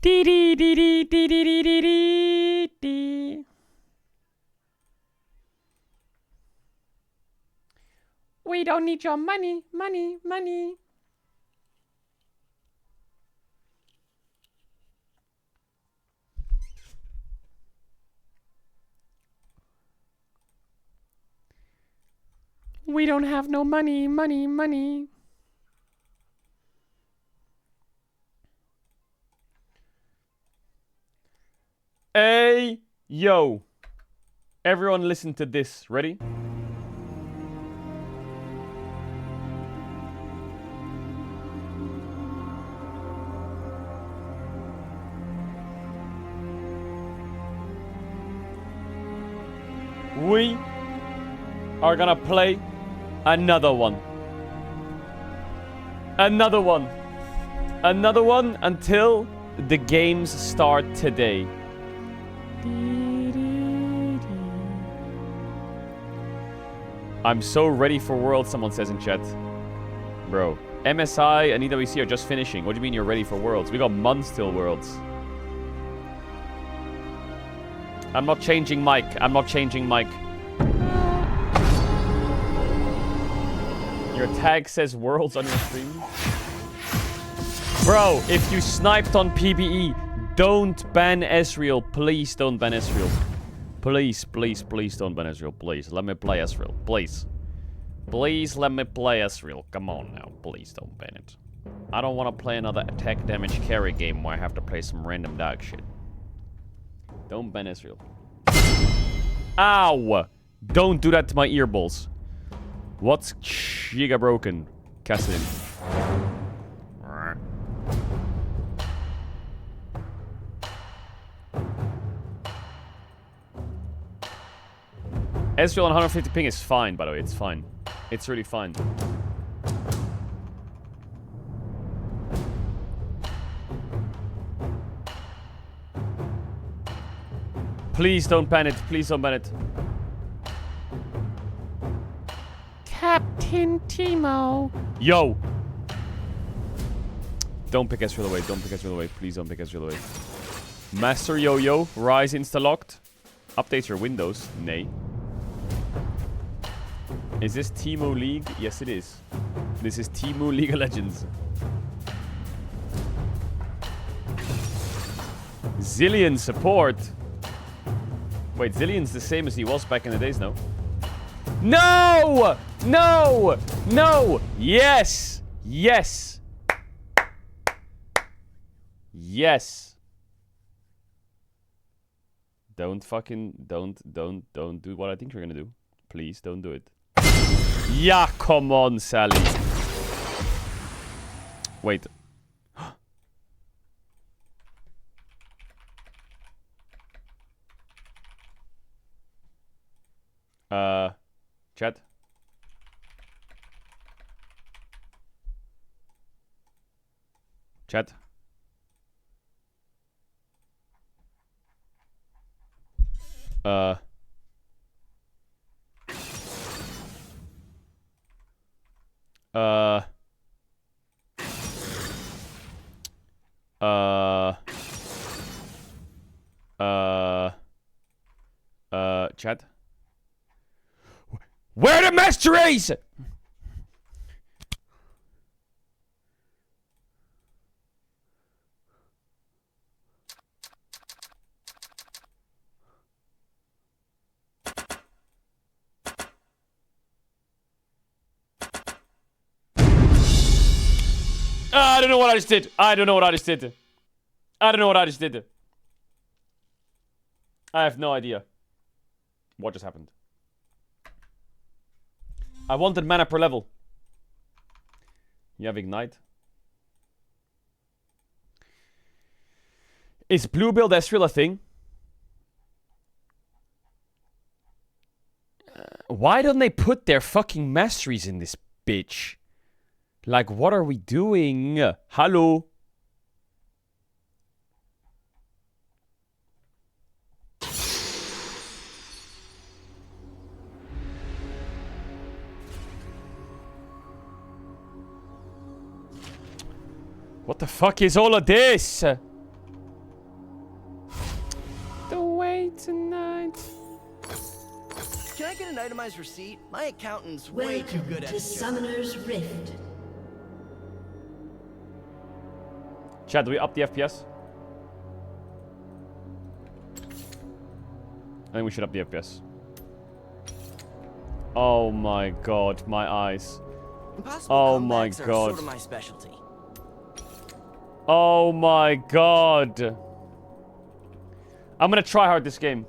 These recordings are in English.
Dee dee dee dee dee dee dee dee dee dee. We don't need your money, money, money. We don't have no money, money, money. Hey, yo. Everyone listen to this. Ready? We are gonna play another one. Another one. Another one until the games start today. I'm so ready for Worlds, someone says in chat. Bro, MSI and EWC are just finishing. What do you mean you're ready for Worlds? We got months till Worlds. I'm not changing mic. I'm not changing mic. Your tag says Worlds on your stream. Bro, if you sniped on PBE, don't ban Ezreal. Please don't ban Ezreal. Please, please, please don't ban Ezreal. Please, let me play Ezreal. Please. Please let me play Ezreal. Come on now. Please don't ban it. I don't want to play another attack damage carry game where I have to play some random dog shit. Don't ban Ezreal. Ow! Don't do that to my earballs. What's Giga broken? Cast it in. Ezreal on 150 ping is fine, by the way. It's fine. It's really fine. Please don't ban it. Please don't ban it. Captain Timo. Yo. Don't pick Ezreal away. Don't pick Ezreal away. Please don't pick Ezreal away. Master Yo-Yo. Rise insta-locked. Update your Windows. Nay. Is this Timo League? Yes, it is. This is Timo League of Legends. Zillion support. Wait, Zillion's the same as he was back in the days, no? No! No! No! Yes! Yes! Yes! Don't do what I think you're gonna do. Please, don't do it. Yeah, come on, Sally. Wait. Chat. Chat. Chat. Where the master is? I don't know what I just did. I don't know what I just did. I don't know what I just did. I have no idea what just happened. I wanted mana per level. You have Ignite. Is blue build Ezreal a thing? Why don't they put their fucking masteries in this bitch? Like, what are we doing? Hello? What the fuck is all of this? Can I get an itemized receipt? My accountant's way too good at to his job. Summoner's Rift. Chat, do we up the FPS? I think we should up the FPS. Oh my god, my eyes. Impossible Oh my comebacks are god. sort of my specialty. Oh my god. I'm gonna try hard this game.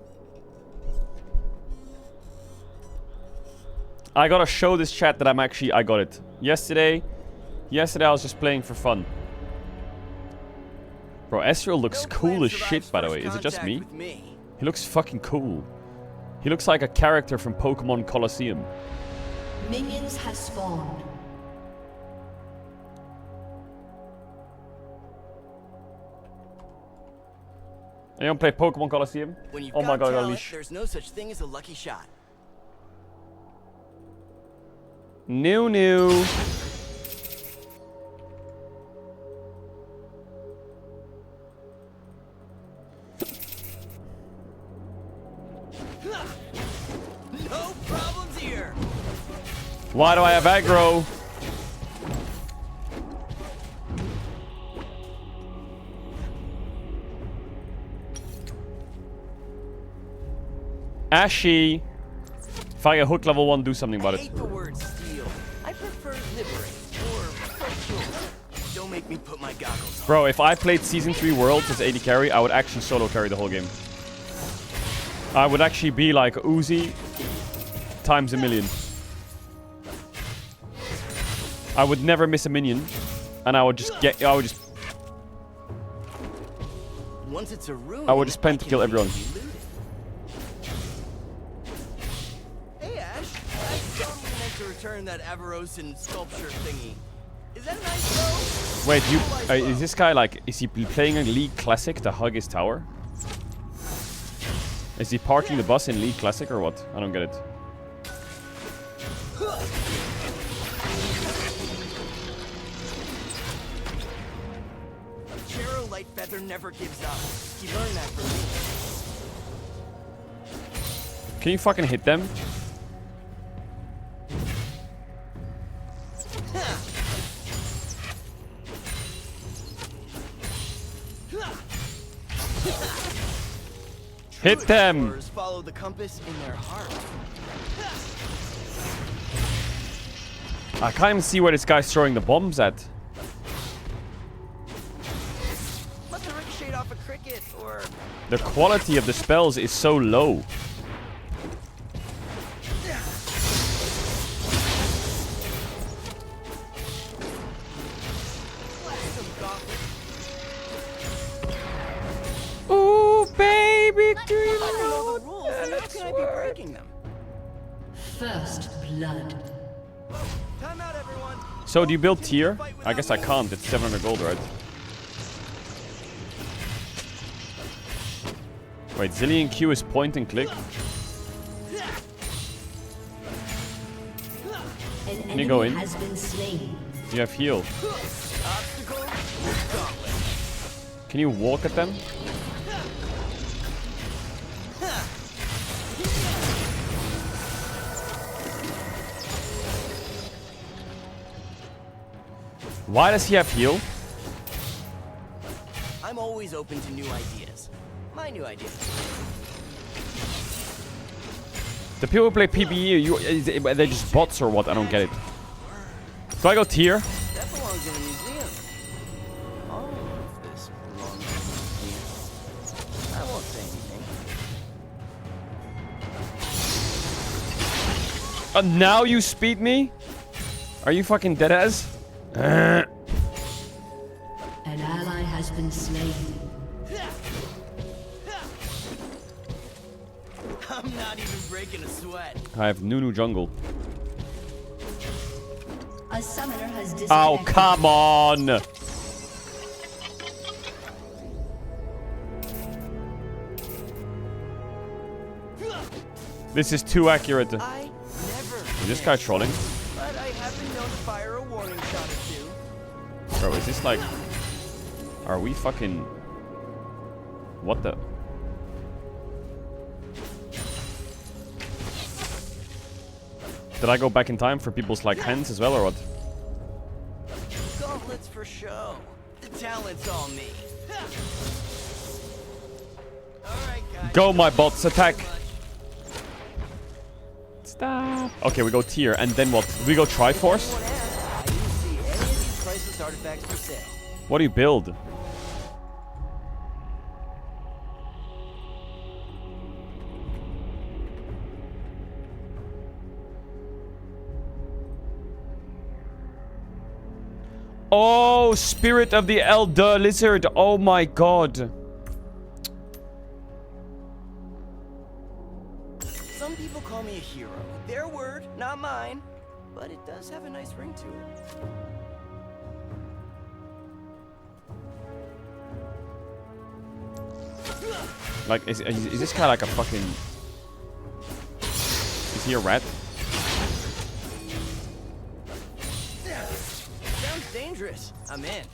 I gotta show this chat that I got it. Yesterday I was just playing for fun. Bro, Ezreal looks cool as shit, by the way. Is it just me? He looks fucking cool. He looks like a character from Pokemon Colosseum. Minions have spawned. Anyone play Pokemon Colosseum? Oh my god, talent, Alish. there's no such thing as a lucky shot. New. No problems here. Why do I have aggro? Ashy. If I get hook level 1, do something about I it. hate the word steal. I prefer liberate or procure. Don't make me put my goggles on. Bro, if I played Season 3 Worlds as AD carry, I would actually solo carry the whole game. I would actually be like Uzi times a million. I would never miss a minion. And I would just Once it's a ruin, I would just pentakill everyone. Hey Ash, I totally meant to return that Avarosan sculpture thingy. Is that a nice bow? Wait, is this guy like, is he playing a League Classic to hug his tower? Is he parking the bus in League Classic or what? I don't get it. Chero Lightfeather never gives up. He learned that from me. Can you fucking hit them? Hit them! Follow the compass in their heart. I can't even see where this guy's throwing the bombs at. Must have ricocheted off a cricket or... The quality of the spells is so low. Ooh, baby, do you know the rules? How can I be breaking them? First blood. Time out, everyone. So do you build tier? I guess I can't. It's 700 gold, right? Wait, Zillion Q is point and click. Can you go in? Has been slain. You have heal. Can you walk at them? Why does he have heal? I'm always open to new ideas. My new ideas. The people who play PvE, they're just bots or what? I don't get it. Do I go tier? That belongs in a museum. All of this belongs in a museum. I won't say anything. Now you speed me? Are you fucking dead as? An ally has been slain. I'm not even breaking a sweat. I have Nunu jungle. A summoner has disconnected. Oh, come on! This is too accurate. I never. Is this guy trolling? But I have been known to fire a warning shot or two. Bro, is this like... Are we fucking... What the... Did I go back in time for people's like hands as well or what? Gauntlets for show. The talent's all me. Alright, guys. Go, my bots, attack! Stop. Okay, we go tier, and then what? We go Triforce? I didn't see any of these priceless artifacts for sale. What do you build? Oh, Spirit of the Elder Lizard. Oh my god. Some people call me a hero. Their word, not mine. But it does have a nice ring to it. Like, is this guy like a fucking... Is he a rat? Sounds dangerous. I'm in.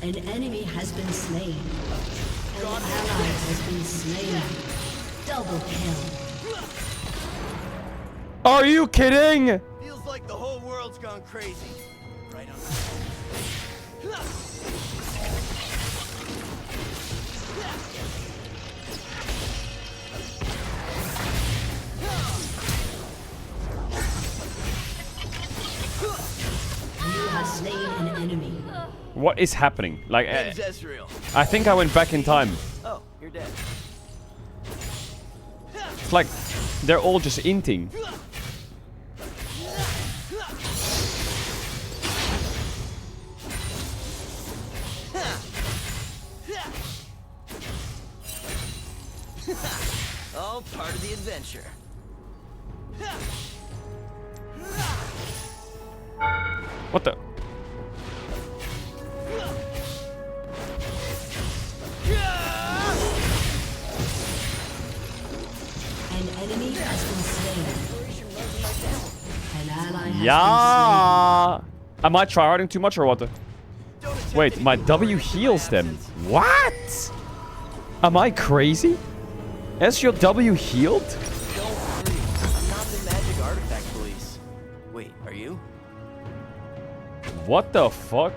An enemy has been slain. An ally has been slain. Double kill. Are you kidding? Feels like the whole world's gone crazy. Right on. You have slain an enemy. What is happening? Like, Name's Ezreal. I think I went back in time. Oh, you're dead. It's like they're all just inting. All part of the adventure. What the? An enemy has been slain. An ally has Yeah. Am I tryharding too much or what? Don't attempt Wait, my anything W worthy of my heals them. absence. What? Am I crazy? Is your W healed? Don't worry. I'm not the magic artifact police. Wait, are you? What the fuck?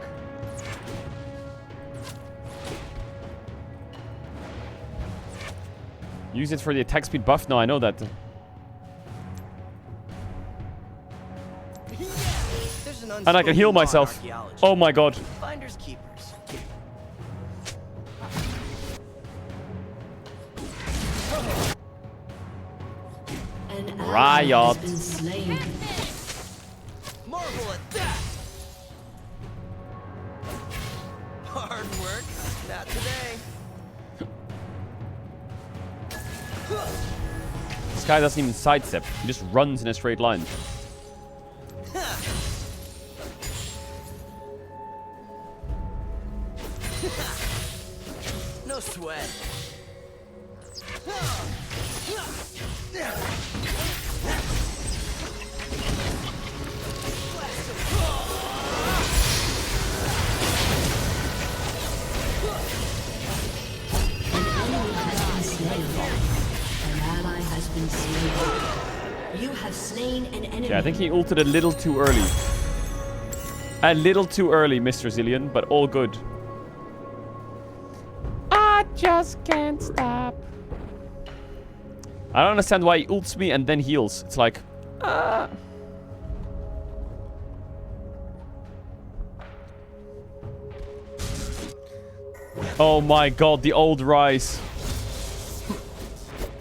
Use it for the attack speed buff? No, I know that. There's an And I can heal unspoken law in myself. archaeology. Oh my god. Finders keepers. An ally has Riot. been slain. Marvel at that! Hard work, not today. This guy doesn't even sidestep. He just runs in a straight line. No sweat. An ally has been slain. You have slain an enemy. Yeah, I think he ulted a little too early. A little too early, Mr. Zillion, but all good. I just can't stop. I don't understand why he ults me and then heals. It's like... Oh my god, the old Rise.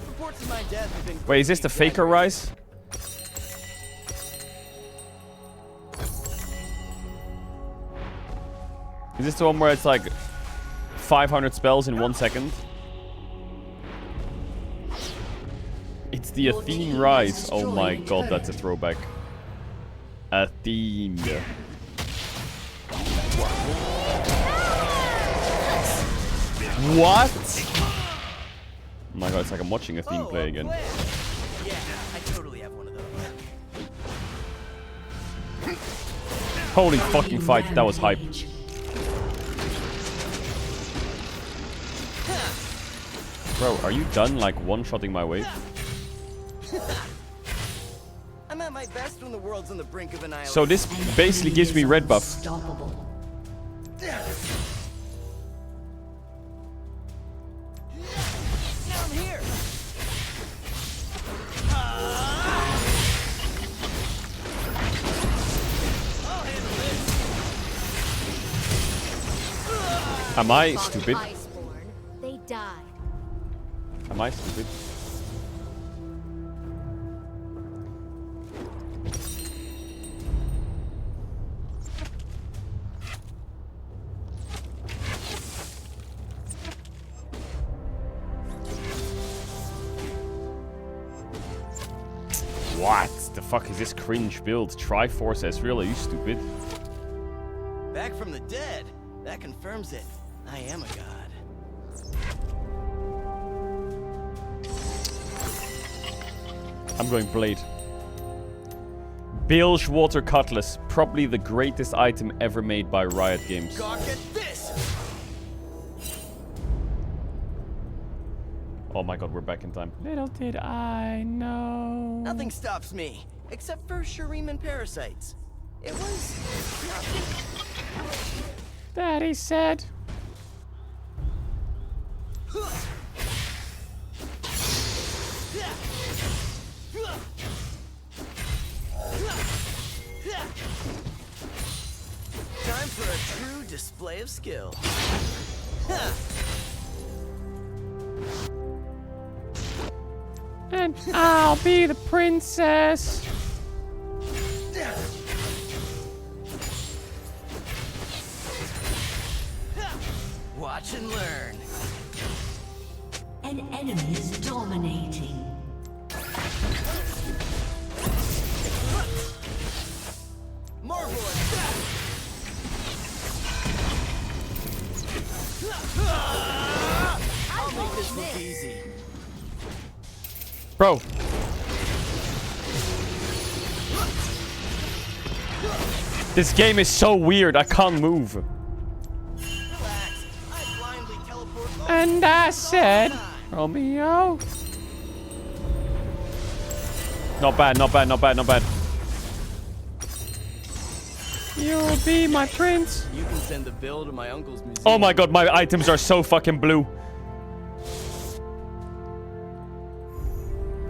Reports of my death have been Wait, is this the faker Rise? Is this the one where it's like 500 spells in 1 second? It's the Athene Rise. Oh my god, that's a throwback. Athene. What? Oh my god, it's like I'm watching Athene play again. Yeah, I totally have one of those. Holy fucking fight, that was hype. Bro, are you done like one-shotting my wave? I'm at my best when the world's on the brink of annihilation. So this basically gives me red buff. Unstoppable. Now I'm here. I'll handle this. Am I stupid? Iceborn, they died. Am I stupid? What the fuck is this cringe build? Triforce Ezreal, are you stupid? Back from the dead. That confirms it. I am a god. I'm going Blade. Bilge Water Cutlass. Probably the greatest item ever made by Riot Games. Gawk at this. Oh my god, we're back in time. Little did I know. Nothing stops me, except for Shuriman parasites. It was nothing. Daddy said. Time for a true display of skill. And I'll be the princess. Watch and learn. An enemy is dominating. Marvelous. I'll make this look easy. Bro. This game is so weird, I can't move. Relax. I blindly teleport. And I said, Romeo. Not bad, not bad, not bad, not bad. You'll be my prince. You can send the bill to my uncle's museum. Oh my god, my items are so fucking blue.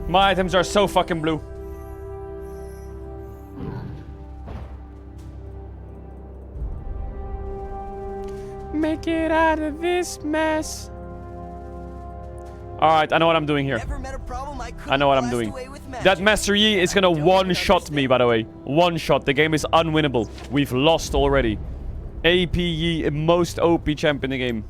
My items are so fucking blue. Make it out of this mess. Alright, I know what I'm doing here. Never met a problem I know what I'm doing. That Master Yi is gonna one-shot me, by the way. One shot. The game is unwinnable. We've lost already. AP Yi, most OP champ in the game.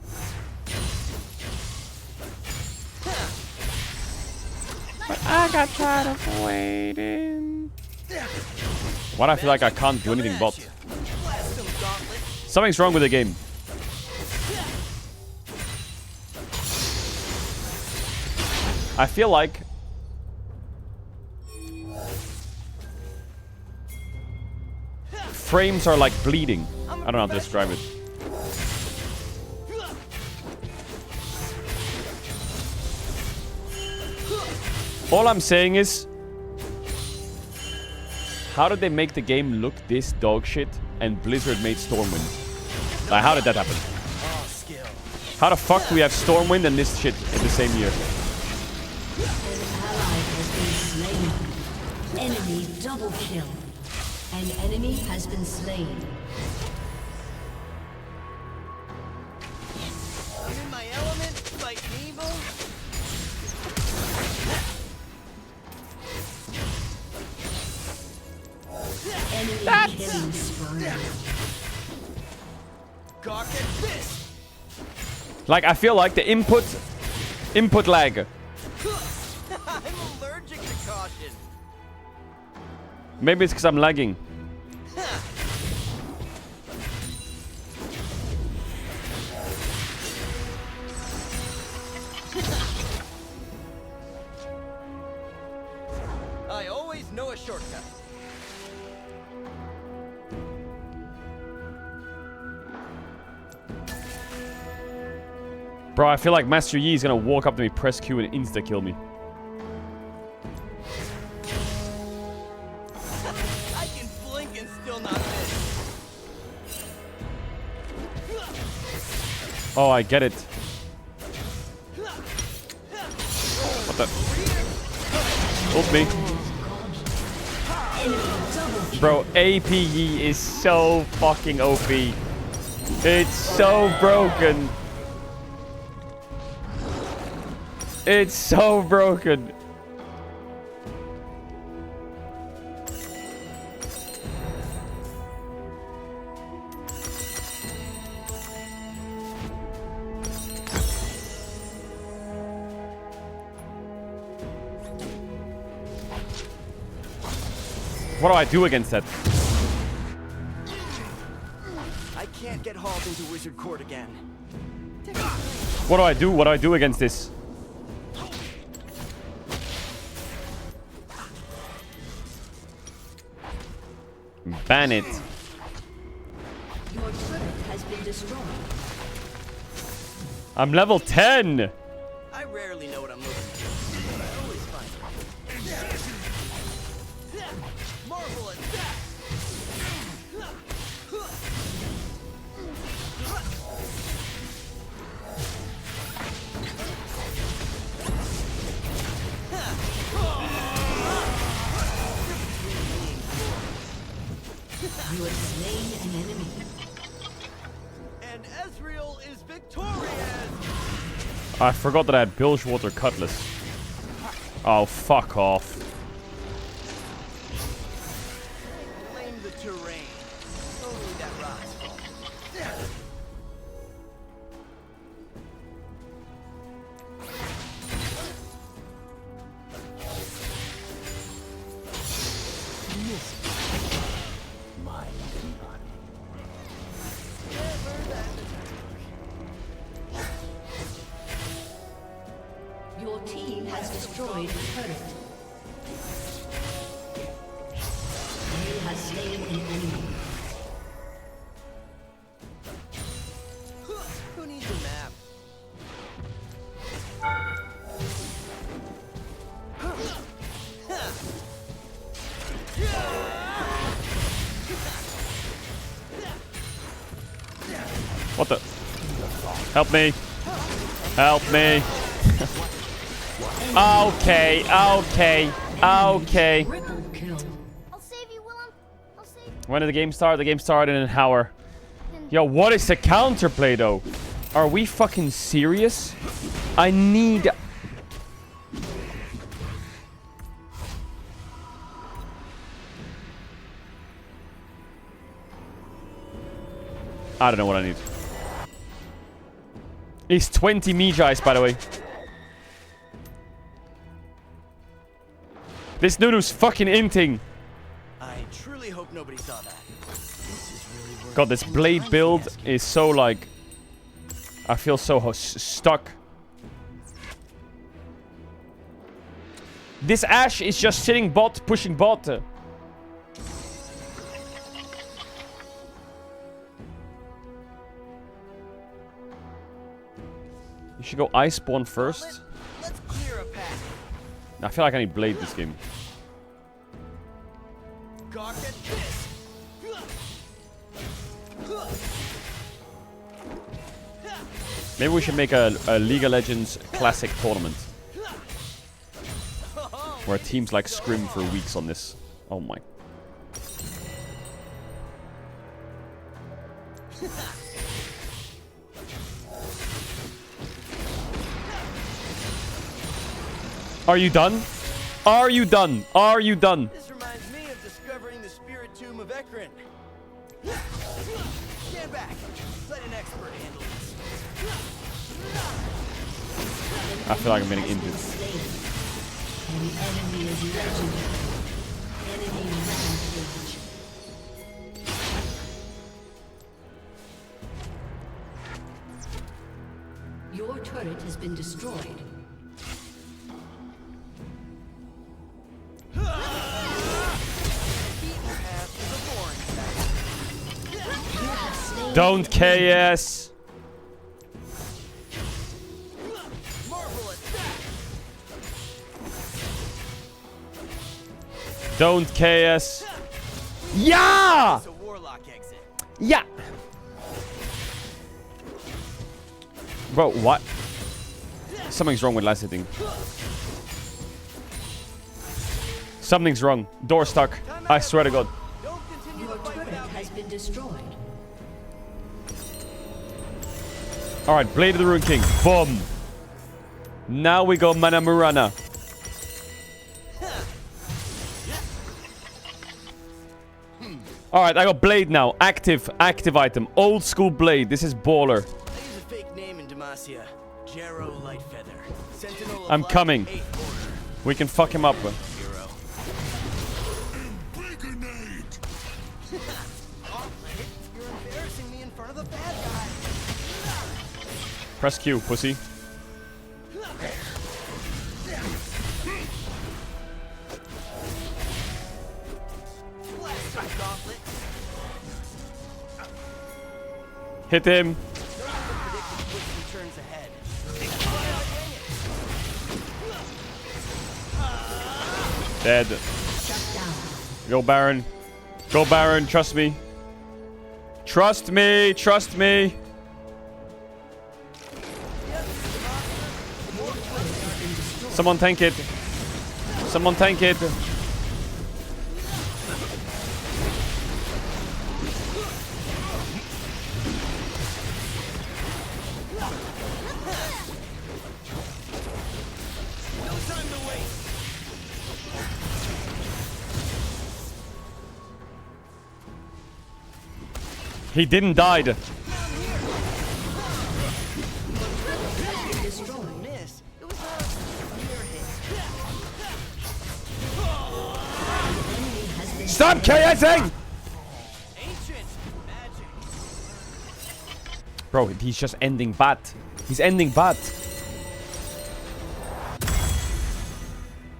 But I got tired of waiting. Why do I feel like I can't do anything but? Something's wrong with the game. I feel like frames are like bleeding. I don't know how to describe it. All I'm saying is, how did they make the game look this dog shit and Blizzard made Stormwind? Like, how did that happen? How the fuck do we have Stormwind and this shit in the same year? An ally has been slain. Enemy double kill. An enemy has been slain. I'm in my element, fighting evil. Enemy killing spree. Gawk at this. Like, I feel like the input lag. I'm allergic to caution. Maybe it's because I'm lagging. I always know a shortcut. Bro, I feel like Master Yi is gonna walk up to me, press Q, and insta-kill me. I can blink and still not miss. Oh, I get it. What the? Ult me. Bro, AP Yi is so fucking OP. It's so broken. It's so broken. What do I do against that? I can't get hauled into Wizard Court again. What do I do? What do I do against this? Ban it. Your turret has been destroyed. I'm level 10. I rarely know what I'm looking for, but I always find it. Marvel attack! You have slain an enemy. And Ezreal is victorious! I forgot that I had Bilgewater Cutlass. Oh, fuck off. Blame the terrain. Only that rock's fault. Your team has destroyed a turret. You have slain an enemy. Who needs a map? What the? Help me. Help me. Okay, okay, okay. Triple kill. I'll save you, Willem. I'll save you. When did the game start? The game started in an hour. Yo, what is the counterplay though? Are we fucking serious? I need... I don't know what I need. It's 20 Mejais, by the way. This Nunu's fucking inting. I truly hope nobody saw that. This is really worth God, this blade build is so like... I feel so stuck. This Ashe is just sitting bot, pushing bot. You should go ice spawn first. Let's clear a path. I feel like I need blade this game. Gawk at this. Maybe we should make a League of Legends classic tournament. Where teams like scrim for weeks on this. Oh my. Are you done? Are you done? Are you done? This reminds me of discovering the spirit tomb of Ekron. Stand back. Let an expert handle this. I feel like I'm getting injured. An enemy is legendary. Enemy rampage. Your turret has been destroyed. Don't KS. Marvelous attack. Don't KS. Yeah! It's a warlock exit. Yeah! Bro, what? Something's wrong with last hitting. Something's wrong. Door stuck. I swear to God. Don't continue Your the fight turret without me. has been destroyed. Alright, Blade of the Rune King. Boom. Now we go Mana Murana. Alright, I got Blade now. Active item. Old school Blade. This is baller. I use a fake name in Demacia. Jero Lightfeather. Sentinel of I'm Light, coming. 8th Order. We can fuck him up. Hero. You're embarrassing me in front of the bad guy. Press Q, pussy. Blast him, Gauntlet. Hit him. No one predicted twists and turns ahead. Dead. Shut down. Go Baron. Go Baron, trust me. Trust me, trust me. Someone tank it. Someone tank it. No time to waste. He didn't die. Destroyed. Miss. It was a near hit. Enemy has been Stop KSing! Ancient magic. Bro, he's just ending bad. He's ending bad.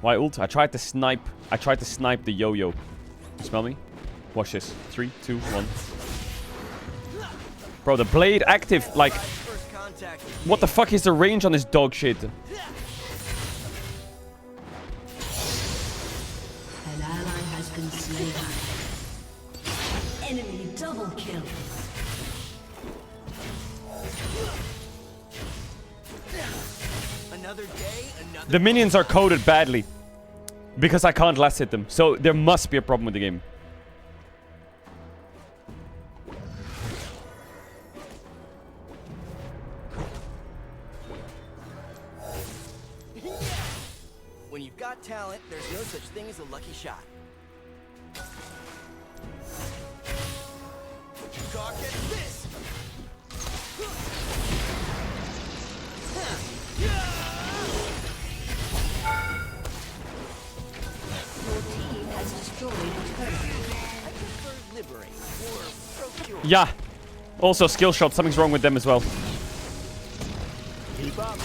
Why ult? I tried to snipe the yo-yo. You smell me? Watch this. 3, 2, 1. Bro, the blade active, like, First contact. what the fuck is the range on this dog shit? An ally has been slain. Enemy double kill. Another day, another. The minions are coded badly. Because I can't last hit them. So there must be a problem with the game. When you've got talent, there's no such thing as a lucky shot. Gawk at this! Your team has destroyed a turret. I prefer liberate or procure. Yeah. Also, skill shot. Something's wrong with them as well. Keep up.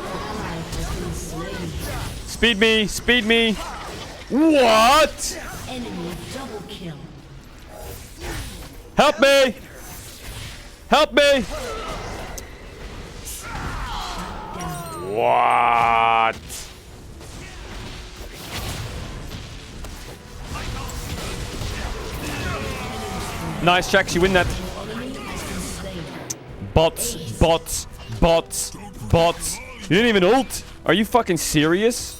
Ally has been slain. Speed me. Speed me. What? Enemy double kill. Help me. Help me. Down. What? Nice, Jax. You win that. Enemy has been slain. Bots. Bots. Bots. Bots. You didn't even ult? Are you fucking serious?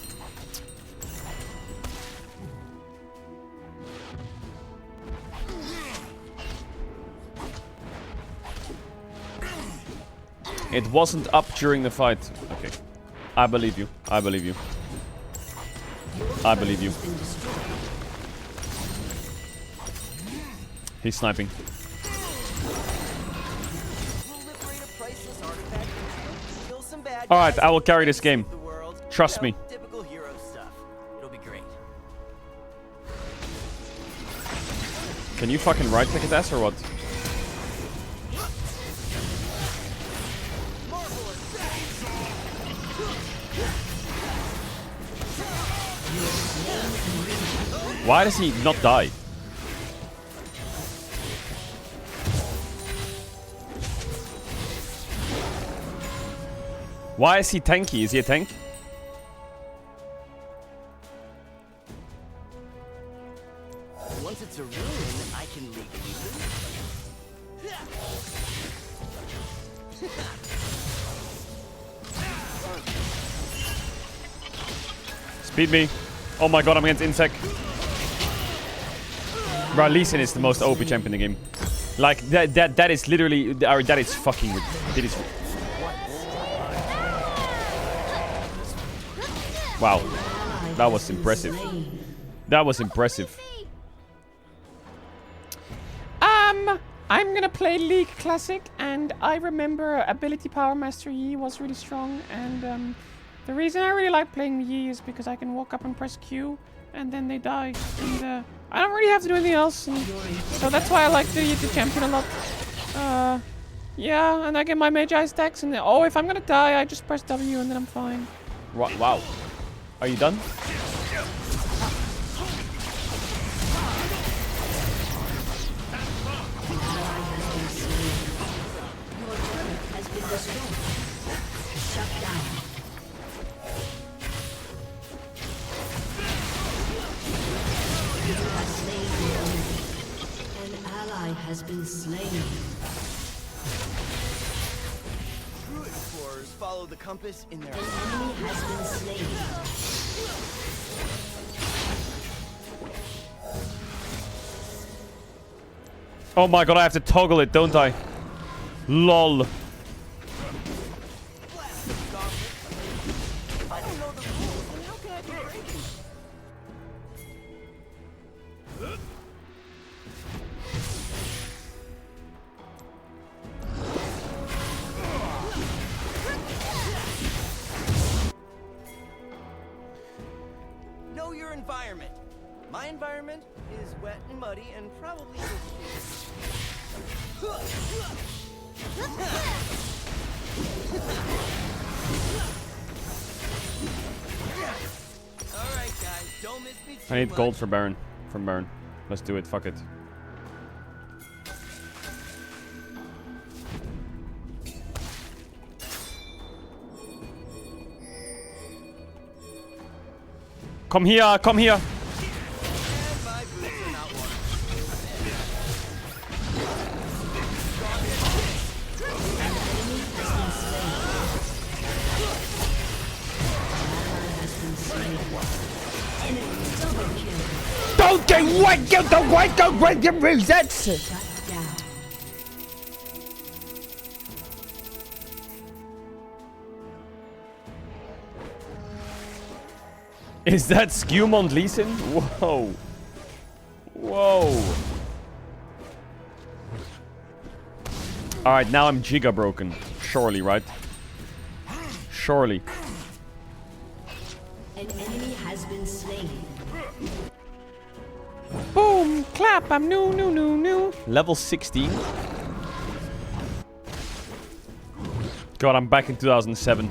It wasn't up during the fight. Okay. I believe you. I believe you. I believe you. Been destroyed. He's sniping. We'll liberate a priceless artifact, kill some bad Alright, guys, I will carry this game. save the world. Trust You me. know, typical hero stuff. It'll be great. Can you fucking right click his ass or what? Why does he not die? Why is he tanky? Is he a tank? Once it's a ruin, I can legally Speed me. Oh my god, I'm against Insect. Bro, Lee Sin is the most OP champ in the game. Like, that is literally... that is fucking... That is... Wow. That was impressive. That was impressive. I'm gonna play League Classic, and I remember Ability Power Master Yi was really strong, and the reason I really like playing Yi is because I can walk up and press Q, and then they die, and I don't really have to do anything else, and so that's why I like the champion a lot. Yeah, and I get my Mage Eye stacks, and oh, if I'm gonna die, I just press W, and then I'm fine. Wow. Are you done? Shut down. You have slain the enemy. An ally has been slain. True explorers follow the compass in their... An enemy has been slain. Oh my god, I have to toggle it, don't I? LOL. I don't know the rules, and how can I be breaking? Know your environment. My environment is wet and muddy and probably Alright guys, don't miss me too I need much. gold for Baron. From Baron. Let's do it, fuck it. Come here, come here. And my boots are not waterproof. Don't get wet, get the white, go break your resets. Shut down. Is that Skewmont Lee Sin? Whoa. Whoa. Alright, now I'm giga broken. Surely, right? Surely. An enemy has been slain. Boom! Clap! I'm new. Level 16. God, I'm back in 2007.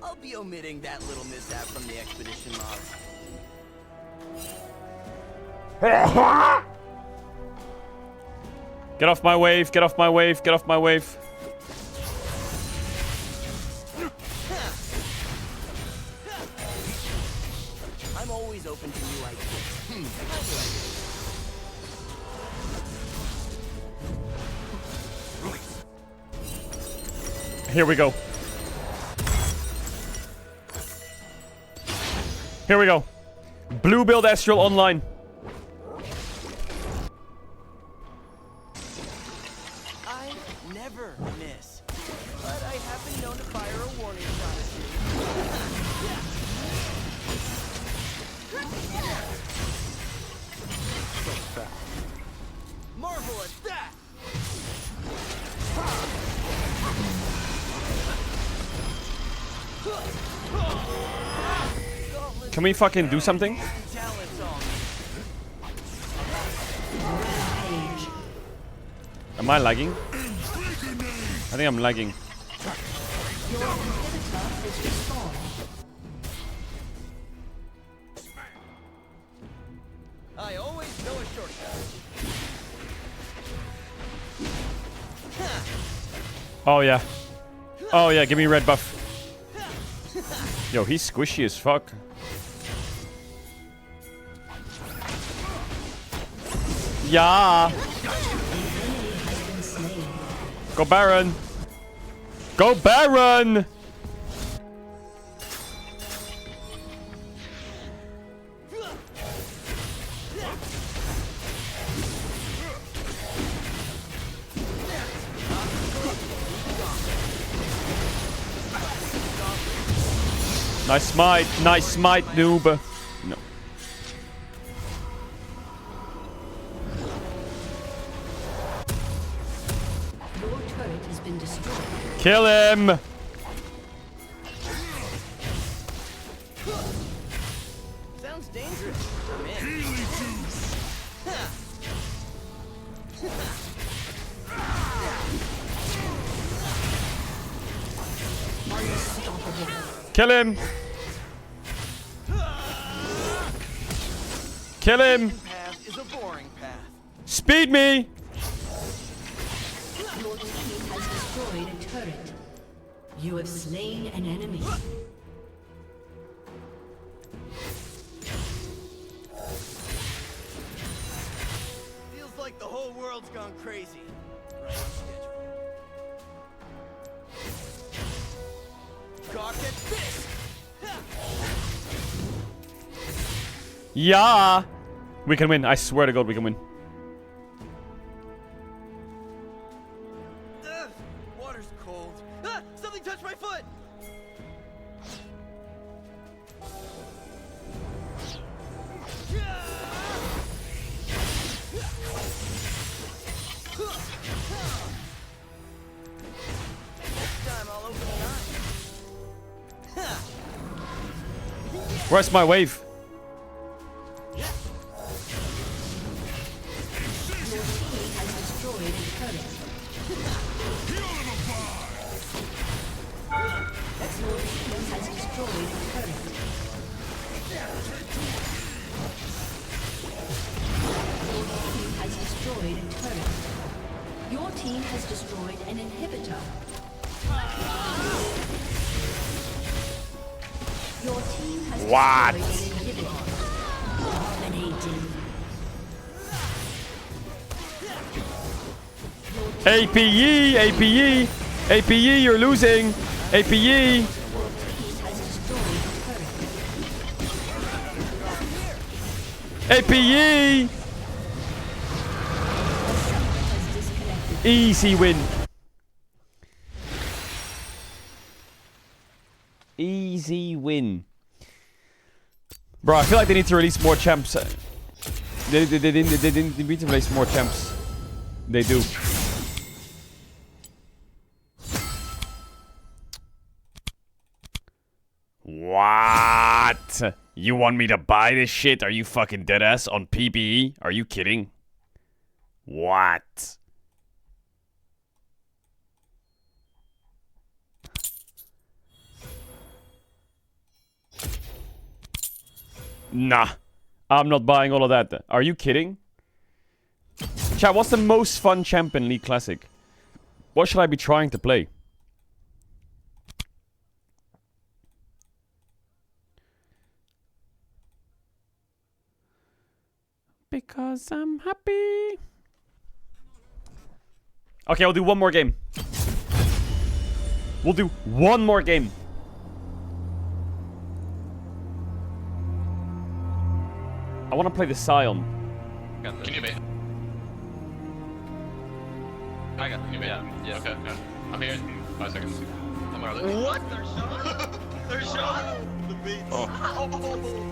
I'll be omitting that little mishap from the expedition logs. Get off my wave, get off my wave, get off my wave. I'm always open to new ideas. Here we go. Here we go. Blue build Astral online. I never miss, but I have been known to fire a warning shot at you. Marvel at that! Can we fucking do something? Talents on Rampage. Am I lagging? I think I'm lagging. Your inhibitor is restored. I always know a shortcut. Oh yeah. Oh yeah, give me red buff. Yo, he's squishy as fuck. Yeah. Go Baron. Go Baron. Nice smite, noob. No. Your turret has been destroyed. Kill him! Sounds dangerous. I'm in. Kill him! Kill him! Path is a boring path. Speed me! Your team has destroyed a turret. You have slain an enemy. Feels like the whole world's gone crazy. Right on schedule. Cock at fist! Yeah! We can win. I swear to God, we can win. Water's cold. Ah! Something touched my foot! Next time I'll open an eye. Where's my wave? Your team has destroyed a turret. Your team has destroyed a turret. Your team has destroyed an inhibitor. Your team has What? destroyed an inhibitor. Dominating. APE! APE! APE, you're losing! APE! Your team has destroyed a turret. APE! A summoner has disconnected. Easy win. Easy win. Bro, I feel like they need to release more champs. They need to release more champs. They do. What? You want me to buy this shit? Are you fucking deadass on PBE? Are you kidding? What? Nah. I'm not buying all of that. Are you kidding? Chat, what's the most fun champ in League Classic? What should I be trying to play? Because I'm happy. Okay, I'll do one more game. We'll do one more game. I want to play the Scion. Can you bait? I got. Can you bait? Yeah. Okay. I'm here in 5 seconds. I'm early. What? They're shot? They're shot? The beats. Oh.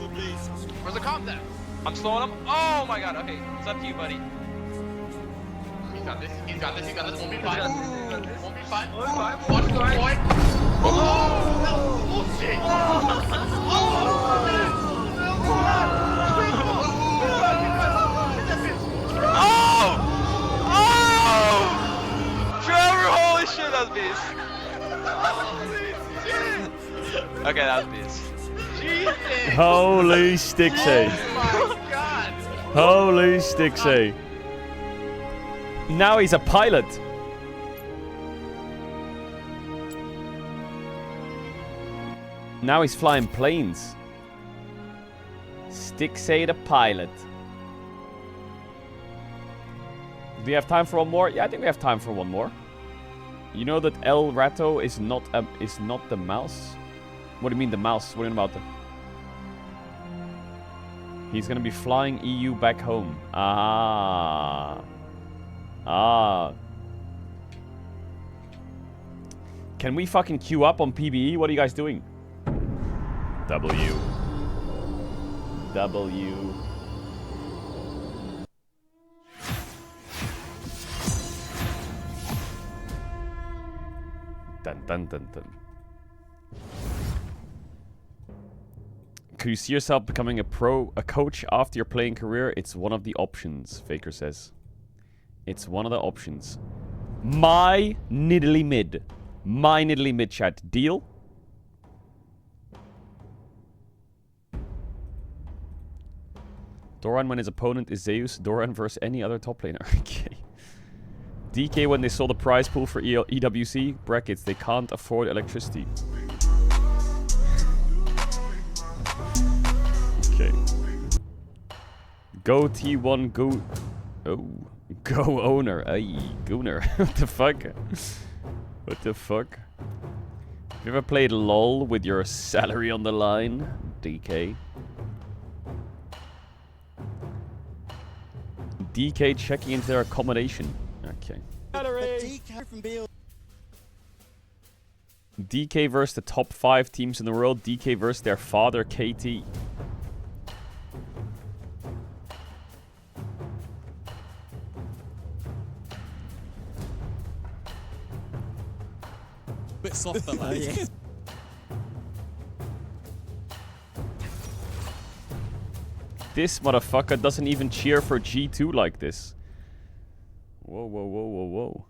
The beats. Where's the comp then? I'm slowing him. Oh my god. Okay, it's up to you, buddy. He's got this. He's got this. He's got this. Won't be fine. Won't be fine. Watch the boy. Oh shit. Oh! Oh! Trevor, holy shit, that was beast. Okay, that was beast. Jesus! Holy stick save. Oh my god! Holy sticks, eh? Now he's a pilot. Now he's flying planes. Stixay the pilot. Do you have time for one more? Yeah, I think we have time for one more. You know that El Rato is not the mouse? What do you mean the mouse? What do you mean about the... He's gonna be flying EU back home. Ah. Can we fucking queue up on PBE? What are you guys doing? W. Dun dun dun dun. Could you see yourself becoming a coach after your playing career? It's one of the options, Faker says. It's one of the options. My niddly mid. My niddly mid chat. Deal? Doran when his opponent is Zeus. Doran versus any other top laner. Okay. DK when they saw the prize pool for EWC. Brackets. They can't afford electricity. Okay. Go T1, go... Oh. Go owner. Ay, gooner. What the fuck? What the fuck? Have you ever played LOL with your salary on the line? DK. DK checking into their accommodation. Okay. DK versus the top 5 teams in the world. DK versus their father, KT. Bit softer, like. This motherfucker doesn't even cheer for G2 like this. Whoa, whoa, whoa, whoa, whoa.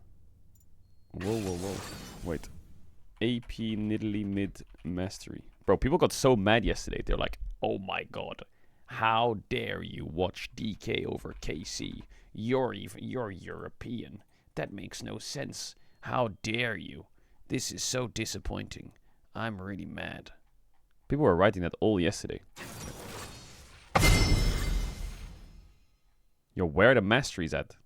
Whoa, whoa, whoa. Wait. AP Niddly Mid Mastery. Bro, people got so mad yesterday. They're like, oh my god. How dare you watch DK over KC? You're European. That makes no sense. How dare you? This is so disappointing. I'm really mad. People were writing that all yesterday. Yo, where are the masteries at?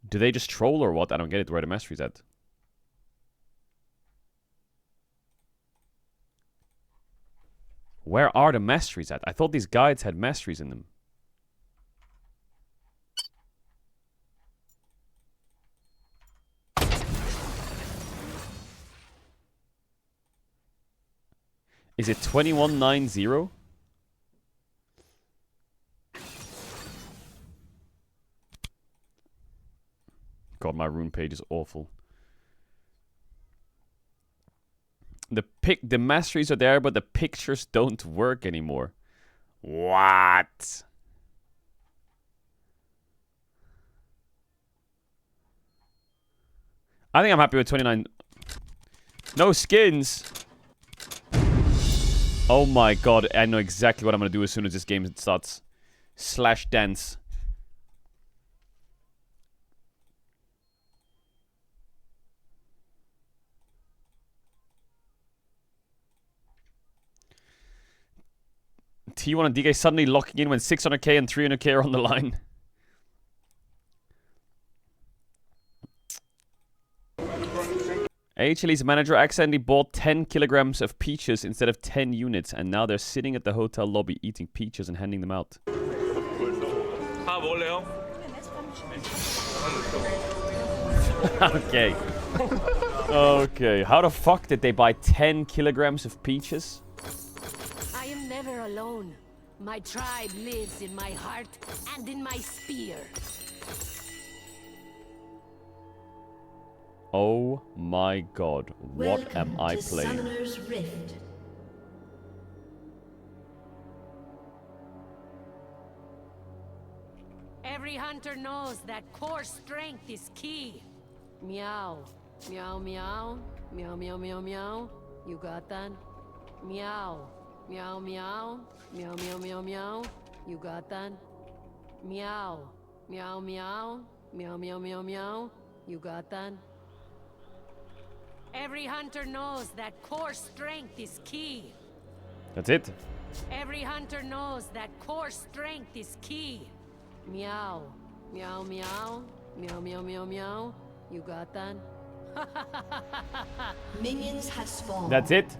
Do they just troll or what? I don't get it. Where the masteries at? Where are the masteries at? I thought these guides had masteries in them. Is it 2190? God, my rune page is awful. The masteries are there, but the pictures don't work anymore. What? I think I'm happy with 29. No skins. Oh my god, I know exactly what I'm gonna do as soon as this game starts. Slash dance. T1 and DK suddenly locking in when 600k and 300k are on the line. HLE's manager accidentally bought 10 kilograms of peaches instead of 10 units, and now they're sitting at the hotel lobby eating peaches and handing them out. Okay. Okay. How the fuck did they buy 10 kilograms of peaches? I am never alone. My tribe lives in my heart and in my spear. Oh my god, what am I playing? Summoner's Rift. Every hunter knows that core strength is key. Meow. Meow, meow. Meow, meow, meow, meow. You got that? Meow. Meow, meow. Meow, meow, meow, meow. You got that? Meow. Meow, meow. Meow, meow, meow, meow. You got that? Every hunter knows that core strength is key. That's it. Every hunter knows that core strength is key. Meow. Meow, meow. Meow, meow, meow, meow. You got that? Minions have spawned. That's it.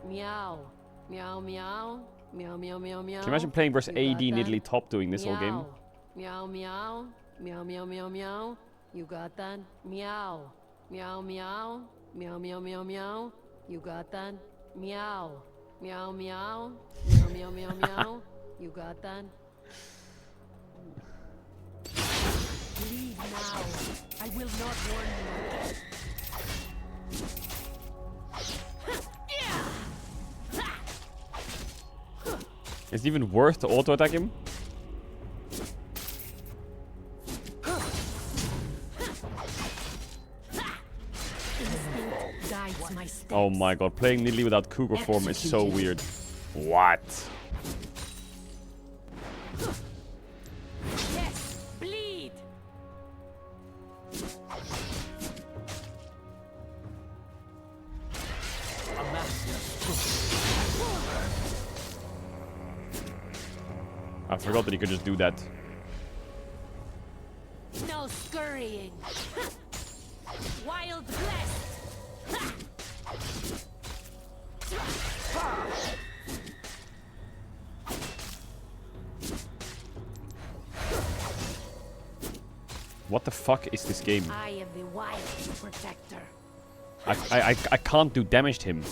Meow. Meow, meow. Meow, meow, meow, meow. Can you imagine playing versus You AD got and that? Italy top doing this whole game? Meow, meow. Meow, meow, meow, meow. You got that? Meow. Meow, meow. Meow, meow, meow, meow. You got that? Meow. Meow, meow. Meow, meow, meow, meow. You got that? Leave now. I will not warn you. Is it even worth to auto attack him? Oh my god, playing Nidalee without Cougar form is so weird. What? Yes, bleed. I forgot that he could just do that. No scurrying. Wild blast. What the fuck is this game? I am the wild protector. I can't do damage to him.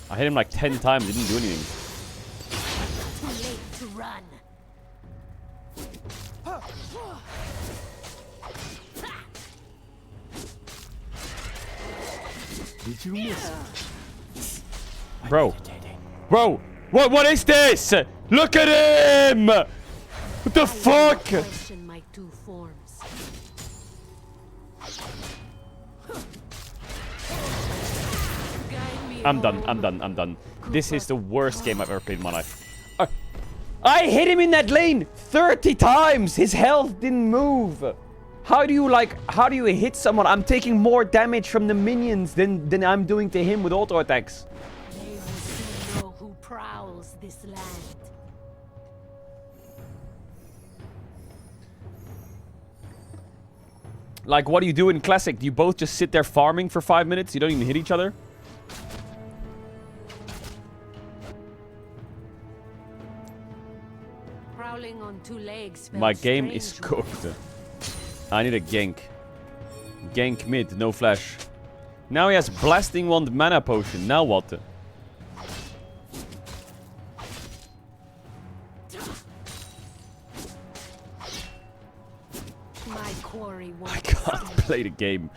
I hit him like 10 times, he didn't do anything. Too late to run. Did you miss? Bro. Bro! What is this? Look at him! What the fuck? Question my two forms. Guide me I'm done, home. I'm done. This is the worst game I've ever played in my life. I hit him in that lane 30 times! His health didn't move! How do you hit someone? I'm taking more damage from the minions than I'm doing to him with auto attacks. They will soon know who prowls this land. Like, what do you do in Classic? Do you both just sit there farming for 5 minutes? You don't even hit each other? Prowling on two legs. My felt game is strange. cooked. I need a gank. Gank mid, no flash. Now he has Blasting Wand mana potion. Now what? My quarry I won't can't play the game.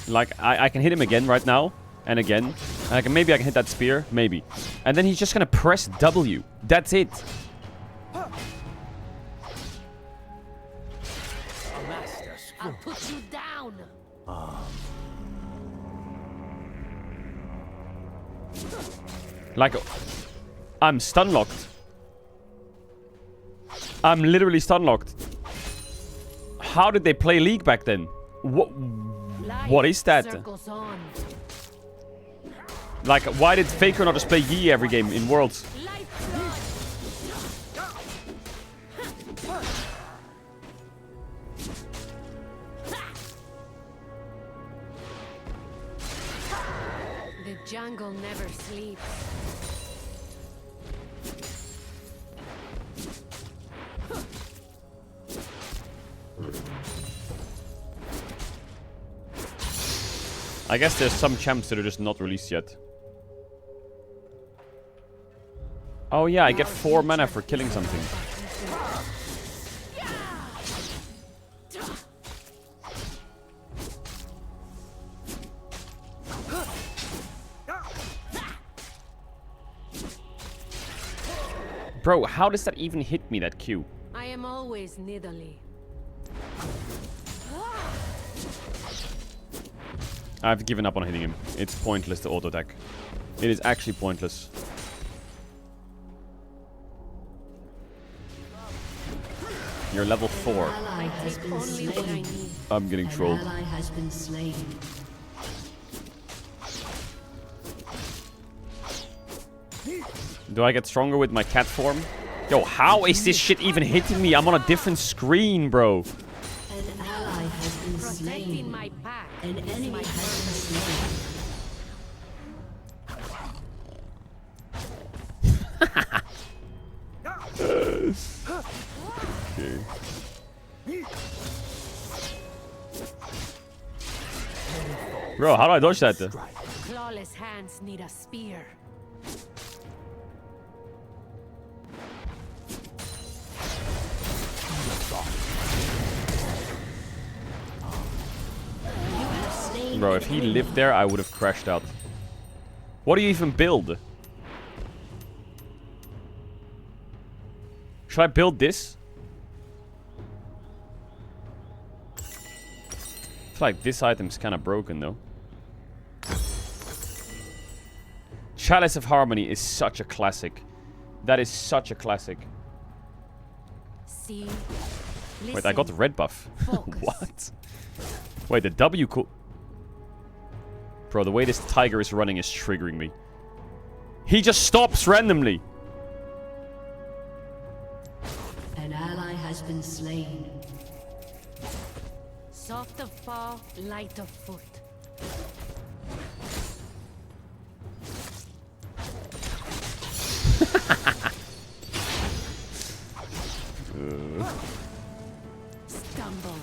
Like, I can hit him again right now. And again. And maybe I can hit that spear. Maybe. And then he's just gonna press W. That's it. I'll put you down. Like, I'm stun locked. I'm literally stun locked. How did they play League back then? What is that? Circles on. Like, why did Faker not just play Yi every game in Worlds? The jungle never sleeps. I guess there's some champs that are just not released yet. Oh yeah, I get 4 mana for killing something. Bro, how does that even hit me, that Q? I am always niddly. I've given up on hitting him. It's pointless to auto-attack. It is actually pointless. You're level 4. I take only what I need. I'm getting trolled. An ally has been slain. Do I get stronger with my cat form? Yo, how is this shit even hitting me? I'm on a different screen, bro. An ally has been Protecting slain. my pack. An is enemy my has been purpose. slain. Okay. Bro, how do I dodge that? Clawless hands need a spear. Bro, if he lived there, I would have crashed out. What do you even build? Should I build this? I feel like this item's kind of broken, though. Chalice of Harmony is such a classic. That is such a classic. See? Wait, I got the red buff. Focus. What? Wait, the W cool... Bro, the way this tiger is running is triggering me. He just stops randomly. An ally has been slain. Soft of paw, light of foot. Stumble.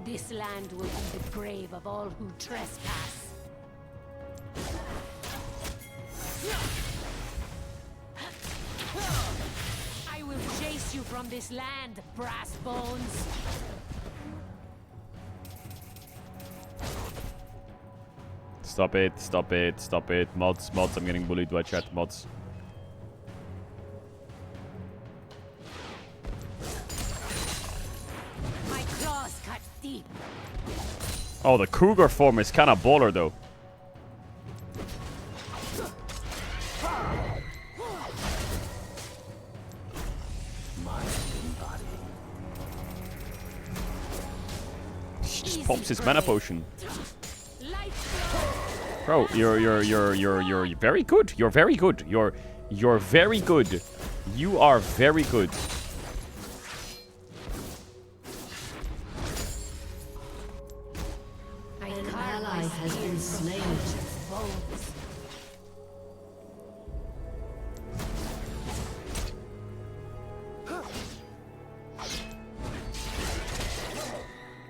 This land will be the grave of all who trespass. I will chase you from this land, brass bones. Stop it, stop it, stop it. Mods, mods, I'm getting bullied by chat. Mods. My claws cut deep. Oh, the cougar form is kind of baller, though. He just pops his mana potion. Light Bro, you're very good. You're very good. You're very good. You are very good. An ally has been slain. bones.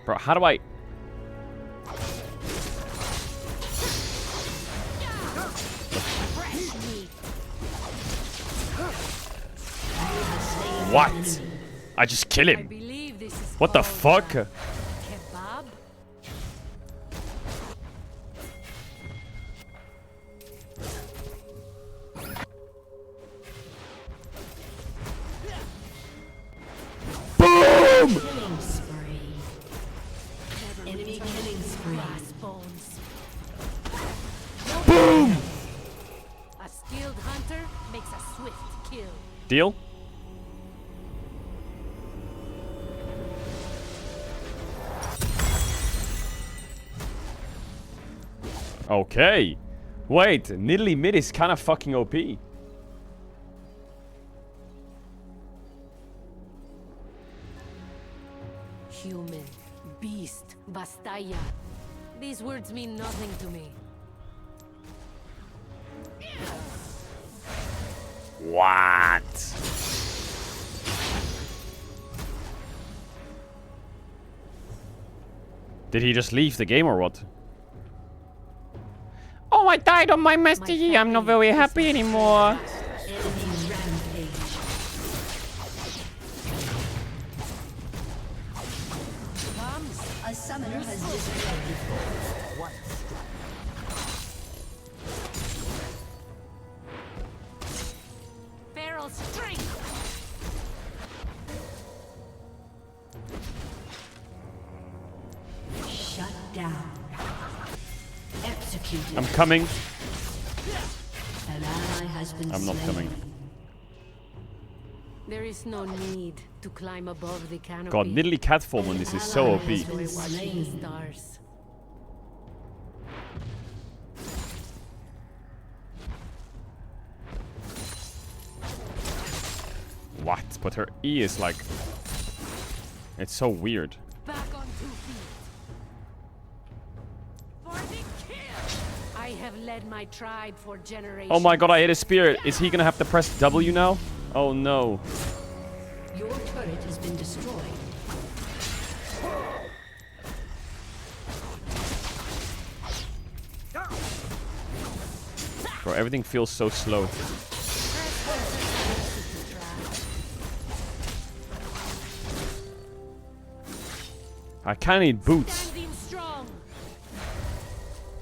Bro, how do I... Fresh meat. What? I just kill I him. believe this is What the called, fuck? Kebab? Boom! Killing spree. Enemy killing spree. Brass bones. Boom! A skilled hunter makes a swift kill. Deal? Okay. Wait, Niddly Mid is kind of fucking OP. Human, beast, Bastaya. These words mean nothing to me. What? Did he just leave the game or what? Oh, I died on my Master Yi. I'm not very happy anymore. Enemy rampage. A summoner has disconnected. down. Executed. I'm coming. An ally has been I'm not slain. coming. There is no need to climb above the canopy. God, Nidalee Catform on this is so OP. Enjoy watching the stars. What? But her E is like... It's so weird. Back on 2 feet. For the kill! I have led my tribe for generations. Oh my god, I hit a spear. Is he gonna have to press W now? Oh no. Your turret has been destroyed. Bro, everything feels so slow. I kinda need boots. Standing strong.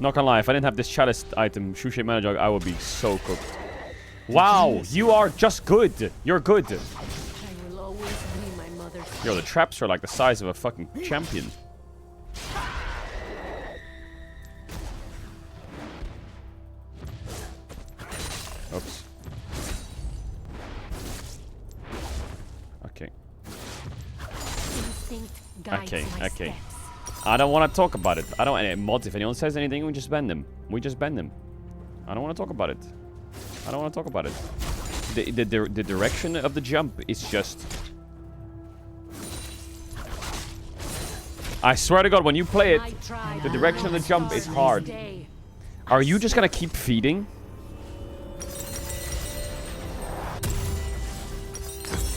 Not gonna lie, if I didn't have this chalice item, Shushe Mana Jug, I would be so cooked. Wow, you are just good. You're good. I will always be my mother's. Yo, the traps are like the size of a fucking champion. Oops. Okay. Instinct guides Okay, my okay. steps. I don't want to talk about it. I don't... mods, if anyone says anything, we just ban them. We just ban them. I don't want to talk about it. I don't want to talk about it. The direction of the jump is just... I swear to God, when you play it, My tribe the direction of the jump is will hard. stay. Are you just gonna keep feeding?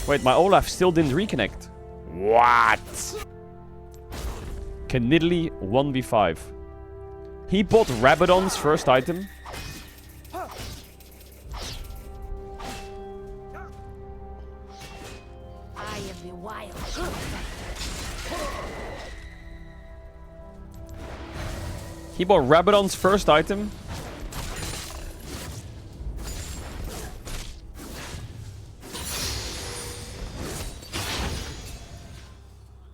Wait, my Olaf still didn't reconnect. What? Can Nidalee 1v5? He bought Rabadon's first item. I am the wild. He bought Rabadon's first item.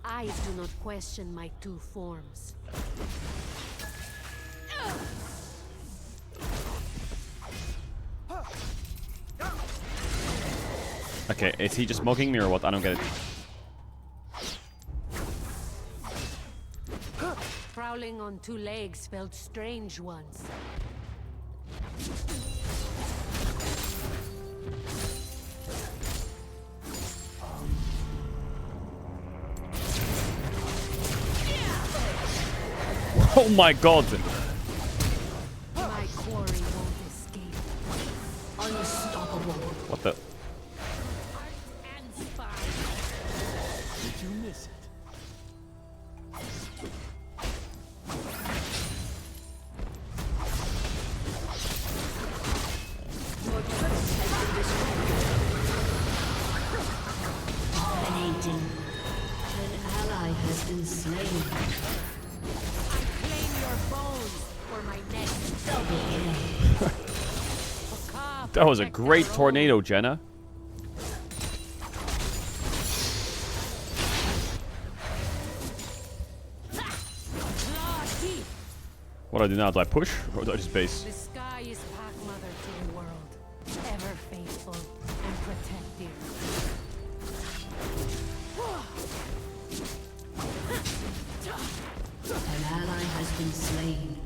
I do not question my 2 forms. Okay, is he just mocking me or what? I don't get it. Prowling on 2 legs felt strange once. Oh my god! My quarry won't escape. Unstoppable. What the? And spine. Did you miss it? Your turret has been destroyed. Dominating. An ally has been slain. Claim your bones for my next Double kill. That was a great tornado, Jenna. What do I do now? Do I push? Or do I just base? The sky is pack mother to the world, ever faithful and protective. An ally has been slain.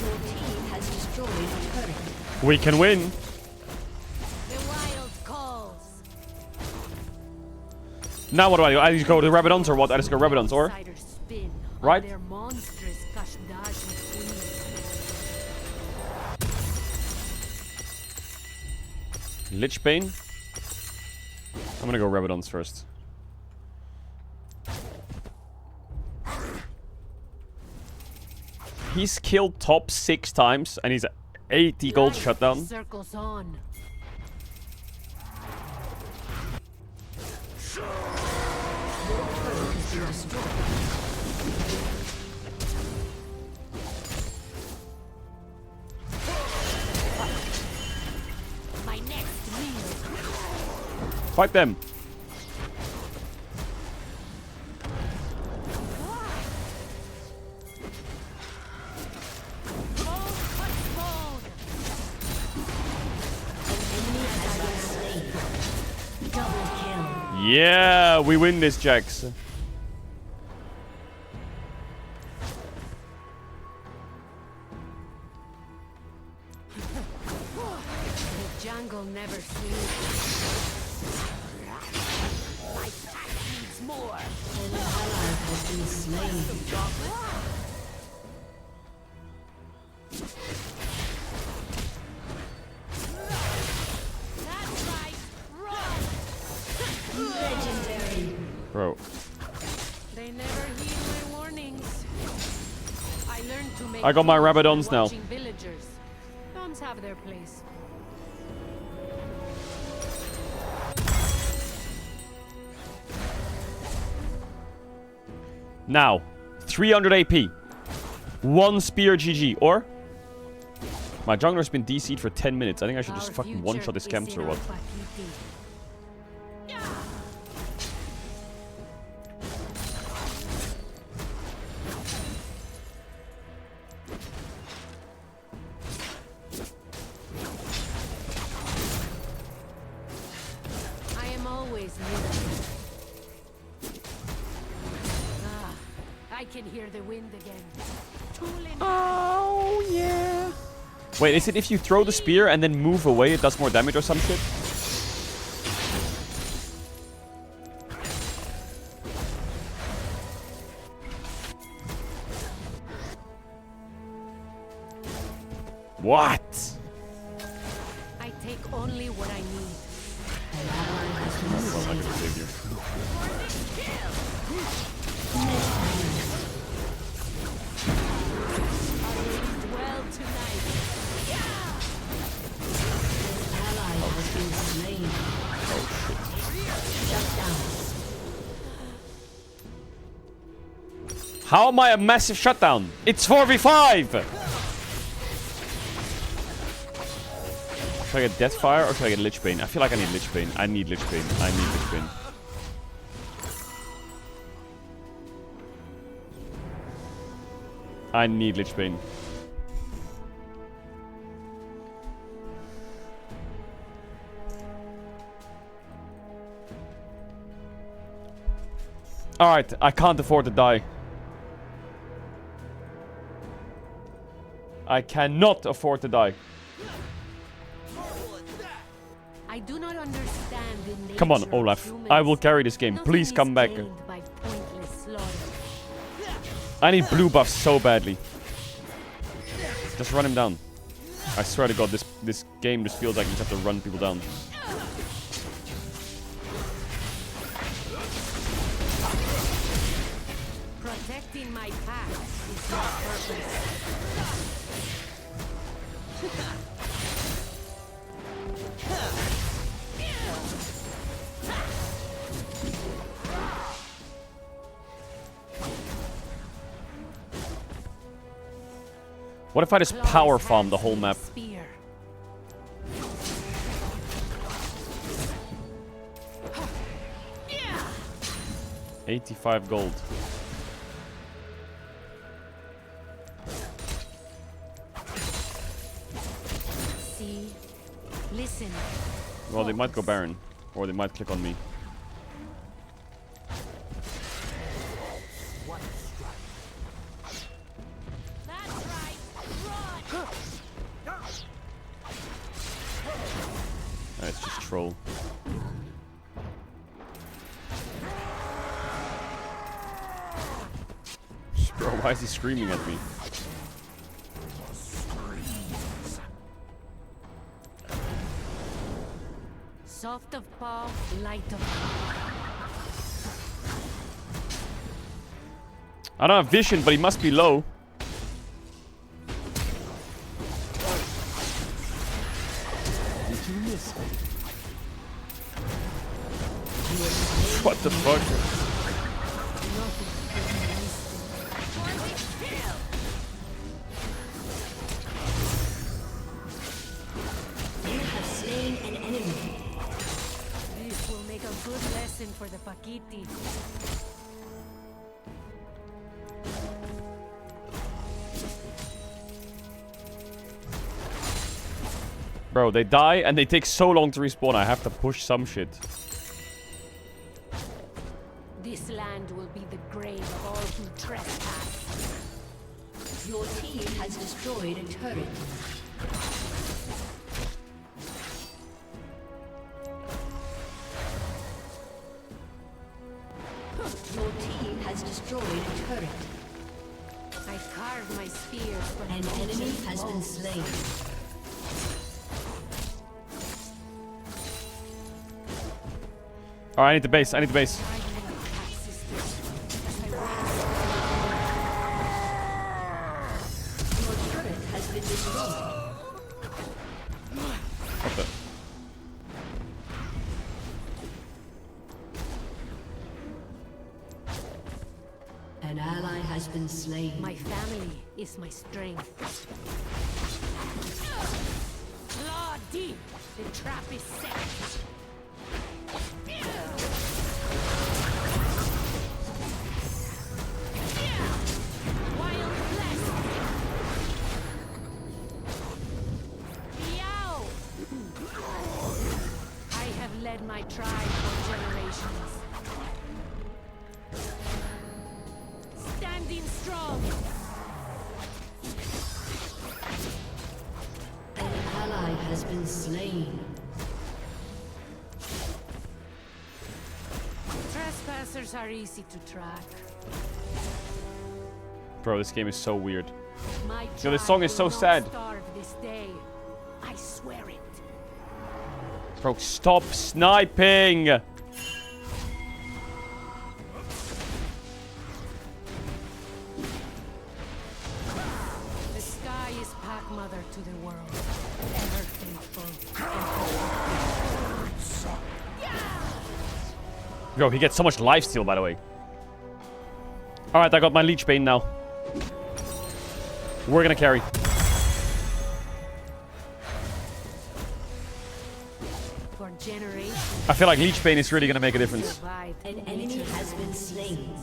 Your team has destroyed a turret. We can win! The wild calls. Now what do I do? I just go to Rabadons or what? I just go Rabadons or? Outsiders spin on Right? their monstrous Kashdaji queen. Lich Bane? I'm gonna go Rabadons first. He's killed top 6 times and he's 80 gold Life shutdown. Circles on. My next meal. Fight them! Yeah, we win this, Jax. The jungle never sleeps. My pack needs more. An ally has been slain. That's right. Run. Legendary. Bro. They never heed my warnings. I learned to make I got my food by Rabadons now. watching villagers. Dons have their place. Now, 300 AP. 1 spear GG. Or? My jungler's been DC'd for 10 minutes. I think I should just Our fucking future one-shot his is camps in or our what. Pakiti. I am always living. Ah, I can hear the wind again. Tool in Oh, yeah. Wait, is it if you throw the spear and then move away, it does more damage or some shit? What? I take only what I need. Well, I can save you. Well tonight. Ally has been slain. Shut down. How am I a massive shutdown? It's 4v5! Should I get Deathfire or should I get Lichbane? I feel like I need Lichbane. I need Lichbane. I need Lichbane. I need Lichbane. Alright, I can't afford to die. I cannot afford to die. I do not understand the nature Come on, of Olaf. humans. I will carry this game. Nothing Please is come back. gained by pointless slaughter. I need blue buffs so badly. Just run him down. I swear to God, this game just feels like you just have to run people down. Protecting my pack is my purpose. What if I just power farm the whole map? Spear. 85 gold. See, listen. Well, they might go Baron. Or they might click on me. That's right. Run. It's just troll. Bro, why is he screaming at me? Soft of paw, light of I don't have vision, but he must be low. What the fuck? You have slain an enemy. This will make a good lesson for the Pakiti. Bro, they die and they take so long to respawn. I have to push some shit. Your team has destroyed a turret. Your team has destroyed a turret. I carve my spears from An enemy has been slain. Alright, I need the base. I need the base. Your turret has been destroyed. What the? An ally has been slain. My family is my strength. Claw deep. The trap is set. Wild blast. Yow! I have led my tribe for generations. Standing strong. An ally has been slain. Trespassers are easy to track. Bro, this game is so weird. My Yo, this song is so tribe will sad. not starve this day. I swear it. Bro, stop sniping! The sky is pack mother to the world. Ever faithful. Yo, he gets so much lifesteal, by the way. Alright, I got my Leech Bane now. We're gonna carry. For generations. I feel like Leech Bane is really gonna make a difference. Survived An enemy has been slain.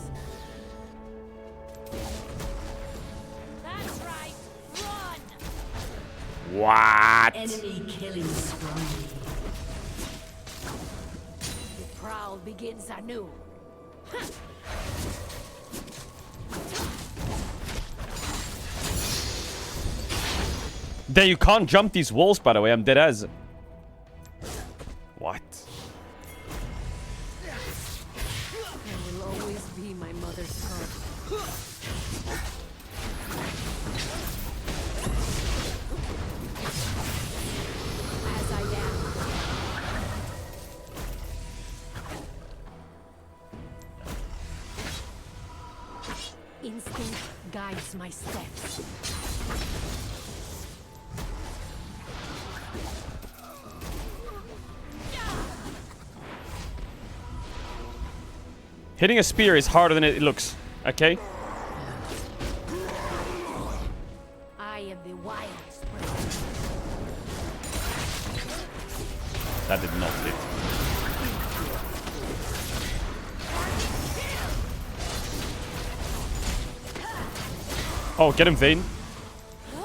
That's right. Run! What? Enemy killing spree. The prowl begins anew. There, you can't jump these walls, by the way. I'm dead as. What? There will always be my mother's cub. As I am. Instinct guides my steps. Hitting a spear is harder than it looks. Okay? I am the wild spring. That did not hit. Oh, get him, Vayne. Your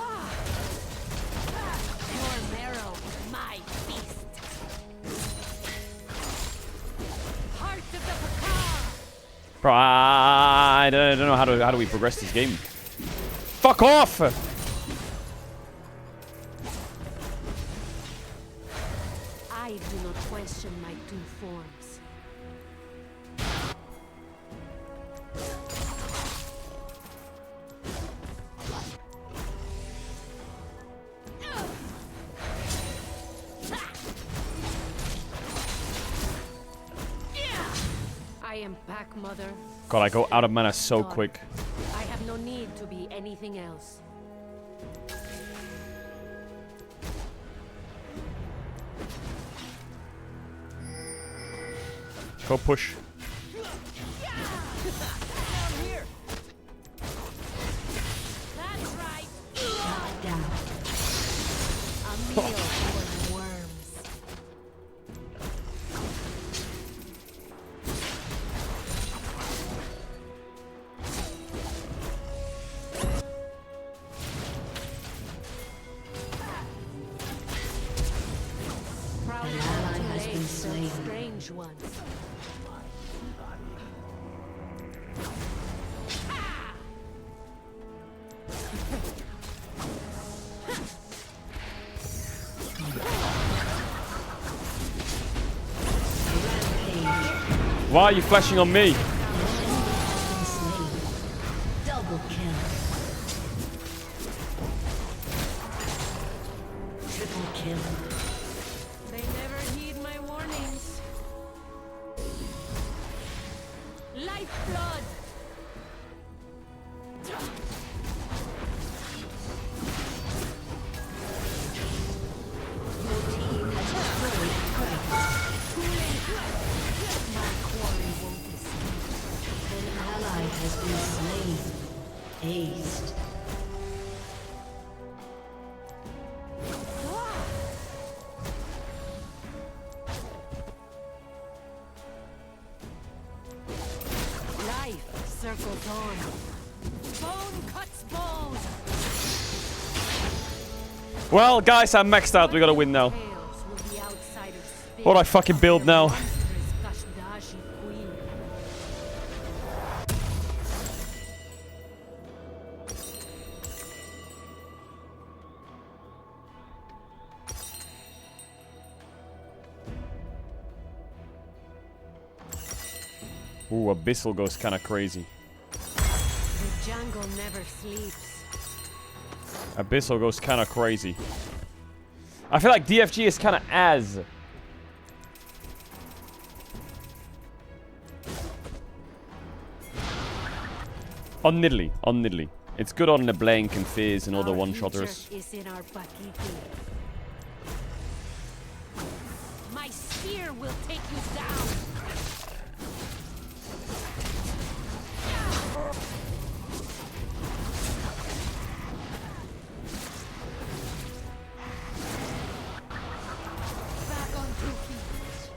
marrow, my feast. Heart of the Pakar. Bro, I don't know how do we progress this game. Fuck off! I do not question my two forms. I am Pack Mother. God, I go out of mana so quick. I have no need to be anything else. Go push. That's right. Shut down. A meal for worms. Proud An of ally two has been legs, slain. strange ones. Why are you flashing on me? Double kill. Triple kill. They never heed my warnings. Lifeblood! Your team has destroyed a turret. My quarry won't escape. An ally has been slain. Aced. Life circles on. Bone cuts bone. Well, guys, I'm maxed out. We gotta win now. Tales will be outsiders' spit. What do I fucking build now? Monstrous Kashdashi queen. Ooh, Abyssal goes kind of crazy. The jungle never sleeps. Abyssal goes kind of crazy. I feel like DFG is kind of as. On Nidalee, on Nidalee. It's good on LeBlanc and Fizz and all the Our one-shotters. future is in our Bakiki. My spear will take you down. Back on 2 feet.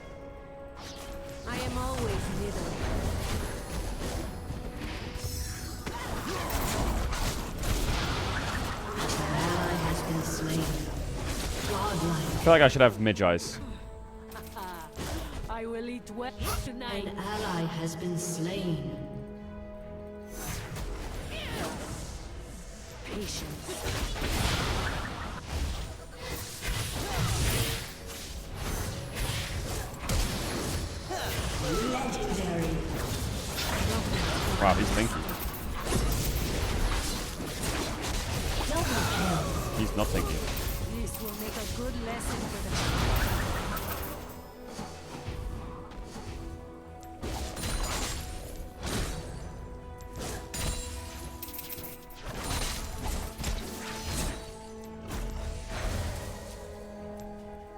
I am always middle. An ally has been slain. Godlike. I feel like I should have Magi-Eyes. I will eat well tonight. An ally has been slain. Patience. Legendary. Wow, he's thinking. Double kill. He's not thinking. This will make a good lesson for them.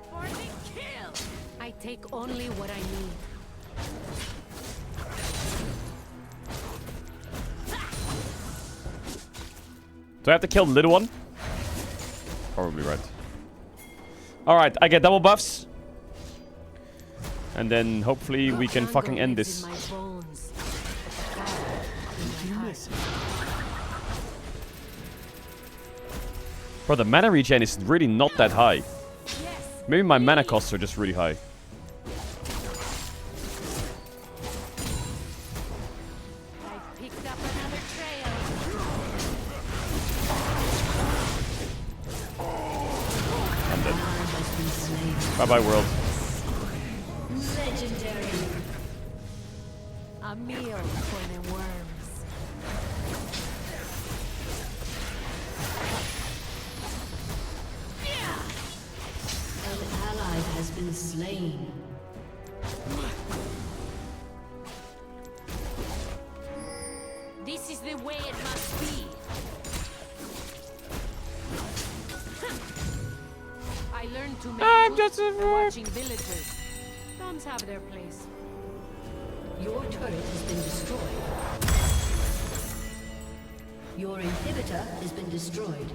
For the kill! I take only what I need. Do I have to kill the little one? Probably right. Alright, I get double buffs. And then hopefully we can fucking end this. In my bones. In my heart. Bro, the mana regen is really not that high. Yes. Maybe my mana costs are just really high. I've picked up another trail. I'm dead. Ally has been slain. Bye-bye, world. Legendary. A meal for the worms. An ally has been slain. This is the way it must be. I learned to make I'm good just a by watching villagers. Doms have their place. Your turret has been destroyed. Your inhibitor has been destroyed.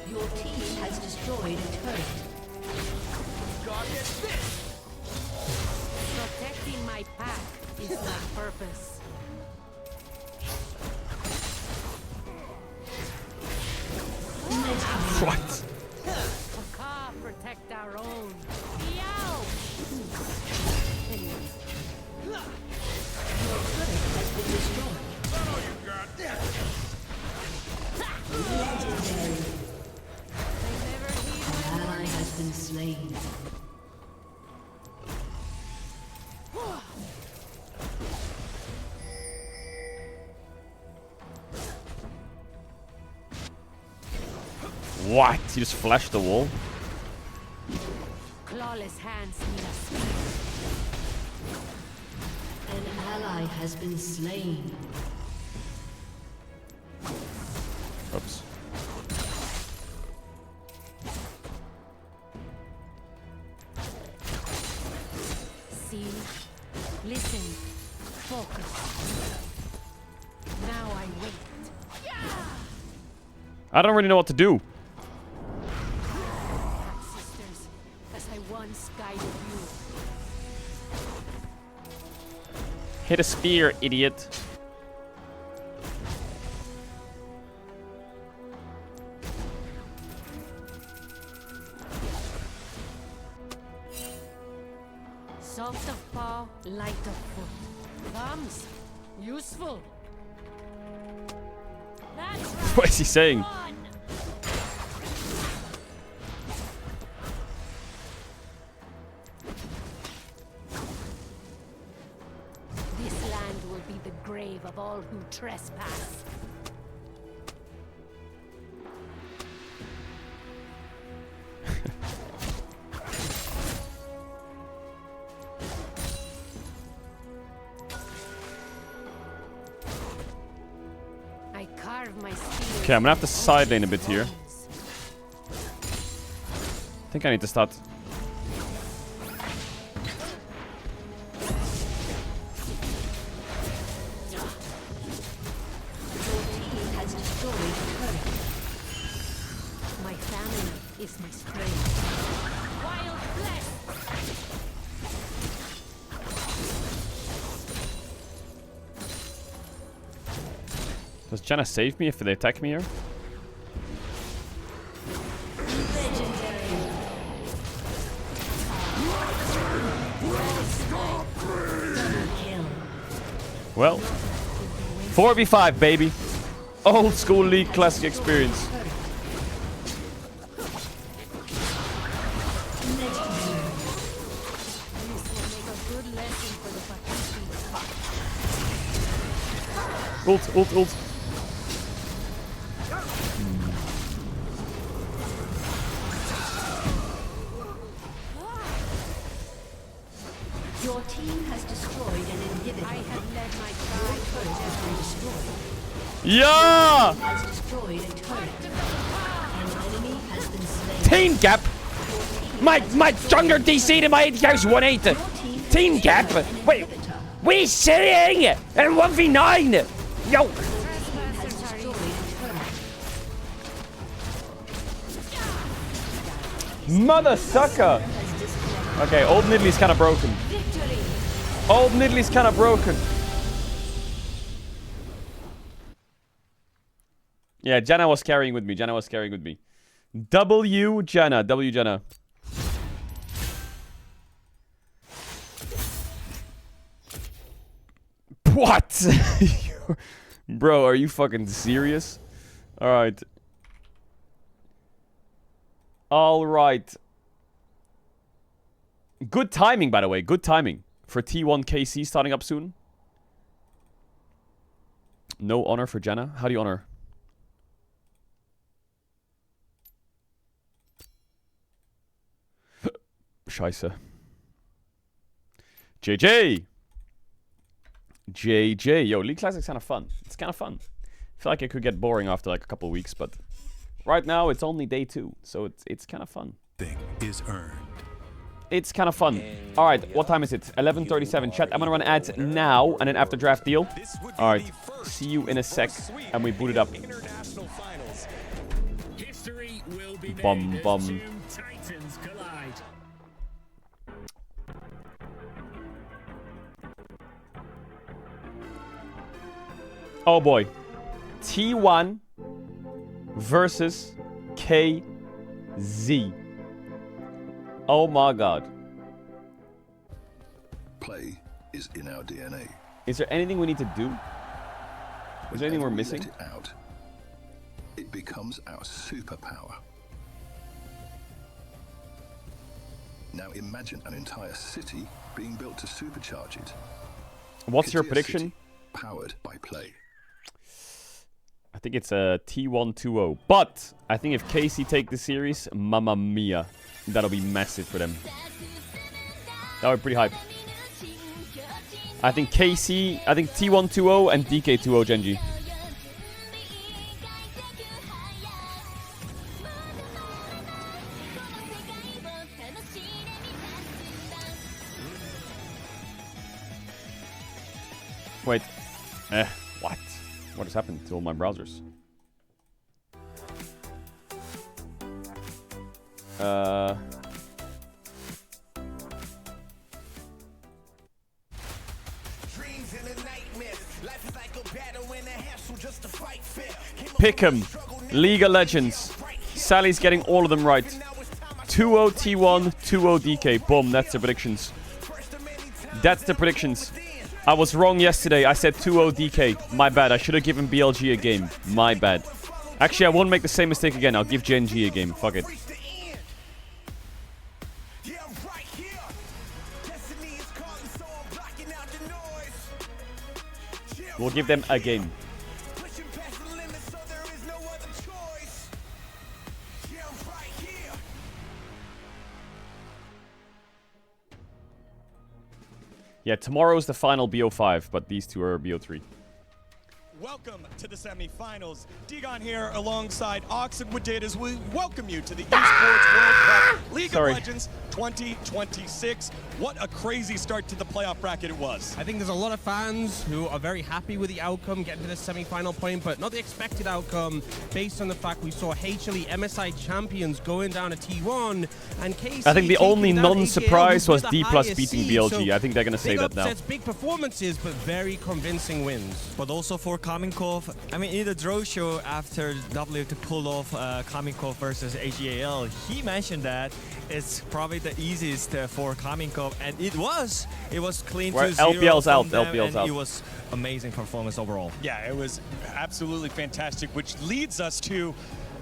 Your team has destroyed a turret. Protecting my pack is my purpose. What? Ka protect our own. Meow! Anyways, Your turret has been destroyed. Legendary. they never heed my Ally has been slain. warning. What? He just flashed the wall? Clawless hands need a spear. An ally has been slain. Oops. See? Listen. Focus. Now I wait. I don't really know what to do. Sisters, as I once guided you. Hit a spear, idiot. Soft of paw, light of foot. Thumbs, useful. That's right. What is he saying? On. This land will be the grave of all who trespass. I carve my steel. Okay, I'm gonna have to side lane a bit here. I think I need to start. Has destroyed a turret. My family is my strength. Wild flesh. Does Janna save me if they attack me here? Well, 4v5, baby. Old school League classic experience. Ult. Your team has destroyed an inhibitor. I have led my Your tribe. turret has been destroyed. Yeah! Has destroyed a turret. An enemy has been slain. Team gap! My stronger DC to my 80 house 180. Team gap! Wait, we sitting in 1v9! Yo! Has destroyed a turret. Mother sucker! Okay, old Niddly's kind of broken. Old Niddly's kind of broken. Yeah, Janna was carrying with me. W Janna. What? Bro, are you fucking serious? Alright. Alright. Good timing, by the way. Good timing. For T1 KC starting up soon. No honor for Janna. How do you honor? Scheiße. JJ! JJ. Yo, League Classic's kind of fun. It's kind of fun. I feel like it could get boring after like a couple weeks, but right now it's only day 2, so it's kind of fun. Thing is earned. It's kind of fun. Alright, what time is it? 11:37. Chat, I'm gonna run ads now, and then after draft deal. Alright, see you in a sec, and we boot it up. Bum bum. Oh boy. T1 versus KZ. Oh my god. Play is in our DNA. Is there anything we need to do? Is there anything we're missing? Let it out, it becomes our superpower. Now imagine an entire city being built to supercharge it. What's your Katia prediction? City, powered by play. I I think it's a T1-2-0. But I think if KC take the series, mamma mia, that'll be massive for them. That would be pretty hype. I think KC, I think T1-2-0 and DK-2-0 Genji. Wait. What? What has happened to all my browsers? Pick'em. League of Legends. Sally's getting all of them right. 2-0 T1, 2-0 DK. Boom, that's the predictions. That's the predictions. I was wrong yesterday. I said 2-0 DK. My bad. I should have given BLG a game. My bad. Actually, I won't make the same mistake again. I'll give Genji a game. Fuck it. We'll give them a game. Yeah, tomorrow's the final BO5, but these two are BO3. Welcome to the semifinals. Digon here alongside Ox and Wooddatas. We welcome you to the Esports World Cup League of Legends 2026. What a crazy start to the playoff bracket it was. I think there's a lot of fans who are very happy with the outcome, getting to the semi-final point, but not the expected outcome based on the fact we saw HLE MSI champions going down to T1 and KC. I think the only non-surprise was AGL D+ with the beating highest BLG. seed. I think they're going to say Big that now. upsets, big performances, but very convincing wins. But also for Kaminkov, I mean, in the draw show after W to pull off Kaminkov versus AGAL, he mentioned that it's probably the easiest for Kaminkov, and it was clean to 0 LPL's out, from them, LPL's and out. It was amazing performance overall. Yeah, it was absolutely fantastic, which leads us to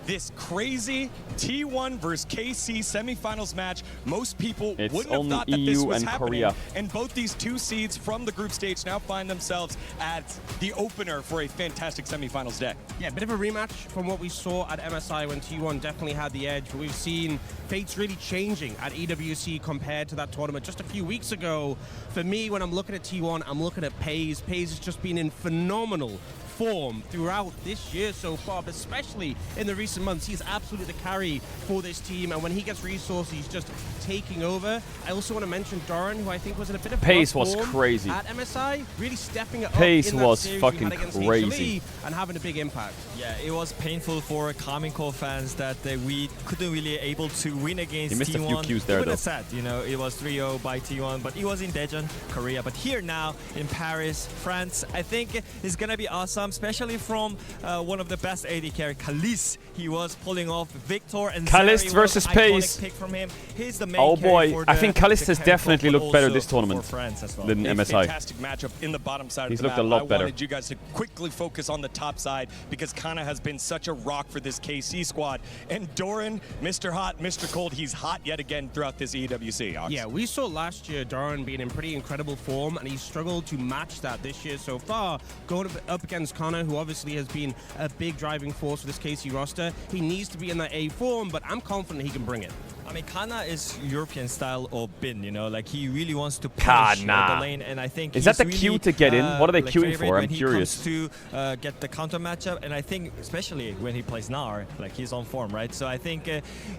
this crazy T1 versus KC semifinals match. Most people It's wouldn't have only thought that this EU was and happening. Korea. And both these two seeds from the group stage now find themselves at the opener for a fantastic semifinals day. Yeah, a bit of a rematch from what we saw at MSI when T1 definitely had the edge. But we've seen fates really changing at EWC compared to that tournament just a few weeks ago. For me, when I'm looking at T1, I'm looking at Pays. Pays has just been in phenomenal form throughout this year so far, but especially in the recent months. He's absolutely the carry for this team, and when he gets resources, he's just taking over. I also want to mention Doran, who I think was in a bit of Pace rough was form crazy. at MSI, really stepping it Pace up in that was series we fucking had against crazy. HLE and having a big impact. Yeah, it was painful for Kaminkov fans that we couldn't really able to win against He missed T1. a few cues there, Even though. as said, you know, it was 3-0 by T1, but it was in Daejeon, Korea. But here now in Paris, France, I think it's gonna be awesome, especially from one of the best AD carry, Kalis. He was pulling off Victor and Kalis Zeri versus was an iconic Pace. pick from him. He's the main Oh carry boy, for I the- think Kalis the has carry definitely but looked better also this tournament for France as well. than A MSI. fantastic matchup in the bottom side He's of the looked a map. lot I better. wanted you guys to quickly focus on the top side because Kana has been such a rock for this KC squad. And Doran, Mr. Hot, Mr. Cold, he's hot yet again throughout this EWC. Ox. Yeah, we saw last year Doran being in pretty incredible form, and he's struggled to match that this year so far. Going up against Connor, who obviously has been a big driving force for this KC roster, he needs to be in that A form, but I'm confident he can bring it. I mean, Kana is European style of Bin, you know, like he really wants to push Kana. the lane, and I think Is he's that the really, queue to get in? What are they like, queuing favorite for? I'm when he curious. comes to get the counter matchup, and I think especially when he plays Nar, like he's on form, right? So I think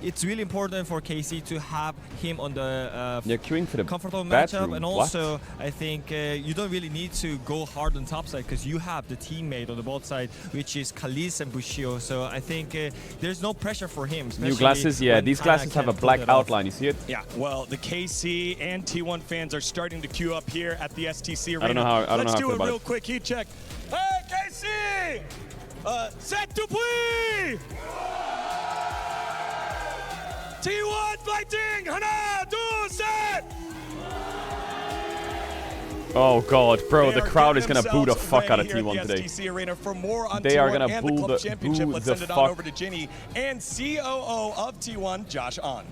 it's really important for KC to have him on the They're queuing for the comfortable bathroom. matchup, and What? also I think you don't really need to go hard on top side because you have the teammate on the bot side, which is Kalis and Bushio. So I think there's no pressure for him. New especially glasses, yeah. when These Kana glasses have a can't pull black it off. outline. You see it? Yeah, well, the KC and T1 fans are starting to queue up here at the STC Arena. I don't know how- I don't know Let's how I do feel a about real it. quick heat check. Hey, KC! Set to play! T1 fighting! Hana, do, set! Oh god, bro, the They are crowd is getting gonna boo the themselves fuck out of ready here T1 at the today. STC Arena. For more on They T1 are gonna and boo the Club the- Championship, boo let's the send it fuck. on over to Ginny and COO of T1, Josh On.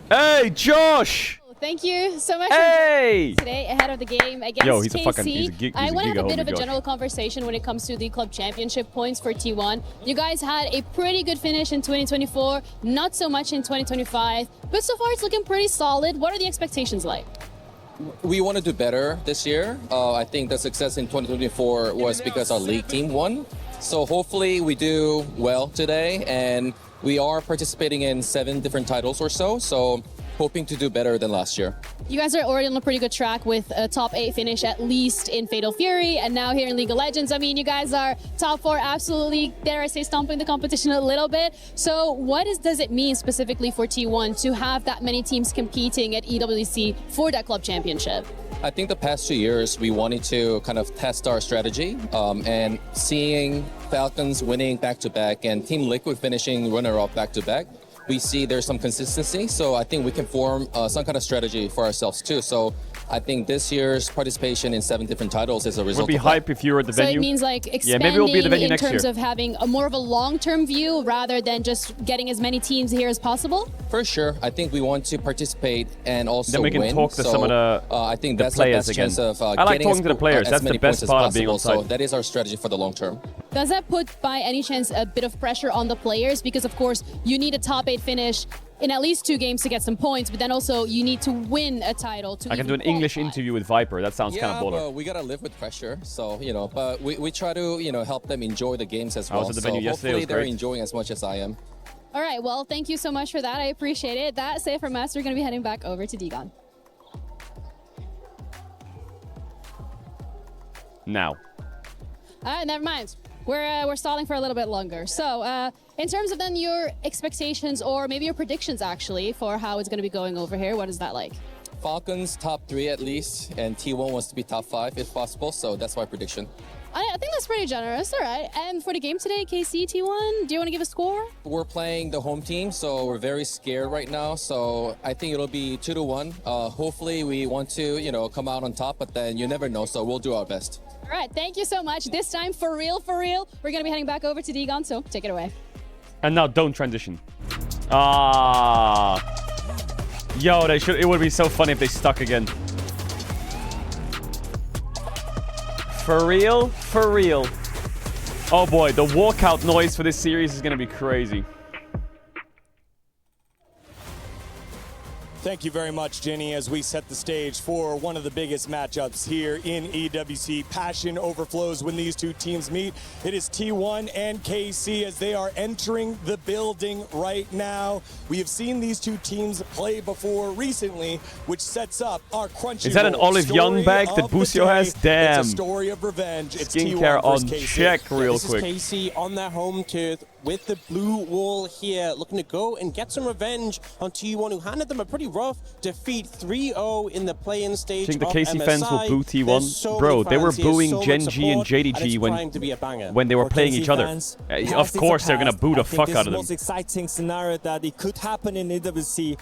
Hey, Josh! Thank you so much Hey! for today ahead of the game against Yo, he's a KC. fucking, he's I want to have a bit of a giga, general conversation when it comes to the club championship points for T1. You guys had a pretty good finish in 2024, not so much in 2025, but so far it's looking pretty solid. What are the expectations like? We want to do better this year. I think the success in 2024 was because our league team won. So hopefully we do well today, and we are participating in 7 different titles or so. So hoping to do better than last year. You guys are already on a pretty good track with a top 8 finish, at least in Fatal Fury, and now here in League of Legends. I mean, you guys are top 4, absolutely, dare I say, stomping the competition a little bit. So what does it mean specifically for T1 to have that many teams competing at EWC for that club championship? I think the past 2 years, we wanted to kind of test our strategy, and seeing Falcons winning back-to-back and Team Liquid finishing runner-up back-to-back, we see there's some consistency. So I think we can form some kind of strategy for ourselves too. So I think this year's participation in 7 different titles is a result. Would be hype if you were at the venue. So it means like expanding maybe we'll be at the venue in next terms year. of having a more of a long-term view rather than just getting as many teams here as possible? For sure. I think we want to participate and also Then we can win. talk to some of the I think the that's our players best again. chance of I like getting talking to the players. as That's the many best points as part of being possible. on So site. that is our strategy for the long term. Does that put, by any chance, a bit of pressure on the players? Because, of course, you need a top 8 finish in at least 2 games to get some points, but then also you need to win a title to I can do an English interview with Viper. That sounds kind of baller. Well, we gotta live with pressure. So but we try to help them enjoy the games as well. I was at the venue yesterday. Hopefully It was they're great. enjoying as much as I am. All right, well, thank you so much for that. I appreciate it. That's it from us. We're going to be heading back over to Digon. Now. All right, never mind. We're stalling for a little bit longer. So, in terms of then your expectations or maybe your predictions actually for how it's going to be going over here, what is that like? Falcons top 3 at least, and T1 wants to be top 5 if possible. So that's my prediction. I think that's pretty generous. All right. And for the game today, KC, T1, do you want to give a score? We're playing the home team, so we're very scared right now. So I think it'll be 2-1. Hopefully we want to, come out on top, but then you never know. So we'll do our best. All right. Thank you so much. This time, for real, we're going to be heading back over to Digon. So take it away. And now don't transition. Ah. Yo, it would be so funny if they stuck again. For real? For real. Oh boy, the walkout noise for this series is going to be crazy. Thank you very much, Jenny, as we set the stage for one of the biggest matchups here in EWC. Passion overflows when these two teams meet. It is T1 and KC as they are entering the building right now. We have seen these two teams play before recently, which sets up our Crunchyroll. Is that an Olive Young bag that Busio has? Damn. It's a story of revenge. It's Skincare T1 on versus KC. check real quick. This is KC on their home turf with the blue wall here, looking to go and get some revenge on T1, who handed them a pretty rough defeat 3-0 in the play-in stage. I think the of KC MSI. fans will boo T1. There's so Bro, many they were fans here, booing so much Gen G and support, JDG it's trying to be a banger. when they were For playing KC each other. fans, Of course, they're going to boo the fuck out of This is them. the most exciting scenario that it could happen in EWC.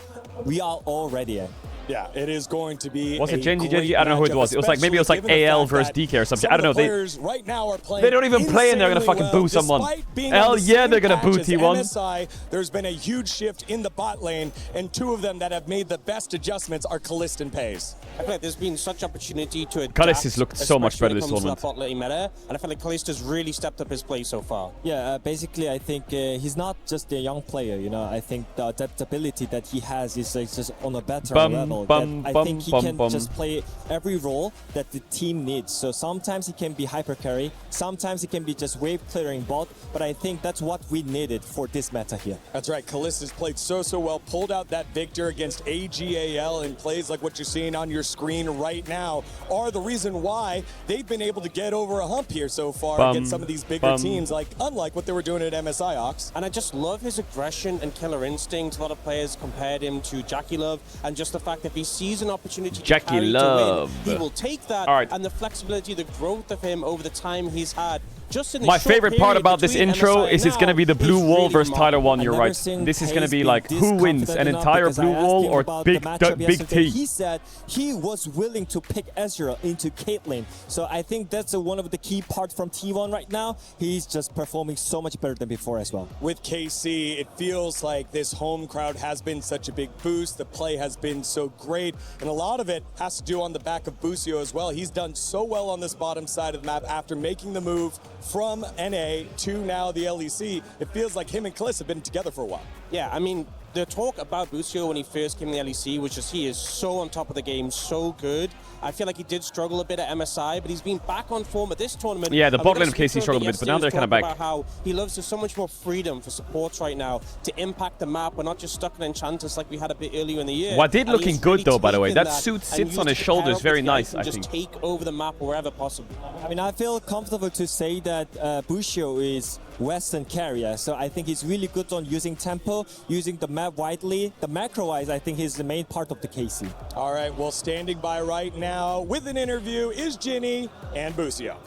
We are all ready. Yeah, it is going to be. Was it Gen G? great I don't know who it matchup, was. It was like maybe it was like especially given the AL fact versus that DK or something. some I don't know. of the players right now are playing They don't even play and they're gonna fucking insanely boo someone. Despite being Hell on the yeah, same they're gonna patch boo as T1. MSI, there's been a huge shift in the bot lane, and 2 of them that have made the best adjustments are Kalist and Paze. I feel like there's been such opportunity to adapt. Kalist has looked so much better this especially when it tournament. comes to that bot lane meta, and I feel like Kalist has really stepped up his play so far. Yeah, basically, I think he's not just a young player. I think the adaptability that he has is just on a better level. I think he can just play every role that the team needs. So sometimes he can be hyper carry, sometimes he can be just wave clearing bot. But I think that's what we needed for this meta here. That's right. Kalist has played so well, pulled out that victor against AGAL, and plays like what you're seeing on your screen right now are the reason why they've been able to get over a hump here so far against some of these bigger teams, unlike what they were doing at MSI, Ox. And I just love his aggression and killer instinct. A lot of players compared him to Jackie Love, and just the fact that if he sees an opportunity to carry to win, he will take that. All right. And the flexibility, the growth of him over the time he's had just in the My short favorite part period about this between intro MSI is it's going to be the now, blue is wall really versus Tyler 1, you're I've never right. seen This is going to Pace be be like, this who wins, confident an enough entire because I blue asked wall him or about the matchup big yesterday. T? He said he was willing to pick Ezreal into Caitlyn. So I think that's one of the key parts from T1 right now. He's just performing so much better than before as well. With KC, it feels like this home crowd has been such a big boost. The play has been so great, and a lot of it has to do on the back of Busio as well. He's done so well on this bottom side of the map after making the move from NA to now the LEC. It feels like him and Kliss have been together for a while. Yeah, I mean, the talk about Busio when he first came to the LEC was just he is so on top of the game, so good. I feel like he did struggle a bit at MSI, but he's been back on form at this tournament. Yeah, the And bot we lane of got KC struggled a bit, but now they're kind of talking back. About how he loves there's so much more freedom for supports right now to impact the map. We're not just stuck in Enchantress like we had a bit earlier in the year. Wadid And looking he's good really though, by the way. taken That suit and sits used on his to shoulders pair very up with guys nice, and I just think. take over the map wherever possible. I mean, I feel comfortable to say that Busio is Western carrier, so I think he's really good on using tempo, using the map widely. The macro-wise, I think he's the main part of the KC. All right, well, standing by right now with an interview is Ginny and Busio.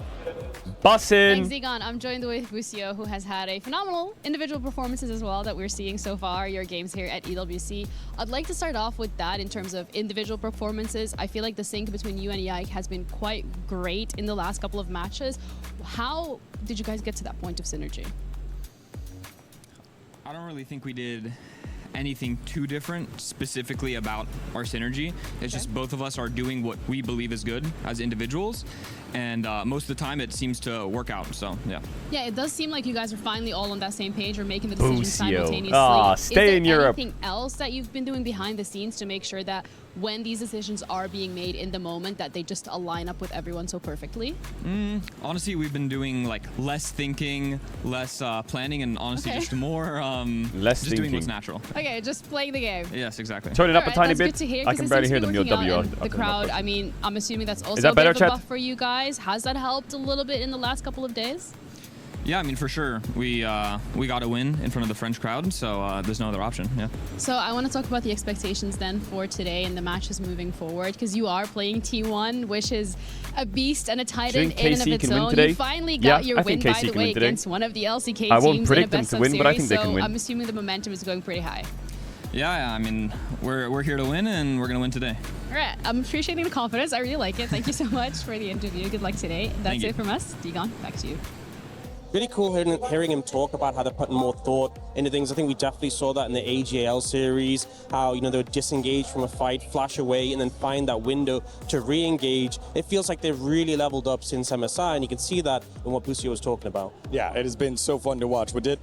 Bussin'. Thanks, Zigon. I'm joined with Busio, who has had a phenomenal individual performances as well that we're seeing so far, your games here at EWC. I'd like to start off with that in terms of individual performances. I feel like the sync between you and Yike has been quite great in the last couple of matches. How did you guys get to that point of synergy? I don't really think we did anything too different specifically about our synergy. It's just both of us are doing what we believe is good as individuals, and most of the time it seems to work out, so yeah. Yeah, it does seem like you guys are finally all on that same page or making the decision simultaneously. Stay in Europe. Is there anything else that you've been doing behind the scenes to make sure that when these decisions are being made in the moment that they just align up with everyone so perfectly? Honestly, we've been doing like less thinking, less planning, and honestly just more just doing what's natural. Okay, just playing the game. Yes, exactly. Turn it up a tiny that's bit. good to hear, I can barely hear them. Your W. The crowd, I mean, I'm assuming that's also that better, a bit of a chat? buff for you guys. Has that helped a little bit in the last couple of days? Yeah, I mean, for sure. We got a win in front of the French crowd, so there's no other option, yeah. So I want to talk about the expectations then for today and the matches moving forward, because you are playing T1, which is a beast and a titan in and of its own. You finally got your win, by the way, against one of the LCK I won't teams predict in a them best to of win, but I series, think they can so win. I'm assuming the momentum is going pretty high. Yeah, I mean, we're here to win, and we're going to win today. All right, I'm appreciating the confidence. I really like it. Thank you so much for the interview. Good luck today. That's it from us. Digon, back to you. Really cool hearing him talk about how they're putting more thought into things. I think we definitely saw that in the AGL series, how, you know, they would disengage from a fight, flash away, and then find that window to re-engage. It feels like they've really leveled up since MSI, and you can see that in what Busio was talking about. Yeah, it has been so fun to watch. What did?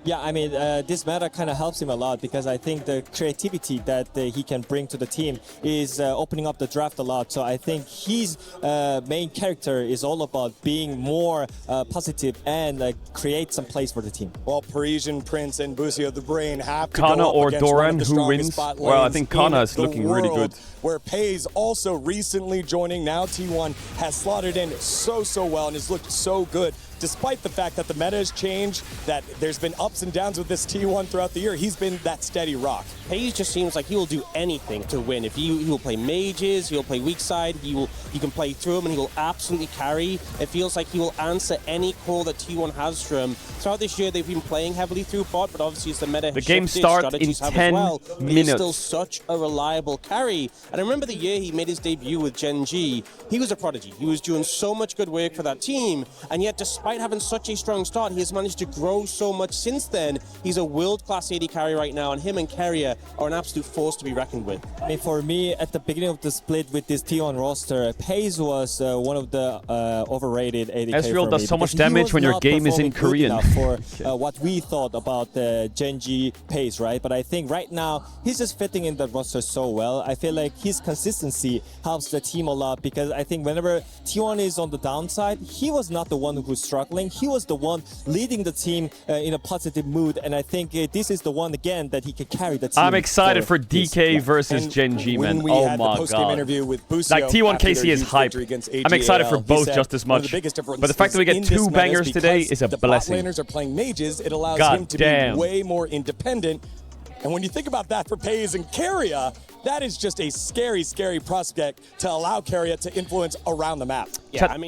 Yeah, I mean, this meta kind of helps him a lot because I think the creativity that he can bring to the team is opening up the draft a lot. So I think his main character is all about being more positive and create some plays for the team. Well, Parisian Prince and Busio the Brain have to Kana go up or against one Doran, of the who wins? spot Well, I lanes think Kana in is the looking really world, good. Where Pays also recently joining. Now T1 has slotted in so well and has looked so good. Despite the fact that the meta has changed, that there's been ups and downs with this T1 throughout the year, he's been that steady rock. Hayes just seems like he will do anything to win. If he will play mages, he'll play weak side, you can play through him and he will absolutely carry. It feels like he will answer any call that T1 has for him. Throughout this year, they've been playing heavily through bot, but obviously as the meta The game starts in 10 minutes. minutes. He's still such a reliable carry. And I remember the year he made his debut with Gen G, he was a prodigy. He was doing so much good work for that team, and yet despite having such a strong start, he has managed to grow so much since then. He's a world-class AD carry right now, and him and Carrier are an absolute force to be reckoned with. I mean, for me, at the beginning of the split with this T1 roster, Pays was one of the overrated AD carry Ezreal for does me so much because he damage was when your not game is in performing good Korean. enough for what we thought about Gen G Pays, right? But I think right now, he's just fitting in the roster so well. I feel like his consistency helps the team a lot because I think whenever T1 is on the downside, he was not the one who's struggling. He was the one leading the team in a positive mood, and I think this is the one again that he can carry the team. I'm excited for DK versus Gen G, man. Oh my god. Interview with Busio like T1 after KC their is huge hype. victory against I'm excited for AGL, both he just said as one of much. the biggest But the fact that we differences get in two this meta bangers today because is a the blessing. bot laners are playing mages, it allows God him to damn. be way more independent. And when you think about that for Pays and Keria, that is just a scary, scary prospect to allow Keria to influence around the map. Chat,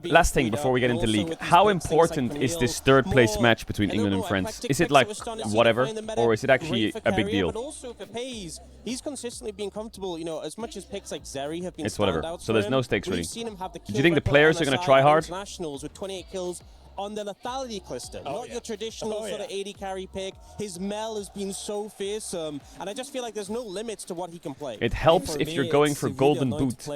last thing before we get into League, how important is this third place match between England and France? Is it like whatever, or is it actually a big deal? But also for Pays, he's consistently been comfortable, you know, as much as picks like Zeri have been it's whatever, so there's no stakes really. Do you think the players are going to try hard? Nationals with 28 kills on the lethality cluster, not your traditional sort of 80 carry pick. His Mel has been so fearsome, and I just feel like there's no limits to what he can play. It helps if you're going for golden boot.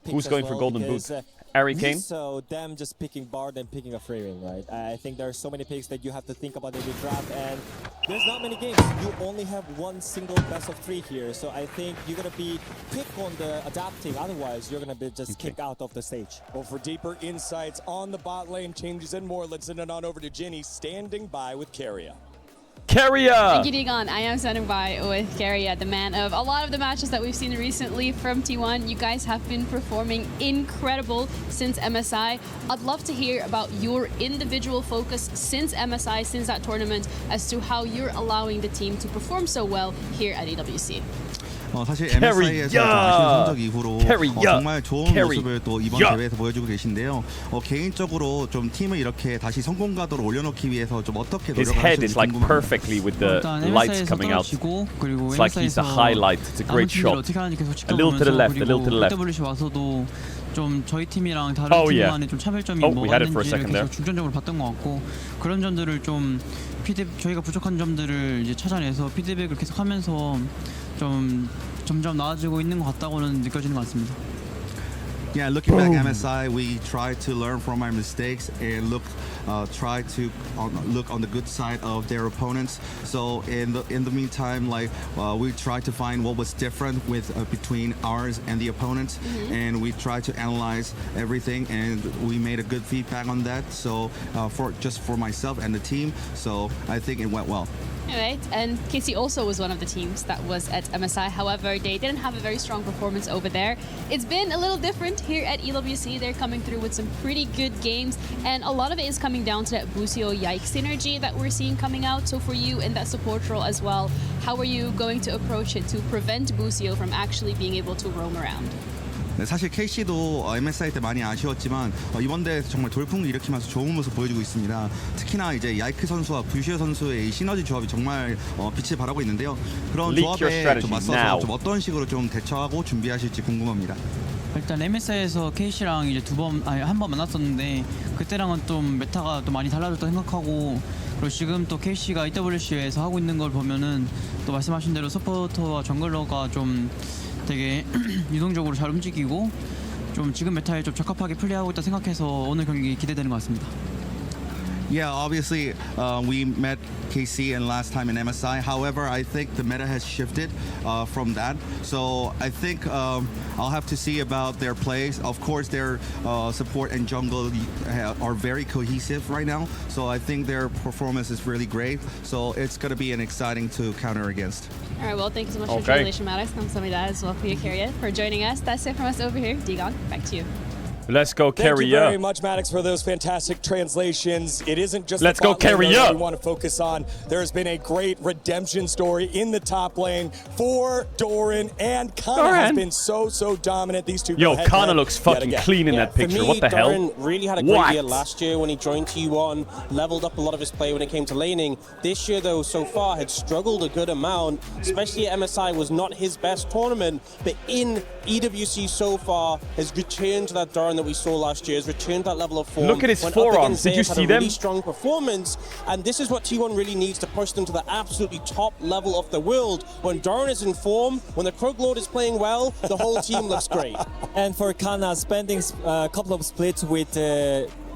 Who's going for golden boot? Harry Kane? So them just picking Bard and picking a Freyrin, right? I think there are so many picks that you have to think about every draft, and there's not many games. You only have one single best of 3 here, so I think you're gonna be quick on the adapting. Otherwise, you're gonna be just kicked out of the stage. Well, for deeper insights on the bot lane changes and more, let's send it on over to Ginny, standing by with Keria. Keria! Thank you, Digon. I am standing by with Keria, the man of a lot of the matches that we've seen recently from T1. You guys have been performing incredible since MSI. I'd love to hear about your individual focus since MSI, since that tournament, as to how you're allowing the team to perform so well here at EWC. 사실 MSI에서 좀 아쉬운 성적 이후로 정말 좋은 모습을 또 이번 대회에서 보여주고 계신데요. 개인적으로 좀 팀을 이렇게 다시 성공 가도로 올려놓기 위해서 좀 어떻게 노력하시는지 궁금합니다. perfectly with the lights coming out. It's like he's a highlight. It's a great shot. A little to the left, a little to the left. 좀 저희 팀이랑 다른 팀 간에 좀 차별점이 뭐가 있는지를 계속 중점적으로 봤던 것 같고 그런 점들을 좀 저희가 부족한 점들을 이제 찾아내서 피드백을 계속하면서 좀 점점 나아지고 있는 것 같다고는 느껴지는 것 같습니다. Yeah, looking back at MSI, we try to learn from our mistakes and try to look on the good side of their opponents. So in the meantime, like we try to find what was different with between ours and the opponents, and we try to analyze everything, and we made a good feedback on that. So for myself and the team, so I think it went well. Alright, and KC also was one of the teams that was at MSI. However, they didn't have a very strong performance over there. It's been a little different here at EWC. They're coming through with some pretty good games, and a lot of it is coming down to that Busio Yike synergy that we're seeing coming out. So for you in that support role as well, how are you going to approach it to prevent Busio from actually being able to roam around? 네, 사실 KC도 MSI 때 많이 아쉬웠지만 이번 대회에서 정말 돌풍을 일으키면서 좋은 모습 보여주고 있습니다. 특히나 이제 야이크 선수와 부시오 선수의 이 시너지 조합이 정말 빛을 발하고 있는데요. 그런 조합에 좀 맞서서 좀 어떤 식으로 좀 대처하고 준비하실지 궁금합니다. 일단 MSI에서 KC랑 이제 한 번 만났었는데 그때랑은 좀 메타가 또 많이 달라졌다 생각하고 그리고 지금 또 KC가 EWC에서 하고 있는 걸 보면은 또 말씀하신 대로 서포터와 정글러가 좀 되게 유동적으로 잘 움직이고 좀 지금 메타에 좀 적합하게 플레이하고 있다 생각해서 오늘 경기 기대되는 것 같습니다. Yeah, obviously we met KC and last time in MSI. However, I think the meta has shifted from that. So I think I'll have to see about their plays. Of course, their support and jungle are very cohesive right now. So I think their performance is really great. So it's going to be an exciting to counter against. All right, well, thank you so much for translation, Maddox. Kamsahamnida as well for your Keria for joining us. That's it from us over here. Digon, back to you. Let's go, Keria. Thank you very much, Maddox, for those fantastic translations. It isn't just Let's go, Keria. We want to focus on. There has been a great redemption story in the top lane for Doran, and Kana has been so dominant. These two. Yo, Kana looks fucking clean in that picture. What the hell? Doran really had a great year last year when he joined T1, leveled up a lot of his play when it came to laning. This year, though, so far had struggled a good amount, especially at MSI was not his best tournament, but in EWC so far has returned to that Doran that we saw last year, has returned that level of form. Look at his forearms. Did you see them? Really strong performance, and this is what T1 really needs to push them to the absolutely top level of the world. When Doran is in form, when the Krug Lord is playing well, the whole team looks great. And for Kana, spending a couple of splits with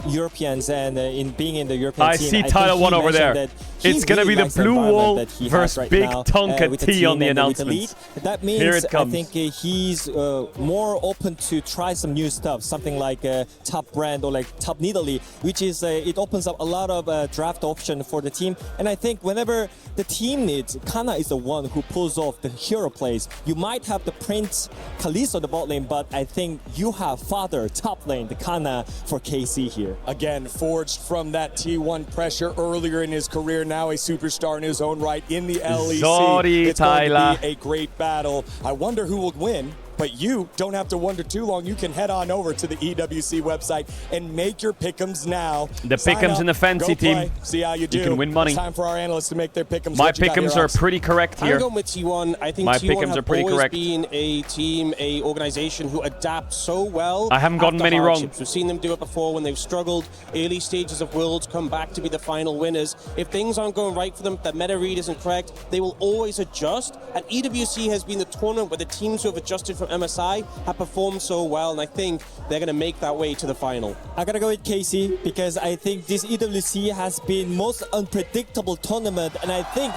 Europeans and in being in the European team, I see Tyler 1 over there. It's going to be the blue wall versus Big Tonka T on the announcement. That means I think he's more open to try some new stuff, something like top brand or like top Nidalee, which is it opens up a lot of draft option for the team. And I think whenever the team needs, Kana is the one who pulls off the hero plays. You might have the Prince Khalees on the bot lane, but I think you have father top lane, the Kana for KC here. Again, forged from that T1 pressure earlier in his career, now a superstar in his own right in the LEC. Sorry, it's Tyler. going to be a great battle. I wonder who will win. But you don't have to wonder too long. You can head on over to the EWC website and make your pick'ems now. The pick'ems in the fancy team. See how you do. You can win money. It's time for our analysts to make their pick'ems. My pick'ems are pretty correct here. I'm going with T1. I think My T1 pick'ems have are pretty always correct. been a team, a organization who adapt so well. I haven't gotten after many wrong. hardships. We've seen them do it before when they've struggled. Early stages of Worlds come back to be the final winners. If things aren't going right for them, the meta read isn't correct, they will always adjust. And EWC has been the tournament where the teams who have adjusted from MSI have performed so well, and I think they're going to make that way to the final. I gotta go with Casey because I think this EWC has been most unpredictable tournament, and I think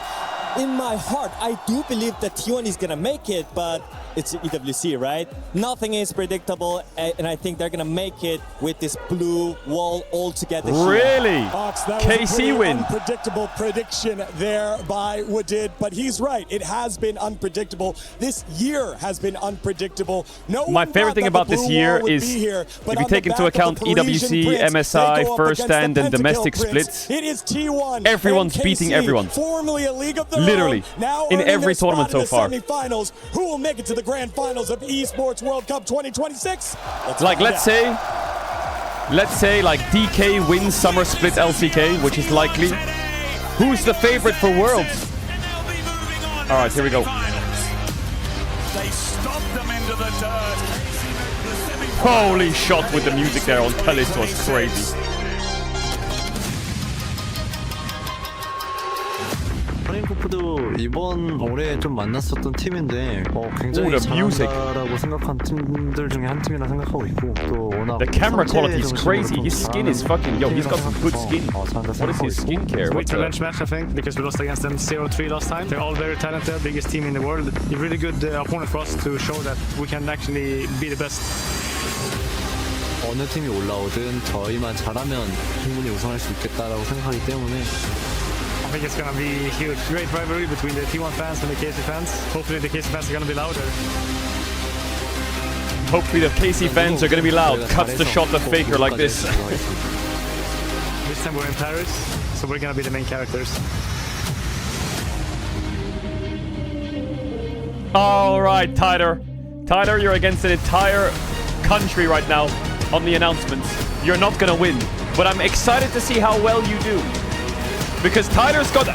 in my heart I do believe that T1 is gonna make it, but it's EWC, right? Nothing is predictable, and I think they're gonna make it with this blue wall all together. Really? Ox, that KC was a win. Unpredictable prediction there by Wadid, but he's right. It has been unpredictable. This year has been unpredictable. My favorite thing about this year is, if you take into account EWC, MSI, first stand, and domestic splits, it is T1. everyone's beating everyone. Formerly a league of their Literally. own, now In earning every their spot tournament in the so far. Semifinals. Who will make it to the grand finals of Esports World Cup 2026? Let's say like DK wins summer split LCK, which is likely. Who's the favorite for Worlds? All right, here we go. They stomped them into the dirt. Holy shot with the music there on Callisto was crazy. 프레임코프도 이번 올해 좀 만났었던 팀인데 굉장히 the music. 잘한다라고 생각한 팀들 중에 한 팀이라 생각하고 있고 또 워낙 The camera quality is 선제 crazy. 중심으로 His 좀 skin is fucking, yo, he's got some good 잘하는 skin. 팀이라서 What is his skincare? Sweet What's revenge match, I think, because we lost against them 0-3 last time. They're all very talented, biggest team in the world. A really good opponent for us to show that we can actually be the best. 어느 팀이 올라오든 저희만 잘하면 충분히 우승할 수 있겠다라고 생각하기 때문에 I think it's going to be a huge, great rivalry between the T1 fans and the KC fans. Hopefully the KC fans are going to be louder. Hopefully the KC fans are gonna be loud. Cuts the shot of Faker like this. This time we're in Paris, so we're going to be the main characters. All right, Tyler. Tyler, you're against an entire country right now on the announcements. You're not gonna win, but I'm excited to see how well you do. Because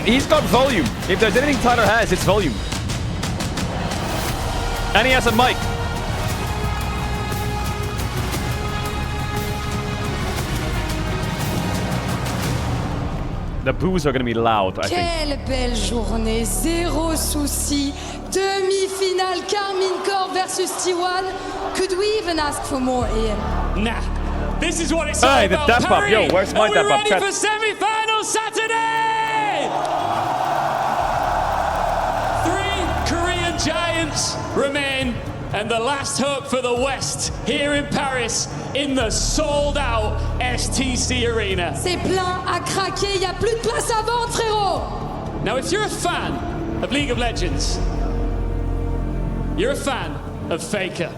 he's got volume. If there's anything Tyler has, it's volume. And he has a mic. The boos are gonna be loud, I think. Quelle belle journée, zéro souci. Demi-finale Carmine Corp versus T1. Could we even ask for more, Ian? Nah. This is what it's all Hey, the about. dap up. Paris, Yo, where's my are we dap up? ready Chat. for semi-final Saturday? 3 Korean giants remain, and the last hope for the West here in Paris in the sold-out STC Arena. C'est plein à craquer, il n'y a plus de place à vendre, frérot. Now, if you're a fan of League of Legends, you're a fan of Faker.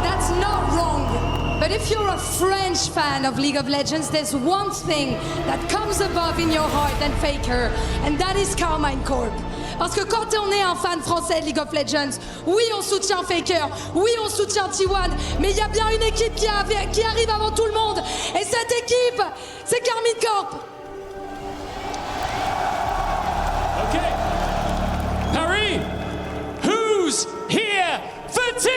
That's not wrong. But if you're a French fan of League of Legends, there's one thing that comes above in your heart than Faker, and that is Carmine Corp. Parce que quand on est un fan français de League of Legends, oui, on soutient Faker, oui, on soutient T1, mais il y a bien une équipe qui arrive avant tout le monde. Et cette équipe, c'est Carmine Corp. Okay. Paris, who's here for T1?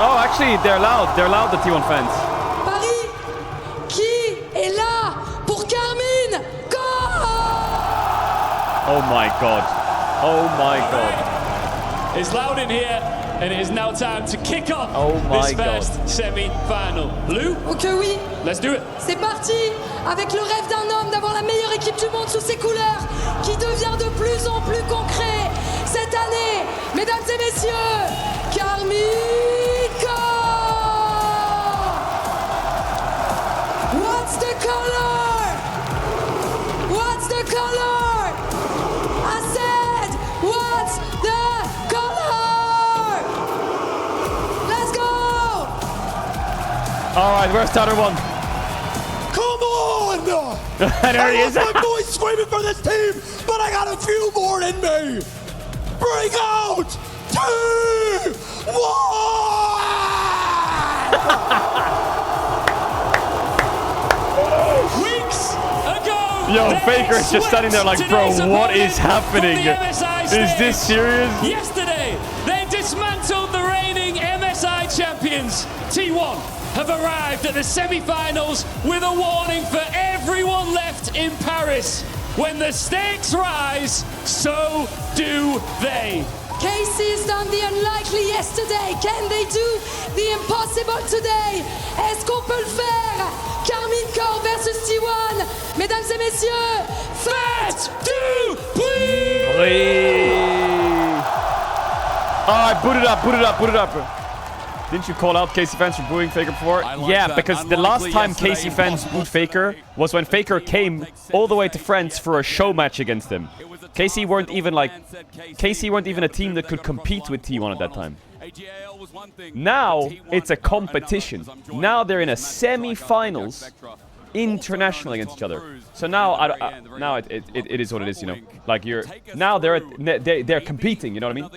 Oh, actually, they're loud. They're loud, the T1 fans. Paris, qui est là pour Carmine Corp? Oh my god. Oh my god. It's loud in here, and it is now time to kick off my this first semi-final. Blue? Ok, oui. Let's do it. C'est parti avec le rêve d'un homme d'avoir la meilleure équipe du monde sous ses couleurs qui devient de plus en plus concret cette année. Mesdames et messieurs, Carmine Corp. What's the color? What's the color? I said, what's the color? All right, where's the other one? Come on! There he is. I lost my voice screaming for this team, but I got a few more in me. Bring out T1! Weeks ago, Yo, they Faker is just standing there like, bro, swept what today's is happening? opponent from the MSI Is stage. this serious? Yesterday, they dismantled the reigning MSI champions. T1 have arrived at the semi-finals with a warning for everyone left in Paris. When the stakes rise, so do they. Casey's done the unlikely yesterday. Can they do the impossible today? Est-ce qu'on peut le faire? Carmine Corp versus T1. Mesdames et messieurs, faites du bruit! Please. Alright, boot it up, boot it up, boot it up. Didn't you call out KC fans for booing Faker before? Yeah, because the last time KC fans booed Faker was when Faker came all the way to France for a show match against him. KC weren't even a team that could compete with T1 at that time. Now it's a competition. Now they're in a semi-finals international against each other. So now it is what it is, you know. Like they're competing, you know what I mean?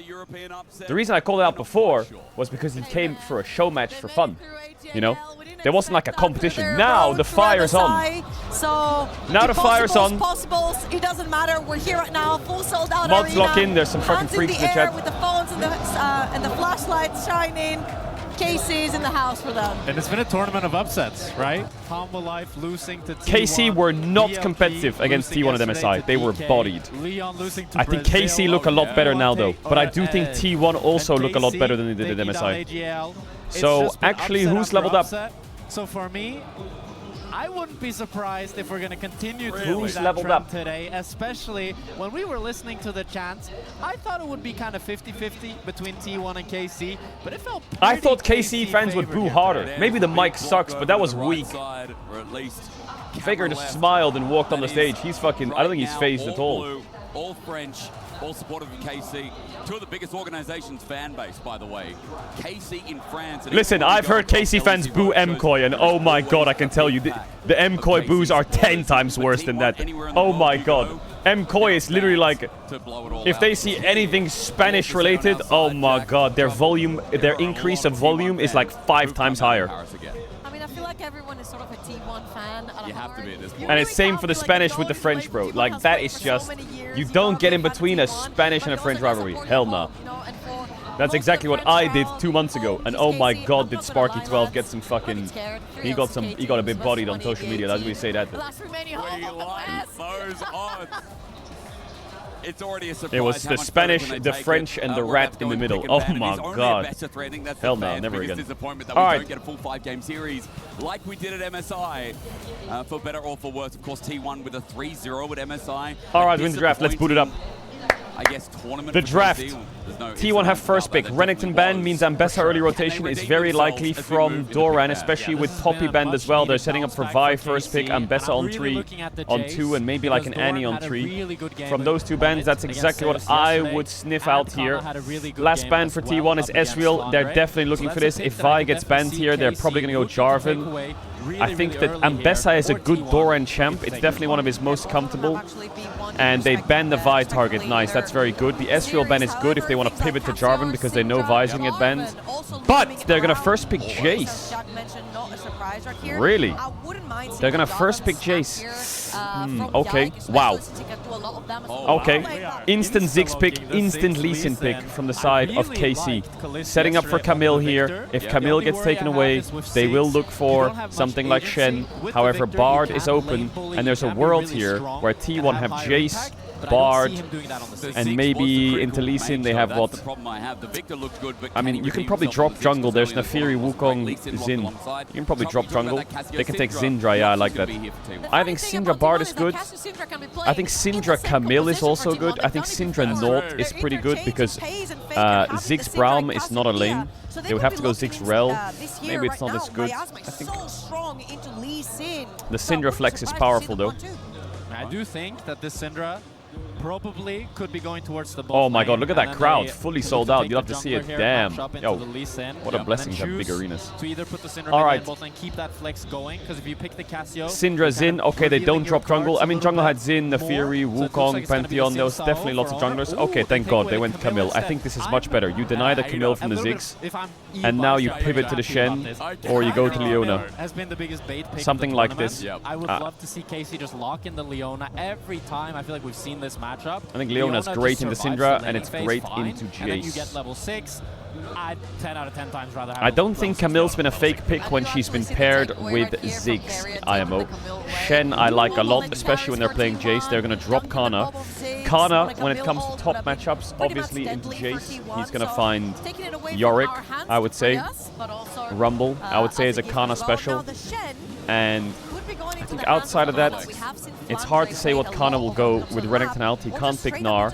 The reason I called it out before was because he came for a show match for fun, you know. There wasn't like a competition. Now the fire's on. So now the fire's on. Possibles, it doesn't matter. We're here right now, full sold out Mods arena. lock in. There's some fucking freaks in the chat. With the phones and the flashlights shining. KC's in the house for them. And it's been a tournament of upsets, right? Combo Life losing to T1. KC were not competitive against T1 at MSI. They were bodied. Leon losing to I think KC look a lot better now though. But I do think T1 also look a lot better than they did at MSI. So actually, who's leveled up? So for me, I wouldn't be surprised if we're going to continue to Who's that leveled trend up today, especially when we were listening to the chants. I thought it would be kind of 50-50 between T1 and KC, but it felt I thought KC fans would boo harder. Maybe the mic sucks, but that was weak. Faker just smiled and walked on the stage. He's fucking, I don't think he's phased at all. All French, all supportive of KC. Two of the biggest organizations fan base, by the way. KC in France. Listen, I've heard KC fans boo MKOI, and oh my god, I can tell you, the MKOI boos are 10 times worse than that. Oh my god. MKOI is literally like, if they see anything Spanish related, oh my god, their increase of volume is like 5 times higher. I mean, I feel like everyone is sort of a T1 fan. You have to be at this point. And it's same for the Spanish with the French, bro. Like, that is just, you don't get in between a Spanish and a French rivalry. Hell no. That's exactly what I did 2 months ago. And oh my god, did Sparky12 get some fucking, he got a bit bodied on social media. That's what we say that. We like those odds. It's already a surprise. It was the Spanish, the French, and the rat in the middle. Oh my god. Hell no, never again. All right. Don't get a full 5-game series like we did at MSI. For better or for worse, of course, T1 with a 3-0 at MSI. All right, win the draft. Let's boot it up. I guess tournament. The draft. T1 have first pick. Renekton ban means Ambessa early rotation is very likely from Doran, especially with Poppy banned as well. They're setting up for Vi first pick, Ambessa on 3, on 2, and maybe like an Annie on 3. From those two bans, that's exactly what I would sniff out here. Last ban for T1 is Ezreal. They're definitely looking for this. If Vi gets banned here, they're probably going to go Jarvan. I think that Ambessa is a good Doran champ. It's definitely one of his most comfortable. And they ban the Vi target. Nice, that's very good. The Ezreal ban is good if they want to pivot to Jarvan because they know Vi is going to get banned. But they're going to first pick Jace. Really? They're going to first pick Jace. Okay, wow. Okay, instant Ziggs pick, instant Lee Sin pick from the side of KC. Setting up for Camille here. If Camille gets taken away, they will look for something like Shen. However, Bard is open, and there's a world here where T1 have Jace, Bard, and maybe into Lee Sin they have what? I mean, you can probably drop jungle. There's Nafiri, Wukong, Xin. You can probably drop jungle. They can take Syndra, yeah, I like that. I think Syndra Bard is good. I think Syndra Camille is also good. I think Syndra Naut is pretty good because Ziggs Braum is not a lane. They would have to go Ziggs Rel. Maybe it's not as good. I think the Syndra flex is powerful though. I do think that this Syndra probably could be going towards the bot Oh my lane, god, look at and that then crowd. they Fully look sold to out. take You'll have the to see it. jungler here, Damn. match up into Yo, the Lee Sin, what a and blessing then to have big choose arenas. to either put the Syndra All mid right. lane, bot lane, keep that flex going, because if you pick the Cassio... Syndra's in. Okay, they don't drop jungle. I mean, jungle had Xin, Naafiri, Wukong, Pantheon. There was definitely lots of junglers. Okay, thank god they went Camille. I think this is much better. You deny the Camille from the Ziggs, and now you pivot to the Shen, or you go to Leona. Has been the biggest bait pick Something of the like tournament. this. I would love to see Casey just lock in the Leona every time. I feel like we've seen this matchup. I think Leona's Leona great just in the survives Syndra, the and laning it's phase great fine, into and then you Jace. get level 6. I'd 10 out of 10 times rather have I don't think Camille's been a fake pick when she's been paired with Ziggs IMO. Shen I like a lot, especially when they're playing Jace. They're going to drop Kana. Kana, when it comes to top matchups, obviously into Jace, he's going to find Yorick, I would say. Rumble, I would say, is a Kana special. And I think outside of that, it's hard to say what Kana will go with Renekton out. He can't pick Gnar.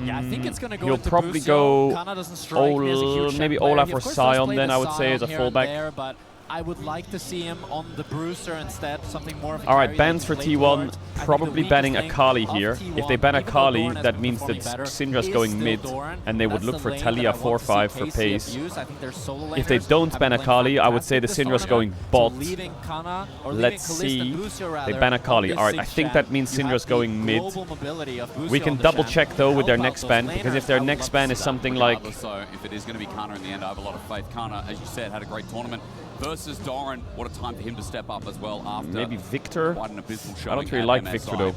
Yeah, I think it's gonna go He'll into probably Busio. go Kana doesn't strike me as a huge maybe Shen player. Olaf He, or of course, does Sion play then, the I would say, Sion as a here and fullback. there, but I would like to see him on the Bruiser instead, something more of a Alright, carry bans that for can play T1, towards. I think probably the banning weakest Akali thing here. of If they T1, ban even though Akali, Doran has that been means that performing better, Syndra's is going still mid, Doran. and they would That's look the for lane Talia that I want to see 4-5 for KC pace. abuse. I think their solo If they laners don't have ban been playing Akali, I would say the fantastic Syndra's this going tournament. bot. So leaving Kana, or leaving Let's Kalista see. Busio, They rather, ban on Akali. this Alright, I 6 think Shen. that means You have Syndra's the going mid. global mobility of Busio We can on the double Shen. check though with their Help out next those ban, because if laners. their I would next love to ban see is that. something like... Regardless, so if it is going to be Kana in the end, I have a lot of faith. Kana, as you said, had a great tournament. Versus Doran, what a time for him to step up as well after Maybe Victor? quite an abysmal I showing don't really at like MSI. Victor though.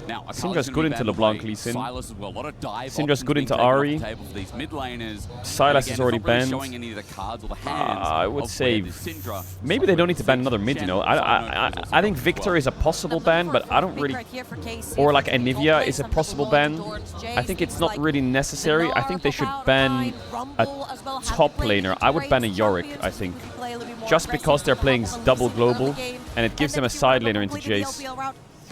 Now, Syndra's good into LeBlanc Lee Sin. Silas as well. A lot of dive Syndra's good options into being taken off Ahri. the table for these mid laners. Silas Again, is already it's not really banned. showing any of the cards or the hands I would of say where the Syndra maybe they don't need to ban another mid, you know. I think Victor is a possible ban, but I don't really... Or like Anivia is a possible ban. I think it's not really necessary. I think they should ban a top laner. I would ban a Yorick, I think. Just because they're playing double global, and it gives them a side laner into Jace.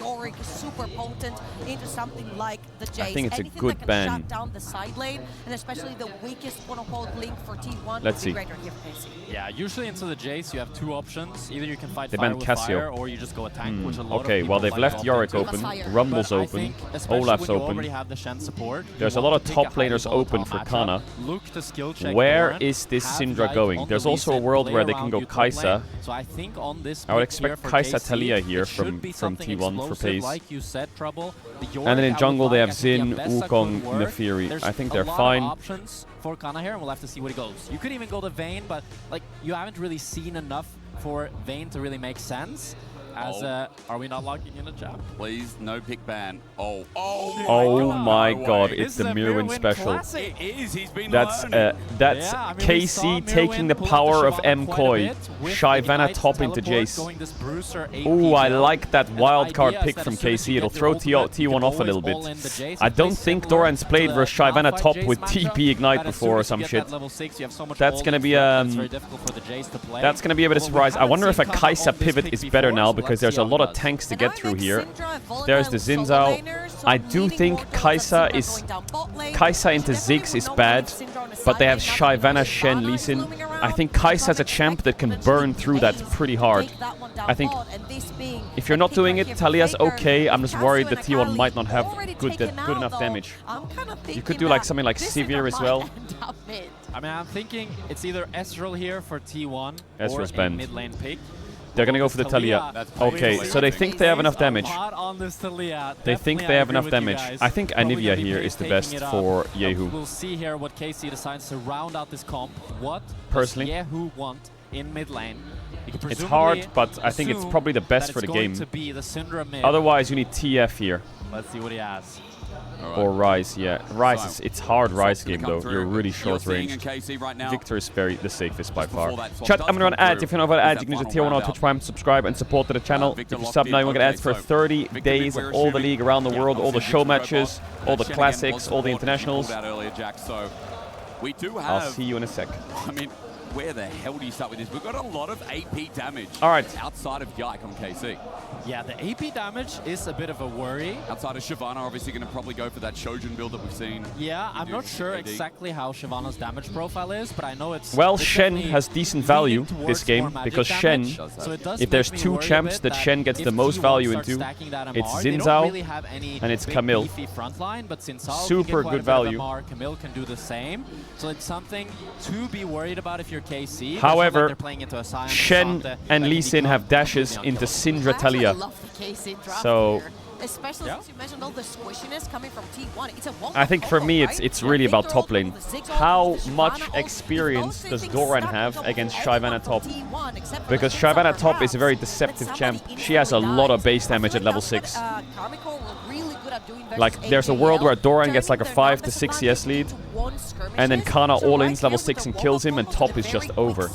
Yorick super potent into something like the Jace. I think it's a Anything good that can ban. shut down the side lane, and especially the weakest quote-unquote link for T1 Let's see. would be greater here for KC. Yeah, usually into the Jace you have two options. Either you can fight They fire banned with Cassio. fire, or you just go a tank, which a lot of Okay, people well they've like left often Yorick too. open, Rumble's But I open, think, especially Olaf's when you open. already have the Shen support, you There's a want lot to of pick top a highly laners open volatile for matchup, Kana. Look to skill check Where Doran, is this have Syndra Yike going? on There's the also a reset, world play where they around can go you top lane. Kaisa. So I think on this I would pick here expect for Kaisa KC, Talia here it should from be something T1 for explosive, pace. like you said, Trouble. The And Yorick then I in would jungle they like. have I think Xin, the Abessa Wukong, could work. Naafiri. There's I think a they're lot fine. of options for Kana here, and we'll have to see where he goes. You could even go to Vayne, but like you haven't really seen enough for Vayne to really make sense. As are we not locking in a jab? Please, no pick ban. Oh my god, it's the Mirwin special. It is, he's been That's learning. KC taking the power of MKoi. Shyvana top into Jace. Ooh, I like that wildcard pick from KC. It'll throw T1 off a little bit. I don't think Doran's played versus Shyvana top with TP Ignite before or some shit. That's gonna be that's gonna be a bit of a surprise. I wonder if a Kaisa pivot is better now, because there's a lot of tanks to get through here. There's the Xin Zhao. I do think Kaisa into Ziggs is bad, but they have Shyvana, Shen, Lee Sin. I think Kaisa's a champ that can burn through that pretty hard. I think if you're not doing it, Talia's okay. I'm just worried that T1 might not have good enough damage. You could do like something like Sivir as well. I mean, I'm thinking it's either Ezreal here for T1 Ezreal's or a banned. mid lane pick. They're gonna go for the Talia. Okay, so they think they have enough damage. They think they have enough damage. I think Anivia here is the best for Yehu. We'll see here what KC decides to round out this comp. What personally does Yehu want in mid lane? It's hard, but I think it's probably the best for the game. Otherwise, you need TF here. Let's see what he has. Or Ryze, yeah. Ryze, it's hard Ryze game though. You're really short range. Right Victor is the safest by far. Chat, I'm gonna run ads. If you know about ads, you can use the tier 1 on Twitch Prime, subscribe and support to the channel. If you sub now, you will get ads for 30 days of all the league around the world, all the show matches, all the classics, all the internationals. We do I'll have, see you in a sec. I mean, where the hell do you start with this? We've got a lot of AP damage. All right. Outside of Yike on KC. Yeah, the AP damage is a bit of a worry. Outside of Shyvana, obviously going to probably go for that Shojin build that we've seen. Yeah, I'm not sure exactly how Shyvana's damage profile is, but I know it's... Well, Shen has decent value this game, because Shen, if there's two champs that Shen gets the most value into, it's Xin Zhao and it's Camille. But super good value. Camille can do the same, so it's something to be worried about if you're KC. However, Shen and Lee Sin have dashes into Syndra Talia. So especially since you mentioned all the squishiness coming from T1. It's a I think for me it's really about top lane. How much experience does Doran have against Shyvana top? Because Shyvana top is a very deceptive champ. She has a lot of base damage at level 6. Like, there's a world where Doran gets like a 5 to 6 CS lead, and then Kana all-ins level 6 and kills him, and top is just over.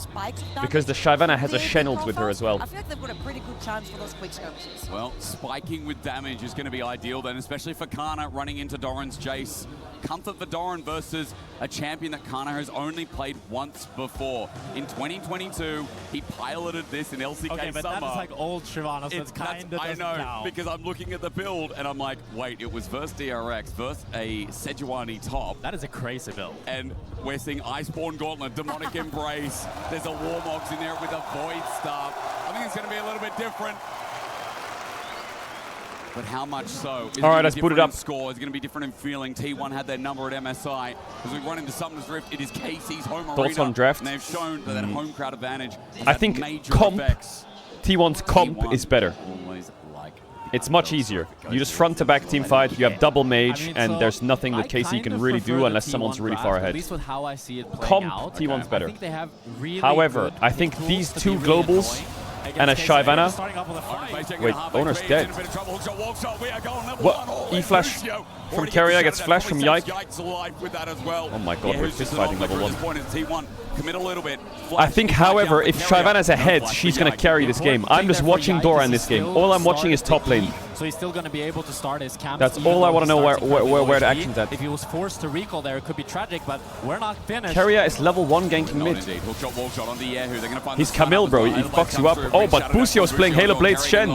Because the Shyvana has a Shen ult with her as well. I feel like they've got a pretty good chance for those quick skirmishes. Well, spiking with damage is going to be ideal then, especially for Kana running into Doran's Jace. Comfort for Doran versus a champion that Kana has only played once before. In 2022, he piloted this in LCK okay, but Summer. that is like old Shyvana, so it's kind of I know, count. because I'm looking at the build and I'm like, wait, it was versus DRX, versus a Sejuani top. That is a crazy build. And we're seeing Iceborne Gauntlet, Demonic Embrace. There's a Warmogs in there with a Void Staff. I think it's going to be a little bit different. But how much so? All right, let's boot it up. Score is going to be different in feeling. T1 had their number at MSI. As we run into Summoner's Rift, it is KC's home Thoughts arena. on draft? And they've shown that home crowd advantage. I think comp, T1's comp is better. It's much easier. You just front to back team fight, you have double mage, and there's nothing that KC can really do unless someone's really far ahead. At least with how I see it playing Comp, out. T1's better. I think they have really However, I think these two globals and a Shyvana... Wait, Owner's dead. What? E-flash from Keria gets flash from Yike. Oh my god, we're fist fighting level 1. I think, however, if Shyvana's ahead, she's gonna carry this game. I'm just watching Dora in this game. All I'm watching is top lane. So he's still going to be able to start his camp. That's all I want to know, where the action's at. If he was forced to recall there, it could be tragic, but we're not finished. Keria is level 1 ganking mid. He's Camille, bro. He fucks you up. Oh, but Busio's playing Halo Blades Shen.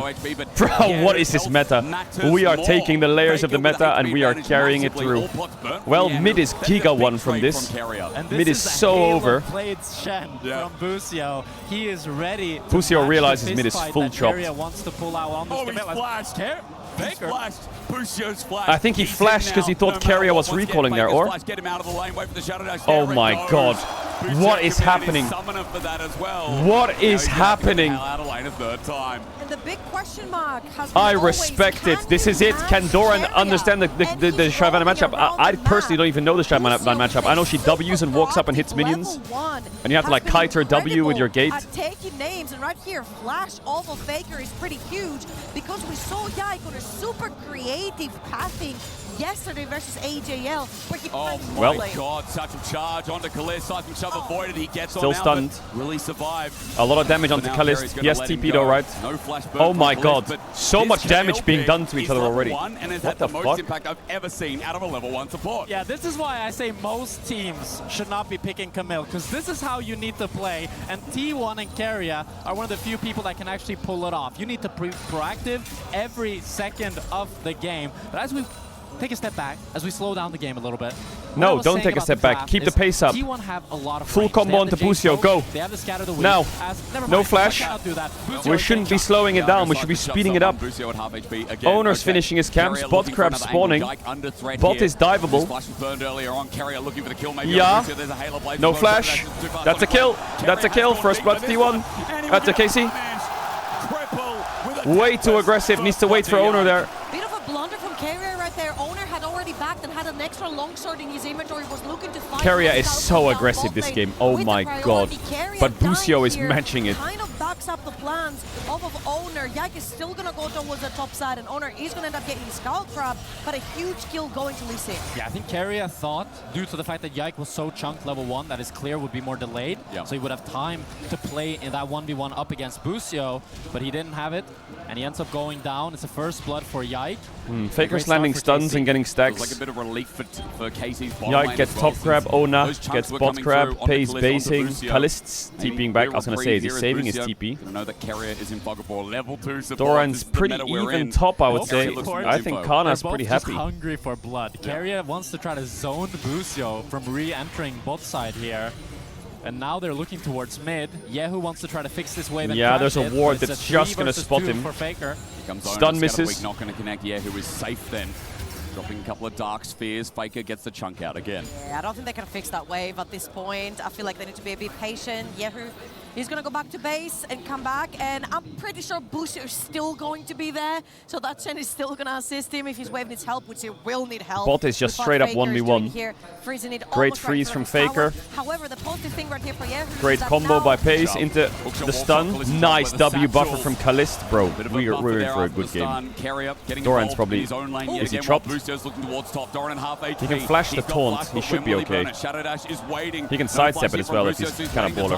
Bro, what is this meta? We are taking the layers of the meta and we are carrying it through. Well, mid is Giga 1 from this. Mid is so over. Shen from Busio. He is ready. Busio realizes mid is full chopped. Keria wants to pull out on this I think he flashed because he thought Keria was recalling there, or? Oh my god. What is happening? What is happening? And the big question mark has I respect it. This is it. Can Doran understand the Shyvana matchup? I personally don't even know the Shyvana matchup. I know she W's and walks up and hits minions. And you have to like kite her W with your gate. Taking names, and right here, flash off of Faker is pretty huge because we saw Yike on a super creative pathing yesterday versus AJL, where he oh my god, such a charge onto Kalist. Siphon Shove avoided. He gets still on stunned. Out, really survived. A lot of damage onto Kalist. Yes, TP though, right? No flash burn oh my Kalist, god, so much damage being done to each other already. And has what had the fuck? most impact I've ever seen out of a level 1 support. Yeah, this is why I say most teams should not be picking Camille, because this is how you need to play, and T1 and Keria are one of the few people that can actually pull it off. You need to be proactive every second of the game. But as we take a step back, as we slow down the game a little bit. No, don't take a step back. Keep the pace up. T1 have a lot of full combo onto Busio. Go. They have the scatter the now. No flash. We shouldn't be slowing it down. We should be speeding it up. Owner's finishing his camps. Bot crab spawning. Bot is diveable. Yeah. No flash. That's a kill. That's a kill. First blood T1. That's a KC. Way too aggressive. Needs to wait for Owner there. Bit of a blunder from Keria right there. Owner had already backed and had an extra longsword in his inventory. Was looking to find. Keria is so aggressive this game. Oh my god. But Busio is matching it. Kind of backs up the plans off of Owner. Yike is still gonna go towards the top side, and Owner is gonna end up getting Skull Crab, but a huge kill going to Lee Sin. Yeah, I think Keria thought, due to the fact that Yike was so chunked level 1, that his clear would be more delayed, so he would have time to play in that 1v1 up against Busio, but he didn't have it, and he ends up going down. It's the first blood for Yike. Faker's landing stuns and getting stacks. Like a bit of relief for Casey's bottom Yike lane gets as well, top grab, since Ona those chunks gets were bot coming grab, through onto Pays Kalist, onto basing, Busio. Kalist's TPing back. I was gonna say, is he saving his TP? I know that Keria is in Bugabore level 2 support. Doran's pretty even top, I would say. I think Kana's pretty happy. Hungry for blood. Keria wants to try to zone Busio from re-entering bot side here. And now they're looking towards mid. Yehu wants to try to fix this wave. Yeah, and there's a it, ward it's that's a just 3 gonna versus spot 2 him. for Faker. Stun misses. Not going to connect. Yehu is safe then. Dropping a couple of Dark Spheres. Faker gets the chunk out again. Yeah, I don't think they can fix that wave at this point. I feel like they need to be a bit patient. Yehu, he's going to go back to base and come back, and I'm pretty sure Busio is still going to be there, so that Chen is still going to assist him if his wave needs help, which he will need help. Bot is just straight up 1v1. Great freeze from Faker. However, the positive thing right here for Yehu Great combo by Pace into the stun. Nice W buffer from Kalist, bro. We're in for a good game. Doran's probably... Is he chopped? He can flash the taunt. He should be okay. He can sidestep it as well if he's kind of baller.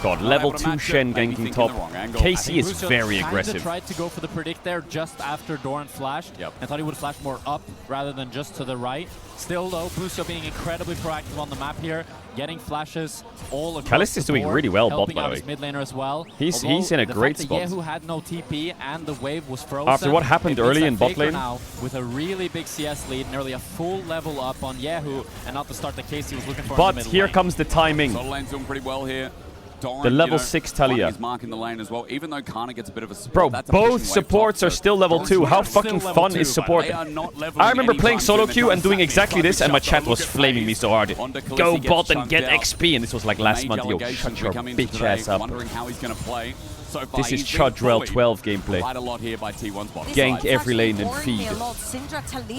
God, level 2 Shen ganking top. KC is very aggressive. Tried to go for the predict there just after Doran flashed. And thought he would flash more up rather than just to the right. Still though, Busio being incredibly proactive on the map here, getting flashes all across Kalist is doing board, really well bot, helping by out the his way. mid laner as well. He's in a great spot. Yehu had no TP and the wave was frozen. After what happened early in bot lane, now with a really big CS lead, nearly a full level up on Yehu, and not the start that Casey was looking for. But here comes the timing. So lane's doing pretty well here. Doran, The level 6 Talia. Is marking the lane as well, even though Kana gets a bit of a support. Bro, That's a both pushing supports wave are still level 2. How fucking fun is support? I remember playing solo queue and doing exactly this, and my chat was flaming me so hard. Go bot and get XP, and this was like last month. Yo, shut your bitch ass up. Wondering how he's going to play. So far, This is he's been Caedrel bullied 12 gameplay. Quite a lot here by T1's bot. Gank every lane and feed.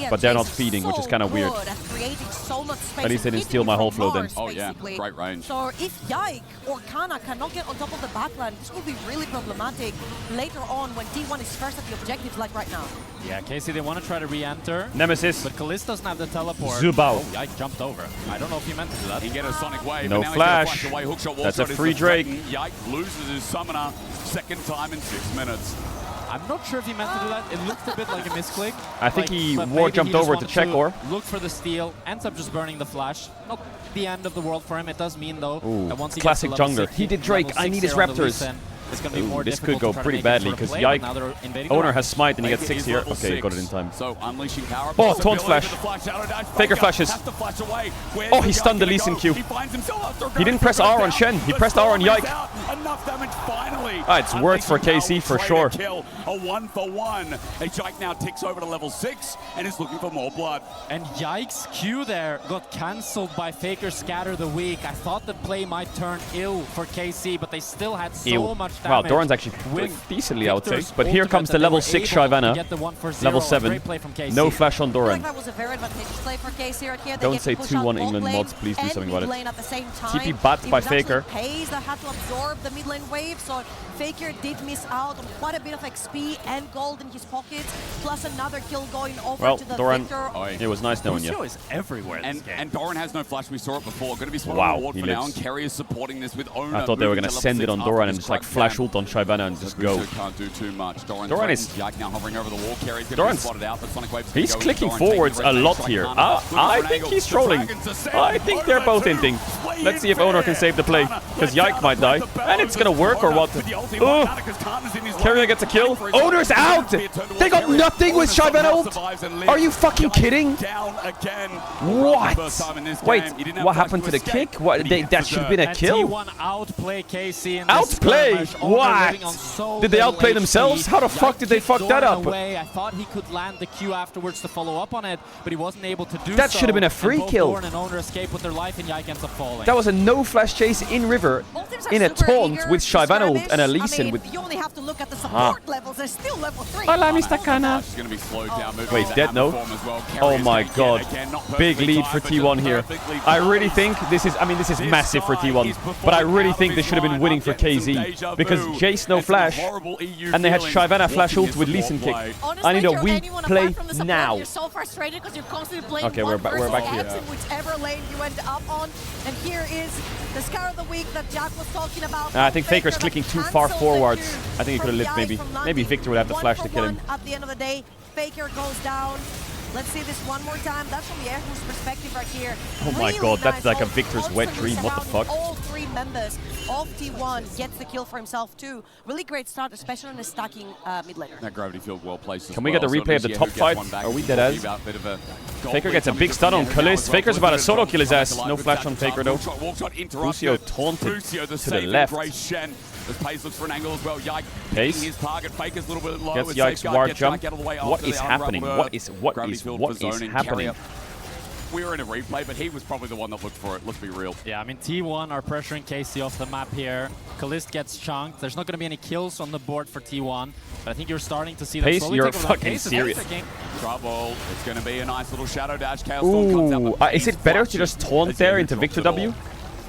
But they're not feeding, which is kind of weird. At least they didn't steal my whole flow then. Oh yeah, great range. So if Yike or Kana cannot get on top of the backline, this will be really problematic later on when T1 is first at the objectives like right now. Yeah, Casey, they want to try to re-enter. Nemesis. But Kalist doesn't have the teleport. Zubao. Oh, Yike jumped over. I don't know if he meant to do that. He get a sonic wave. No but now flash. He's gonna flash away. Hookshot, That's a wallshot is free the Drake. threaten. Yike loses his summoner second time in 6 minutes. I'm not sure if he meant to do that. It looked a bit like a misclick. I think he but war maybe jumped just over to wanted check or. Look for the steal. Ends up just burning the flash. Not the end of the world for him. It does mean though Ooh, that once he classic gets to level jungler. 6, He did Drake. level I 6 need his here on the Raptors. Lee Sin, it's gonna be more This difficult could go to try to pretty make badly it for a because play, Yike but now they're invading Owner around. has smite and he gets It 6 is here. level Okay, 6. got it in time. So unleashing power. Oh, taunt flash. Faker flashes. Oh, he stunned the Lee Sin Q. He didn't press R on Shen. He pressed R on Yike. Enough damage finally. It's worth for KC for sure. Kill. A 1-for-1. Yike now ticks over to level 6 and is looking for more blood. And Yike's Q there got cancelled by Faker Scatter the Weak. I thought the play might turn ill for KC, but they still had so much damage. Wow, Doran's actually doing decently, I would say. But here comes the level 6 Shyvana. Level 7. No flash on Doran. That was a very advantageous play for KC right here. Don't say 2-1 England mods, please do something about it. TP bat by Faker. Pace that had to absorb the mid lane wave, so Faker did miss out on quite a bit of XP and gold in his pockets, plus another kill going over to the Doran, Victor. it was nice knowing you. Busio is everywhere in this game. And Doran has no flash. We saw it before. Going to be spot Wow, reward he for now, and lives. Kerry is supporting this with Owner. I thought they were going to send it on Doran and just like flash ult on Shyvana and just go. Can't do too much. Doran is... Yike now hovering over the wall. Kerry's going to be Doran's... spotted out, but Sonic Wave's He's go clicking Doran forwards taking a the lot red here. strike Kana. I think he's trolling. I think they're both hinting. Let's see if Owner can save the play, because Yike might die. And it's going to work or what? Carrier gets a kill. Owner's out! They got nothing with Shyvana ult! Are you fucking kidding? What? Wait, what happened to the kick? What? That should have been a kill? T1 outplay KC in Outplay? What? Did they outplay themselves? How the fuck did they fuck that up? I thought he could land the Q afterwards to follow up on it, but he wasn't able to do so. That should have been a free kill. Doran and Owner escape with their life, and Yike ends up falling. That was a no flash chase in river in a taunt with Shyvana ult, and a Lee Sin with... You only have to look at the support levels. They're still level 3. Hola, Mr. Kana. She's going to be slowed down. Wait, dead no? Oh my god. Big lead for T1 here. I really think this is, this is massive for T1. But I really think they should have been winning for KZ. Because Jace no flash, and they had Shyvana flash ult with Lee Sin kick. I need a weak play now. You're so frustrated because you're constantly playing okay, we're back here. In whichever lane you end up on. And here is the Scar of the Week that Jack was talking about. I think Faker's clicking too far forwards. I think he could have lived maybe. Maybe Victor would have the flash to kill him. At the end of the day, Faker goes down. Let's see this one more time. That's from Yehu's perspective right here. Oh my god, that's like a Victor's wet dream. What the fuck? All 3 members of T1 gets the kill for himself too. Really great start, especially on a stacking mid laner. That gravity field well placed. Can we get the replay of the top fight? Are we dead as? Faker gets a big stun on Kalis. Faker's about to solo kill his ass. No flash on Faker though. Lucio taunted to the left. As Pace looks for an angle as well. Yike Pace his target. Faker's a little bit low. gets Yike's ward jump. What is happening? What is happening? We were in a replay, but he was probably the one that looked for it. Let's be real. Yeah, T1 are pressuring KC off the map here. Kalist gets chunked. There's not going to be any kills on the board for T1, but I think you're starting to see Pace, that you're fucking serious. Trouble. It's going to be a nice little shadow dash. Chaos Ooh, is it better to just taunt there into Victor W?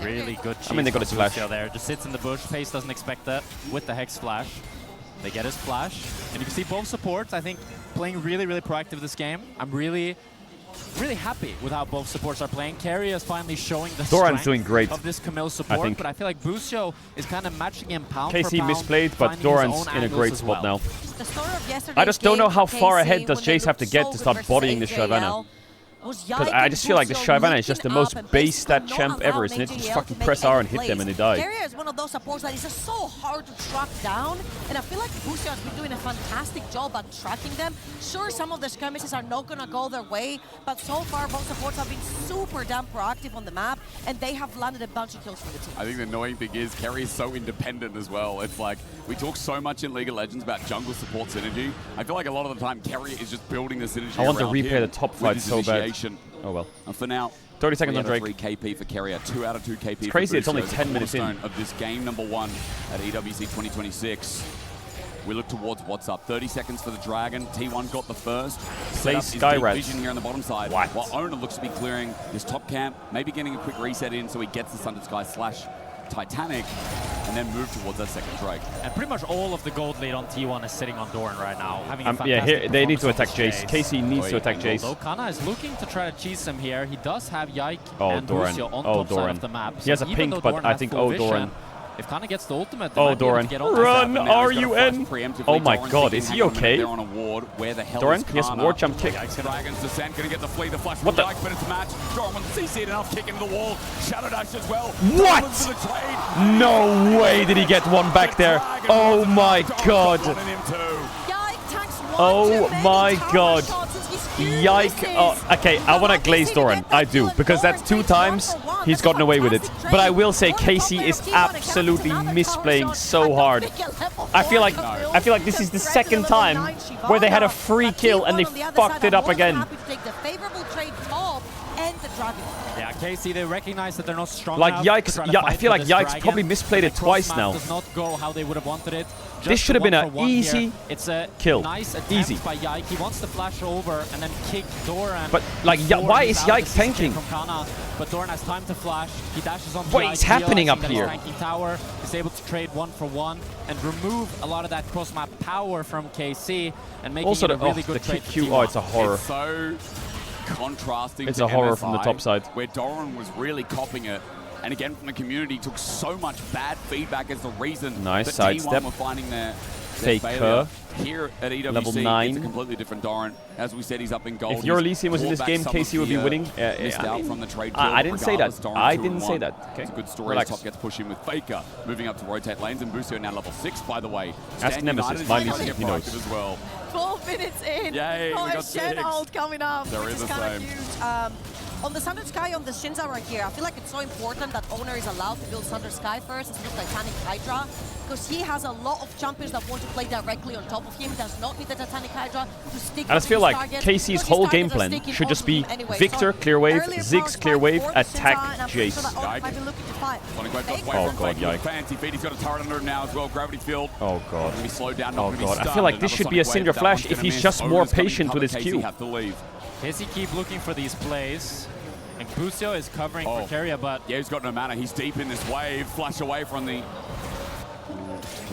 Really good cheese. They got his flash there. Just sits in the bush. Pace doesn't expect that with the Hex flash. They get his flash. And you can see both supports, I think, playing really, really proactive this game. I'm really happy with how both supports are playing. Keria is finally showing the Doran's doing great of this Camille support, but I feel like Busio is kind of matching him pound for KC pound, misplayed, but Doran's in a great spot now. The story of I just don't know how KC far ahead does when they Jace have to looked get so to good start versus bodying the AJL. Shyvana. Because I just feel like the Shyvana is just the most base stat champ ever, isn't it? Just fucking press R and hit them and they die. Keria is one of those supports that is just so hard to track down, and I feel like Busio has been doing a fantastic job at tracking them. Sure, some of the skirmishes are not going to go their way, but so far both supports have been super damn proactive on the map, and they have landed a bunch of kills for the team. I think the annoying thing is Keria is so independent as well. It's like, we talk so much in League of Legends about jungle support synergy. I feel like a lot of the time Keria is just building the synergy. I want to around replay him the top with fight his so bad. initiation. Oh well. And for now, 30 seconds on 3 Drake. 3 KP for Keria, 2 out of 2 KP. It's crazy, it's only 10 minutes in. Of this game number 1 at EWC 2026. We look towards what's up. 30 seconds for the Dragon. T1 got the first. Play Skyrats. Vision here on the bottom side. What? While Owner looks to be clearing his top camp, maybe getting a quick reset in so he gets the Thunder Sky slash Titanic, and then move towards that second Drake. And pretty much all of the gold lead on T1 is sitting on Doran right now. Yeah, here they need to attack Jace. KC needs to attack Jace. Although Kana is looking to try to cheese him here. He does have Yike and Doran. Busio on top side of the map. He has a pink, but I think Doran. If Kana gets the ultimate, Doran. Run, R-U-N. Oh my god, is he okay? Doran, he has ward jump kick. Dragon's Descent gonna get the flee, the flash what the? but it's match. Doran wants to CC it enough, kick into the wall. Shadow dash as well. What? No way did he get one back there. Oh my god. Oh my god. Yike. Oh, okay, I want to glaze Doran. I do, because that's 2 times he's gotten away with it. But I will say KC is absolutely misplaying so hard. I feel like this is the second time where they had a free kill and they fucked it up again. Yeah, KC, they recognize that they're not strong like enough. Yikes, I feel like Yikes probably misplayed it twice now. Does not go how they would have wanted it. This should have been an easy It's a kill. Nice attempt easy. by Yike. He wants to flash over and then kick Doran. But like, why is Yike tanking? But Doran has time to flash. He dashes on. What is happening up here? Tanking tower is able to trade 1-for-1 and remove a lot of that cross map power from KC and making also it a really good the trade. Q. Oh, it's a horror. It's so contrasting. It's to a horror MSI, from the top side. where Doran was really copying it. And again, from the community, took so much bad feedback as the reason nice that sidestep. T1 were finding their Faker. Here at EWC, Level 9. it's a completely different Doran. As we said, he's up in gold. If your Lee Sin was in this game, KC would be winning. Missed out from the trade I didn't say that. Doran I 2-1. didn't say that. Okay. It's a good story. Relax. Top gets pushed in with Faker, moving up to rotate lanes, and Busio now level 6, by the way. Ask Nemesis, my Lee Sin, he knows. As well. 12 minutes in. Yay, we got Shen 6. ult coming up, There which is is the kind of same. huge. On the Thunder Sky, on the Shinza right here, I feel like it's so important that Owner is allowed to build Thunder Sky first instead of Titanic Hydra, because he has a lot of champions that want to play directly on top of him. Does not need the Titanic Hydra to stick. I just feel like KC's whole game plan should just be Victor, clear wave, Ziggs, clear wave, attack Jace. Oh god, yikes. Fancy feet, he's got a turret under him now as well, gravity field. Oh god. Gonna be slowed down, Oh god, I feel like this should be a Syndra flash if he's just more patient with his Q. Casey keep looking for these plays. And Busio is covering for Keria, but... Yeah, he's got no mana. He's deep in this wave. Flash away from the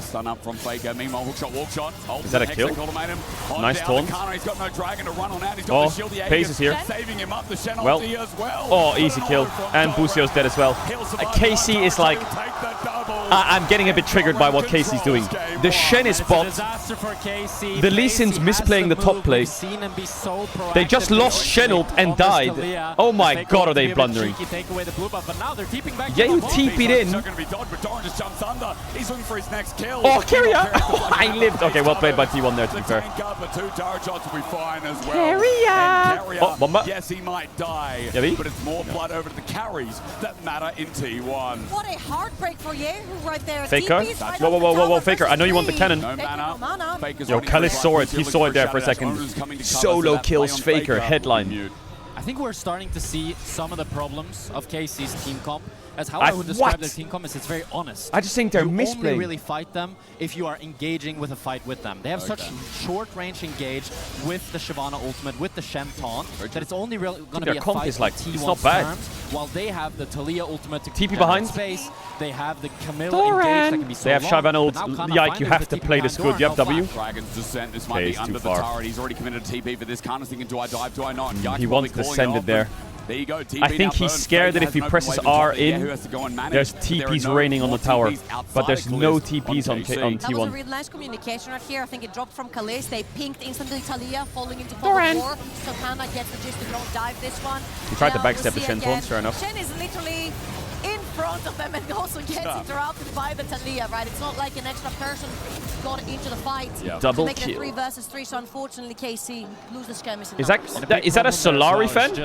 stun up from Faker. Meanwhile, hookshot, walk shot. Is that a kill? Nice taunt. He's got no dragon to run on out. He's got the shield. The Pace is here. Saving him up. The Shen Well, ulti as well. oh, easy kill. And Busio's dead as well. KC is like... I'm getting a bit triggered by what KC's doing. The Shen is bot. The Lee Sin's misplaying the top play. They just lost Shen ult and died. Oh my god, are they blundering. Yeah, you TP'd in. Oh, Keria! I lived. Okay, well played by T1 there, to be fair. Keria! Oh, bomba. Yes, he might die, but it's more blood over to the carries that matter in T1. What a heartbreak for Yehu right there. Faker? Whoa, Faker. I know you want the cannon. No mana. Yo, Kalish saw it. He saw it there for a second. Solo kills Faker. Headline. I think we're starting to see some of the problems of KC's team comp. As how I would describe their team comp is it's very honest. I just think they're misplaying. You only really fight them if you are engaging with a fight with them. They have such short range engage with the Shyvana ultimate, with the Shen taunt, that it's only really going to be a fight is like, T1's it's not bad. terms, while they have the Talia ultimate to TP behind space. They have the Camilla engage that can be so they have long, Shyvana ult. Yike, You have to play this good. You have W. Dragon's descent. This might be under the turret. He's already committed a TP for this. Karna's thinking, do I dive? Do I not? He wants to send it there. There you go. TP I think he's scared that if he presses R in, there's TPs raining on the tower. But there's no TPs on T1. That was a really nice communication right here. I think it dropped from Kalish. They pinged instantly Talia, falling into forward 4. So Kana gets the gist to don't dive this one. He tried to backstep the Shen once, fair enough. Shen is literally in front of them and also gets interrupted by the Talia, right? It's not like an extra person got into the fight. Double to make it a kill. 3 versus 3, so unfortunately KC lose the skirmish. Is that a Solari fan?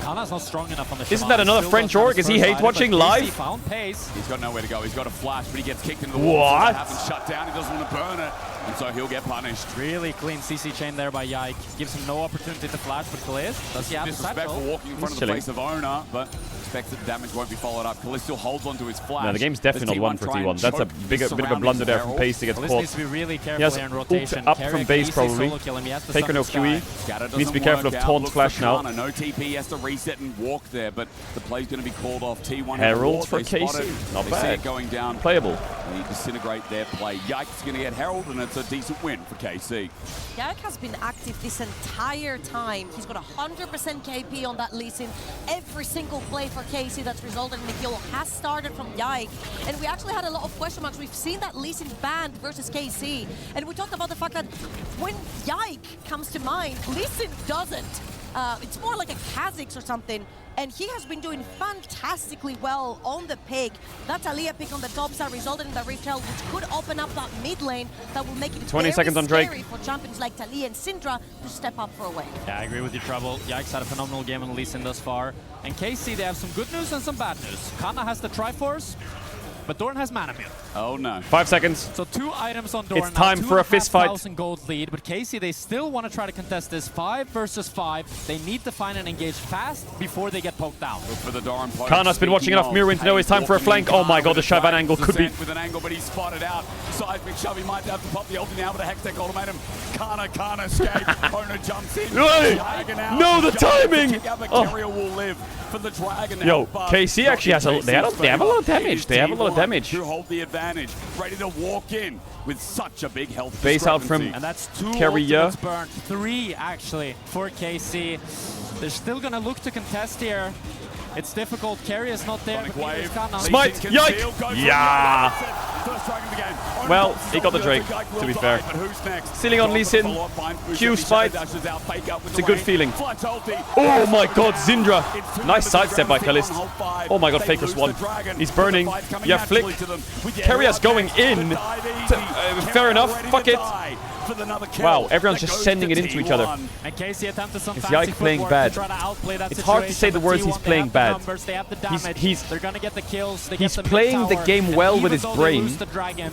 Kana's not strong enough on the Isn't that another French org? Is he hate watching live? He's got nowhere to go. He's got a flash, but he gets kicked into the wall. What? So happens shut down. He doesn't want to burn it, and so he'll get punished. Really clean CC chain there by Yike. Gives him no opportunity to flash, but Kalish does he have the disrespectful walking in front of the face of Owner, but expects that the damage won't be followed up. Kalish still holds onto his flash. No, the game's definitely not one for T1. That's a bit of a blunder there from Pace to get caught. Needs to be really careful here in rotation. Up from base probably. Faker no QE. Needs to be careful of taunt flash now. No TP, has to reset and walk there, but the play's going to be called off. T1 Herald for KC. Not bad. See it going down. Playable. They disintegrate their play. Yike's going to get Herald, and it's a decent win for KC. Yike has been active this entire time. He's got 100% KP on that Lee Sin. Every single play for KC that's resulted in a kill has started from Yike. And we actually had a lot of question marks. We've seen that Lee Sin banned versus KC. And we talked about the fact that when Yike comes to mind, Lee Sin doesn't. It's more like a Kha'Zix or something. And he has been doing fantastically well on the pick. That Talia pick on the top side resulted in the Rift Herald, which could open up that mid lane that will make it 20 seconds on Drake. scary for champions like Talia and Syndra to step up for a wave. Yeah, I agree with you, Trouble. Yikes had a phenomenal game on Lee Sin thus far. And KC, they have some good news and some bad news. Kana has the Triforce, but Doran has Mana Meal. Oh no. 5 seconds. So 2 items on Doran. It's time for a fist fight. 2,500 gold lead, but KC, they still want to try to contest this 5 versus 5. They need to find and engage fast before they get poked out. Look for the Doran poke. Kana's been watching enough Mirror to know it's time for a flank. Oh my god, the Shyvana angle could be... With an angle, but he's spotted out. Seismic shove, he might have to pop the ulti now, but a Hextech ultimatum. Kana escape. Owner jumps in. No, the timing! Keria will live for the Dragon now. Yo, KC actually has a... They have a lot of damage. They have a lot of damage. To hold the advantage, ready to walk in with such a big health base out from and that's 2 Keria. ultimates burned, 3 actually for KC. They're still gonna look to contest here. It's difficult. Keria's not there. Smite! Yike! Yeah! Well, he got the Drake, to be fair. Sealing on Lee Sin. Q Smite. It's a good feeling. Oh my god, Syndra! Nice sidestep by Kalist. Oh my god, Faker's one. He's burning. Yeah, flick. Keria's going in. Fair enough. Fuck it. with another kill. Wow, everyone's That just goes sending to it into each other. T1. And Casey attempted some Is fancy Yike playing footwork bad? to try to outplay that It's hard to say the situation, words but he's T1, playing they have bad. the numbers, they have the damage. They're gonna get the kills. They He's get the playing the mid-tower, game and well even with his though they brain. lose the dragon,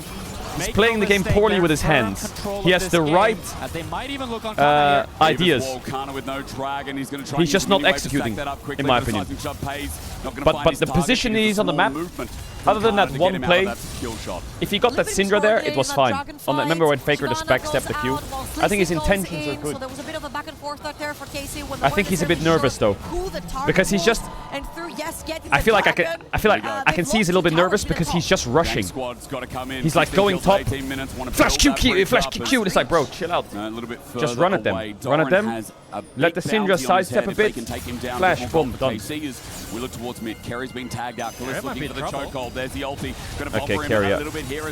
He's make playing no the game mistake, poorly they're with his in firm hands. control He of has this the game, right as they might even look on Kana here. ideas. Kana with no dragon. He's going to try He's and just use not a mini wave to executing, stack that up quickly, in my but the opinion. seismic shot pays. Not gonna But find his the target. position It is he's on the small map, movement other than Kana that to one get him out play, of that skill shot. if he got that Syndra there, it was fine. On that, remember when Faker just backstepped the Q? I think his intentions are good. So there was a bit of a back and forth back there for Casey when I think he's a bit nervous though, because he's just. and through, yes, I feel like I can see he's a little bit nervous because he's just rushing. He's like going top, flash Q, flash Q. It's like, bro, chill out. A little bit Just run at them. Run at them. Let the Syndra sidestep a bit. Flash, boom, done. We look towards mid. Kerry's been tagged out. Kaliss looking for the chokehold. There's the ulti. Okay, Carrier,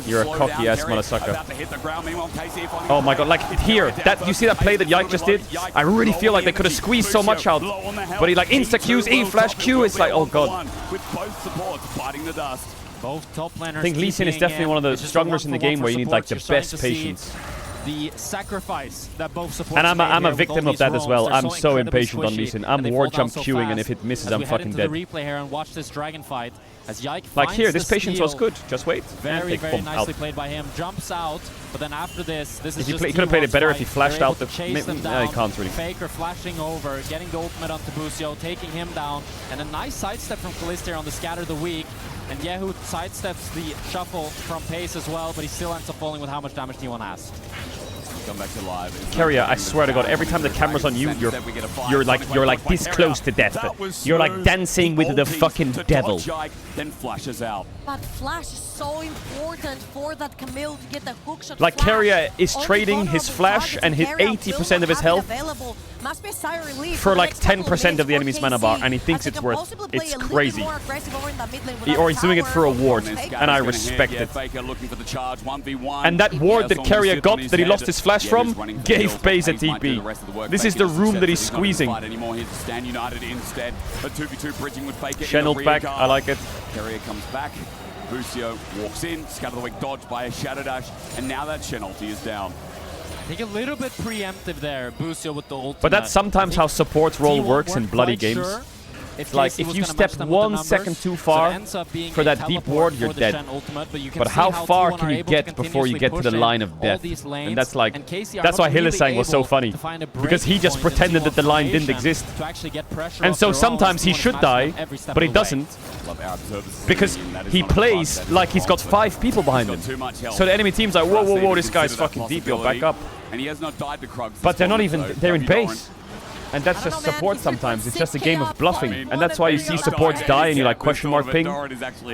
you're a cocky ass motherfucker. Oh my god, like here, that you see that play that Yike just did? I really feel like they could have squeezed so much out. But he like insta Qs, E flash Q, it's like, oh god. With both supports fighting the dust. Both top laners. I think Lee Sin is definitely one of the strongest in the game where you need like the best patience. The sacrifice that both supports And I'm a victim of that as well. I'm so incredibly impatient on squishy, Lee Sin. and I'm they ward fall down jump so queuing, fast. and if it misses, As I'm we head fucking into dead. the replay here and watch this dragon fight as Yike Like finds here, this the patience was steal. good. Just wait. Very, very boom, nicely out. played by him. Jumps out, but then after this is If he just could have played it better if he T1's flashed fight. out They're the. able to chase them He down. can't really. Faker flashing over, getting the ultimate onto Busio, taking him down, and a nice sidestep from Kalista here on the Scatter the Weak. And Yehu sidesteps the shuffle from Pace as well, but he still ends up falling with how much damage T1 has. Come back to live. Carrier, I swear to God, every time the camera's on you, you're like this close to death. You're like dancing with the fucking devil. Then flashes out. But flash is so important for that Camille to get the hook shot. Like flash. Carrier is Only trading his vulnerable flash targets and his Carrier will 80% of his have health available. Must be a Sire relief for the like next couple of 10% of the minutes enemy's for mana bar, KC, and he thinks as they it's can worth. possibly play It's a little bit crazy. more aggressive over in that mid lane without Or he's doing it for a tower. ward, Faker. and I respect it. Faker looking for the charge, 1v1. And that ward that Yes, Carrier almost got, hit on that he his lost head. his flash Yeah, from, he's running for gave kills. Baze a Baze might do the TP. rest of the work. This is Faker the just room said that he's he's not gonna squeezing. fight anymore. He's Stand United instead. A 2v2 bridging with Faker. Channeled back, I like it. Carrier comes back. Busio walks in, Scatter the Weak dodged by a Shadow Dash, and now that Shen ulti is down. I think a little bit preemptive there, Busio with the ultimate. But that's sometimes how support role T1 works in weren't bloody quite games. sure Like, Casey if was you gonna step match them with the 1 numbers, second too so it far ends up being for a that deep teleport ward, for you're the dead. Shen ultimate, but you can But see how how far T1 can are you able to get before you continuously get to the push in line of all death? these lanes, And that's like, and Casey are that's not why really Hylissang was so able funny. to find a Because he breaking just point in pretended that the line T1 didn't exist. to actually get pressure And off so their own, sometimes he T1 should smashing die, them every step but he of the way. doesn't. Love our observers Because seeing that is he not a bluff, plays that is like he's got confident. 5 people behind He's him. got too much health. So the enemy team's like, whoa, Perhaps whoa, they whoa, even this guy's consider that fucking deep, yo, back possibility. up. And he has not died to Krugs. But they're not even, they're in Doran. base. And that's just support sometimes. It's just a game of bluffing. And that's why you see supports die and you like question mark ping.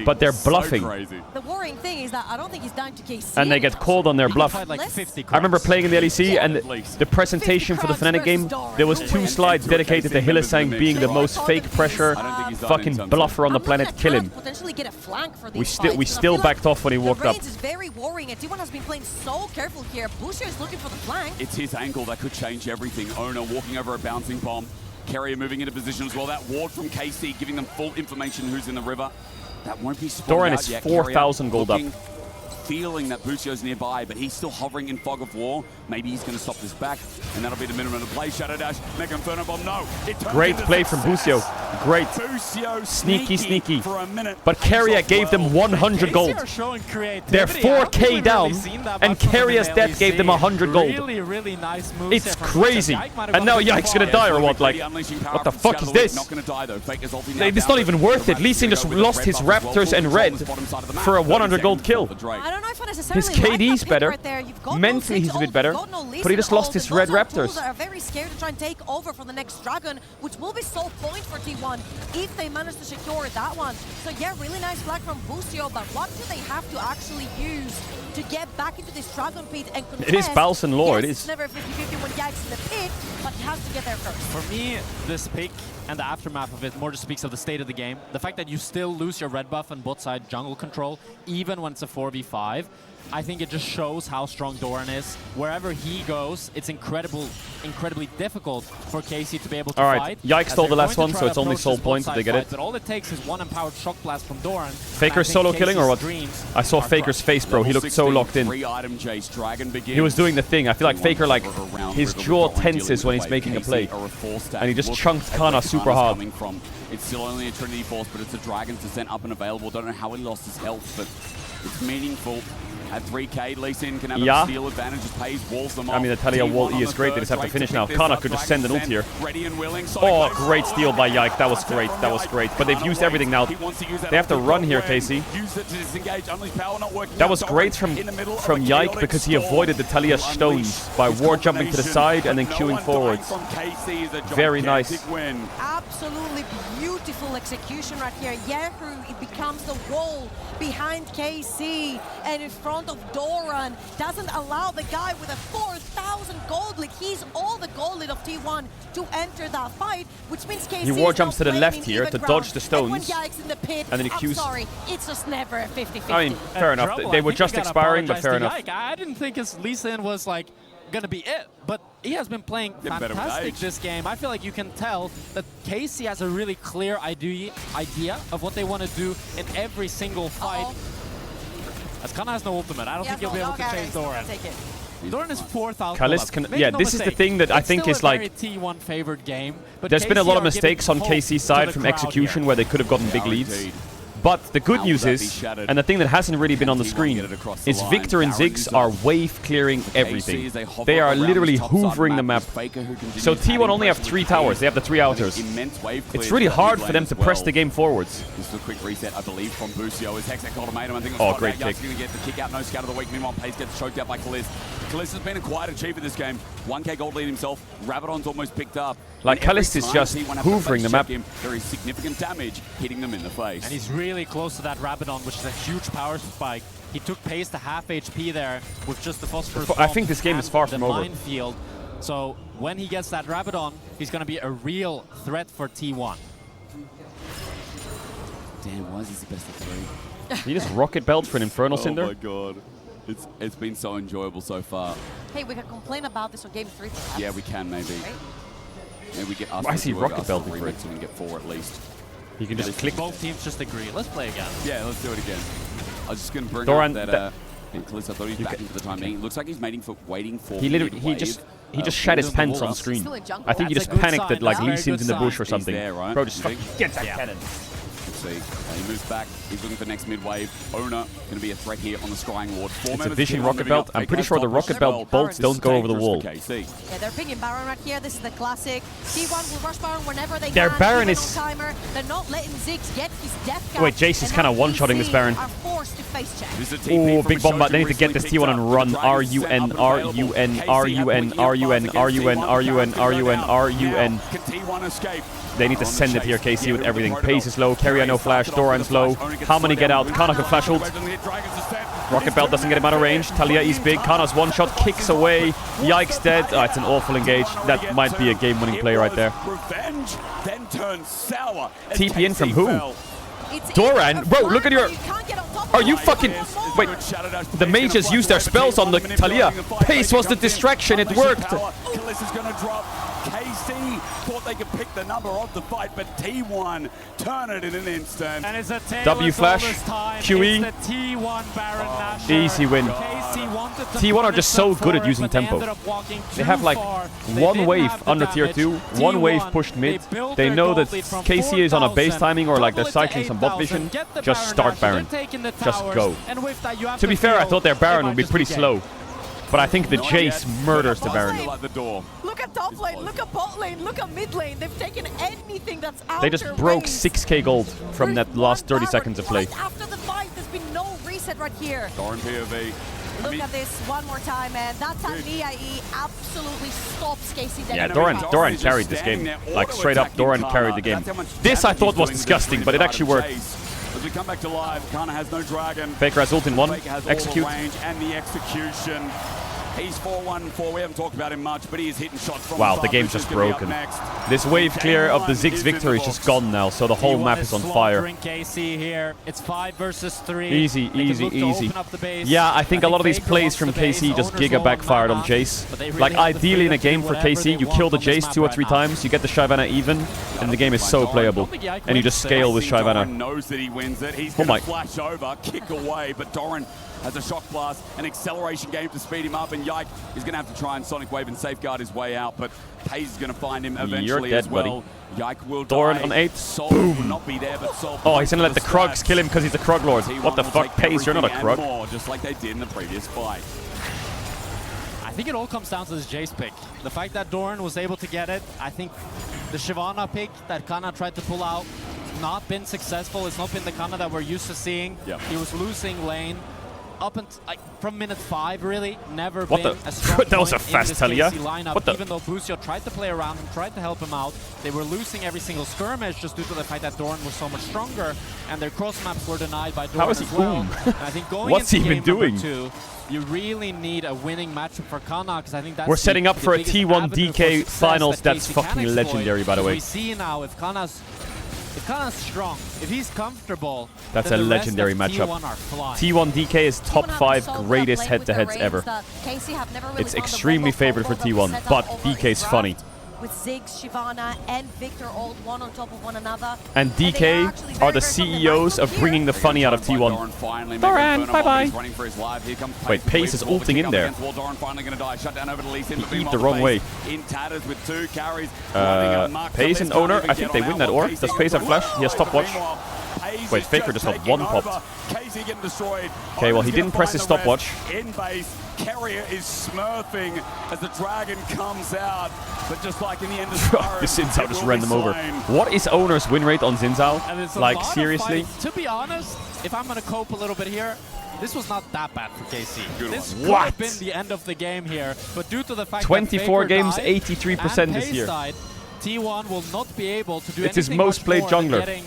But they're bluffing. The worrying thing is that I don't think he's down to KC. And they get called on their bluff. I remember playing in the LEC and the presentation for the Fnatic game, there was 2 slides dedicated to Hylissang being the most fake pressure fucking bluffer on the planet. Kill him. Potentially get a flank for We these still fights, and I still feel backed off when he the walked up. range is very worrying, and T1 has been playing so careful here. Busio is looking for the flank. It's his angle that could change everything. Owner walking over a bouncing bomb. Carrier moving into position as well. That ward from KC giving them full information who's in the river. That won't be spotted Doran out is yet. 4,000 gold up. Feeling that Busio's nearby, but he's still hovering in fog of war. Maybe he's going to stop this back, and that'll be the minimum of the play. Shadow Dash, Mega Inferno Bomb, no. Great play from Busio. Great. Busio Sneaky. for a minute. But Carrier gave them 100 gold. They're 4k down, and Carrier's death gave them 100 gold. Really nice moves. It's crazy. And now Yike's gonna die or what? Like, what the fuck is this? Not going to die though. Faker's ulti now It's not even worth it. Lee Sin just lost his Raptors and Red for a 100 gold kill. I don't know if I necessarily His like KD's that pick better. Right there. You've got Mentally, no he's a bit Six better. ult, you've got no Lee But he Sin just lost ult, his and Red those are Raptors. tools that are very scared to try and take over from the next Dragon, which will be so point for T1 if they manage to secure that one. So yeah, really nice flag from Busio, but what do they have to actually use to get back into this Dragon pit and contest? It is Balsan lore, yes, it is. It's never 50-50 when Yike's in the pit, but he has to get there first. For me, this pick and the aftermath of it more just speaks of the state of the game. The fact that you still lose your red buff and bot side jungle control, even when it's a 4v5, 5. I think it just shows how strong Doran is. Wherever he goes, it's incredibly difficult for KC to be able to fight. Yikes stole the last one, so it's only soul points if they get it. But all it takes is one empowered shock blast from Doran. Faker solo killing or what? I saw Faker's face, bro. He looked so locked in. He was doing the thing. I feel like Faker, like, his jaw tenses when he's making a play. And he just chunked Kana super hard. It's still only a Trinity Force, but it's a Dragon's Descent up and available. Don't know how he lost his health, but it's meaningful. At 3k, Lee Sin can have a steal advantage, just pays, walls them off. I mean, the Talia wall E is great, they just have to finish now. Kana could just send an ult here. Oh, great steal by Yike, that was great, that was great. But they've used everything now. They have to run here, KC. That was great from Yike because he avoided the Talia stones by war jumping to the side and then queuing forwards. Very nice. Absolutely beautiful execution right here. Yehu, it becomes the wall behind KC and in front of Doran. Doesn't allow the guy with a 4,000 gold lead. He's all the gold lead of T1 to enter that fight, which means KC he war jumps to the left here to dodge the stones. And then he queues. Sorry, it's just never a 50-50. I mean, fair enough. They were just expiring, but fair enough. I didn't think his Lee Sin was like gonna be it, but he has been playing fantastic this game. I feel like you can tell that KC has a really clear idea of what they want to do in every single fight. As Kana has no ultimate, I don't think he'll be able to chase Doran. Doran is 4,000. Kalist can, yeah, this is the thing that I think is like T1 favored game. But there's been a lot of mistakes on KC's side from execution where they could have gotten big leads. But the good news is, and the thing that hasn't really been on the screen, is Victor and Ziggs are wave clearing everything. They are literally hoovering the map. So T1 only have 3 towers, they have the 3 outers. It's really hard for them to press the game forwards. This is a quick reset, I believe, from Busio. His Hexac ultimatum, I think it was oh, great kick. going to get the kick out, no scout of the week. Meanwhile, Pace gets choked out by Kalist. Kalist has been a quiet achiever this game. 1k gold lead himself. Rabadon's almost picked up. Like, Kalist is just hoovering the map. There is significant damage hitting them in the face. And he's really close to that Rabadon, which is a huge power spike. He took Pace to half HP there with just the phosphorus. I think this game is far from over. Minefield. So when he gets that Rabadon, he's going to be a real threat for T1. Damn, why is this the best of 3? He just rocket belt for an Infernal Cinder. Oh my god. It's been so enjoyable so far. Hey, we can complain about this on game 3 perhaps. Yeah, we can maybe. Right? Maybe we get Why is he rocket belting for it? So we can get 4 at least. You can just click. Both teams just agree. Let's play again. Yeah, let's do it again. I was just going to bring Doran, up that Kalist, I thought he was backing for the time being. It looks like he's waiting for He literally, he just shat his pants on screen. I think he just panicked that like Lee Sin's in the bush or something. There, right? Bro, just fucking get that cannon. Let's see. He moves back. He's looking for next mid wave. Owner going to be a threat here on the Scrying Ward. It's a Vision rocket belt. I'm pretty sure the rocket belt bolts don't go over the wall. Yeah, they're picking Baron right here. This is the classic. T1 will rush Baron whenever they Their can. Baron is... Timer. They're not letting Ziggs get his death count. Wait, Jace is kind of one-shotting this Baron. Oh, big bomb, but they need to get this T1 and run. R-U-N, R-U-N, R-U-N, R-U-N, R-U-N, R-U-N, R-U-N, R-U-N. Can T1 escape? They need to send it here, KC, with everything. Pace is low, Keria no flash, Doran's low. How many get out? Kana can flash ult. Rocket Belt doesn't get him out of range. Talia is big. Kana's one shot, kicks away. Yikes, dead. Oh, it's an awful engage. That might be a game-winning play right there. Revenge then turns sour. TP in from who? Doran? Bro, look at your... Are you fucking... Wait, the mages used their spells on the Talia. Pace was the distraction, it worked. Kalist is going to drop. KC thought they could pick the number of the fight, but T1 turn it in an instant. And it's a W flash, QE, easy win. T1 are just so good at using tempo. They have like one wave under tier 2, one wave pushed mid. They know that KC is on a base timing or like they're cycling some bot vision. Just start Baron. Just go. To be fair, I thought their Baron would be pretty slow. But I think the Jace murders the Baron. Look at top lane, look at bot lane, look at mid lane. They've taken anything that's out. They just broke 6k gold from that last 30 seconds of play. After the fight, there's been no reset right here. Doran POV. Look at this one more time, man. That Talia absolutely stops KC. Yeah, Doran carried this game. Like, straight up, Doran carried the game. This I thought was disgusting, but it actually worked. As we come back to live, Kana has no dragon. Faker has ult in one. Faker has execute. All the range and the execution. He's 4-1-4. We haven't talked about him much, but he is hitting shots from Wow, far. the game's Bush is just gonna be up broken. next. This wave clear of the T1 Ziggs is victory in is the just gone now, so the whole map is on fire. KC here. It's 5 versus 3. Easy, They easy, can look to easy. open up the base. Yeah, I think a lot of these Faker plays wants from the base. KC just Owners giga low on backfired on mana, Jace. but they really Like, have the ideally in a freedom to game do for whatever KC, they you want kill the on this Jace map 2 or right 3 now. times, you get the Shyvana even, and the game is so playable. And you just scale with Doran Shyvana. knows that he wins it. He's Oh going my. to flash over, kick away, but Doran has a shock blast, an acceleration game to speed him up, and Yike is going to have to try and Sonic Wave and safeguard his way out, but Paze is going to find him eventually dead, as well. Yike will Doran die. on 8. Soul Boom. will not be there, but Soul Oh, he's gonna let the the Krugs kill him because he's a Krug Lord. T1 What the will fuck, take Pace? You're not a everything and Krug. more, just like they did in the previous fight. I think it all comes down to this Jace pick. The fact that Doran was able to get it, I think the Shyvana pick that Kana tried to pull out, not been successful. It's not been the Kana that we're used to seeing. Yep. He was losing lane up until from minute 5, really. Never What been the- a strong that was a point in fast this Talia. KC lineup. What the- Even though Busio tried to play around him, tried to help him out, they were losing every single skirmish just due to the fact that Doran was so much stronger, and their cross maps were denied by Doran How is he as well. boom? And I think going What's into he been game number doing? 2, you really need a winning matchup for Kana, because I think that's We're setting up for a biggest T1 avenue for DK success finals. that That's KC can fucking exploit. legendary, by the way. We see now if Kana's strong, if he's comfortable, That's then a the rest legendary of matchup. T1 are flying. T1 DK is top T1 have 5 solved that greatest lane with head-to-heads the ever. range that KC have never really It's found the extremely combo favored for combo that was T1, set but up over in DK's draft funny. With Ziggs, Shyvana, and Victor all one on top of one another. And DK are the CEOs of bringing the funny out of T1. Doran, bye-bye. Wait, Pace is ulting in there. He eat the wrong way. In tatters with 2 carries. Pace and Owner, I think they win that or. Does Pace have flash? He has stopwatch. Wait, Faker just got 1 popped. Okay, well, he didn't press his stopwatch. In base, Carrier is smurfing as the dragon comes out, but just like in the end of The Xin Zhao just ran them over. What is Owner's win rate on Xin And it's Zhao? a Like, lot of seriously? fights. To be honest, if I'm going to cope a little bit here, this was not that bad for KC. This could What? have been the end of the game here, but due to the fact 24 that Faker games, died 83% and this Pace year. died, T1 will not be able to do It's his anything most much played more than jungler getting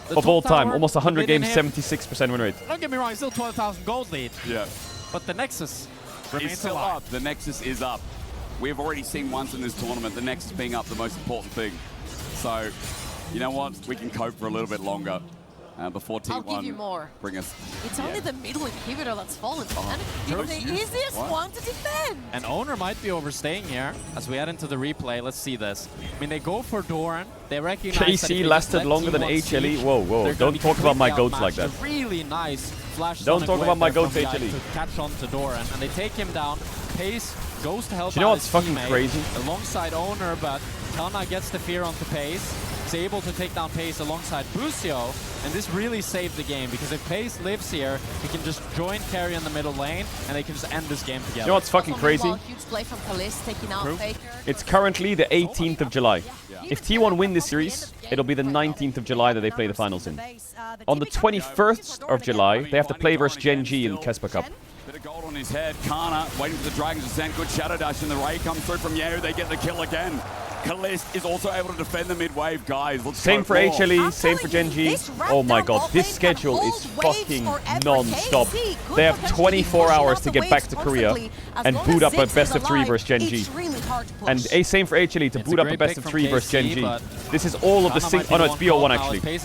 the of top all time. tower, Almost 100 the mid games, in him. 76% win rate. Don't get me wrong, still 12,000 gold lead. Yeah. But the Nexus It's remains still alive. up. The Nexus is up. We've already seen once in this tournament the Nexus being up the most important thing. So, you know what? We can cope for a little bit longer before T1 I'll give you more. bring us. It's only the middle inhibitor that's fallen. And True. it's the easiest What? one to defend. And Owner might be overstaying here as we head into the replay. Let's see this. I mean, they go for Doran. They recognize that if they KC just lasted let longer than T1 HLE. siege, Whoa, whoa. they're gonna Don't be talk about my completely goats like that. outmatched. A really nice flash Don't Sonic talk wave about my there goats, from Yike HLE. to catch on to Doran, and they take him down. Pace goes to help Do you know out what's his fucking teammate crazy? alongside Owner, but Kana gets the fear onto Pace. Is able to take down Pace alongside Busio, and this really saved the game because if Pace lives here, he can just join Carry in the middle lane, and they can just end this game together. You know what's fucking crazy? Huge play from Kalist taking out Faker. It's currently the 18th of July. If T1 win this series, it'll be the 19th of July that they play the finals in. On the 21st of July, they have to play versus Gen G in Kesper Cup. Bit of gold on his head. Kana waiting for the Dragons to send. Good shadow dash, and the Ray comes through from Yeo. They get the kill again. Kalist is also able to defend the mid-wave, guys. Let's Same go for more. HLE, same for Gen G. Oh my god, this schedule is fucking non-stop. They have 24 hours to get back to Korea and boot up a best of 3 versus Gen G. And same for HLE to boot up a best of 3 versus Gen G. This is all of the oh no, it's BO1 actually.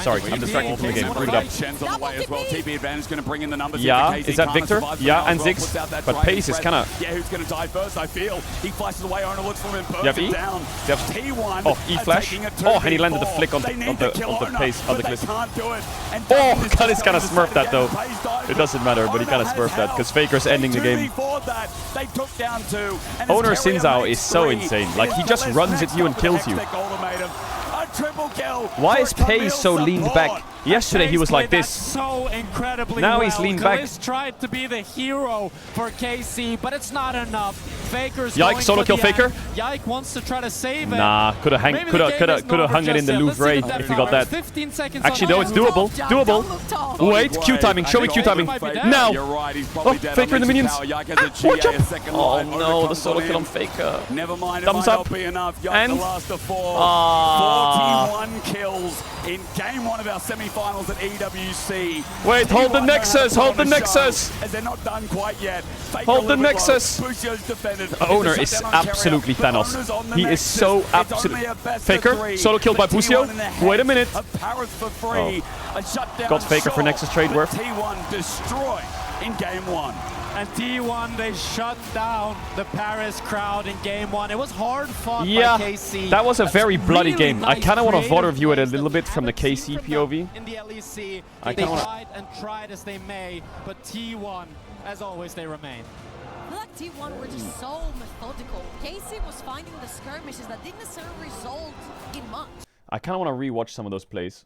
Sorry, I'm distracted from the game. Boot it up. Shen's on the way as well. TP advantage going to bring in the numbers. Yeah, in for KC. is that Kana Victor? survives for Yeah, now and as well, Ziggs. puts out that But dragon Pace is breath. kinda... Yeah, who's going to die first, I feel. He flashes away, Owner looks for him and burns Yep, him E. down. Yep. T1 Oh, E are flash. taking a Oh, and he landed the 2v4. flick on They the need to kill Owner, pace of the but they Glisten. can't do it. And Oh, Darren is Kalist just kind of going to smurfed set that though. again. Pace dies. It doesn't matter, but he kind of Owner smurfed has that because help. Faker's ending the They game. 2v4'd that. They took down 2. And Owner as Carrier Xin Zhao makes is so 3, insane. Like, he is just Kalist runs at next you and up with kills you. Hextech ultimatum. A triple kill. Why for is Pace Camille so leaned support. back? Yesterday he was like Played this. that so incredibly Now well. he's leaned back. Kalist tried to be the hero for KC, but it's not enough. Faker's Yike, going solo for kill the Faker? end. Yike wants to try to save it. Nah, could have hung it in the Louvre if he got that. 15 seconds Actually, no, it's doable. Doable. Wait, Q timing. Show me Q timing. Now. You're right, he's Oh, probably dead. Faker in the minions. Yike has a GA, a second Oh line. no, Owner the comes solo on kill on in. Faker. Never mind, it Thumbs might up. not be enough. Yike And the last of 4. Ah. 41 kills in game 1 of our semi-finals. semi-finals at EWC. Wait, hold the T1 Nexus, hold the on show, Nexus. As they're not done quite yet. Faker Hold a the little bit Nexus. low. Busio's defended. The owner It's a is shutdown on absolutely Carrier. The Thanos. owner's on the He is Nexus. so It's absolute. only a best of Faker, 3, solo kill by but T1 Busio. in the head Wait a minute. of Paris for free. A shutdown Got Faker for short, Nexus trade but worth. T1 destroyed in game 1. And T1, they shut down the Paris crowd in game 1. It was hard fought Yeah, by KC. that was a very bloody really game. I nice kind of want to creative VOD review it a plays little that bit we from the haven't KC seen from POV. them in the LEC. I They kinda wanna- tried and tried as they may, but T1, as always, they remain. I feel like T1 were just so methodical. Casey was finding the skirmishes that didn't necessarily result in much. I kind of want to rewatch some of those plays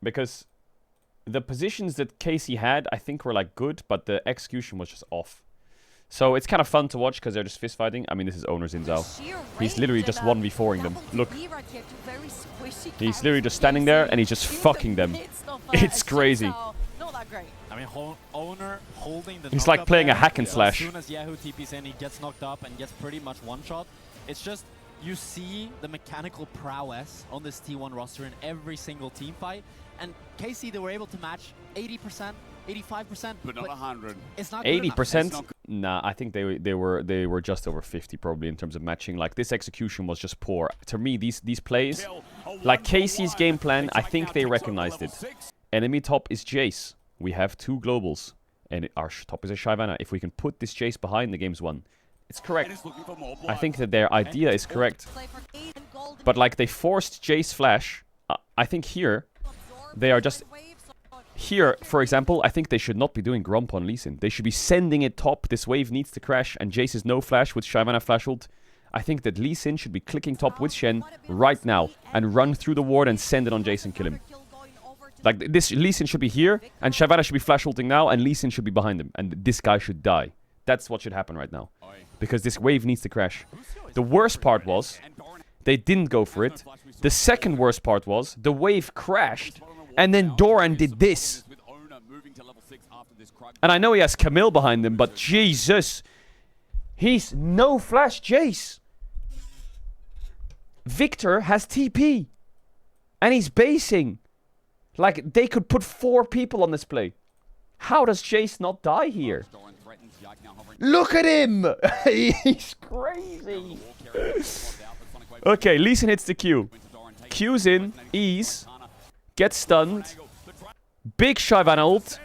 because the positions that Casey had, I think, were like good, but the execution was just off. So it's kind of fun to watch because they're just fist fighting. I mean, this is owner Zinzao. He's literally just 1v4ing them. Look. He's literally just standing there and he's just fucking them. It's crazy. Not that great. I mean, owner holding the He's like knockup playing a there. hack and slash. As soon as Yahoo TP's in, he gets knocked up and gets pretty much one-shot. It's just, you see the mechanical prowess on this T1 roster in every single team fight. And KC, they were able to match 80%, 85%. But not 100. It's not good enough. 80%? Nah, I think they were just over 50 probably in terms of matching. Like, this execution was just poor. To me, these plays, like Casey's game plan, I think they recognized it. Enemy top is Jace. We have 2 globals. And our top is a Shyvana. If we can put this Jace behind, the game's won. It's correct. I think that their idea is correct. But like, they forced Jace flash. I think here, they are just... Here, for example, I think they should not be doing Gromp on Lee Sin. They should be sending it top. This wave needs to crash, and Jace is no flash with Shyvana flash ult. I think that Lee Sin should be clicking top with Shen right now and run through the ward and send it on Jace and kill him. Like, this Lee Sin should be here, and Shyvana should be flash ulting now, and Lee Sin should be behind him. And this guy should die. That's what should happen right now. Because this wave needs to crash. The worst part was, they didn't go for it. The second worst part was, the wave crashed, and then Doran did this. And I know he has Camille behind him, but Jesus. He's no flash Jace. Victor has TP. And he's basing. Like, they could put 4 people on this play. How does Jace not die here? Look at him! He's crazy. Okay, Lee Sin hits the Q. Q's in, E's, gets stunned. Big Shyvana ult.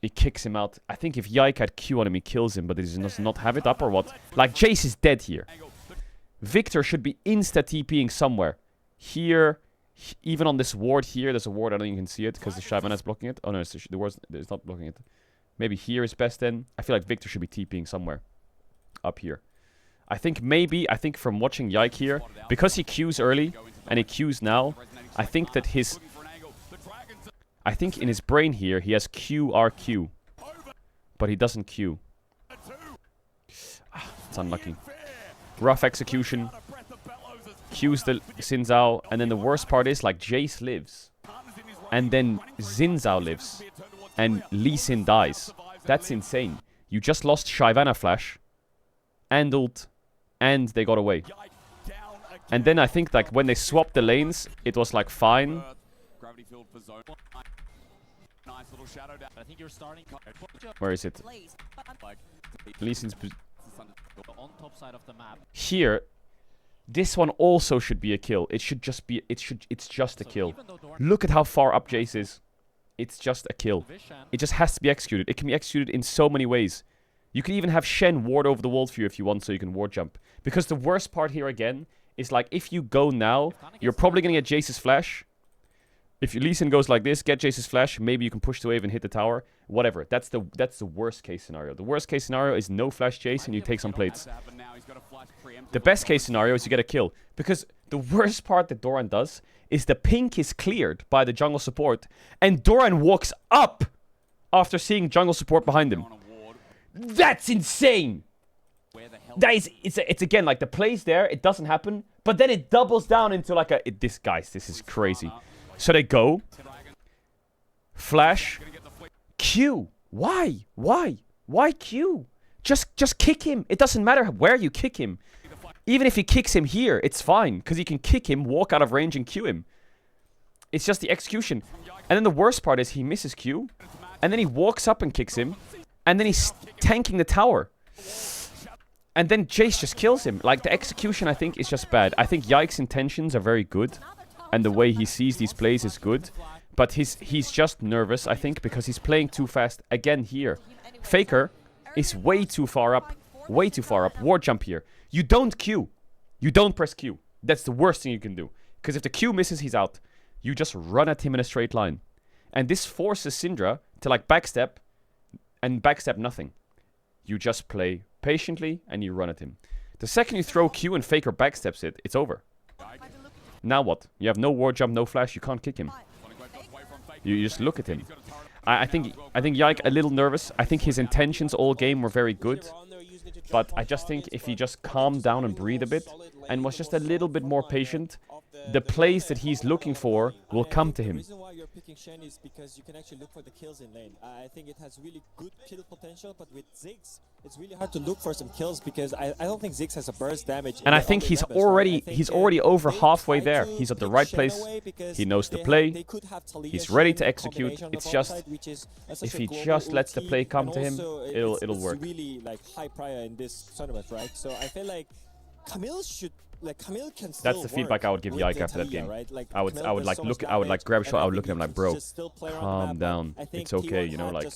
He kicks him out. I think if Yike had Q on him, he kills him, but he does not have it up or what? Like, Jace is dead here. Victor should be insta-TPing somewhere. Here, even on this ward here, there's a ward, I don't even can see it because the Shyvana is blocking it. Oh no, the ward is not blocking it. Maybe here is best then. I feel like Victor should be TPing somewhere. Up here. I think from watching Yike here, because he Qs early and he Qs now, I think that in his brain here, he has QRQ. But he doesn't Q. It's unlucky. Rough execution. Qs the Xin Zhao, and then the worst part is, like, Jace lives. And then Xin Zhao lives. And Lee Sin dies. That's insane. You just lost Shyvana flash. And ult. And they got away. And then I think, like, when they swapped the lanes, it was, like, fine. Where is it? Lee Sin's... Here... This one also should be a kill. It should just be... It's just a kill. Look at how far up Jace is. It's just a kill. It just has to be executed. It can be executed in so many ways. You can even have Shen ward over the wall for you if you want, so you can ward jump. Because the worst part here again is, like, if you go now, you're probably gonna get Jace's flash. If Lee Sin goes like this, get Jace's flash, maybe you can push the wave and hit the tower. Whatever. That's the worst case scenario. The worst case scenario is no flash Jace and you take some plates. The best case scenario is you get a kill. Because the worst part that Doran does is the pink is cleared by the jungle support. And Doran walks up after seeing jungle support behind him. That's insane! That is, it's again, like, the plays there, it doesn't happen. But then it doubles down into like a... this is crazy. So they go. Flash. Q. Why? Why? Why Q? Just kick him. It doesn't matter where you kick him. Even if he kicks him here, it's fine. Because he can kick him, walk out of range, and Q him. It's just the execution. And then the worst part is he misses Q. And then he walks up and kicks him. And then he's tanking the tower. And then Jace just kills him. Like, the execution, I think, is just bad. I think Yike's intentions are very good. And the way he sees these plays is good. But he's just nervous, I think, because he's playing too fast. Again, here. Faker is way too far up. Way too far up. Ward jump here. You don't Q. You don't press Q. That's the worst thing you can do. Because if the Q misses, he's out. You just run at him in a straight line. And this forces Syndra to, like, backstep. And backstep nothing. You just play patiently and you run at him. The second you throw Q and Faker backsteps it, it's over. Now what? You have no ward jump, no flash, you can't kick him. You just look at him. I think Yike a little nervous. I think his intentions all game were very good. But I just think if he just calmed down and breathed a bit and was just a little bit more patient, the plays that he's looking for will come to him. The reason why you're picking Shen is because you can actually look for the kills in lane. I think it has really good kill potential, but with Ziggs, it's really hard to look for some kills because I don't think Ziggs has a burst damage. And I think he's already over halfway there. He's at the right place. He knows the play. He's ready to execute. It's just if he just lets the play come to him, it'll work. It's really like high prior in this tournament, right? So I feel like Camille should. Like Camille can still That's the feedback I would give Yike after that game. Right? Like I would like grab a shot. I would look at him like, bro, calm down. It's okay, you know, like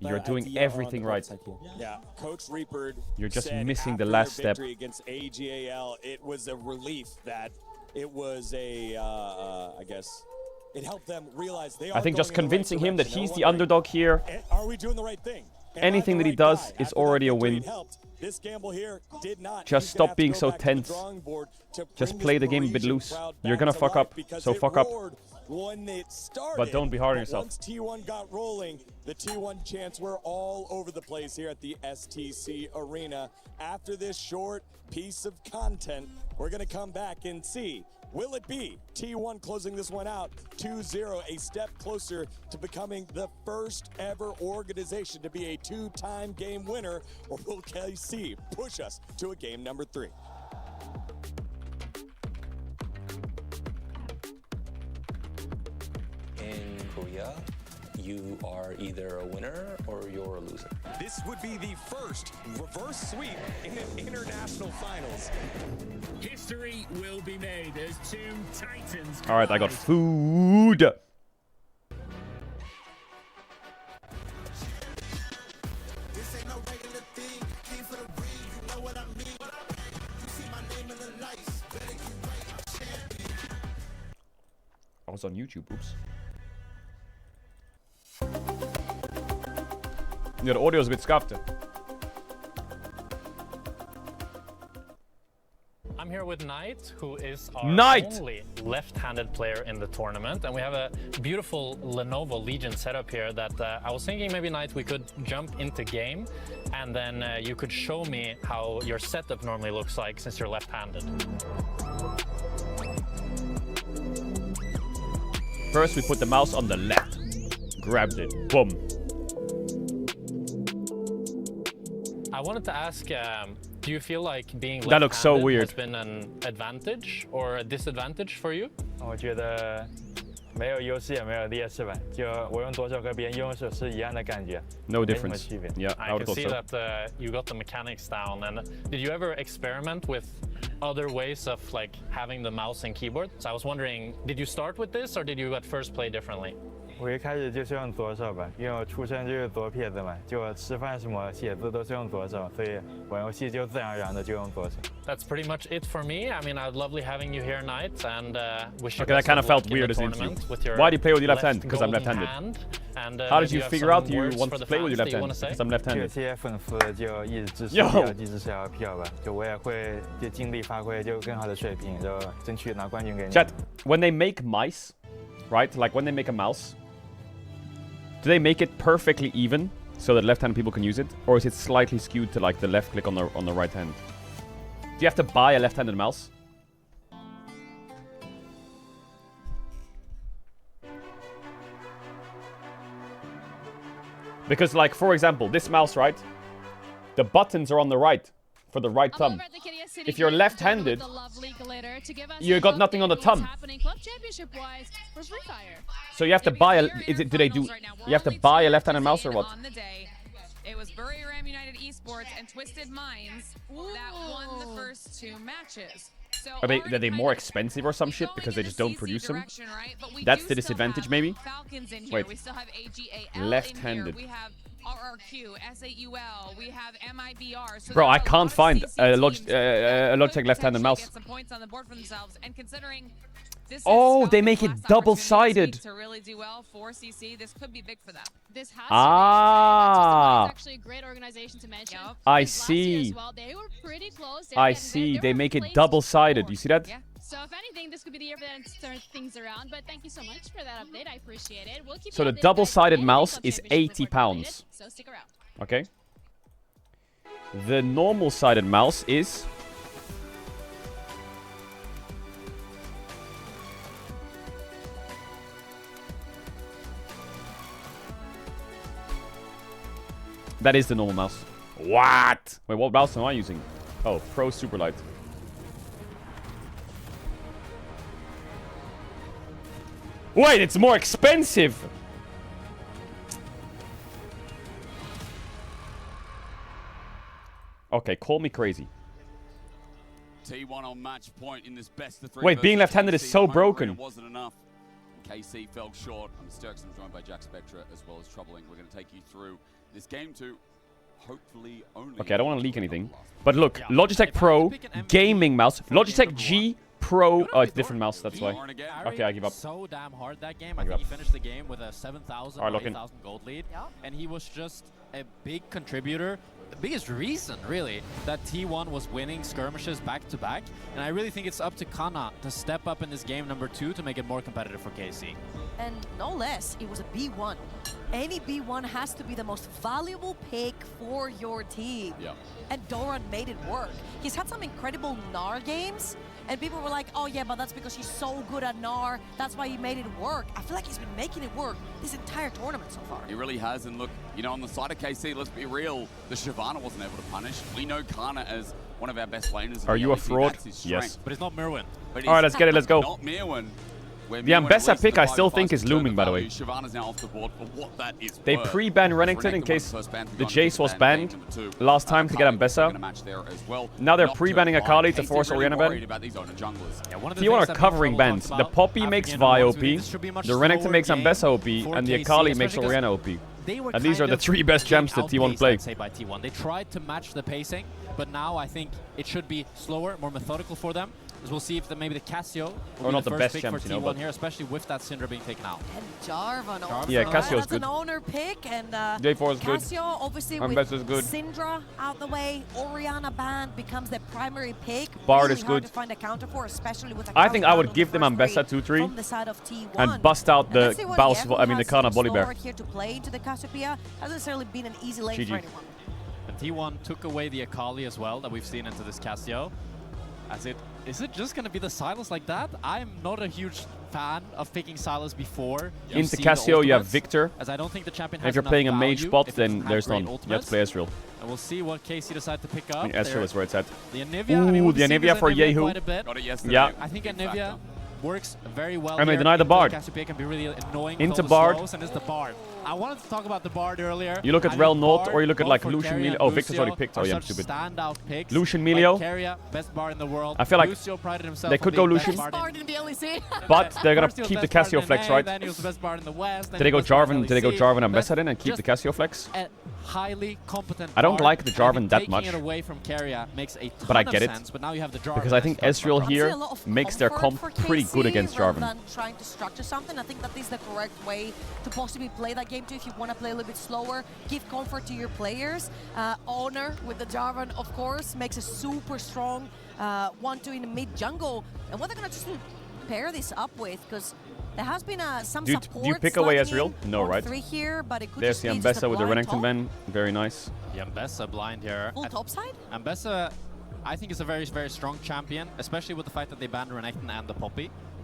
you're doing everything right. Yeah, Coach Reaper. You're just missing the last step. Against AGAL, it was a relief that it was a, I guess, it helped them realize they are. I think just convincing him that he's the underdog here. Are we doing the right thing? Anything that he does is already a win. This gamble here did not. Just stop being so tense. Just play the game a bit loose. You're gonna fuck up, so fuck up. But don't be hard on yourself. Once T1 got rolling, the T1 chants were all over the place here at the STC Arena. After this short piece of content, we're gonna come back and see. Will it be T1 closing this one out 2-0, a step closer to becoming the first ever organization to be a two-time game winner, or will KC push us to a game number 3? In Korea, you are either a winner or you're a loser. This would be the first reverse sweep in an international finals. History will be made as two titans. All right, I got food. I was on YouTube, oops. Yeah, the audio is a bit scuffed. I'm here with Knight, who is our only left-handed player in the tournament, and we have a beautiful Lenovo Legion setup here that I was thinking maybe, Knight, we could jump into game, and then you could show me how your setup normally looks like since you're left-handed. First, we put the mouse on the left. Grabbed it. Boom. I wanted to ask, do you feel like being That looks so left-handed weird. has been an advantage or a disadvantage for you? 我觉得没有优势也没有劣势吧，就我用左手和别人用右手是一样的感觉。 No 没什么 difference. 区别。 Yeah, I I would can have see thought so. that you got the mechanics down. And did you ever experiment with other ways of like having the mouse and keyboard? So I was wondering, did you start with this or did you at first play differently? 我一开始就是用左手吧，因为我出生就是左撇子嘛，就我吃饭什么写字都是用左手，所以玩游戏就自然而然的就用左手。 That's pretty much it for me. I mean, I'd lovely having you here, Knight, and wish you Okay, that best kind of of felt luck in weird the as an interview. tournament with your Why do you play with your left hand? Because I'm golden left-handed. hand. And, How did maybe you have figure some out you words want for to the play with your fans left that you hand? wanna say? Because I'm 这 left-handed. 些粉丝就一直支持 Yo 票，一直想要票吧，就我也会就尽力发挥就更好的水平，就争取拿冠军给你。 Chat, when they make mice, right? Like when they make a mouse, do they make it perfectly even so that left-handed people can use it? Or is it slightly skewed to like the left click on the right hand? Do you have to buy a left-handed mouse? Because like, for example, this mouse, right? The buttons are on the right for the right thumb. if you're left-handed, you got nothing on the thumb. So you have to buy a. Do they do? You have to buy a left-handed mouse or what? It was Bury Ram United Esports and Twisted Minds that won the first 2 matches. So Are they more expensive or some shit because they just don't produce them? That's the disadvantage, maybe. Wait. Left-handed. We have RRQ, SAUL, we have MIBR. So bro, I can't find a Logitech left-handed mouse. Get some points on the board for themselves, and considering this Oh, they make it double-sided. to really do well for CC, this could be big for them. This has Ah. it's actually a great organization to mention. I see. Well, they were pretty close. I see. They make it double-sided. You see that? Yeah. So if anything, this could be the year for them to turn things around. But thank you so much for that update. I appreciate it. We'll keep So you the updated, double-sided guys. mouse Club is Championship 80 report related, pounds. So stick around. Okay. The normal-sided mouse is... That is the normal mouse. What? Wait, what mouse am I using? Oh, Pro Superlight. Wait, it's more expensive! Okay, call me crazy. T1 on match point in this best of 3. Wait, being left-handed is so broken. It wasn't enough. KC fell short. I'm Sturkson, joined by Jack Spectra as well as Troubling. We're going to take you through this game to hopefully only... Okay, I don't want to leak anything. But look, Logitech Pro gaming mouse. Logitech G Pro. Oh, it's different mouse, that's why. Okay, I give up. So damn hard that game. I I give think he up. finished the game with a 7,000 Alright, or lock in. 8,000 gold lead. And he was just a big contributor. The biggest reason, really, that T1 was winning skirmishes back to back. And I really think it's up to Kana to step up in this game number 2 to make it more competitive for KC. And no less, it was a B1. Any B1 has to be the most valuable pick for your team. Yeah. And Doran made it work. He's had some incredible NAR games, and people were like, oh yeah, but that's because he's so good at NAR, that's why he made it work. I feel like he's been making it work this entire tournament so far. He really has, and look, you know, on the side of KC, let's be real, the Shyvana wasn't able to punish. We know Kana as one of our best laners. Are you a fraud? That's his Yes. strength. But it's not Merwin. Alright, let's get it, let's go. Not Merwin. The Ambessa pick I still think is looming, by the way. Shyvana's now off the board for what that is They worth. pre-banned Rennington in case the Jace was banned last time to get Ambessa. Now they're pre-banning Akali to force Orianna ban. T1 are covering bans. The Poppy makes Vi OP, the Rennington makes Ambessa OP, and the Akali makes Orianna OP. And these are the 3 best champs that T1 play. By T1. They tried to match the pacing, but now I think it should be slower, more methodical for them. As we'll see if maybe the Casio will be not the the first best pick champs, for you know, T1 but- here, especially with that Syndra being taken out. And Jarvan also. Yeah, Cassio's That's good. an owner pick, and J4 is good. Casio obviously Ambessa's with good. Syndra out the way, Orianna ban becomes their primary pick. Bard Really is hard good. to find a counter for, especially with a I think I would counter give them on the first Ambessa three 2-3 from the side of T1. and bust out And the let's see what Baus, Yehu I mean the has Kana in store Volibear. here to play into the Cassiopeia. Hasn't necessarily been an easy lane GG. for anyone. And T1 took away the Akali as well that we've seen into this Casio. Is it just going to be the Silas like that? I'm not a huge fan of picking Silas before. you Into see the Casio you have ultimates, Victor. As I don't think the champion And has if you're enough playing a mage value spot, if it then doesn't have there's great none. You have ultimates. to play Ezreal. And we'll see what KC decide to pick up. I mean, Ezreal is where it's at. The Anivia, I mean, Ooh, we've the seen Anivia this for Anivia Yehu. quite a bit. Got it yesterday. Yeah. I think Big Anivia factor. works very well. I mean, here deny the into Bard. Cassiopeia can be really annoying. Into with all the Bard. slows, and it's the Bard. I wanted to talk about the Bard earlier. You look at I Rel think Note, Bard, or you look at both like for Lucian Keria Milio. and Oh, Victor's Lucio already picked. Oh, are yeah, I'm such stupid. standout picks. Lucian Milio. Like Keria, best Bard in the world. I feel like Lucio prided himself they on could go being best Lucian. Bard in the LEC. But they're gonna First he was keep the best Bard in Casio flex, NA, right? Then he was the best Bard in the West. then Did they he go was best Bard in Jarvan? Did they go LEC. Jarvan and Best- Ambessa in and keep the just Casio flex? a highly competent I don't Bard. like the I Jarvan think that taking much. it away from Keria makes a ton But I of get it. sense, but now you have the Jarvan Because I think as top Ezreal Bard. here A lot of makes their comfort comp for pretty good KC against rather Jarvan. than trying to structure something. I think that is the correct way to possibly play that game too. If you want to play a little bit slower, give comfort to your players. Honor with the Jarvan, of course, makes a super strong 1-2 in the mid jungle. And what they're going to just pair this up with, because there has been some Do support. you pick away slugging Ezreal? No, on right? 3 here, but it could There's just the be just a Ambessa with the blind Rennington top. ban. Very nice. The Ambessa blind here. Full top side? Ambessa, I think, is a very, very strong champion, especially with the fact that they banned Renekton and the Poppy.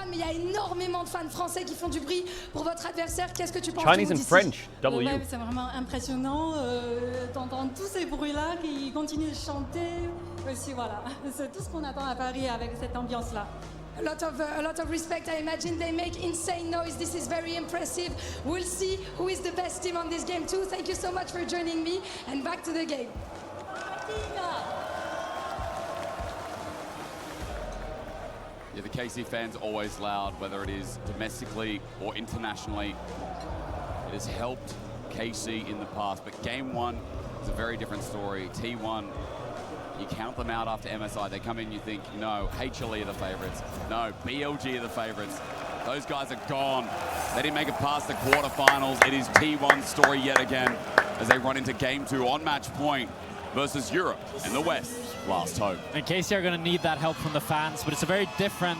fans, mais il y a énormément de fans français qui font du bruit pour votre adversaire. Qu'est-ce que tu penses Chinese and French, Le W. live, c'est vraiment impressionnant d'entendre tous ces bruits-là qui continuent de chanter. Aussi, voilà, c'est tout ce qu'on attend à Paris avec cette ambiance-là. a lot of respect. I imagine they make insane noise. This is very impressive. We'll see who is the best team on this game too. Thank you so much for joining me, and back to the game. Yeah, the KC fans always loud, whether it is domestically or internationally. It has helped KC in the past, but game one is a very different story. T1, you count them out after MSI. They come in, you think, no, HLE are the favorites. No, BLG are the favorites. Those guys are gone. They didn't make it past the quarterfinals. It is T1's story yet again as they run into game two on match point versus Europe in the West. Last hope. And KC are going to need that help from the fans, but it's a very different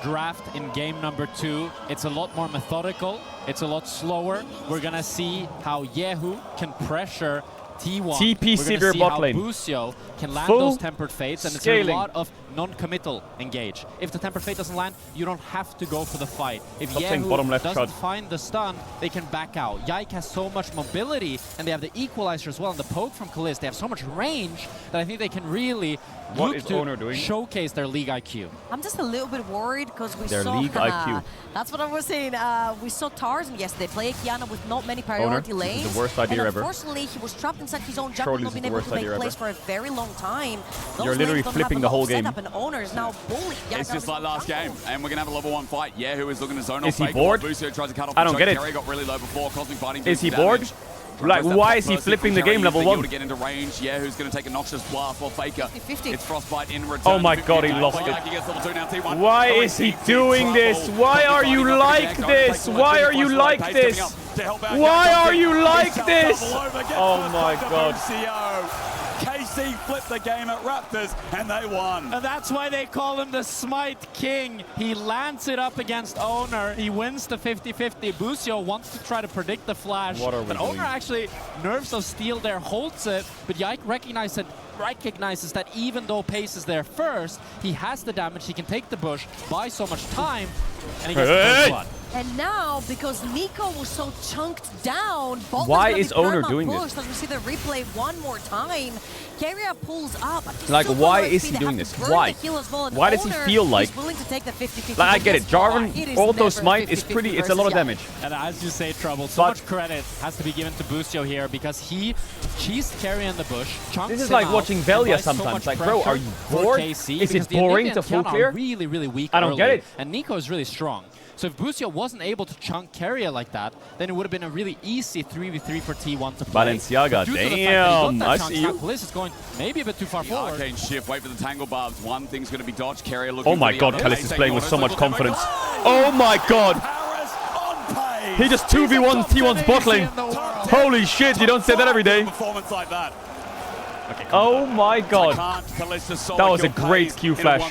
draft in game number 2. It's a lot more methodical. It's a lot slower. We're going to see how Yehu can pressure T1. TP Caedrel bot lane. Busio can land Full those tempered fates, and scaling. it's a lot of non-committal engage. If the tempered fate doesn't land, you don't have to go for the fight. If Yehu doesn't find the stun, they can back out. Yike has so much mobility, and they have the equalizer as well, and the poke from Kalist. They have so much range that I think they can really look to showcase their league IQ. I'm just a little bit worried because we their saw league IQ. That's what I was saying. We saw Tarzan yesterday play Kiana with not many priority lanes. This is the worst idea and ever. Unfortunately, he was trapped inside his own jungle, not being able to make plays for a very long time. Those You're literally flipping the whole game. And Owners now bully. It's just like last game, and we're going to have a level 1 fight. Yeah, who is looking to zone off. Is he bored? Busio tries to cut off. I don't get it. Kerry got really low before, causing fighting. Is he bored? Like, why is he flipping the game level 1? To get into range. Yeah, who's going to take a noxious blast while Faker. 50. It's Frostbite in return. Oh my god, he lost it. Why is he doing this? Why are you like this? Why are you like this? Why are you like this? Oh my god. KC flipped the game at Raptors, and they won. And that's why they call him the Smite King. He lands it up against Owner. He wins the 50-50. Busio wants to try to predict the flash. But Owner actually, Nerves of Steel there, holds it. But Yike recognizes that even though Pace is there first, he has the damage. He can take the bush, buy so much time, and he gets the first blood. And now, because Nico was so chunked down, why is Owner doing this? As we see the replay one more time, Keria pulls up. Like, why is he doing this? Why? Why does he feel like... Like, I get it. Jarvan auto smite is pretty... It's a lot of damage. And as you say, Trouble, so much credit has to be given to Busio here because he's carrying the bush. This is like watching Velia sometimes. Like, bro, are you bored? Is it boring to full clear? Really, really weak I don't get it. And Nico is really strong. So if Busio wasn't able to chunk Keria like that, then it would have been a really easy 3v3 for T1 to play. Balenciaga, damn, I see you. Kalist is going maybe a bit too far forward. Arcane shift, wait for the tangle barbs. One thing's going to be dodged. Keria looking. Oh my god, Kalist is playing with so much confidence. Oh my god. He just 2v1 T1's bot lane. Holy shit, you don't say that every day. Performance like that. Oh my god. That was a great Q flash.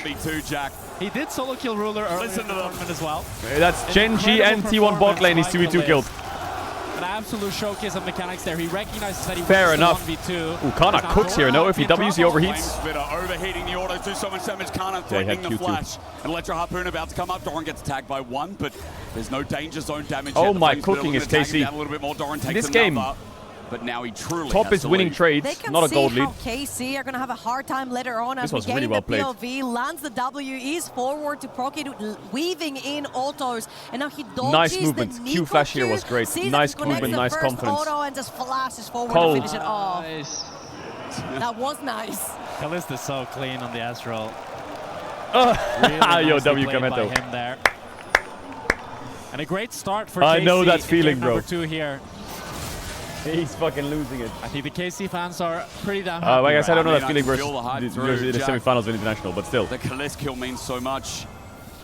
He did solo kill Ruler earlier in the tournament as well. That's Gen G and T1 bot lane. He's 2v2 killed. An absolute showcase of mechanics there. He recognizes that he Fair enough. 1v2. Ooh, Kana cooks here. No, if he Ws, he overheats. Overheating the auto, do so much damage. Kana threatening the flash. And Electro Harpoon about to come up. Doran gets tagged by one, but there's no danger zone damage. Oh my, cooking is KC. This game. But now he truly Top is winning trades, not a gold lead. KC are going to have a hard time later on as this was we really gain well the played. POV, lands the W, is forward to Procky, weaving in autos, and now he dodges nice movement. The Q flash here was great. Nice movement, nice confidence. Auto and just flashes forward Cold. to finish it off. Nice. That was nice. Kalist is so clean on the Astral. Really yo, W Kameto. Him there. And a great start for I KC know that feeling, bro. Number 2 here. He's fucking losing it. I think the KC fans are pretty damn happy. I guess I don't know that feeling versus the semi-finals of international, but still. The Kalist kill means so much.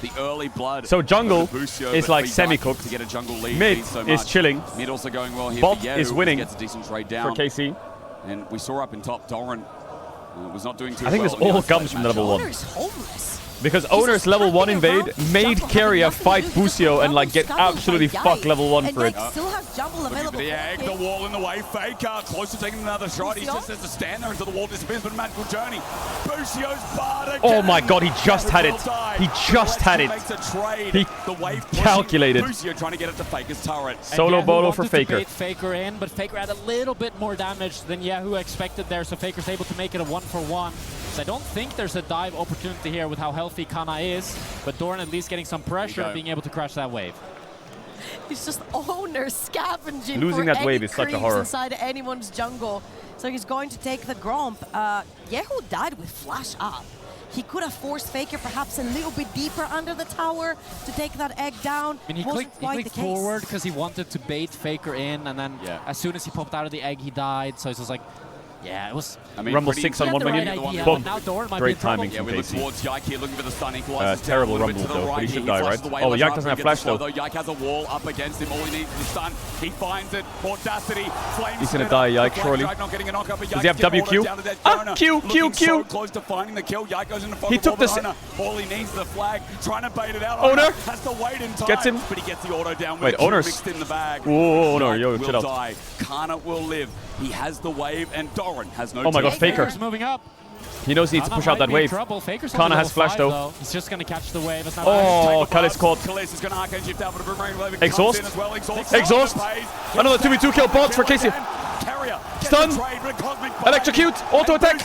The early blood. So jungle is like semi-cooked. To get a jungle lead Mid so is chilling. Mid also going well here. Bot for Yehu, is winning gets a decent trade down for KC. And we saw up in top, Doran was not doing too well. I think this all comes from level 1. Because Owner's level 1 invade made Keria fight Busio and like get absolutely fucked level 1 for it. Still has jumble available. The egg, the wall in the way. Faker close to taking another shot. He just has to stand there until the wall disappears. But magical journey. Busio's barred again. Oh my god, he just had it. He just had it. He calculated. Busio trying to get it to Faker's turret. Solo bolo for Faker. Faker in, but Faker had a little bit more damage than Yahoo expected there, so Faker's able to make it a 1-for-1. I don't think there's a dive opportunity here with how healthy Kana is, but Doran at least getting some pressure and being able to crash that wave. He's just owner scavenging Losing for that wave is such a creeps horror. inside anyone's jungle. So he's going to take the Gromp. Yehu died with flash up. He could have forced Faker perhaps a little bit deeper under the tower to take that egg down. I mean, he clicked forward because he wanted to bait Faker in, and then as soon as he popped out of the egg, he died. So it's just like, yeah, it was. I mean, Rumble 6 on 1 million. Boom. Great timing from we look KC. towards Yike here, looking for the stun equalizer. Terrible Rumble though, but he should die, right? Oh, Yike doesn't have flash though. Yike has a wall up against him. All he needs is the stun. He finds it. Audacity. Flames. He's gonna die, Yike, surely. Does he have WQ? Ah, Q. So close to finding the kill. Yike goes into fog. He took this. All he needs is the flag. Trying to bait it out. Owner has to wait in time. Gets him. But he gets the auto down. Wait, Owner's mixed in the bag. Whoa, Owner, yo, chill out. Die. Kana will live. He has the wave, and Doran has no. Oh my God, Faker. Faker's moving up. He knows he needs to push out that wave. Kana has flash though. He's just going to catch the wave. Oh, Khalid's caught. Exhaust. Exhaust. Another 2v2 kill. Bots for KC. Stun. Electrocute. Auto attack.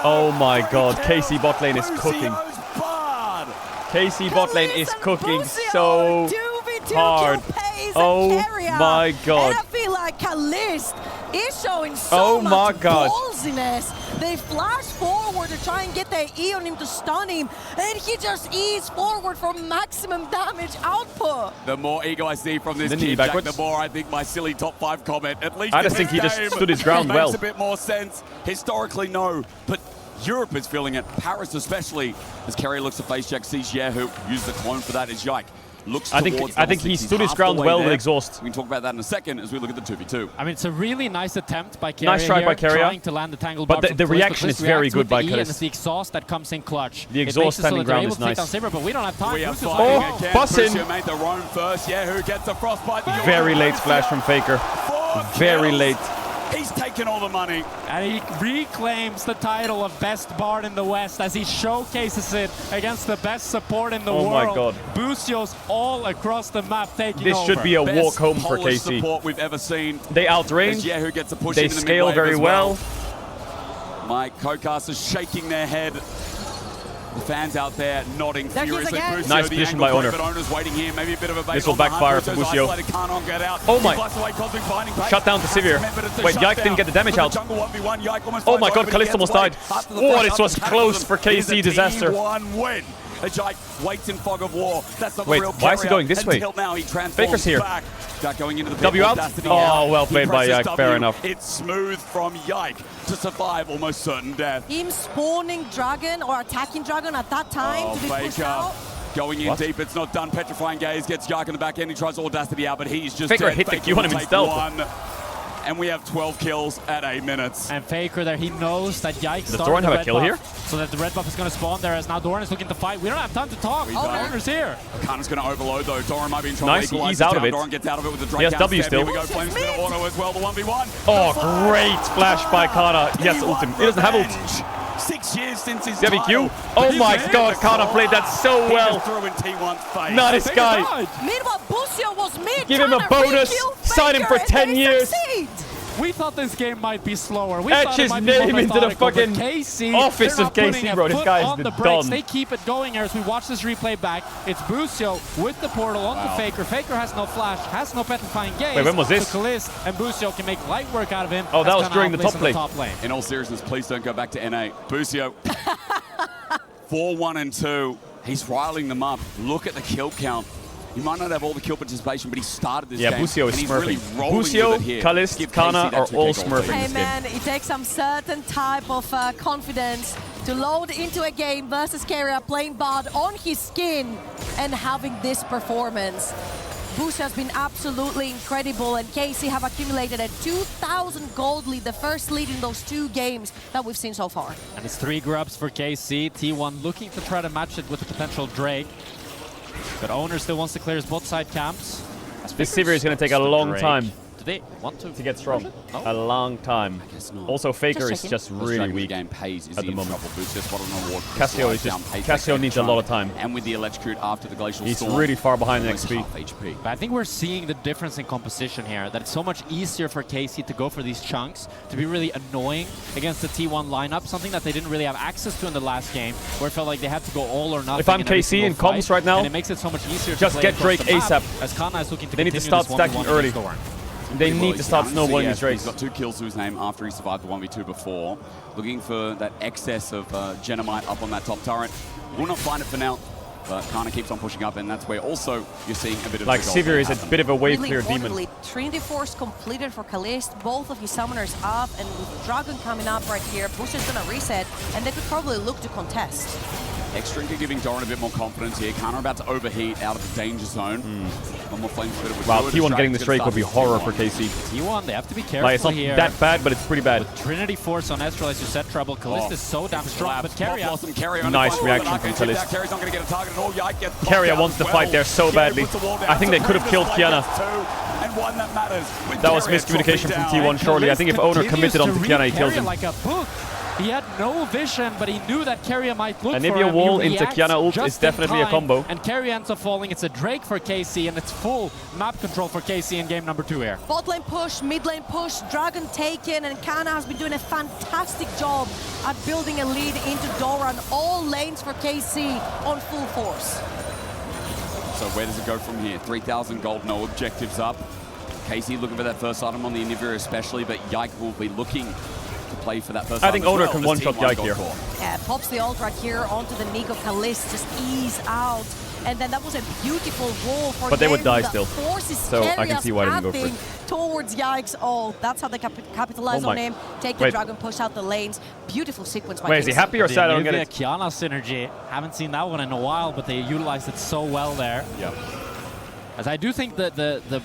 Oh my God, KC bot lane is cooking. KC bot lane is cooking so hard. Oh my God. And I feel like Kalist is showing so much ballsiness. They flash forward to try and get their E on him to stun him, and he just eats forward for maximum damage output. The more ego I see from this kid, Jack, the more I think my silly top 5 comment, at least I just think he just stood his ground well. Makes a bit more sense. Historically, no, but Europe is feeling it. Paris especially, as Kerry looks to face check, sees Yehu, uses the clone for that, is Yike. I think he stood his ground well with exhaust. We can talk about that in a second as we look at the 2v2. I mean, it's a really nice attempt by Keria. Nice try by Keria. Trying to land the tangled but the reaction is very good by Kalist. Kalist. It's the exhaust that comes in clutch. The exhaust standing ground is nice. Saber, but we don't have time. We are bussin'. made the roam first. Yeah, who gets the frostbite? Very late splash from Faker. Very late. He's taken all the money. And he reclaims the title of best Bard in the West as he showcases it against the best support in the world. Oh my God. Busio's all across the map taking This over. should be a walk home for Polish KC. support we've ever seen. They outrange. Yeah, who gets a push They into the scale mid-wave very as well. My co-casters shaking their head. The fans out there nodding furiously. Busio, nice position by Owner. But Owner's waiting here. Maybe a bit of a bait. This will backfire for Busio. Oh my. Shut down to Sivir. Wait, Yike didn't get the damage out. Oh my God, Kalist almost died. Oh, this was close for KC disaster. Win. Yike waits in fog of war. That's not Wait, real why is he going this way? Now he Faker's here. Back. Going into the W out? Oh, well played by Yike. Fair enough. It's smooth from Yike to survive almost certain death. Him spawning Dragon or attacking Dragon at that time to be pushed out. Going in deep, it's not done. Petrifying Gaze gets Yike in the back end. He tries Audacity out, but he's just Faker dead. hit the Q on him in stealth. And we have 12 kills at 8 minutes. And Faker there, he knows that Yike Does Doran have a kill here? So that the red buff is going to spawn there as now Doran is looking to fight. We don't have time to talk. Owner's here. Kana's going to overload though. Doran might be in trouble. Nice, he's out of it. Doran gets out of it with the drop. He has W still. Here we go. Flames going to auto as well. The 1v1. Oh, great splash by Kana. Yes, ultim. He doesn't have ult. 6 years since his WQ. Oh my God, Kana played that so well. Nice guy. Meanwhile, Busio was mid. Give him a bonus. Sign him for 10 years. We thought this game might be slower. We Etch his name into the fucking office of KC, bro. This guy is done. They keep it going here as we watch this replay back. It's Busio with the portal onto Faker. Faker has no flash, has no petrifying gaze. Wait, when was this? So Kalist and Busio can make light work out of him. Oh, that was during the top lane. In all seriousness, please don't go back to NA. Busio, 4-1-2. He's riling them up. Look at the kill count. He might not have all the kill participation, but he started this game. Yeah, Busio is smurfing. Really Busio, Kalist, Kana are all smurfing Hey this man, game. it takes some certain type of confidence to load into a game versus Keria playing Bard on his skin and having this performance. Busio has been absolutely incredible, and KC have accumulated a 2,000 gold lead, the first lead in those 2 games that we've seen so far. And it's 3 grubs for KC. T1 looking to try to match it with the potential Drake. But Owner still wants to clear his bot side camps. This Sivir is going to take a long time. they want to get strong. No? A long time. I guess not. Also, Faker is checking. just really weak Game pays. Is at he the in moment. trouble? Boost just what an award. Cassio is just Cassio needs a lot of time. And with the electrocute after the glacial He's storm, really far behind in almost XP. half HP. But I think we're seeing the difference in composition here, that it's so much easier for KC to go for these chunks, to be really annoying against the T1 lineup, something that they didn't really have access to in the last game, where it felt like they had to go all or nothing. If I'm in every KC single in comms fight, right now, and it makes it so much easier just to play get across Drake the map, ASAP. as Kana is looking to They need to continue start this 1v1 stacking early. against Doran. They need to start snowballing these Drakes. He's got 2 kills to his name after he survived the 1v2 before. Looking for that excess of Genomite up on that top turret. Will not find it for now, but Kana keeps on pushing up, and that's where also you're seeing a bit of like Sivir is a bit of a wave clear demon. Trinity Force completed for Kalist, both of his summoners up, and with Dragon coming up right here, Booster's gonna reset, and they could probably look to contest. X-Drinker giving Doran a bit more confidence here. Kana about to overheat out of the danger zone. One more flames, bit of Wow, T1 getting this Drake would be horror for KC. T1, they have to be careful like, it's not here. that bad, but it's pretty bad. With Trinity Force on Ezreal, as you said, Trouble. Kalist is so damn strong, but Keria... Nice reaction from Kalist. Carrier's not going to get a target at all. Yike gets Keria wants to fight there so badly. I think they could have killed Kiana. And one that matters. That was miscommunication from T1, surely. I think if Owner committed onto Kiana, he kills him. Like a book. He had no vision, but he knew that Keria might look and for him. maybe a wall He into reacts Kiana ult just is definitely in a combo. And Keria ends up falling. It's a Drake for KC, and it's full map control for KC in game number 2 here. Bot lane push, mid lane push, Dragon taken, and Kana has been doing a fantastic job at building a lead into Doran. All lanes for KC on full force. So where does it go from here? 3,000 gold, no objectives up. KC looking for that first item on the Inhibitor especially, but Yike will be looking to play for that first I think item Owner as well. can one-shot Yike here. Yeah, pops the ult right here onto the Nico Kalist, just ease out. And then that was a beautiful roll for But they would die the still. Forces So I can see why I didn't go for it. Towards Yike's ult. That's how they capitalize Oh on my. him. Take the Wait. Dragon, push out the lanes. Beautiful sequence by Wait, is he KC. happy or sad? I don't get it. Kiana synergy. Haven't seen that one in a while, but they utilized it so well there. Yeah. As I do think that the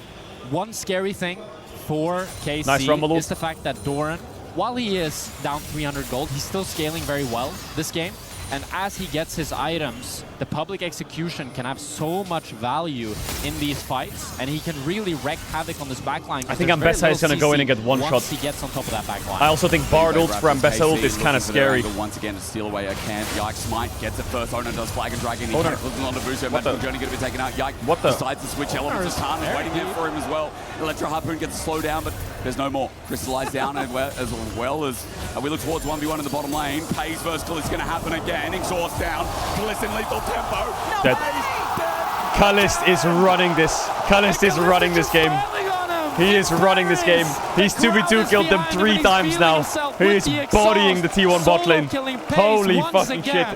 one scary thing for KC Nice rumble. is the fact that Doran, while he is down 300 gold, he's still scaling very well this game. And as he gets his items, the public execution can have so much value in these fights, and he can really wreak havoc on this backline. I think Ambessa is going to go in and get one shot. Once he gets on top of that backline. I also think Bard ult for Ambessa ult is kind of scary. Once again to steal away a camp. Yike smite gets it first. Owner does flag and dragon. He Owner. looks on the boost. What the- Magical Journey going to be taken out. Yike What the- decides to switch elements. Kana waiting there for him as well. Electro Harpoon gets a slow down, but there's no more. Crystallized down as well as we look towards 1v1 in the bottom lane. Pays versus Kalist going to happen again. Exhaust down. Kalist in lethal tempo. Dead. Kalist is running this. Kalist is running this game. He is running this game. He's 2v2 killed them 3 times now. He is bodying the T1 bot lane. Holy fucking shit.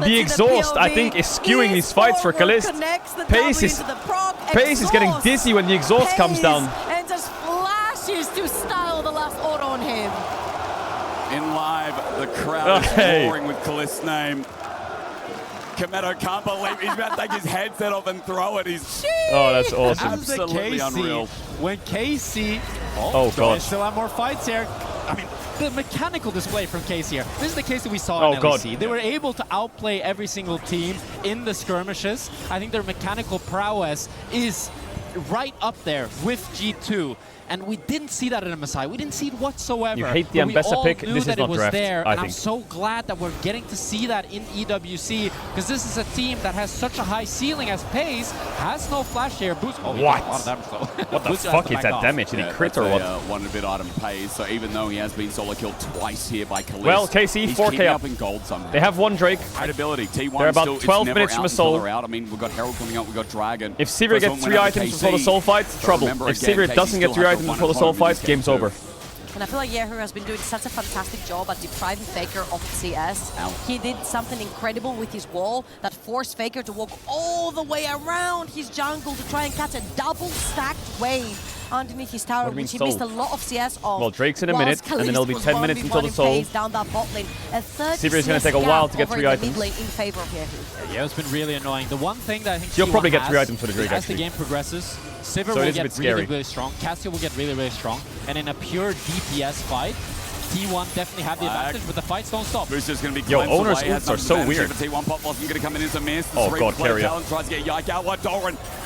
The exhaust, I think, is skewing these fights for Kalist. Pace is getting dizzy when the exhaust comes down. And just flashes to style the last auto on him. In live, the crowd is roaring with Kalist's name. Kameto can't believe he's about to take his headset off and throw it. Oh, that's awesome. Absolutely unreal. When KC... Oh, God. They still have more fights here. I mean, the mechanical display from KC here. This is the KC we saw in LEC. God. They were able to outplay every single team in the skirmishes. I think their mechanical prowess is right up there with G2. And we didn't see that at MSI. We didn't see it whatsoever. You hate the Ambessa pick. This is not draft, there, I and think. I'm so glad that we're getting to see that in EWC, because this is a team that has such a high ceiling as Pace, has no flash here. Boost. Oh, he What? did a lot of damage, though. What the Boost fuck has to is back that off. damage? Did he crit or what? One bit item Pays, so even though he has been solo killed twice here by Kalist, Well, KC, he's 4K keeping up. up in gold somehow. They have one Drake. Credibility. T1 They're about still, 12 it's never minutes from out a soul. until they're out. I mean, we've got Herald coming up, we've got Dragon. If Sivir gets 3 items before the soul fight, trouble. If Sivir doesn't get 3 items before the soul fight, game's over. And I feel like Yehu has been doing such a fantastic job at depriving Faker of CS. He did something incredible with his wall that forced Faker to walk all the way around his jungle to try and catch a double stacked wave underneath his tower, which he missed a lot of CS on. Well, Drake's in a minute, and then it'll be 10 minutes until the soul. Down that bot lane. Sivir is going to take a while to get 3 items. Mid lane in favor of Yehu. Yeah, it's been really annoying. The one thing that I think He'll T1 probably get 3 has items for the Drake, as actually. the game progresses, Sivir So it will is a bit get scary. really, really strong. Cassio will get really, really strong. And in a pure DPS fight, T1 definitely have the advantage, but the fights don't stop. Booster's going to be Yo, cleansed Owner's away, has ults are nothing so to manage weird. here, but T1 Pop Blossom going to come in as a miss. Oh, God, Keria. Tries to get Yike out. What Doran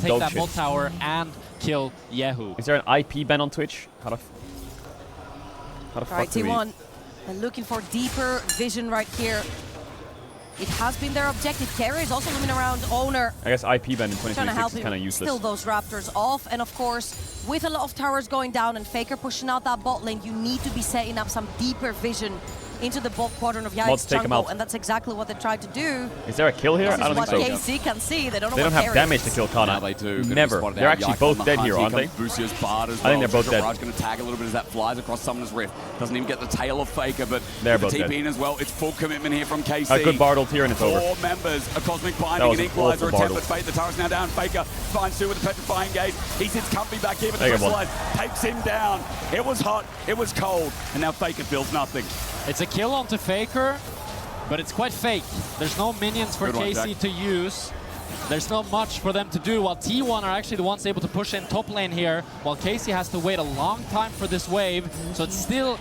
take dog that shit. bot tower and kill Yehu. Is there an IP ban on Twitch? How the All right, fuck do we... T1. They're looking for deeper vision right here. It has been their objective. Carry is also looming around Owner. I guess IP ban in Trying to help 2026 is kind of useless. Still those Raptors off. And of course, with a lot of towers going down and Faker pushing out that bot lane, you need to be setting up some deeper vision into the bot quadrant of Mods Yike's take him jungle. out. And that's exactly what they tried to do. Is there a kill here? This I is don't think what so. KC can see. They don't know They don't what have Carry damage is. to kill Kana. Now they do. Never. They're actually both dead here, aren't they? Busio's Bard as I well. think they're both dead. Raj going to tag a little bit as that flies across Summoner's Rift. Doesn't even get the tail of Faker, but They're with both the TP dead. in as well. It's full commitment here from KC. A good Bard ult here and it's over. 4 members, a Cosmic That Binding, was an an Equalizer awful Bard attempt, but ult. Fate, the turret's now down. Faker finds two with a Petrifying Gaze. He sits comfy back here, but the Take him one. Crystallize takes him down. It was hot, it was cold, and now Faker feels nothing. It's a kill onto Faker, but it's quite fake. There's no minions for Good one, KC Jack. to use. There's not much for them to do, while T1 are actually the ones able to push in top lane here, while KC has to wait a long time for this wave. So it's still,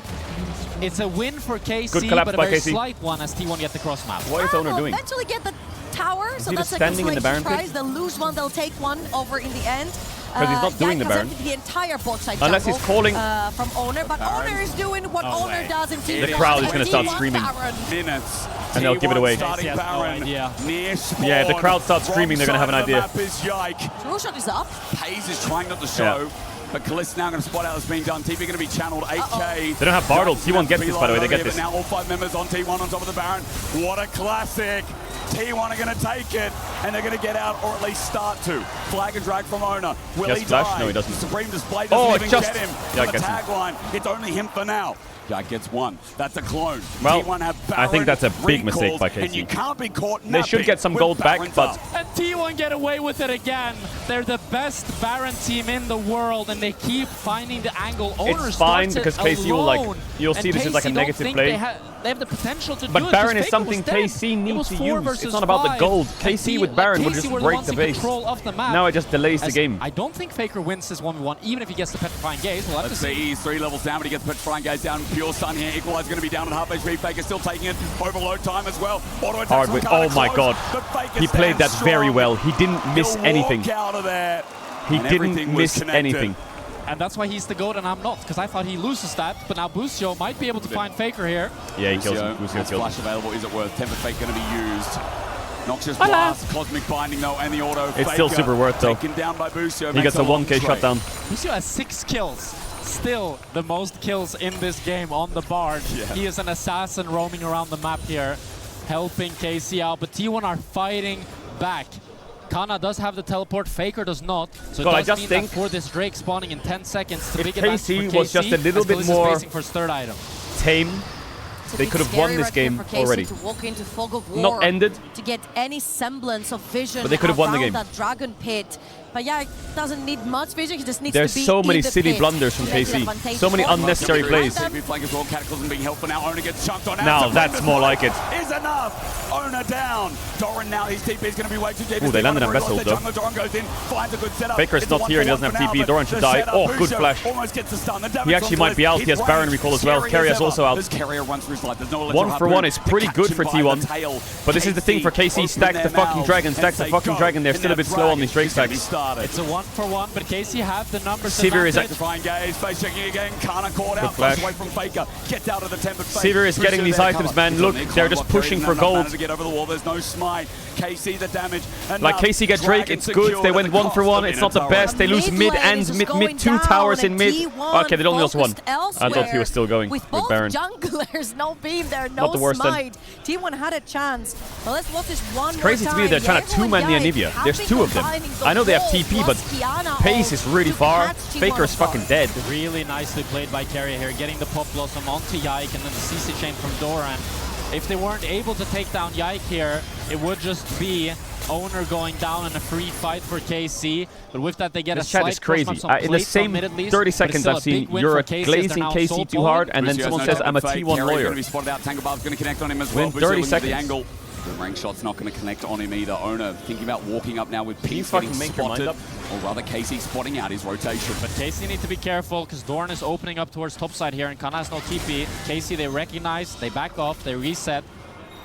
it's a win for KC, Good collapse but a by very KC. slight one as T1 get the cross map. What is Owner doing? Eventually get the tower, so he that's just a standing in the Baron surprise. pit? They'll lose one, they'll take one over in the end. Because he's not doing the Yike has Baron. emptied the entire bot side Unless jungle, he's calling- from Owner, but Owner is doing what Owner does in T1. The crowd is going to start T1 screaming. Baron. Minutes. And they'll give it away. Starting Yes, no Baron idea. near spawn. Yeah, the crowd starts screaming, they're gonna have an Wrong idea. side of the map is Yike. True shot is up. Hayes is trying not to show, but Kalisto now going to spot out what's being done. TP going to be channeled 8K. They don't have Bard ult. T1 gets this, by the way. They get this. But now all 5 members on T1 on top of the Baron. What a classic. T1 are going to take it, and they're going to get out, or at least start to. Flag and drag from Owner. Will Yes, he flash? die? No, he doesn't. Supreme Display Oh, doesn't even just- get him. Yeah, For the gets him. tagline, it's only him for now. Jack gets one. That's a clone. Well, T1 have I think Baron that's a big recalls, mistake by KC. And you can't be caught They should napping get some with gold back, Baron's but up. And T1 get away with it again. They're the best Baron team in the world, and they keep finding the angle. Owner It's fine starts it because KC will like, alone, you'll and see this is like a KC don't negative think play. They have the potential to do But it. Baron 'cause is Faker was something dead. KC It needs was to 4 use. It's versus not about the 5. gold. And KC with Baron would KC just were the break ones the in base. control of the map. Now it just delays the As game. I don't think Faker wins this 1v1, even if he gets the Petrifying Gaze. We'll have Let's to see. see, he's 3 levels down, but he gets Petrifying Gaze down. Pure Sun here. Equalizer going to be down at half HP. Faker still taking it. Overload time as well. Auto attacks Hard from with, Kana oh my close, god. but Faker He played that stands very strong. well. He didn't miss He'll anything. walk out of there, He and didn't everything was miss connected. anything. And that's why he's the GOAT and I'm not, because I thought he loses that. But now Busio might be able to find Faker here. Yeah, he kills him. Busio Busio has kills flash him. available. Is it worth? Temper Fake going to be used. Noxious Blast, Cosmic Binding though, and the auto. It's still Faker super worth though. Taken down by Busio. He gets a long 1k trade. shutdown. Busio has 6 kills. Still the most kills in this game on the Bard. Yeah. He is an assassin roaming around the map here, helping KC out. But T1 are fighting back. Kana does have the teleport, Faker does not. So God, I it does just mean think that for this Drake spawning in 10 seconds to if big advantage for KC KC, was just a little as bit Kalisto is more facing for his 3rd item. tame, It's a they bit could have scary won this right here game for KC already. to walk into Fog of War, Not ended. to get any semblance of vision But they could have won the around game. that Dragon Pit. But yeah, it doesn't need much vision, he just needs There's to be so many in the silly pit. blunders from Make it KC. advantageous So many for them. unnecessary plays. TP flank as well. Cataclysm being held for now. Owner gets chunked on out. Now to that's Rainbow more like Flag it. Is enough. Owner down. Doran now, his TP is going to be way too deep. Ooh, they landed on Doran Vessel, lost though. their jungle. Doran goes in, finds a good setup. Faker's It's a not here, he doesn't have 1-for-1 TP. for Doran now, should but die. the setup, Oh, good Busio flash. Almost gets the stun. The damage He actually on might be out. His He has Baron range recall as well. scary Carrier's as also ever. out. This Carrier runs through his life. There's no 1 for 1 is pretty good for T1. But this is the thing for KC. Stack the fucking dragon. Stack the fucking dragon. They're still a bit slow on these Drake stacks. It's a 1-for-1, but KC have the numbers. Sivir is Petrifying Gaze, face checking again. Kana caught out, flash. flash away from Faker. Gets out of the tempered face. Sivir is getting Busio these there, items, cover. man. It's Look, on the they're incline just block there, pushing even for though not gold. managed to get over the wall. There's no smite. KC the damage. Like KC get Drake, it's good. They went 1 for 1. It's not the best. They lose mid and mid 2 towers in mid. Okay, they only lost 1. I thought he was still going with both Baron. junglers, no beam there, no Not the worst then. smite. T1 had a chance. But let's watch this one more Crazy to me time. they're trying to two-man the Anivia. There's 2 of them. I know they have TP, but pace is really far. Faker's fucking dead. Really nicely played by Carrier here, getting the pop blossom onto Yike and then the CC chain from Doran. If they weren't able to take down Yike here, it would just be Owner going down in a free fight for KC. But with that, they get This a chat slight is crazy. push on In the plates same on mid at least, 30 but it's seconds still I've a big seen win you're for KC as they're glazing now KC sole too hard, and then Busio someone has no says I'm a double fake. T1 Carrier's lawyer. going to be spotted out. Tangobal's going to connect on him as well. Win Busio 30 looking at seconds. the angle. The rank shot's not going to connect on him either. Owner thinking about walking up now with Can you Peace getting fucking make your mind spotted. up? Or rather, KC spotting out his rotation. But KC need to be careful because Doran is opening up towards topside here and Kana has no TP. KC, they recognize, they back off, they reset.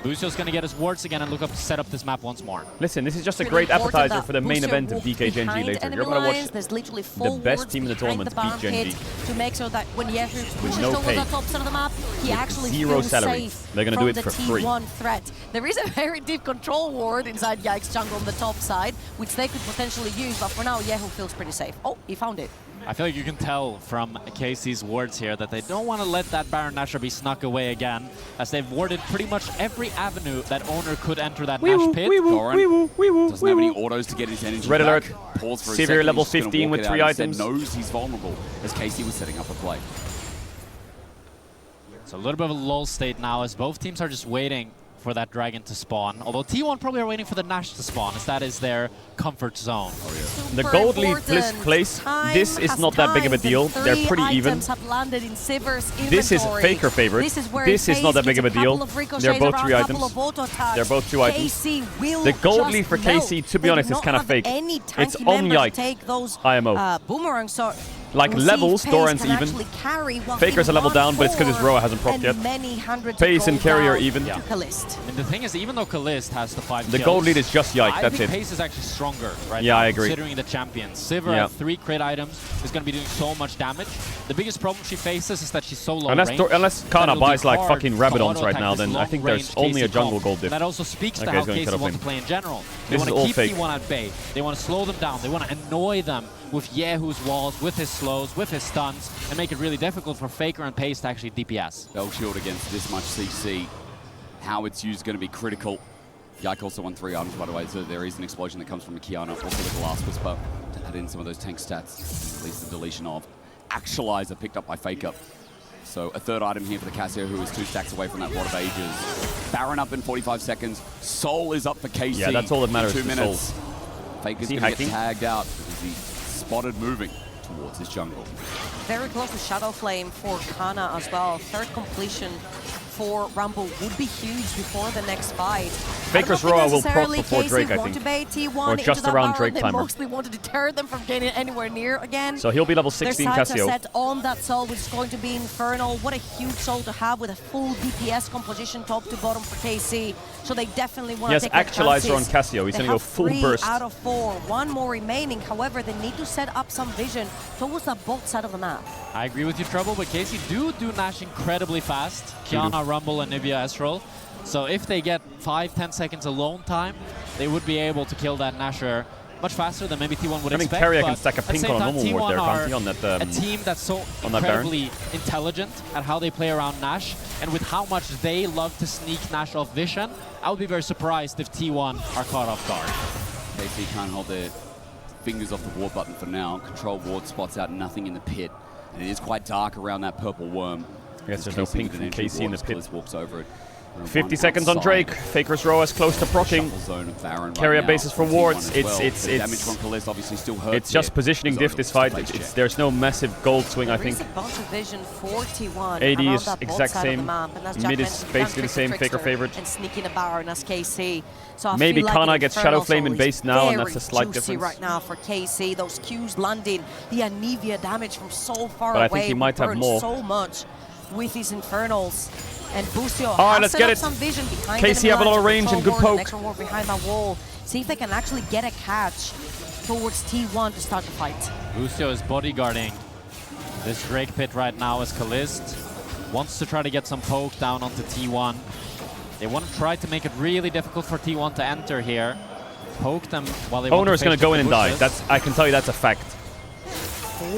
Bussio's going to get his wards again and look up to set up this map once more. Listen, this is just a great appetizer for the main event of DK Genji later. You're going to watch the best team in the tournament beat Genji. To make sure that when Yehu pushes no towards pay. the top side of the map, he actually Zero feels salary. safe They're going to do it for from free. the T1 threat. There is a very deep control ward inside Yike's jungle on the top side, which they could potentially use, but for now, Yehu feels pretty safe. Oh, he found it. I feel like you can tell from KC's wards here that they don't want to let that Baron Nashor be snuck away again, as they've warded pretty much every avenue that owner could enter that Nash pit. Doesn't have any autos to get his energy Red back. alert. Pause for a Severe second. level He's just gonna 15 walk with it 3 out. Instead items. knows he's vulnerable as KC was setting up a play. So a little bit of a lull state now as both teams are just waiting for that dragon to spawn. Although T1 probably are waiting for the Nash to spawn, as that is their comfort zone. The gold lead place, this is not that big of a deal. They're pretty even. This is Faker favorite. This is not that big of a deal. They're both 3 items. They're both 2 items. The gold lead for KC, to be honest, is kind of fake. It's on Yike. IMO. Boomerangs are like levels, Doran's even. Faker's a level down, but it's because his Roa hasn't procced yet. Pace and Carry are even. Yeah. And the thing is, even though Kalist has the 5 the kills, gold lead is just Yike, I that's think it. Pace is actually stronger right Yeah, now, I agree. considering the champions. Sivir at 3 crit items is going to be doing so much damage. The biggest problem she faces is that she's so low range. Unless Kana buys like fucking Rabadons right now, this then I think there's only a jungle gold diff. That also speaks to how KC want to play in general. They want to keep T1 at bay. They want to slow them down. They want to annoy them with Yehu's walls, with his slows, with his stuns, and make it really difficult for Faker and Pace to actually DPS. Bell shield against this much CC. How it's used is going to be critical. Yike also won 3 items, by the way, so there is an explosion that comes from Kiana, also the Glass Whisper, to add in some of those tank stats, at least the deletion of. Actualizer picked up by Faker. So a 3rd item here for the Cassio, who is 2 stacks away from that Rod of Ages. Baron up in 45 seconds. Soul is up for KC. Yeah, that's all that matters. 2 minutes. Faker's going to get hacking? tagged out as he's spotted moving towards his jungle. Very close to Shadow Flame for Kana as well. 3rd completion for Rumble would be huge before the next fight. Faker's Roa will proc before Drake, I think. Or just around Drake timer. They mostly want to deter them from getting anywhere near again. So he'll be level 16 Their sights Cassio. are set on that soul, which is going to be Infernal. What a huge soul to have with a full DPS composition top to bottom for KC. So they definitely want to take Actualizer on Cassio. He's going to go full burst. 3 out of 4. 1 more remaining. However, they need to set up some vision towards the bot side of the map. I agree with you, Trouble, but KC do Nash incredibly fast. Kiana, Rumble, and Nivea Ezreal. So if they get 5-10 seconds alone time, they would be able to kill that Nashor much faster than maybe T1 would expect. I mean, Carrier can stack a pink on a normal ward there, can't he? On that, a team that's so incredibly intelligent at how they play around Nash, and with how much they love to sneak Nash off vision, I would be very surprised if T1 are caught off guard. KC can't hold their fingers off the ward button for now. Control ward spots out nothing in the pit. And it is quite dark around that purple worm. Yes, there's no pink from KC in the pit. Walks over it. 50 seconds on Drake. Faker's Roa is close to proccing. Carrier bases for wards. It's just positioning diff this fight. There's no massive gold swing, I think. There is a bunch of vision for T1 AD around is that exact side same. of the map. And as Jack Mid is mentioned, basically the Trickster same. Faker favorite. And sneaking a Baron as KC. So I Maybe feel like Kana gets Shadow Flame in base now, and that's a very slight juicy difference. right now for KC. Those Qs landing, the Anivia damage from so far But I away. think he might have burn more. so much with his Infernals. And Busio All right, has let's set get up it. some vision behind KC have a lot of range and good poke. Extra ward behind that wall. See if they can actually get a catch towards T1 to start the fight. Busio is bodyguarding this Drake pit right now as Kalist wants to try to get some poke down onto T1. They want to try to make it really difficult for T1 to enter here. Poke them while they Owner want is to going to go in and die. bushes. I can tell you that's a fact.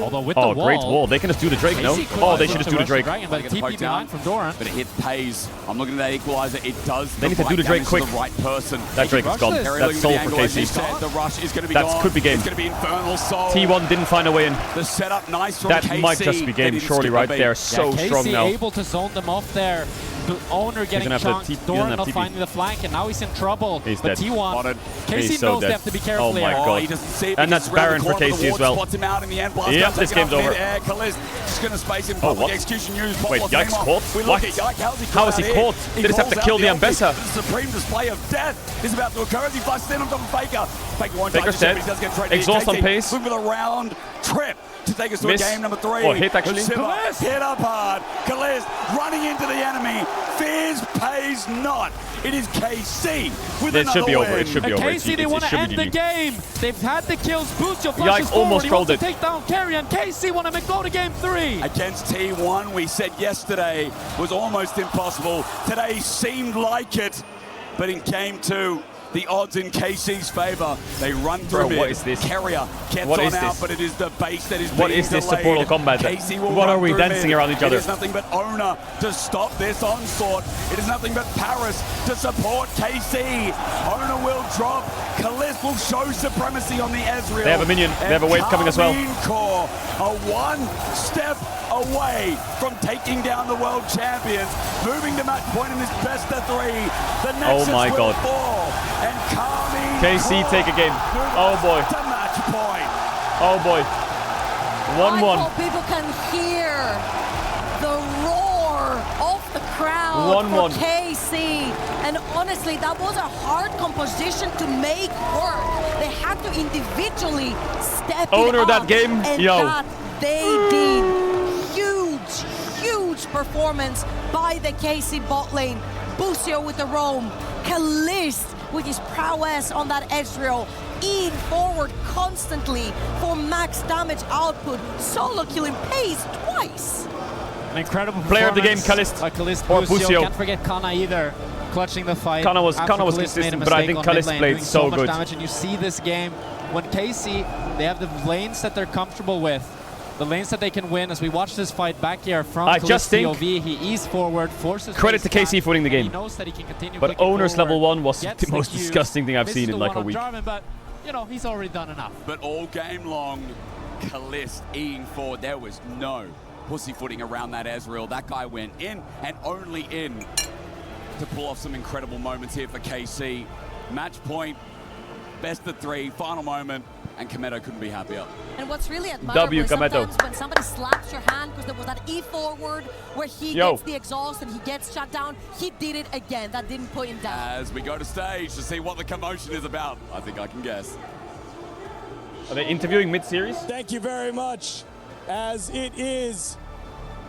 Although with the wall, great wall. They can just do the Drake, no? Oh, they should just do the Drake. Dragon, but TP behind from Doran. But it hit pays. I'm looking at that equalizer. It does. They need to do the Drake quick. The right person. That Drake is gone. That's soul for KC. The rush is going to be That could be game. It's going to be Infernal Soul. T1 didn't find a way in. The setup nice from That KC. might just be game, surely, right? They're so strong KC now. able to zone them off there. The owner getting chunked, Doran not finding the flank, and now he's in trouble. He's but dead. T1, KC He's so knows dead. they have to be careful Oh my here. god. He doesn't see it And that's because around Baron the for corner, KC the as well. ward spots him out in the end. Blast Yep, does this take it game's up over. mid-air. Kalist just going to space him. Oh, Public what? execution used. Wait, Bottle Yike's flame caught? off. We What? look at Yike. How's he How caught is he out caught? here? They just have calls to out kill the Ambessa. The supreme display of death is about to occur as he busts in on top of Faker. Faker won't Faker's die, dead. but he does get traded. Exhaust on pace. Look for the round. trip to take us to Miss. game number 3. Or hit, actually. Kalist hit up hard. Kalist running into the enemy. Fears pays not. It is KC with It another should be win. over. It should be over. KC, they want to end the game. They've had the kills. Busio flashes Yikes, forward. almost He trolled wants to it. take down Carry, and KC want to go to game 3. Against T1, we said yesterday was almost impossible. Today seemed like it, but in game 2, the odds in KC's favor. They run through Bro, mid. what is this? Carrier gets What on is out, this? but it is the base that is What being is this delayed. Portal combat? KC will What run are we through dancing mid. around each other? It is nothing but Ona to stop this onslaught. It is nothing but Paris to support KC. Ona will drop. Kalist will show supremacy on the Ezreal. They have a minion. They have a wave coming as well. Core are one step away from taking down the world champions, moving to match point in this best of 3. The Nexus my will God. fall, and Carmine KC Core take a game. Oh boy. to match point. Oh boy. 1-1. I hope people can hear the roar of the crowd 1-1. for KC. And honestly, that was a hard composition to make work. They had to individually step Owner it of that up, game, and yo. that they did. Huge performance by the KC bot lane. Busio with the roam. Kalist with his prowess on that Ezreal. In forward constantly for max damage output. Solo killing Pace twice. An incredible Player of the game, performance Kalist. by Kalist Or Busio. Busio. Can't forget Kana either. Clutching the fight. Kana was after Kalist made a consistent, but I think mistake on mid Kalist lane, played doing so much good. damage, and you see this game when KC, they have the lanes that they're comfortable with. The lanes that they can win. As we watch this fight back here from I Kalist just think POV, he eased forward, forces credit to Pace KC back, for winning the and game. He knows that he can continue But clicking Owner's forward, level 1 was gets the most queues, disgusting thing I've misses seen the in like one a on week. Jarvan, but you know, he's already done enough. But all game long, Kalist eating forward. There was no pussyfooting around that Ezreal. That guy went in and only in to pull off some incredible moments here for KC. Match point, best of 3, final moment, and Kometo couldn't be happier. And what's really admirable is Kometo. sometimes when somebody slaps your hand, because there was that E forward where he gets the exhaust and he gets shut down, he did it again. That didn't put him down. As we go to stage to see what the commotion is about, I think I can guess. Are they interviewing mid-series? Thank you very much. As it is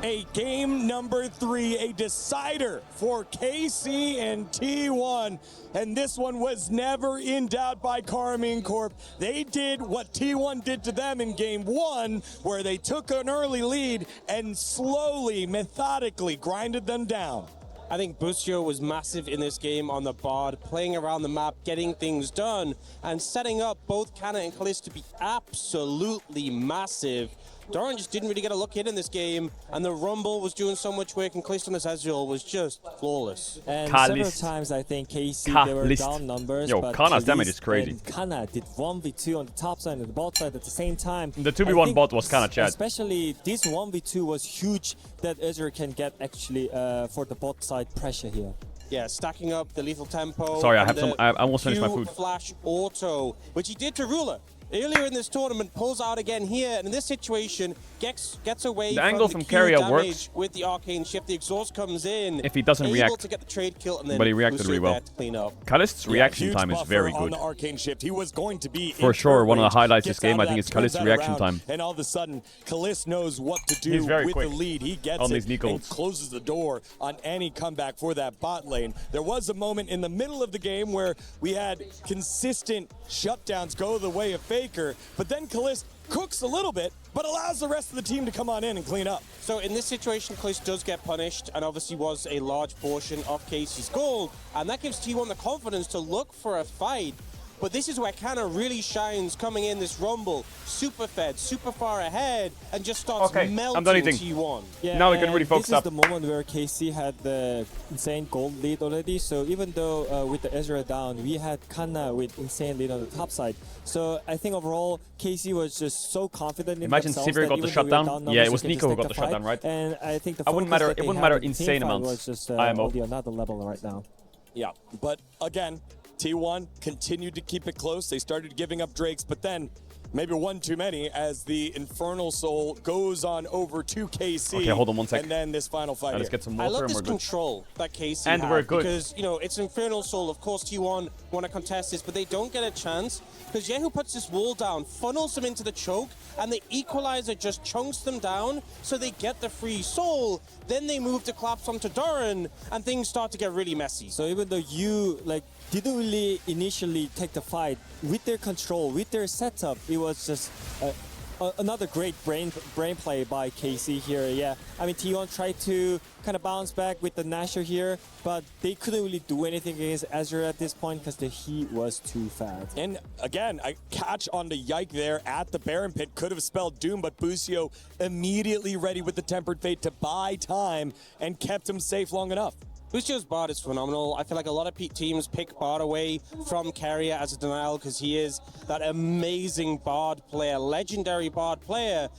a game number 3, a decider for KC and T1. And this one was never in doubt by Carmine Corp. They did what T1 did to them in game 1, where they took an early lead and slowly, methodically grinded them down. I think Busio was massive in this game on the board, playing around the map, getting things done, and setting up both Kana and Kalist to be absolutely massive. Doran just didn't really get a look in this game, and the Rumble was doing so much work, and Kalist on this Ezreal was just flawless. And Kalist. several times I think KC, they were down numbers. Yo, but Kana's Kalist damage is crazy. and Kana did 1v2 on the top side and the bot side at the same time. The I 2v1 think bot was Kana, Chad. Especially this 1v2 was huge that Ezreal can get actually for the bot side pressure here. Yeah, stacking up the lethal tempo. Sorry, I and have some. I almost finished my Q food. Flash auto, which he did to Ruler. Earlier in this tournament, pulls out again here, and in this situation, gets away The angle from from Q Carrier damage works. with the arcane shift. The exhaust comes in. If he doesn't able react. to get the trade kill, and then But he reacted Busio really well. there to clean up. Kalist's reaction huge time is buffer very on good. the arcane shift. He was going to be For in sure, one of the range, highlights gets this game, out I of think, that, is turns Kalist's that reaction around, time. And all of a sudden, Kalist knows what to He's do very with quick the lead. He gets on it these knee and golds. closes the door on any comeback for that bot lane. There was a moment in the middle of the game where we had consistent shutdowns go the way of Faker, but then Kalist cooks a little bit, but allows the rest of the team to come on in and clean up. So in this situation, Kalist does get punished, and obviously was a large portion of KC's gold, and that gives T1 the confidence to look for a fight. But this is where Kana really shines, coming in this Rumble, super fed, super far ahead, and just starts melting I'm done eating. T1. Yeah, Now we can really focus this up. This is the moment where KC had the insane gold lead already. So even though with the Ezreal down, we had Kana with insane lead on the top side. So I think overall, KC was just so confident in Imagine themselves Sivir that got the even though we were shutdown. down Yeah, it numbers, was we can Nico who just got take the fight. shutdown, right? And I think the I wouldn't focus matter. that It they wouldn't had matter in the insane team fight amounts. was just IMO. on another level right now. Yeah, but again, T1 continued to keep it close. They started giving up Drakes, but then maybe one too many, as the Infernal Soul goes on over to KC. Okay, hold on 1 sec. And then this final fight Let's here. get some I water love and this we're good. control that KC And have we're good. because, you know, it's Infernal Soul. Of course, T1 want to contest this, but they don't get a chance because Yehu puts this wall down, funnels them into the choke, and the Equalizer just chunks them down so they get the free soul. Then they move to collapse onto Doran, and things start to get really messy. So even though you didn't really initially take the fight, with their control, with their setup, it was just another great brain play by KC here. Yeah, I mean T1 tried to kind of bounce back with the Nasher here, but they couldn't really do anything against Azure at this point because the heat was too fast. And again, a catch on the Yike there at the Baron Pit could have spelled doom, but Busio immediately ready with the Tempered Fate to buy time and kept him safe long enough. Busio's Bard is phenomenal. I feel like a lot of teams pick Bard away from Carrier as a denial because he is that amazing Bard player, legendary Bard player.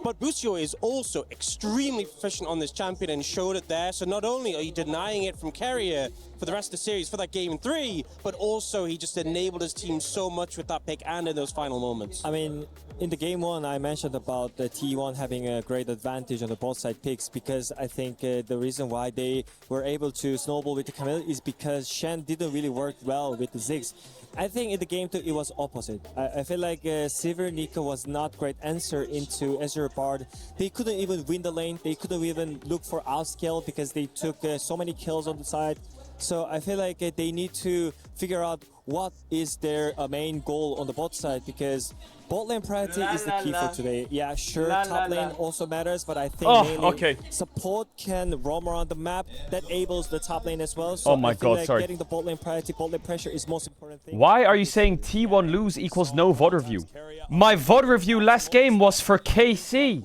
But Busio is also extremely proficient on this champion and showed it there. So not only are you denying it from Carrier for the rest of the series for that game 3, but also he just enabled his team so much with that pick and in those final moments. I mean, in the game 1, I mentioned about the T1 having a great advantage on the both side picks because I think the reason why they were able to snowball with the Camille is because Shen didn't really work well with the Ziggs. I think in the game 2 it was opposite. I feel like Sivir Nika was not great answer into Azure Bard. They couldn't even win the lane. They couldn't even look for outscale because they took so many kills on the side. So I feel like they need to figure out what is their main goal on the bot side because bot lane priority is the key for today. Yeah, sure, top lane also matters, but I think mainly support can roam around the map. That enables the top lane as well. So oh my I feel god, like sorry. getting the bot lane priority, bot lane pressure is most important thing. Why are you saying T1 lose equals no VOD review? My VOD review last game was for KC.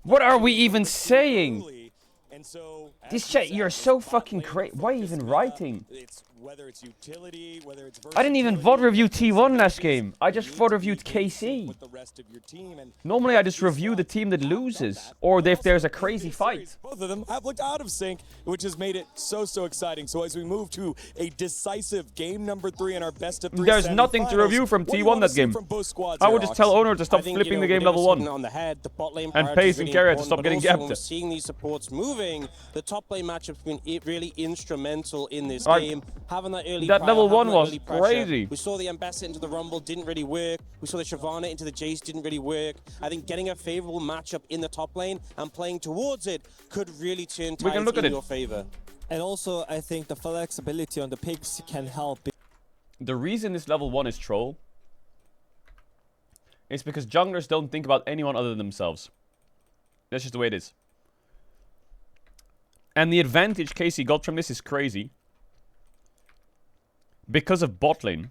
What are we even saying? This chat, you're so fucking crazy. Why are you even writing? I didn't even VOD review T1 last game. I just VOD reviewed KC. Normally I just review the team that loses. Or if there's a crazy fight. Both of them have looked out of sync, which has made it so exciting. So as we move to a decisive game number 3 in our best of 3 there's nothing to review from T1 that game. I would just tell owner to stop flipping the game level 1. On the head, the bot lane and pace and carry to stop getting gapped. We're seeing these supports moving. The top lane matchup's been really instrumental in this game. Having that early level 1 was crazy. We saw the Ambassador into the Rumble, didn't really work. We saw the Shyvana into the Jace, didn't really work. I think getting a favorable matchup in the top lane and playing towards it could really turn tides in your favor. And also, I think the flexibility on the picks can help. The reason this level 1 is troll is because junglers don't think about anyone other than themselves. That's just the way it is. And the advantage KC got from this is crazy. Because of bot lane.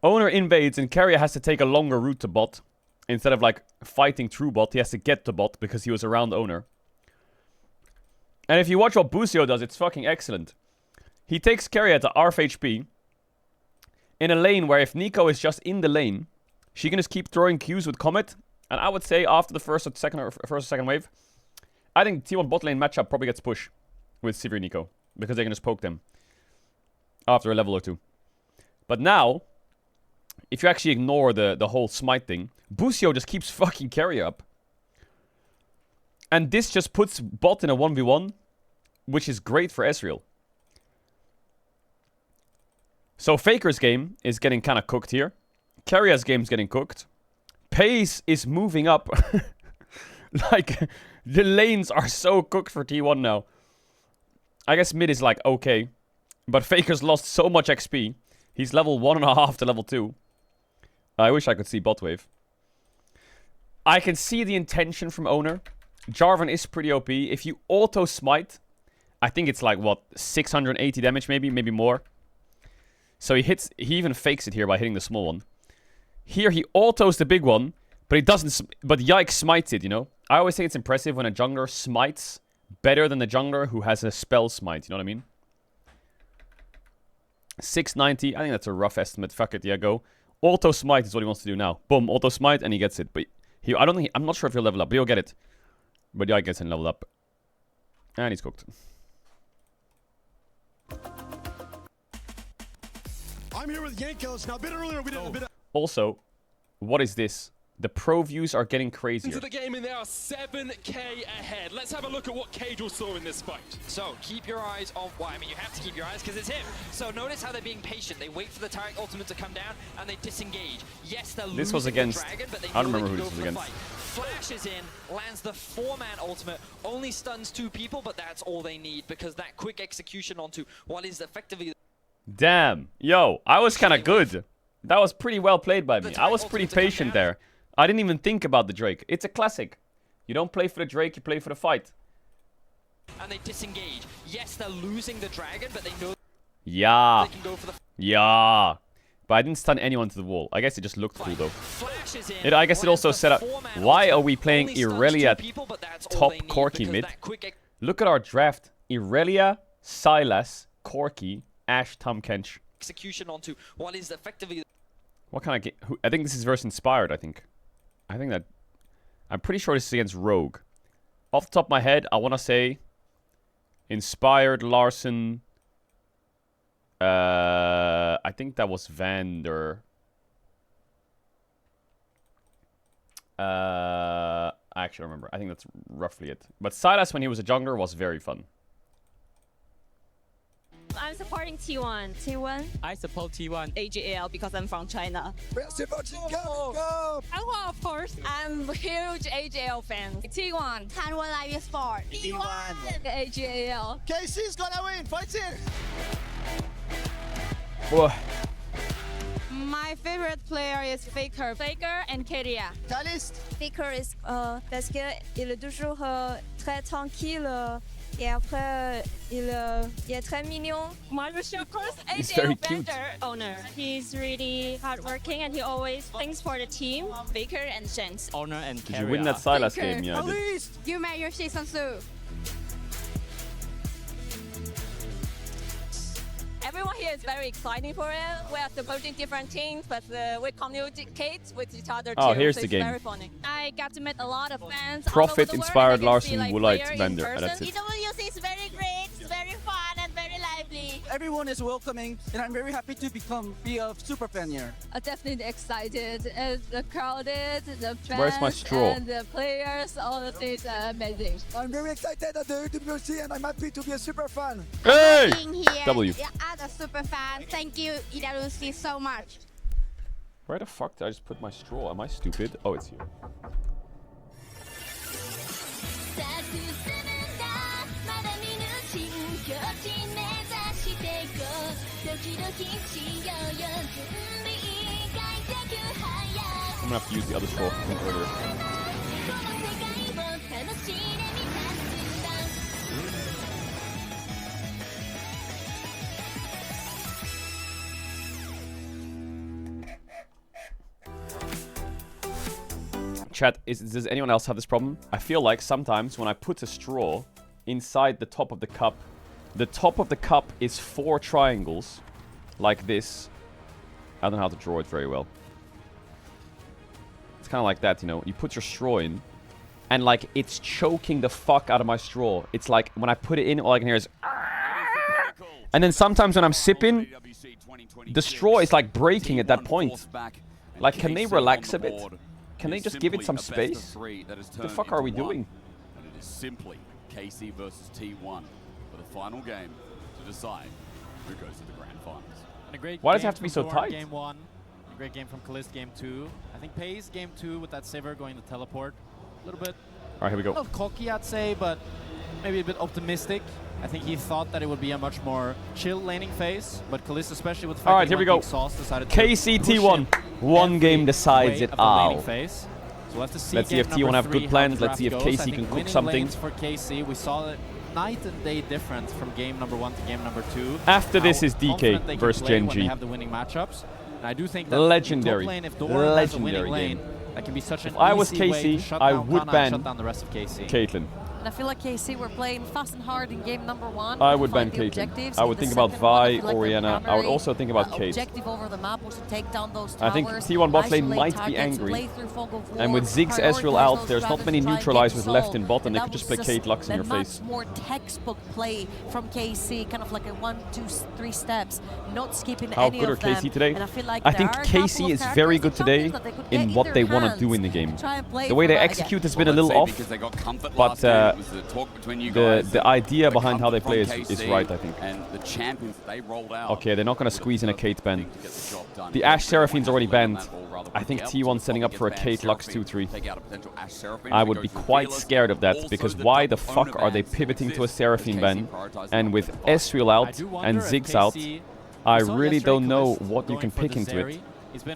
Owner invades and Carrier has to take a longer route to bot. Instead of like fighting through bot, he has to get to bot because he was around Owner. And if you watch what Busio does, it's fucking excellent. He takes Carrier to half HP. In a lane where if Nico is just in the lane, she can just keep throwing Qs with Comet. And I would say after the first or second wave, I think T1 bot lane matchup probably gets pushed with Sivir Nico. Because they can just poke them. After a level or 2. But now, if you actually ignore the whole smite thing, Busio just keeps fucking Carrier up. And this just puts bot in a 1v1, which is great for Ezreal. So Faker's game is getting kind of cooked here. Carrier's game is getting cooked. Pace is moving up. Like, the lanes are so cooked for T1 now. I guess mid is like, okay. But Faker's lost so much XP. He's level 1.5 to level 2. I wish I could see bot wave. I can see the intention from Owner. Jarvan is pretty OP. If you auto smite, I think it's like, what, 680 damage maybe more. So he even fakes it here by hitting the small one. Here he autos the big one, but he doesn't, but Yike smites it, you know? I always think it's impressive when a jungler smites better than the jungler who has a spell smite, you know what I mean? 690, I think that's a rough estimate. Fuck it, yeah, go. Auto smite is what he wants to do now. Boom, auto smite, and he gets it. But I'm not sure if he'll level up, but he'll get it. But yeah, he gets and leveled up. And he's cooked. I'm here with Yankees. Now, a bit earlier, we did a bit of... Also, What is this? The pro views are getting crazier. Into the game, and they are 7k ahead. Let's have a look at what Caedrel saw in this fight. So keep your eyes on, well, I mean, you have to keep your eyes because it's him. So notice how they're being patient. They wait for the Taric ultimate to come down and they disengage. Yes, they're This was against, the dragon, but they I don't know remember they who can this was go for the against. fight. Flashes in, lands the 4-man ultimate, only stuns 2 people, but that's all they need because that quick execution onto what is effectively... Damn. Yo, I was kind of good. That was pretty well played by me. I was pretty patient there. I didn't even think about the Drake. It's a classic. You don't play for the Drake, you play for the fight. And they disengage. Yes, they're losing the dragon, but they know Yeah. they can go for the... Yeah. But I didn't stun anyone to the wall. I guess it just looked cool though. I guess it also set up... Why are we playing Irelia top Corki mid? Look at our draft. Irelia, Sylas, Corki, Ashe, Tahm Kench. Execution onto what is effectively... What kind of game? I think this is versus Inspired, I think. I think that... I'm pretty sure this is against Rogue. Off the top of my head, I want to say... Inspired, Larson... I think that was Vander. I actually don't remember. I think that's roughly it. But Sylas, when he was a jungler, was very fun. I'm supporting T1. T1? I support T1. AJL because I'm from China. Go! Of course. I'm a huge AJL fan. T1. Taiwan Live Sport. T1. AJL. KC's gonna win. Fight it! Whoa. My favorite player is Faker. Faker and Keria. Caliste. Faker is parce que il est toujours très tranquille. Et après, il est très mignon. Moi, je suis of course AJL Vander owner. He's really hardworking and he always thinks for the team. Faker and Shen's. Owner and Did you win that Sylas game? Yeah, I did. Please, you made your season 2. Everyone here is very exciting for it. We are supporting different teams, but we communicate with each other too. Oh, here's so the it's game. very funny. I got to meet a lot of fans. Profit, Inspired, Larson, like, Woolite, Vander. And that's it. EWC is very great, it's very fun and very lively. Everyone is welcoming, and I'm very happy to be a super fan here. I'm definitely excited. The crowded, the fans, Where's my straw? and the players, all of things are amazing. I'm very excited at the EWC, and I'm happy to be a super fan. Hey! Being here W. as a super fan, thank you EWC so much. Where the fuck did I just put my straw? Am I stupid? Oh, it's here. I'm gonna have to use the other straw from earlier. Chat, does anyone else have this problem? I feel like sometimes when I put a straw inside the top of the cup is 4 triangles, like this. I don't know how to draw it very well. It's kind of like that, you know. You put your straw in, and like it's choking the fuck out of my straw. It's like when I put it in, all I can hear is... And then sometimes when I'm sipping, the straw is like breaking at that point. Like, can they relax a bit? Can they just give it some space? What the fuck are we doing? And it is simply KC versus T1 for the final game to decide who goes to the grand finals. And a great Why does it game have to be from so Thorn tight? Game 1. A great game from Caliste game 2. I think Pace game 2 with that Sivir going to teleport. A little bit. Alright, here we go. Not cocky, I'd say, but maybe a bit optimistic. I think he thought that it would be a much more chill laning phase, but Caliste, especially with the fact Alright, that here we go. Sauce decided to KCT1. One game decides it all. Phase. So we'll have to see Let's see if T1 have good plans. Let's see if KC can cook something. For KC, we saw it night and day difference from game number 1 to game number 2. After this is DK versus Gen When G. they have the winning matchups. And I do think that Legendary. top lane, if Doran has a winning Legendary lane, game. that can be such an If I was easy way to KC, shut I down would Kana and ban shut down the rest of KC. Caitlyn. And I feel like KC were playing fast and hard in game number 1. I would ban Caitlyn. I would think about Vi, Orianna. I would also think about Kate. Objective over the map was to take down those towers, I think T1 bot lane might be angry. And with Ziggs Ezreal out, there's not many neutralizers left in bot, and they could just play Kate Lux in your face. More textbook play from KC, kind of like a 1, 2, 3 steps, not skipping How any good are of them. KC today? And I feel like I think KC is very good today in what they want to do in the game. The way they execute has been a little off, but the idea behind how they play is right, I think. And the champions they rolled out. Okay, they're not going to squeeze in a Kate ban. The Ashe Seraphine's already banned. I think T1's setting up for a Kate Lux 2-3. I would be quite scared of that, because why the fuck are they pivoting to a Seraphine ban? And with Ezreal out and Ziggs out, I really don't know what you can pick into it.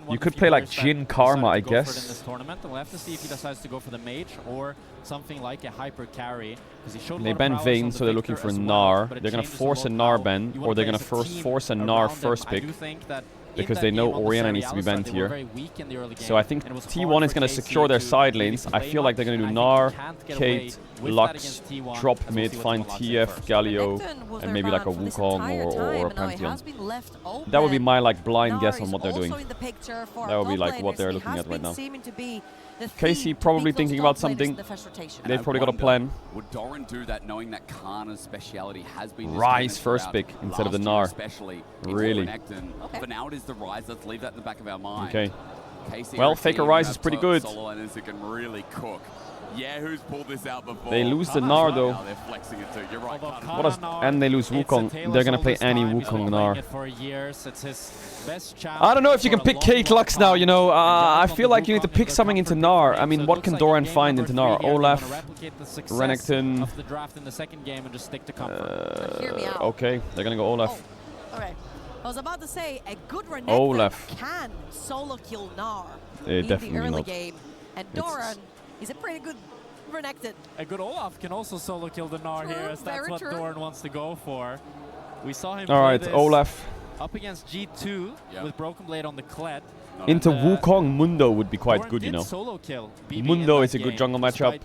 You could play like Jhin Karma, I guess. We'll have to see if he decides to go for the mage or something like a hyper carry. They ban Vayne, so they're looking for Gnar. They're going to force a Gnar ban, or they're going to force a Gnar first pick, because they know Orianna needs to be banned here. So I think T1 is going to secure their side lanes. I feel like they're going to do Gnar, Kate, Lux, drop mid, find TF, Galio, and maybe like a Wukong or a Pantheon. That would be my like blind guess on what they're doing. That would be like what they're looking at right now. KC probably thinking about something. They've probably got a plan. Would Doran do that knowing that Kana's speciality has been Rise first pick instead of the Gnar. Really? For now it is the Rise. Let's leave that in the back of our mind. Okay. Well, Faker Rise is pretty good. Solo laners who can really cook. Yeah, who's pulled this out before? They lose the Gnar though. They're flexing it too. You're right. And they lose Wukong. They're gonna play any Wukong Gnar. I don't know if you can pick Kate Lux now, you know. I feel like you need to pick something into Gnar. I mean, what can Doran find into Gnar? Olaf, Renekton. Okay, they're gonna go Olaf. Alright. I was about to say, a good Renekton Olaf can solo kill Gnar in the early not. Game. And Doran is a pretty good Renekton. A good Olaf can also solo kill the Gnar here, as that's what Doran wants to go for. We saw him play this Olaf. Up against G2 with Broken Blade on the Kled. Into Wukong Mundo would be quite good, you know. Solo kill Mundo is a good jungle matchup.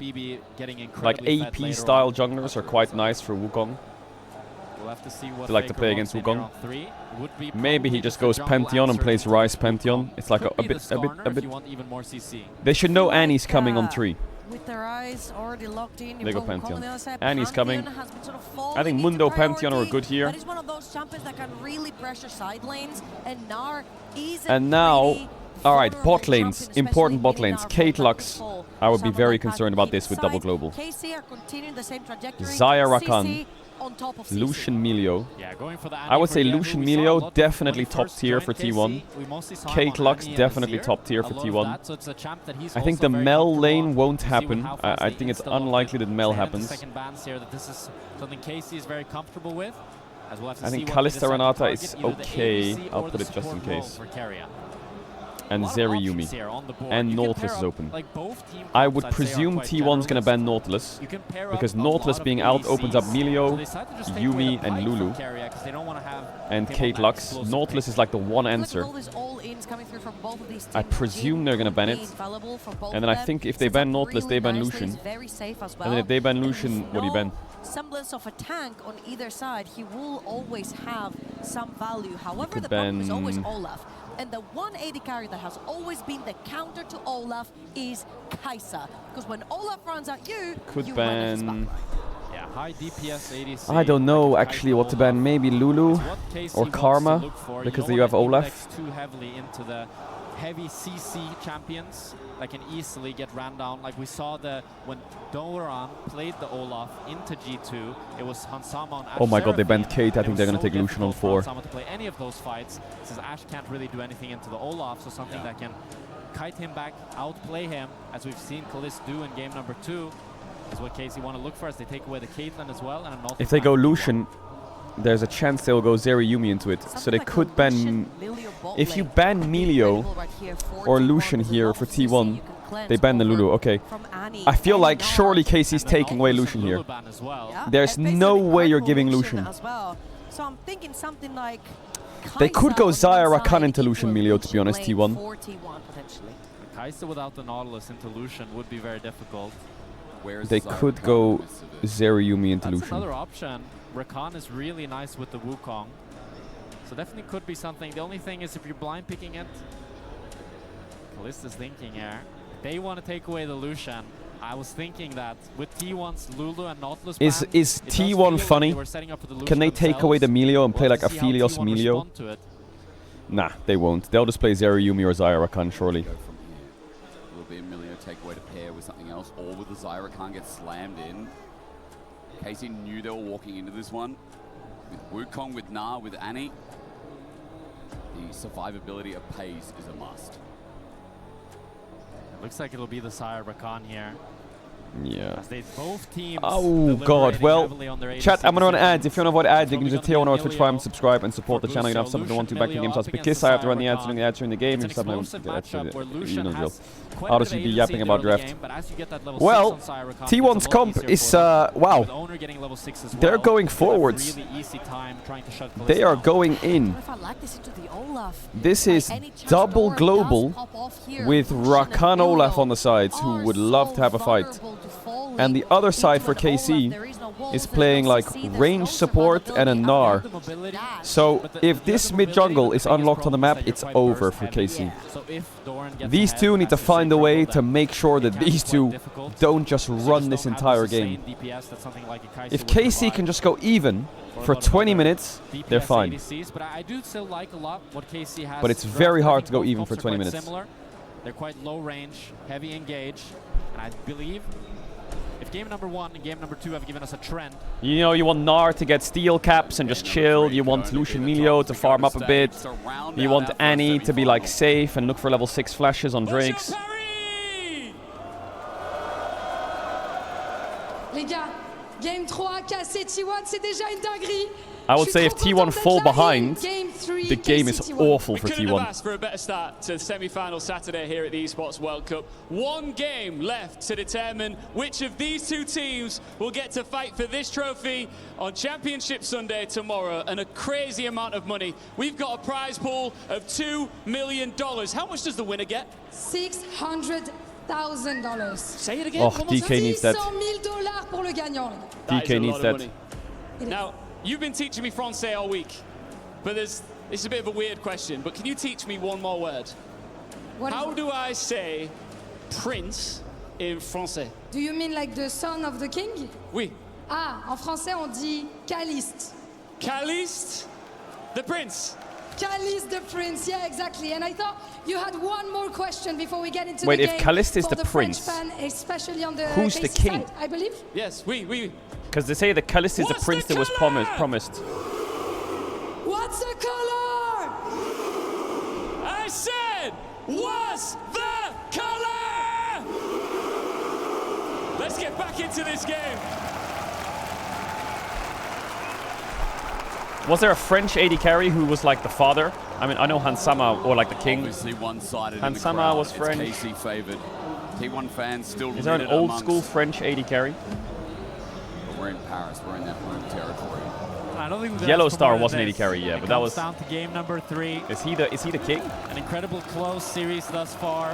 Like AP style junglers are quite nice for Wukong. We'll have to see what they like to play against Wukong. Maybe he just goes Pantheon and plays Rise Pantheon. It's like a bit. They should know Annie's coming on 3. With their eyes already locked in, they go Pantheon. Annie's coming. I think Mundo Pantheon are good here. That is one of those champions that can really pressure side lanes, and Gnar is now, alright, bot lanes, important bot lanes. Kate Lux, I would be very concerned about this with double global. Xayah Rakan, Lucian Melio. I would say Lucian Melio definitely top tier for T1. Kate Lux definitely top tier for T1. I think the Mel lane won't happen. I think it's unlikely that Mel happens. I think Kalista Renata is okay. I'll put it just in case. And Zeri Yuumi. And Nautilus is open. I would presume T1's gonna ban Nautilus, because Nautilus being out opens up Melio, Yuumi, and Lulu. And Kate Lux. Nautilus is like the one answer. I presume they're gonna ban it. And then I think if they ban Nautilus, they ban Lucian. And then if they ban Lucian, what do you ban? Semblance of a tank on either side, he will always have some value. However, the ban problem is always Olaf. And the 180 carry that has always been the counter to Olaf is Kai'Sa. Because when Olaf runs at you, you ban. run yeah, high DPS ADC. I don't know actually what to ban. Maybe Lulu or Karma, because you have Olaf. Too heavily into the heavy CC champions that can easily get ran down. Like we saw when Doran played the Olaf into G2, it was Hansama on Ashe. Oh my god, they banned Kate. I think they're going to take Lucian on 4. Hansama to play any of those fights, since Ashe can't really do anything into the Olaf, so something that can kite him back, outplay him, as we've seen Kalist do in game number 2, is what KC want to look for as they take away the Caitlyn as well. And if they go Lucian, there's a chance they'll go Zeri Yuumi into it. So they could ban... If you ban Melio or Lucian here for T1, they ban the Lulu. Okay. I feel like surely KC's taking away Lucian here. There's no way you're giving Lucian. So I'm thinking something like... They could go Xayah Rakan into Lucian Melio, to be honest, T1. Kai'Sa without the Nautilus into Lucian would be very difficult. They could go Zeruyumi into That's Lucian. another option. Rakan is really nice with the Wukong. So definitely could be something. The only thing is if you're blind picking it, Kalista's thinking here. They want to take away the Lucian. I was thinking that with T1's Lulu and Nautilus ban, Is it does feel T1 like funny? they were setting up for the Lucian Can they take away the Melio and play We'll like a see how Philios T1 Melio? respond to it. Nah, they won't. They'll just play Zeruyumi or Zyrakan, surely. Go from here. Will be a Emilio takeaway to pair with something else, or with the Zyrakan get slammed in. Casey knew they were walking into this one. With Wukong, with Na, with Annie, the survivability of Pace is a must. It looks like it'll be the Sire Rakan here. Yeah. As they both teams Oh god, well, chat, I'm gonna run ads. If you wanna avoid ads, you can use a tier 1 or Twitch Prime, subscribe and support the channel. You don't have something to want to back in games because I have to run the ads during the ads during the game. If something, you know the drill. I'll just be yapping about draft. Well, T1's comp is, wow. They're going forwards. They are going in. This is double global with Rakan Olaf on the sides, who would love to have a fight. And the other side for KC is playing like range support and a Gnar. So if this mid jungle is unlocked on the map, it's over for KC. These two need to find a way to make sure that these two don't just run this entire game. If KC can just go even for 20 minutes, they're fine. But it's very hard to go even for 20 minutes. They're quite low range, heavy engage, and I believe if game number 1 and game number 2 have given us a trend. You know, you want Gnar to get steel caps and just chill. You want Lucian Melio to farm up a bit. You want Annie to be like safe and look for level 6 flashes on Drakes. Les gars, game 3, cassé T1, c'est déjà une dinguerie. I would say if T1 fall behind, the game is awful for We couldn't have T1. asked for a better start to the semi-final Saturday here at the Esports World Cup. One game left to determine which of these two teams will get to fight for this trophy on Championship Sunday tomorrow, and a crazy amount of money. We've got a prize pool of $2 million. How much does the winner get? $600,000. Say it again. Oh, DK needs that. $600,000 pour le gagnant. DK needs that. Now, you've been teaching me Francais all week, but this is a bit of a weird question, but can you teach me one more word? How do I say prince in Francais? Do you mean like the son of the king? Oui. Ah, en français on dit Caliste. Caliste, the prince. Caliste the prince, yeah, exactly. And I thought you had one more question before we get into Wait, the game. if Caliste is for the French prince, fan, especially on the who's the KC king? side, I believe. Yes, oui. Because they say that Caliste is the prince that was promised. What's the color? I said, what's the color? Let's get back into this game. Was there a French AD carry who was like the father? I mean, I know Hansama or like the king. Obviously one-sided. Hansama was French. It's KC favored. T1 fans still. Is there an old school French AD carry? But we're in Paris. We're in their home territory. I don't think Yellow Star wasn't AD carry yet, but that was. Down to game number 3. Is he the king? An incredible close series thus far,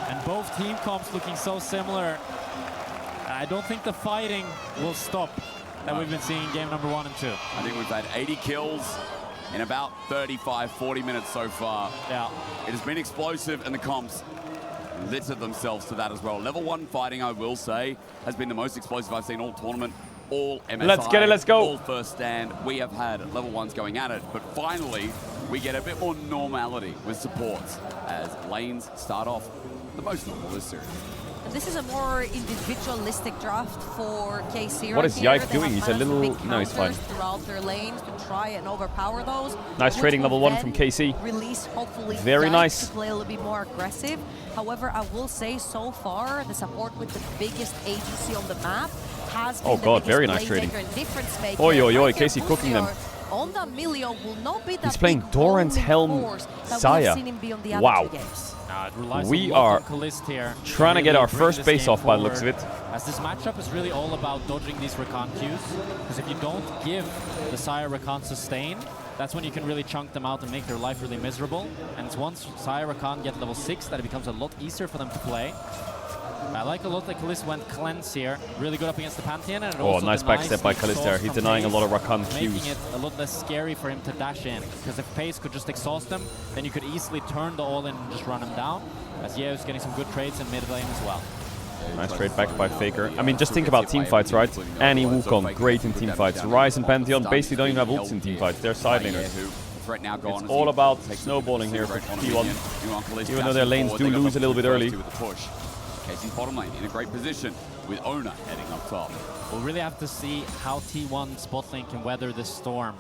and both team comps looking so similar. I don't think the fighting will stop that we've been seeing in game number 1 and 2. I think we've had 80 kills in about 35, 40 minutes so far. Yeah. It has been explosive, and the comps littered themselves to that as well. Level 1 fighting, I will say, has been the most explosive I've seen all tournament, all MSI. Let's get it, let's go. All first stand. We have had level 1s going at it, but finally, we get a bit more normality with supports as lanes start off the most normal this series. This is a more individualistic draft for KC. What is Yike doing? He's a little... No, he's fine. Throughout their lanes to try and overpower those. Nice trading level 1 from KC. Release hopefully very nice to play a little bit more aggressive. However, I will say so far the support with the biggest agency on the map has been god, very nice trading. Oi, KC cooking them. On that Melio will not be that He's playing Doran's Helm Saya. Wow. We are trying to get our first base off by the looks of it. As this matchup is really all about dodging these Rakan Qs, because if you don't give the Sire Rakan sustain, that's when you can really chunk them out and make their life really miserable. And it's once Sire Rakan get level 6 that it becomes a lot easier for them to play. I like a lot that Kalist went cleanse here. Really good up against the Pantheon. And it Oh, also nice backstep by Kalist there. He's denying a lot of Rakan making Qs. it a lot less scary for him to dash in. Because if Pace could just exhaust him, then you could easily turn the all-in and just run him down. As Yeo's getting some good trades in mid lane as well. Nice trade back by Faker. I mean, just think about teamfights, right? Annie, Wukong, great in teamfights. Ryze and Pantheon basically don't even have ults in teamfights. They're side laners. It's all about snowballing here for T1. Even though their lanes do lose a little bit early. KC's bottom lane in a great position with Ona heading up top. We'll really have to see how T1 spot lane can weather this storm.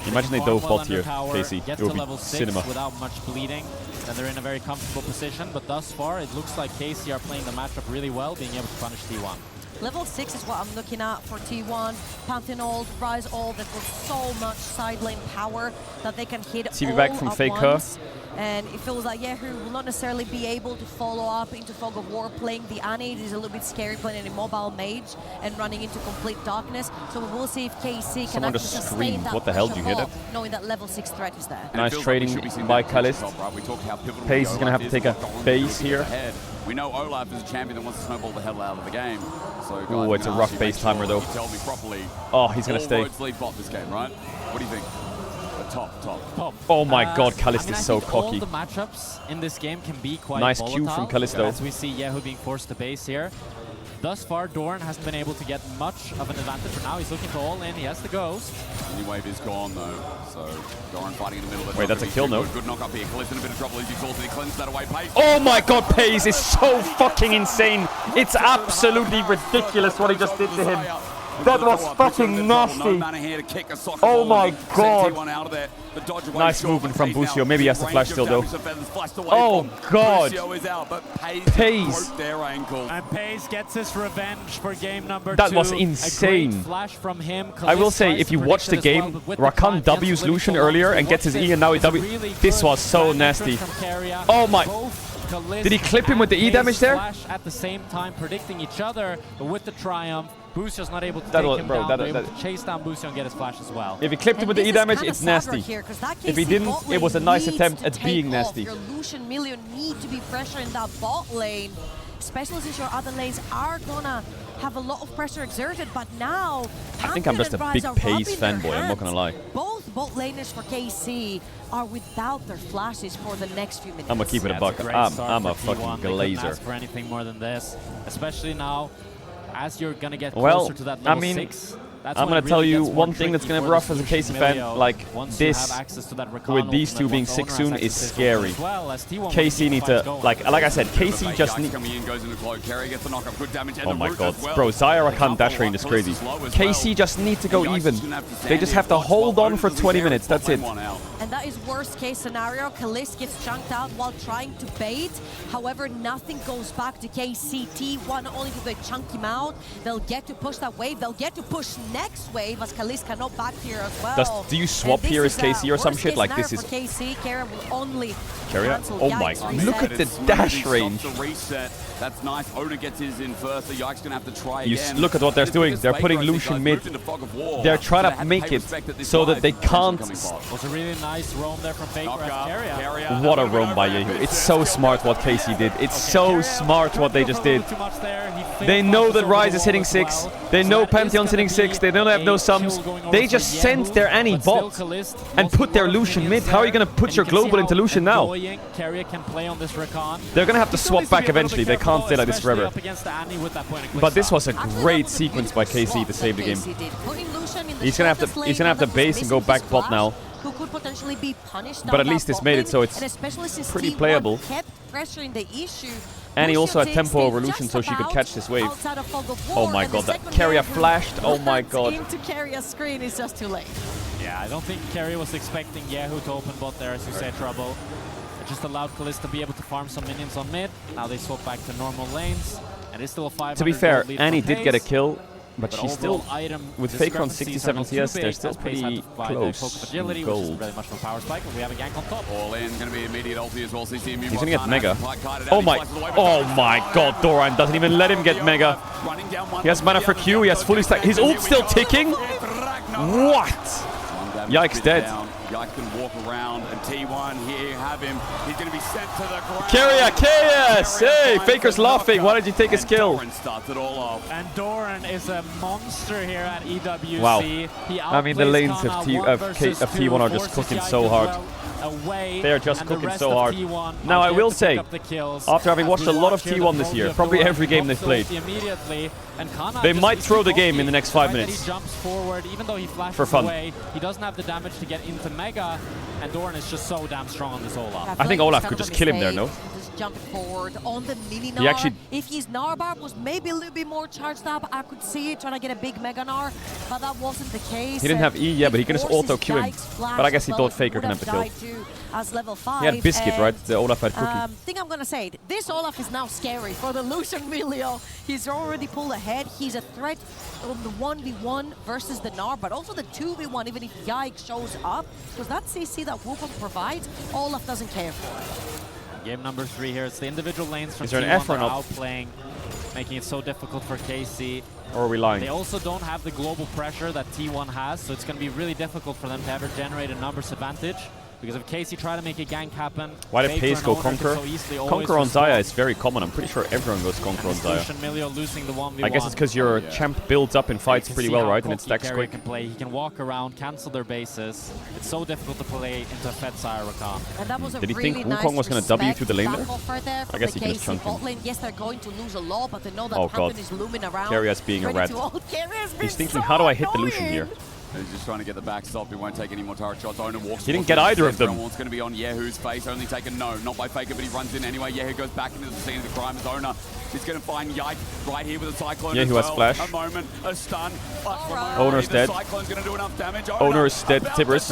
Imagine they dove bot here, Casey. Get It would to be level 6 cinema. without much bleeding, then they're in a very comfortable position. But thus far, it looks like KC are playing the matchup really well, being able to punish T1. Level 6 is what I'm looking at for T1. Pantheon ult, Ryze ult, they've got so much side lane power that they can hit TV all back from at Faker. once. And it feels like Yehu will not necessarily be able to follow up into Fog of War playing the Annie. It is a little bit scary playing an immobile mage and running into complete darkness. So we will see if KC can Someone actually just sustain screamed. that What the hell, pressure did you hear off, that? knowing that level 6 threat is there. Nice trading by Kalist. Pace is going to have to take a base here. We know Olaf is a champion that wants to snowball the hell out of the game. So Oh, it's a rough base timer though. Tell me properly. Oh, he's going to stay. All roads lead bot this game, right? What do you think? Top. Oh my god, Kalist I mean, is I so think cocky. all the matchups in this game can be quite Nice volatile. Q from Kalist As we see Yehu being forced to base here. Thus far, Doran hasn't been able to get much of an advantage. For now, he's looking to all in. He has the Ghost. Any wave is gone though, so Doran fighting in the middle of it. Wait, that's a kill, no? Good knock up here. Kalist in a bit of trouble as he exhausted. He cleansed that away. Pace. Oh my god, Pace is so fucking insane. It's absolutely ridiculous what he just did to him. That was fucking nasty. Oh my god. Nice movement from Busio. Maybe he has to flash still though. Oh god. Pace. And Pace gets his revenge for game number 2. That was A insane. great flash from him. I will say, Kalist if you tries to watch the predict it as game, well, but with the Rakan time, W's Jensen's Lucian living earlier for and gets his watch E and now he this. W. Really This good was so fan nasty. entrance from Keria. Oh my. Both Kalist Did he clip him with the E and damage Pace there? Flash at the same time, predicting each other, but with the triumph, Busio's not able to That take was- him bro, down. that- They're able that- to chase down Busio and get his flash as well. If he clipped him with the E damage, it's nasty. If he didn't, it was a nice attempt at being nasty. Your Lucian Million need to be pressuring that bot lane, especially since your other lanes are gonna have a lot of pressure exerted. But now, I think I'm just a big Pace fanboy, I'm not gonna lie. Both bot laners for KC are without their flashes for the next few minutes. I'm gonna keep it a buck. I'm a fucking They couldn't glazer. ask for anything more than this, especially now, as you're gonna get Well, closer to that I level mean, 6. That's I'm when gonna it tell really you gets more one thing that's tricky gonna be for rough the as a Lucian KC fan, Milio. like Once you this, have access to that Rakan with these ultimate, two being once 6 Owner soon, has is access to this scary. as well, as T1 KC need to, like I said, KC just need. coming in, goes into cloak. Carry gets the knock-up, good damage. And Oh the my root god, as well. bro, Zyra Rakan dash range is crazy. KC just need to go even. They just have to hold on for 20 minutes, that's it. And that is worst case scenario. Kalist gets chunked out while trying to bait. However, nothing goes back to KCT1. Not only do they chunk him out, they'll get to push that wave. They'll get to push next wave as Kalist cannot back here as well. Do you swap here as KC or some shit? Like this is... KC, Keria will only Keria? cancel Oh my, Yikes look at the dash range. The reset. That's nice. Ona gets his in first. The Yike's gonna have to try You again. look at what they're doing. They're putting Lucian mid. They're trying to make it so that they can't. Was a really nice roam there from Faker as Keria. What a roam by Yehu. It's so smart what KC did. It's so smart what they just did. They know that Ryze is hitting 6. They know Pantheon's hitting 6. They don't have no sums. They just sent their Annie bot and put their Lucian mid. How are you going to put your global into Lucian now? Keria can play on this Rakan. They're going to have to swap back eventually. They can't stay like this forever. But this was a great sequence by KC to save the game. He's gonna have to base and go back bot now. Who could potentially be punished. But at least this made it so it's pretty playable. Kept pressuring the issue. And he also had tempo over Lucian so she could catch this wave. Oh my god, that Keria flashed. Oh my god. Into Keria's screen is just too late. Yeah, I don't think Keria was expecting Yehu to open bot there, as you said, Trouble. It just allowed Kalist to be able to farm some minions on mid. Now they swap back to normal lanes. And it's still a 500 To be fair, lead Annie for did get a Pace. kill, but she's still, item with Faker on discrepancies 67 are not too CS, they're big, still as Pace had pretty to buy the close focus to agility, which isn't gold. really much of a power spike, but we have a gank on top. All in, going to be immediate ulti as well. So He's gonna get Mega. Oh my god, Doran doesn't even let him get Mega. He has mana for Q, he has fully stacked. His ult's still ticking? What? Yikes, dead. Yike can walk around, and T1, here you have him. He's going to be sent to the ground. Keria, chaos! Hey, Faker's laughing. Why did you take his kill? Doran starts it all off. And Doran is a monster here at EWC. Wow. He I mean, the lanes of T1 are just cooking so hard. They are just cooking so hard. Now, I will say, after having watched a lot of T1 this year, probably every game they've played, they might throw the game in the next 5 minutes. He jumps forward, even though he flashes for fun. away. He doesn't have the damage to get into Mega, and Doran is just so damn strong on this Olaf. I think Olaf could just kill him there, no? Just jumping forward on the mini Gnar. He actually... If his Gnar bar was maybe a little bit more charged up, I could see it trying to get a big Mega Gnar, but that wasn't the case. He didn't have E, yeah, but he can just auto-Q him. But I guess he thought Faker can have the kill. As level 5. He had Biscuit, right? The Olaf had Cookie. Thing I'm gonna say, this Olaf is now scary for the Lucian Milio. He's already pulled ahead. He's a threat on the 1v1 versus the Gnar, but also the 2v1, even if Yike shows up, because that CC that Wukong provides, Olaf doesn't care for. Game number 3 here. It's the individual lanes from Is there an T1 F or that are not? outplaying, making it so difficult for KC. Or are we lying? They also don't have the global pressure that T1 has, so it's going to be really difficult for them to ever generate a numbers advantage. Because if KC try to make a gank happen, why did Pace go Conquer? So Conquer on Xayah is very common. I'm pretty sure everyone goes Conquer on Xayah. Losing the 1v1. I guess it's because your champ builds up in fights pretty well, right? And it stacks quick. He can walk around, cancel their bases. It's so difficult to play into a Fed Xayah Rakan. And that was a Did he really think nice Wukong was going to W through the lane there? I guess he can just chunk him. Yes, they're going to lose a lot, but they know that Oh god. is looming around. Keria's being a rat. He's thinking, how do I hit the Lucian here? He's just trying to get the back stop. He won't take any more turret shots. Owner walks. He didn't get either of them. It's going to be on Yehu's face. Only taken no, not by Faker, but he runs in anyway. Yehu goes back into the scene of the crime as Owner. He's going to find Yike right here with a Cyclone. Yehu has flash. A moment, a stun. Owner's dead. Cyclone's going to do enough damage. Owner is dead. Tibbers.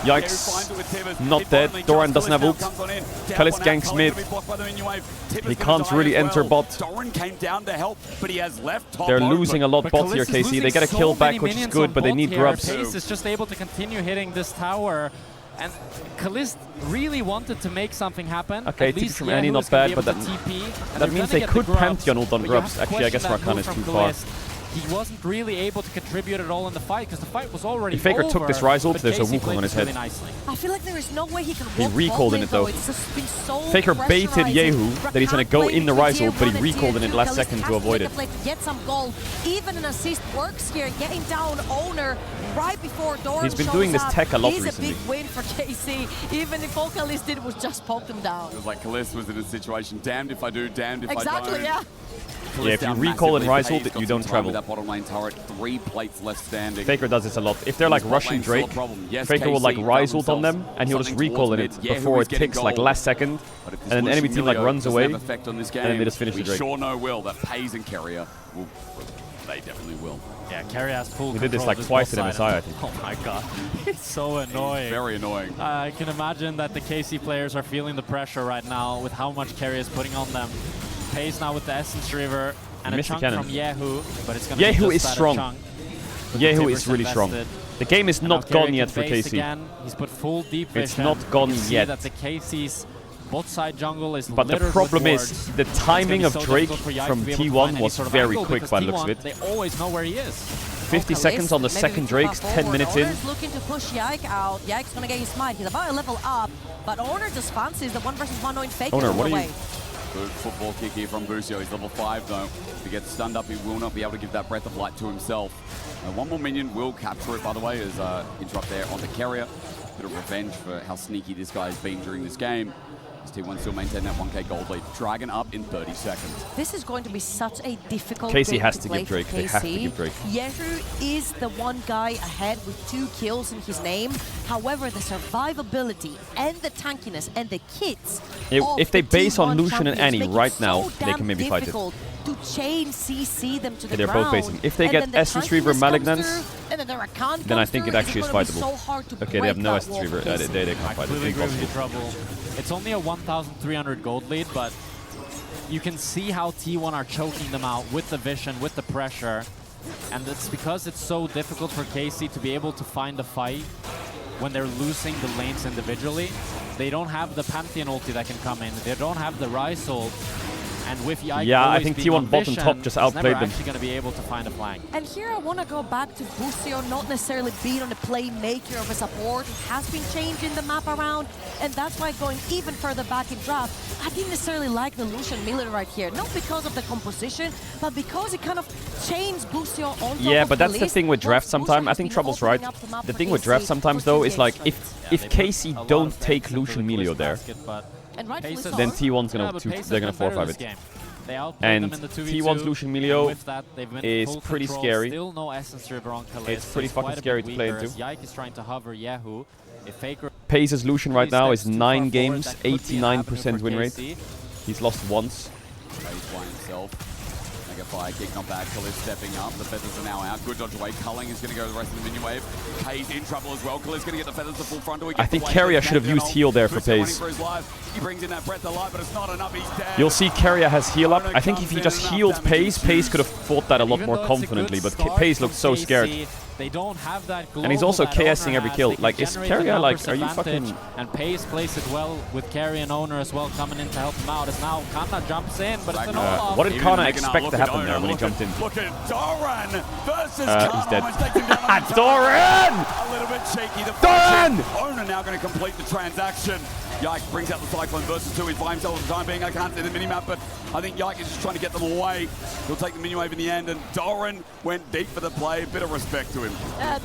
Yikes. Not dead. Doran doesn't have ult. Kalist ganks mid. He can't really enter bot. Doran came down to help, but he has left top. They're losing a lot bot here, KC. They get a kill back, which is good, but they need grubs. Pace is just able to continue hitting this tower. And Kalist really wanted to make something happen. Okay, TP from Annie, not bad, but that means they could Pantheon ult on grubs. Actually, I guess Rakan is too far. He wasn't really able to contribute at all in the fight because the fight was already If Faker over, took this Rise ult, there's a Wukong on his head. Really nicely. I feel like there is no way he can He recalled in it though. Faker baited Yehu that he's going to go in the Rise ult, but he recalled in it last second to avoid it. Get some gold. Even an assist works here, getting down Owner right before Doran. He's been doing this tech a lot He's recently. a big win for KC. Even if all Kalist did was just poke him down. It was like Kalist was in a situation, damned if I do, damned if I don't. Exactly, yeah. Yeah, if you recall in Rise ult, you don't travel. That bottom lane turret, 3 plates left standing. Faker does this a lot. If they're like rushing Drake, Faker will like Rise ult on them, and he'll just recall in it before it ticks like last second, and then the enemy team like runs away, and then they just finish the Drake. We sure know will that Paze and Keria will, they definitely will. Yeah, Keria has full We did this like twice in MSI, I think. Oh my god, it's so annoying. Very annoying. I can imagine that the KC players are feeling the pressure right now with how much Keria is putting on them. Pace now with the Essence River and a chunk from Yehu, but it's going to be Yehu just is strong. Yehu is really strong. The game is not gone yet for KC. Again. He's put full deep vision. It's not gone yet. That the KC's bot side jungle is but the problem is the timing of Drake from T1 was very quick by the looks of it. They always know where he is. 50 seconds on the second Drake, 10 minutes in. Owner's looking to push Yike out. Yike's gonna get his smite. He's about a level up, but Owner just fancies the 1 versus 1 knowing Faker Owner, what are away. you? Good football kick here from Busio. He's level 5 though. If he gets stunned up, he will not be able to give that Breath of Light to himself. One more minion will capture it, by the way, as interrupt there on the Keria. Bit of revenge for how sneaky this guy has been during this game. As T1 still maintain that 1k gold lead. Dragon up in 30 seconds. This is going to be such a difficult KC game has to play give Drake. for They KC. have to give Drake. Yehu is the one guy ahead with 2 kills in his name. However, the survivability and the tankiness and the kits. If they base on Lucian and Annie right now, they can maybe fight it. To chain CC them to the they're ground. both basing. If they get Essence Reaver Malignance, then I think it actually is fightable. Okay, they have no Essence Reaver. They can't fight it. Impossible. It's only a 1,300 gold lead, but you can see how T1 are choking them out with the vision, with the pressure. And it's because it's so difficult for KC to be able to find a fight when they're losing the lanes individually. They don't have the Pantheon ulti that can come in. They don't have the Rise ult. And with Yike yeah, I always think being T1 on bottom vision, top just he's outplayed never them. actually going to be able to find a flank. And here I want to go back to Busio, not necessarily being on the playmaker of a support. It has been changing the map around, and that's why going even further back in draft, I didn't necessarily like the Lucian Miller right here. Not because of the composition, but because it kind of changed Busio on top Yeah, of but that's the list. thing with draft sometimes. I think Trouble's right. The thing with draft sometimes though is like if KC don't take Lucian Melio there, then T1's they're gonna 4-5 it. And T1's Lucian Melio is pretty scary. Still no Essence River on Kalist. It's pretty fucking scary to play into. Yike is trying to hover Yahoo. If Faker Pace's Lucian right now is 9 games, 89% win rate. He's lost once. He's by himself. Make a fire kick, not bad. Kalist stepping up. The feathers are now out. Good dodge away. Culling is going to go to the rest of the minion wave. Kay's in trouble as well. Kalist going to get the feathers to full frontal. I think Keria should have used heal there for Pace. He brings in that breath of life, but it's not enough. He's dead. You'll see Keria has heal up. I think if he just healed Pace, Pace could have fought that a lot more confidently, but Pace looked so scared. They don't have that and he's also KSing every kill. Like, is Keria like, are you fucking... And Pace plays it well with Keria and Owner as well coming in to help him out. As now Kana jumps in, but it's an Olaf. What did Kana expect to happen there when he jumped in? Look at Doran versus he's dead. Doran! A little bit cheeky. Doran! Owner now going to complete the transaction. Yike brings out the Cyclone versus 2. He's by himself at the time being. I can't see the minimap, but I think Yike is just trying to get them away. He'll take the mini wave in the end, and Doran went deep for the play. Bit of respect to him.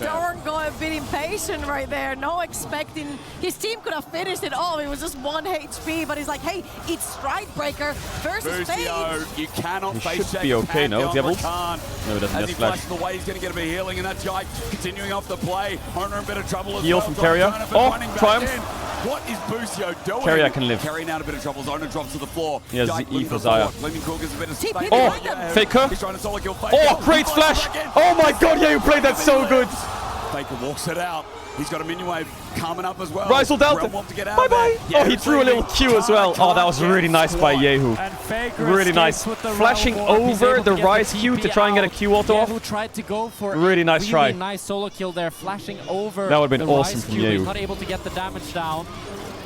Doran got a bit impatient right there. No expecting. His team could have finished it all. It was just 1 HP, but he's like, hey, it's Strikebreaker versus Fade. You cannot he face should be okay, no? Devil? No, he doesn't. As Just he flash. flashes away, he's going to get a bit of healing, and that's Yike continuing off the play. Owner in a bit of trouble as Heal well. from Keria. Oh, Triumph. What is Busio doing? Keria can live. Keria now in a bit of trouble. Owner drops to the floor. He has E for Zaya. Oh, Faker. He's trying to solo kill Faker. Oh, great flash. Oh my god, yeah, you played that so good. Faker walks it out. He's got a minion wave coming up as well. Rizal Delta. Bye-bye. Oh, he threw a little Q as well. Oh, that was really nice by Yehu. Really nice. Flashing over the Rise Q to try and get a Q auto off. Yehu tried to go for really nice try. Nice solo kill there, flashing over. That would have been the awesome Rise from Q, but he's Yehu. not able to get the damage down.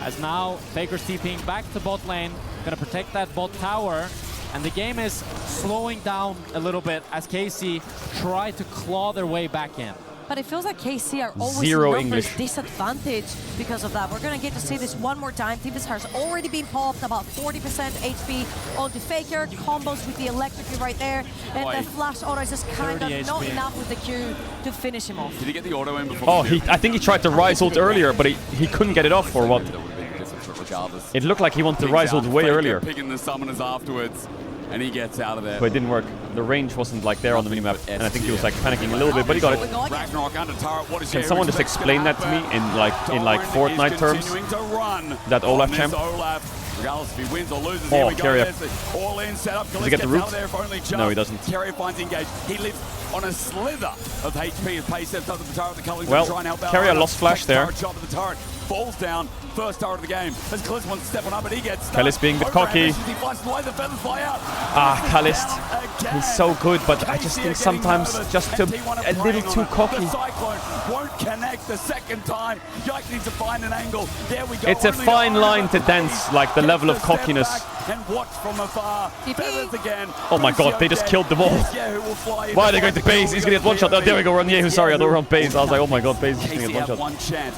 As now, Faker's TPing back to bot lane. Gonna protect that bot tower. And the game is slowing down a little bit as KC try to claw their way back in. But it feels like KC are always Zero in English. disadvantage because of that. We're going to get to see this one more time. Timbus has already been popped, about 40% HP onto Faker. Combos with the electric right there. And the flash auto is just kind of not enough with the Q to finish him off. Did he get the auto in before? Oh, I think he tried to Rise ult earlier, but he couldn't get it off or what? It looked like he wanted to Rise ult way earlier. Picking the summoners afterwards. And he gets out of there. But it didn't work. The range wasn't like there on the minimap, and I think he was like panicking a little bit, but he got it. Ragnarok under turret. What is Can someone just explain that to me in like Fortnite terms? That Olaf champ? Regardless if he wins or loses, oh, Keria. All in setup. Does he get the root? No, he doesn't. Keria finds engage. He lives on a slither of HP as Pace steps up to the turret. The Culling well, try and help out. Keria lost flash there. Shot to the turret. Falls down. First turret of the game. As Kalist wants to step on up, but he gets stuck. Kalist being a bit cocky. Kalist. He's so good, but I just think sometimes just a little too cocky. Won't connect the second time. Yike needs to find an angle. There we go. It's a fine line to dance, like the level of cockiness. And watch from afar. Feathers again. Oh my god, they just killed them all. Why are they going to base? He's going to get one shot. Oh, there we go. We're on Yehu. Sorry, I thought we were on base. I was like, oh my god, base is going to get one shot.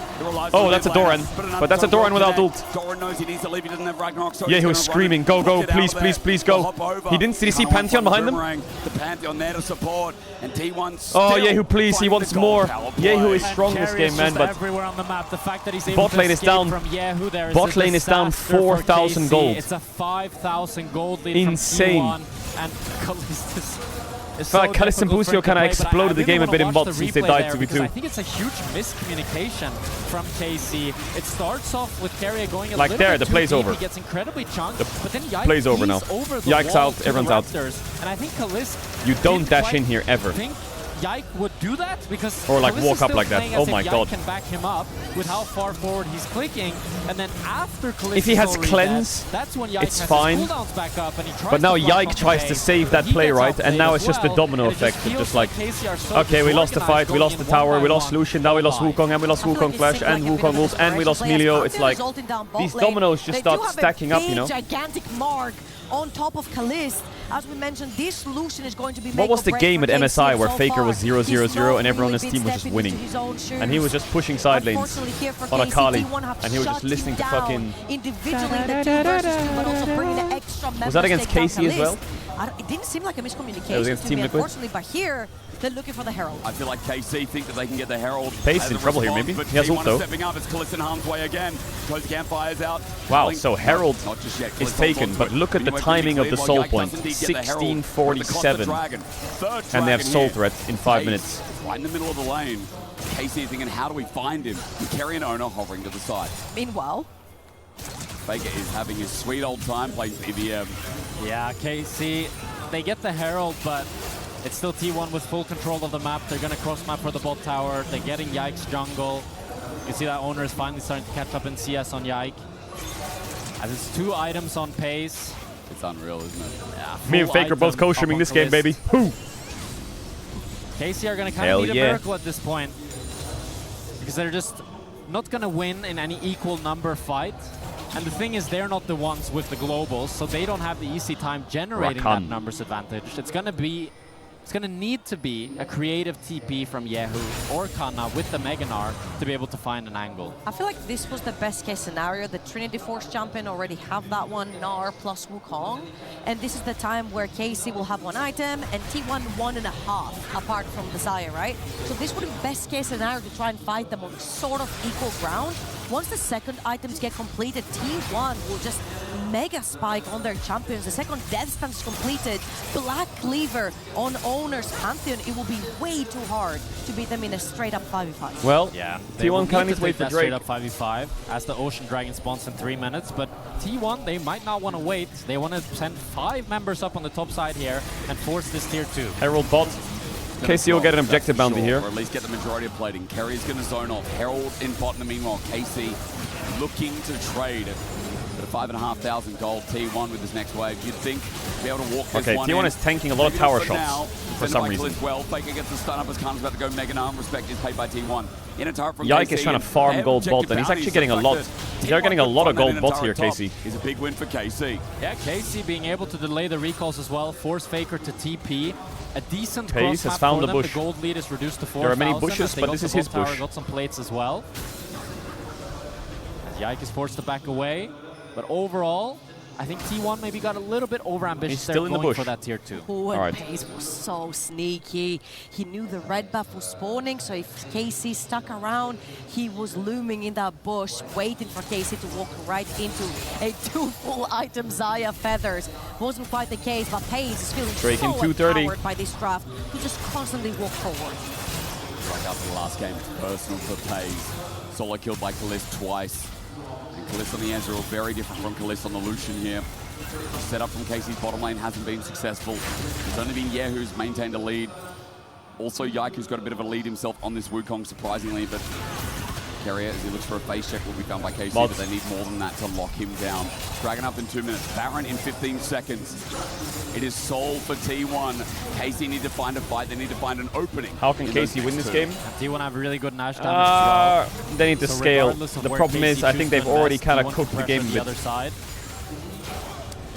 Oh, that's a Doran. But that's a Doran without ult. Doran knows he needs to leave. He doesn't have Ragnarok. So Yehu is screaming, go, go, please, please, please go. Did he see Pantheon behind them? The Pantheon there to support. And T1 oh, Yehu, please. He wants more. Yehu is strong this game, man. But everywhere on the map. The fact that he's bot lane is down. Bot lane is down 4,000 gold. It's a 5,000 gold lead. Insane. From T1, and Kalist I feel like Kalist and Busio kind of exploded the game a bit in bot since they died 2v2. I think it's a huge miscommunication from KC. It starts off with Keria going a like little there, bit the too play's deep. over. He gets incredibly chunked, but then Yike play's over now. Yike's out, everyone's out. And I think Kalist you don't dash in here ever. Yike would do that because or like Kalist walk up like that. Oh my god. Yike can back him up with how far forward he's clicking, and then after Kalist if he has cleanse, that's when Yike it's has fine. his cooldowns back up and he tries but now to Yike tries to save that play, right? And now it's just the domino effect of just like, okay, we lost the fight, we lost the tower, we lost Lucian, now we lost Wukong, and we lost Wukong Flash, and Wukong ult, and we lost Melio. It's like these dominoes just start stacking up, you know? Gigantic mark on top of Kalist. As we mentioned, this solution is going to be What was the game at MSI where Faker was 0-0-0 and everyone on his been team was just stepping winning? into his own shoes. And he was just pushing side lanes Unfortunately, here for on a KC, Kali, T1 have and he was just shut listening to you fucking... down individually in the 2 versus 2, but also bringing the extra Was that against members KC as well? It didn't seem like a miscommunication It was against to Team me, Liquid. unfortunately, but here, they're looking for the Herald. I feel like KC think that they can get the Herald. Pace as in a trouble here, response, maybe. But He has ult, T1 though. stepping up. It's Kalist in harm's way again. Close campfires out. Wow, Calling- so Herald Not just yet. is Kalist taken, holds but onto it. look at the Anyway, pretty timing of the clear. soul While Yike point. does indeed get the Herald, 16:47. the Dragon. Third And they have Dragon soul here. threat in 5 minutes. Right in the middle of the lane. KC thinking, how do we find him? And Kerry and Owner hovering to the side. Meanwhile, Faker is having his sweet old time playing EVM. Yeah, KC, they get the Herald, but it's still T1 with full control of the map. They're going to cross-map for the bot tower. They're getting Yike's jungle. You see that Owner is finally starting to catch up in CS on Yike. As it's 2 items on pace. It's unreal, isn't it? Yeah, Me and Faker both co-streaming this game, baby. Woo! KC are going to kind Hell of need yeah. a miracle at this point. Because they're just not going to win in any equal number fight. And the thing is, they're not the ones with the globals, so they don't have the easy time generating that Rakan. numbers advantage. It's going to need to be a creative TP from Yehu or Kana with the Meganar to be able to find an angle. I feel like this was the best case scenario. The Trinity Force champion already have that one, Gnar plus Wukong. And this is the time where KC will have 1 item and T1 1.5 apart from the Xayah, right? So this would be best case scenario to try and fight them on sort of equal ground. Once the second items get completed, T1 will just mega spike on their champions. The second death stance is completed. Black Cleaver on Owner's Pantheon. It will be way too hard to beat them in a straight up 5v5. Well, Yeah, T1 kind of needs to wait for Drake. Straight up 5v5 as the Ocean Dragon spawns in 3 minutes, but T1, they might not want to wait. They want to send 5 members up on the top side here and force this tier 2. Herald bot. KC will get an objective bounty Sure, here. or at least get the majority of plating. Kerry's going to zone off. Herald in bot in the meanwhile. KC looking to trade at 5,500 gold. T1 with his next wave. You'd think be able to walk this Okay, one T1 in. is tanking a lot of Maybe tower not shots now. for Defended some by reason. Kalist well. Faker gets the stun up as Khan's about to go Mega Arm. Respect is paid by T1. In a turret from Yike KC, is trying to and farm they have gold bot, objective and he's actually bounties. getting a The lot. fact that They're T1 getting a could lot of run that gold in a bots here, turret top KC. is a big win for KC. Yeah, KC being able to delay the recalls as well, force Faker to TP. A decent Pace cross has map found for the them. bush. The gold lead is reduced to 4,000. There are many bushes, as they but got this the is his bot tower, bush. Got some plates as well. As Yike is forced to back away. But overall, I think T1 maybe got a little bit overambitious. He's still in the going bush. for that tier 2. Oh, and Alright. Pace was so sneaky. He knew the red buff was spawning, so if KC stuck around, he was looming in that bush, waiting for KC to walk right into a 2 full item Xayah feathers. Wasn't quite the case, but Pace is feeling Drake in so 230. empowered by this draft to just constantly walk forward. Like after the last game, it's personal for Paze. Solo killed by Kalist twice. And Kalist on the Ezreal, very different from Kalist on the Lucian here. The setup from KC's bottom lane hasn't been successful. It's only been Ye who's maintained a lead. Also, Yike who's got a bit of a lead himself on this Wukong, surprisingly, but Carrier, as he looks for a face check, will be found by KC, but they need more than that to lock him down. Dragon up in 2 minutes. Baron in 15 seconds. It is Soul for T1. KC need to find a fight. They need to find an opening. How can KC win this game? T1 have really good Nash damage as well. They need to So scale. regardless of The where problem is, KC I think they've chooses to already invest, kind of T1 cooked the pressure game a the bit. other side.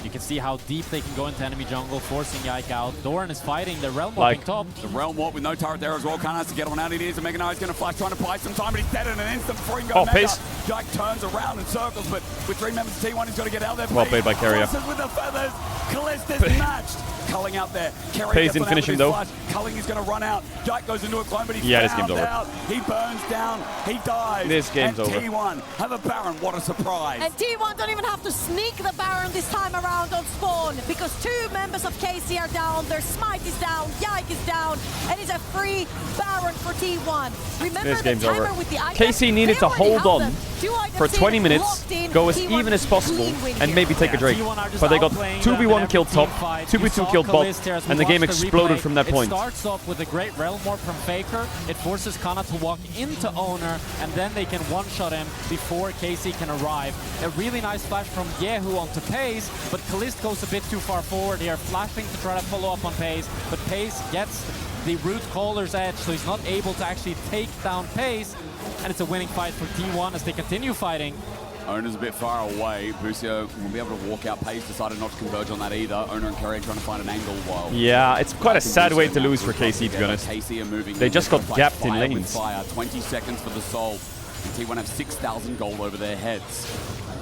You can see how deep they can go into enemy jungle, forcing Yike out. Doran is fighting the Realm Warping top. The Realm Warp with no turret there as well. Khan has to get one out. It is. And Mega Knight's going to flash, trying to buy some time, but he's dead in an instant before he can go Oh, Mega. Pace. Yike turns around in circles, but with 3 members of T1, he's got to get out there. Well played by Carrier. Crosses with the feathers. Kalist is matched. Culling out there. Carrier Pace gets in one out finishing, with though. his flash. Culling is going to run out. Yike goes into a clone, but he's Yeah, this found game's over. out. He burns down. He dies. This game's and over. T1 have a Baron. What a surprise. And T1 don't even have to sneak the Baron this time around on spawn, because 2 members of KC are down, their smite is down, Yike is down, and it's a free Baron for T1. Remember This the game's timer over. with the items? KC needed They to already hold have on them. 2 items for 20 in, minutes, locked in, go as T1 even as possible, clean win and here. maybe take a Drake. T1 are just But they got outplaying them in 2v1 every killed top, team fight. 2v2 You saw killed bot, Kalist here as we and the game watched the exploded replay. from that point. It starts off with a great Realm Warp from Faker. It forces Kana to walk into Owner, and then they can one-shot him before KC can arrive. A really nice flash from Yehu onto Pace, but Kalist goes a bit too far forward here, flashing to try to follow up on Pace, but Pace gets the root caller's edge, so he's not able to actually take down Pace, and it's a winning fight for T1 as they continue fighting. Owner's a bit far away. Busio will be able to walk out. Pace decided not to converge on that either. Owner and Carrier trying to find an angle while... Yeah, it's quite a sad way to lose for KC, to be honest. KC are moving. They just got gapped in lanes. Fire. 20 seconds for the Soul. And T1 have 6,000 gold over their heads.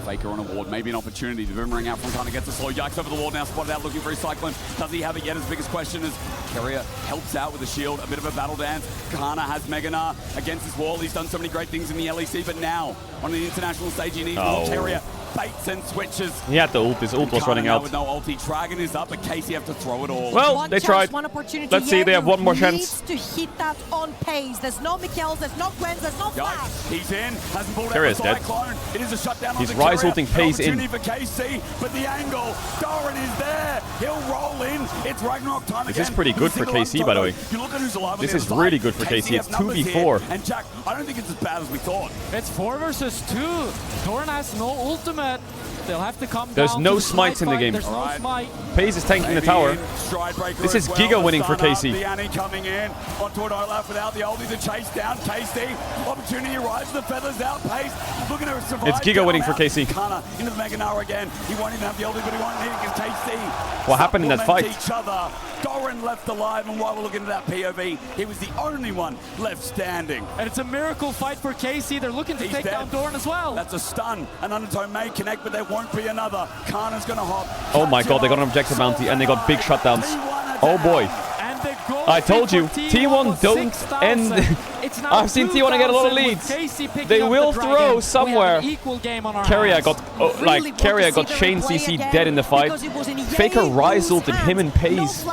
Faker on a ward, maybe an opportunity. The boomerang out from Kana gets a slow. Yikes over the wall now, spotted out looking for his Cyclone. Does he have it yet? His biggest question is Carrier helps out with a shield, a bit of a battle dance. Kana has Meganar against his wall. He's done so many great things in the LEC, but now on the international stage, he needs more. Carrier baits and switches. He had the ult. His ult was running out. With no ulti, Dragon is up, but Casey have to throw it all. Well, they tried. Let's see, they have one more chance. Needs to hit that on pace. There's no Mikhails, there's no Gwens, there's no Flash. He's in, hasn't pulled Carrier's out the dead. Cyclone. It is a shutdown. He's rise ulting Pace in. For KC, but the angle, Doran is there. He'll roll in. It's Ragnarok time again. This is pretty good for KC, by the way. You look at who's alive. This is really good for KC. It's 2v4. And Jack, I don't think it's as bad as we thought. It's 4 versus 2. Doran has no ultimate. They'll have to come There's down no to smites in the game. There's no smite. Pace is tanking the tower. This is Giga winning for KC. The Annie coming in onto an Olaf without the ulti to chase down KC. Opportunity arrives, the feathers out, Pace looking to survive. It's Giga winning for KC. Kana into the Meganar again. He won't even have the ulti, but he won't need it because KC. What happened in that fight? Each other. Doran left alive, and while we're looking at that POV, he was the only one left standing. And it's a miracle fight for KC. They're looking to take down Doran as well. That's a stun. An Undertone may connect, but there won't be another. Kana's going to hop. Oh my god, they got an objective bounty and they got big shutdowns. Oh boy. I told you, T1 don't end. I've seen T1 get a lot of leads. They will throw somewhere. Carrier got Carrier got Chain CC dead in the fight. Faker rise ulted him and Pace.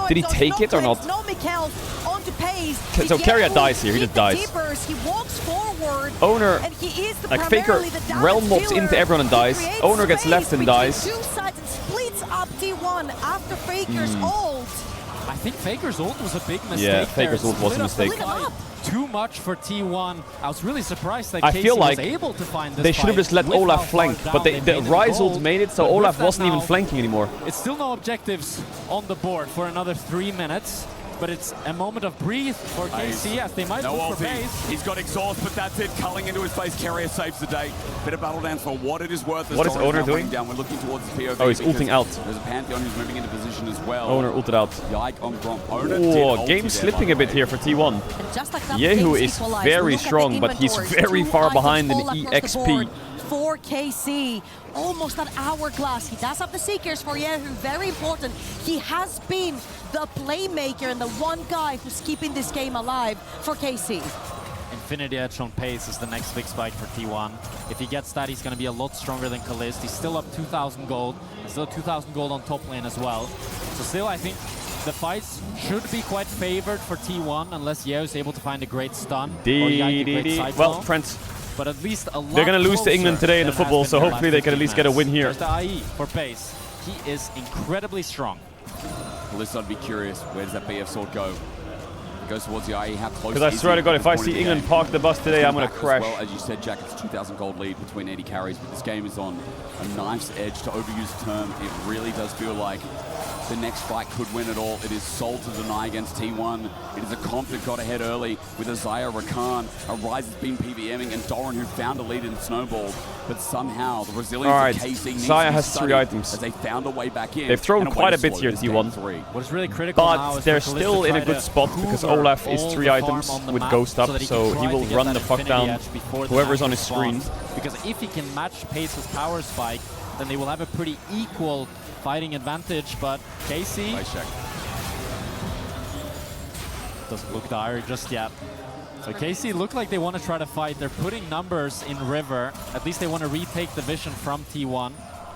Did he take it or not? So Carrier dies here. He just dies. Owner, like Faker realm mobs into everyone and dies. Owner gets left and dies. Splits up T1 after Faker's ult. I think Faker's ult was a big mistake. Yeah, Faker's ult was a mistake. Too much for T1. I was really surprised that I KC feel like was able to find this they should have just let Olaf flank, but the Rise ult made it so Olaf wasn't even flanking anymore. It's still no objectives on the board for another 3 minutes. But it's a moment of breathe for KC as they might look for base. He's got exhaust, but that's it. Culling into his face. Carrier saves the day. Bit of battle dance for what it is worth. What is Owner doing? Down. We're looking towards the POV. Oh, he's ulting out. There's a Pantheon who's moving into position as well. Owner ulted out. Yike on Gronk. Oh, game slipping a bit here for T1. Yehu is very strong, but he's very far behind in EXP. For KC, almost an hourglass. He does have the Seekers for Yehu, very important. He has been the playmaker and the one guy who's keeping this game alive for KC. Infinity Edge on Pace is the next big spike for T1. If he gets that, he's going to be a lot stronger than Kalist. He's still up 2,000 gold. Still 2,000 gold on top lane as well. So still, I think the fights should be quite favored for T1 unless Yehu is able to find a great stun. Well, friends. But at least a lot they're going to lose to England today in the football, so hopefully they can at least get a win here. There's the IE for Pace. He is incredibly strong. Kalist, I'd be curious, where does that BF sword go? It goes towards the IE, how close? Because I swear to God, if I see England park the bus today, I'm going to crash. Well, as you said, Jack, it's 2,000 gold lead between 80 carries, but this game is on a knife's edge, to overuse the term. It really does feel like the next fight could win it all. It is Soul to deny against T1. It is a comp that got ahead early with Isaiah Rakan. A Rise has been PVMing, and Doran, who found a lead in Snowball. But somehow the resilience of KC needs Saya to be has 3 items. as they found a way back in. They've thrown quite a bit here, T1. What is really critical now But is they're for Kalist still to in a try good to spot because hoover Olaf is all 3 the items farm on the with map Ghost up, that so he try will to get run that the fuck Infinity down Edge before the whoever's time on his screen. responds. Because if he can match Pace's power spike, then they will have a pretty equal fighting advantage. But KC doesn't look dire just yet. So KC look like they want to try to fight. They're putting numbers in River. At least they want to retake the vision from T1.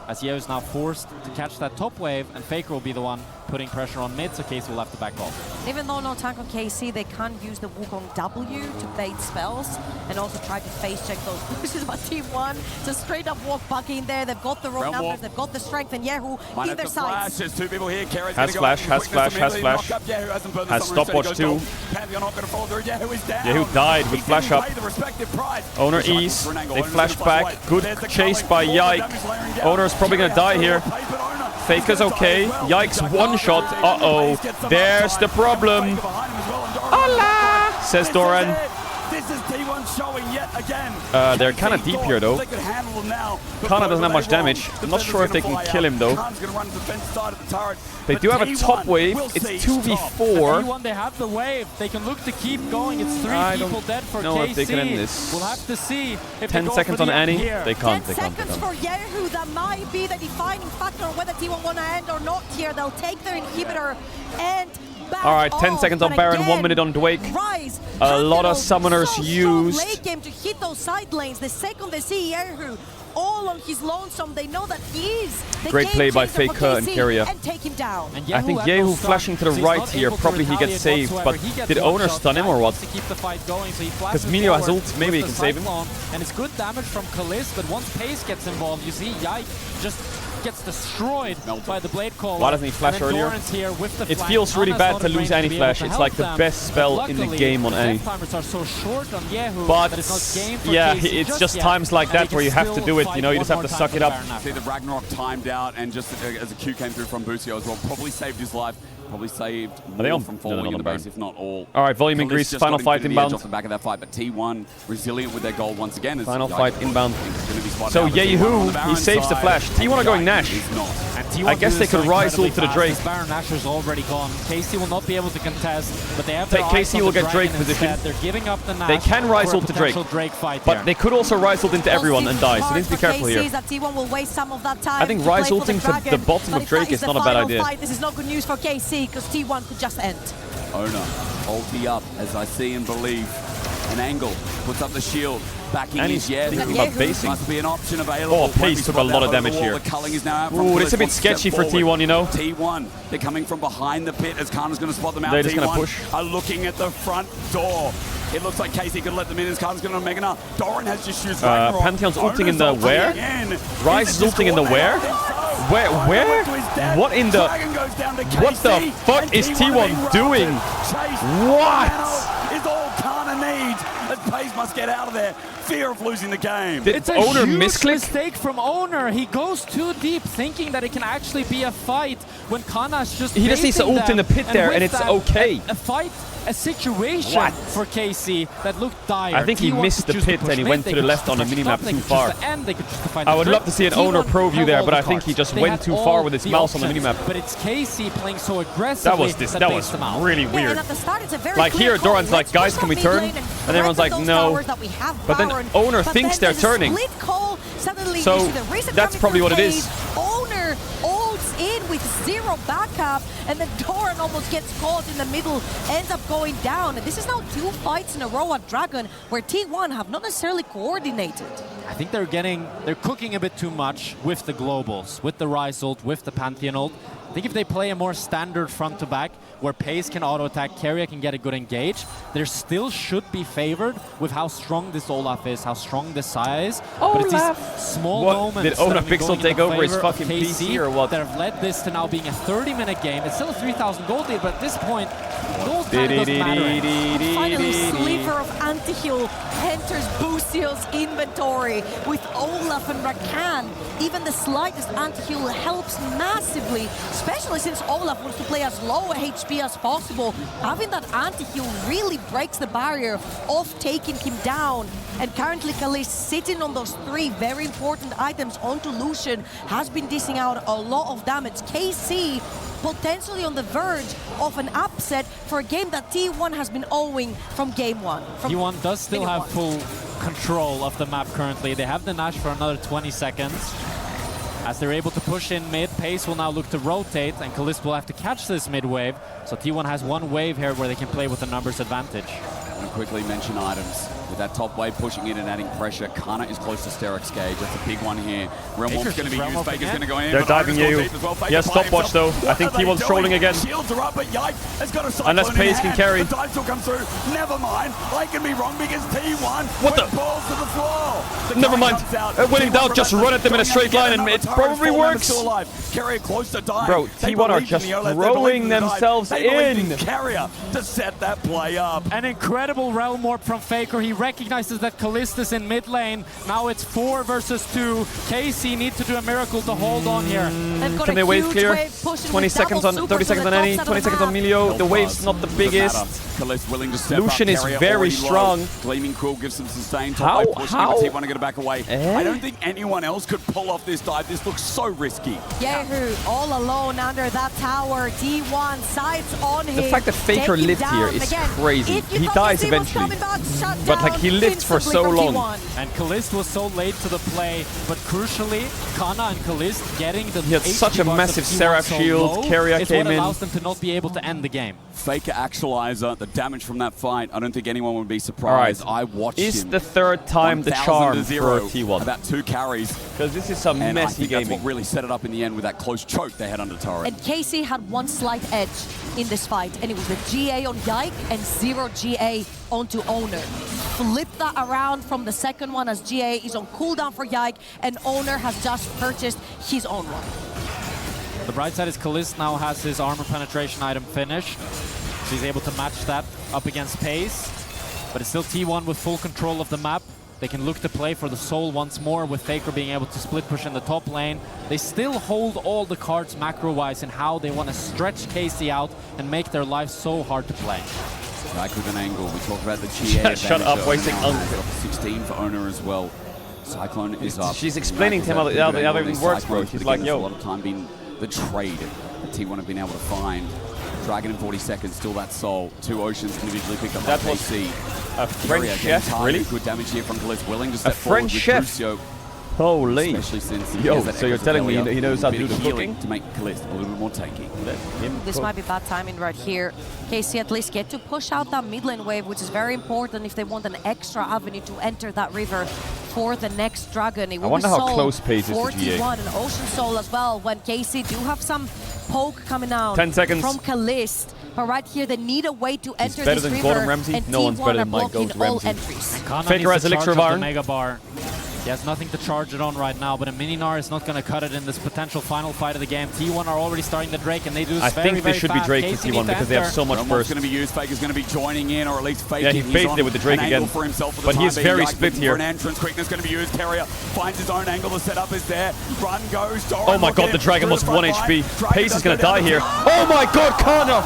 As Yehu is now forced to catch that top wave, and Faker will be the one putting pressure on mid, so KC will have to back off. Even though no tank on KC, they can't use the Wukong W to bait spells and also try to face check those pushes by T1. So straight up walk back in there. They've got the raw numbers, they've got the strength, and Yehu in their sights. There's 2 people here. Has flash, has flash, has flash. Has stopwatch too. Yehu died with flash up. Owner Ease. They flash back. Good chase by Yike. Owner's probably gonna die here. Faker's okay. Yikes, one shot. Uh-oh. There's the problem. Hola! Says Doran. This is T1 showing yet again. They're kind of deep here, though. They could handle them now. Kana doesn't have much damage. I'm not sure if they can kill him, though. They do have a top wave. It's 2v4. T1, they have the wave. They can look to keep going. It's 3 people dead for know KC. if they can end this. We'll have to see if 10 they go seconds for on the Annie. end here. They can't. 10 seconds for Yehu. That might be the defining factor on whether T1 want to end or not here. They'll take their inhibitor and back All right, 10 off, seconds on but Baron, again, 1 minute on Drake. Rise, A lot of summoners so used. late game to hit those side lanes. The second they see Yehu all on his lonesome, they know that he is the Great game play by changer for Faker and KC Keria. and take him down. I think Yehu flashing to the right here, probably he gets saved, but did Owner stun him or what? Because Milio has ult, maybe he can save him. And it's good damage from Kalist, but once Pace gets involved, you see Yike just gets destroyed by the Blade Caller. Why doesn't he flash earlier? It feels really bad to lose Annie Flash. It's like the best spell in the game on Annie. But yeah, it's just times like that where you have to do it. You know, you just have to suck it up. See the Ragnarok timed out, and just as a Q came through from Busio as well, probably saved his life. Probably saved more from falling in the base, if not all. All right, volume increase, final fight inbound. Off the back of that fight, but T1 resilient with their gold once again. Final fight inbound. So Yehu, he saves the flash. T1 are going Nash. I guess they could rise ult to the Drake. Baron Nashor's already gone. KC will not be able to contest, but they have KC will get Drake position. They're giving up the Nash. They can rise ult to Drake, but they could also rise ult into everyone and die, so they need to be careful here. That T1 will waste some of that time. I think rise ulting to the bottom of Drake is not a bad idea. This is not good news for KC because T1 could just end. Owner, ulti up as I see and believe. An angle, puts up the shield, backing and his thinking about basing. Must be an option available. Oh, Pace took a lot of damage here. The culling is now out from Ooh, it's a bit sketchy for T1, you know. T1, they're coming from behind the pit as Kana's going to spot them out. They're just T1 going to push. are looking at the front door. It looks like KC could let them in as Kana's going to make enough. Doran has just used Ragnarok. Pantheon's ulting in the where? Rise is ulting in the where? Where? What in the... What the fuck is T1 doing? What? Is all Kana needs. As Pace must get out of there. Fear of losing the game. It's a Owner huge mistake from Owner. He goes too deep, thinking that it can actually be a fight when Kana's just... He just needs to ult in the pit there, and it's okay. A fight, a situation for KC that looked dire. I think he missed the pit and he went to the left on the minimap too far. I would love to see an Owner pro view there, but I think he just went too far with his mouse on the minimap. But it's KC playing so aggressively that was really weird. Like here, Doran's like, guys, can we turn? And everyone's like, no. But then Owner thinks they're turning. So that's probably what it is. Owner ults in with zero backup, and then Doran almost gets caught in the middle, ends up going down. And this is now 2 fights in a row at Dragon where T1 have not necessarily coordinated. I think they're cooking a bit too much with the globals, with the Rise ult, with the Pantheon ult. I think if they play a more standard front-to-back, where Pace can auto-attack, Keria can get a good engage, they still should be favored with how strong this Olaf is, how strong this Saya is. But it's these small moments. Did Owner Pixel take over his fucking PC or what? That have led this to now being a 30-minute game. It's still a 3,000 gold lead, but at this point, gold kind of doesn't matter. Finally, Sliver of Anti-Heal enters Busio's inventory with Olaf and Rakan. Even the slightest Anti-Heal helps massively, especially since Olaf wants to play as low HP as possible. Having that anti-heal really breaks the barrier of taking him down. And currently Kalist sitting on those 3 very important items onto Lucian has been dishing out a lot of damage. KC potentially on the verge of an upset for a game that T1 has been owing from game 1. T1 does still have full control of the map currently. They have the Nash for another 20 seconds. As they're able to push in mid, Pace will now look to rotate, and Kalist will have to catch this mid wave. So T1 has 1 wave here where they can play with the numbers advantage. I want to quickly mention items. With that top wave pushing in and adding pressure, Kana is close to Steric's gauge. That's a big one here. Realm Warp's going to be used. Faker's going to go in. They're diving you. Yes, stopwatch though. I think T1's trolling again. Shields are up, but Yike has got a unless Pace can carry. The dive still comes through. Never mind. I can be wrong because T1 what the balls to the floor. Never mind. Winning down, just run at them in a straight line and it probably works. Carrier close to dying. Bro, They T1 are believed in just the OLED, they throwing believed in the dive. themselves They believed in. Carrier to set that play up. An incredible Realm Warp from Faker. He recognizes that Callista's in mid lane. Now it's 4 versus 2. KC need to do a miracle to hold on here. Can they wave clear? 20 seconds on, 30 seconds on any, 20 seconds on Melio. The wave's not the biggest. Calista willing to step Lucian up. is Carrier very already strong. low. Gleaming Quill gives them sustain. How? T1 to get it back away. I don't think anyone else could pull off this dive. This looks so risky. Yehu all alone under that tower. T1 sights on him. The fact that Faker lived here is crazy. He dies eventually. But like he lived for so long. And Kalist was so late to the play, but crucially, Kana and Kalist getting the He had such a massive Seraph shield. Carrier came what in. allows them to not be able to end the game. Faker actualizer, the damage from that fight, I don't think anyone would be surprised. I watched Is him. the third time the charm for T1? About 2 carries. Because this is some and messy I think gaming. that's what really set it up in the end with that close choke they had under turret. And KC had one slight edge in this fight, and it was the GA on Yike and 0 GA onto Owner. Flip that around from the second one as GA is on cooldown for Yike, and Owner has just purchased his own one. The bright side is Kalist now has his armor penetration item finished, so he's able to match that up against Pace. But it's still T1 with full control of the map. They can look to play for the soul once more with Faker being able to split push in the top lane. They still hold all the cards macro-wise in how they want to stretch KC out and make their life so hard to play. Back with an angle. We talked about the GA. Shut up, wasting unk. 16 for Owner as well. Cyclone is up. She's explaining to him how the other thing works, bro. She's like, yo. A lot of time being the trade that T1 have been able to find. Dragon in 40 seconds, still that soul. 2 Oceans individually picked up That by was KC. a French chef, really? Good damage here from Kalist, willing to step A French forward with chef? Crucio, Holy. especially since he Yo, has that so you're Echoes of telling me Helia, he knows a how to bit do of the healing cooking? to make Kalist a little bit more tanky. This might be bad timing right here. KC at least get to push out that mid lane wave, which is very important if they want an extra avenue to enter that river for the next dragon. It will I wonder be how Soul close Pace is to 41 GA. and Ocean Soul as well, when KC do have some poke coming out 10 seconds. from Kalist. But right here, they need a way to enter better this than river, Gordon Ramsay? and No one's T1 better are than my blocking GOAT all Ramsay. entries. Kana Faker needs has to Elixir charge of up the Iron. Mega Bar. He has nothing to charge it on right now, but a Mininar is not going to cut it in this potential final fight of the game. T1 are already starting the Drake, and they do this I very, think they should be fast. Drake KC for need T1 to because they have enter. so much Romo's burst. going to be used. Faker's going to be joining in, or at least faking. Yeah, he He's faked on it with the Drake an again. angle for himself for the But time he's being. very Yike split looking here. For an entrance, quickness going to be used. Carrier finds his own angle. The setup is there. Run goes. Doran Oh my god, the Dragon was 1 HP. Pace is gonna die here. Oh my god, Kana!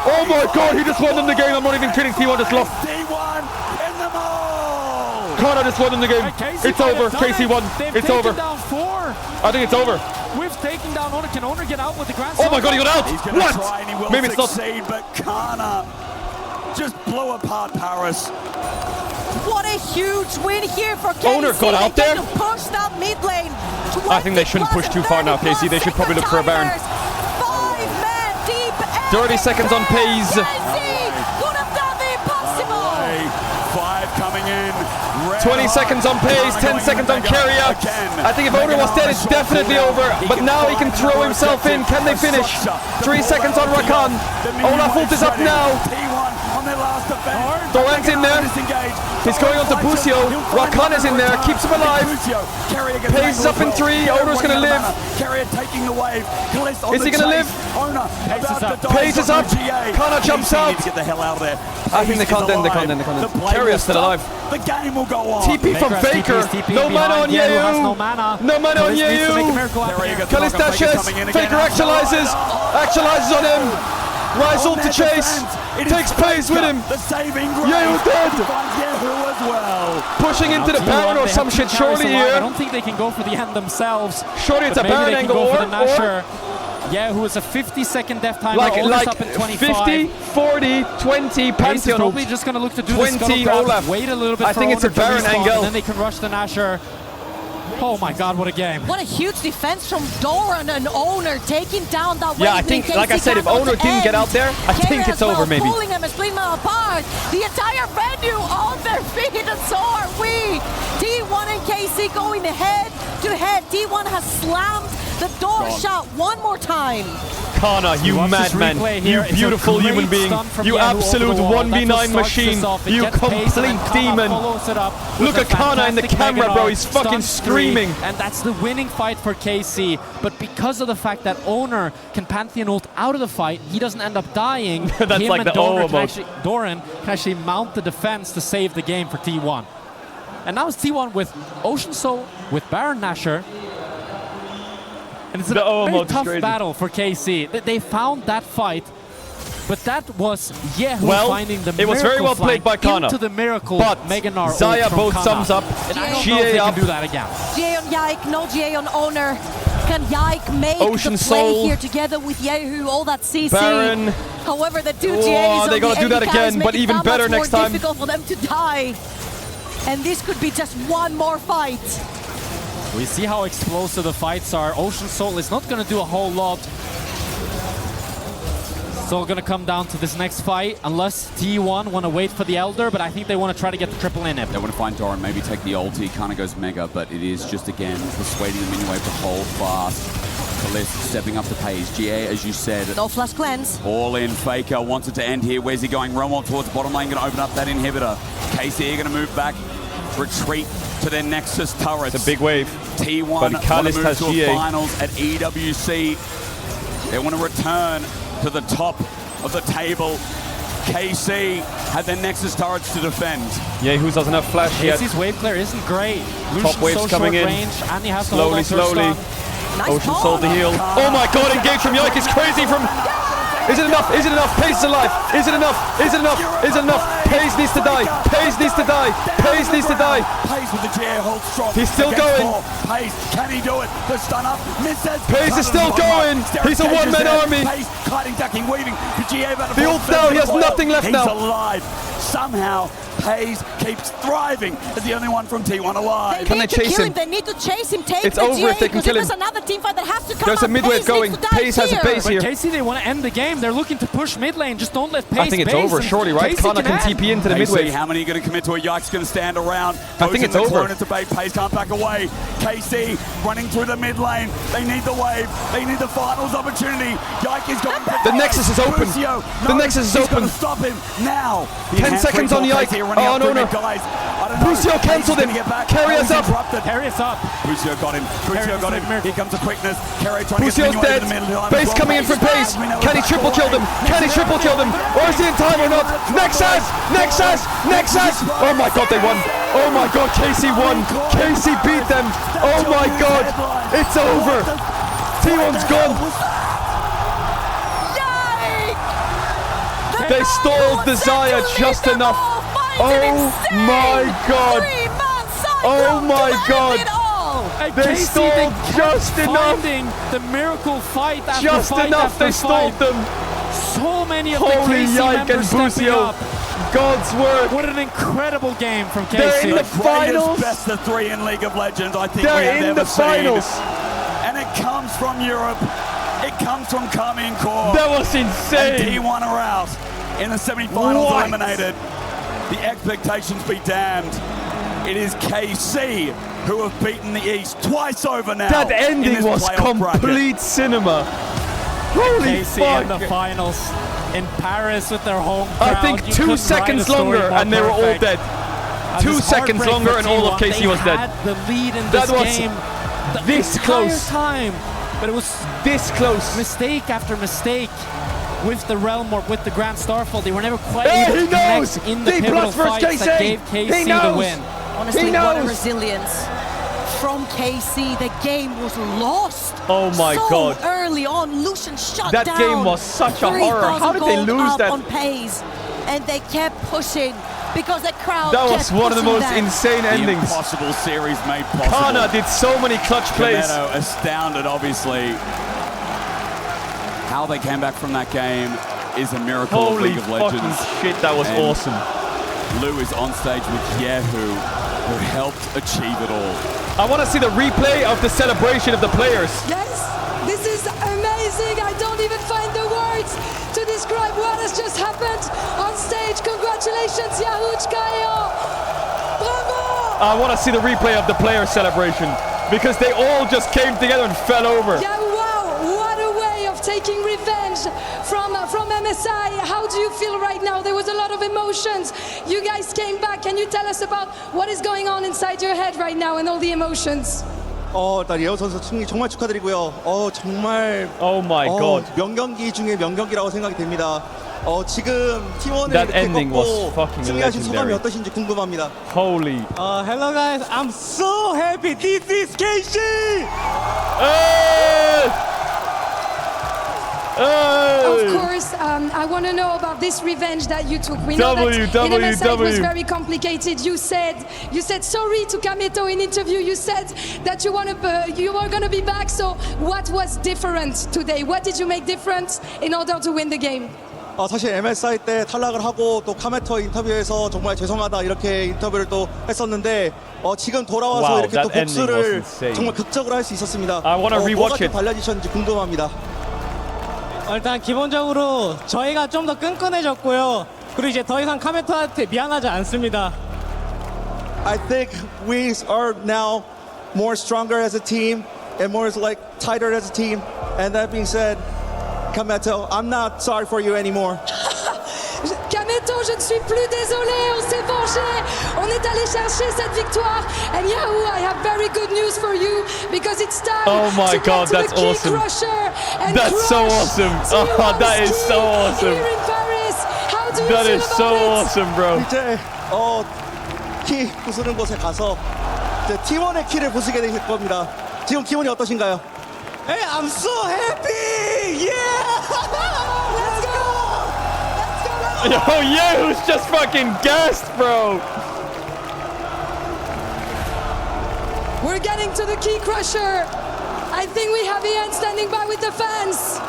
Oh my god, he just won them the game. I'm not even kidding. T1 just lost. T1 in the mall. Kana just won them the game. It's over. KC won. It's over. Down 4. I think it's over. We've taken down Owner. Can Owner get out with the Grand Oh my god, he got out! He's going to What? try and he will Maybe it's not. succeed, but Kana just blew apart Paris. What a huge win here for KC. Owner got out They get there. to push that mid lane. I think they shouldn't push too far now, KC. They should probably look for a Baron. 5-man deep. 30 seconds on Pace. KC could have done the impossible. 5 coming in. 20 seconds on Pace, 10 seconds on Carrier. I think if Owner was dead, it's definitely over. But now he can throw himself in. Can they finish? 3 seconds on Rakan. Olaf ult is up now. T1 on their last defense. Doran's in there. He's going on to Busio. Rakan is in there. Keeps him alive. Pace is up in 3. Owner's going to live. Carrier taking the wave. Is he going to live? Owner about to Pace is up. Kana jumps out. Get the hell out of there. I think they can't end. Carrier's still alive. The game will go on. TP from Faker. No mana on Yehu. No mana. No mana on Yehu. Kalista dashes. Faker actualizes. Actualizes on him. Rise ult to chase. Takes Pace with him. The saving grace. Yehu dead. Yehu as well. Pushing into the Baron or some shit surely I here. don't think they can go for the end themselves. Surely it's a But maybe Baron they can angle go for or the Nasher. Yeah, who is a 50-second death timer, like up in 25. 50, 40, 20, Pace is Pantheon probably ult. just going to look to do 20 the scuttle Olaf. grab, wait a little bit I for think it's a Owner to Baron respawn, angle. and then they can rush the Nasher. Oh my god, what a game. What a huge defense from Doran and Owner taking down that wave. Yeah, I think, like I said, if Owner didn't get out there, I think it's over maybe. Pulling them and splitting them apart. The entire venue on their feet, and so are we. T1 and KC going head to head. T1 has slammed the door shut one more time. Kana, you madman, you beautiful human being, you absolute 1v9 machine, you complete demon. Look at Kana in the camera, bro, he's fucking screaming. And that's the winning fight for KC, but because of the fact that Owner can Pantheon ult out of the fight, he doesn't end up dying. That's him like and the Doran can actually mount the defense to save the game for T1. And now it's T1 with Ocean Soul, with Baron Nashor. And it's a very tough battle for KC. They found that fight, but that was Yehu finding the miracle. It was very well played by Kana. Into the miracle, but Mega Gnar Zaya both Kana. sums up. And I don't know if they can do that again. GA on Yike, no GA on Owner. Can Yike make Ocean the play Soul. here together with Yehu, all that CC? Baron. However, the two GAs they gotta do that again, but even better next time. It's difficult for them to die. And this could be just one more fight. We see how explosive the fights are. Ocean Soul is not going to do a whole lot. Still going to come down to this next fight, unless T1 want to wait for the Elder, but I think they want to try to get the triple in it. They want to find Doran, maybe take the ulti. Kana goes Mega, but it is just, again, persuading the minion wave to hold fast. Kalist stepping up to pace. GA, as you said. No flash cleanse. All in. Faker wants it to end here. Where's he going? Romo towards bottom lane, going to open up that inhibitor. KC going to move back, retreat to their Nexus turrets. It's a big wave. T1 but Kalist has to GA. finals at EWC. They want to return to the top of the table. KC had their Nexus turrets to defend. Yehu doesn't have flash yet. KC's wave clear isn't great. Top wave's so coming in. Range, and he has slowly. Nice Ocean Soul to heal. Oh my god, engage from Yike is crazy from... Is it enough? Is it enough? Pace is alive. Is it enough? Is it enough? Is it enough? Pace needs to die. Pace needs to die. Pace needs to die. Pace with the GA hold strong. He's still going. Pace, can he do it? The stun up. Misses. Pace is still going. He's a one-man army. Pace, kiting, ducking, weaving. The GA about to the ult now. He has nothing left now. He's alive. Somehow, Pace keeps thriving as the only one from T1 alive. Can they chase him? They need to chase him. Take it's the over GA, if they can kill him. There's another team fight that has to come. There's a mid-wave going. Pace has a base here. But KC, they want to end the game. They're looking to push mid lane. Just don't let Pace I think it's over, surely, right? Kana can TP into the mid-wave. How many are going to commit to a Yike's going to stand around? I think it's over. Into bait. Pace can't back away. KC running through the mid lane. They need the wave. They need the finals opportunity. Yike is going The Nexus is open. The Nexus is open. Stop him now. 10 seconds on Yike. Oh, no. Busio cancelled him. Carry us up. Carry us up. Busio got him. Busio got him. Here comes the quickness. Carry trying Busio's to get dead. Base coming in from Pace. Can he triple kill them? Can he triple kill them? Or is he in time or not? Nexus! Nexus! Nexus! Oh my god, they won. Oh my god, KC won. KC beat them. Oh my god. It's over. T1's gone. They stalled the Zaya just enough. Oh my god. Oh my god. They stalled just enough. The miracle fight after just fight enough. after They stalled fight. them. So many of Holy the KC Yike members and stepping Busio. up. God's work. What an incredible game from KC. They're in the finals. Best of 3 in League of Legends I think They're we have in ever the finals. seen. And it comes from Europe. It comes from Carmine Corp. That was insane. And T1 are out in the semi-finals, eliminated. The expectations be damned. It is KC who have beaten the East twice over now. That ending was complete cinema. Holy KC fuck. in the finals in Paris with their home crowd. I think 2 seconds longer and they were all dead. 2 seconds longer and all of KC was dead. The lead in this game this close. Time, but it was this close. Mistake after mistake. With the Realm or with the Grand Starfall, they were never quite hey, able to knows. connect in the D+ pivotal versus fights that gave He KC knows. the win. Honestly, what a resilience from KC. The game was lost. Oh my god. So early on, Lucian shut that down. That game was such a horror. How did they lose that? On pace, and they kept pushing because the crowd That was one of the most insane endings. The impossible series made possible. Kana did so many clutch plays. Kameto astounded, obviously. How they came back from that game is a miracle of League of Legends. Holy shit, that was awesome. Lou is on stage with Yehu, who helped achieve it all. I want to see the replay of the celebration of the players. Yes, this is amazing. I don't even find the words to describe what has just happened on stage. Congratulations, Yahuchkayo. Bravo! I want to see the replay of the player celebration because they all just came together and fell over. Yeah, from MSI. How do you feel right now? There was a lot of emotions. You guys came back. Can you tell us about what is going on inside your head right now and all the emotions? 일단 예우 선수 승리 정말 축하드리고요. 정말 Oh my god. 명경기 중에 명경기라고 생각이 됩니다. 지금 T1을 That 이렇게 ending was 꺾고 fucking 승리하신 소감이 legendary. 어떠신지 궁금합니다. Holy. Hello guys, I'm so happy. This is KC. Of course, I want to know about this revenge that you took. We know that in MSI it was very complicated. You said sorry to Kameto in interview. You said that you were going to be back. So what was different today? What did you make different in order to win the game? 사실 MSI 때 탈락을 하고 또 카메터 인터뷰에서 정말 죄송하다 이렇게 인터뷰를 또 했었는데 지금 돌아와서 Wow, 이렇게 또 that ending was 복수를 insane. 정말 극적으로 할 수 있었습니다. I wanna rewatch 뭐가 좀 it. 달라지셨는지 궁금합니다. 일단 기본적으로 저희가 좀 더 끈끈해졌고요. 그리고 이제 더 이상 카메토한테 미안하지 않습니다. I think we are now more stronger as a team and more like tighter as a team. And that being said, Kameto, I'm not sorry for you anymore. Kameto, je ne suis plus désolé, on s'est vengé. On est allé chercher cette victoire. And Yahoo, I have very good news for you because it's time Oh my to god, get to that's the Key awesome. Crusher and That's so crush awesome. T1's That is Key so awesome. Here in Paris. How do you That feel is about so it? awesome, bro. 이제 키 부수는 곳에 가서 이제 T1의 키를 부수게 되실 겁니다. 지금 기분이 어떠신가요? Hey, I'm so happy! Yeah! Let's go! Yo, Yehu's just fucking gassed, bro. We're getting to the Key Crusher. I think we have Ian standing by with the fans.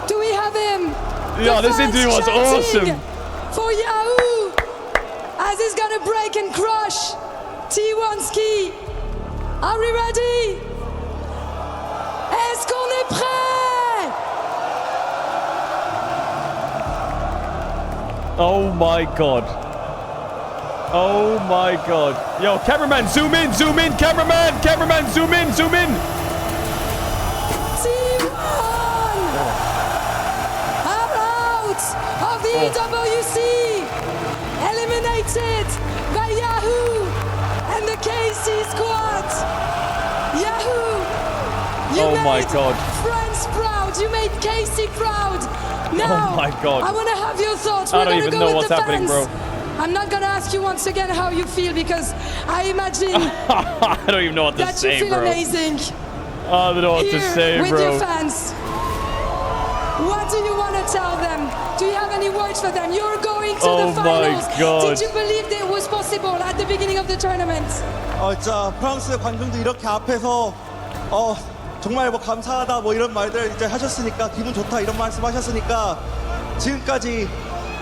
Do we have him? Yo, The this fans interview was chanting awesome. For Yahoo! As he's gonna break and crush T1's Key. Are we ready? Est-ce qu'on est prêt? Oh my god. Oh my god. Yo, cameraman, zoom in, cameraman, zoom in, T1 are out of the EWC, eliminated by Yahoo and the KC squad. Yahoo, you Oh my made god. friends proud. You made KC proud. Now, Oh my god. I want to have your thoughts. I We're don't gonna even go know with what's the happening, fans. bro. I'm not gonna ask you once again how you feel because I imagine I don't even know what to that say, you feel bro. amazing. I don't know what to Here say, with bro. your fans. What do you want to tell them? Do you have any words for them? You're going to Oh the my finals. God. Did you believe that it was possible at the beginning of the tournament? 진짜 프랑스 관중도 이렇게 앞에서 정말 뭐 감사하다 뭐 이런 말들 이제 하셨으니까 기분 좋다 이런 말씀하셨으니까 지금까지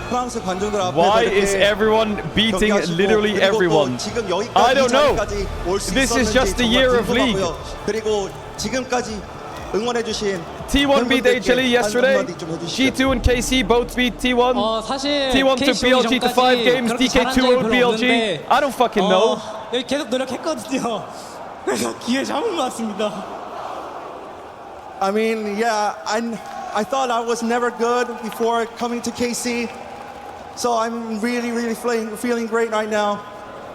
프랑스 관중들 앞에서 Why 이렇게 is everyone beating 경기하시고 literally 그리고 또 everyone? 지금 여기까지 I don't know. 자리까지 올수 This is 있었는지 just the 정말 year of league. 궁금하고요. 그리고 지금까지 응원해주신 T1 beat HLE yesterday. 한마디 좀 해주시죠. G2 and KC both beat T1. 사실 T1 took KC BLG to 5 games. 그렇게 잘한 DK2 적이 owed 별로 BLG. 없는데, I don't fucking know. 여기 계속 노력했거든요. 그래서 기회 잡은 것 같습니다. I mean, yeah, I thought I was never good before coming to KC. So I'm really feeling great right now.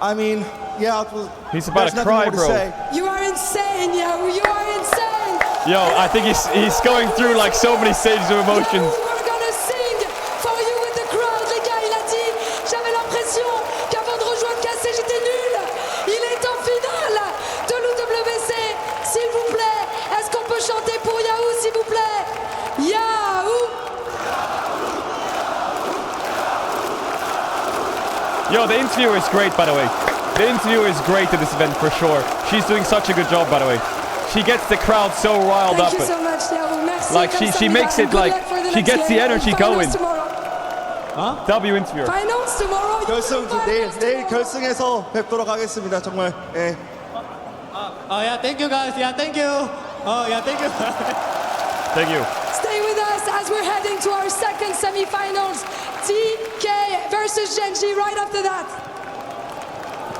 I mean, yeah, He's about there's to nothing cry, more to bro. say. You are insane, Yahoo. You are insane. Yo, I think he's going through like so many stages of emotions. We're gonna sing for you with the crowd. Les gars, il a dit, j'avais l'impression qu'avant de rejoindre KC, j'étais nul. Il est en finale de l'UWC. S'il vous plaît, est-ce qu'on peut chanter pour Yahoo, s'il vous plaît? Yahoo! Yo, the interview is great, by the way. The interview is great at this event for sure. She's doing such a good job, by the way. She gets the crowd so riled Thank up. you so much, Yahoo. Merci. Like she makes it like she gets the energy going. W interviewer. Finals tomorrow. 결승 내일 결승에서 뵙도록 하겠습니다. 정말. 예. Yeah, thank you guys. Yeah, thank you. Yeah, thank you. Thank you. Stay with us as we're heading to our second semifinals. TK versus Genji right after that.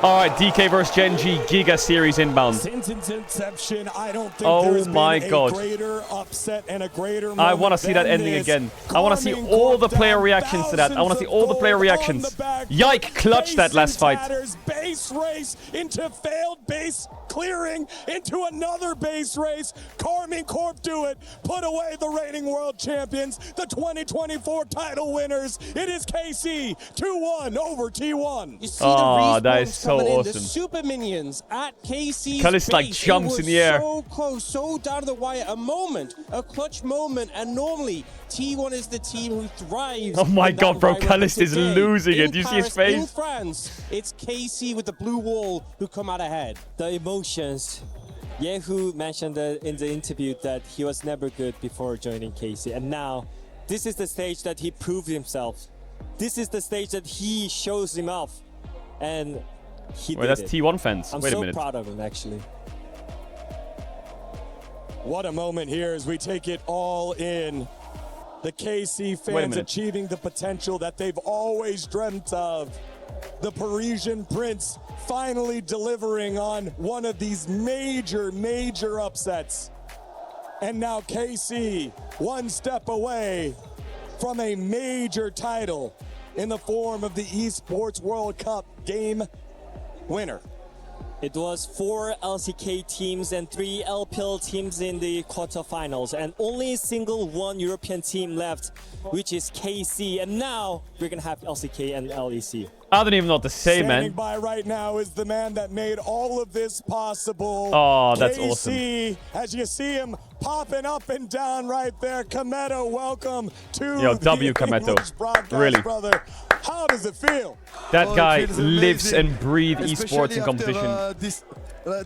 All right, DK versus Gen G Giga Series inbound. Since its inception, I don't think Oh there's my been God. a greater upset and a greater I want to moment see that than ending this. again. I want to see all the player reactions to that. I want to see all the player reactions. Yike clutched that last fight. Base race into failed base clearing into another base race. Carmine Corp do it. Put away the reigning world champions, the 2024 title winners. It is KC 2-1 over T1. You see Oh, the that is respawns so coming in, awesome. the super minions at KC's Kallis, like, base. jumps It in the air. was so close, so down to the wire. A moment, a clutch moment, and normally T1 is the team who thrives. Oh my in that God, bro, environment. Kallis is Today, losing it. in Do you see his Paris, in face? France, it's KC with the blue wall who come out ahead. The emotions. Yehu mentioned in the interview that he was never good before joining KC, and now this is the stage that he proved himself. This is the stage that he shows him off, and he Wait, did that's it. T1 fans. I'm Wait a so minute. proud of him, actually. What a moment here as we take it all in. The KC Wait a fans minute. achieving the potential that they've always dreamt of. The Parisian Prince finally delivering on one of these major, major upsets. And now KC one step away from a major title in the form of the Esports World Cup game winner. It was 4 LCK teams and 3 LPL teams in the quarterfinals, and only a single one European team left, which is KC. And now we're gonna have LCK and LEC. I don't even know what to say, Standing man. by right now is the man that made all of this possible. Oh, that's KC, as you see him popping up and down right there. Kameto, welcome to Yo, the W Kameto. English broadcast, Really. brother. How does it feel? That guy it feels lives amazing, and breathes especially esports and after, competition.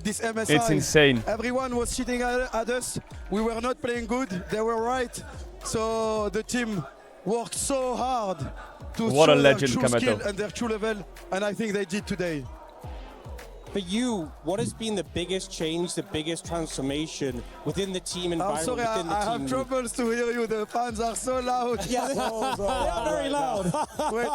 this MSI. It's insane. Everyone was cheating at us. We were not playing good. They were right. So the team worked so hard to What a show their legend, true Kameto. skill and their true level, and I think they did today. For you, what has been the biggest change, the biggest transformation within the team I'm environment, sorry, within the I team? have troubles to hear you. The fans are so loud. Yeah, they are very loud. Wait,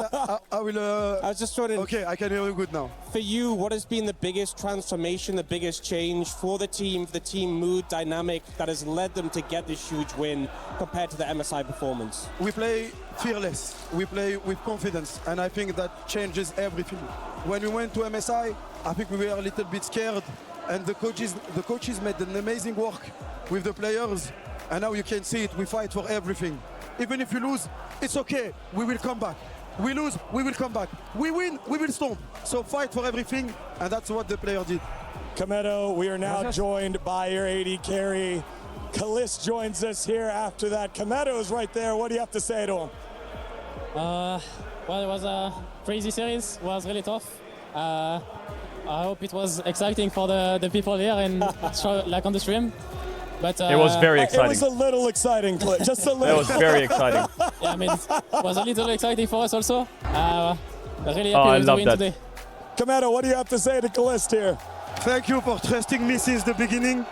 I will. I was just trying to. Okay, I can hear you good now. For you, what has been the biggest transformation, the biggest change for the team mood dynamic that has led them to get this huge win compared to the MSI performance? We play fearless. We play with confidence, and I think that changes everything. When we went to MSI, I think we were a little bit scared, and the coaches made an amazing work with the players, and now you can see it. We fight for everything. Even if you lose, it's okay. We will come back. We lose, we will come back. We win, we will stomp. So fight for everything, and that's what the player did. Kameto, we are now joined by your AD carry. Kallis joins us here after that. Kameto is right there. What do you have to say to him? Well, it was a crazy series. It was really tough. I hope it was exciting for the people here and like on the stream. But It was very exciting. It was a little exciting, Clip. Just a little. It was very exciting. Yeah, I mean, it was a little exciting for us also. Really happy I with the love win that. today. Kameto, what do you have to say to Kallis here? Thank you for trusting me since the beginning,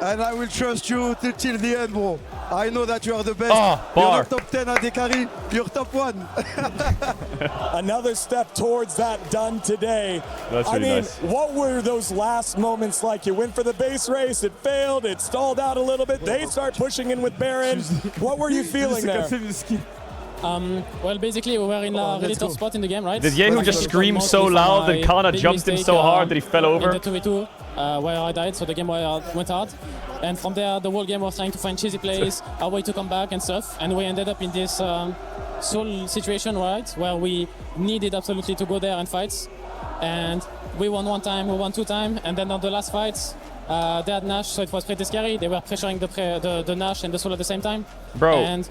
and I will trust you till the end, bro. I know that you are the best. Oh, bar. You're not top 10 at the carry, you're top 1. Another step towards that done today. That's I really mean, nice. what were those last moments like? You went for the base race, it failed, it stalled out a little bit. They start pushing in with Baron. What were you feeling there? Well, basically, we were in a really tough spot in the game, right? Did Yehu just scream so loud and Kana jumped him so hard that he fell over? In the 2v2, where I died, so the game went hard. And from there, the whole game was trying to find cheesy plays, a way to come back and stuff. And we ended up in this soul situation, right? Where we needed absolutely to go there and fight. And we won one time, we won 2 times. And then on the last fight, they had Nash, so it was pretty scary. They were pressuring the Nash and the soul at the same time. Bro. And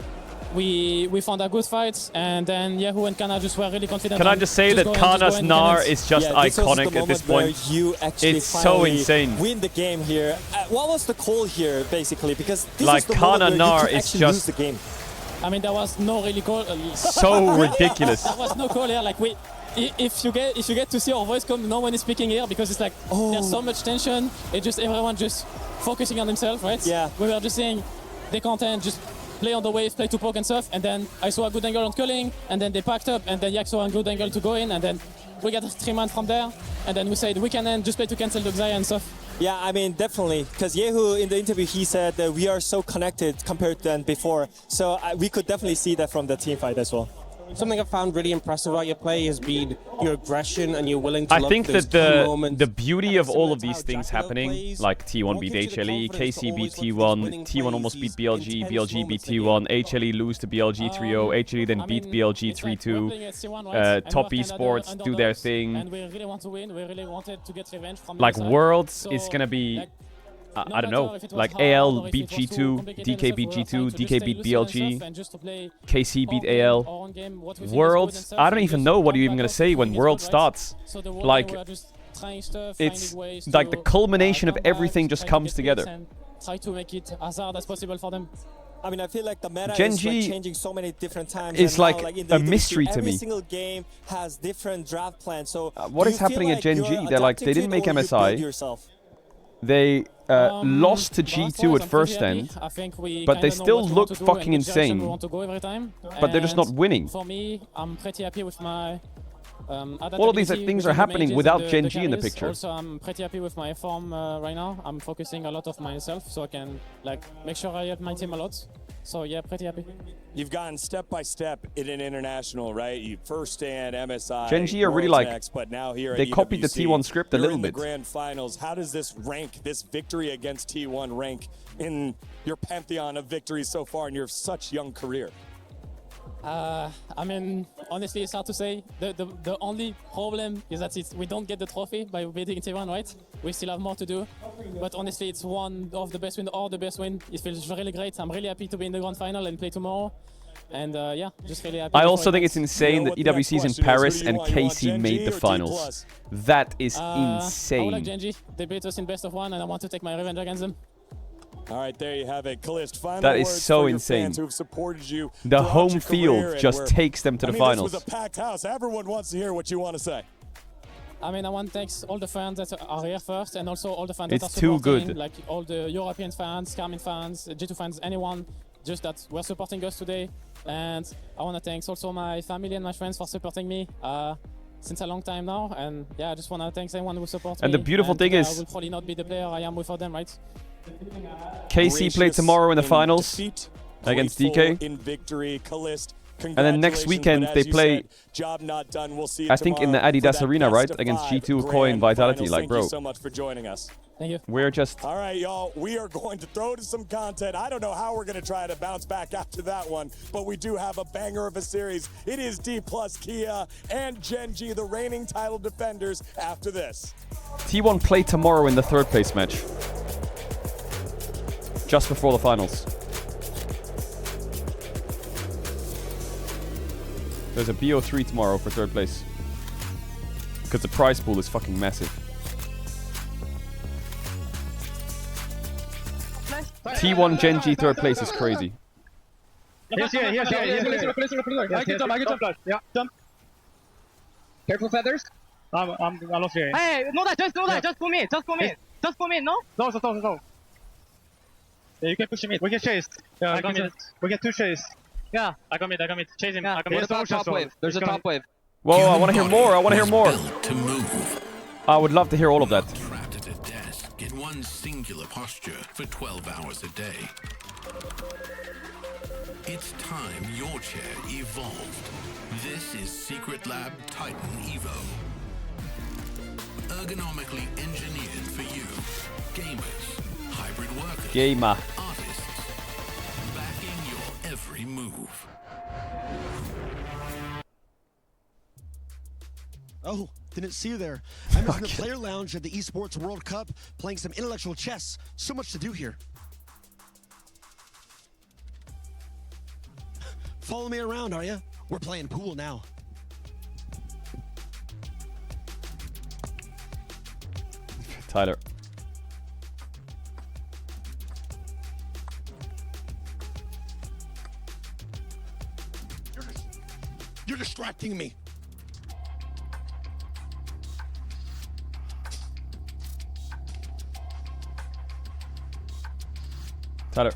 we found a good fight, and then Yehu and Kana just were really confident. Can I just say that Kana's Gnar is just iconic at this point? You actually It's so insane. Win the game here. What was the call here, basically? Because this Like, is the Kana moment where Gnar you could is actually just- lose the game. I mean, there was no really call. So ridiculous. There was no call here. Like if you get to see our voice come, no one is speaking here because it's like there's so much tension. It's just everyone just focusing on themselves, right? Yeah. We were just saying they can't just play on the wave, play to poke and stuff. And then I saw a good angle on culling, and then they packed up, and then Yak saw a good angle to go in, and then we got 3 man from there, and then we said we can end, just play to cancel the Xayah and stuff. Yeah, I mean, definitely. Because Yehu, in the interview, he said that we are so connected compared than before. So we could definitely see that from the team fight as well. Something I found really impressive about your play has been your aggression and you're willing to I look think those that key moments. the beauty of all of these things happening, like T1 beat HLE, KC beat T1, T1 almost beat BLG, BLG beat T1, HLE lose to BLG 3-0, HLE then beat BLG 3-2, Top Esports do their thing. And we really want to win. We really wanted to get revenge from Like the side. Worlds So, is gonna be, like, I don't know, if it was like hard AL or if beat it was too G2, complicated DK and beat stuff, we were G2, trying to DK just beat stay lucid and BLG, stuff and just to play KC beat our game, AL. our own game, what we think is good Worlds, and stuff, I don't and even just know what you're back even gonna off say when doing World his job, right? starts. So the whole Like, game we are just trying stuff, it's finding ways like the to, culmination of come back, everything just try to comes get together. picks and try to make it as hard as possible for them. I mean, I feel like the meta Gen is like G changing so many different times. is and now, like in the a industry, mystery to every me. single game has different draft plans. So What do is you feel happening at like Gen you're G? They're like, adapting they to didn't it make or you MSI. build yourself? They lost to G2 at first end, I think we but they kinda know still what we want look to do fucking and which direction we insane. want to go every time. But they're just not And winning. For me, I'm pretty happy with my All of these adaptability things are between the happening mages without and Gen G in the carries. picture. Also, I'm pretty happy with my form right now. I'm focusing a lot of myself, so I can like make sure I help my team a lot. So yeah, pretty happy. You've gone step by step in an international, right? You first stand MSI. Gen G are really Worlds like, next, but now here they at copied the EWC, T1 script a you're little in the bit. grand finals. How does this rank, this victory against T1 rank in your pantheon of victories so far in your such young career? I mean, honestly, it's hard to say. The only problem is that we don't get the trophy by beating T1, right? We still have more to do. But honestly, it's one of the best win or the best win. It feels really great. I'm really happy to be in the grand final and play tomorrow. And yeah, just really happy. I also think it's insane that EWC is in Paris and KC made the finals. That is I would like insane. Gen G. They beat us in best of one, and I want to take my revenge against them. All right, there you have it. Kalist, final That is words so for your insane. fans who have supported you The throughout home your field career and just where- takes them to the This finals. was a packed house. Everyone wants to hear what you want to say. I mean, I want to thank all the fans that are here first, and also all the fans It's that are too supporting, good. like all the European fans, Carmine fans, G2 fans, anyone just that were supporting us today. And I want to thank also my family and my friends for supporting me since a long time now. And yeah, I just want to thank everyone who supports me. And the beautiful thing today is- I will probably not be the player I am without them, right? KC played tomorrow in the finals against Grateful DK. in victory, Kalist. And then next Congratulations, weekend but as they you play, said, job not done. We'll see you I think in the tomorrow for Adidas that Arena, right? best of Against five G2, Koi and grand Vitality. finals. Like, Thank bro, you so much for joining us. Thank you. we're just... All right, y'all, we are going to throw to some content. I don't know how we're going to try to bounce back after that one, but we do have a banger of a series. It is D plus Kia and Gen G, the reigning title defenders, after this. T1 play tomorrow in the third place match. Just before the finals. There's a BO3 tomorrow for third place. Because the prize pool is fucking massive. T1 Gen G third place is crazy. Yes, yeah. I can jump. Yeah, jump. Careful feathers. I lost here. Hey, no that, just for me, no? No. Yeah, you can push him in. We can chase. Yeah, I got mid. We get two chase. Yeah. I got mid. Chase him. I got mid. There's a top wave. Whoa, I want to hear more. I would love to hear all of that. Trapped at a desk in one singular posture for 12 hours a day. It's time your chair evolved. This is Secret Lab Titan Evo. Ergonomically engineered for you. Gamers, hybrid workers, Gamer. artists, backing your every move. Oh, didn't see you there. I'm in the player lounge at the Esports World Cup playing some intellectual chess. So much to do here. Follow me around, are you? We're playing pool now. Tyler. You're distracting me. Tyler.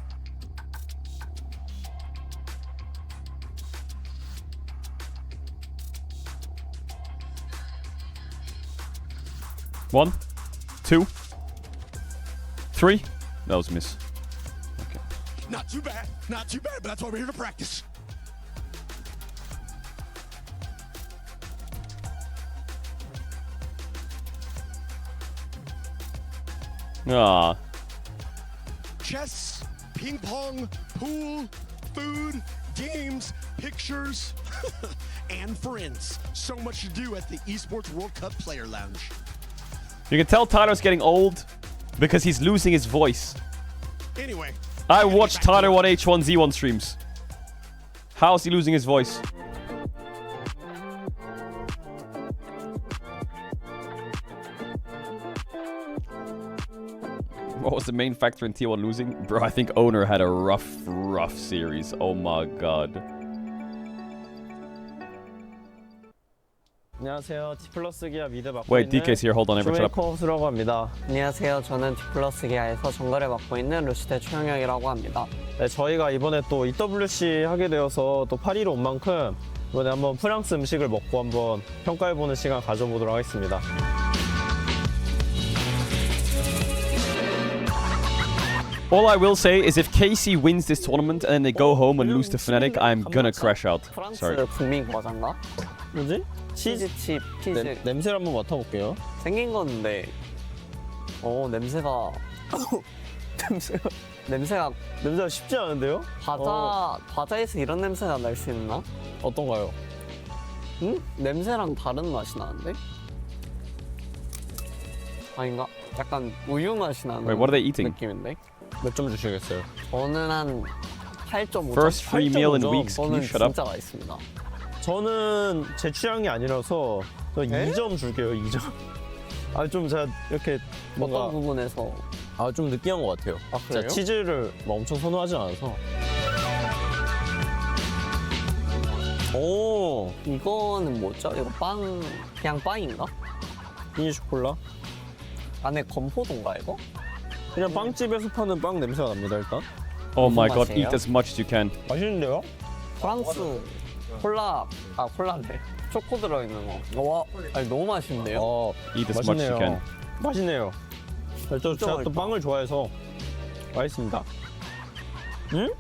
1, 2, 3. That was a miss. Okay. Not too bad, but that's why we're here to practice. Ah. Chess, ping pong, pool, food, games, pictures, and friends. So much to do at the Esports World Cup Player Lounge. You can tell Tyler's getting old because he's losing his voice. Anyway. I watched Tyler on H1Z1 streams. How's he losing his voice? What was the main factor in T1 losing? Bro, I think Owner had a rough series. Oh my god. 안녕하세요. T+ 기아 미드 맡고 Wait, 있는 DK's here. Hold on, everyone. Shut up. 조메코스라고 합니다. 안녕하세요. 저는 T+ 기아에서 정글을 맡고 있는 루시대 최영혁이라고 합니다. 네, 저희가 이번에 또 EWC 하게 되어서 또 파리로 온 만큼 이번에 한번 프랑스 음식을 먹고 한번 평가해보는 시간 가져보도록 하겠습니다. All I will say is if KC wins this tournament and then they go home and lose to Fnatic, I'm gonna crash out. Sorry. 프랑스 국민 과자인가? 뭐지? 치즈칩 피즈. 냄새를 한번 맡아볼게요. 생긴 건데, 냄새가 냄새가 쉽지 않은데요? 과자에서 이런 냄새가 날 수 있나? 어떤가요? 응? 냄새랑 다른 맛이 나는데? 아닌가? 약간 우유 맛이 나는 Wait, what are they eating? 느낌인데? 몇 점 주시겠어요? 저는 한 8.5점. First free meal in weeks. Can you 저는 shut up? 진짜 맛있습니다. 저는 제 취향이 아니라서 저 2점 줄게요. 2점. 아, 좀 제가 이렇게 뭔가 어떤 부분에서 좀 느끼한 것 같아요. 아, 그래요? 제가 치즈를 막 엄청 선호하지 않아서. 오, 이거는 뭐죠? 이거 그냥 빵인가? 미니 쇼콜라? 안에 건포도인가 이거? 그냥 빵집에서 파는 빵 냄새가 납니다 일단. Oh my god, eat as much as you can. 맛있는데요? 프랑스 콜라인데 초코 들어있는 거. 와, 아니 너무 맛있는데요? Eat as much as you can. 맛있네요. 제가 또 빵을 좋아해서 맛있습니다. 응?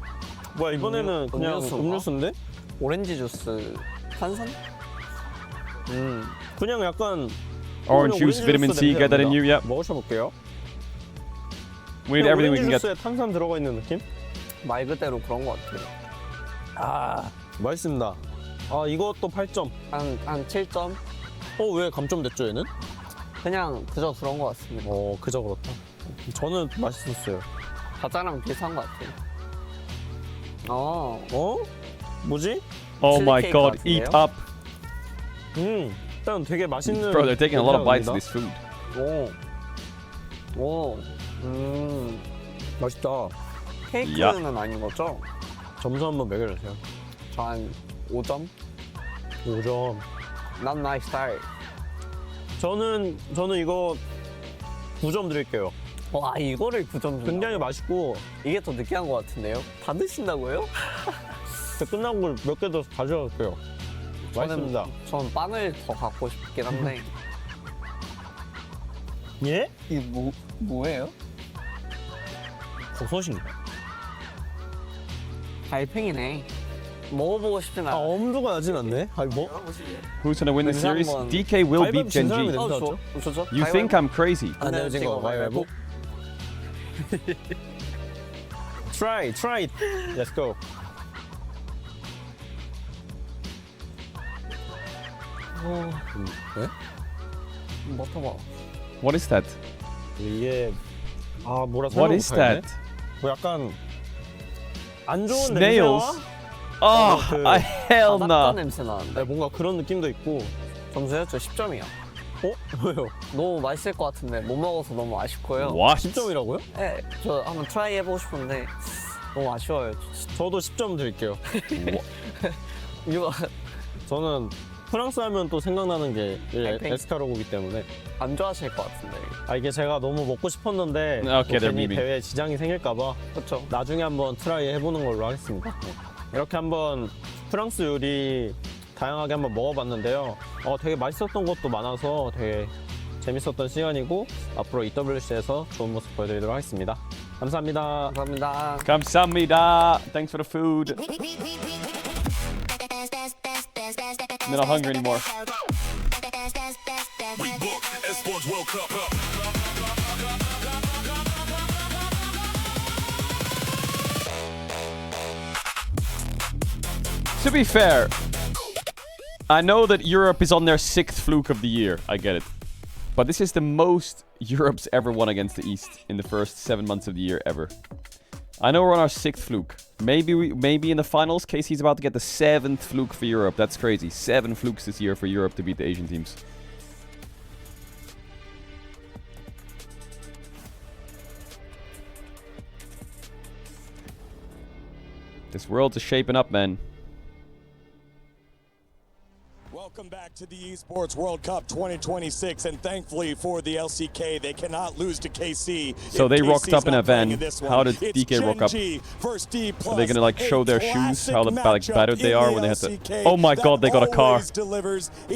뭐야 이번에는 그냥 음료수인데? 오렌지 주스, 탄산? 그냥 약간 Orange juice, vitamin C, get that in you, yeah. 먹어볼게요. We need everything we can 오렌지 get. 주스에 탄산 들어가 있는 느낌? 말 그대로 그런 것 같아요. 아, 맛있습니다. 아, 이것도 8점. 한 7점? 왜 감점됐죠, 얘는? 그냥 그저 그런 것 같습니다. 그저 그렇다. 저는 맛있었어요. 과자랑 비슷한 것 같아요. 뭐지? Oh my god, eat up. 일단 되게 맛있는. Bro, they're taking a lot of bites of this food. 맛있다. 케이크는 아닌 거죠? 점수 한번 매겨주세요. 저 한 5점? 5점. Not my style. 저는 이거 9점 드릴게요. 와, 이거를 9점 준다. 굉장히 맛있고 이게 더 느끼한 것 같은데요? 다 드신다고요? 끝나고 몇 개 더 가져갈게요. 맛있습니다. 저는 빵을 더 갖고 싶긴 한데. 예? 이게 뭐예요? 버섯인가? 달팽이네. 먹어보고 싶진 않아. 엄두가 나진 않네. Who's gonna win the series? DK will beat Genji. You think I'm crazy? 안 내어진 거 가위바위보. Try it. Let's go. 네? 맡아봐. What is that? 이게 뭐라 설명 What is 못하겠네? that? 뭐 약간 안 좋은 Snails? 냄새와 hell no. 냄새 나는데 뭔가 그런 느낌도 있고. 점수요? 저 10점이요. 왜요? 너무 맛있을 것 같은데 못 먹어서 너무 아쉽고요. What? 10점이라고요? 네, 저 한번 트라이 해보고 싶은데 너무 아쉬워요. 저도 10점 드릴게요. 이거 저는 프랑스 하면 또 생각나는 게 에스카로그기 때문에 안 좋아하실 것 같은데. 이게 제가 너무 먹고 싶었는데 괜히 대회에 지장이 생길까봐 그렇죠. 나중에 한번 트라이 해보는 걸로 하겠습니다. 이렇게 한번 프랑스 요리 다양하게 한번 먹어봤는데요. 되게 맛있었던 것도 많아서 되게 재밌었던 시간이고 앞으로 EWC에서 좋은 모습 보여드리도록 하겠습니다. 감사합니다. 감사합니다. 감사합니다. Thanks for the food. I'm not hungry anymore. To be fair, I know that Europe is on their 6th fluke of the year. I get it. But this is the most Europe's ever won against the East in the first 7 months of the year ever. I know we're on our 6th fluke. Maybe in the finals, KC's about to get the 7th fluke for Europe. That's crazy. 7 flukes this year for Europe to beat the Asian teams. This world is shaping up, man. Welcome back to the Esports World Cup 2026, and thankfully for the LCK, they cannot lose to KC. So they rocked up in a van. How did It's DK rock up? D+, Are they gonna like show their shoes, how battered they are when they had to? Oh my god, they got a car.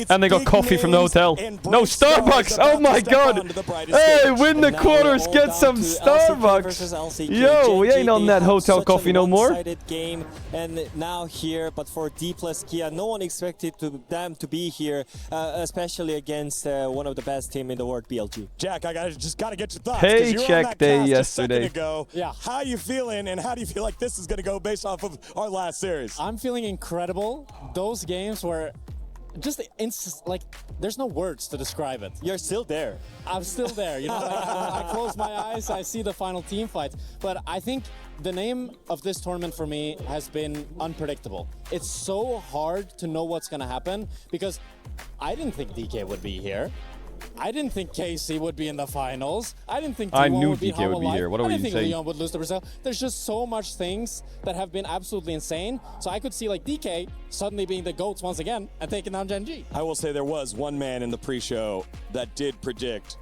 And they got coffee from the hotel. No, Starbucks! Oh my god! Hey, win the quarters, get some Starbucks! Yo, we ain't on that hotel coffee no more. Game, and now here, but for D+ Kia, no one expected them to be here, especially against one of the best team in the world, BLG. Jack, I just gotta get your thoughts. Paycheck day yesterday. Ago. Yeah. How you feeling, and how do you feel like this is gonna go based off of our last series? I'm feeling incredible. Those games were just like there's no words to describe it. You're still there. I'm still there. You know, I close my eyes, I see the final team fight. But I think the name of this tournament for me has been unpredictable. It's so hard to know what's gonna happen because I didn't think DK would be here. I didn't think KC would be in the finals. I didn't think I T1 knew would be DK would be here. What are you saying? I didn't think Leon would lose to Brazil. There's just so much things that have been absolutely insane. So I could see like DK suddenly being the GOATs once again and taking down Gen G. I will say there was one man in the pre-show that did predict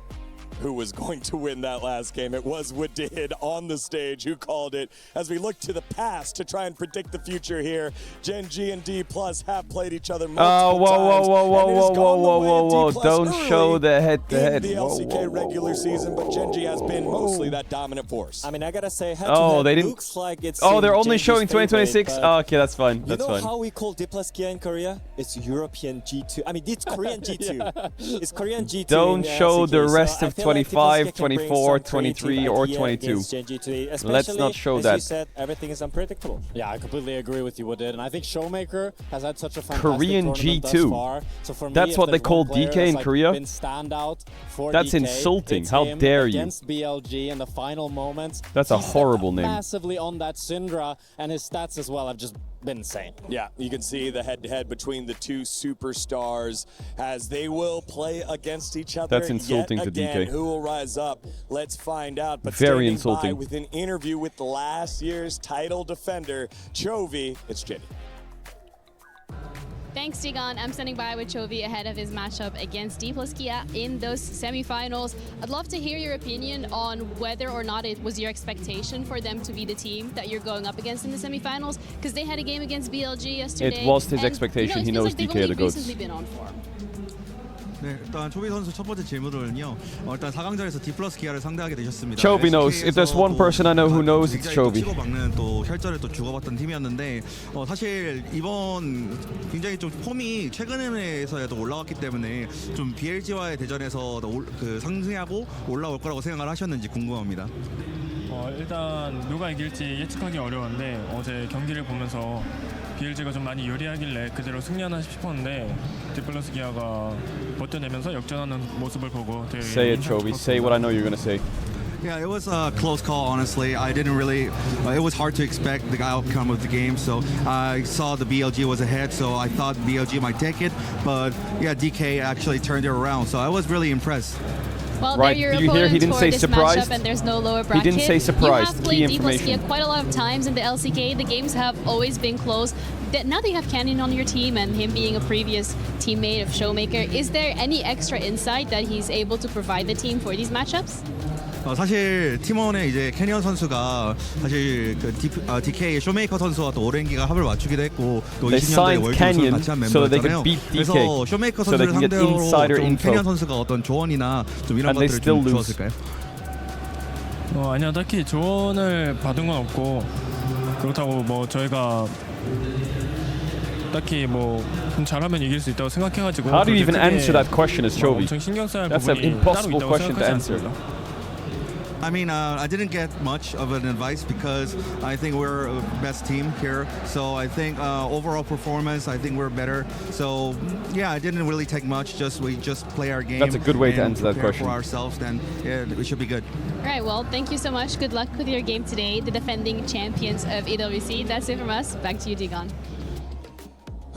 who was going to win that last game. It was Wadid on the stage who called it. As we look to the past to try and predict the future here, Gen G and D+ have played each other multiple times. Whoa. Don't show the head-to-head. In the LCK regular season, but Gen G has been mostly that dominant force. I mean, I gotta say, they didn't. Looks like it's they're only showing 2026. Oh, okay, that's fine. That's fine. You know how we call D+ Kia in Korea? It's European G2. I mean, it's Korean G2. It's Korean G2. Don't show the rest of 25, 24, 23, or 22. Let's not show that. As you said, everything is unpredictable. Yeah, I completely agree with you, Wadid. And I think Showmaker has had such a fantastic Korean tournament G2. thus far. So for me, that's what they call DK in Korea? Been standout for that's DK. insulting. It's How him dare you? Against BLG in the final moments. That's a horrible name. Massively on that Syndra, and his stats as well have just been insane. Yeah, you can see the head-to-head between the two superstars as they will play against each other. That's insulting yet again. to DK. Who will rise up? Let's find out. But very standing insulting. by with an interview with last year's title defender, Chovy, it's Jenny. Thanks, Digon. I'm standing by with Chovy ahead of his matchup against D+ Kia in those semifinals. I'd love to hear your opinion on whether or not it was your expectation for them to be the team that you're going up against in the semifinals, because they had a game against BLG yesterday. It was his expectation. He knows DK are the GOATs. Recently been on form. 네, 일단 초비 선수 첫 번째 질문은요. 일단 4강전에서 D+ 기아를 상대하게 되셨습니다. Chovy knows. If there's one person I know who knows, it's Chovy. 치고 막는 또 혈전을 또 주고받던 팀이었는데 사실 이번 굉장히 좀 폼이 최근에서도 올라왔기 때문에 좀 BLG와의 대전에서 그 상승하고 올라올 거라고 생각을 하셨는지 궁금합니다. 일단 누가 이길지 예측하기 어려운데 어제 경기를 보면서 BLG가 좀 많이 유리하길래 그대로 승리하나 싶었는데 D+ 기아가 버텨내면서 역전하는 모습을 보고 되게 Say it, Chovy. Say what I know you're gonna say. Yeah, it was a close call, honestly. I didn't really, it was hard to expect the outcome of the game, so I saw the BLG was ahead, so I thought BLG might take it, but yeah, DK actually turned it around, so I was really impressed. Well, right. your Did you hear? He didn't say surprised. And there's no lower bracket. He didn't say surprised. You have played Key D+ Kia information. quite a lot of times in the LCK. The games have always been close. Now that you have Canyon on your team and him being a previous teammate of Showmaker, is there any extra insight that he's able to provide the team for these matchups? 사실 팀원의 이제 캐니언 선수가 사실 그 DK 쇼메이커 선수와 또 오렌기가 합을 맞추기도 했고 또 They 20년대 월드 우승을 같이 한 so that they could 멤버였잖아요. beat DK. 그래서 쇼메이커 So they 선수를 can get 상대로 insider 좀 info. 캐니언 선수가 어떤 조언이나 좀 이런 And they 것들을 still 좀 lose. 주었을까요? 아니요, 딱히 조언을 받은 건 없고 그렇다고 뭐 저희가 딱히 뭐 좀 잘하면 이길 수 있다고 생각해가지고. How do you even answer that question as Chovy? 엄청 신경 써야 할 That's an 부분이 따로 impossible 있다고 question to 생각하지 answer. 않습니다. I mean, I didn't get much of an advice because I think we're a best team here. So I think overall performance, I think we're better. So yeah, I didn't really take much. We just play our game. That's a good way to and answer that prepare question. For ourselves, then yeah, we should be good. All right, well, thank you so much. Good luck with your game today, the defending champions of AWC. That's it from us. Back to you, Digon.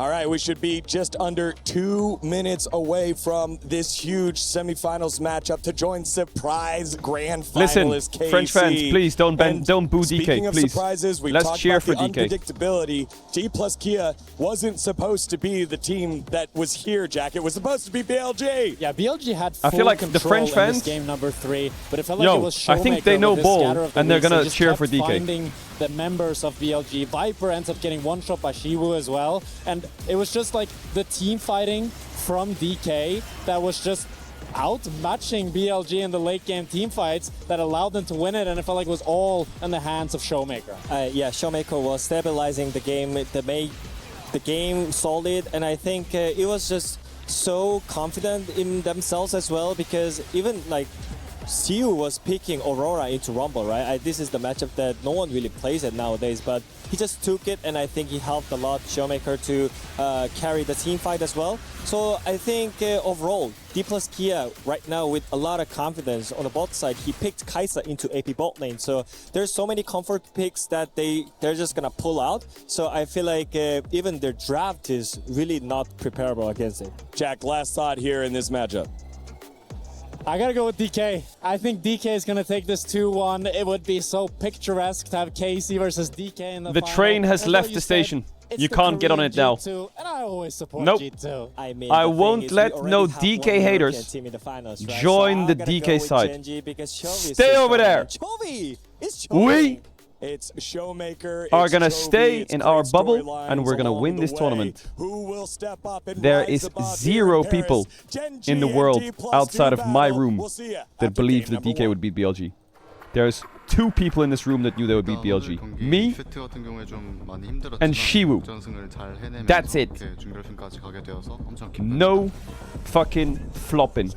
All right, we should be just under 2 minutes away from this huge semifinals matchup to join surprise grand Listen, finalist KC. French fans, please don't boo DK, Speaking of please. surprises, we Let's talked cheer about for the DK. unpredictability. D plus Kia wasn't supposed to be the team that was here, Jack. It was supposed to be BLG. Yeah, BLG had full I feel like the control French in fans- this game number 3, but it felt like it was I think they Showmaker know with his ball, scatter of the and they're leads gonna just cheer kept for DK. finding the members of BLG. Viper ends up getting one shot by Shiwu as well, and it was just like the team fighting from DK that was just outmatching BLG in the late game team fights that allowed them to win it, and it felt like it was all in the hands of Showmaker. Yeah, Showmaker was stabilizing the game. They made the game solid, and I think it was just so confident in themselves as well, because even like Siu was picking Aurora into Rumble, right? This is the matchup that no one really plays it nowadays, but he just took it, and I think he helped a lot Showmaker to carry the team fight as well. So I think overall, D plus Kia right now with a lot of confidence on the bot side, he picked Kaisa into AP bot lane. So there's so many comfort picks that they're just gonna pull out. So I feel like even their draft is really not preparable against it. Jack, last thought here in this matchup. I gotta go with DK. I think DK is gonna take this 2-1. It would be so picturesque to have KC versus DK in the The final. train has As left you the said, station. it's You the can't get on Korean it now. G2, and I always support Nope. G2. I mean, I the thing won't is, let we already no have one DK European haters team in the finals, right? join So the I'm gonna DK go with side. Genji because Chovy is Stay so over there. Chovy! It's Chovy! We It's Showmaker. are it's gonna Chovy, stay it's in great our bubble, storylines and we're gonna along win the this way. tournament. Who will step up and There rise is above 0 here in people Paris? Genji in the and world D plus outside two of my battle. room We'll see ya that after believed game that DK number would beat BLG. There's 2 people in this room that knew they would beat BLG. Me and Shiwu. That's it. No fucking flopping.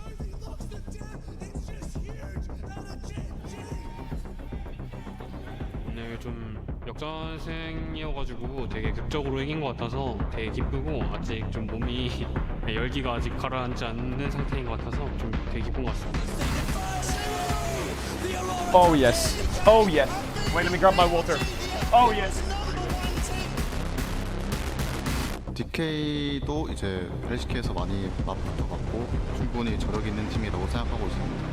오늘 좀 역전승이어가지고 되게 극적으로 이긴 것 같아서 되게 기쁘고, 아직 좀 몸이 열기가 아직 가라앉지 않는 상태인 것 같아서 좀 되게 기쁜 것 같습니다. Oh yes. Oh yes. Wait, let me grab my water. Oh yes. DK도 이제 LCK에서 많이 맞붙어봤고 충분히 저력 있는 팀이라고 생각하고 있습니다.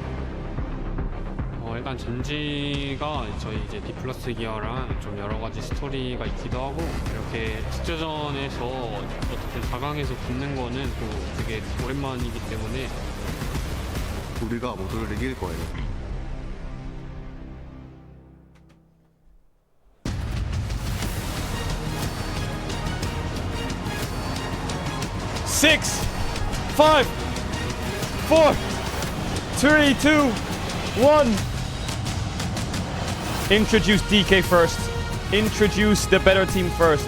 일단 젠지가 저희 이제 D 플러스 기어랑 좀 여러 가지 스토리가 있기도 하고, 이렇게 국제전에서 어떻게 4강에서 붙는 거는 또 되게 오랜만이기 때문에 우리가 모두를 이길 거예요. Six, 5, 4, 3, 2, 1. Introduce DK first. Introduce the better team first.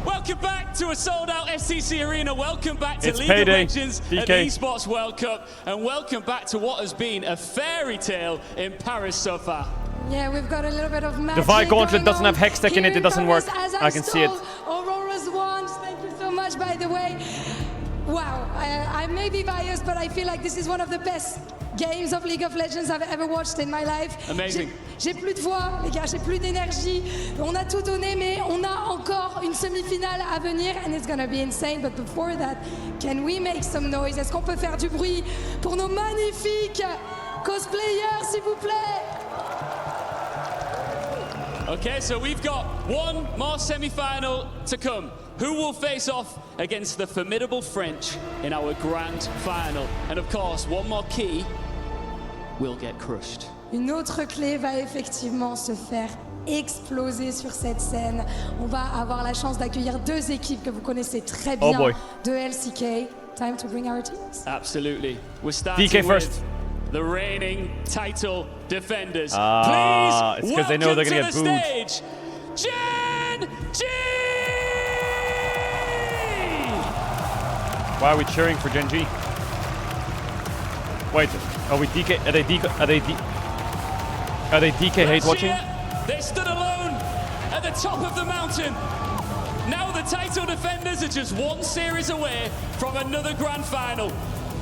Welcome back to a sold-out STC Arena. Welcome back to It's League payday, of Legends DK. at the Esports World Cup. And welcome back to what has been a fairy tale in Paris so far. Yeah, we've got a little bit of magic. The Vi Gauntlet going doesn't on have Hextech in here it, it doesn't Paris, work. as I can see it. stole Aurora's wand. Thank you so much, by the way. Wow, I may be biased, but I feel like this is one of the best games of League of Legends I've ever watched in my life. Amazing. J'ai plus de voix, les gars, j'ai plus d'énergie. On a tout donné, mais on a encore une semi-finale à venir, and it's gonna be insane. But before that, can we make some noise? Est-ce qu'on peut faire du bruit pour nos magnifiques cosplayers, s'il vous plaît? Okay, so we've got one more semi-final to come. Who will face off against the formidable French in our grand final? And of course, one more key will get crushed. Une autre clé va effectivement se faire exploser sur cette scène. On va avoir la chance d'accueillir deux équipes que vous connaissez très bien de LCK. Time to bring our teams. Absolutely. We're starting DK first. with the reigning title defenders. It's Please because they know they're gonna get welcome to the booed. stage, Gen G! Why are we cheering for Gen G? Wait, are we DK? Are they DK hate watching? They stood alone at the top of the mountain. Now the title defenders are just one series away from another grand final.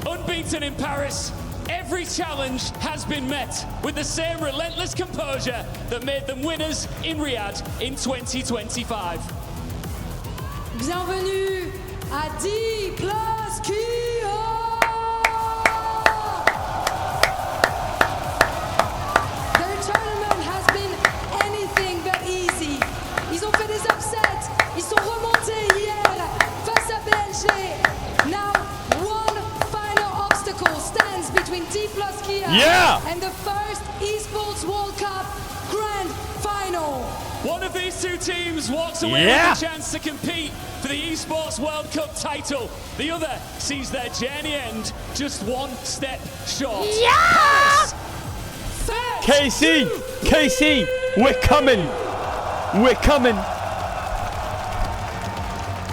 Unbeaten in Paris, every challenge has been met with the same relentless composure that made them winners in Riyadh in 2025. Bienvenue à D+Kia! Their tournament has been anything but easy. Ils ont fait des upsets. Ils sont remontés hier face à BLG. Now, one final obstacle stands between D+Kia and the first Esports World Cup Grand Final. One of these two teams walks away with a chance to compete for the Esports World Cup title. The other sees their journey end just one step short. Yeah! KC, we're coming. We're coming.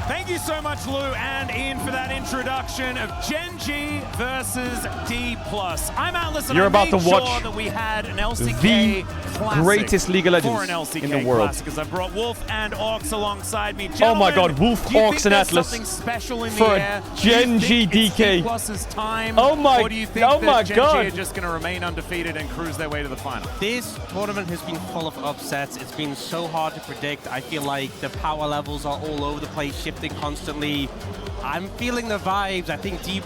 Thank you so much, Lou and Ian, for that introduction of Gen G versus D+. I'm Atlas, and You're about to sure watch that we had an LCK the classic greatest League of Legends for an LCK in the world. Classic, as I brought Wolf and Ox alongside me. Oh my Gentlemen, God, Wolf, do you Ox, think and there's Atlas something special in for the a air? Gen Do you G think DK. it's D+'s time? Oh my- Or do you think oh that my Gen God. G are just going to remain undefeated and cruise their way to the final? This tournament has been full of upsets. It's been so hard to predict. I feel like the power levels are all over the place, shifting constantly. I'm feeling the vibes. I think D+,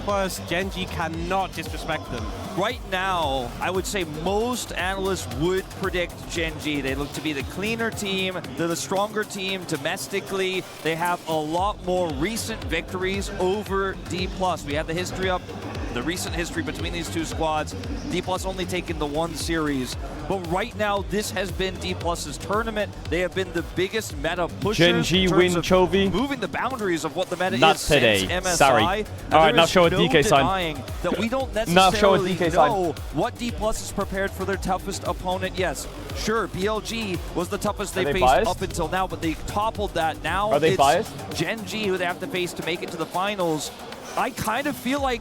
Gen G cannot disrespect them. Right now, I would say most analysts would predict Gen G. They look to be the cleaner team. They're the stronger team domestically. They have a lot more recent victories over D+. We have the history up, the recent history between these two squads. D+ only taken the one series. But right now, this has been D+'s tournament. They have been the biggest meta pushers. Gen G win, Chovy. Moving the boundaries of what the meta Not is today. since MSI. Sorry. All right, now show a DK sign. Denying that we don't Now show a necessarily DK know sign. what D+ is prepared for their toughest opponent. Yes, sure, BLG was the toughest they faced biased? up until now, but they toppled that. Now Are they it's biased? Gen G who they have to face to make it to the finals. I kind of feel like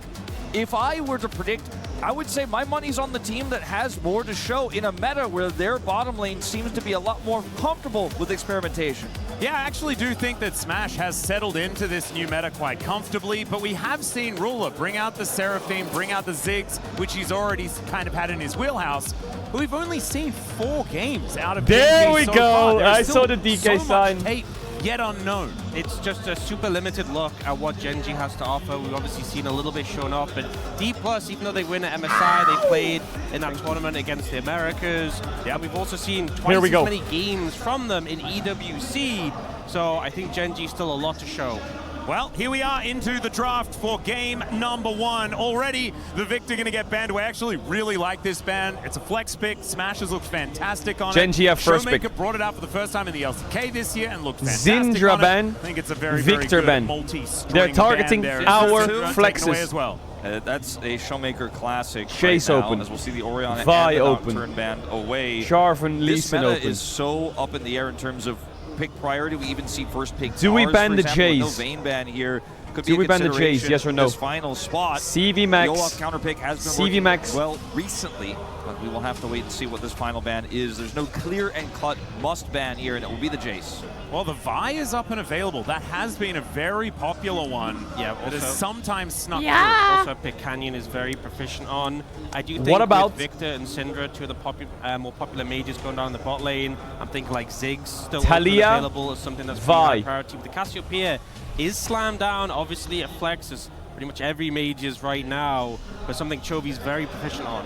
if I were to predict, I would say my money's on the team that has more to show in a meta where their bottom lane seems to be a lot more comfortable with experimentation. Yeah, I actually do think that Smash has settled into this new meta quite comfortably, but we have seen Ruler bring out the Seraphine, bring out the Ziggs, which he's already kind of had in his wheelhouse. But we've only seen 4 games out of There Gen G we so go. far. There is I still saw the DK so sign. much tape yet unknown. It's just a super limited look at what Gen G has to offer. We've obviously seen a little bit shown off, but D+, even though they win at MSI, they played in that tournament against the Americas. Yeah, we've also seen twice as many games from them in EWC. So I think Gen G still a lot to show. Well, here we are into the draft for game number 1. Already, the Victor going to get banned. We actually really like this ban. It's a flex pick. Smashes look fantastic on Gen it. G have first Showmaker pick. brought it out for the first time in the LCK this year and looked fantastic Zindra on it. ban, I think it's a very, Victor very ban. good multi-string They're targeting ban there. our Taken away flexes. as well. That's a Showmaker classic. Chase right now, open. as we'll see the Orianna Vi and the open. Nocturne band away. Jarvan, Lee This Sin meta open. is so up in the air in terms of pick priority. We even see first pick. Do we Tars, ban for the example, with Jays? No Vayne ban here. Could Do be we a ban the Jays? consideration Yes or no? This final spot. CV Max. The Olaf counter pick has been CV working Max. well recently, but we will have to wait and see what this final ban is. There's no clear and cut must ban here, and it will be the Jace. Well, the Vi is up and available. That has been a very popular one. Yeah, that has also- sometimes snuck Also, a pick Canyon is very proficient on. I do think What about- with Victor and Syndra, two of the more popular mages going down the bot lane, I'm thinking like Ziggs still Talia, available as something that's Vi. pretty high priority. But the Cassiopeia is slammed down. Obviously, it flexes pretty much every mage is right now, but something Chovy's very proficient on.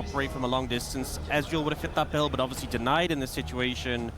operate from a long distance. Ezreal would have fit that bill, but obviously denied in this situation.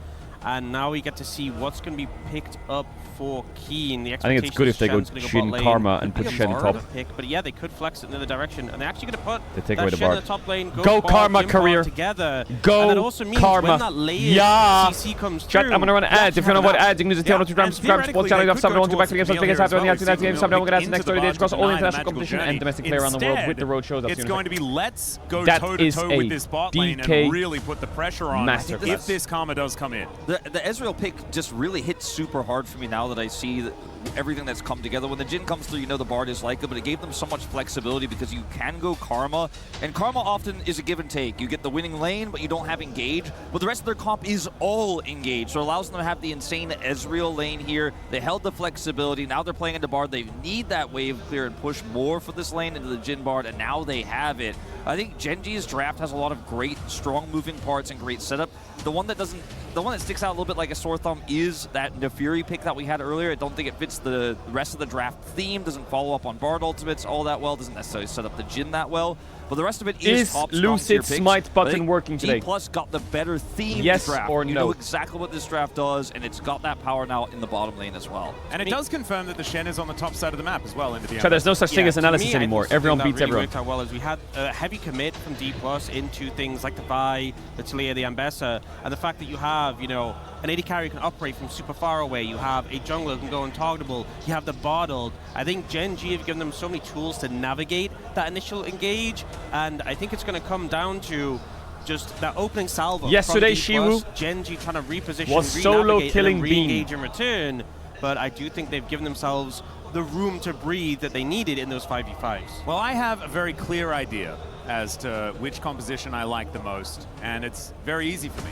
And now we get to see what's going to be picked up for Keen. The I think it's good if they go Jhin Karma and put Shen top. But yeah, they could flex it in the other direction. And they're actually going to put They take away the Shen Bard. in the top lane. Go Karma career. Together. Go and that also means Karma. when that layered Yeah. CC comes Chat, through, I'm gonna run ads. If you don't know what ads, you can use the channel to and subscribe. Sport channel. You have someone to back to games. Something has happened. You have to someone get ads next 30 days across all international competition and domestic player around the world with the road shows. It's going to be let's go That toe to is toe a with this bot lane DK and really put the pressure on masterclass. if this Karma does come in. The Ezreal pick just really hits super hard for me now that I see everything that's come together. When the Jhin comes through, you know the Bard is like it, but it gave them so much flexibility because you can go Karma, and Karma often is a give and take. You get the winning lane, but you don't have Engage, but the rest of their comp is all Engage, so it allows them to have the insane Ezreal lane here. They held the flexibility. Now they're playing into Bard. They need that wave clear and push more for this lane into the Jhin Bard, and now they have it. I think Genji's draft has a lot of great, strong moving parts and great setup. The one that sticks out a little bit like a sore thumb is that Nefiri pick that we had earlier. I don't think it fits the rest of the draft theme. Doesn't follow up on Bard ultimates all that well. Doesn't necessarily set up the Jhin that well. But the rest of it is top Lucid Smite button working today? D+ got the better theme Yes draft. or You no? know exactly what this draft does, and it's got that power now in the bottom lane as well. And it does confirm that the Shen is on the top side of the map as well into the Chat, there's no such thing as analysis anymore. Everyone beats everyone. Worked out well as we had a heavy commit from D+ into things like the Vi, the Taliyah, the Ambessa, and the fact that you have, you know, an AD carry can operate from super far away. You have a jungler who can go untargetable. You have the bottled. I think Gen G have given them so many tools to navigate that initial engage, and I think it's going to come down to just that opening salvo. Yesterday, from D+, Shiwu Gen G trying to reposition, was solo killing and Beam. re-engage in return, but I do think they've given themselves the room to breathe that they needed in those 5v5s. Well, I have a very clear idea as to which composition I like the most, and it's very easy for me.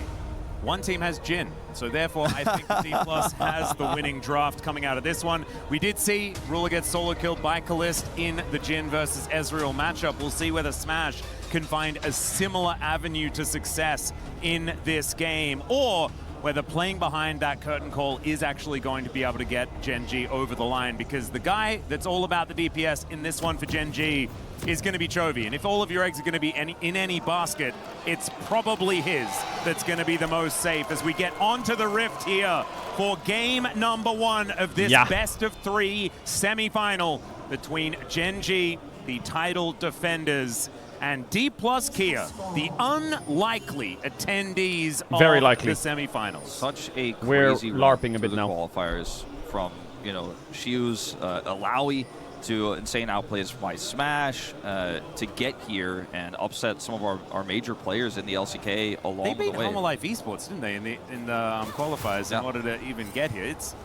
One team has Jhin, so therefore I think D+ has the winning draft coming out of this one. We did see Ruler get solo killed by Kalist in the Jhin versus Ezreal matchup. We'll see whether Smash can find a similar avenue to success in this game, or whether playing behind that curtain call is actually going to be able to get Gen G over the line, because the guy that's all about the DPS in this one for Gen G is going to be Chovy. And if all of your eggs are going to be in any basket, it's probably his that's going to be the most safe as we get onto the rift here for game number 1 of this best of 3 semi-final between Gen G, the title defenders, and D+ Kia, the unlikely attendees of the semi-finals. Such a We're crazy LARPing a bit now. Qualifiers from, you know, Shiu's Alawi to insane outplays by Smash to get here and upset some of our major players in the LCK along the way. They beat Home Life Esports, didn't they, in the qualifiers in order to even get here? It's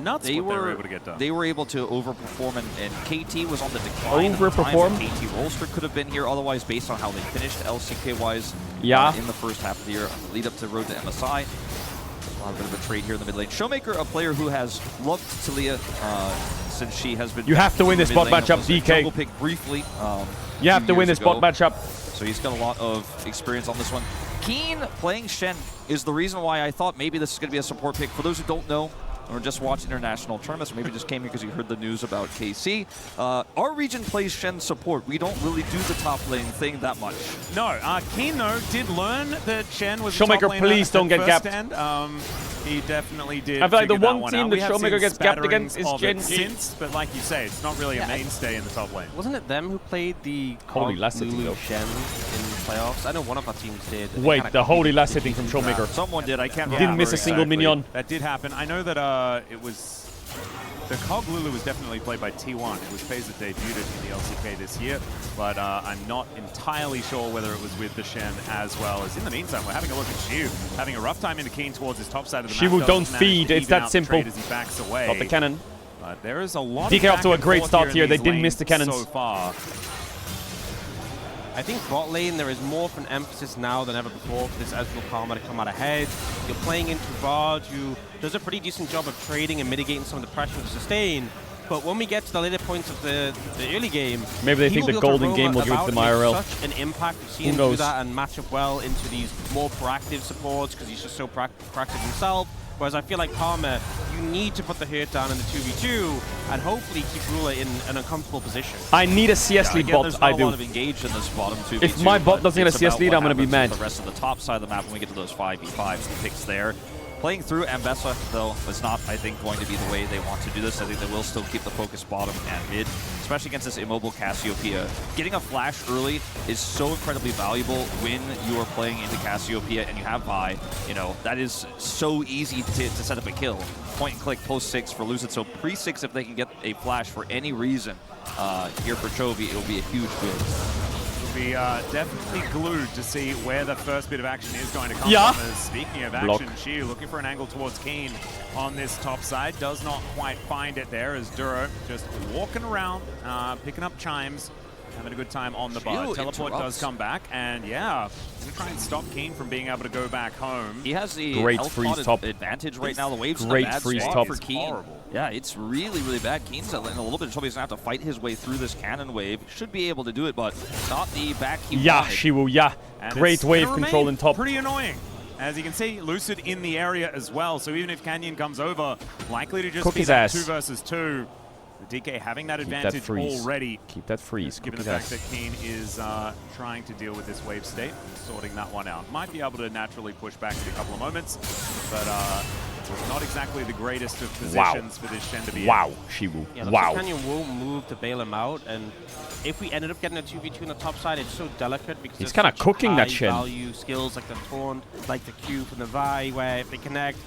nuts what they were able to get done. They were able to overperform, and KT was on the decline. Overperform? KT Rolster could have been here otherwise based on how they finished LCK-wise in the first half of the year, lead up to Road to MSI. A bit of a trade here in the mid lane. Showmaker, a player who has loved Taliyah since she has been. You have to win this bot matchup, DK. Jungle pick briefly. You have to win this bot matchup. So he's got a lot of experience on this one. Keen playing Shen is the reason why I thought maybe this is going to be a support pick. For those who don't know, or just watch international tournaments, or maybe just came here because you heard the news about KC. Our region plays Shen support. We don't really do the top lane thing that much. No, Keen though did learn that Shen was Showmaker, the top laner please don't get gapped. He definitely did. I feel like the figure that one team out. that Showmaker gets gapped against is Gen G. Since, but like you say, it's not really a mainstay in the top lane. Wasn't it them who played the Holy last hitting though. Shen in playoffs? I know one of our teams did. Wait, the holy last hitting from Showmaker. Someone did. I can't remember. Didn't miss a single minion. That did happen. I know that it was. The Cog Lulu was definitely played by T1. It was FaZe that debuted in the LCK this year, but I'm not entirely sure whether it was with the Shen as well. As in the meantime, we're having a look at Shiu, having a rough time into Keen towards his top side of the map. Shiwu, don't feed. It's that simple. As he backs away. Got the cannon. There is a lot DK of off to a great start here. They didn't miss the cannons. So far. I think bot lane, there is more of an emphasis now than ever before for this Ezreal Karma to come out ahead. You're playing into Bard, who does a pretty decent job of trading and mitigating some of the pressure to sustain. But when we get to the later points of the early game, maybe they think the golden game will give it to them IRL. Such an impact. We've seen him do that and match up well into these more proactive supports because he's just so proactive himself. Whereas I feel like Karma, you need to put the hurt down in the 2v2 and hopefully keep Ruler in an uncomfortable position. I need a CS lead bot. There's I not do. a lot of engage in this bottom 2v2. If my bot doesn't get a CS lead, I'm going to be mad. The rest of the top side of the map when we get to those 5v5s, the picks there. Playing through Ambessa, though, is not, I think, going to be the way they want to do this. I think they will still keep the focus bottom and mid, especially against this immobile Cassiopeia. Getting a flash early is so incredibly valuable when you are playing into Cassiopeia and you have Vi. You know, that is so easy to set up a kill. Point and click post 6 for Lucid, so pre-6 if they can get a flash for any reason here for Chovy, it will be a huge win. Be definitely glued to see where the first bit of action is going to come from. As speaking of action, Shiu looking for an angle towards Keen on this top side. Does not quite find it there as Duro just walking around, picking up chimes, having a good time on the bar. Teleport does come back, and yeah, gonna try and stop Keen from being able to go back home. He has the great health freeze top advantage right now. The wave's in a great bad freeze spot top for Keen. Yeah, it's really, really bad. Keen's in a little bit of trouble. He's gonna have to fight his way through this cannon wave. Should be able to do it, but not the back he wanted. Shiwu, yeah. And Great wave control in top. Pretty annoying. As you can see, Lucid in the area as well. So even if Canyon comes over, likely to just Cook be his that ass. 2 versus 2. The DK having that Keep advantage that freeze. already. Keep that freeze. Given the fact that Keen is trying to deal with this wave state, sorting that one out. Might be able to naturally push back in a couple of moments, but not exactly the greatest of positions for this Shen to be in. Shiwu. Yeah, wow. Canyon will move to bail him out, and if we ended up getting a 2v2 on the top side, it's so delicate because He's kind of cooking that Shen. value skills like the Taunt, like the Q from the Vi, where if they connect,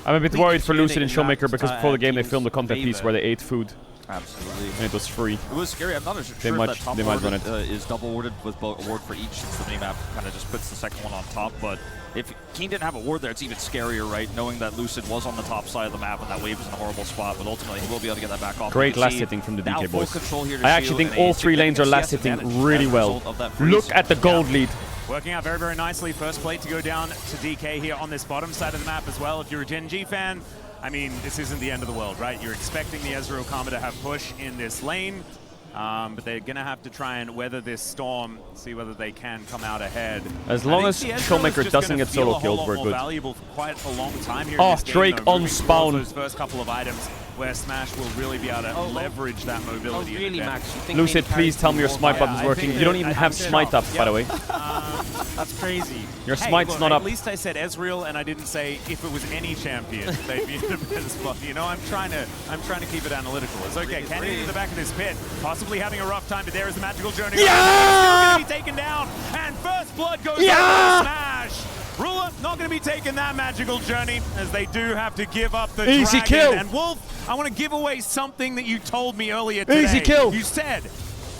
I'm a bit worried for Lucid and Showmaker because before the game they filmed a content piece where they ate food. Absolutely. And it was free. It was scary. I'm not sure if that top ward is double warded with a ward for each, since the minimap kind of just puts the second one on top. But if Keen didn't have a ward there, it's even scarier, right? Knowing that Lucid was on the top side of the map and that wave is in a horrible spot, but ultimately he will be able to get that back off. Great last hitting from the DK boys. I actually think all 3 lanes are last hitting really well. Look at the gold lead. Working out very, very nicely. First plate to go down to DK here on this bottom side of the map as well. If you're a Gen G fan, I mean, this isn't the end of the world, right? You're expecting the Ezreal Karma to have push in this lane, but they're going to have to try and weather this storm, see whether they can come out ahead. As long as Showmaker doesn't get solo killed, we're good. Valuable for quite a long time here oh, in this Drake game, though, on spawn. Those first couple of items where Smash will really be able to leverage that mobility. Really, Max? Lucid, please tell me your smite button's working. You don't even have smite up, by the way. That's crazy. Your smite's not up. At least I said Ezreal, and I didn't say if it was any champion, they'd be in a better spot. You know, I'm trying to keep it analytical. It's okay. Canyon into the back of this pit, possibly having a rough time, but there is the magical journey. Yeah! Still going to be taken down, and first blood goes over to Smash. Ruler not going to be taking that magical journey, as they do have to give up the Easy dragon. kill. And Wolf, I want to give away something that you told me earlier today. Easy kill. You said,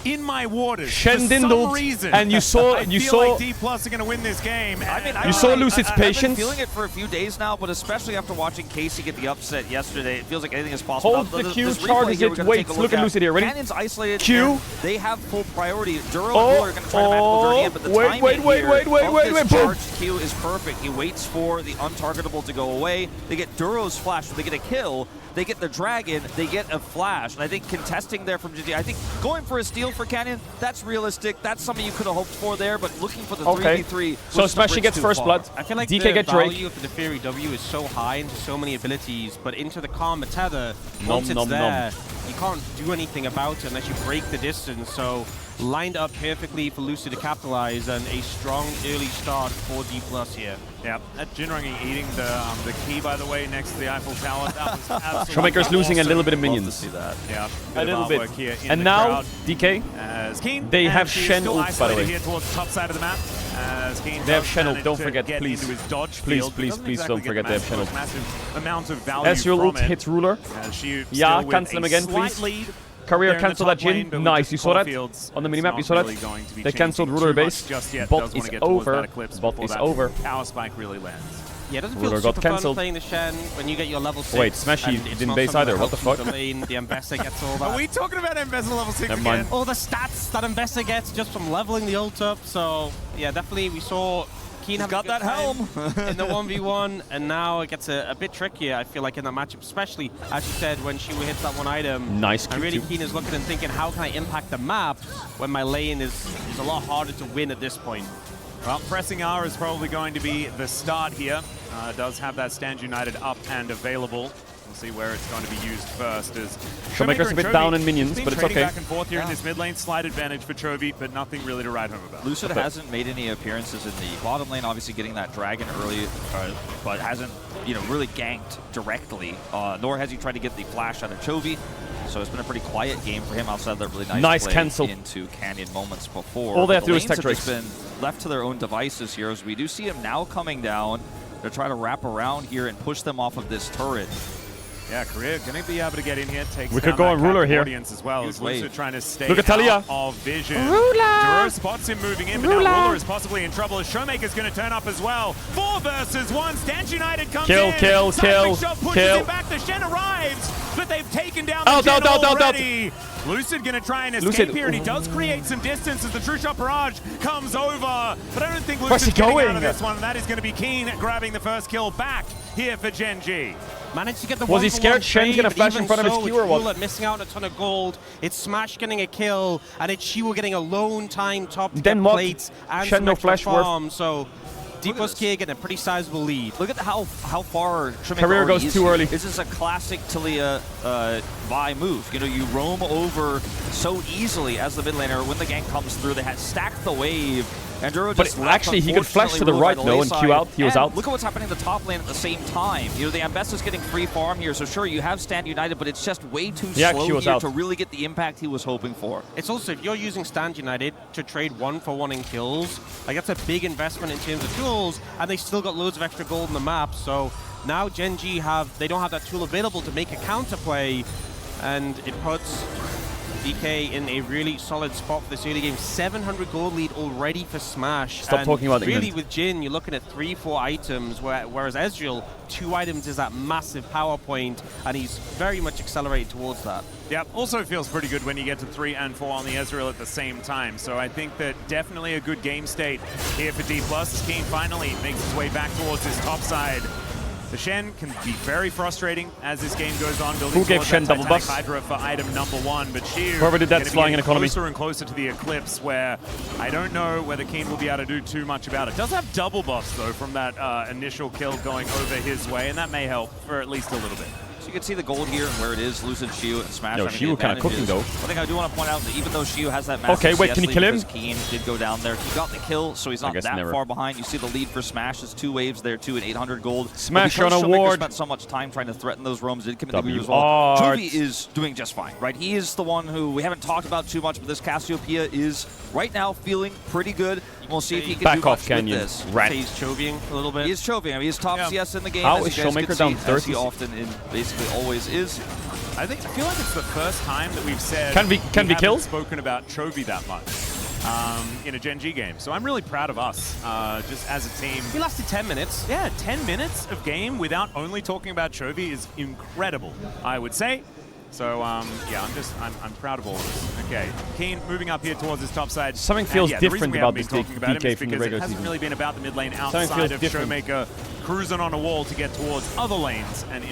in my waters, Shen for some dindled, reason, and you saw I feel like D+ are going to win this game. I mean, you saw Lucid's patience. I've been feeling it for a few days now, but especially after watching Casey get the upset yesterday, it feels like anything is possible. Hold the Q, charges it, wait, look at Lucid here, ready? Canyon's isolated, Q. They have full priority. Duro and Ruler are going to try to magical journey in, but the timing wait, charged Q is perfect. He waits for the untargetable to go away. They get Duro's flash, they get a kill. They get the dragon, they get a flash. And I think contesting there from GG, I think going for a steal for Canyon, that's realistic. That's something you could have hoped for there, but looking for the 3v3. So Smashy gets first blood. I feel like DK the get Drake. value of the Fury W is so high into so many abilities, but into the Karma Tether, once Nom, it's there, you can't do anything about it unless you break the distance. So lined up perfectly for Lucid to capitalize, and a strong early start for D+ here. Yeah, that Jinrangi eating the key, by the way, next to the Eiffel Tower. That was absolutely Showmaker's losing awesome. a little bit of minions. Love to see that. Yeah, a little bit. Here in and the now, crowd. DK, As Keen, they have she is Shen still ult, by the way. here towards the top side of the map. As Keen They have does Shen ult, manage don't to forget, get please. into his dodge Please, field. please, Doesn't please exactly don't forget get they have Shen ult. massive amount of value Ezreal from ult it. hits Ruler. Yeah, cancel him again, please. Career cancel that Jin. Nice, you saw that? On the minimap, you saw that? They cancelled Ruler base. Bot is over. Bot is over. Power spike really lands. Yeah, it doesn't Ruler feel got super fun cancelled. playing the Shen when you get your level 6. Wait, Smashy didn't base either, what the fuck? The lane, the Ambessa gets all that. Are we talking about Ambessa level 6 Never again? mind. All the stats that Ambessa gets just from leveling the ult up. So, yeah, definitely we saw Keen have got that helm in the 1v1, and now it gets a bit trickier, I feel like, in that matchup, especially, as you said, when she hits that one item. Nice And really Q2. Keen is looking and thinking, how can I impact the map when my lane is a lot harder to win at this point? Well, pressing R is probably going to be the start here. Does have that Stand United up and available. We'll see where it's going to be used first. As Showmaker's a bit down in minions, but it's okay. Back and forth here in this mid lane, slight advantage for Chovy, but nothing really to write home about. Lucid hasn't made any appearances in the bottom lane, obviously getting that dragon early, but hasn't, really ganked directly. Nor has he tried to get the flash out of Chovy. So it's been a pretty quiet game for him outside that really nice play cancel into Canyon moments before. All they have to do is lanes tech have Drakes. just been left to their own devices here, as we do see him now coming down to try to wrap around here and push them off of this turret. Yeah, Career going to be able to get in here. Takes We could go on Ruler here. Audience as well. As Lucid trying to stay Look at Talia. out of vision. Ruler. Duro spots him moving in, but now Ruler is possibly in trouble. As Showmaker's going to turn up as well. 4 versus 1. Stanch United comes in. Kill. Shot pushes him back. The Shen arrives, but they've taken down the Shen already. Lucid going to try and escape here, and he does create some distance as the True Shot Barrage comes over. But I don't think Lucid's getting out of this one. And that is going to be Keen grabbing the first kill back here for Gen G. Managed to get the Was he scared Shen's gonna flash in front of his Q or what? Missing out on a ton of gold. It's Smash getting a kill, and it's Shiwa getting a lone time top to Then get what? plates and Shen some no extra flash worth. farm. So D+K getting a pretty sizable lead. Look at how far Showmaker Career goes is too here. early. This is a classic Talia Vi move. You roam over so easily as the mid laner. When the gank comes through, they had stacked the wave. And Duro But just actually, he could flash to the right, though, and Q out. He was out. Look at what's happening in the top lane at the same time. The Ambessa's getting free farm here, so sure, you have Stand United, but it's just way too slow here to really get the impact he was hoping for. It's also, if you're using Stand United to trade 1-for-1 in kills, that's a big investment in terms of tools, and they still got loads of extra gold on the map, so now Gen G they don't have that tool available to make a counterplay, and it puts DK in a really solid spot for this early game. 700 gold lead already for Smash. Stop talking about really England. with Jin, you're looking at 3-4 items, whereas Ezreal, 2 items is that massive power point, and he's very much accelerated towards that. Yep, also feels pretty good when you get to 3 and 4 on the Ezreal at the same time. So I think that definitely a good game state here for D+. As Keen finally makes his way back towards his top side. The Shen can be very frustrating as this game goes on. Who gave Shen double buffs? Hydra for item #1, but Shiu Whoever did that flying in economy. closer and closer to the Eclipse, where I don't know whether Keen will be able to do too much about it. Does have double buffs though from that initial kill going over his way, and that may help for at least a little bit. You can see the gold here and where it is. Lucid, Shiu, and Smash. Yo, Shiu kind of cooking though. I think I do want to point out that even though Shiu has that massive Okay, wait, CS can he lead kill him? because Keen did go down there. He got the kill, so he's not that far behind. You see the lead for Smash is 2 waves there too at 800 gold. Smash on a Showmaker ward. spent so much time trying to threaten those roams. Did commit the move as well. Chovy is doing just fine, right? He is the one who we haven't talked about too much, but this Cassiopeia is right now feeling pretty good. We'll see if he can do much with this. Rat. He's chovying a little bit. He is chovying. I mean, he's top CS in the game. How as is you guys Showmaker can down see, 30? as he often basically always is. I feel like it's the first time that we've said can be haven't killed? spoken about Chovy that much in a Gen G game. So I'm really proud of us just as a team. He lasted 10 minutes. Yeah, 10 minutes of game without only talking about Chovy is incredible, I would say. So, yeah, I'm proud of all of this. Okay, Keen moving up here towards his top side. Something feels different about this talking about him DK is from the because it regular hasn't season. really been about the mid lane Something outside feels of different. Showmaker cruising on a wall to get towards other lanes and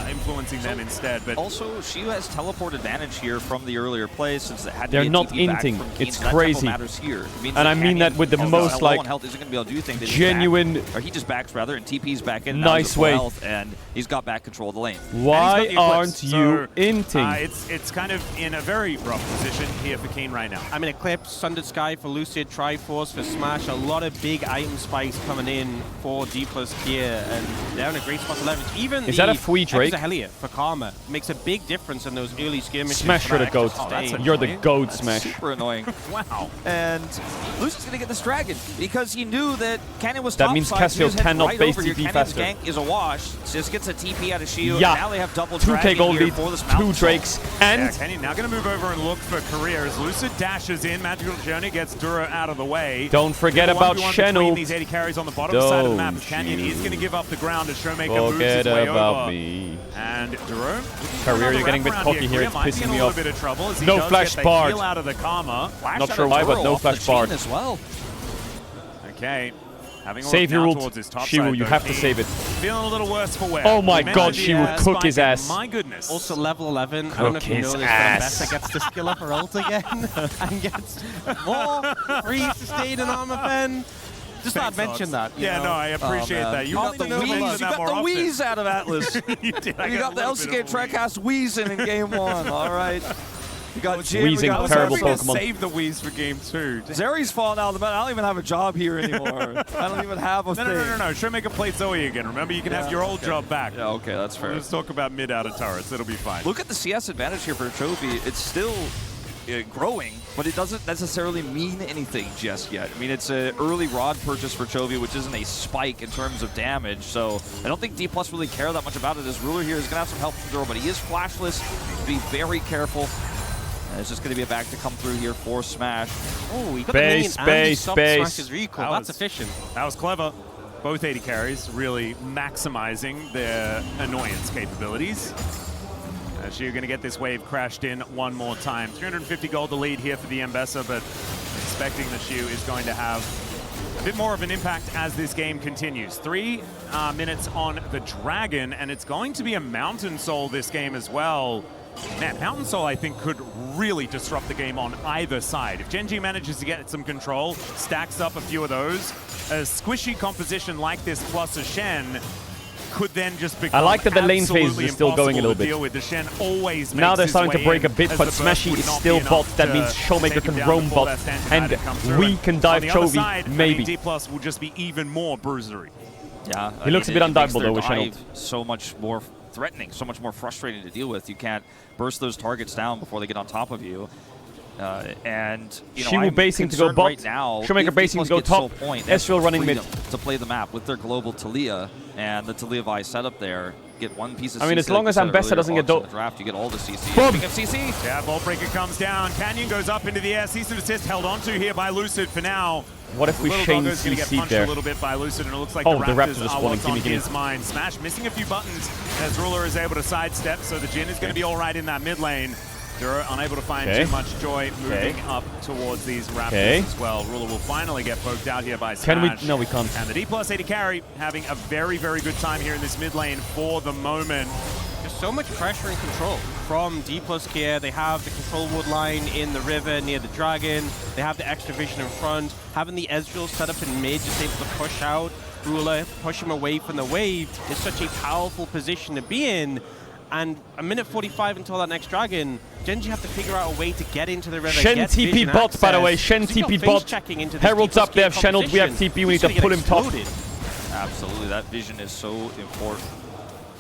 influencing them instead. But also, Shiu has teleport advantage here from the earlier plays since it had to They're be a not TP back inting. from Keen, It's so that crazy. tempo matters here. It means And I mean that with the most like health isn't going to be able to do things. They just genuine, back, or he just backs rather, and TP's back in. nice now way. health, and he's got back control of the lane. Why aren't you inting? It's kind of in a very rough position here for Keen right now. I mean, Eclipse, Sundered Sky for Lucid, Triforce for Smash, a lot of big item spikes coming in for D+ gear, and they're in a great spot to leverage. Even Is that a free Drake? Exohelia for Karma makes a big difference in those early skirmishes. Smash, you're the goat. You're the goat, Smash. Super annoying. Wow. And Lucid's going to get this dragon because he knew that Canyon was That top means side. Cassio He was heading cannot right base over here. TP Canyon's faster. gank is a wash. Just gets a TP out of Shiu. Yeah. And now they have double 2K dragon gold here lead, for this 2 mountain Drakes, and yeah, Kenny now going to move over and look for career as Lucid dashes in. Magical Journey gets Duro out of the way. Don't forget about Shen. These 80 carries on the bottom side of the map. As Canyon is going to give up the ground as Showmaker moves his Forget way about over. me. And Duro, Career, you're getting a bit cocky here. It's pissing me off. Bit of trouble as he No does flash get the Bard. heal out of the Karma. Not sure why, but no flash Bard. as well. Okay. Having a Save look your now ult, towards his top Shiwu, side, you though, have to Keen save it. Feeling a little worse for wear. Oh my He god, managed she will the cook his spike, ass. My goodness. Also level 11. I don't know if you Cook know his this, ass. but Ambessa gets to skill up her ult again and gets more free sustain and armor pen. Just not mention that. Yeah, no, I appreciate that. You got the wheeze. You got the wheeze out of Atlas. You did. You got the LCK Trekcast wheezing in game 1. All right. You got Jin. Wheezing, terrible Pokemon. Save the wheeze for game 2. Zeri's falling out of the meta. I don't even have a job here anymore. I don't even have a thing. No. Showmaker played Zoe again. Remember, you can have your old job back. Yeah, okay, that's fair. Let's talk about mid out of turrets. It'll be fine. Look at the CS advantage here for Chovy. It's still growing, but it doesn't necessarily mean anything just yet. I mean, it's an early rod purchase for Chovy, which isn't a spike in terms of damage, so I don't think D+ really care that much about it. As Ruler here is going to have some help from Duro, but he is flashless. Be very careful. And it's just going to be a back to come through here for Smash. Oh, he got the minion and he stopped Smash's recall. That's efficient. That was clever. Both 80 carries really maximizing their annoyance capabilities. You're going to get this wave crashed in one more time. 350 gold to lead here for the Mbessa, but expecting that Shu is going to have a bit more of an impact as this game continues. 3 minutes on the Dragon, and it's going to be a Mountain Soul this game as well. Man, Mountain Soul, I think, could really disrupt the game on either side. If Gen G manages to get some control, stacks up a few of those, a squishy composition like this plus a Shen could then just become I like that the lane phase is still going a little bit. The Shen always now they're makes starting his to break way a bit, in, but as the burst Smashy would is not still be bot. enough That to means Showmaker take him can down roam before bot, that stand and had come through. we can dive On the other Chovy, side, maybe. I mean, D+ will just be even more bruisery. Yeah, he looks a bit undiveable though with Shen. So much more threatening, so much more frustrating to deal with. You can't burst those targets down before they get on top of you. And you know, Shimu basing to go bot, right now, Showmaker basing to go top, Ezreal running mid. To play the map with their global Talia and the Talia Vi setup there. Get one piece of CC. I mean, as long as Ambessa doesn't get the draft, you get all the CC. Boom. Speaking of CC. Yeah, Vault Breaker comes down. Canyon goes up into the air. Cease and desist held onto here by Lucid for now. What if we chain Doggo's gonna get CC punched there? a little bit by Lucid, and it looks like Oh, the the Raptors Raptors are are what's spawning. on Gimme. his mind. Smash missing a few buttons as Ruler is able to sidestep, so the Jhin is going to be all right in that mid lane. Duro unable to find too much joy moving up towards these Raptors as well. Ruler will finally get poked out here by Smash. Can we? No, we can't. And the D+ 80 carry having a very, very good time here in this mid lane for the moment. There's so much pressure and control from D+ Kia. They have the control wood line in the river near the Dragon. They have the extra vision in front. Having the Ezreal set up in mid, just able to push out Ruler, push him away from the wave is such a powerful position to be in. And a minute 45 until that next Dragon, Gen G have to figure out a way to get into the river. Shen get TP vision bot, by the way. access. Shen So you TP got bot. face checking into this Herald's D+ up there. Kia Shenald, we have competition. TP. We need to He's gonna pull get him top. exploded. Absolutely, that vision is so important.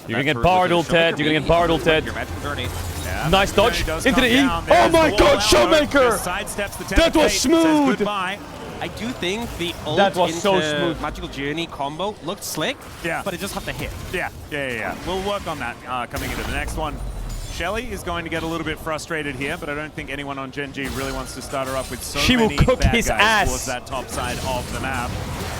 You're gonna get Bard ulted. You're gonna get Bard ulted. Your magical journey. Yeah, Nice dodge into the E. down. Oh my There's God, the Showmaker! sidesteps the That was Fate, says smooth. goodbye. I do think the ult That was into so smooth. Magical Journey combo looked slick, but it just have to hit. Yeah. We'll work on that coming into the next one. Shelly is going to get a little bit frustrated here, but I don't think anyone on Gen G really wants to start her up with so She will many cook bad his guys ass. towards that top side of the map.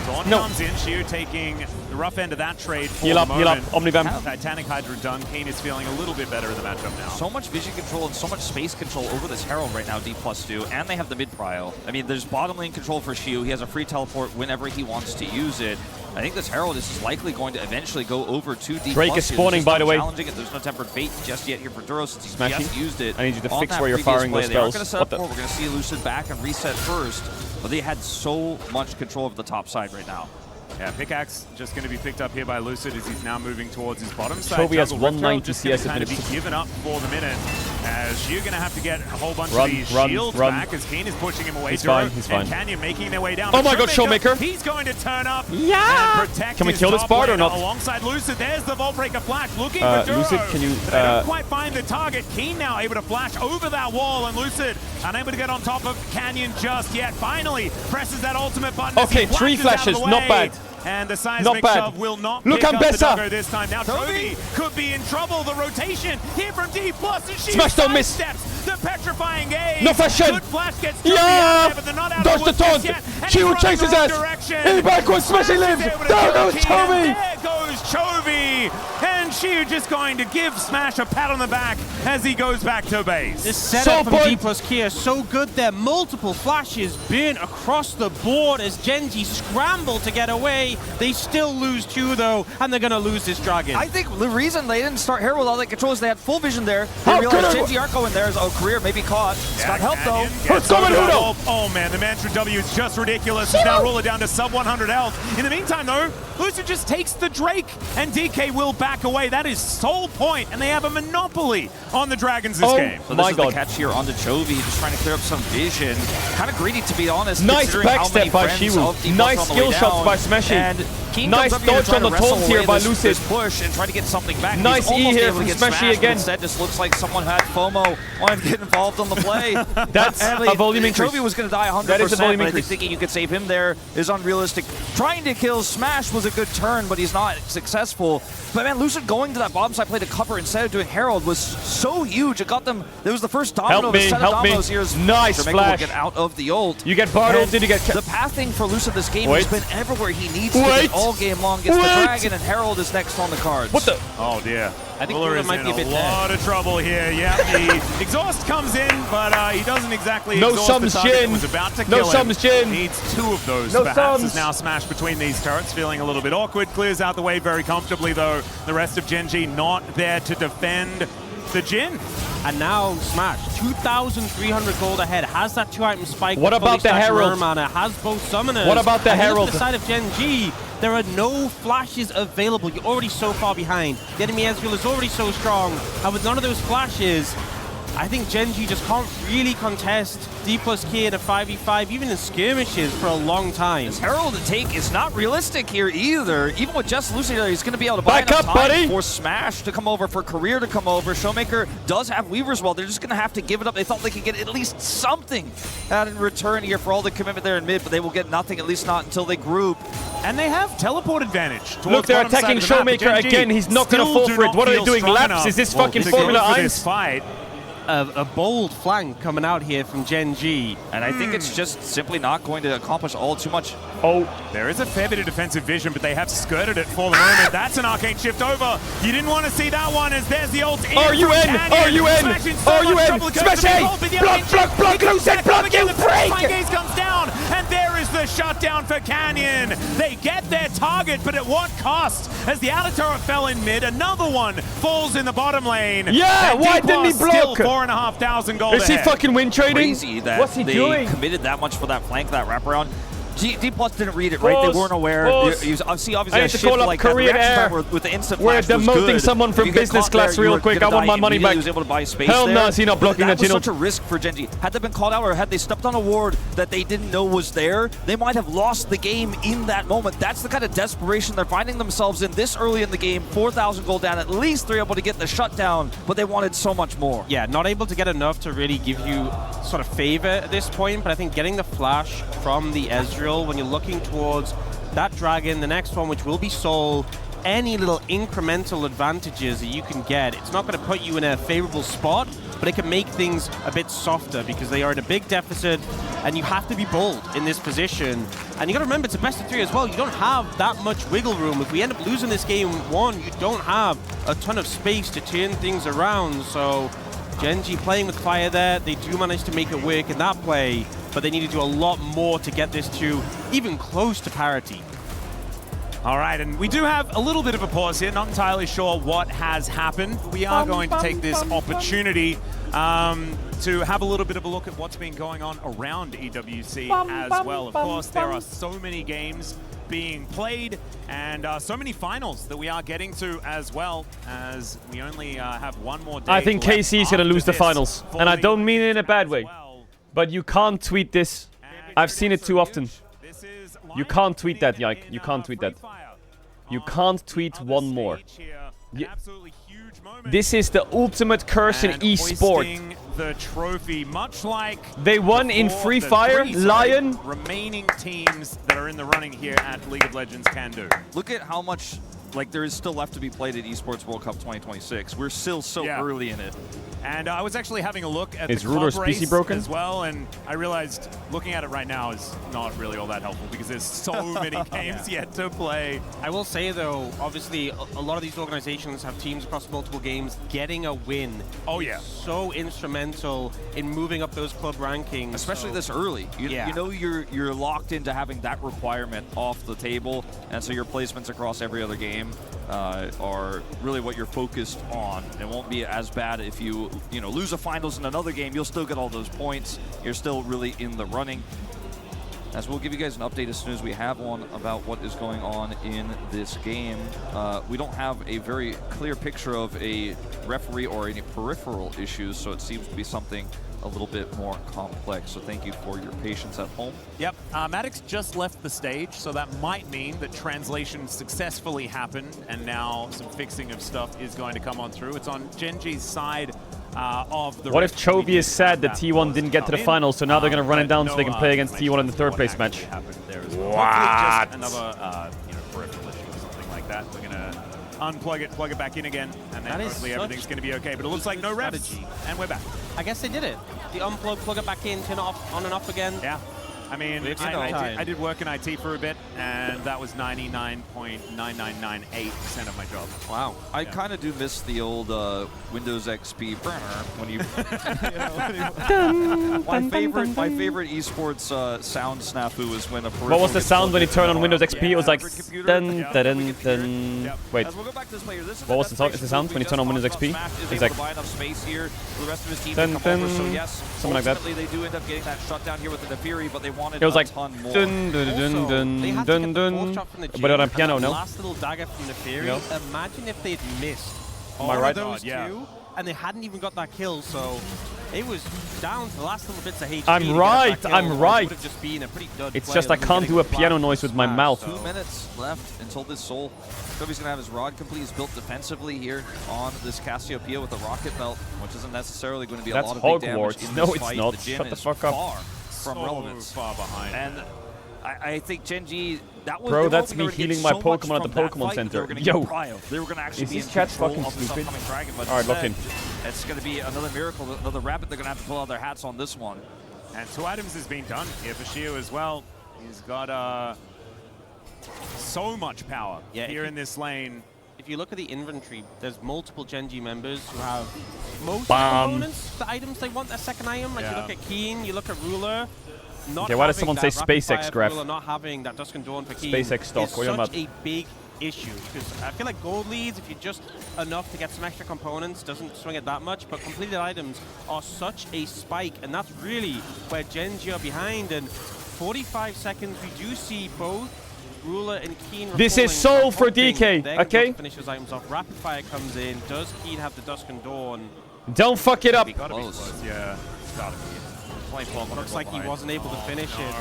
Dawn No. comes in, Shiu taking the rough end of that trade for Heal the up, heal up, moment. Omnivamp. Titanic Hydra done. Kane is feeling a little bit better in the matchup now. So much vision control and so much space control over this Herald right now, D+ do, and they have the mid prio. I mean, there's bottom lane control for Shiu. He has a free teleport whenever he wants to use it. I think this Herald is likely going to eventually go over to D+. Drake is spawning, by the way. Challenging it. There's no tempered fate just yet here for Duro since he Smashing. just used it. I need you to on fix that where you're previous firing play. those They are spells. going to set up more. We're going to see Lucid back and reset first, but they had so much control of the top side right now. Yeah, Pickaxe just going to be picked up here by Lucid as he's now moving towards his bottom side. Chovy has Juggle Riptail 190 just gonna CS at kind of be minute. given up for the minute, as you're going to have to get a whole bunch Run, of these run, shields run. back as Kane is pushing him away. He's Duro fine, he's fine. and Canyon making their way down. Oh my God, Showmaker. He's going to turn up Yeah. and protect Can we his kill this top Bard or lane not? Alongside Lucid, there's the Vault Breaker flash looking for Duro. Lucid, can you, But they don't quite find the target. Keen now able to flash over that wall, and Lucid unable to get on top of Canyon just yet. Finally presses that ultimate button. as he Okay, 3 flashes out of flashes, the not way. bad. And the seismic bad. shove will not Look, pick up the Ambessa. doggo this time. Now Chovy could be in trouble. The rotation here from D+, and she Smash, don't miss. steps the petrifying gaze. No flash Shen. Good flash gets Chovy Yeah. out there, but they're not out Dodge of the the woods taunt. just yet. And She he's will running chase his the wrong ass. direction. In backwards, Smash, he lives. Smash is able to There kill goes Keenan. Chovy. There goes Chovy. And Shiu just going to give Smash a pat on the back as he goes back to base. This setup from D+Kia so good there. Multiple flashes burn across the board as Gen.G scramble to get away. They still lose 2 though, and they're gonna lose this dragon. I think the reason they didn't start Herald with all that control is they had full vision there. They realized Gen.G aren't going there. Oh, career maybe caught. It's got help though. Oh man, the Mantra W is just ridiculous. He's now roller down to sub 100 health. In the meantime though, Lucid just takes the Drake and DK will back away. That is sole point, and they have a monopoly on the Dragons this game. So this is the catch here onto Chovy, just trying to clear up some vision. Kind of greedy, to be honest. Nice backstep by Shiwu. Nice skill shots by Smashy. And King nice dodge on the taunts here by Lucid. This push and try to get something back. Nice E here from Smashy again. Instead, just looks like someone had FOMO, wanted to get involved on the play. That's a volume increase. Chovy was going to die 100%. That is a volume but increase. I think thinking you could save him there is unrealistic. Trying to kill Smash was a good turn, but he's not successful. But man, Lucid going to that bottom side play to cover instead of doing Herald was so huge. It got them. It was the first domino of the set of dominoes here. Nice flash. Will get out of the ult. You get Bard ulted, you get the pathing for Lucid this game has been everywhere he needs to be all game long. Gets the Dragon, and Herald is next on the cards. What the? Oh dear. I think Buller is might in be a bit lot of trouble here. Yeah, the exhaust comes in, but he doesn't exactly no exhaust sums the target Jin. that was about to No kill sums him. Jin. Needs 2 of those. No Perhaps sums. is now smashed between these turrets, feeling a little bit awkward. Clears out the way very comfortably though. The rest of Gen.G not there to defend the Jin. And now Smash, 2,300 gold ahead, has that 2-item spike. What about the Herald? Mana, has both summoners. What about the and Herald? On the side of Gen.G, there are no flashes available. You're already so far behind. The enemy Ezreal is already so strong. And with none of those flashes, I think Gen.G just can't really contest D+K in a 5v5, even in skirmishes, for a long time. This Herald to take is not realistic here either. Even with just Lucy there, he's going to be able to buy Back enough up, time buddy. for Smash to come over, for Career to come over. Showmaker does have Weaver's Well. They're just going to have to give it up. They thought they could get at least something out in return here for all the commitment there in mid, but they will get nothing, at least not until they group. And they have teleport advantage. Look, they're attacking Showmaker again. He's not going to fall for it. What are they doing? Laps? Is this fucking Formula 1? Fight. A bold flank coming out here from Gen.G. And I think it's just simply not going to accomplish all too much. Oh, there is a fair bit of defensive vision, but they have skirted it for the moment. That's an arcane shift over. You didn't want to see that one, as there's the ult. RUN! Smash A! Block, Lucid, block, you freak! Gaze comes down, and there is the shutdown for Canyon. They get their target, but at what cost? As the outer turret fell in mid, another one falls in the bottom lane. Yeah, and why didn't he block? 4,500 gold Is he ahead. fucking win trading? Crazy that What's he they doing? committed that much for that flank, that wraparound. D+ didn't read it right. They weren't aware. Obviously, I need to shift call up like Korean that Air. with the instant We're flash was demoting good. someone from If you get business caught class there, real you were quick. I gonna want die my money back. immediately. He was able to buy space Hell there. no, is he not blocking that the Gino? was such a risk for Gen.G. Had they been called out, or had they stepped on a ward that they didn't know was there, they might have lost the game in that moment. That's the kind of desperation they're finding themselves in this early in the game. 4,000 gold down. At least they're able to get the shutdown, but they wanted so much more. Yeah, not able to get enough to really give you sort of favor at this point, but I think getting the flash from the Ezreal when you're looking towards that dragon, the next one, which will be Soul, any little incremental advantages that you can get, it's not going to put you in a favorable spot, but it can make things a bit softer because they are in a big deficit and you have to be bold in this position. And you got to remember, it's a best of 3 as well. You don't have that much wiggle room. If we end up losing this game 1, you don't have a ton of space to turn things around. So Gen.G playing with fire there. They do manage to make it work in that play, but they need to do a lot more to get this to even close to parity. All right, and we do have a little bit of a pause here. Not entirely sure what has happened. We are going to take this opportunity to have a little bit of a look at what's been going on around EWC as well. Of course, there are so many games being played and so many finals that we are getting to, as well as we only have one more day. I think KC is going to lose the finals. And I don't mean it in a bad way. But you can't tweet this. I've seen it too often. You can't tweet that, Yike. You can't tweet that. You can't tweet one more. This is the ultimate curse in esport. The trophy, much like they won in Free Fire, Lion. Remaining teams that are in the running here at League of Legends can do. Look at how much like there is still left to be played at Esports World Cup 2026. We're still so early in it. And I was actually having a look at Is the Ruler's club PC race broken? as well, and I realized looking at it right now is not really all that helpful because there's so many games yet to play. I will say though, obviously a lot of these organizations have teams across multiple games. Getting a win is so instrumental in moving up those club rankings. Especially this early. You know you're locked into having that requirement off the table, and so your placements across every other game are really what you're focused on. It won't be as bad if you lose a finals in another game. You'll still get all those points. You're still really in the running. As we'll give you guys an update as soon as we have one about what is going on in this game. We don't have a very clear picture of a referee or any peripheral issues, so it seems to be something a little bit more complex. So thank you for your patience at home. Yep, Maddox just left the stage, so that might mean that translation successfully happened, and now some fixing of stuff is going to come on through. It's on Gen.G's side of the... What if Chovy is sad that T1 didn't get to the finals, so now they're going to run it down so they can play against T1 in the third place match? What? Just another peripheral issue or something like that. We're going to unplug it, plug it back in again, and then hopefully everything's going to be okay. But it looks like no reps, and we're back. I guess they did it. The unplug, plug it back in, turn it off, on and off again. Yeah. I mean, I did work in IT for a bit, and that was 99.9998% of my job. Wow. I kind of do miss the old Windows XP when you... my favorite esports sound snafu was when a... What was the sound when you turn on Windows XP? It was like... Dun, dun, dun. Wait. What was the sound when you turn on Windows XP? It's like... Dun, dun, something like that. They do end up getting that shutdown here with the Fury, but they wanted it was like a ton more. dun dun dun dun dun dun. But on piano, no. Last little dagger from the Fury. No. Imagine if they'd missed Am I right? those two, and they hadn't even got that kill. So it was down to the last little bits of HP. I'm right. I'm right. Just been a pretty dud It's play just I can't do a piano noise with my mouth. 2 minutes left until this soul. Chovy's gonna have his rod complete. He's built defensively here on this Cassiopeia with the rocket belt, which isn't necessarily going to be a lot of big damage in no, this it's fight. not. The Jin Shut the is fuck up. Far from relevance. Far behind. And I think Gen.G, that was... Bro, that's me healing my Pokemon at the Pokemon Center. Yo! They were going to actually is be this in cat control fucking of this stupid? upcoming dragon, but Alright, lock in. it's going to be another miracle, another rabbit they're going to have to pull out their hats on this one. And 2 items has been done here for Shiu as well. He's got so much power here in this lane. If you look at the inventory, there's multiple Gen.G members who have most components, the items they want, their second item. Like you look at Keen, you look at Ruler. Okay, why does someone say SpaceX, Graph? Not having that Dusk and Dawn for Keen SpaceX stock, is such a big issue. Because I feel like gold leads, if you're just enough to get some extra components, doesn't swing it that much. But completed items are such a spike, and that's really where Gen.G are behind. And 45 seconds, we do see both Ruler and Keen. This is Soul for DK, okay? Finish his items off. Rapid fire comes in. Does Keen have the Dusk and Dawn? Don't fuck it up. Gotta be close. Yeah, gotta be. Looks like he wasn't able to finish it.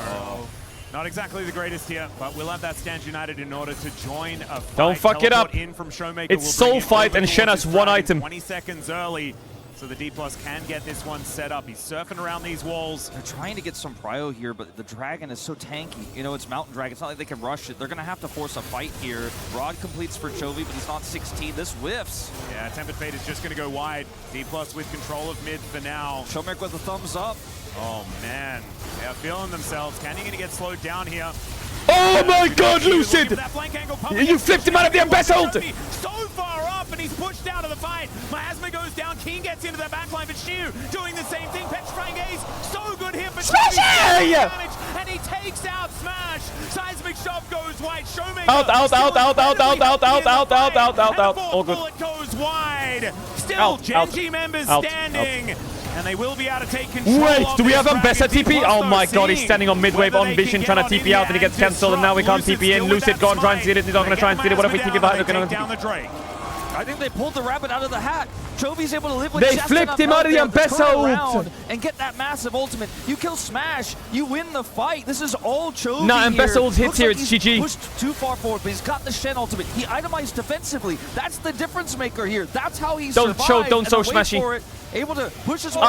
Not exactly the greatest here, but we'll have that stand united in order to join a fight. Don't fuck it up. In from Showmaker. It's Soul Fight and Shen has 1 item. 20 seconds early. So the D+ can get this one set up. He's surfing around these walls. They're trying to get some prio here, but the dragon is so tanky. You know, it's Mountain Dragon. It's not like they can rush it. They're going to have to force a fight here. Rod completes for Chovy, but he's not 16. This whiffs. Yeah, Tempered Fate is just going to go wide. D+ with control of mid for now. Showmaker with a thumbs up. Oh, man. They're feeling themselves. Canyon going to get slowed down here. Oh my god, Lucid! You flipped him out of the embattled! So far up, and he's pushed out of the fight. Miasma goes down. Keen gets into the backline, but Shiu doing the same thing. Petrifying Gaze, so good here for Smash! And he takes out Smash. Seismic Shove goes wide. Showmaker. Out. All good. Bullet goes wide. Still, Gen.G members standing. And they will be able to take control. Wait, of do we this have Ambessa dragon. TP? Oh my god, he's standing on mid-wave on Vision, trying to TP out, and he gets cancelled, and now we can't TP in. Lucid, go and try and steal it. He's not going to try and steal it. What if we TP behind? Take down the Drake. I think they pulled the rabbit out of the hat. Chovy's able to live with They just flipped enough him health out of the there to turn Ambessa around ult. and get that massive ultimate. You kill Smash, you win the fight. This is all Chovy Nah, here. Ambessa ult hits Looks here, like it's he's GG. pushed too far forward, but he's got the Shen ultimate. He itemized defensively. That's the difference maker here. That's how he Don't survived. show, don't and so wait Smashy. for it. Able to push his way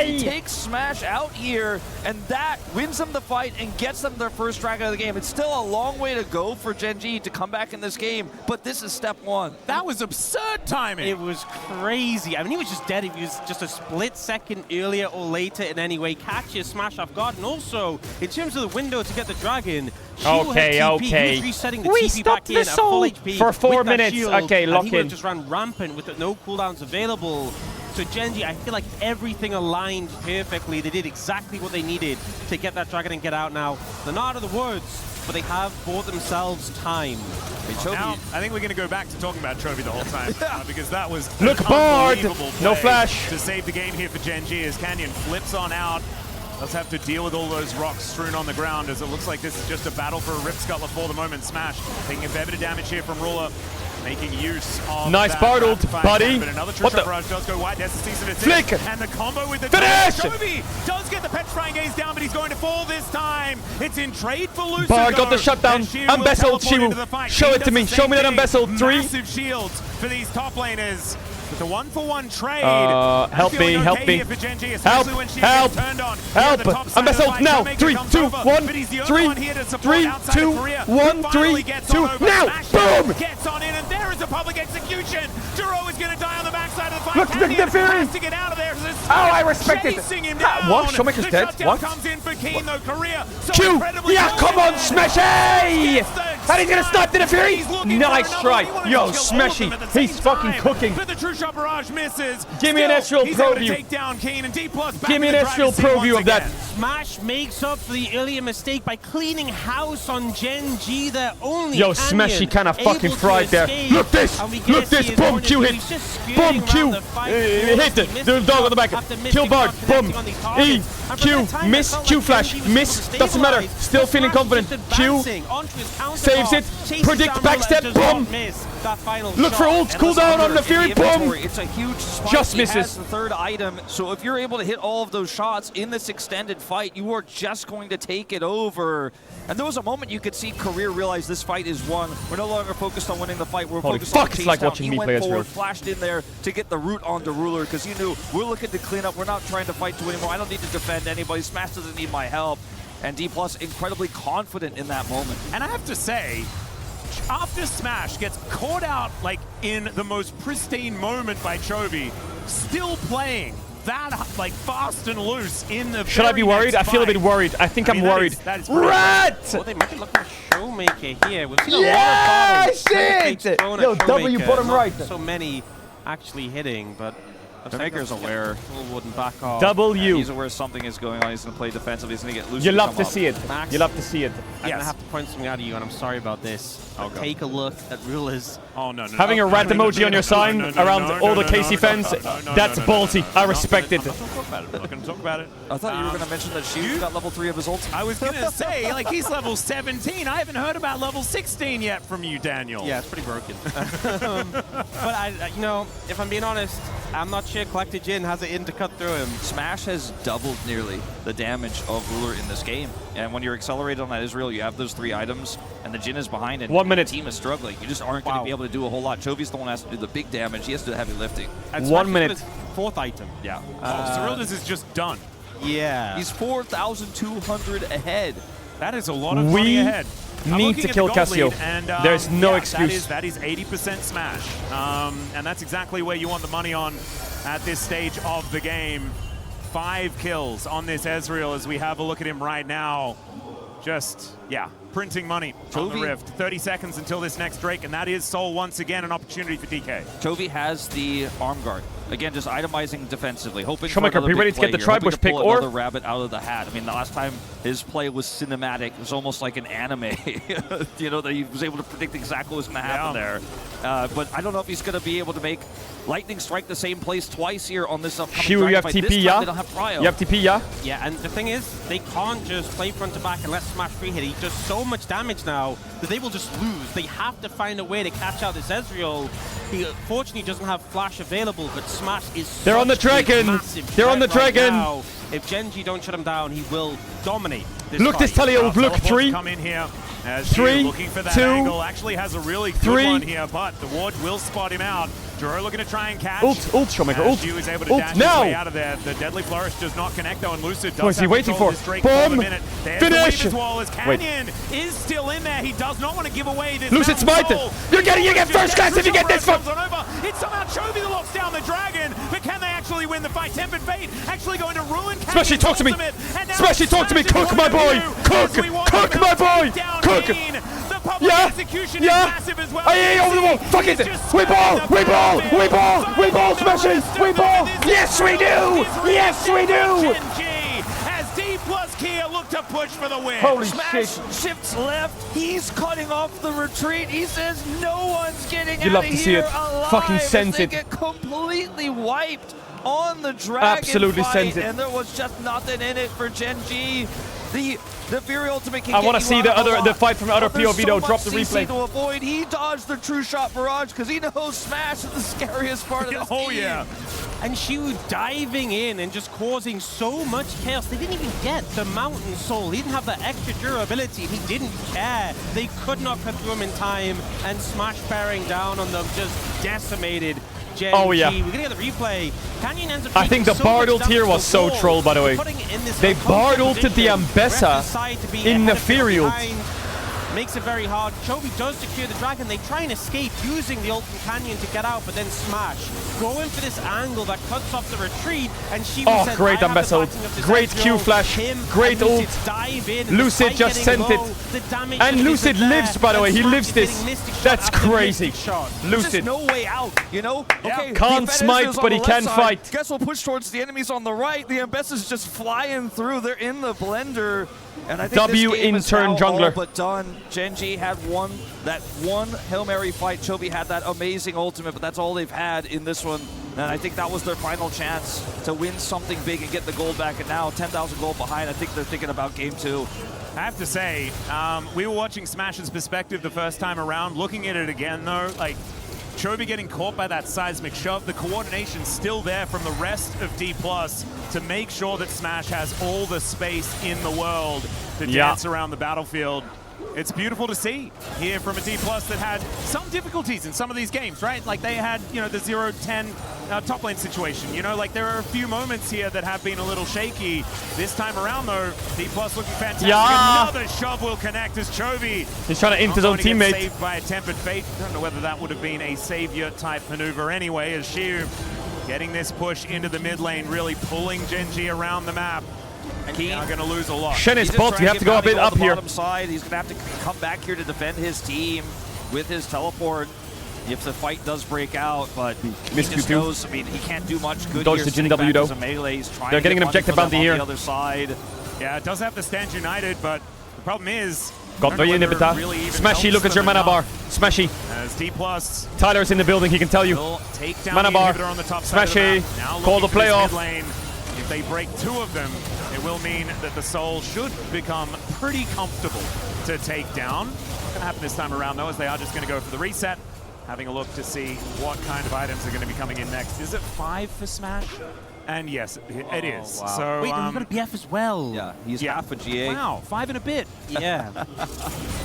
He takes Smash out here, and that wins them the fight and gets them their first dragon of the game. It's still a long way to go for Gen G to come back in this game, but this is step one. That was absurd timing. It was crazy. I mean, he was just dead. If he was just a split second earlier or later in any way, catches Smash off guard. And also, in terms of the window to get the dragon, Okay, he was resetting the we TP stopped back in the at full soul HP for 4 with that minutes. shield, Okay, and lock he would in. have just ran rampant with no cooldowns available. So Gen G, I feel like everything aligned perfectly. They did exactly what they needed to get that dragon and get out now. They're not out of the woods, but they have bought themselves time. Now, I think we're going to go back to talking about Chovy the whole time because that was Look an hard. unbelievable No play flash. to save the game here for Gen G as Canyon flips on out. Let's have to deal with all those rocks strewn on the ground as it looks like this is just a battle for a Rip Scuttler for the moment. Smash taking a fair bit of damage here from Ruler, making use of Nice that Bard ult, rapid-fire buddy. attack, but another What True the- Barrage does go wide. That's the season of Flick. and the combo with the Finish. Chovy does get the Petrifying Gaze down, but he's going to fall this time. It's in trade for Lucido. Bard got the shutdown. and Shiro will Ambessa ult, teleport into Shiro. the fight. Show He it to does me. the Show same me that thing. Ambessa ult. 3. Massive shields for these top laners. With the 1-for-1 trade. Help Feeling me, help okay me. here for Gen G, Help, especially when she help, gets turned on. help. Here at the top side Ambessa of the ult fight, now. Showmaker 3, comes 2, over, 1. but he's the only 3, one here to support 3, outside 2, of Korea, 1, who 3, finally gets 2. on over. Now, Smash boom. gets on in, and there is a public execution. Duro is going to die on the backside of the fight. Look, Canyon the Fury. has to get out of there. Oh, I respect it. Chasing him Ah, down. what? Showmaker's The dead. shutdown What? comes in for Keen, though. Korea so Q. incredibly Yeah, close. come on, Smashy. And he's going to snipe the Fury. He's looking Nice for try. another one. He Yo, wanted to kill all of them Smashy. at the same He's fucking time. cooking. But the True Shot Barrage misses. Give me an Still, Ezreal he's Pro able to view. take down Keen and D+ back Give me in an the Ezreal driver's seat Pro once view of that. again. Smash makes up for the earlier mistake by cleaning house on Gen G. Their only Yo, Canyon Smashy kind of able fucking to fried there. escape. Look this. And we Look get this. his Boom, point of Q view. hit. He's just skirting Boom, around Q. the fight. Hit it. The dog on the back. After missing Kill Bard. shots, Boom. connecting on these E. targets. And for Q. that time, Miss. it felt Q like flash. Gen G was Miss. able to Doesn't matter. stabilize. Still feeling Smash confident. just Q. advancing onto his counter Saves bar, it. chases Predict down Ruler, backstep. and does not Boom. miss that final Look for shot. ult cooldown on the Fury. Boom. Inventory. It's a huge spike. Just He misses. has the third item, so if you're able to hit all of those shots in this extended fight, you are just going to take it over. And there was a moment you could see Career realize this fight is won. We're no longer focused on winning the fight. We're Holy focused fuck, on the it's chase like down. watching He me went play forward, Ezreal. flashed in there to get the root onto Ruler because he knew we're looking to clean up. We're not trying to fight to anymore. I don't need to defend anybody. Smash doesn't need my help. And D+ incredibly confident in that moment. And I have to say, after Smash gets caught out like in the most pristine moment by Chovy, still playing that like fast and loose in the Should I be very worried? I next feel a fight. bit worried. I think I'm mean, that worried. is pretty Rat! Well, they might be looking for Showmaker here. We've seen a Yeah, lot of bottles. shit! Thrown at Yo, W Showmaker, bottom not right. So many actually hitting, but Showmaker's aware. Wouldn't back off. W. He's aware something is going on. He's going to play defensively. He's going to get loose. You love to see it. Max. You love to see it. I'm gonna have to point something out of you, and I'm sorry about this. Take a look at Rulers. Oh no! Having a rat emoji on your sign around all the KC fans, that's ballsy. I respect it. I'm not going to talk about it. I thought you were going to mention that she got level 3 of his ult. I was going to say, like, he's level 17. I haven't heard about level 16 yet from you, Daniel. Yeah, it's pretty broken. But you know, if I'm being honest, I'm not sure Collected Jin has it in to cut through him. Smash has doubled nearly the damage of Ruler in this game. And when you're accelerated on that Israel, you have those 3 items, and the Jin is behind, and 1 minute. the team is struggling. You just aren't going to be able to do a whole lot. Chovy's the one who has to do the big damage. He has to do the heavy lifting. And 1 Smash minute. is his 4th item. Yeah. Cyrildas is just done. Yeah. He's 4,200 ahead. That is a lot of money ahead. I'm need looking to at kill the gold Cassio. lead, and, There's no yeah, excuse. That is 80% Smash. And that's exactly where you want the money on at this stage of the game. 5 kills on this Ezreal as we have a look at him right now. Just, yeah, printing money on the Rift. 30 seconds until this next Drake, and that is Soul once again, an opportunity for DK. Chovy has the arm guard. Again, just itemizing defensively, hoping Shoemaker, for be another ready big to get the play here, hoping Tribush to pick, pull or another rabbit out of the hat. I mean, the last time his play was cinematic. It was almost like an anime. You know, that he was able to predict exactly what was going to happen there. But I don't know if he's going to be able to make Lightning strike the same place twice here on this upcoming Shiwu, you have Dragon fight. TP, This time yeah? they don't have Prio. You have TP, yeah? Yeah, and the thing is, they can't just play front to back and let Smash free hit. He does so much damage now that they will just lose. They have to find a way to catch out this Ezreal. He unfortunately doesn't have Flash available, but Smash is They're on the dragon! They're on the dragon! Now. If Genji don't shut him down, he will dominate this Look, fight. this Talio, look, 3, Come in here as 3, looking for that 2, angle. Actually has a really good 3. one here, but the ward will spot him out. Juro looking to try and catch. Ult, Shoemaker, ult. Xiu is able to Ult, dash now. his way out of there. The Deadly Flourish does not connect though, and Lucid does What is he have waiting control for? of this Drake Boom. for a minute. There's Finish. the wave as well as Canyon is still in there. He does not want to give away this. Lucid Mountain smite. Soul. You get first class if you get this one. It's somehow Chovy that locks down the dragon, but can they actually win the fight? Tempered Fate actually going to ruin Canyon's Especially talk to me. ultimate, and now Especially talk to me. Smash is Cook, my boy. as we watch Cook, them my boy. take down Cook. Keen. The public execution is massive as well. Hey, over the wall. Fuck it. We ball. Smashing. We ball. Yes, we do. Yes, we do. As D plus Kia look to push for the win. Holy Smash shifts left. He's cutting off the retreat. He says no one's getting You out love of to see here it. alive. Fucking As sense they it. get completely wiped on the dragon Absolutely fight, sense it. and there was just nothing in it for Genji. The Fury Ultimate can I get want to you see out the of a lot, the fight from the other but there's POV so though. much Drop the CC replay. to avoid. He dodged the True Shot Barrage because he knows Smash is the scariest part of this team. And Xiu diving in and just causing so much chaos. They didn't even get the Mountain Soul. He didn't have that extra durability. He didn't care. They could not cut through him in time, and Smash bearing down on them just decimated Genji. Oh, yeah. We're gonna get the replay. Canyon ends up I think the taking so Bard much ult here damage was to so wall. troll, by the way. Putting in this They Bard uncomfortable ulted the position. Ref Ambessa decide to be in the ahead of Fury ult. behind. Makes it very hard. Chovy does secure the dragon. They try and escape using the ult from Canyon to get out, but then Smash going for this angle that cuts off the retreat, and she Oh, great Ambessa ult. Great Q flash. Great ult. Lucid just sent it. And Lucid lives, by the way. He lives this. That's crazy. There's Lucid. just no way out, you know? Okay, Can't the smite, Ambessa's on but the he left can side. fight. Guess we'll push towards the enemies on the right. The Ambessa's just flying through. They're in the blender. And I think W this game in is turn now jungler. all but done. Genji had that one Hail Mary fight. Chovy had that amazing ultimate, but that's all they've had in this one. And I think that was their final chance to win something big and get the gold back. And now 10,000 gold behind. I think they're thinking about game 2. I have to say, we were watching Smash's perspective the first time around. Looking at it again, though, like, Chovy getting caught by that seismic shove. The coordination's still there from the rest of D+ to make sure that Smash has all the space in the world to dance around the battlefield. It's beautiful to see here from a D+ that had some difficulties in some of these games, right? Like they had, you know, the 0-10 top lane situation. You know, like there are a few moments here that have been a little shaky. This time around, though, D+ looking fantastic. Yeah. Another shove will connect as Chovy. He's trying to int his own teammate. Saved by a Tempered Fate. Don't know whether that would have been a savior-type maneuver anyway, as Xiu getting this push into the mid lane, really pulling Genji around the map. And he's going to lose a lot. Shen is bolt. You have to go a bit up here. Side. He's going to have to come back here to defend his team with his teleport if the fight does break out, but he just knows, I mean, he can't do much good Dodge here. the Jin W though. They're getting an objective bounty here. On the other side. Yeah, it does have to stand united, but the problem is... Got the inhibitor. Smashy, look at your mana bar. Smashy. As D+. Tyler's in the building, he can tell you. Take down Mana the bar. inhibitor on the top side Smashy. of the map. Now Call the looking for this playoff. mid lane. If they break 2 of them, it will mean that the Soul should become pretty comfortable to take down. Not going to happen this time around, though, as they are just going to go for the reset. Having a look to see what kind of items are going to be coming in next. Is it 5 for Smash? And yes, it is. Wow. So, wait, you've got a BF as well. Yeah, he's half a GA. Wow, 5 and a bit. Yeah.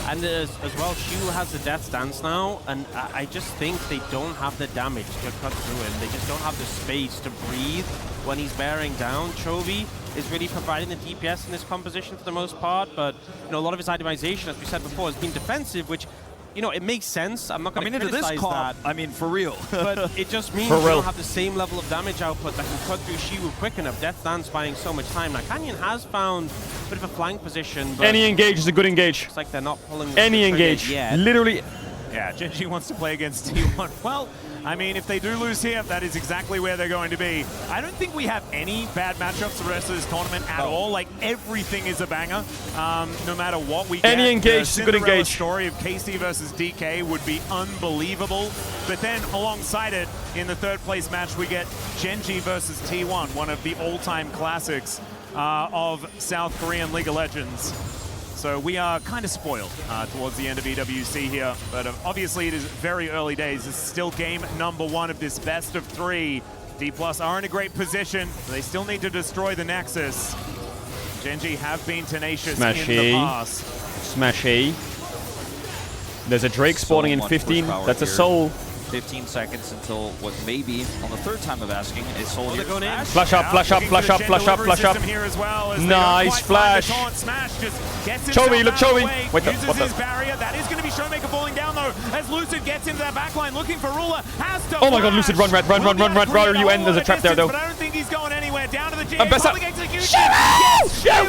And as well, Xiu has the Death Stance now, and I just think they don't have the damage to cut through him. They just don't have the space to breathe when he's bearing down. Chovy is really providing the DPS in this composition for the most part, but you know, a lot of his itemization, as we said before, has been defensive, which, you know, it makes sense. I'm not going to criticize into this comp, that. I mean, for real. But it just means you don't have the same level of damage output that can cut through Xiu quick enough. Death Dance buying so much time. Now, Canyon has found a bit of a flank position, but Any engage is a good engage. it's like they're not pulling Any the trigger engage. yet. Literally Yeah, Genji wants to play against T1. Well, I mean, if they do lose here, that is exactly where they're going to be. I don't think we have any bad matchups for the rest of this tournament at all. Like, everything is a banger, no matter what we get. Any engage is a good engage. The story of KC versus DK would be unbelievable. But then, alongside it, in the third place match, we get Genji versus T1, one of the all-time classics of South Korean League of Legends. So we are kind of spoiled towards the end of EWC here, but obviously it is very early days. This is still game number 1 of this best of 3. D+ are in a great position. They still need to destroy the Nexus. Genji have been tenacious in the past. Smashy. There's a Drake spawning in 15. That's a soul. 15 seconds until what may be, on the third time of asking, a soul here. Flash up, flash up, flash up, flash up, flash up. Nice flash. Chovy, look, Chovy. Wait, what the? Barrier. That is going to be Showmaker falling down, though, as Lucid gets into that backline looking for Ruler. Has to oh my god, Lucid, run, Red, run, run, run, run, run, you end. There's a trap there, though. But I don't think he's going anywhere. Down to the GA. You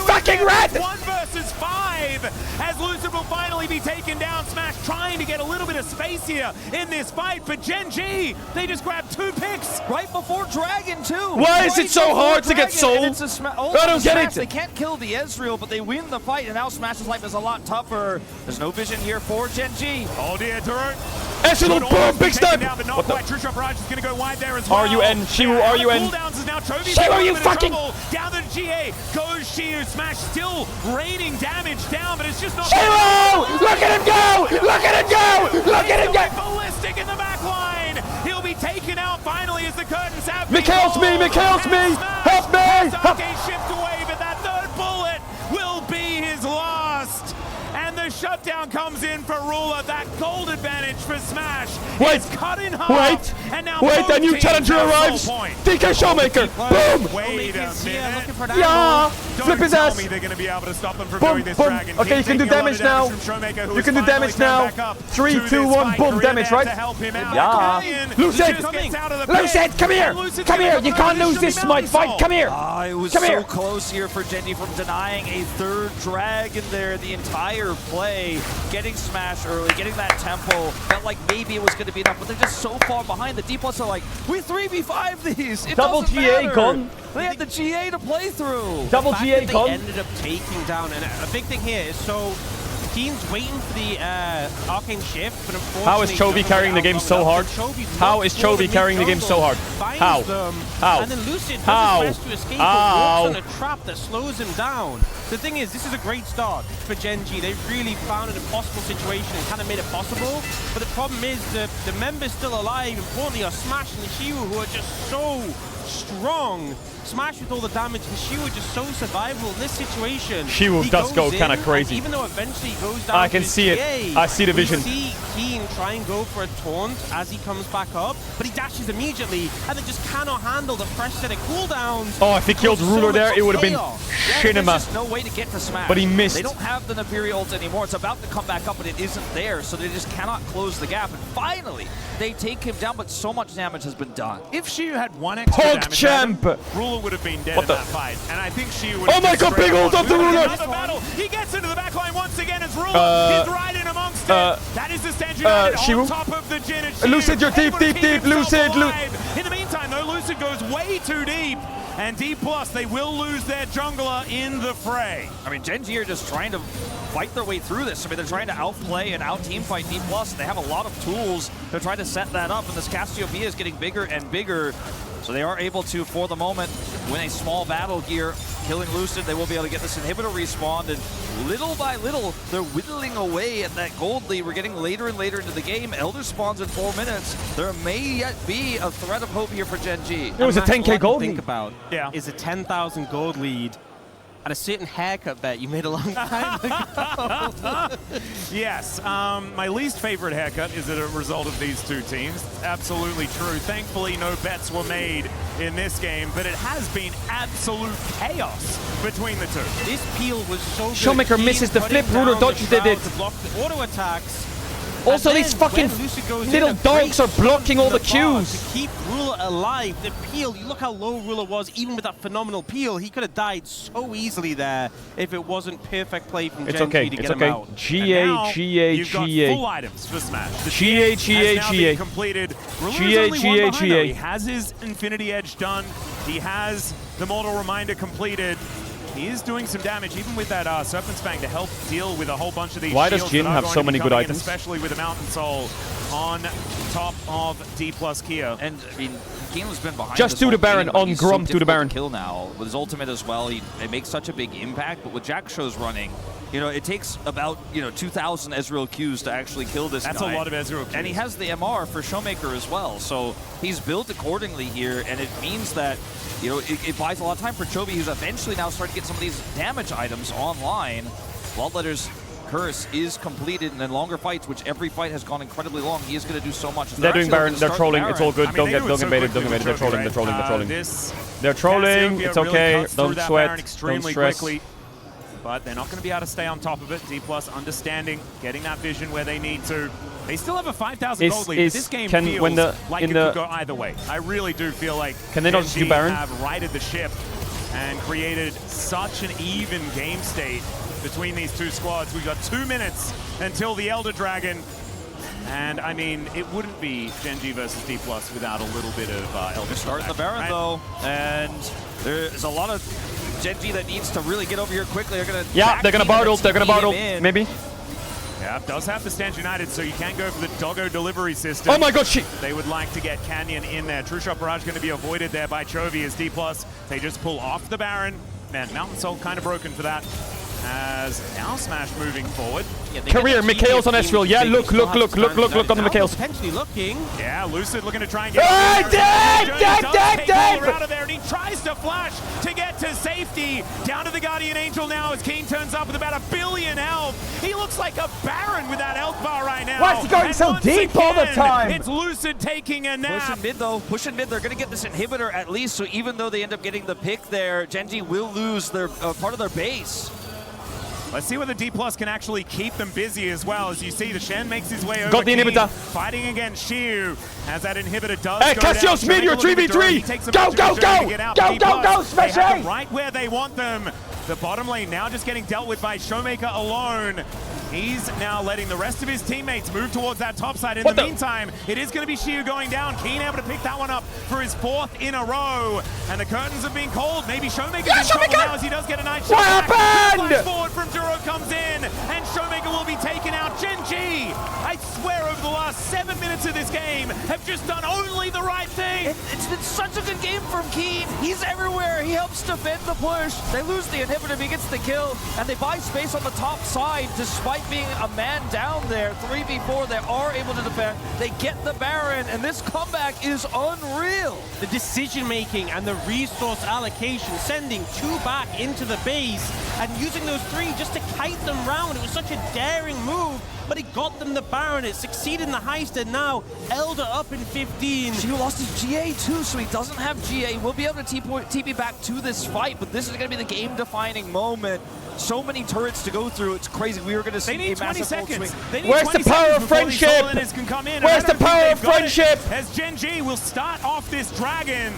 fucking Red! 1 versus 5, as Lucid will finally be taken down. Smash trying to get a little bit of space here in this fight, but Genji, they just grabbed 2 picks. Right before Dragon, too. Why is it so hard to get soul? I don't get it. They can't kill the Ezreal, but they win the fight, and now Smash's life is a lot tougher. There's no vision here for Genji. Oh dear, Durant. Ezreal, boom, big stun. What the? True Shot Barrage is going to go wide there as well. RUN, Shiwu, RUN. Shiwu, you fucking. Down to the GA goes Shiwu. Smash still raining damage down, but it's just not. Shiwu! Look at him go! Look at him go! Look at him go! Ballistic in the back line. He'll be taken out finally as the curtains have Mick helps me! Mick helps me! Help me! Okay, shift away, but that 3rd bullet will be his last. And the shutdown comes in for Ruler. That gold advantage for Smash is cut in half. And now wait, the new challenger arrives. DK Showmaker. Boom. Wait a minute. Yeah. Flip his ass. They're going to be able to stop him from boom, doing this. boom. Dragon. Okay, you can do damage now. You can do damage now. 3, 2, 1, boom, damage, right? Yeah. Lucid. Lucid, come here. Come here. You can't lose this smite fight. Come here. It was so close here for Genji from denying a 3rd dragon there the entire play, getting Smash early, getting that tempo, felt like maybe it was going to be enough, but they're just so far behind. The D+ are like, we 3v5 these. It double GA gone. They had the GA to play through. Double GA gone. They ended up taking down, and a big thing here is so teams waiting for the arcane shift, but unfortunately, how is Chovy carrying the game so hard? How is Chovy carrying the game so hard? How? How? And then Lucid does how? his best to escape, but works on a trap that slows him down. The thing is, this is a great start for Genji. They've really found an impossible situation and kind of made it possible. But the problem is the members still alive, importantly, are Smash and Shiwu, who are just so strong. Smash with all the damage, and Shiwu just so survivable in this situation. Shiwu does go kind of crazy. Even though eventually he goes down, I can see it. I see the vision. See Keen try and go for a taunt as he comes back up, but he dashes immediately and then just cannot handle the fresh set of cooldowns. Oh, if he killed Ruler there, it would have been cinema. There's just no way to get to Smash. But he missed. They don't have the Naperia ult anymore. It's about to come back up, but it isn't there, so they just cannot close the gap. And finally, they take him down, but so much damage has been done. If Shiwu had 1 extra damage, champ. Ruler would have been dead in that fight. And I think Shiwu would have. Oh my god, big ult up the Ruler! He gets into the backline once again as Ruler is right in amongst it. That is the Stand on top of the Jin. Lucid, you're deep, deep, deep. Lucid, in the meantime, though, Lucid goes way too deep. And D+, they will lose their jungler in the fray. I mean, Genji are just trying to fight their way through this. I mean, they're trying to outplay and out-teamfight D+. They have a lot of tools. They're trying to set that up, and this Cassiopeia is getting bigger and bigger. So they are able to, for the moment, win a small battle here. Killing Lucid, they will be able to get this inhibitor respawned, and little by little, they're whittling away at that gold lead. We're getting later and later into the game. Elder spawns in 4 minutes. There may yet be a thread of hope here for Genji. It was a 10K gold lead. Think about is a 10,000 gold lead and a certain haircut bet you made a long time ago. Yes, my least favorite haircut is a result of these 2 teams. Absolutely true. Thankfully, no bets were made in this game, but it has been absolute chaos between the 2. This peel was so good. Showmaker misses the flip, Ruler dodges it. To block the auto attacks. Also, these fucking little dogs are blocking all the Qs. To keep Ruler alive, the peel, you look how low Ruler was, even with that phenomenal peel, he could have died so easily there if it wasn't perfect play from It's Gen okay, G to it's get okay. him out. GA. You've got full items for Smash. The GA. has now been completed. Ruler's only one behind though. He has his Infinity Edge done. He has the Mortal Reminder completed. He is doing some damage, even with that Serpent's Fang to help deal with a whole bunch of these Why does shields Jin that are have going so to be many good coming in, items? especially with the Mountain Soul on top of D+ Kia. And I mean, Keenan's been behind. Just this do the whole Baron game, but on he's Grump, so do the Baron. difficult to kill now with his ultimate as well. It makes such a big impact. But with Jack Show's running, you know, it takes about 2,000 Ezreal Qs to actually kill this That's guy. a lot of Ezreal Qs. And he has the MR for Showmaker as well. So he's built accordingly here, and it means that it buys a lot of time for Chovy, who's eventually now starting to get some of these damage items online. Bloodletter's curse is completed, and then longer fights, which every fight has gone incredibly long. He is going to do so much. They're doing Baron. They're trolling. It's all good. I mean, Don't get baited. Don't get baited. They're trolling. right? They're trolling. They're trolling. Cassiopea They're trolling. really It's okay. cuts through Don't that sweat. Baron Don't extremely stress. quickly. But they're not going to be able to stay on top of it. D+ understanding, getting that vision where they need to. They still have a 5,000 gold lead. But this game feels like it could go either way. I really do feel like Can they not just do Gen G Baron? have righted the ship and created such an even game state between these two squads. We've got 2 minutes until the Elder Dragon. And I mean, it wouldn't be Gen G versus D+ without a little bit of Elder Starting the Baron, though, and there's a lot of Gen G that needs to really get over here quickly. They're going to Yeah, they're gonna bartle. They're gonna bartle. Maybe. Yeah, does have the Stand United, so you can go for the doggo delivery system. Oh my god, shit! They would like to get Canyon in there. True Shot Barrage going to be avoided there by Chovy as D+. They just pull off the Baron. Man, Mountain Soul kind of broken for that. As now Smash moving forward. Career, Mikhail's on Ezreal. Yeah, look on the Mikhail's. Potentially looking. Yeah, Lucid looking to try and get out of there, and he tries to flash to get to safety. Down to the Guardian Angel now as Keen turns up with about 1 billion health. He looks like a Baron with that health bar right now. Why is he going so deep all the time? It's Lucid taking a nap. Pushing mid, though. Pushing mid. They're going to get this inhibitor at least, so even though they end up getting the pick there, Gen G will lose their part of their base. Let's see whether D+ can actually keep them busy as well. As you see, the Shen makes his way over. Got the inhibitor. Fighting against Shiu as that inhibitor does Hey, go Cassio's down. mid, you're 3v3. Go, Smash A. Right where they want them. The bottom lane now just getting dealt with by Showmaker alone. He's now letting the rest of his teammates move towards that top side. In the meantime, it is going to be Shiu going down. Keen able to pick that one up for his 4th in a row. And the curtains have been called. Maybe Showmaker's in trouble now as he does get a nice shot. What happened? Flash forward from Duro comes in. And Showmaker will be taken out. Gen G, I swear over the last 7 minutes of this game, have just done only the right thing. It's been such a good game from Keen. He's everywhere. He helps defend the push. They lose the inhibitor. He gets the kill. And they buy space on the top side despite being a man down there. 3v4, they are able to defend. They get the Baron, and this comeback is unreal. The decision making and the resource allocation, sending 2 back into the base and using those 3 just to kite them round. It was such a daring move, but it got them the Baron. It succeeded in the heist, and now Elder up in 15. Shiu lost his GA too, so he doesn't have GA. We'll be able to TP back to this fight, but this is going to be the game-defining moment. So many turrets to go through. It's crazy. We were going to see a massive seconds. Where's the power of friendship? Where's the power of friendship? As Gen G will start off this dragon.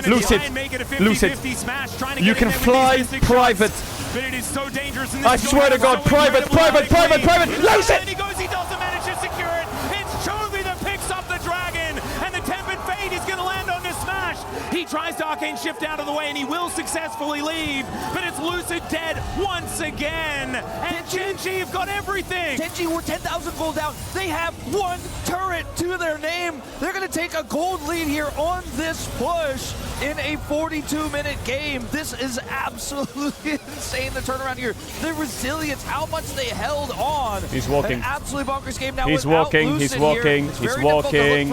Lucid, make it a 50-50 smash, trying to you get can in there fly with these private. Shots, but it is so dangerous. And I swear to God, private. Lucid! And he doesn't manage to secure it. It's Chovy that picks up the dragon, and the Tempered Fate is going to land on this smash. He tries to Arcane Shift out of the way, and he will successfully leave, but it's Lucid dead once again. And Gen G have got everything. Gen G were 10,000 gold down. They have 1 turret to their name. They're going to take a gold lead here on this push in a 42-minute game. This is absolutely insane, the turnaround here. The resilience, how much they held on. He's walking. An absolutely bonkers game now. He's walking. He's walking. He's walking.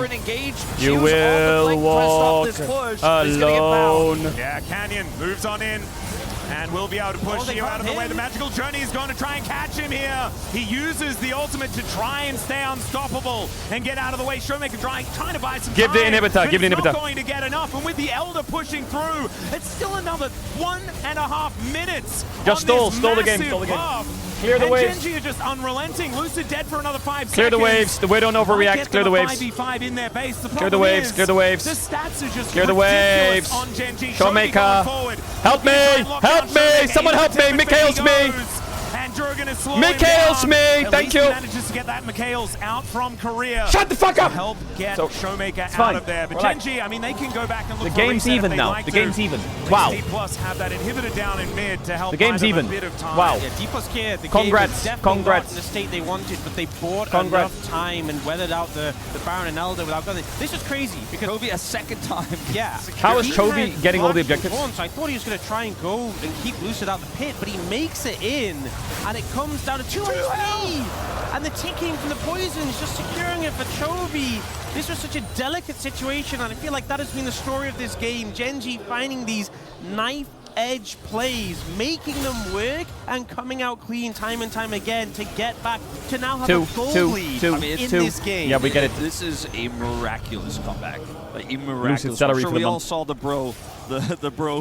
You will walk alone. Yeah, Canyon moves on in. And we'll be able to push Shio out of the way. The magical journey is going to try and catch him here. He uses the ultimate to try and stay unstoppable and get out of the way. Showmaker trying to buy some Give time. the inhibitor, give the It's inhibitor. not going to get enough. And with the Elder pushing through, it's still another 1.5 minutes. Just stall the game, stall the game. Clear the waves. Genji are just unrelenting. Lucid dead for another 5 seconds. Clear the waves. The way don't overreact. Clear the waves. 5v5 in their base. The Clear the waves. is, Clear the waves. The stats are just Clear the ridiculous waves. on Genji. Showmaker. Help me! Help me! Someone help me! Mikhail's me! And Drew gonna slow Mikhail's him me! down. Thank you! He manages to get that Mikhail's out from Korea. Shut the fuck up! To help get So, Showmaker it's out fine. of there. But Relax. Genji, I mean, they can go back and look The for a game's reset if even they'd now. like The to. game's even. At least Wow. D+ have that inhibitor down in mid to help The game's buy them even. a bit of time. Wow. Yeah, D+ Kia, the Congrats. game is definitely Congrats. not in the state they wanted, but they bought Congrats. enough time and weathered out the Baron and Elder without going. This is crazy because Chovy a second time. Yeah. How is He Chovy had getting all the flashes objectives? once. I thought he was going to try and go and keep Lucid out the pit, but he makes it in, and it comes down to 2 HP. And the ticking from the poison is just securing it for Chovy. This was such a delicate situation, and I feel like that has been the story of this game. Genji finding these knife edge plays, making them work, and coming out clean time and time again to get back to now have a goal lead I mean, in this game. Yeah, we get it. This is a miraculous comeback. Like, a Lucid miraculous. salary I'm sure for the we all month. saw the bro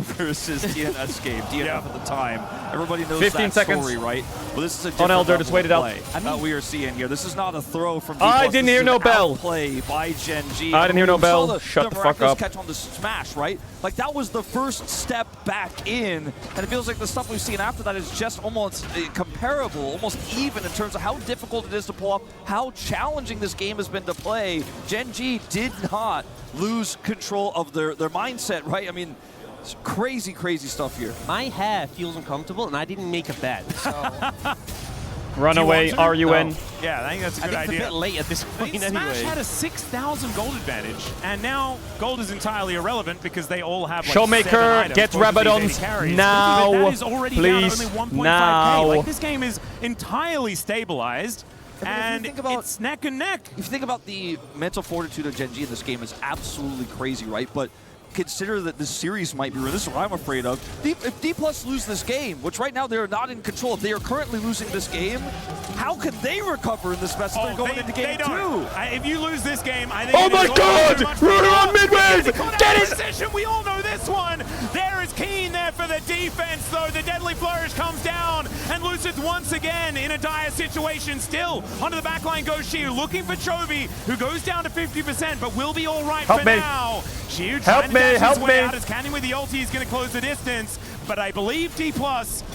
versus DNS game. DNF at the time. Everybody knows 15 that seconds. story, right? Well, this is a On different Elder, level just wait it of out. play that we are seeing here. This is not a throw from I D+. didn't This hear is no an bell. outplay by Genji. I didn't hear no We saw bell. The, Shut the fuck miraculous up. catch on the smash, right? Like, that was the first step back in, and it feels like the stuff we've seen after that is just almost comparable, almost even in terms of how difficult it is to pull off, how challenging this game has been to play. Genji did not lose control of their mindset, right? I mean, it's crazy, crazy stuff here. My hair feels uncomfortable, and I didn't make a bet. So. Runaway, RUN. Yeah, I think that's a good I think idea. it's a bit late at this point Smash anyway. had a 6,000 gold advantage, and now gold is entirely irrelevant because they all have like Showmaker, 7 items, get both of these Rabadons 80 carries. now, That is already please, down to only 1.5k. now. Like, this game is entirely stabilized, and it's neck and neck. If you think about the mental fortitude of Genji in this game, is absolutely crazy, right? But consider that this series might be ruined. This is what I'm afraid of. If D+ lose this game, which right now they're not in control, if they are currently losing this game, how can they recover in this mess if they're going into game 2? If you lose this game, I think. Oh my God! Ruler on mid-wave! Get it! Position. We all know this one. There is Keen there for the defense, though. The deadly flourish comes down, and Lucid's once again in a dire situation. Still onto the backline goes Shiu, looking for Chovy, who goes down to 50%, but will be all right Help for me. now. Shiu Help trying to me, dash help his way me. out as Canyon with the ulti is going to close the distance. But I believe D+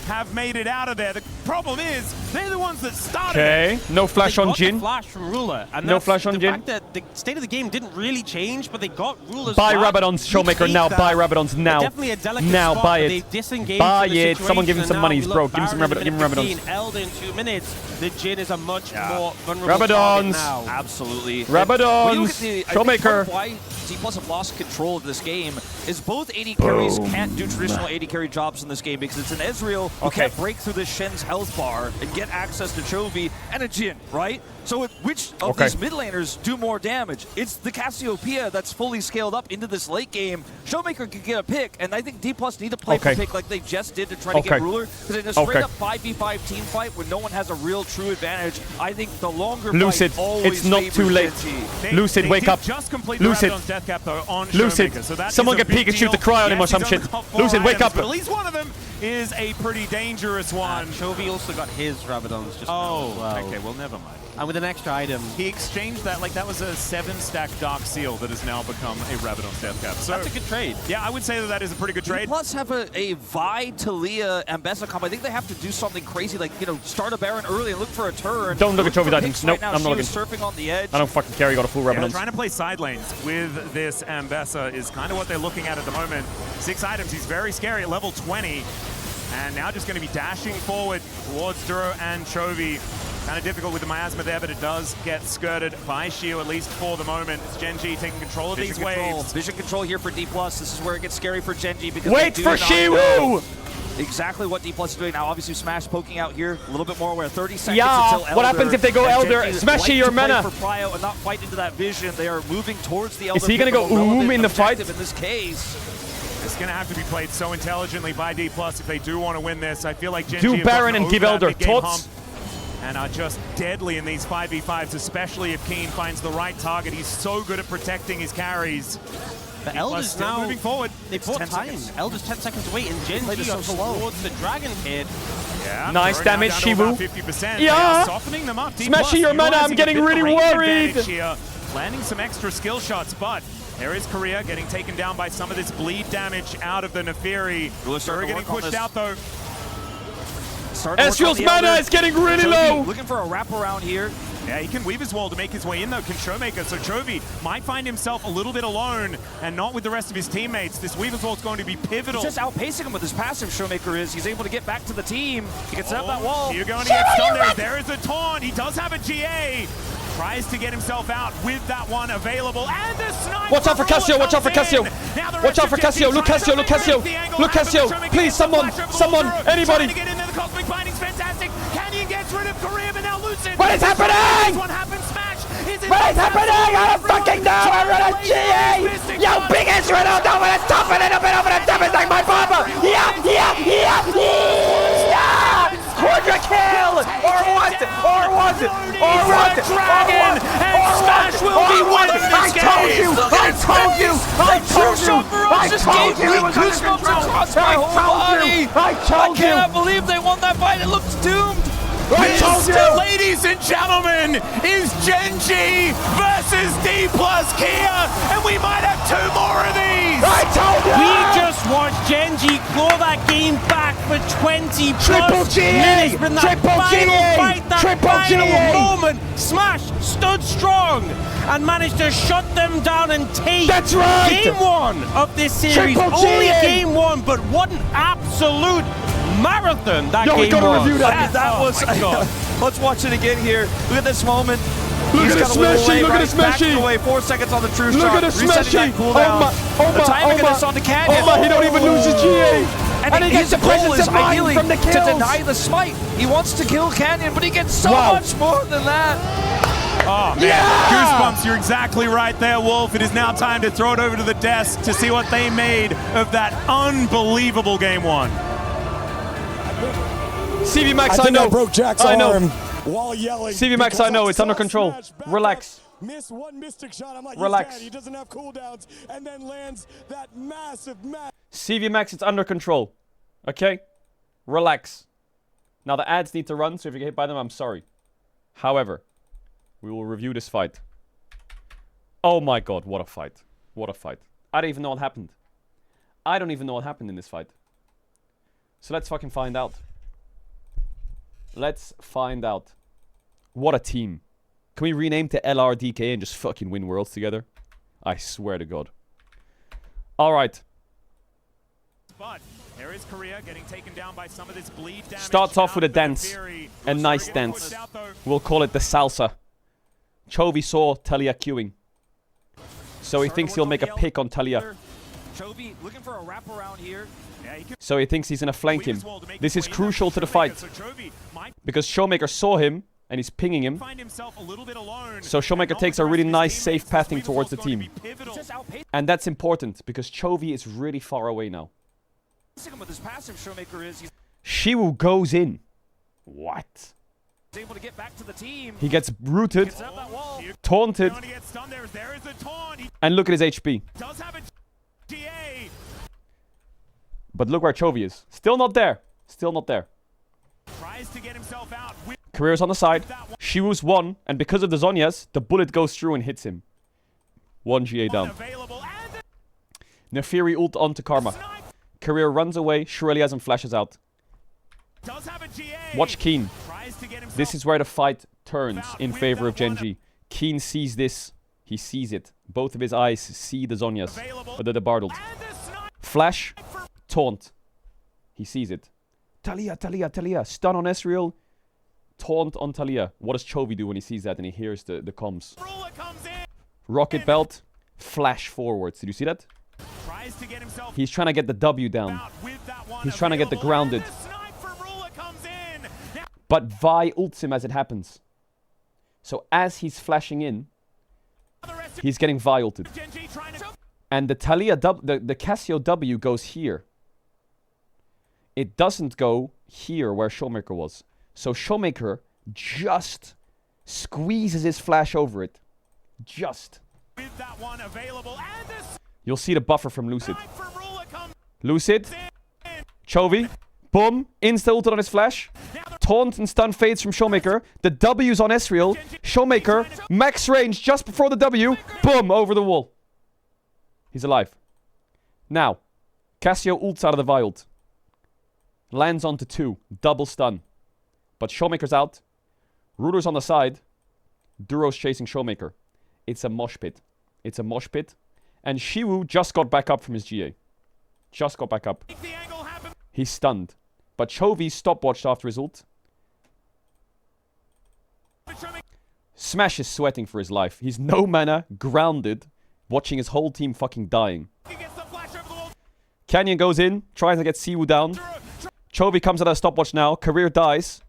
have made it out of there. The problem is they're the ones that started Okay, it. no flash on Jin. Flash from Ruler. And No that's flash on the Jin. fact that the state of the game didn't really change, but they got Ruler's Buy flash. Rabadons, We Showmaker take now. that. Buy Rabadons now. Definitely a delicate Now, spot, buy but it. they disengaged Buy from the it. Someone give him situation, some and monies, now bro. we Give him some look, Rabadons. Give him Baron Rabadons. is Elder in 2 minutes. The Jin is a much more vulnerable target Rabadons. now. Absolutely. Rabadons. When you look at the, I think part Showmaker. of why D+ have lost control of this game is both AD carries can't do traditional AD carry jobs in this game because it's an Ezreal who can't break through the Shen's health bar and get access to Chovy and a Jin, right? So which of these mid laners do more damage? It's the Cassiopeia that's fully scaled up into this late game. Showmaker could get a pick, and I think D+ need to play for pick like they just did to try to get Ruler. Because in a straight up 5v5 team fight where no one has a real true advantage, I think the longer Lucid, fight always it's not favors too late. Genji. Lucid, wake up. Just complete Lucid. the Rabadon's death cap though on Lucid. Showmaker, so that Someone is a get big Pikachu deal. to cry on him or Yes, some he's shit. only got 4 Lucid, wake items, up. But at least one of them is a pretty dangerous one. Chovy also got his Rabadons just Oh, now as well. okay, well never mind. And with an extra item. He exchanged that, like that was a 7-stack Dark Seal that has now become a Rabadon death cap. So that's a good trade. Yeah, I would say that is a pretty good trade. Plus have a Vi, Talia, and Ambessa comp. I think they have to do something crazy, like, you know, start a Baron early and look for a turn. Don't look at Chovy's for items. picks Nope, right now. I'm not She looking. was surfing on the edge. I don't fucking care. You got a full Yeah, Rabadons. trying to play side lanes with this Ambessa is kind of what they're looking at the moment. 6 items. He's very scary at level 20. And now just going to be dashing forward towards Duro and Chovy. Kind of difficult with the miasma there, but it does get skirted by Shio, at least for the moment. It's Genji taking control of these waves. Vision control here for D+. This is where it gets scary for Genji because Wait they do for not Shiwu! know exactly what D+ is doing now. Obviously, Smash poking out here a little bit more. We're 30 seconds Yeah, until what happens if they go and Elder? Genji Smashy like your to play mana. for Prio and not fight into that vision. They are moving towards the Elder. Is he gonna go pick, a relevant in the fight? objective in this case. It's going to have to be played so intelligently by D+ if they do want to win this. I feel like Gen G Do Baron and give Elder tots. And are just deadly in these 5v5s, especially if Keen finds the right target. He's so good at protecting his carries. But Elder's still now moving forward. They bought time. Elder's 10 seconds away, and Gen G are towards the Dragon Kid. Yeah, nice damage, Shivu. 50%. Yeah. Softening them up. Smashing your mana, I'm getting really worried. Here, landing some extra skill shots, but there is Korea getting taken down by some of this bleed damage out of the Neferi. We're getting pushed out though. Ezreal's mana is getting really low. Looking for a wraparound here. Yeah, he can weave his wall to make his way in though, can Showmaker. So Chovy might find himself a little bit alone and not with the rest of his teammates. This Weaver's wall is going to be pivotal. He's just outpacing him with his passive, Showmaker is. He's able to get back to the team. He can set up that wall. You're going to get stunned there. There is a taunt. He does have a GA. Tries to get himself out with that one available. And the sniper. Watch out for Cassio, watch out for Cassio. Watch out for Cassio. Look Cassio, look Cassio. Look Cassio. Please, someone, anybody. Trying to get in there. The Cosmic Binding's fantastic. Canyon gets rid of Korea, but now Lucid. What is happening? What happened? Smash. What is happening? I don't fucking know. I run a GA. Yo, big Israel. I'm gonna top it a bit over the top. It's like my papa. Yeah. Quadra kill. Or what? Dragon and Smash will be winning this game. I told you. I cannot believe they won that fight. It looks doomed. Ladies and gentlemen, is Gen G versus D+ Kia, and we might have 2 more of these. I told you. We just watched Gen G claw that game back for 20 Triple plus GA. minutes. But that Triple final GA. fight, that Triple final GA. moment, Smash stood strong and managed to shut them down and take game 1 of this series. Triple Only GA. game 1, but what an absolute marathon that Yo, we game gotta was. review that. That was. Let's watch it again here. Look at this moment. Look at this Smashy. Look at this Smashy. Away 4 seconds on the true Look shot. at this Resetting Smashy. that cooldown. The timing of this on the Canyon. Oh my, he don't even lose his GA. And he gets his the goal presence is of mind ideally from the to kills. deny the smite. He wants to kill Canyon, but he gets so much more than that. Oh, man. Yeah! Goosebumps. You're exactly right there, Wolf. It is now time to throw it over to the desk to see what they made of that unbelievable game 1. CV Max, I know. broke Jack's I know. arm while yelling. CV Max, I know. It's under control. Relax. Miss one mystic shot. I'm like, Relax. he doesn't have cooldowns, and then lands that massive CV Max, it's under control. Okay? Relax. Now the ads need to run, so if you get hit by them, I'm sorry. However, we will review this fight. Oh my god, what a fight. What a fight. I don't even know what happened. I don't even know what happened in this fight. So let's fucking find out. Let's find out. What a team. Can we rename to LRDK and just fucking win worlds together? I swear to God. Alright. But there is Korea getting taken down by some of this bleed damage. Starts off with a dance. A nice dance. We'll call it the salsa. Chovy saw Talia queuing. So he thinks he'll make a pick on Talia. Chovy looking for a wraparound here. So he thinks he's gonna flank him. This is crucial to the fight. Because Showmaker saw him and he's pinging him. So Showmaker takes a really nice safe pathing towards the team. And that's important because Chovy is really far away now. With his passive, Showmaker is. Shiwu goes in. What? He's able to get back to the team. He gets rooted, taunted, and look at his HP. But look where Chovy is. Still not there. Still not there. Career's on the side. Shiwu's 1, and because of the Zhonya's, the bullet goes through and hits him. 1 GA down. Neferi ult onto Karma. Career runs away. Shurelias flashes out. Watch Keen. This is where the fight turns in favor of Gen G. Keen sees this. He sees it. Both of his eyes see the Zhonya's. The Bardals. Flash. Taunt. He sees it. Talia, Talia, Talia. Stun on Ezreal. Taunt on Talia. What does Chovy do when he sees that and he hears the comms? Rocket belt. Flash forwards. Did you see that? He's trying to get the W down. He's trying to get the grounded. But Vi ults him as it happens. So as he's flashing in, he's getting Vi ulted. And the the Casio W goes here. It doesn't go here where Showmaker was. So Showmaker just squeezes his flash over it. Just. With that one available, and this You'll see the buffer from Lucid. Lucid. Chovy. Boom. Insta-ulted on his flash. Taunt and stun fades from Showmaker. The W's on Ezreal. Showmaker. Max range just before the W. Boom. Over the wall. He's alive. Now. Casio ults out of the Wild. Lands onto 2. Double stun. But Showmaker's out. Ruler's on the side. Duro's chasing Showmaker. It's a mosh pit. It's a mosh pit. And Shiwu just got back up from his GA. Just got back up. He's stunned. But Chovy stopwatched after his ult. Smash is sweating for his life. He's no mana, grounded, watching his whole team fucking dying. Canyon goes in, tries to get Siwu down. Chovy comes out of stopwatch now. Career dies.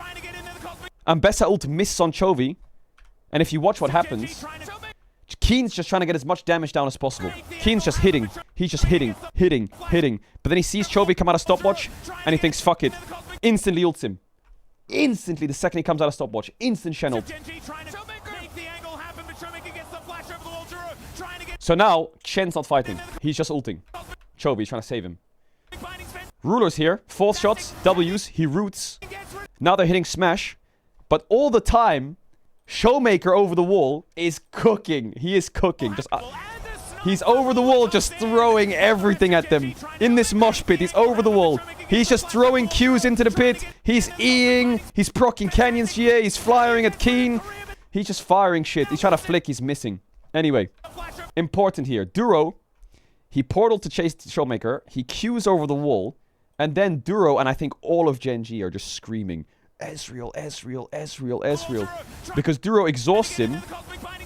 Ambessa ult misses on Chovy. And if you watch what happens, Keen's just trying to get as much damage down as possible. Keen's just hitting. He's just hitting. But then he sees Chovy come out of stopwatch, and he thinks, fuck it. Instantly ults him. Instantly, the second he comes out of stopwatch. Instant Shen ult. So now, Shen's not fighting. He's just ulting. Chovy trying to save him. Ruler's here. 4th shots. W's. He roots. Now they're hitting Smash. But all the time, Showmaker over the wall is cooking. He is cooking. Just he's over the wall, just throwing everything at them. In this mosh pit, he's over the wall. He's just throwing Qs into the pit. He's Eing. He's proccing Canyon's GA. He's flying at Keen. He's just firing shit. He's trying to flick. He's missing. Anyway, important here. Duro, he portaled to chase Showmaker. He Qs over the wall. And then Duro and I think all of Gen G are just screaming, Ezreal, Ezreal, Ezreal, Ezreal. Because Duro exhausts him,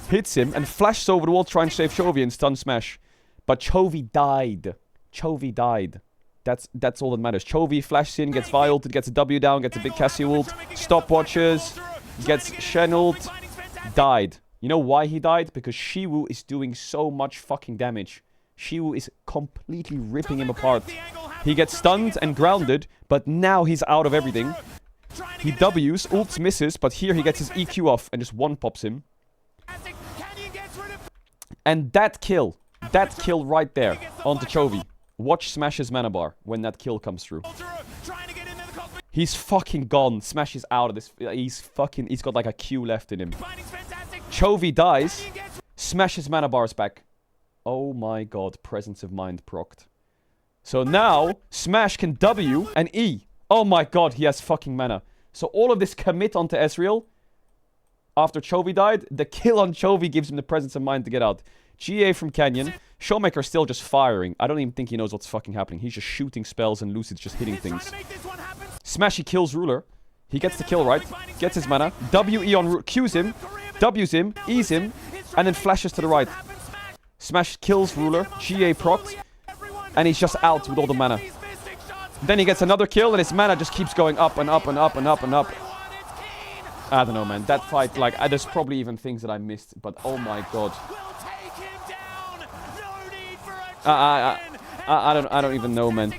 hits him, and flashes over the wall trying to save Chovy and stun Smash. But Chovy died. Chovy died. That's all that matters. Chovy flashes in, gets Vi ulted, gets a W down, gets a big Cassie ult, stopwatches, gets Shen ult, died. You know why he died? Because Shiwu is doing so much fucking damage. Shiwu is completely ripping him apart. He gets stunned and grounded, but now he's out of everything. He W's, ults misses, but here he gets his EQ off and just one-pops him. And that kill right there onto Chovy. Watch Smash's mana bar when that kill comes through. He's fucking gone. Smash is out of this. He's got like a Q left in him. Chovy dies. Smash's mana bar is back. Oh my god, presence of mind procced. So now, Smash can W and E. Oh my god, he has fucking mana. So all of this commit onto Ezreal. After Chovy died, the kill on Chovy gives him the presence of mind to get out. GA from Canyon. Showmaker still just firing. I don't even think he knows what's fucking happening. He's just shooting spells and Lucid's just hitting things. Smashy kills Ruler. He gets the kill right. Gets his mana. WE on Ruler. Qs him. W's him. E's him. And then flashes to the right. Smash kills Ruler. GA procced. And he's just out with all the mana. Then he gets another kill and his mana just keeps going up and up and up and up and up. I don't know, man. That fight, like, there's probably even things that I missed, but oh my god. I don't even know, man.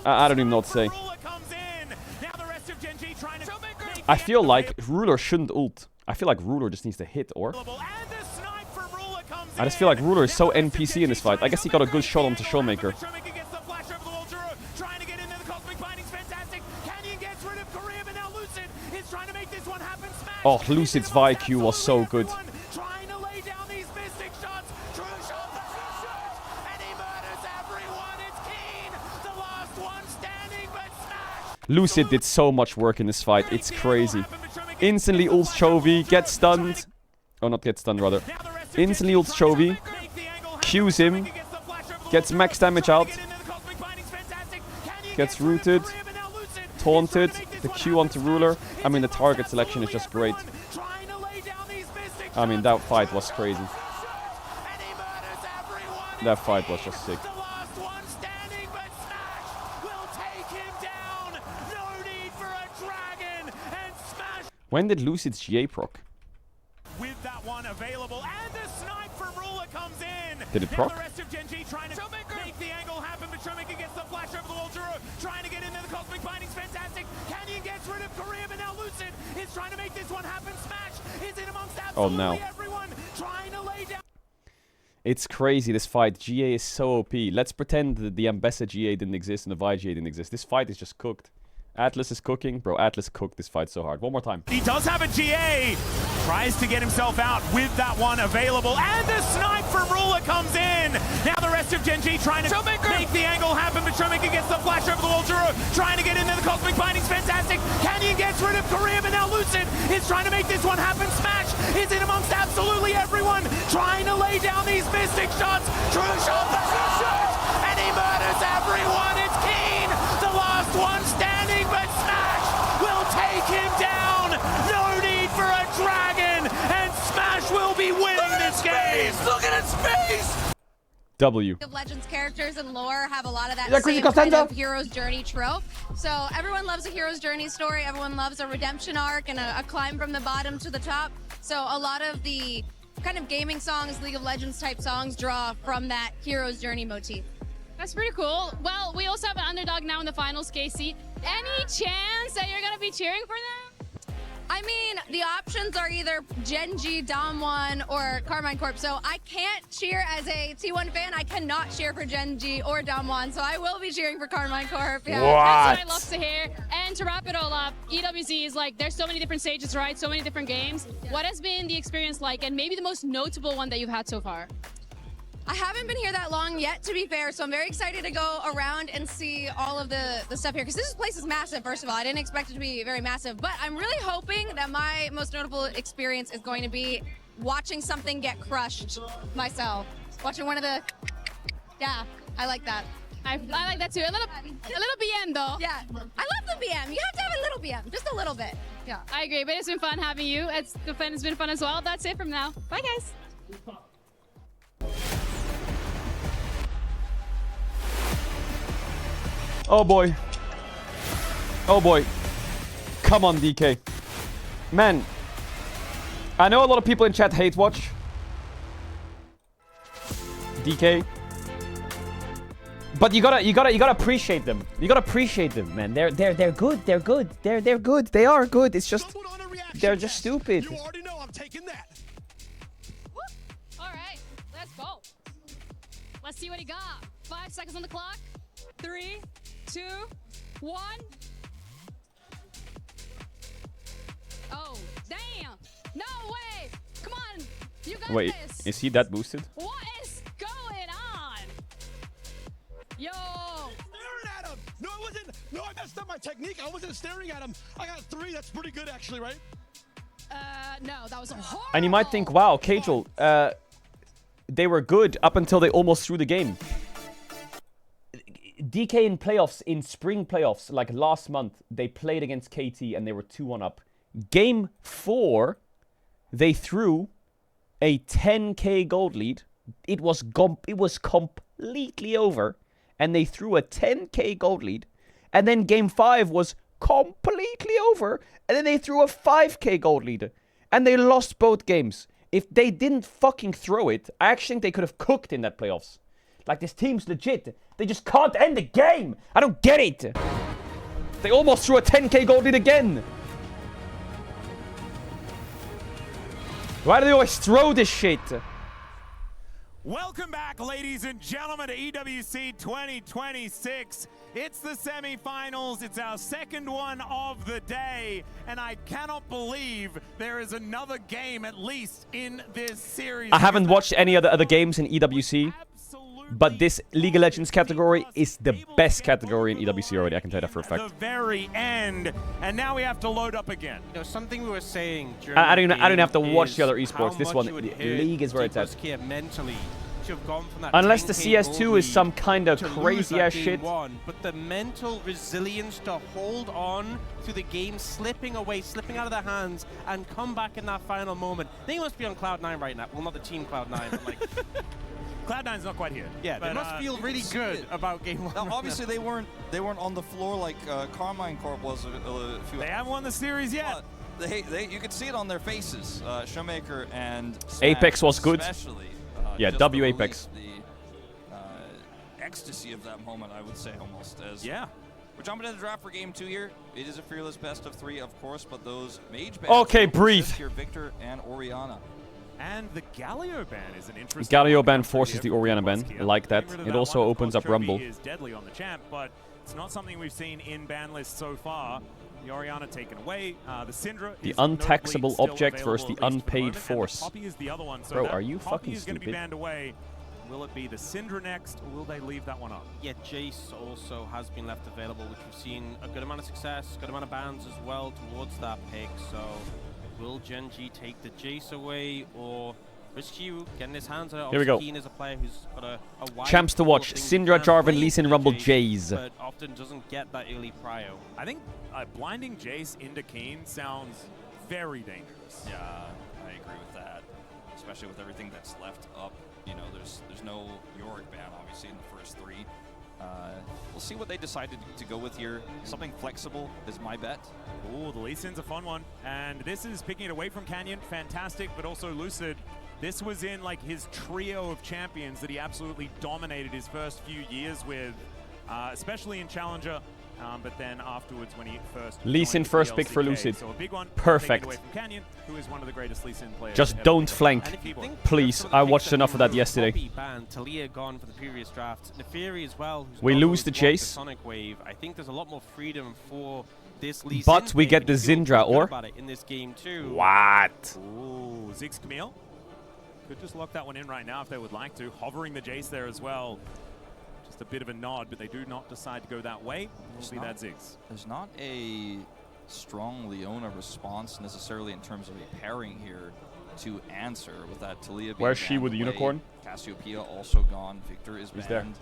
I don't even know what to say. I feel like Ruler shouldn't ult. I feel like Ruler just needs to hit, or? I just feel like Ruler is so NPC in this fight. I guess he got a good shot onto Showmaker. Oh, Lucid's Vi Q was so good. Lucid did so much work in this fight. It's crazy. Instantly ults Chovy, gets stunned. Oh, not get stunned, rather. Instantly ults Chovy, Qs him, gets max damage out, gets rooted, taunted, the Q onto Ruler. I mean, the target selection is just great. I mean, that fight was crazy. That fight was just sick. When did Lucid's GA proc? With that one available, and the snipe from from Rula comes in. Did it Now proc? the rest of Gen G trying to make the angle happen, but Showmaker gets the flash over the wall. Juro trying to get in there. The Cosmic Binding's fantastic. Canyon gets rid of Korea, but now Lucid is trying to make this one happen. Smash is in amongst absolutely everyone, trying to lay down. It's crazy, this fight. GA is so OP. Let's pretend that the Ambessa GA didn't exist and the Vi GA didn't exist. This fight is just cooked. Atlas is cooking. Bro, Atlas cooked this fight so hard. One more time. He does have a GA. Tries to get himself out with that one available. And the snipe from Rula comes in. Now the rest of Gen G trying to make the angle happen, but Showmaker gets the flash over the wall. Juro trying to get in there. The Cosmic Binding's fantastic. Canyon gets rid of Korea, but now Lucid is trying to make this one happen. Smash is in amongst absolutely everyone, trying to lay down these mystic shots. True shot, the true shot, and he murders everyone. It's Keen, the last one standing, but Smash will take him down. No need for a dragon, and Smash will be winning this game. Look at his face. W. League of Legends characters and lore have a lot of that Is that same Chrissy kind of Costanza? hero's journey trope. So everyone loves a hero's journey story. Everyone loves a redemption arc and a climb from the bottom to the top. So a lot of the kind of gaming songs, League of Legends type songs draw from that hero's journey motif. That's pretty cool. Well, we also have an underdog now in the finals, Casey. Any chance that you're going to be cheering for them? I mean, the options are either Gen G, Dom1, or Carmine Corp. So I can't cheer as a T1 fan. I cannot cheer for Gen G or Dom1. So I will be cheering for Carmine Corp. Yeah. That's what I love to hear. And to wrap it all up, EWC is like, there's so many different stages, right? So many different games. What has been the experience like, and maybe the most notable one that you've had so far? I haven't been here that long yet, to be fair, so I'm very excited to go around and see all of the stuff here, because this place is massive, first of all. I didn't expect it to be very massive, but I'm really hoping that my most notable experience is going to be watching something get crushed myself. Watching one of the... Yeah, I like that. I like that too. A little BM though. Yeah, I love the BM. You have to have a little BM, just a little bit. Yeah, I agree, but it's been fun having you. The fun has been fun as well. That's it from now. Bye, guys. Oh boy. Oh boy. Come on, DK. Man. I know a lot of people in chat hate watch. DK. But you gotta appreciate them. You gotta appreciate them, man. They're good. They're good. They're good. They are good. It's just they're just stupid. You already know I'm taking that. All right, let's go. Let's see what he got. 5 seconds on the clock. 3, 2, 1. Oh, damn. No way. Come on. You got Wait, this. is he that boosted? What is going on? Yo. Staring at him. No, I wasn't. No, I messed up my technique. I wasn't staring at him. I got 3. That's pretty good, actually, right? No, that was a horrible. And you might think, wow, Caedrel, they were good up until they almost threw the game. DK in playoffs, in spring playoffs, like last month, they played against KT and they were 2-1 up. Game 4, they threw a 10k gold lead. It was completely over, and they threw a 10k gold lead. And then game 5 was completely over, and then they threw a 5k gold lead. And they lost both games. If they didn't fucking throw it, I actually think they could have cooked in that playoffs. Like, this team's legit. They just can't end the game. I don't get it. They almost threw a 10k gold lead again. Why do they always throw this shit? Welcome back, ladies and gentlemen, to EWC 2026. It's the semifinals. It's our second one of the day, and I cannot believe there is another game at least in this series. I haven't watched any of the other games in EWC, but this League of Legends category is the best category in EWC already. I can tell you that for a fact. The very end, and now we have to load up again. You know, something we were saying during I don't have to watch the other is esports. how This much one, it would hurt League is where it's at. Kia mentally to have gone from that Unless the 10K CS2 gold is some kind of lead to lose crazy that ass game shit. one, but the mental resilience to hold on to the game slipping away, slipping out of their hands, and come back in that final moment. They must be on Cloud9 right now. Well, not the team Cloud9, but like... Cloud9's not quite here. Yeah, they must feel really good about game 1. Now, obviously, they weren't on the floor like Carmine Corp was a few. They haven't won the series yet. You could see it on their faces. Showmaker and Smash Apex was good. Especially. Yeah, just W the Apex. relief, the ecstasy of that moment, I would say, almost. As yeah. We're jumping into the draft for game 2 here. It is a fearless best of 3, of course, but those mage bans. Okay, breathe. Here, Victor and Oriana. And the Galio ban is an interesting Galio ban forces the Oriana ban. I like that. It also opens up Rumble. Is deadly on the champ, but it's not something we've seen in ban lists so far. The Oriana taken away. The Syndra The is untaxable notably object still versus the available, at least for unpaid moment, and the force. Poppy is the other one. So Bro, that are you Poppy fucking is going to be stupid? banned away. Will it be the Syndra next, or will they leave that one up? Yeah, Jace also has been left available, which we've seen a good amount of success, good amount of bans as well towards that pick. So will Gen G take the Jace away, or risk you getting his hands on it? Here we go. Keen is a player who's got a wide Champs to pool of watch. things he Syndra, can Jarvan, play Lee Sin, into Rumble, Jace, Jace. but often doesn't get that early prio. I think blinding Jace into Keen sounds very dangerous. Yeah, I agree with that, especially with everything that's left up. You know, there's no Yorick ban, obviously, in the first 3. We'll see what they decided to go with here. Something flexible is my bet. Ooh, the Lee Sin's a fun one. And this is picking it away from Canyon. Fantastic, but also Lucid. This was in like his trio of champions that he absolutely dominated his first few years with, especially in Challenger. But then afterwards, when he first Lee Sin joined first pick for LCK, Lucid. so a big one, Perfect. taken away from Canyon, who is one of the greatest Lee Sin players. Just ever don't to flank. come on the keyboard. Please, I watched enough of that yesterday. Poppy banned, Talia gone for the previous draft. Neferi as well. who's We gone lose to the block chase. Sonic Wave. I think there's a lot more freedom for this Lee But Sin we pick, get and the he feels Syndra, good or? about it in this game too. What? Ooh, Ziggs Camille. Could just lock that one in right now if they would like to. Hovering the Jace there as well. Just a bit of a nod, but they do not decide to go that way. We'll see that Ziggs. There's not a strong Leona response necessarily in terms of a pairing here to answer with that Talia being Where's she with the banned away. unicorn? Cassiopeia also gone. Victor is He's banned. there.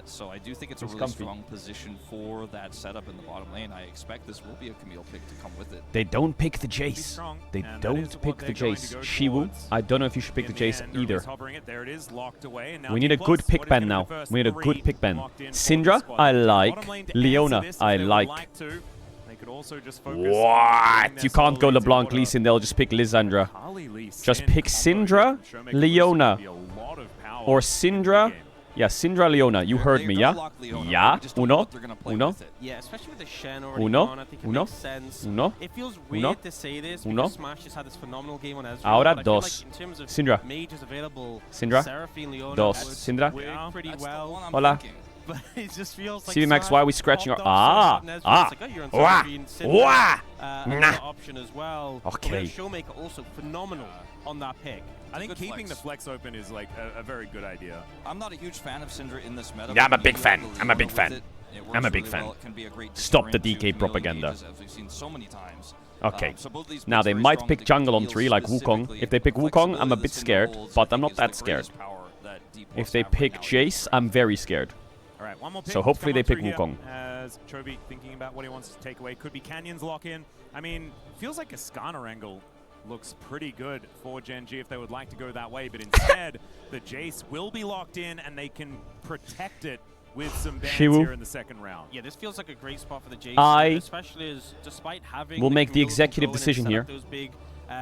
So I do think it's a He's really comfy. strong position for that setup in the bottom lane. I expect this will be a Camille pick to come with it. They don't pick the Jace. strong, They and that don't is what pick they're the going to Jace. go Shiwu, towards. I don't know if you should pick the In Jace end, Urbi's either. hovering it. There it is, locked away. And now We need a D+, good what pick is ban gonna be now. the first We need a three good pick ban. locked in for the Syndra, squad. I Bottom like. lane to Leona, answer this if I they would like. to. They could also just focus on What? getting You their can't go solo LeBlanc into Lee order. Sin. They'll just pick Lissandra. Kali Lee Just Sin pick combo Syndra, here from Showmaker Leona. Lucid would be a lot of power Or in the Syndra. game. Yeah, Syndra, Leona. You heard me, yeah? Yeah? Uno? Uno? Yeah, especially with the Shen already Uno? gone, I think it Uno? makes sense. Uno? It feels Uno? weird to say this Uno? because Smash has had this phenomenal game on Ezreal. Ahora but I feel dos. like in terms of Syndra. mages available, Syndra. Seraphine, Leona Dos. would Syndra. work pretty well. Hola. But it just feels like CV Max, Smash why are we scratching our... popped off so Ah! hard, and Ezreal's Ah! like, oh, you're on Wah! Seraphine, Syndra, Wah! another Nah. option as well. Okay. Although Showmaker also phenomenal on that pick. I think Good keeping flex. the flex open is like a very good idea. I'm not a huge fan of Syndra in this meta. Yeah, I'm but a big you fan. have the I'm a big Leona fan. with it. It I'm a works big really fan. well. It can be a great Stop the deterrent to DK Camille propaganda. engages, as we've seen so many times. Okay. So both these Now picks they very might strong pick to jungle on deal 3 like Wukong. specifically. If they pick The Wukong, flexibility I'm a that bit Syndra scared, holds, but I I'm think, not is that the scared. greatest power that D+ If they have right pick now. Jace, I'm very scared. All right, one more pick. So hopefully they to come pick on through Wukong. here As Chovy thinking about what he wants to take away. Could be Canyon's lock-in. I mean, feels like a Skarner angle looks pretty good for Gen G if they would like to go that way, but instead the Jace will be locked in and they can protect it with some bans Shiwu. here in the second round. Yeah, this feels like a great spot for the Jace, I especially as despite having will make the Camille executive go in and decision set here. up those big,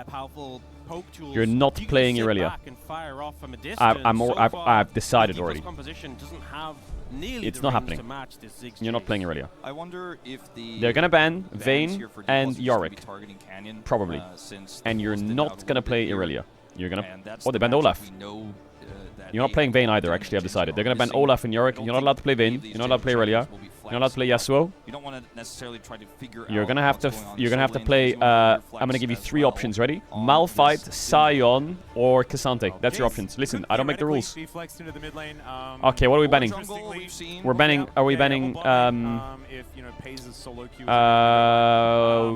powerful poke tools, You're not you can playing sit Irelia. back and fire off from a distance. I've decided the already. composition doesn't have nearly It's the not range happening. to match this Ziggs You're not Jace. playing Irelia. I wonder if the They're gonna ban bans Vayne here for D+ and are just gonna be Yorick. targeting Canyon, Probably. Since And you're D+ did out a not little gonna bit play here. Irelia. You're gonna... And that's Oh, they the banned matchup Olaf. we know, that You're not playing Vayne either, actually, I've decided. They're gonna ban Olaf and Yorick. You're not allowed to play Vayne. You're not allowed to play Irelia. You're not allowed to play Yasuo. You don't want to necessarily try to figure You're out gonna have to what's going on you're gonna have to in play solo lane, because you I'm gonna wanna give you flex 3 as options, well ready? on Malphite, this Sion, or Cassante. That's your Jace options. Listen, could I don't make the theoretically rules. be flexed into the mid lane. Okay, what are we banning? Interestingly, We're banning are we yeah, banning or bot lane, if you know Paze's solo queue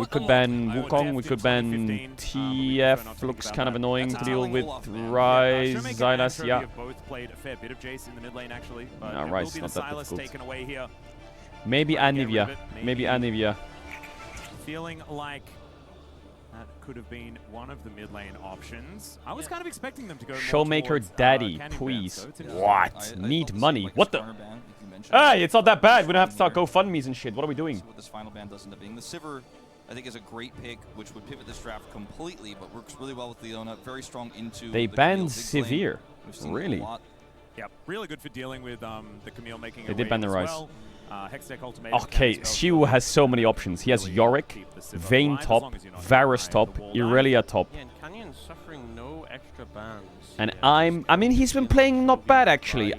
we could ban Wukong, we could ban TF, looks kind of annoying to deal with. Ryze, Xylas, yeah. have both played a fair bit of Jace in the mid lane actually, but No, it Ryze will is be not the that Silas difficult. taken away here. Maybe Try and get rid Anivia. of it, Maybe Anivia. Feeling like that could have been one of the mid lane options. I was kind of expecting them to go more Showmaker towards, Daddy, Canyon please. Bans, so it's interesting. What? I Need thought this money. was like a What the? Skarner ban, if you mentioned Hey, it. it's not that bad. We don't have to start GoFundMe's and shit. What are we doing? So what this final ban does end up being. The Sivir I think is a great pick, which would pivot this draft completely, but works really well with Leona. Very strong into. They banned Severe. Really? Yep, really good for dealing with the Camille making. They did ban the Rise. Well. Hextech ultimatum Okay, Xiwu has so many options. He has Yorick, Vayne top, Varus top, Irelia top. Yeah, and Canyon suffering no extra bans. And I mean, he's been playing not bad actually.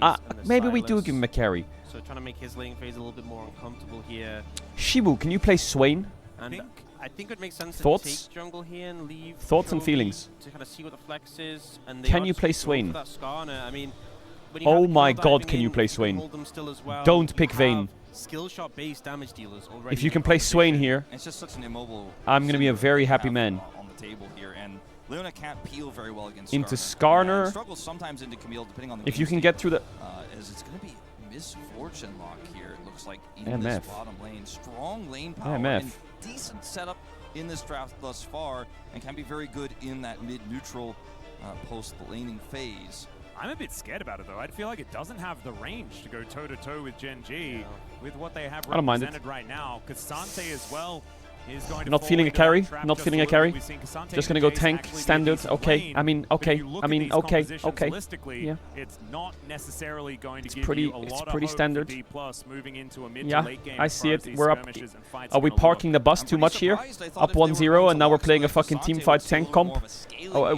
Maybe we do give him a carry. So trying to make his laning phase a little bit more uncomfortable here. Xiwu, can you play Swain? And I think it makes sense Thoughts? to take jungle here and leave Thoughts and Chovy feelings. to kind of see what the flex is. And Can you play Swain? I mean, when you Oh have my kill god, diving can you in, play can Swain? hold them still as well. Don't You pick have Vayne. Skill shot based damage dealers already. If you can play Swain here, It's just such an immobile. I'm gonna be a very happy man. On the table here, and Leona can't peel very well against Into Skarner. Skarner. And struggles sometimes into Camille, depending on the. If you game can state. get through the As it's going to be Misfortune lock here. It looks like in MF. this bottom lane, strong lane power MF. and decent setup in this draft thus far, and can be very good in that mid-neutral post laning phase. I'm a bit scared about it though. I feel like it doesn't have the range to go toe-to-toe with Gen G with what they have I don't mind it. represented right now. Cassante as well is going to Not fall feeling a into that carry. trap Not just feeling a little. carry. We've seen Cassante Just and gonna go Jace tank actually be a standard. decent Okay. lane, I mean, but if okay. you look I at mean, these okay. compositions Okay. holistically, Yeah. it's not necessarily going to It's give pretty- you a it's lot pretty of hope standard. for D+ moving into a mid Yeah, to late game I as see far it. as these We're up. skirmishes and fights Are we gonna look. parking the bus too much here? Up 1-0 and now we're playing a fucking teamfight tank comp. Oh, are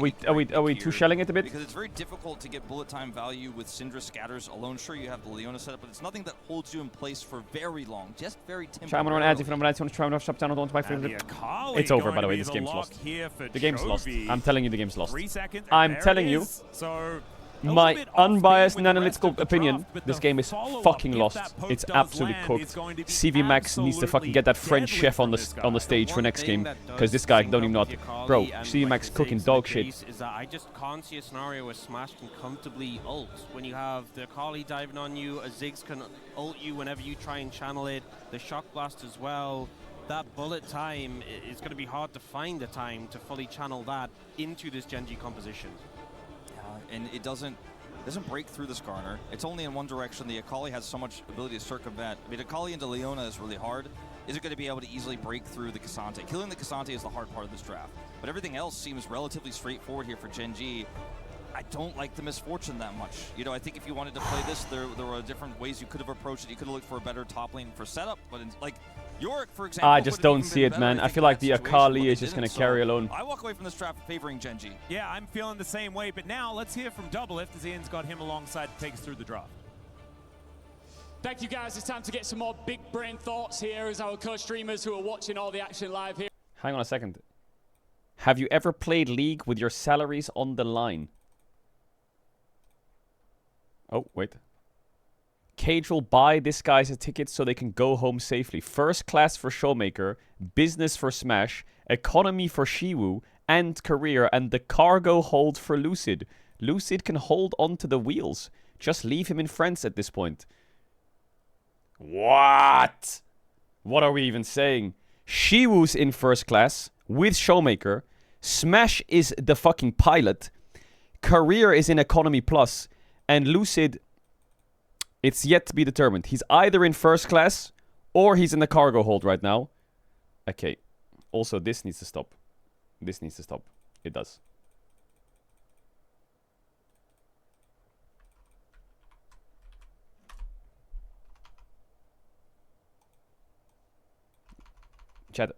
we two shelling it a bit? Because it's very difficult to get bullet time value with Syndra scatters alone. Sure, you have the Leona setup, but it's nothing that holds you in place for very long. Just very temporary. Try one ads if I'm right. Try one shop down. Don't buy It's over, by the way. This game's lost. The game's lost. I'm telling you, the game's lost. 3 seconds. I'm telling you. So My unbiased and analytical opinion, this game is fucking lost. It's absolutely cooked. CV Max needs to fucking get that French chef on the stage for next game, because this guy don't even know. Bro, CV Max cooking dog shit. Is that I just can't see a scenario where Smash can comfortably ult when you have the Akali diving on you, a Ziggs can ult you whenever you try and channel it, the Shock Blast as well. That bullet time, it's going to be hard to find the time to fully channel that into this Gen G composition. And it doesn't break through the Skarner. It's only in one direction. The Akali has so much ability to circumvent. I mean, Akali into Leona is really hard. Is it going to be able to easily break through the Cassante? Killing the Cassante is the hard part of this draft. But everything else seems relatively straightforward here for Gen G. I don't like the Misfortune that much. You know, I think if you wanted to play this, there were different ways you could have approached it. You could have looked for a better top lane for setup, but like Yorick, for example, I just don't see it, man. I feel like the Akali is just going to carry alone. I walk away from this draft favoring Gen G. Yeah, I'm feeling the same way, but now let's hear from Doublelift as Ian's got him alongside to take us through the draft. Thank you, guys. It's time to get some more big brain thoughts here as our co-streamers who are watching all the action live here. Hang on a second. Have you ever played League with your salaries on the line? Oh, wait. Caedrel buy this guys a ticket so they can go home safely. First class for Showmaker, business for Smash, economy for Xiwu, and career, and the cargo hold for Lucid. Lucid can hold onto the wheels. Just leave him in France at this point. What? What are we even saying? Xiwu's in first class with Showmaker. Smash is the fucking pilot. Career is in economy plus. And Lucid, it's yet to be determined. He's either in first class or he's in the cargo hold right now. Okay. Also, this needs to stop. This needs to stop. It does. Chat,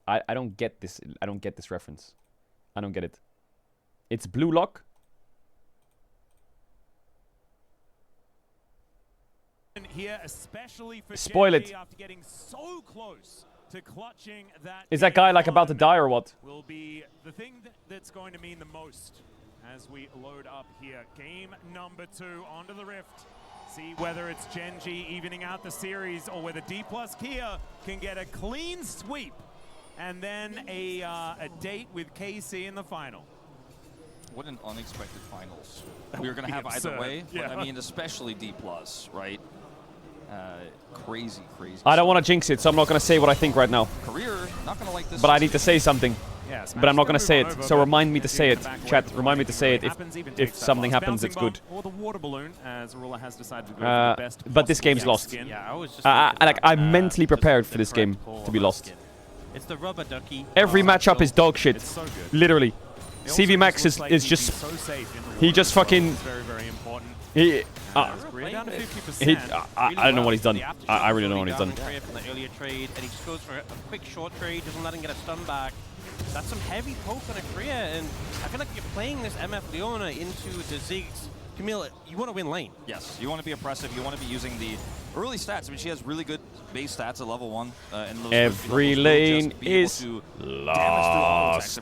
I don't get this. I don't get this reference. I don't get it. It's blue lock. Here, especially for Spoil Gen G it. after getting so close to clutching that. Is that guy like about to die or what? Will be the thing that's going to mean the most as we load up here. Game number 2 onto the Rift. See whether it's Gen G evening out the series or whether D+ Kia can get a clean sweep and then a date with KC in the final. What an unexpected finals we were going to have either way. Yeah. But I mean, especially D+, right? Crazy. I don't want to jinx it, so I'm not going to say what I think right now. Career, not going to like this. But I need to say something. Yeah, but I'm not going to say it. So remind me to say it. Chat, remind me to say it if something happens that's good. Or the water balloon, as Arula has decided to go for the best but this game's lost. Yeah, I was just I'm mentally prepared for this game to be lost. It's the rubber ducky. Every matchup is dog shit. It's so good. Literally. It also CV Max just is looks like just... he's so safe in the He water just as well. fucking... It's very, very important. I don't know what he's done. I really don't know what he's done. From the earlier trade, and he just goes for a quick short trade, doesn't let him get a stun back. That's some heavy poke on a Korea, and I feel like you're playing this MF Leona into the Ziggs. Camille, you want to win lane. Yes, you want to be oppressive. You want to be using the early stats. I mean, she has really good base stats at level 1. And those Every lane is lost.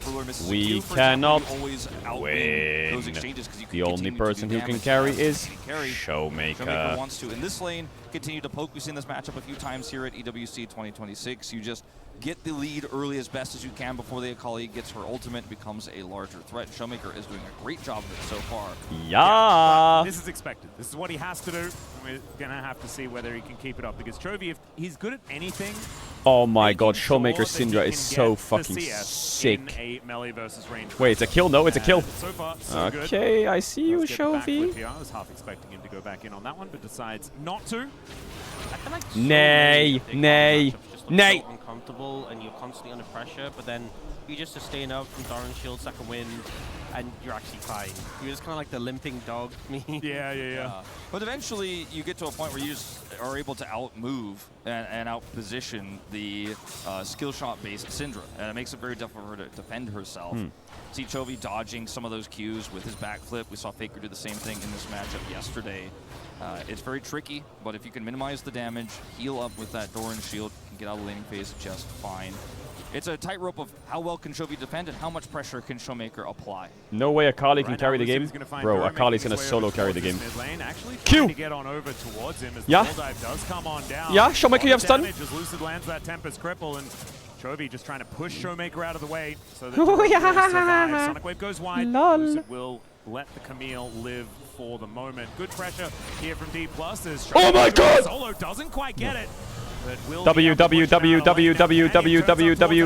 We cannot win. Those exchanges, you the only person who can carry is Showmaker Showmaker. wants to, in this lane, continue to poke. We've seen this matchup a few times here at EWC 2026. You just get the lead early as best as you can before the Akali gets her ultimate, becomes a larger threat. Showmaker is doing a great job of it so far. Yeah. This is expected. This is what he has to do. We're going to have to see whether he can keep it up, because Chovy, if he's good at anything... Oh my god, Showmaker sure Syndra is so fucking sick. In a melee versus range. Wait, it's a kill? No, it's a kill. So far, so good. Okay, I see you, Let's get the back Chovy. whip here. I was half expecting him to go back in on that one, but decides not to. I feel like Nay, nay, nay. So uncomfortable, and you're constantly under pressure, but then you just sustain up from Doran Shield, second wind, and you're actually fine. You're just kind of like the limping dog meme. Yeah. But eventually, you get to a point where you just are able to out-move and out-position the skill shot-based Syndra, and it makes it very difficult for her to defend herself. See Chovy dodging some of those cues with his backflip. We saw Faker do the same thing in this matchup yesterday. It's very tricky, but if you can minimize the damage, heal up with that Doran Shield, and get out of the laning phase just fine. It's a tightrope of how well can Chovy defend and how much pressure can Showmaker apply. No way Akali can carry the game. Bro, Akali's gonna solo carry the game. Q! To get on over towards him as Yeah. the dive does come on down. Yeah, Showmaker, you have stun. As Lucid lands that Tempest Cripple, and Chovy just trying to push Showmaker out of the way so that Oh, yeah. will survive. Sonic Wave goes wide. Lol. Lucid will let the Camille live for the moment. Good pressure here from D+. As Oh my god! Solo doesn't quite get it. W.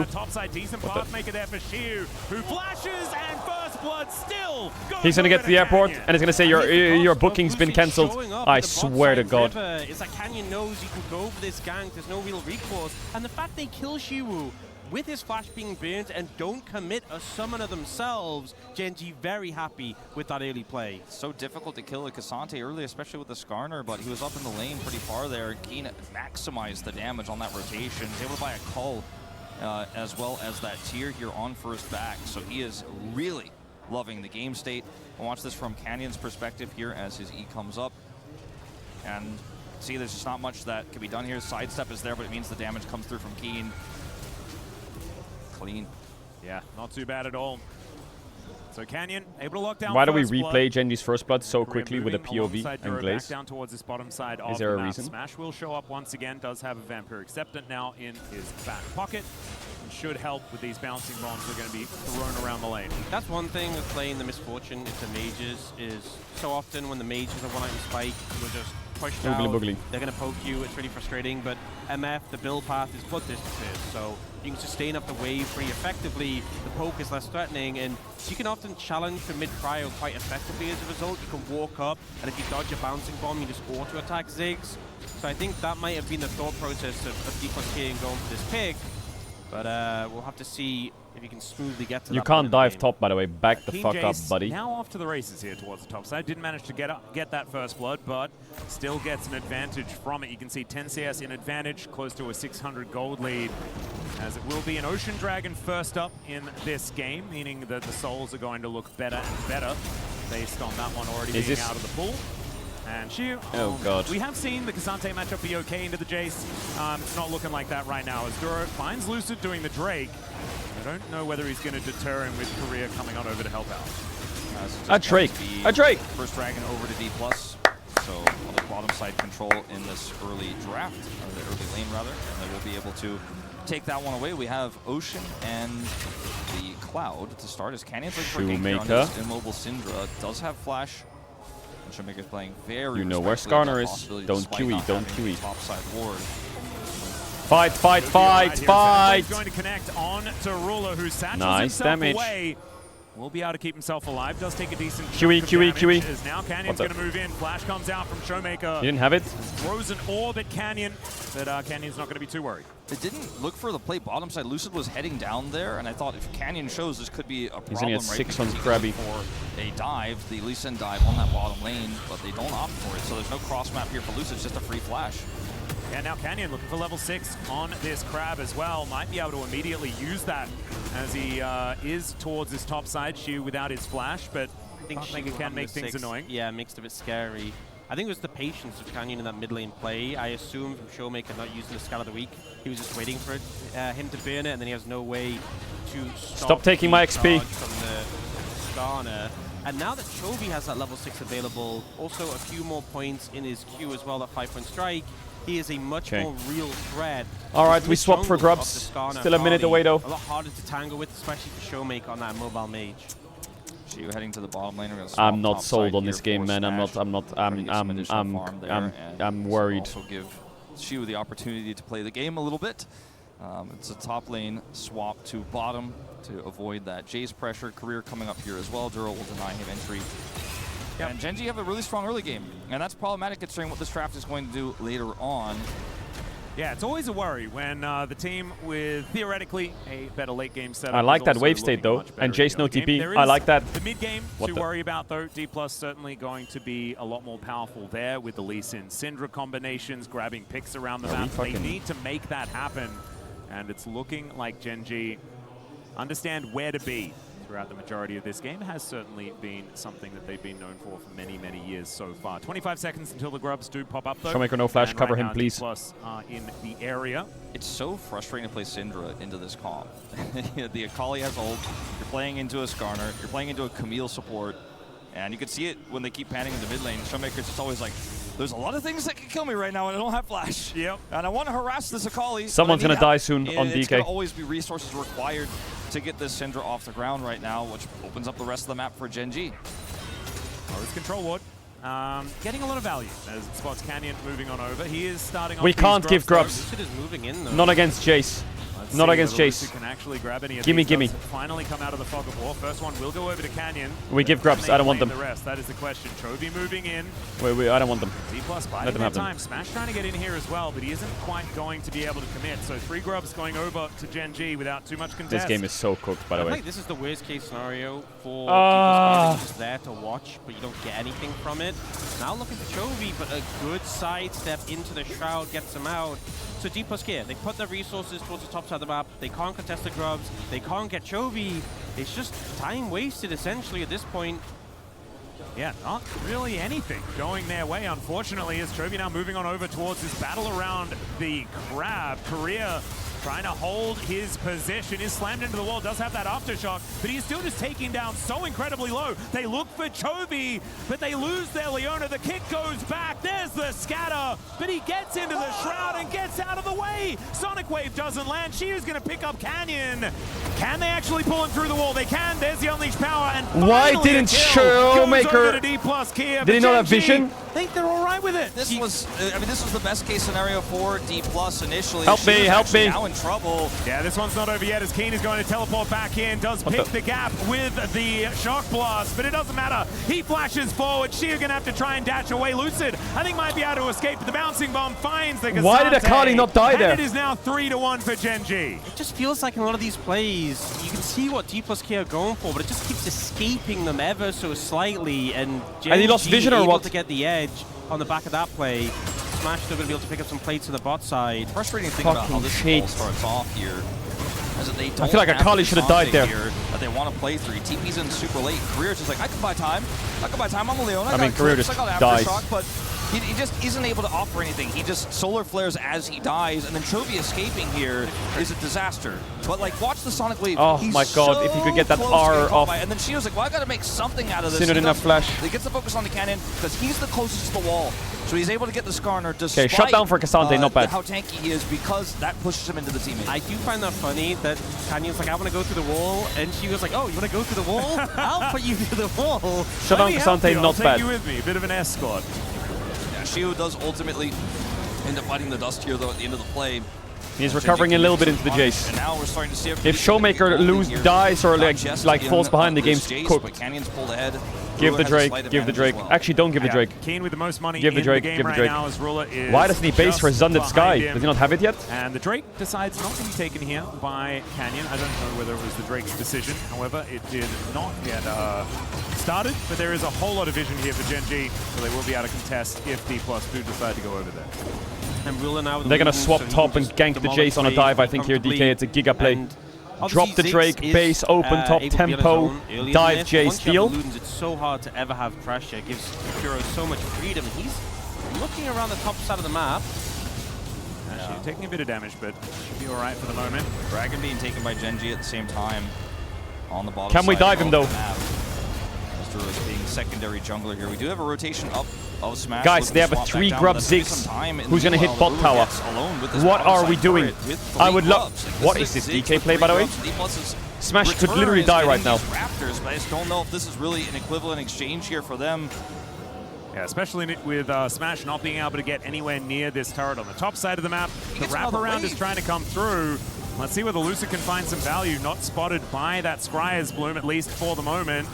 Topside decent path maker there for Shiu, who flashes, and First Blood still goes. He's gonna get to the airport and he's gonna say your booking's been cancelled. Showing up I at the swear to bot God. side river, it's like Canyon knows you can go for this gank, there's no real recourse, and the fact they kill Shiwu with his flash being burnt and don't commit a summoner themselves, Genji very happy with that early play. So difficult to kill a Cassante early, especially with the Skarner, but he was up in the lane pretty far there. Keen maximized the damage on that rotation. He's able to buy a cull as well as that tier here on first back. So he is really loving the game state. We'll watch this from Canyon's perspective here as his E comes up. And see, there's just not much that can be done here. Sidestep is there, but it means the damage comes through from Keen. Clean. Yeah, not too bad at all. So Canyon able to lock down. Why do we First Blood. replay Genji's first blood so Korea quickly with a moving POV alongside and Duro glaze? Back down towards this bottom side Is of there the a map. reason? Smash will show up once again. Does have a Vampiric Septant now in his back pocket. And should help with these bouncing bombs that are going to be thrown around the lane. That's one thing with playing the Misfortune into mages is so often when the mages are one item spike, you're just pushed Boogly out. boogly. They're going to poke you. It's really frustrating. But MF, the build path is blood distances, so you can sustain up the wave pretty effectively. The poke is less threatening, and you can often challenge for mid-cryo quite effectively as a result. You can walk up, and if you dodge a bouncing bomb, you just auto-attack Ziggs. So I think that might have been the thought process of D+K and going for this pick. But we'll have to see if you can smoothly get to You that can't point in the dive game. top, by the way. Back the King fuck up, Jace buddy. now off to the races here towards the top side. Didn't manage to get that first blood, but still gets an advantage from it. You can see 10 CS in advantage, close to a 600 gold lead, as it will be an Ocean Dragon first up in this game, meaning that the souls are going to look better and better based on that one already Is being this- out of the pool. And Shiu, Oh, God. we have seen the Cassante matchup be okay into the Jace. It's not looking like that right now as Duro finds Lucid doing the Drake. I don't know whether he's going to deter him with Korea coming on over to help out. A Drake. A Drake. First Dragon over to D+. So on the bottom side control in this early draft, or the early lane rather, and they will be able to take that one away. We have Ocean and the Cloud to start as Canyon's looking for gank here on Shoemaker. his immobile Syndra. Does have flash. And Shoemaker's playing very You know where respectfully Skarner with is. that possibility Don't despite QE, not don't having a QE. Topside ward. Fight, fight, fight, fight! Going to connect on to Ruler, who satchels Nice himself damage. away. will be able to keep himself alive. Does take a decent QE. As now Canyon's going to move in. Flash comes out from Showmaker. You didn't have it? Throws an orb at Canyon, but Canyon's not going to be too worried. It didn't look for the play bottom side. Lucid was heading down there, and I thought if Canyon shows, this could be a problem. He's only at 6 on Krabby. For a dive, the Lee Sin dive on that bottom lane, but they don't opt for it, so there's no cross map here for Lucid. It's just a free flash. Yeah, now Canyon looking for level 6 on this Crab as well. Might be able to immediately use that as he is towards his top side shoe without his flash, but I think it can make things annoying. Yeah, it makes it a bit scary. I think it was the patience of Canyon in that mid lane play. I assume from Showmaker not using the Scout of the Week, he was just waiting for it, him to burn it, and then he has no way to stop taking my XP from the Skarner. And now that Chovy has that level 6 available, also a few more points in his queue as well, that 5-point strike, he is a much more real threat. All right, we swap for grubs. Still a minute away though. A lot harder to tangle with, especially for Showmaker on that mobile mage. Shiu heading to the bottom lane. I'm not sold on this game, man. I'm worried. Also give Shiu the opportunity to play the game a little bit. It's a top lane swap to bottom to avoid that Jay's pressure. Career coming up here as well. Duro will deny him entry. Yep. And Gen.G have a really strong early game, and that's problematic considering what this draft is going to do later on. Yeah, it's always a worry when the team with theoretically a better late game setup. I like that wave state though, and Jace no TP. I like that. The mid game to worry about though. D+ certainly going to be a lot more powerful there with the Lee Sin Syndra combinations, grabbing picks around the map. They need to make that happen, and it's looking like Gen.G understand where to be throughout the majority of this game. Has certainly been something that they've been known for many, many years so far. 25 seconds until the grubs do pop up though. Showmaker no flash, cover him please. D+ in the area. It's so frustrating to play Syndra into this comp. The Akali has ult, you're playing into a Skarner, you're playing into a Camille support, and you can see it when they keep panning in the mid lane. Showmaker's just always like, there's a lot of things that can kill me right now and I don't have flash. Yep. And I want to harass this Akali. Someone's going to die soon on DK. It's going to always be resources required to get this Syndra off the ground right now, which opens up the rest of the map for Gen.G. Oh, it's Control Ward. Getting a lot of value as it spots Canyon moving on over. He is starting off. We can't give grubs. Lucid is moving in though. Not against Jace. Not against Jace. Can actually grab any of gimme. Finally come out of the fog of war. First one will go over to Canyon. We give grubs. I don't want them. The rest. That is the question. Chovy moving in. Wait. I don't want them. D+ biding their time. Smash trying to get in here as well, but he isn't quite going to be able to commit. So 3 grubs going over to Gen.G without too much contest. This game is so cooked, by the way. I think this is the worst case scenario for people just there to watch, but you don't get anything from it. Now looking for Chovy, but a good sidestep into the Shroud gets him out. So D+ gear, they put their resources towards the top side of the map. They can't contest the grubs. They can't get Chovy. It's just time wasted essentially at this point. Yeah, not really anything going their way, unfortunately, as Chovy now moving on over towards this battle around the Crab. Korea trying to hold his position, is slammed into the wall, does have that aftershock, but he's still just taking down so incredibly low. They look for Chovy, but they lose their Leona. The kick goes back. There's the scatter, but he gets into the Shroud and gets out of the way. Sonic Wave doesn't land. Shiu's going to pick up Canyon. Can they actually pull him through the wall? They can. There's the Unleashed Power, and why didn't Showmaker? Did he not have vision? I think they're all right with it. This was, this was the best case scenario for D+ initially. Help me. Now in trouble. Yeah, this one's not over yet as Keen is going to teleport back in. Does pick the gap with the Shock Blast, but it doesn't matter. He flashes forward. Shiu gonna have to try and dash away. Lucid, I think, might be able to escape, but the Bouncing Bomb finds the Cassante. Why did Akali not die there? And it is now 3-1 for Gen.G. It just feels like in a lot of these plays, you can see what D+ K are going for, but it just keeps escaping them ever so slightly, and Gen.G he lost vision or what? to get the edge on the back of that play. Smash still going to be able to pick up some plates to the bot side. Frustrating thing about how this ball starts off here is that they don't I feel like Akali should have died there. That they want to play through. TP's in super late. Career's just like, I can buy time. I'm on the Leona. I mean, Career just dies. But he just isn't able to offer anything. He just solar flares as he dies, and then Chovy escaping here is a disaster. But like, watch the Sonic Wave. Oh He's my god, so if he could get that R off. And then Shio's like, well, I gotta make something out of this. Syndra didn't have flash. He gets the focus on the cannon because he's the closest to the wall. So he's able to get the Skarner despite okay, shut down for Cassante, not bad. How tanky he is, because that pushes him into the teammate. I do find that funny that Canyon's like, I want to go through the wall, and she was like, oh, you want to go through the wall? I'll put you through the wall. Shut down Cassante, not bad. I'll take you with me, a bit of an escort. Yeah, Shiu does ultimately end up fighting the dust here, though, at the end of the play. He's recovering a little bit into the Jace. And now we're starting to see If Showmaker dies or like falls behind, the game's cooked. But Canyon's pulled ahead. Give the Drake, give the Drake. Actually, don't give the Drake. Keen with the most money Give the Drake, in the game give the right Drake. now as Ruler is Why doesn't he base for Zunded Sky? him. Does he not have it yet? And the Drake decides not to be taken here by Canyon. I don't know whether it was the Drake's decision. However, it did not get started. But there is a whole lot of vision here for Gen G, so they will be able to contest if D+ do decide to go over there. And Ruler now They're going to swap top and gank the Jace on a dive, I think, here, DK. It's a Giga play. Drop the Drake, base, open, top, tempo, dive, Jace, heal. It's so hard to ever have pressure. It gives Kuro so much freedom. He's looking around the top side of the map. Actually, taking a bit of damage, but should be all right for the moment. Dragon being taken by Gen G at the same time on the bottom Can we side dive him, of though? the map. Mr. Rose being secondary jungler here. We do have a rotation up of Smash. Guys, they have a 3-grub Ziggs. Who's going to hit bot tower? What are we doing? I would love... What is this DK play, by the way? Smash could literally die right now. Raptors, but I just don't know if this is really an equivalent exchange here for them. Yeah, especially with Smash not being able to get anywhere near this turret on the top side of the map. The wraparound is trying to come through. Let's see whether Lucid can find some value. Not spotted by that Scryer's Bloom, at least for the moment.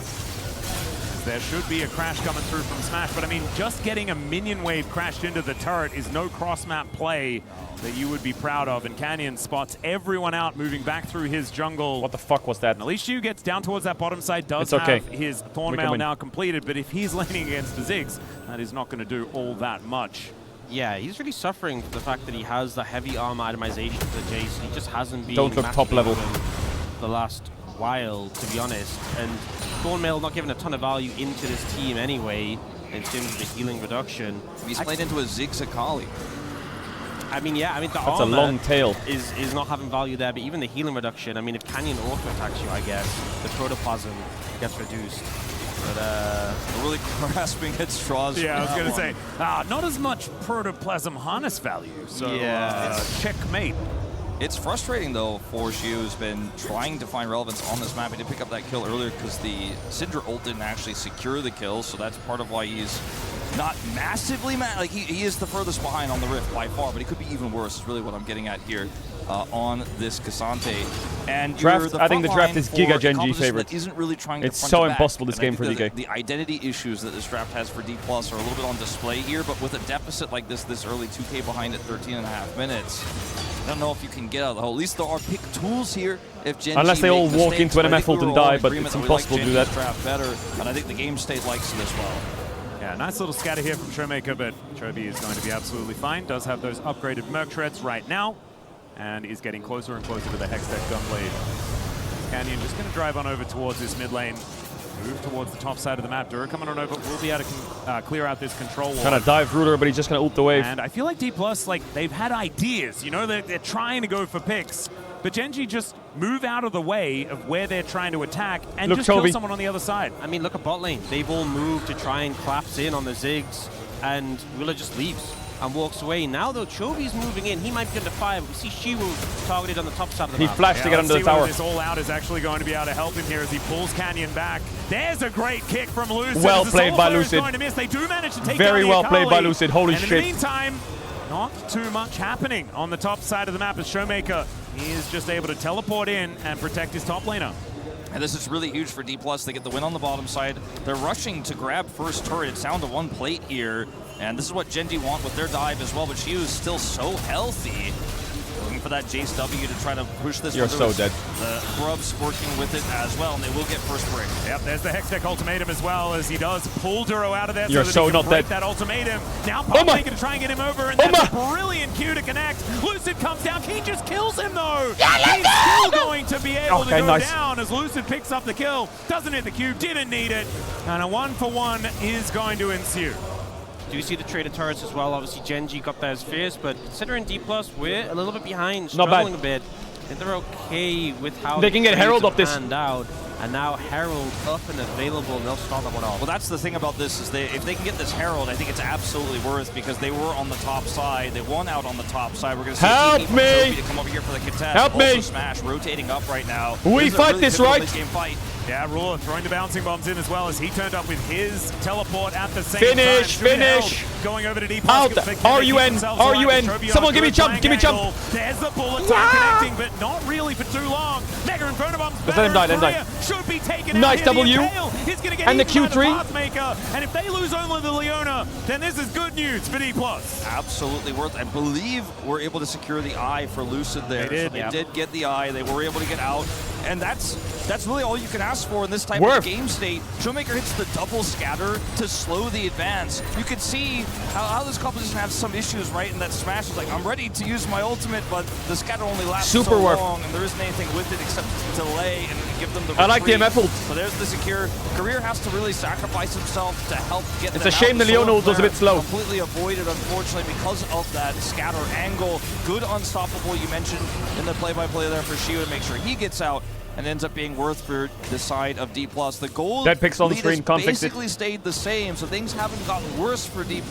There should be a crash coming through from Smash, but I mean, just getting a minion wave crashed into the turret is no cross-map play that you would be proud of. And Canyon spots everyone out moving back through his jungle. What the fuck was that? And Alishu gets down towards that bottom side, does It's okay. have his Thornmail now completed, but if he's laning against the Ziggs, that is not going to do all that much. Yeah, he's really suffering for the fact that he has the heavy armor itemization for the Jace. He just hasn't been... Don't look top level. The last while, to be honest. And Thornmail not giving a ton of value into this team anyway, in terms of the healing reduction. He's played into a Ziggs Akali. I mean, yeah, I mean, the That's armor a long tail. is not having value there, but even the healing reduction, I mean, if Canyon auto-attacks you, I guess, the protoplasm gets reduced. But, really grasping at straws. Yeah, I was going to say, not as much protoplasm harness value, so yeah. Checkmate. It's frustrating, though, for Shiu, who's been trying to find relevance on this map. He did pick up that kill earlier because the Syndra ult didn't actually secure the kill, so that's part of why he's not massively like he is the furthest behind on the Rift by far, but he could be even worse, is really what I'm getting at here on this Cassante. And draft, I think the draft is Giga Gen G favorite. Isn't really trying it's to so front impossible this back. game for DK. The identity issues that this draft has for D+ are a little bit on display here, but with a deficit like this early, 2K behind at 13.5 minutes, I don't know if you can get out of the hole. At least there are pick tools here if Gen Unless G they all make walk mistakes, into an but I think MF ult we and were all die, in but agreement it's that we impossible like to do Gen that. G's draft better, and I think the game state likes it as well. Yeah, nice little scatter here from Showmaker, but Chobi is going to be absolutely fine. Does have those upgraded Merc Treads right now, and is getting closer and closer to the Hextech Gunblade. Canyon just going to drive on over towards this mid lane. Move towards the top side of the map. Dura coming on over. We'll be able to clear out this control wall. Trying to dive Ruler, but he's just going to ult the wave. And I feel like D+, like, they've had ideas. You know, they're trying to go for picks. But Gen G just move out of the way of where they're trying to attack and just kill someone on the other side. I mean, look at bot lane. They've all moved to try and collapse in on the Ziggs, and Ruler just leaves and walks away. Now, though, Chobi's moving in. He might be under fire, but we see Shiwu targeted on the top side of the map. He flashed to get under the tower. This all out is actually going to be able to help him here as he pulls Canyon back. There's a great kick from Lucid. Well played by Lucid. Going to miss. They do manage to take Very down well the played by Akali. Lucid. Holy and shit. In the meantime, not too much happening on the top side of the map as Showmaker is just able to teleport in and protect his top laner. And this is really huge for D+. They get the win on the bottom side. They're rushing to grab first turret. It's down to one plate here. And this is what Gen G want with their dive as well. But Shiu is still so healthy. Looking for that Jace W to try to push this. You're so dead. The Grubs working with it as well, and they will get first break. Yep, there's the Hextech ultimatum as well as he does pull Duro out of there. You're so that he can not break dead. That ultimatum. Now Pop going to try and get him over, and that's a brilliant Q to connect. Lucid comes down. He just kills him though. He's still going to be able to go down as Lucid picks up the kill. Doesn't hit the Q, didn't need it. And a 1-for-1 is going to ensue. Do you see the traded turrets as well? Obviously, Gen G got theirs first, but considering D+, we're a little bit behind, struggling a bit. I think they're okay with how they can get Herald up this. Out, and now Herald up and available, and they'll start that one off. Well, that's the thing about this is if they can get this Herald, I think it's absolutely worth because they were on the top side. They won out on the top side. We're going to see Help a team me to come over here for the contest. Help also me Smash rotating up right now. We fight really this right. Game fight. Yeah, Ruler throwing the bouncing bombs in as well as he turned up with his teleport at the same Finish, time. finish. Going over to deep. Out. RUN. Someone give me a jump. Give me a jump. There's the bullet time connecting, but not really for too long. Mega Inferno Bomb's better. Let him die. Should be taken Nice out. W. And the Q3. And if they lose only the Leona, then this is good news for D+. Absolutely worth it. I believe we're able to secure the eye for Lucid there. They did. So they did get the eye. They were able to get out. And that's really all you can ask for in this type Worth. of game state. Showmaker hits the double scatter to slow the advance. You can see how this composition has some issues, right? And that Smash is like, I'm ready to use my ultimate, but the scatter only lasts so long, and there isn't anything with it except to delay and give them the retreat. I like the MF ult. So there's the secure. Career has to really sacrifice himself to help get It's them a shame out. the Leona ult was a bit slow. Completely avoided, unfortunately, because of that scatter angle. Good unstoppable, you mentioned in the play-by-play there for Shio to make sure he gets out, and ends up being worth for the side of D+. The goal That pixel on the lead screen, has can't fix it. basically stayed the same, so things haven't gotten worse for D+,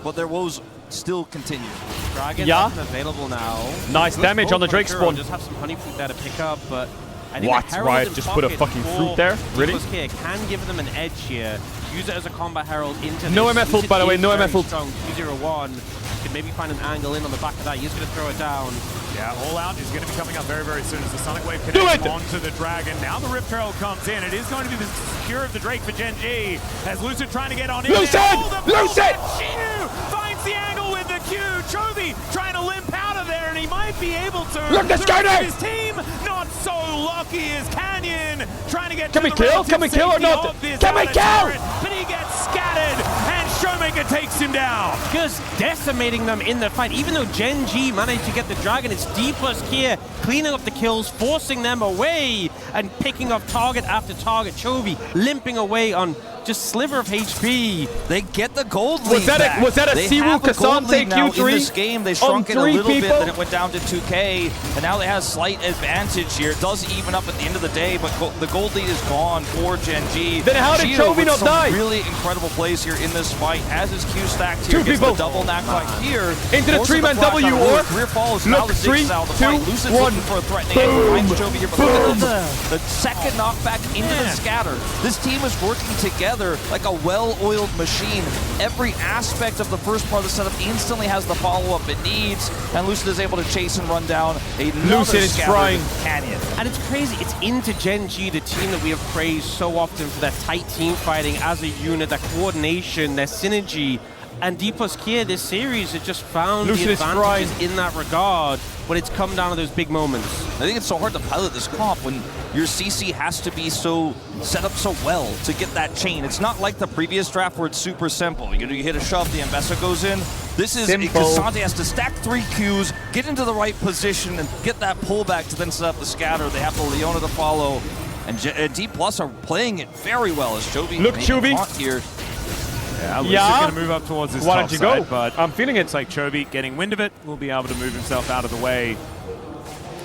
but their woes still continue. Dragon Yeah. available now. Nice Good damage pull on the from Drake Kuro, spawn. Just have some honey fruit there to pick up, but I think What? the Herald Riot in just put a pocket fucking for fruit there? Really? Here can give them an edge here. Use it as a combat Herald into No this. MF ult, by the way, no Very MF ult. strong 201. Could maybe find an angle in on the back of that. He's going to throw it down. Yeah, All Out is going to be coming up very, very soon as the Sonic Wave Do connects it! onto the Dragon. Now the Rift Herald comes in. It is going to be the secure of the Drake for Gen G as Lucid trying to get on in. Lucid! Lucid! Shiu finds the angle with the Q. Chovy trying to limp out of there, and he might be able to. Look, the rest of skater! his team not so lucky as Canyon trying to get Can to we the kill? relative Can we kill or safety not? of this Can we outer kill? turret, but he gets scattered, and Showmaker takes him down. Just decimating them in the fight. Even though Gen G managed to get the Dragon, it's D+ Kia cleaning up the kills, forcing them away, and picking up target after target. Chovy limping away on just sliver of HP. They get the gold Was lead that a- back. was that a They Siwu have a gold Cassante lead now Q3 in this game. They shrunk it a 3 little bit, people? then it went down to 2K, and now they have slight advantage here. It does even up at the end of the day, but the gold lead is gone for Gen G. Then how did Shio Chovy with not some die? really incredible plays here in this fight. As his Q stacked here, 2 gets people. the double knock right here. Into the Forces 3-man flash W on or Ruler. Career follows. Now look, the 3, Ziggs out of the 2, fight. Lucid's 1. looking for a threatening angle. Boom. Finds Chovy here, but look Boom. at the second knockback into the scatter. This team is working together like a well-oiled machine. Every aspect of the first part of the setup instantly has the follow-up it needs, and Lucid is able to chase and run down another Lucid is scattered trying. Canyon. And it's crazy, it's into Gen G, the team that we have praised so often for their tight team fighting as a unit, their coordination, their synergy. And D+ Kia this series has just found Lucid the is advantages trying. in that regard when it's come down to those big moments. I think it's so hard to pilot this comp when your CC has to be so set up so well to get that chain. It's not like the previous draft where it's super simple. You hit a shove, the Ambessa goes in. This is Cassante has to stack 3 Qs, get into the right position, and get that pullback to then set up the scatter. They have the Leona to follow. And D+ are playing it very well as Chovy Look, Chovy. here. Yeah, Lucid's Yeah. going to move up towards this Why top don't you side, go? but I'm feeling it. it's like Chovy getting wind of it will be able to move himself out of the way.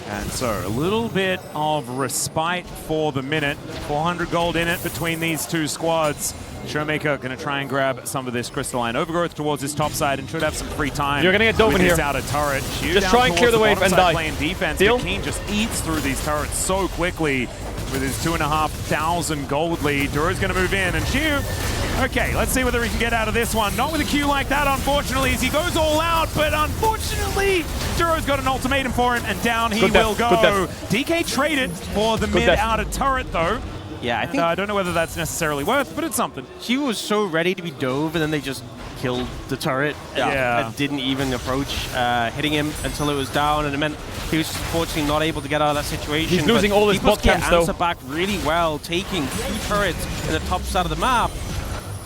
And so a little bit of respite for the minute. 400 gold in it between these two squads. Showmaker going to try and grab some of this crystalline overgrowth towards his top side and should have some free time. You're gonna get dove with in his here. outer turret. Shiu Just down try and clear towards the wave bottom and side die. Playing defense, Deal? but Keen just eats through these turrets so quickly with his 2,500 gold lead. Duro's going to move in, and Shiu, okay, let's see whether he can get out of this one. Not with a Q like that, unfortunately, as he goes all out, but unfortunately, Duro's got an ultimatum for him, and down he Good will death, good go. death. DK traded for the Good mid death. outer turret, though. Yeah, I think I don't know whether that's necessarily worth, but it's something. She was so ready to be dove, and then they just killed the turret. Yeah. And didn't even approach hitting him until it was down, and it meant he was unfortunately not able to get out of that situation. He's losing but all his D+ bot Kia camps, though. answer back really well, taking 2 turrets in the top side of the map,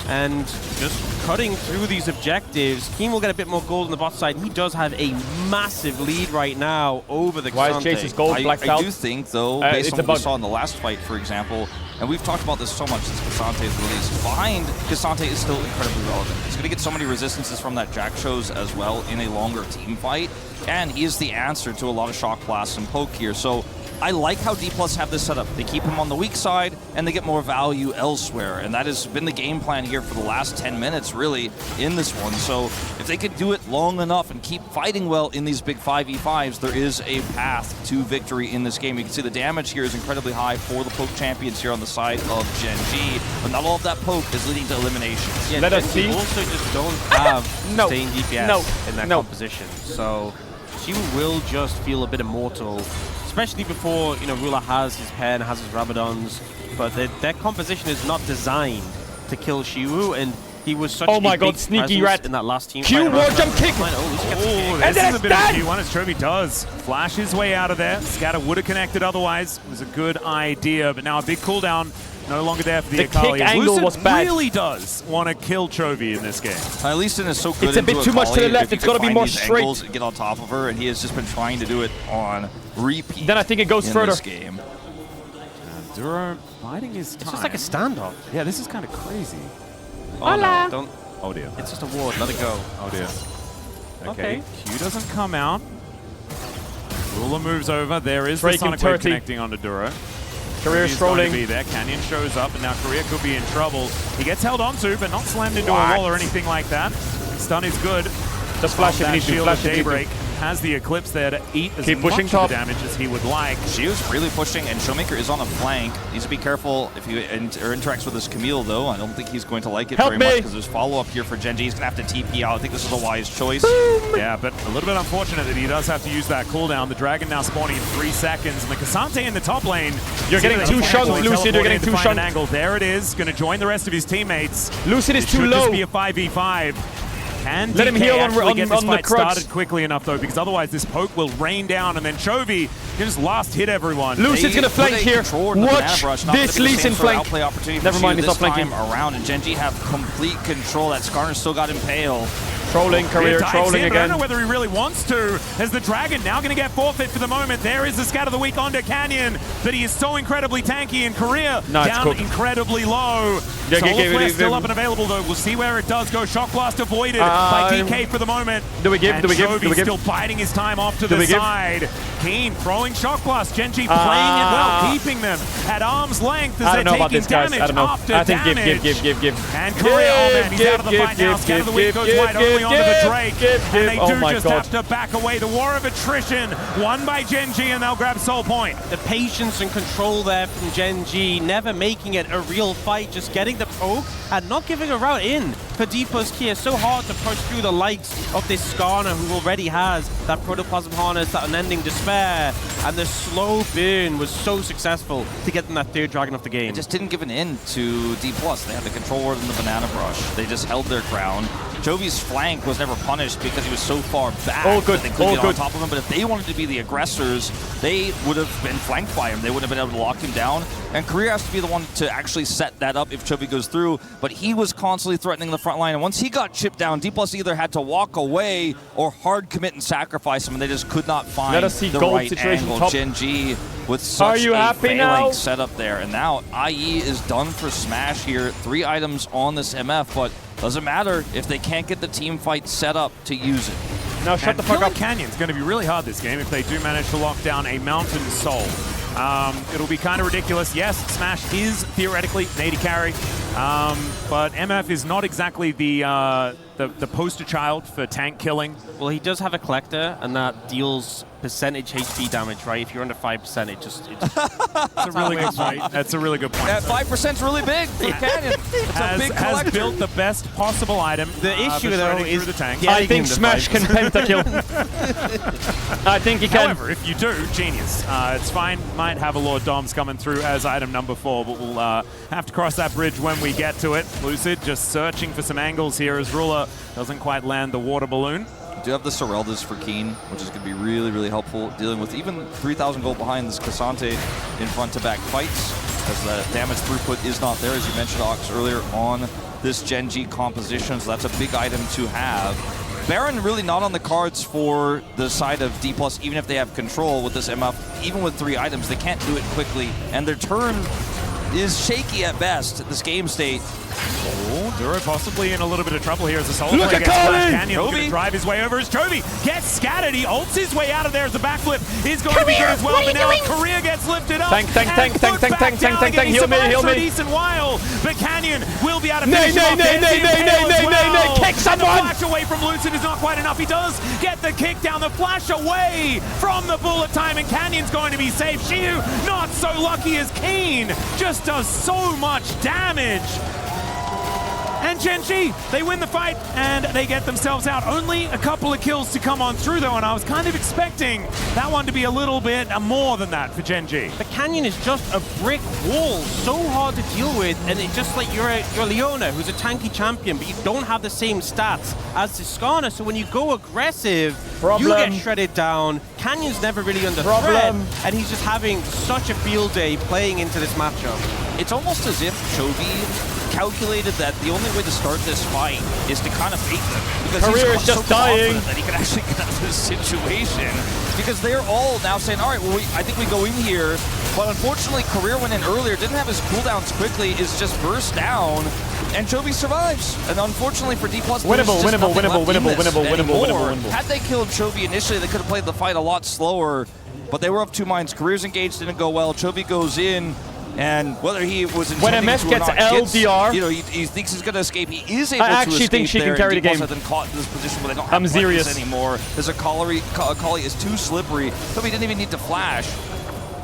and just cutting through these objectives. Keen will get a bit more gold on the bot side. He does have a massive lead right now over the Why is Cassante. Chase's gold blacked out? I do think, though, based on what we saw in the last fight, for example, and we've talked about this so much since Cassante's release, behind Cassante is still incredibly relevant. He's going to get so many resistances from that Jack shows as well in a longer team fight, and he is the answer to a lot of shock blasts and poke here. So I like how D+ have this set up. They keep him on the weak side, and they get more value elsewhere. And that has been the game plan here for the last 10 minutes, really, in this one. So if they could do it long enough and keep fighting well in these big 5v5s, there is a path to victory in this game. You can see the damage here is incredibly high for the poke champions here on the side of Gen G, but not all of that poke is leading to eliminations. Yeah, let us see. Also just don't have sustained DPS in that composition. So she will just feel a bit immortal, especially before, you know, Ruler has his pen, has his Rabadons, but their composition is not designed to kill Shiwu, and he was such a big sneaky rat in that last team Q fight. jump kick. This is a bit of a Q1 as Chovy does flash his way out of there. Scatter would have connected otherwise. It was a good idea, but now a big cooldown. No longer there for the Akali. Kick angle Lucid was bad. really does want to kill Chovy in this game. At least is so good. It's a bit too much to the left. It's got to be more straight. And get on top of her, and he has just been trying to do it on repeat. Then I think it goes in further. This game. Duro biding his time. It's just like a standoff. Yeah, this is kind of crazy. Oh no, don't. Oh dear. It's just a ward. Let it go. Oh dear. Okay. Q doesn't come out. Ruler moves over. There is the Sonic Wave connecting onto Duro. Career strolling. To be there. Canyon shows up, and now Career could be in trouble. He gets held onto, but not slammed into a wall or anything like that. Stun is good. Just flash if you need to. Flash if you need to. Daybreak has the Eclipse there to eat as Keep pushing much top. of the damage as he would like. She was really pushing, and Showmaker is on a flank. Needs to be careful if he interacts with his Camille, though. I don't think he's going to like it very much because there's follow-up here for Gen G. He's going to have to TP out. I think this is a wise choice. Yeah, but a little bit unfortunate that he does have to use that cooldown. The Dragon now spawning in 3 seconds, and the Cassante in the top lane. You're getting too shunned, Lucid. You're getting too shunned. Angle. There it is. Going to join the rest of his teammates. Lucid is too low. Should just be a 5v5. Can let him heal on get this fight the crux. started quickly enough, though, because otherwise this poke will rain down, and then Chovy can just last hit everyone. Lucid's going to flank here. Watch this Lee Sin flank. Never mind, he's not flanking. Around, and Gen G have complete control. That Skarner still got impaled. Trolling, Career trolling again. I don't know whether he really wants to, as the Dragon now going to get forfeit for the moment. There is the Scat of the Week onto Canyon, but he is so incredibly tanky, and Career down incredibly low. Solar Flare still up and available, though. We'll see where it does go. Shock Blast avoided by DK for the moment. Do we give? And do we give? Chovy Do we give? still biding his time off to the side. Keen throwing Shock Blast. Gen G playing it well, keeping them at arm's length as they're taking damage after damage. Give. And Career, oh man, he's out of the fight now. Scat of the Week goes wide only onto the Drake. And they do just have to back away. The war of attrition won by Gen G, and they'll grab Soul Point. The patience and control there from Gen G, never making it a real fight, just getting the poke and not giving a route in for D+K. It's so hard to push through the likes of this Skarner, who already has that Protoplasm Harness, that Unending Despair, and the slow burn was so successful to get them that third Dragon of the game. It just didn't give an in to D+. They had the control ward and the Banana Brush. They just held their ground. Jovi's flank was never punished because he was so far back that they couldn't get on top of him. But if they wanted to be the aggressors, they would have been flanked by him. They wouldn't have been able to lock him down. And Career has to be the one to actually set that up if Chovy goes through. But he was constantly threatening the front line. And once he got chipped down, D+ either had to walk away or hard commit and sacrifice him. And they just could not find the right angle. Top. Gen G with such a failing setup there. And now IE is done for Smash here. 3 items on this MF, but doesn't matter if they can't get the team fight set up to use it. Now shut the fuck up. Canyon's going to be really hard this game if they do manage to lock down a Mountain Soul. It'll be kind of ridiculous. Yes, Smash is theoretically an AD carry, but MF is not exactly the poster child for tank killing. Well, he does have a collector, and that deals percentage HP damage, right? If you're under 5%, it's a really good point. That's a really good point. 5% is really big for Canyon. It's a big collector. Has built the best possible item. The issue, though, is the tank. I think Smash can pentakill. I think he can. However, if you do, genius. It's fine. Might have a Lord Doms coming through as item number 4, but we'll have to cross that bridge when we get to it. Lucid just searching for some angles here as Ruler doesn't quite land the water balloon. We do have the Soreldas for Keen, which is going to be really, really helpful dealing with even 3,000 gold behind this Cassante in front-to-back fights, because the damage throughput is not there, as you mentioned, Ox, earlier on this Gen G composition, so that's a big item to have. Baron really not on the cards for the side of D+, even if they have control with this MF. Even with 3 items, they can't do it quickly, and their turn is shaky at best at this game state. Oh, Duro possibly in a little bit of trouble here as the solo Look play at gets flashed. Colin! Canyon looking to drive his way over as Chovy gets scattered. He ults his way out of there as the backflip is going to be good as well. But now Korea gets lifted up. Tank, heal me. Decent while, but Canyon will be able to Nay, finish him off. nay, kick someone! The flash away from Lucid is not quite enough. He does get the kick down, the flash away from the bullet time, and Canyon's going to be safe. Shiu, not so lucky as Keen, just does so much damage. And Genji, they win the fight and they get themselves out. Only a couple of kills to come on through though, and I was kind of expecting that one to be a little bit more than that for Genji. The Canyon is just a brick wall, so hard to deal with, and it's just like you're Leona, who's a tanky champion, but you don't have the same stats as Tiscana, so when you go aggressive, you get shredded down. Canyon's never really under threat, and he's just having such a field day playing into this matchup. It's almost as if Chovy calculated that the only way to start this fight is to kind of fake them. Because Career he's is just so dying. confident that he can actually get out of this situation. Because they're all now saying, all right, well, I think we go in here. But unfortunately, Career went in earlier, didn't have his cooldowns quickly, is just burst down. And Chovy survives. And unfortunately for D+, Winnable. Had they killed Chovy initially, they could have played the fight a lot slower. But they were of two minds. Career's engaged, didn't go well. Chovy goes in. And whether he was intending when MF to gets or not, LDR, you know, he thinks he's going to escape. He is able to escape. I actually think she can carry the game. Then caught in this position where they don't have buttons anymore. There's a Kali is too slippery. So he didn't even need to flash.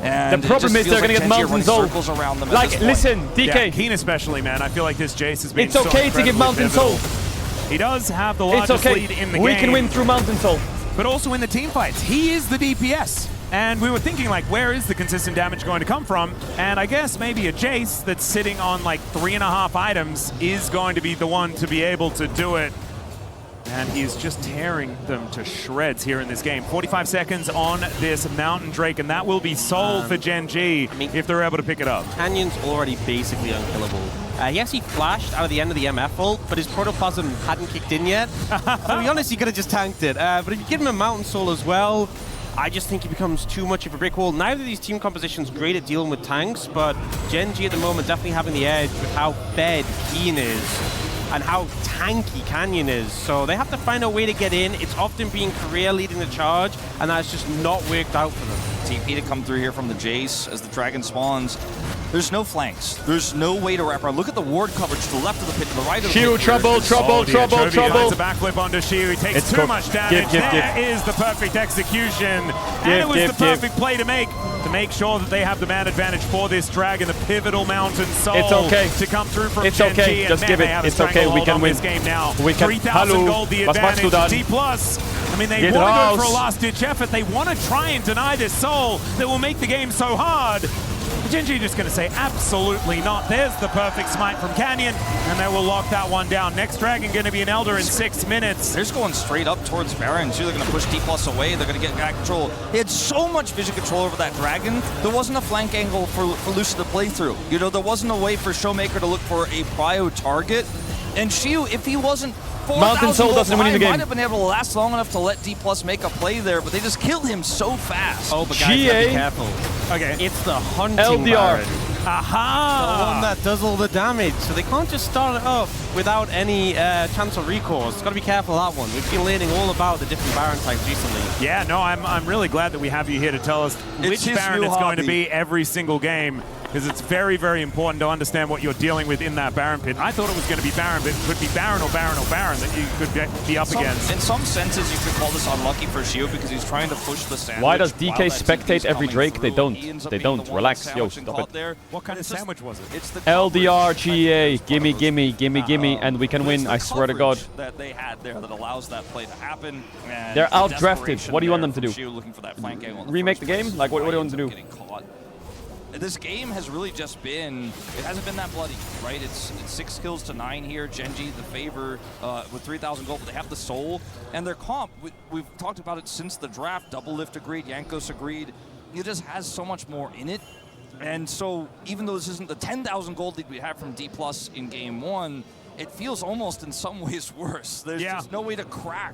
And the problem is they're going to get Mountain Soul. Like, listen, DK. Yeah, Keen especially, man. I feel like this Jace has been It's okay to give Mountain Soul. He does have the largest lead in the game. We can win through Mountain Soul. But also in the team fights, he is the DPS. And we were thinking, like, where is the consistent damage going to come from? And I guess maybe a Jace that's sitting on, like, 3.5 items is going to be the one to be able to do it. And he's just tearing them to shreds here in this game. 45 seconds on this Mountain Drake, and that will be sold for Genji if they're able to pick it up. Canyon's already basically unkillable. Yes, he flashed out of the end of the MF ult, but his Protoplasm hadn't kicked in yet. To be honest, he could have just tanked it. But if you give him a Mountain Soul as well, I just think he becomes too much of a brick wall. Neither of these team compositions great at dealing with tanks, but Genji at the moment definitely having the edge with how fed Keen is and how tanky Canyon is. So they have to find a way to get in. It's often been Korea leading the charge, and that's just not worked out for them. TP to come through here from the Jace as the Dragon spawns. There's no flanks. There's no way to wrap around. Look at the ward coverage to the left of the pit, to the right of the pit. Shiu, trouble. Chovy finds a backflip onto Shiu. He takes too much damage. There is the perfect execution. And it was the perfect play to make sure that they have the man advantage for this Dragon, the pivotal Mountain Soul. It's okay. To come through from It's Genji. okay. Just give it. It's okay. We can win. This game now. We can. 3,000 gold the advantage. D+. I mean, they want to go for a last-ditch effort. They want to try and deny this soul that will make the game so hard. Genji just going to say, absolutely not. There's the perfect smite from Canyon, and they will lock that one down. Next Dragon going to be an Elder in 6 minutes. They're just going straight up towards Baron, too. They're going to push D+ away. They're going to get back control. He had so much vision control over that Dragon. There wasn't a flank angle for Lucia to play through. You know, there wasn't a way for Showmaker to look for a prio target. And Shiu, if he wasn't Mountain Soul doesn't win the game. Might have been able to last long enough to let D+ make a play there, but they just killed him so fast. Oh, but guys, gotta be careful. Okay. It's the hunting LDR. Baron. Aha! The one that does all the damage. So they can't just start it up without any chance of recourse. Got to be careful of that one. We've been learning all about the different Baron types recently. Yeah, no, I'm really glad that we have you here to tell us which Baron it's going to be every single game, because it's very, very important to understand what you're dealing with in that Baron pit. I thought it was going to be Baron, but it could be Baron or Baron or Baron that you could be up against. In some senses, you could call this unlucky for Shiu because he's trying to push the sandwich. Why does DK spectate every Drake? They don't. They don't. Relax. Yo, stop it. What kind of sandwich was it? It's the LDR, GA, gimme, and we can win, I swear to God. That they had there that allows that play to happen. And they're out-drafted. What do you want them to do? Looking for that flank angle Remake the game? Like, what do you want them to do? This game has really just been, it hasn't been that bloody, right? It's 6 kills to 9 here. Genji, the favor with 3,000 gold, but they have the soul. And their comp, we've talked about it since the draft. Double Lift agreed, Jankos agreed. It just has so much more in it. And so even though this isn't the 10,000 gold lead we had from D+ in game 1, it feels almost in some ways worse. There's just no way to crack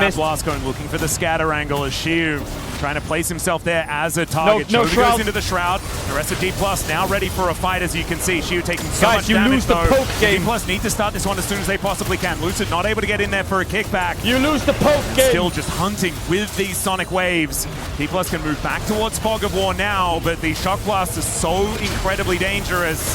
missed. Blasco and looking for the scatter angle as Shiu trying to place himself there as a target. No Chovy shroud. goes into the shroud. The rest of D+ now ready for a fight, as you can see. Shiu taking so Guys, much you damage lose the though. poke game. D+ need to start this one as soon as they possibly can. Lucid not able to get in there for a kickback. You lose the poke game. Still just hunting with these sonic waves. D+ can move back towards Fog of War now, but the Shock Blast is so incredibly dangerous.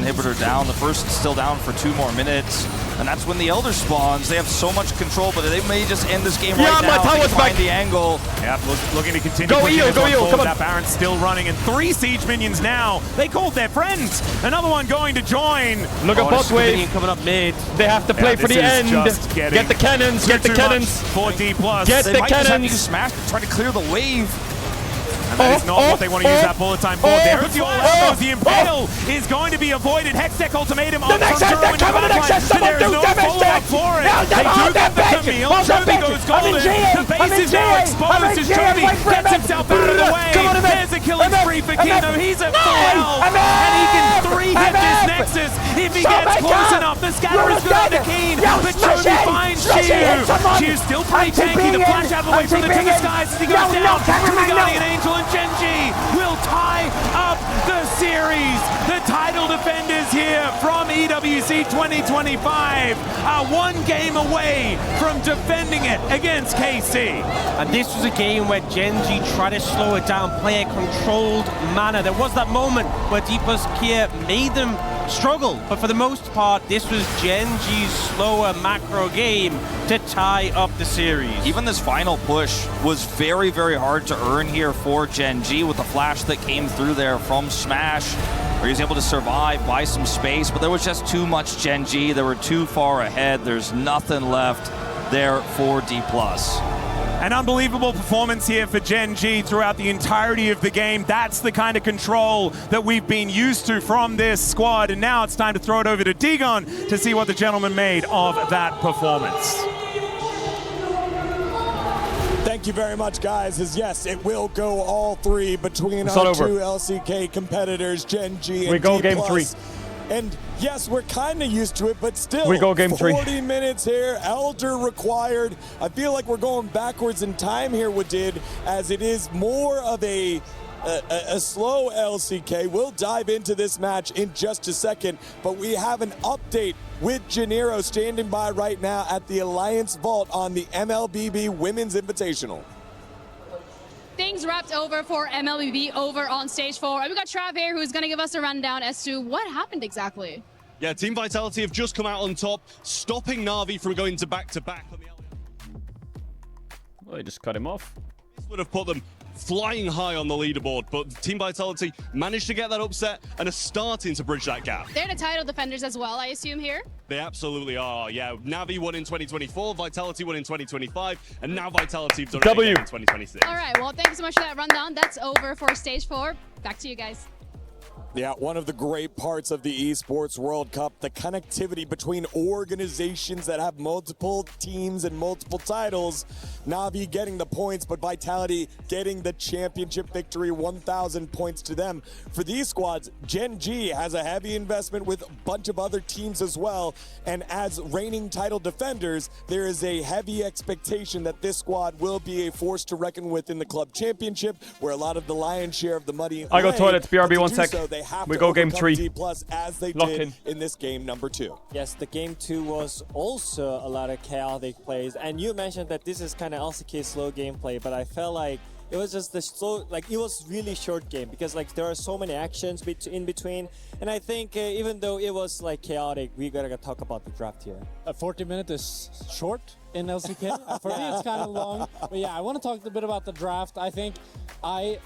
inhibitor down. The first still down for 2 more minutes. And that's when the Elder spawns. They have so much control, but they may just end this game Yeah, right my now. tower's Find back. the angle. Yeah, looking to continue. Go pushing Eel, this go one Eel, forward. come on. That Baron's still running, and 3 siege minions now. They called their friends. Another one going to join. Look at bot wave. Coming up mid. They have to play for the end. Get the cannons, get the cannons. For D+. Get They the might just have to cannons. use Smash to try to clear the wave. And that is not what they want to use that bullet time for. There is the all-out. The Impale is going to be avoided. Hextech ultimatum on from Derwin to Valentine, but there is no follow-up for it. They do get the Camille. Chovy goes golden. The base is now exposed as Chovy gets himself out of the way. There's a killing spree for Kino. He's at full health, and he can 3-hit this Nexus if he gets close enough. The scatter is good on the Keen, but Chovy finds Chiu. Chiu's still pretty tanky. The flash out of the way from the King of Skies as he goes down to the Guardian Angel, and Genji will tie up the series. The title defenders here from EWC 2025 are 1 game away from defending it against KC. And this was a game where Genji tried to slow it down, play a controlled manner. There was that moment where D+ Kia made them struggle, but for the most part, this was Genji's slower macro game to tie up the series. Even this final push was very, very hard to earn here for Genji with the flash that came through there from Smash, where he was able to survive, buy some space, but there was just too much Genji. They were too far ahead. There's nothing left there for D+. An unbelievable performance here for Genji throughout the entirety of the game. That's the kind of control that we've been used to from this squad. And now it's time to throw it over to Digon to see what the gentleman made of that performance. Thank you very much, guys. As yes, it will go all 3 between It's our not over. 2 LCK competitors, Genji and We go D+. game 3. And yes, we're kind of used to it, but still, We go game 3. 40 minutes here, Elder required. I feel like we're going backwards in time here, Wadid, as it is more of a slow LCK. We'll dive into this match in just a second, but we have an update with Janiro standing by right now at the Alliance Vault on the MLBB Women's Invitational. Things wrapped over for MLBB over on stage 4. And we got Trav here who's going to give us a rundown as to what happened exactly. Yeah, Team Vitality have just come out on top, stopping Na'Vi from going to back-to-back on the Well, they just cut him off. This would have put them flying high on the leaderboard, but Team Vitality managed to get that upset and are starting to bridge that gap. They're the title defenders as well, I assume, here. They absolutely are, yeah. Na'Vi won in 2024, Vitality won in 2025, and now Vitality have done it again in 2026. All right, well, thank you so much for that rundown. That's over for stage 4. Back to you guys. Yeah, one of the great parts of the Esports World Cup, the connectivity between organizations that have multiple teams and multiple titles. Na'Vi getting the points, but Vitality getting the championship victory, 1,000 points to them. For these squads, Genji has a heavy investment with a bunch of other teams as well, and as reigning title defenders, there is a heavy expectation that this squad will be a force to reckon with in the club championship, where a lot of the lion's share of the money I go lay, toilet, BRB, but to 1 do sec. so, they have We to go game overcome 3. D+ as they Lock did in this game number 2. Yes, the game 2 was also a lot of chaotic plays, and you mentioned that this is kind of LCK slow gameplay, but I felt like it was just the slow, like it was really short game because like there are so many actions in between, and I think even though it was like chaotic, we gotta talk about the draft here. 40 minutes is short in LCK. For me, it's kind of long. But yeah, I want to talk a bit about the draft. I think I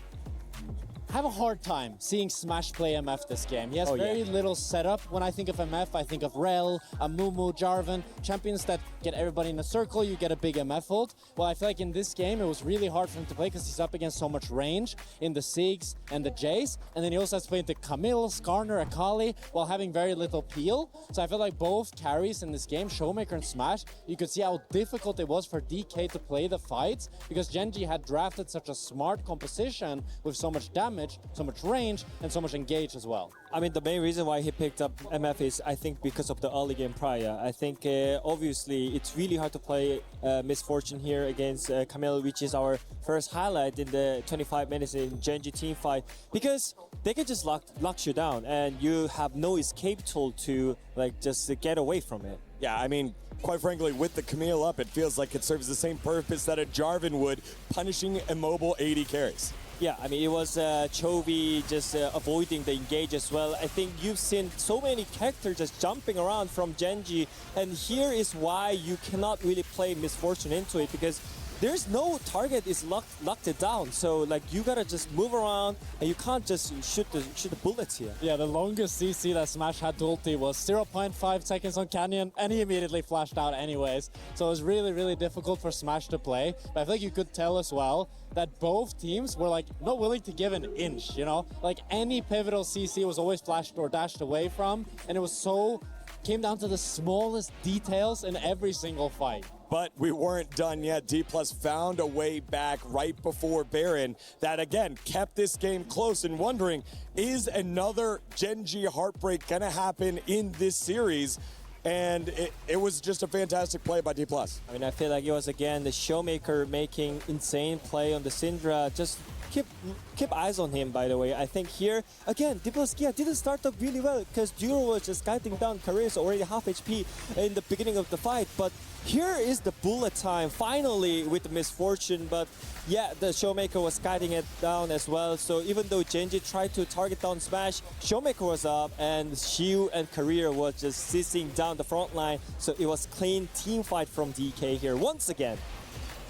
have a hard time seeing Smash play MF this game. He has very little setup. When I think of MF, I think of Rel, Amumu, Jarvan, champions that get everybody in a circle, you get a big MF ult. Well, I feel like in this game, it was really hard for him to play because he's up against so much range in the Sigs and the Jays. And then he also has to play into Camille, Skarner, Akali, while having very little peel. So I feel like both carries in this game, Showmaker and Smash, you could see how difficult it was for DK to play the fights because Genji had drafted such a smart composition with so much damage, so much range, and so much engage as well. I mean, the main reason why he picked up MF is, I think, because of the early game prior. I think, obviously, it's really hard to play Misfortune here against Camille, which is our first highlight in the 25 minutes in Genji team fight, because they can just lock you down, and you have no escape tool to, like, just get away from it. Yeah, I mean, quite frankly, with the Camille up, it feels like it serves the same purpose that a Jarvan would, punishing immobile AD carries. Yeah, I mean, it was Chovy just avoiding the engage as well. I think you've seen so many characters just jumping around from Genji, and here is why you cannot really play Misfortune into it, because there's no target is locked it down. So like you gotta just move around, and you can't just shoot the bullets here. Yeah, the longest CC that Smash had to ulti was 0.5 seconds on Canyon, and he immediately flashed out anyways. So it was really, really difficult for Smash to play. But I feel like you could tell as well that both teams were like not willing to give an inch, you know? Like any pivotal CC was always flashed or dashed away from, and it was so came down to the smallest details in every single fight. But we weren't done yet. D+ found a way back right before Baron that, again, kept this game close, and wondering, is another Genji heartbreak going to happen in this series? And it was just a fantastic play by D+. I mean, I feel like it was, again, the Showmaker making insane play on the Syndra. Just keep eyes on him, by the way. I think here, again, D+ didn't start up really well because Duro was just guiding down. Career's already half HP in the beginning of the fight. But here is the bullet time, finally, with the Misfortune. But yeah, the Showmaker was guiding it down as well. So even though Genji tried to target down Smash, Showmaker was up, and Xiu and Career was just sitting down the front line. So it was clean team fight from DK here once again.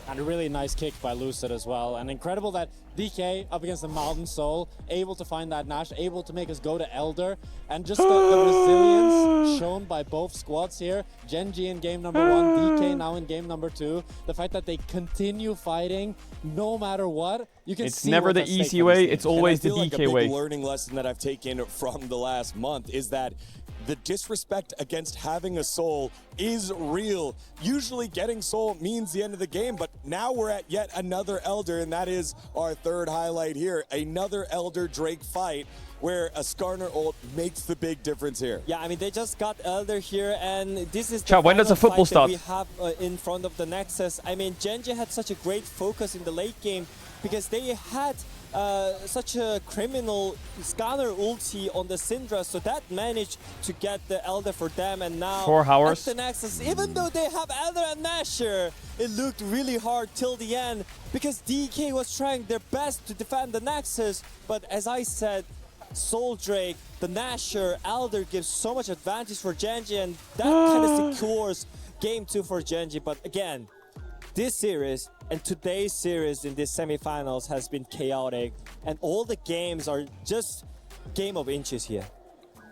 And a really nice kick by Lucid as well. And incredible that DK up against the Mountain Soul, able to find that Nash, able to make us go to Elder. And just the resilience shown by both squads here. Genji in game number 1, DK now in game number 2. The fact that they continue fighting no matter what. You can it's see never the easy way, it's always the DK way. A big learning lesson that I've taken from the last month is that the disrespect against having a soul is real. Usually getting soul means the end of the game, but now we're at yet another Elder, and that is our third highlight here. Another Elder Drake fight where a Skarner ult makes the big difference here. Yeah, I mean, they just got Elder here, and this is the Chat, when does the football start? We have in front of the Nexus. I mean, Genji had such a great focus in the late game because they had such a criminal Skarner ulti on the Syndra, so that managed to get the Elder for them. And now 4 hours. at the Nexus, even though they have Elder and Nasher, it looked really hard till the end because DK was trying their best to defend the Nexus. But as I said, Soul Drake, the Nasher, Elder gives so much advantage for Genji, and that kind of secures game 2 for Genji. But again, this series and today's series in this semifinals has been chaotic, and all the games are just game of inches here.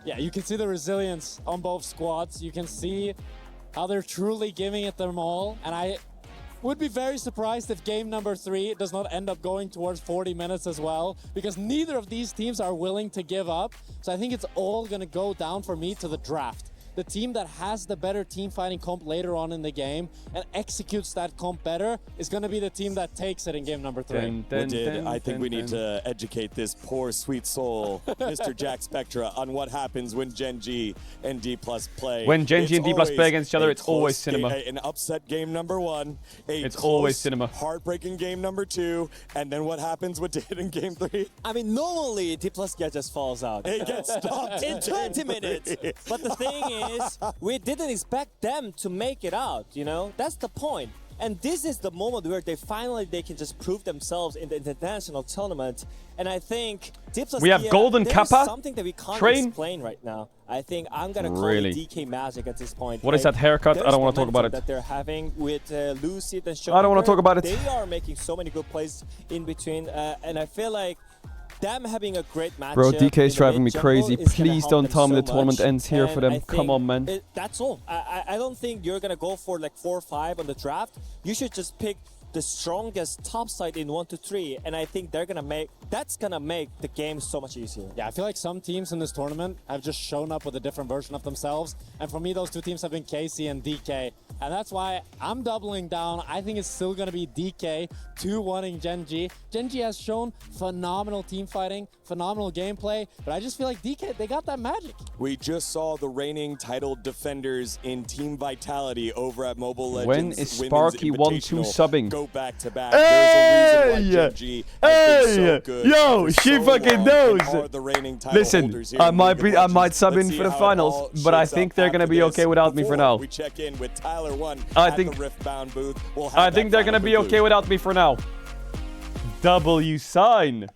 Yeah, you can see the resilience on both squads. You can see how they're truly giving it them all, and I would be very surprised if game number 3 does not end up going towards 40 minutes as well, because neither of these teams are willing to give up. So I think it's all going to go down for me to the draft. The team that has the better team fighting comp later on in the game and executes that comp better is going to be the team that takes it in game number 3. I think we need to educate this poor sweet soul, Mr. Jack Spectra, on what happens when Genji and D+ play. When Genji and D+ play against each other, it's always cinema. An upset game number 1, it's always cinema. Heartbreaking game number 2, and then what happens with Did in game 3? I mean, normally D+ just falls out. It gets stopped in 20 minutes. But the thing is, we didn't expect them to make it out, you know? That's the point. And this is the moment where they can just prove themselves in the international tournament. And I think we have Golden Kappa something that we can't train explain right now. I think I'm gonna call it DK magic at this point. What is that haircut? I don't want to talk about it. That they're having with Lucid and Showmaker. I don't want to talk about it. They are making so many good plays in between, and I feel like them having a great match. Bro, DK is driving me crazy. Please don't tell me the tournament ends here for them. Come on, man. That's all. I don't think you're gonna go for like 4 or 5 on the draft. You should just pick the strongest top side in 1 to 3, and I think that's gonna make the game so much easier. Yeah, I feel like some teams in this tournament have just shown up with a different version of themselves, and for me those 2 teams have been KC and DK, and that's why I'm doubling down. I think it's still gonna be DK 2-1ing Genji. Genji has shown phenomenal team fighting, phenomenal gameplay, but I just feel like DK, they got that magic. We just saw the reigning title defenders in Team Vitality over at Mobile Legends. When is Sparky 1-2 subbing? Go back to back. There's a reason why Genji has been so good. Yo, she fucking knows. Listen, I might sub in for the finals, but I think they're gonna be okay without me for now. We check in with Tyler 1 I at think the Riftbound booth. I think they're gonna be okay without me for now. W sign.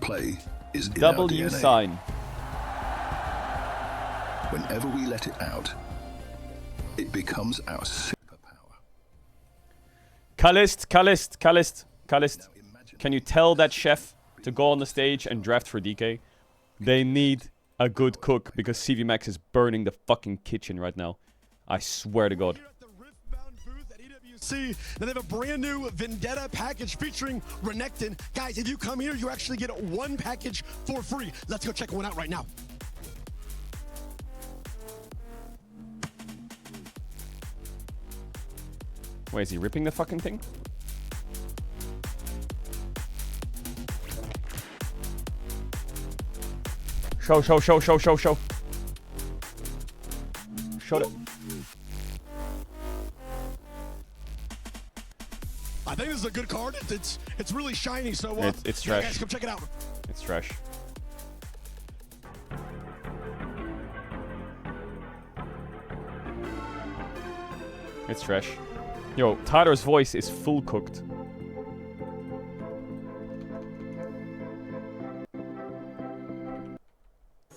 Play is in W our DNA. sign. Whenever we let it out, it becomes our Calist. Can you tell that chef to go on the stage and draft for DK? They need a good cook because CV Max is burning the fucking kitchen right now. I swear to God. See, they have a brand new Vendetta package featuring Renekton. Guys, if you come here, you actually get one package for free. Let's go check one out right now. Wait, is he ripping the fucking thing? Show. Show it. I think this is a good card. It's really shiny, so it's yeah, trash. guys, come check it out. It's trash. It's trash. Yo, Tyler's voice is full cooked.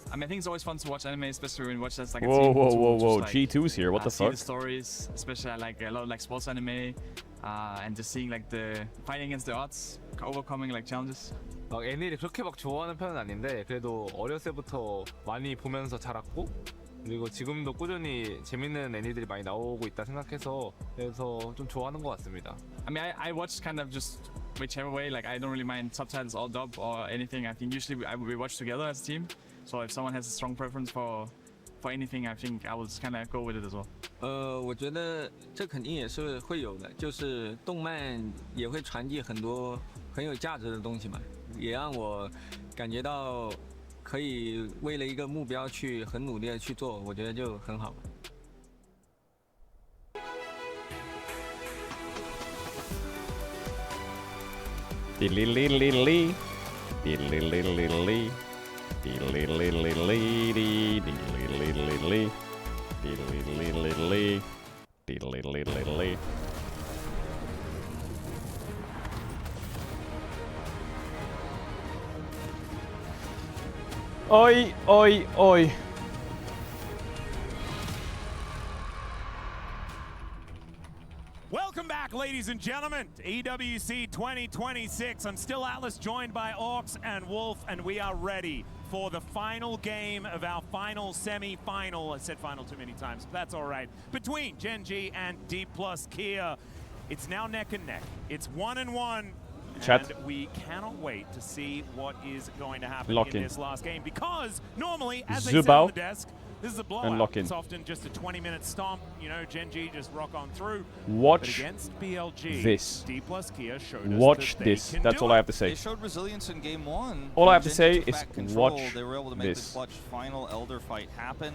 I mean, I think it's always fun to watch anime, especially when you watch this like a Whoa, team. whoa. Like, G2's here. What the see fuck? the stories, especially I like a lot of like sports anime, and just seeing like the fighting against the odds, overcoming like challenges. 막 애니를 그렇게 막 좋아하는 편은 아닌데 그래도 어렸을 때부터 많이 보면서 자랐고 그리고 지금도 꾸준히 재밌는 애니들이 많이 나오고 있다 생각해서 그래서 좀 좋아하는 것 같습니다. I mean, I watch kind of just whichever way. Like I don't really mind subtitles or dub or anything. I think usually we watch together as a team. So if someone has a strong preference for anything, I think I will just kind of go with it as well. 我觉得这肯定也是会有的，就是动漫也会传递很多很有价值的东西嘛，也让我感觉到可以为了一个目标去很努力的去做，我觉得就很好。Oi. Welcome back, ladies and gentlemen, to EWC 2026. I'm still Atlas, joined by Orcs and Wolf, and we are ready for the final game of our final semi-final. I said final too many times, but that's all right. Between Gen G and D+ Kia. It's now neck and neck. It's 1-1. Chat. And we cannot wait to see what is going to happen Lock in in. this last game, because normally, as they said on the desk, this is a blowout. lock in. It's often just a 20-minute stomp. You know, Gen G just rock on through. Watch but against BLG, this. D+ Kia showed us Watch that they this. can That's do all I it. have to say. They showed resilience in game one. All I have to Gen say G took is back control. watch They were able to make this. the clutch final Elder fight happen.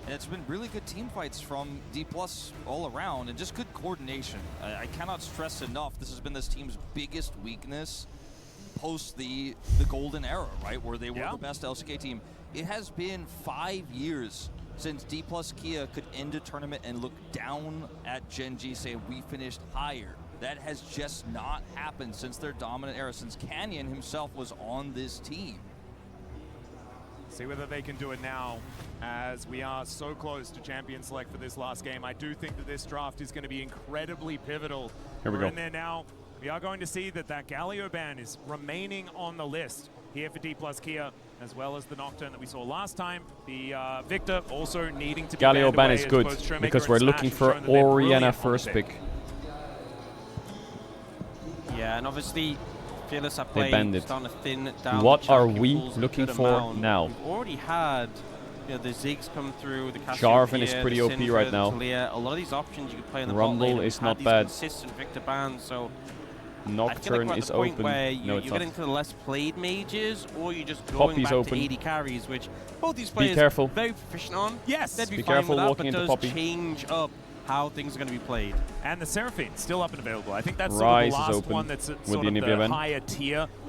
And it's been really good team fights from D+ all around, and just good coordination. I cannot stress enough, this has been this team's biggest weakness post the golden era, right, where they were the best LCK team. It has been 5 years since D+ Kia could end a tournament and look down at Gen G saying we finished higher. That has just not happened since their dominant era, since Canyon himself was on this team. See whether they can do it now, as we are so close to champion select for this last game. I do think that this draft is going to be incredibly pivotal. Here we We're go. in there now. We are going to see that Galio ban is remaining on the list here for D+ Kia, as well as the Nocturne that we saw last time. The Victor also needing to be Galio banned ban away is as good, both Showmaker because and we're Smash looking have for shown that they're Oriana brilliant on first the pick. Yeah, and obviously Fearless are They playing, banned it. starting to thin down What the are champion we pools a looking good for amount. now? We've already had the Ziggs come through, the Jarvan is Cassiopeia, pretty the OP Syndra, right the now. Talia. A lot of these options you could play in the Rumble bot lane, and is had not these bad. consistent Victor bans, so Nocturne I feel like we're at is the point open. where No, you're it's getting not. to the less played mages, or you're just Poppy's going back open. to AD carries, which both these Be players careful. are very proficient on. Yes, they'd be, Be fine careful with that, walking but into does Poppy. change up how things are going to be played. And the Seraphine still up and available. I think that's sort Rise of is the last open one that's at with sort the of Nibia the ban. higher tier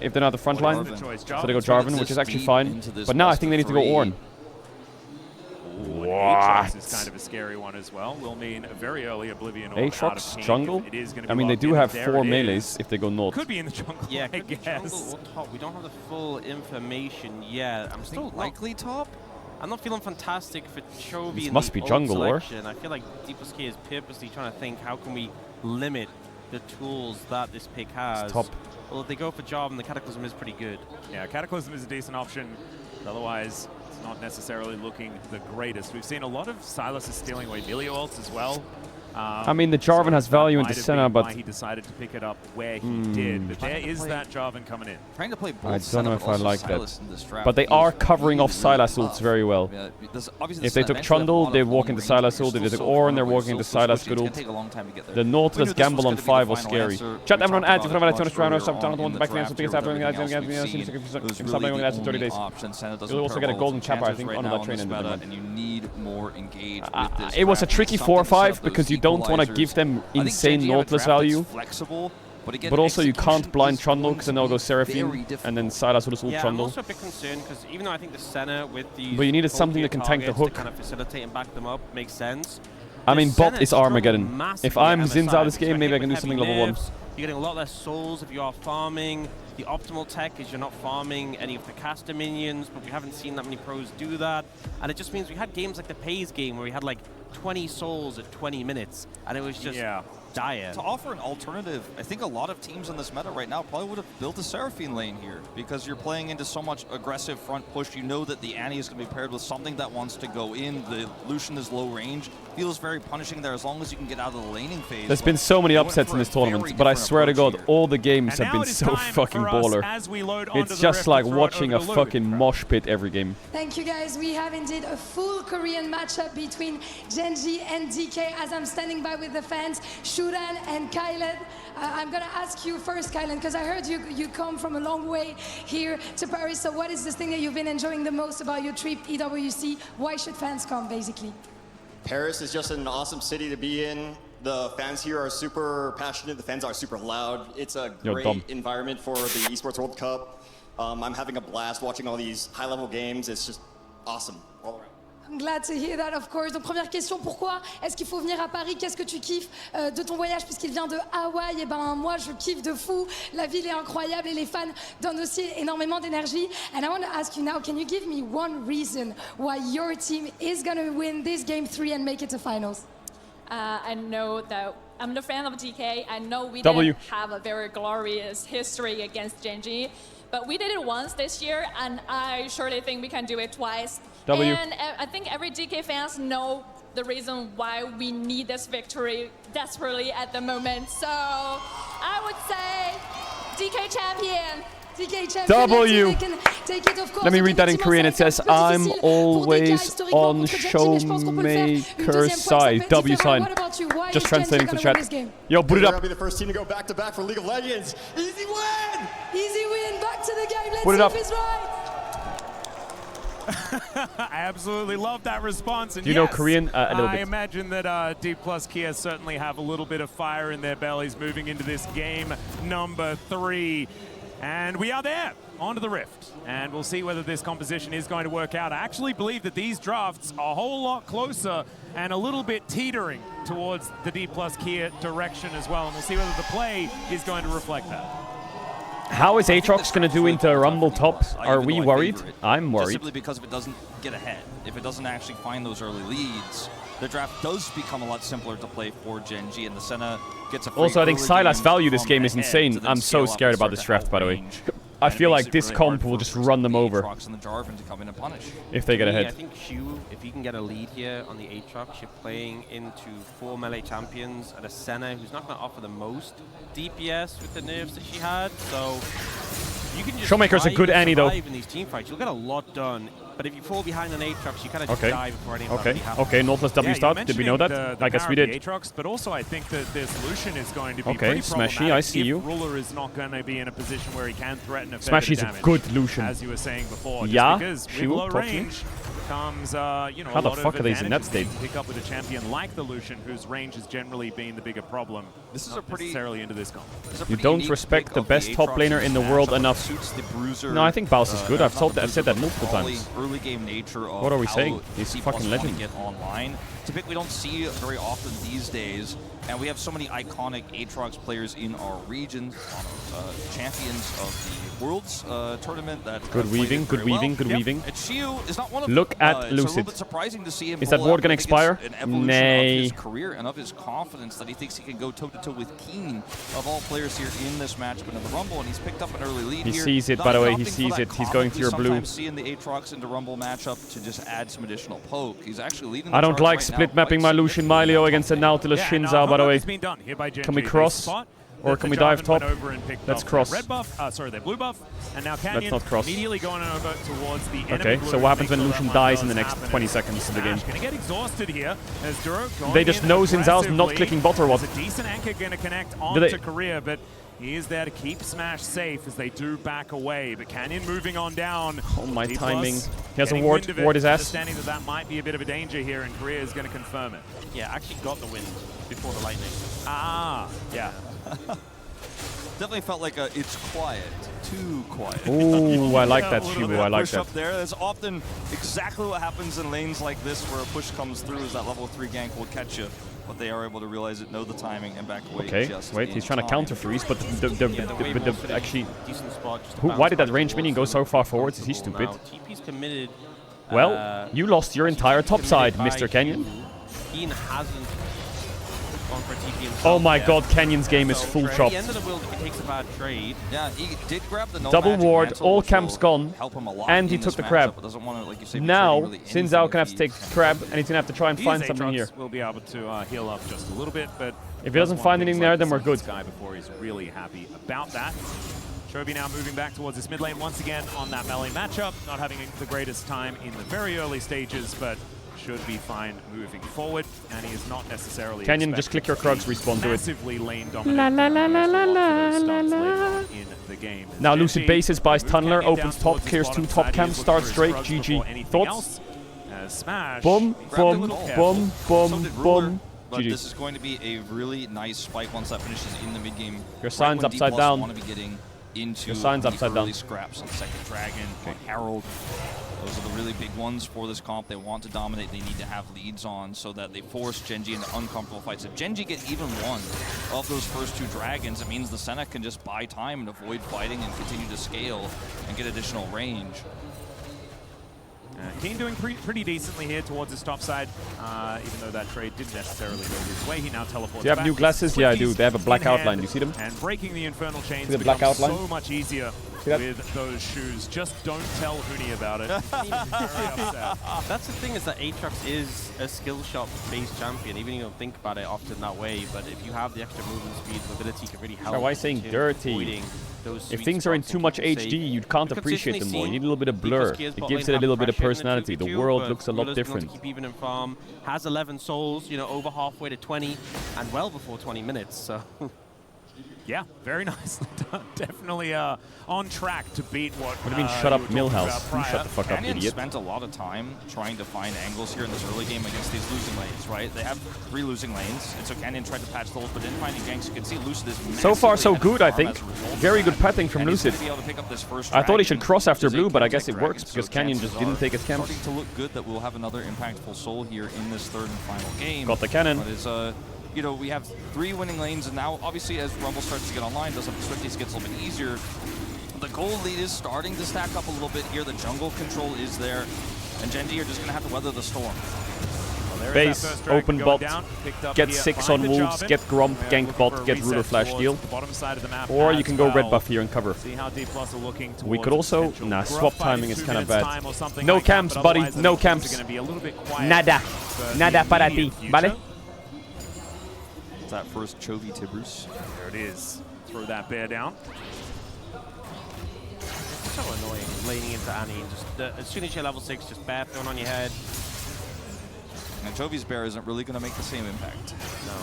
if they're not the front line. Choice. So they go Jarvan, which is actually fine. But now I think they need to go Ornn. Aatrox is kind of a scary one as well. Will mean a very early Oblivion or out of Aatrox game. jungle? It is gonna be I mean, they locked do in, have and 4 there it melees is. if they go north. Could be in the jungle, Yeah, I could be guess. jungle or top. We don't have the full information yet. I'm still likely top. I'm not feeling fantastic for Chovy. This in must the be ult jungle, or? selection. I feel like D+K is purposely trying to think, how can we limit the tools that this pick has? Top. Well, if they go for Jarvan, the Cataclysm is pretty good. Yeah, Cataclysm is a decent option. But otherwise, it's not necessarily looking the greatest. We've seen a lot of Silas is stealing away melee ults as well. I mean, the Jarvan has value in the center, but why he decided to pick it up where he did. But there is that Jarvan coming in. Trying to play both. I don't know if I like Silas that. in this draft But they feels are covering off really, really Sylas ults tough. very well. Yeah, obviously If they took Trundle, they walk into Sylas ult. If they took Ornn, they're walking into Sylas good ult. The Nautilus gamble on 5 was scary. Chat everyone adds if I'm to round up down on the back end, so things happening in 30 days. You'll also get a golden chapter, I think, on that train ended. And you need more engage with this It was a draft. tricky Something 4 or to set 5 up because those you don't want to give them insane Nautilus value. But also you can't blind Trundle because then they'll go Seraphine and then Sylas will just ult Yeah, I'm Trundle. also a bit concerned because even though I think the center with these But you needed something that can tank the hook. to kind of facilitate and back them up makes sense. I mean, The bot Senate is struggled Armageddon. massively If I'm at Zinza MSI this game, because maybe I hit can do with something heavy level 1. nerfs, You're getting a lot less souls if you are farming. The optimal tech is you're not farming any of the caster minions, but we haven't seen that many pros do that. And it just means we had games like the Pays game where we had like 20 souls at 20 minutes, and it was just dire. To offer an alternative, I think a lot of teams in this meta right now probably would have built a Seraphine lane here because you're playing into so much aggressive front push. You know that the Annie is going to be paired with something that wants to go in. The Lucian is low range. Feels very punishing there as long as you can get out of the laning phase. There's been so many upsets in this tournament, but I swear to God, all the games have been so fucking baller. It's just like watching a fucking mosh pit every game. Thank you guys. We have indeed a full Korean matchup between Genji and DK as I'm standing by with the fans, Shuran and Kylan. I'm gonna ask you first, Kylan, because I heard you come from a long way here to Paris. So what is this thing that you've been enjoying the most about your trip, EWC? Why should fans come, basically? Paris is just an awesome city to be in. The fans here are super passionate. The fans are super loud. It's a great environment for the Esports World Cup. I'm having a blast watching all these high-level games. It's just awesome all around. I'm glad to hear that, of course. Donc, première question, pourquoi est-ce qu'il faut venir à Paris? Qu'est-ce que tu kiffes de ton voyage puisqu'il vient de Hawaï? Et ben, moi, je kiffe de fou. La ville est incroyable et les fans donnent aussi énormément d'énergie. And I want to ask you now, can you give me one reason why your team is going to win this game 3 and make it to finals? I know that I'm a fan of DK. I know we W. didn't have a very glorious history against Genji, but we did it once this year, and I surely think we can do it twice. W. And I think every DK fans know the reason why we need this victory desperately at the moment. So I would say DK champion. DK champion. W. Take it, of course. Let me read that in Korean. It says, I'm always on Showmaker's side. W sign. Just translating to chat. Yo, boot it We're gonna up. be the first team to go back-to-back for League of Legends. Easy win! Easy win. Back to the game. Let's Put it see up. if it's right. I absolutely love that response. And Do you know yes, Korean? A little I bit. imagine that D plus Kia certainly have a little bit of fire in their bellies moving into this game number 3. And we are there, onto the Rift. And we'll see whether this composition is going to work out. I actually believe that these drafts are a whole lot closer and a little bit teetering towards the D plus Kia direction as well. And we'll see whether the play is going to reflect that. How is Aatrox going to do into Rumble top? Are we worried? I'm Just worried. simply because if it doesn't get ahead, if it doesn't actually find those early leads, the draft does become a lot simpler to play for Genji, and the Senna gets a free Also, I think early Sylas game value this from game is ahead insane. to then I'm scale so up scared and about start this to draft, have by the way. range. I And it feel makes like it this really comp hard will for just run them over Aatrox and the Jarvan to come in and punish. if they get For me, ahead. I think Shu, if he can get a lead here on the Aatrox, you're playing into 4 melee champions at a Senna who's not going to offer the most DPS with the nerfs that she had. So you can just Showmaker's a good Annie, though. in these team fights. You'll get a lot done. But if you fall behind an Aatrox, you kind of just die before any of that really happens. Okay, Nautilus W start. Did we know that? I guess we did. Aatrox, but also I think that this Lucian is going to be Okay, pretty Smashy, problematic I see if you. Ruler is not going to be in a position where he can threaten a fair bit Smashy's of a damage, good Lucian. as you were saying before. Yeah, just because she with will low talk to you. range, comes, you know, How a the lot fuck of are these in that advantages state? you pick up with a champion like the Lucian, whose range has generally been the bigger problem. This is not a pretty necessarily into this comp. You don't respect the best top laner in the world enough. No, I think Baus is good. I've said that multiple times. Early game nature of What are we how saying? He's a fucking legend. Get online. It's a pick we don't see very often these days, and we have so many iconic Aatrox players in our region, champions of the Worlds tournament. That Good weaving, good weaving, good weaving. And Shiu is not one of Look at It's a little Lucid. bit surprising to see him. Is that pull ward out, gonna but I think expire? it's an evolution Nay. of his career and of his confidence that he thinks he can go toe-to-toe with Keen of all players here in this matchup in the Rumble, and he's picked up an early lead He here. sees it, Not by the way, opting he for sees that it. He's comp going we to your blue. sometimes see in the Aatrox into Rumble matchup to just add some additional poke. He's actually leading the I don't charge like right split now mapping my Lucian Mylio against the Nautilus Shinzao, by the way. Can we cross? Or can we dive top? Let's cross. Red buff, sorry, their blue buff, and now Canyon not cross. immediately going over towards the enemy Okay, blue. so what happens when Make sure Lucian that one dies in the does next happen. 20 seconds of the game? Gonna get exhausted here as Duro going They just in know Zinzao's not aggressively. clicking bot or what? There's a decent anchor gonna connect Do they- onto Korea, but he is there to keep Smash safe as they do back away. But Canyon moving on down. Oh, my D+ timing. He has a getting ward. wind of it, Ward his ass. Understanding that that might be a bit of a danger here, and Korea is going to confirm it. Yeah, actually got the wind before the lightning. Ah, yeah. Definitely felt like it's quiet, too quiet. Ooh, I like that, A little Shibu, bit of I like push that. up there. That's often exactly what happens in lanes like this, where a push comes through, is that level 3 gank will catch you, but they are able to realize it, know the timing, and back away. Okay, just wait, in he's trying to time. counter freeze, but actually, Decent spot, just to why bounce did that back range towards minion go so him. far forwards? Is he Now, stupid? TP's committed. Well, you lost your entire top side, Mr. Canyon. Keen hasn't gone for a TP himself. Oh my yet. god, Canyon's game is So full at chopped. the end of the build, if he takes a bad trade. Yeah, he did grab the no Double magic ward, mantle, all which camps will gone, help him a lot and he in took this the crab. matchup, but doesn't want to, like you say, be Now, trading really Zinzao anything can have to take crab, and he's gonna have to try and find something here. Will be able to heal up just a little bit, but If he doesn't find anything there, then we're good. Guy before he's really happy about that. Chovy now moving back towards this mid lane once again on that melee matchup, not having the greatest time in the very early stages, but should be fine moving forward, and he is not necessarily Canyon, just click your Krugs, respawn, do it. massively lane dominant. La la la la la la la. In the game. Now Lucid Genji bases, buys move Tunneler, Canyon opens down top, towards his clears bottom 2 top side. He camps, is looking starts for straight, Krugs GG. before anything Thoughts? else. Smash. Boom, Grabbed a boom, little boom, boom, So did Ruler, boom. but GG. this is going to be a really nice spike once that finishes in the mid game. Your sign's when D+ upside down. Want to be getting into Your sign's the upside early down. scraps on second dragon, on Herald. Those are the really big ones for this comp. They want to dominate. They need to have leads on so that they force Genji into uncomfortable fights. If Genji get even one of those first 2 dragons, it means the Senna can just buy time and avoid fighting and continue to scale and get additional range. Keen doing pretty decently here towards his top side, even though that trade didn't necessarily go his way. He now teleports Do you have back new with glasses? Yeah, I do. quickies They have a black in outline. hand, Do you see them? And breaking the infernal chains See the black becomes outline? so much easier See that? with those shoes. Just don't tell Huni about it. He's very upset. That's the thing, is that Aatrox is a skill shot based champion, even if you don't think about it often that way, but if you have the extra movement speed, mobility can really help. So why saying to dirty? avoiding those If sweet things are in spots too and much keeping HD, safe. you can't We've appreciate them more. You consistently need a little bit of seen blur. Deeple's It bot gives lane it a little have bit of pressure in the personality. The 2v2, world but looks a lot Ruler's been able different. to keep even in farm, has 11 souls, over halfway to 20, and well before 20 minutes, so... Yeah, very nicely done. Definitely on track to beat what. What do you mean, shut up, you were talking Millhouse? about You shut the fuck up, Canyon idiot. spent a lot of time trying to find angles here in this early game against these losing lanes, right? They have 3 losing lanes, and so Canyon tried to patch the holes, but didn't find any ganks. You can see Lucid is So far, so massively good, I ahead think. of farm as a result Very of good that. pathing from And he's Lucid. gonna be able to pick up this first I thought he dragon, should cross after which is a blue, but I Chemtech guess it dragon, works so because Canyon chances just didn't are take his camps. Starting to look good that we'll have another impactful soul here in this 3rd and final game. Got the cannon. But is we have 3 winning lanes, and now obviously as Rumble starts to get online, does have the Swifties gets a little bit easier. The gold lead is starting to stack up a little bit here. The jungle control is there, and Genji are just going to have to weather the storm. Base, open bot, get 6 on wolves, get Gromp, gank bot, get Ruler flash deal. Or you can go red buff here and cover. We could also... Nah, swap timing is kind of bad. No camps, buddy, no camps. Nada. Nada para ti, vale? That first Chovy Tibbers. There it is. Throw that bear down. So annoying, laning into Annie. Just as soon as you're level 6, just bear thrown on your head. And Chovy's bear isn't really going to make the same impact. No.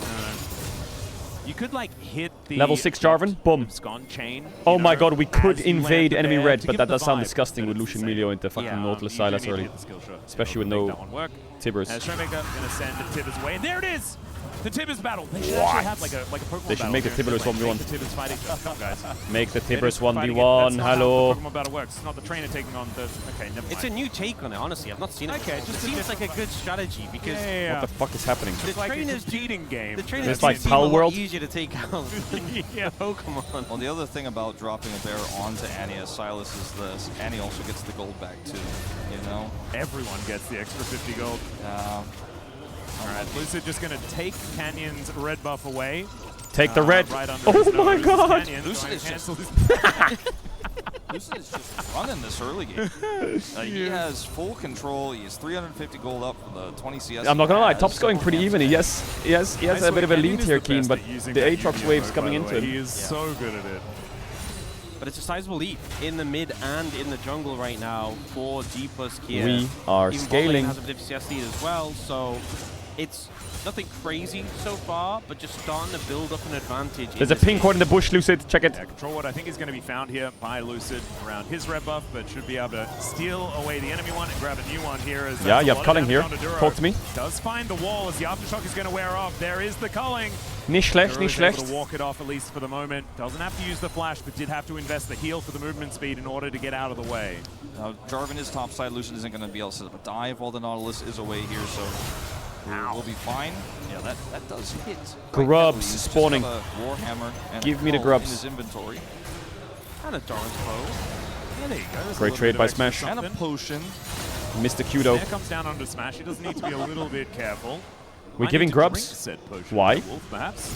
You could like hit the Level 6 Jarvan, boom. Scon chain. Oh my god, we could as you invade land enemy there red, to but give that the does sound vibe disgusting that with it's Lucian Melio into fucking Nautilus you Silas do need to already. hit the skill shot. Especially with It'll no make that one work. Tibbers. Showmaker gonna send the Tibbers away, and there it is! The Tibbers battle. They should actually have like a Pokemon They should battle make the here. Tibbers Like, 1v1. make the Tibbers fight each other. Come on, guys. Make the They're Tibbers just fighting it. 1v1, That's not how hello. the Pokemon battle works. It's not the trainer taking on the... Okay, never mind. It's a new take on it, honestly. I've not seen it Okay, before. just seems like a good strategy because What the fuck is happening? the trainers cheating game. The trainers It's like seem Pal a lot World. easier to take out than yeah. Pokemon. Well, the other thing about dropping a bear onto Annie as Silas is this. Annie also gets the gold back too, you know? Everyone gets the extra 50 gold. Alright, Lucid just gonna take Canyon's red buff away. Take the red. Right under Oh his my nose. god! Canyon Lucid going is to cancel just... his... Lucid is just running this early game. He has full control. He has 350 gold up for the 20 CS. I'm not gonna lie, he Top's has. going pretty even. He has a bit of a lead here, Keen, but the Aatrox wave's coming into him. He is so good at it. But it's a sizable lead in the mid and in the jungle right now for D plus Kia. We are Even scaling. Bot lane has a bit of CS lead as well, so it's nothing crazy so far, but just starting to build up an advantage. There's a pink one in the bush, Lucid. Check it. Yeah, control ward I think is going to be found here by Lucid around his red buff, but should be able to steal away the enemy one and grab a new one here. As Yeah, you have culling here. Talk to me. Does find the wall as the aftershock is going to wear off. There is the culling. Nicht schlecht, Duro nicht is able schlecht. to walk it off at least for the moment. Doesn't have to use the flash, but did have to invest the heal for the movement speed in order to get out of the way. Now, Jarvan is topside. Lucid isn't going to be able to set up a dive while the Nautilus is away here, so we'll be fine. Yeah, that does hit. Grubs He's just spawning. got a Warhammer and Give a me the Cull grubs. in his inventory. And a Darn's Bow. Yeah, there you go. There's a Great little trade bit by of extra Smash. And a something. potion. Mr. Kudo. Snare comes down onto Smash. He does need to be a little bit careful. We're Might giving need to drink grubs? said potion. Why? Wolf, perhaps.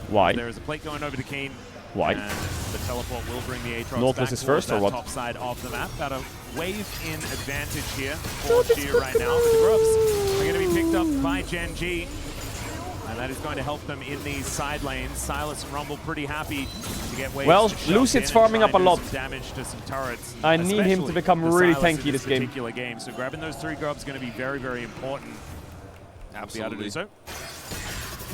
Why? There is a plate going over to Keen. Why? And the teleport will bring the Aatrox Nautilus back is first, towards or that what? top side of the map. About a wave in advantage here for Cheer right now. But the grubs are going to be picked up by Gen G. And that is going to help them in these side lanes. Silas and Rumble pretty happy to get waves Well, to shove Lucid's in and farming try up a and do lot. some damage to some turrets. I need him to especially become the really Silas in tanky this game. particular game. So grabbing those 3 grubs is going to be very, very important. Absolutely. Be able to do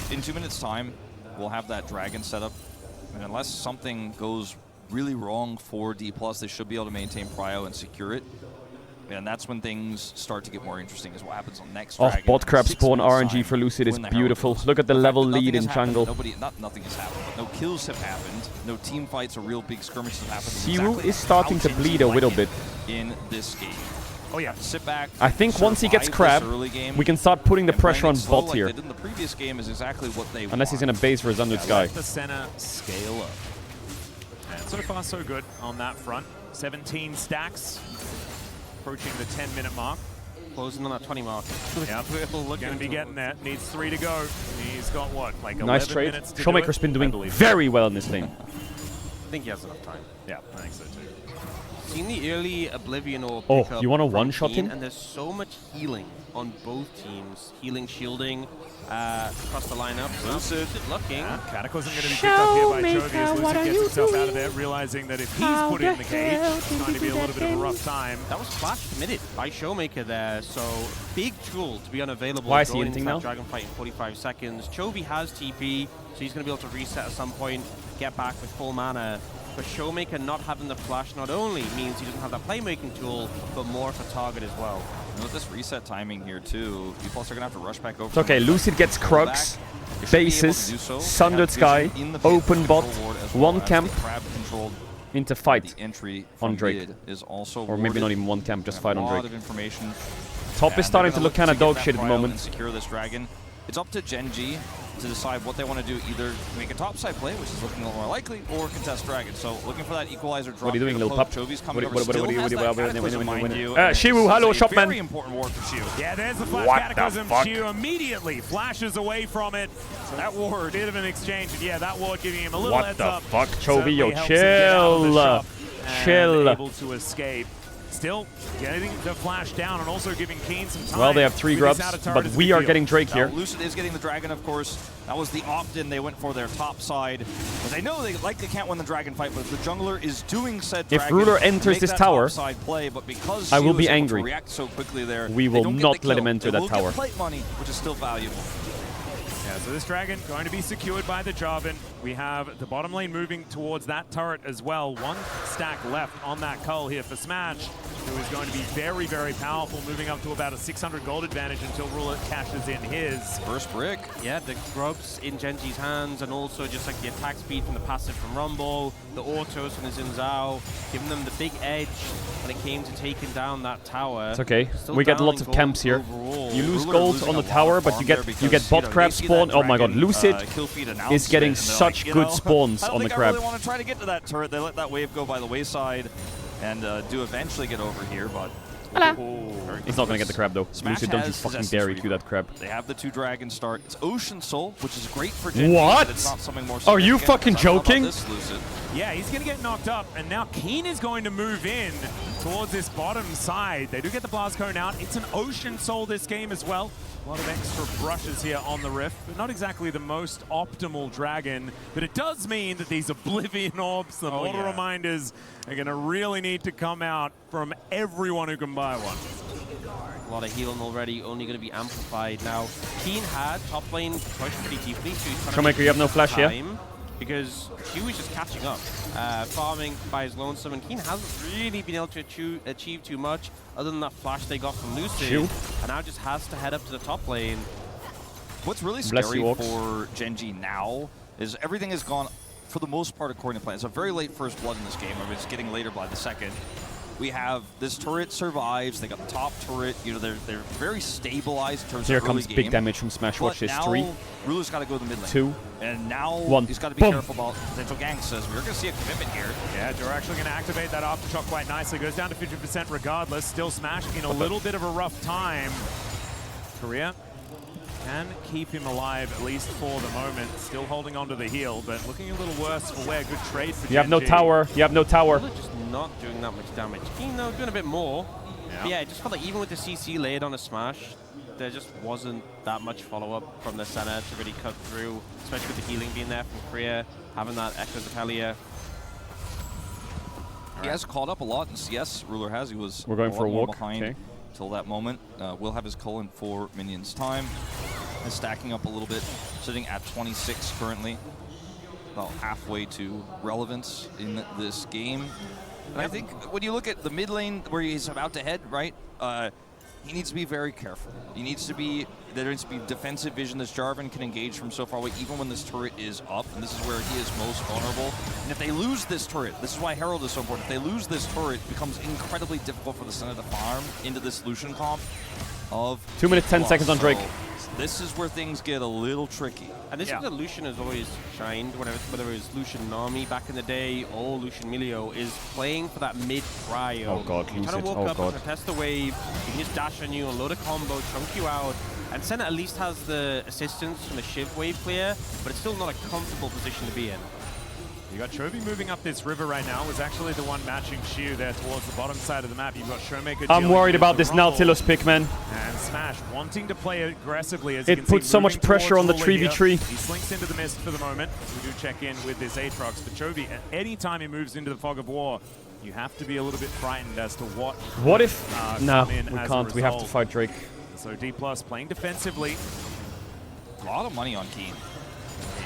so. In 2 minutes' time, we'll have that dragon set up. And unless something goes really wrong for D+, they should be able to maintain prio and secure it. And that's when things start to get more interesting, is what happens on next Oh, dragon. bot crab 6 spawn minutes RNG time for Lucid is when the Herald beautiful. goes. Look at the fact level that nothing lead in has happened, jungle. nothing has happened, but no kills have happened, no team fights or real big skirmishes have happened. Siru Exactly is starting to how bleed teams a like little it bit. in this game. Oh yeah, sit back. I think once he gets survive crab, this early game, we can start putting the and pressure playing on it slow bot like here. they did in the previous game is exactly what they Unless he's want. going to base for his under sky. Let the center scale up. And so far, so good on that front. 17 stacks, approaching the 10-minute mark. Closing on that 20 mark. Yep, going to be getting there. Needs 3 to go. He's got what, like 11 Nice trade. minutes to Showmaker's do been it? I doing believe very well in this lane. I think he has enough time. Yeah, I think so too. Seen the early Oblivion or Oh, pickup you wanna from one-shot Keen, him? And there's so much healing on both teams. Healing, shielding across the lineup. So Lucid looking. Cataclysm going to be picked up here by Chovy as Lucid gets himself out of there, realizing that if he's put in the cage, it's going to be a little bit of a rough time. That was flash committed by Showmaker there, so big tool to be unavailable. Why is he going hinting into that now? Dragon fight in 45 seconds. Chovy has TP, so he's going to be able to reset at some point, get back with full mana. But Showmaker not having the flash not only means he doesn't have that playmaking tool, but more for target as well. And with this reset timing here too, people are going to have to rush back over. It's okay, Lucid gets Krugs, bases, Sundered Sky, open bot, one camp into fight on Drake. Is also or maybe not even one camp, just fight on A lot Drake. of information. Top is starting to look kind of get dog that shit at the prio and moment. secure this dragon. It's up to Gen G to decide what they want to do, either make a topside play, which is looking a little more likely, or contest dragon. So looking for that equalizer drop. What are you doing, here to little poke. pup? Chovy's coming What- over, what- still what- has what- that what- Cataclysm, mind you. Shiwu, hello, This is a Shopman. very important ward for Shiwu. Yeah, there's the flash What the Cataclysm. fuck? Shiu immediately flashes away from it. So that ward, bit of an exchange. And yeah, that ward giving him a little What heads the up. fuck, Chovy? Certainly Yo, helps him get out of the chill. shop and Chill. able to escape. Still getting the flash down and also giving Keen some time. Well, they have 3 With grubs, his outer turret but is a we big are deal. getting Drake here. Now, Lucid is getting the dragon, of course. That was the opt-in they went for their top side. But they know they likely can't win the dragon fight, but if the jungler is doing said If dragon, Ruler enters make this that tower, topside play, but because I will Shiu be is able to angry. react so quickly there, We they will don't get not the let kill. him enter They that will tower. Get plate money, which is still valuable. Yeah, So this Dragon going to be secured by the Jarvan. We have the bottom lane moving towards that turret as well. One stack left on that Cull here for Smash, who is going to be very, very powerful, moving up to about a 600 gold advantage until Ruler cashes in his. First brick. Yeah, the grubs in Genji's hands, and also just like the attack speed from the passive from Rumble, the autos from the Xin Zhao, giving them the big edge when it came to taking down that tower. It's okay. Still We get down lots of gold camps here. overall. You lose Ruler gold losing on the a lot tower, of but farm you there get because, bot crab they see spawn. that Oh my god, dragon, Lucid kill feed is announcement, getting and they're such like, good spawns I don't on the think crab. I really want to try to get to that turret. They let that wave go by the wayside and do eventually get over here, but He's not going to get the crab though. Smash Lucid, don't you has fucking possessed dare this you that crab. They have the 2 dragons start. It's Ocean Soul, which is great for Genji. What? But it's not something more Are you significant. fucking I don't know about joking? this, Lucid. Yeah, he's going to get knocked up, and now Keen is going to move in towards this bottom side. They do get the Blast Cone out. It's an Ocean Soul this game as well. A lot of extra brushes here on the Rift, but not exactly the most optimal Dragon. But it does mean that these Oblivion Orbs, the Mortal Reminders, are going to really need to come out from everyone who can buy one. A lot of healing already, only going to be amplified now. Keen had top lane pushed pretty deeply, so he's trying Showmaker, you have no flash here. Because Q is just catching up, farming by his lonesome, and Keen hasn't really been able to achieve too much other than that flash they got from Lucid, and now just has to head up to the top lane. What's really scary for Genji now is everything has gone, for the most part, according to plan. It's a very late first blood in this game, or it's getting later by the second. We have this turret survives. They got the top turret. You know, they're very stabilized in terms Here of early comes game. big damage from Smash. Watch this. 3. Ruler's got to go to the mid lane. 2. And now 1. he's got to be careful about potential ganks. So we're going to see a commitment here. Yeah, Joe actually going to activate that aftershock quite nicely. Goes down to 50% regardless. Still Smash in a little bit of a rough time. Korea can keep him alive, at least for the moment. Still holding on to the heal, but looking a little worse for wear. Good trade for You have no Genji. tower. You have no tower. Just not doing that much damage. Keen, though, doing a bit more. Yeah, it just felt like even with the CC laid on a Smash, there just wasn't that much follow-up from the center to really cut through, especially with the healing being there from Korea, having that Echo Zetalia. He has caught up a lot in CS. Ruler has. He was We're going for a walk. behind Okay. till that moment. Will have his Cull in 4 minions time. Is stacking up a little bit, sitting at 26 currently. About halfway to relevance in this game. And I think when you look at the mid lane where he's about to head, right, he needs to be very careful. He needs to be, there needs to be defensive vision. This Jarvan can engage from so far away, even when this turret is up, and this is where he is most vulnerable. And if they lose this turret, this is why Herald is so important. If they lose this turret, it becomes incredibly difficult for the center to farm into this Lucian comp of 2 minutes, 10 seconds on Drake. So this is where things get a little tricky. And this is where Lucian has always shined, whether it was Lucian Nami back in the day or Lucian Milio, is playing for that mid-cryo. Oh god, You're trying to walk up and contest the wave, he can just dash on you, unload a combo, chunk you out, and Senna at least has the assistance from the Shiv wave clear, but it's still not a comfortable position to be in. You got Chovy moving up this river right now. Was actually the one matching Shiu there towards the bottom side of the map. You've got Showmaker. I'm worried about this Nautilus pick, man. And Smash wanting to play aggressively as It you can puts see, so much moving pressure on the towards Ruler 3v3. here. He slinks into the mist for the moment. We do check in with this Aatrox, but Chovy, anytime he moves into the fog of war, you have to be a little bit frightened as to what if... no, come in we as can't. a We have to result. fight Drake. So D+ playing defensively. A lot of money on Keen.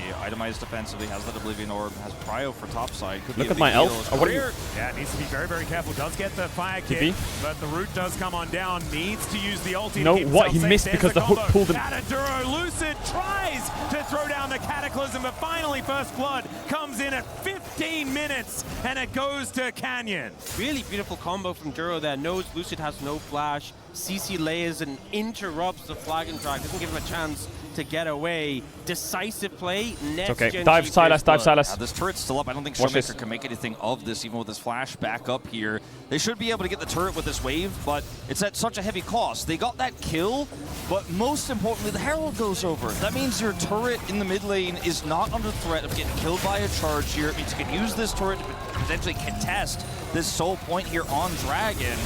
He itemized defensively, has that Oblivion Orb, has Prio for topside. Could be Look a at big my deal. elf. What are you? Yeah, needs to be very, very careful. Does get the fire kit, but the root does come on down. Needs to use the ulti. No, to keep what? He himself missed safe. because There's the the hook pulled him. Ataduro Lucid tries to throw down the Cataclysm, but finally First Blood comes in at 15 minutes, and it goes to Canyon. Really beautiful combo from Duro there. Knows Lucid has no flash. CC layers and interrupts the flag and drag. Doesn't give him a chance to get away. Decisive play. Next okay. Gen Dive G Silas, dive First Blood. Silas. This turret's still up. I don't think Watch Showmaker this. can make anything of this, even with his flash back up here. They should be able to get the turret with this wave, but it's at such a heavy cost. They got that kill, but most importantly, the Herald goes over. That means your turret in the mid lane is not under threat of getting killed by a charge here. It means you can use this turret to potentially contest this sole point here on Dragon.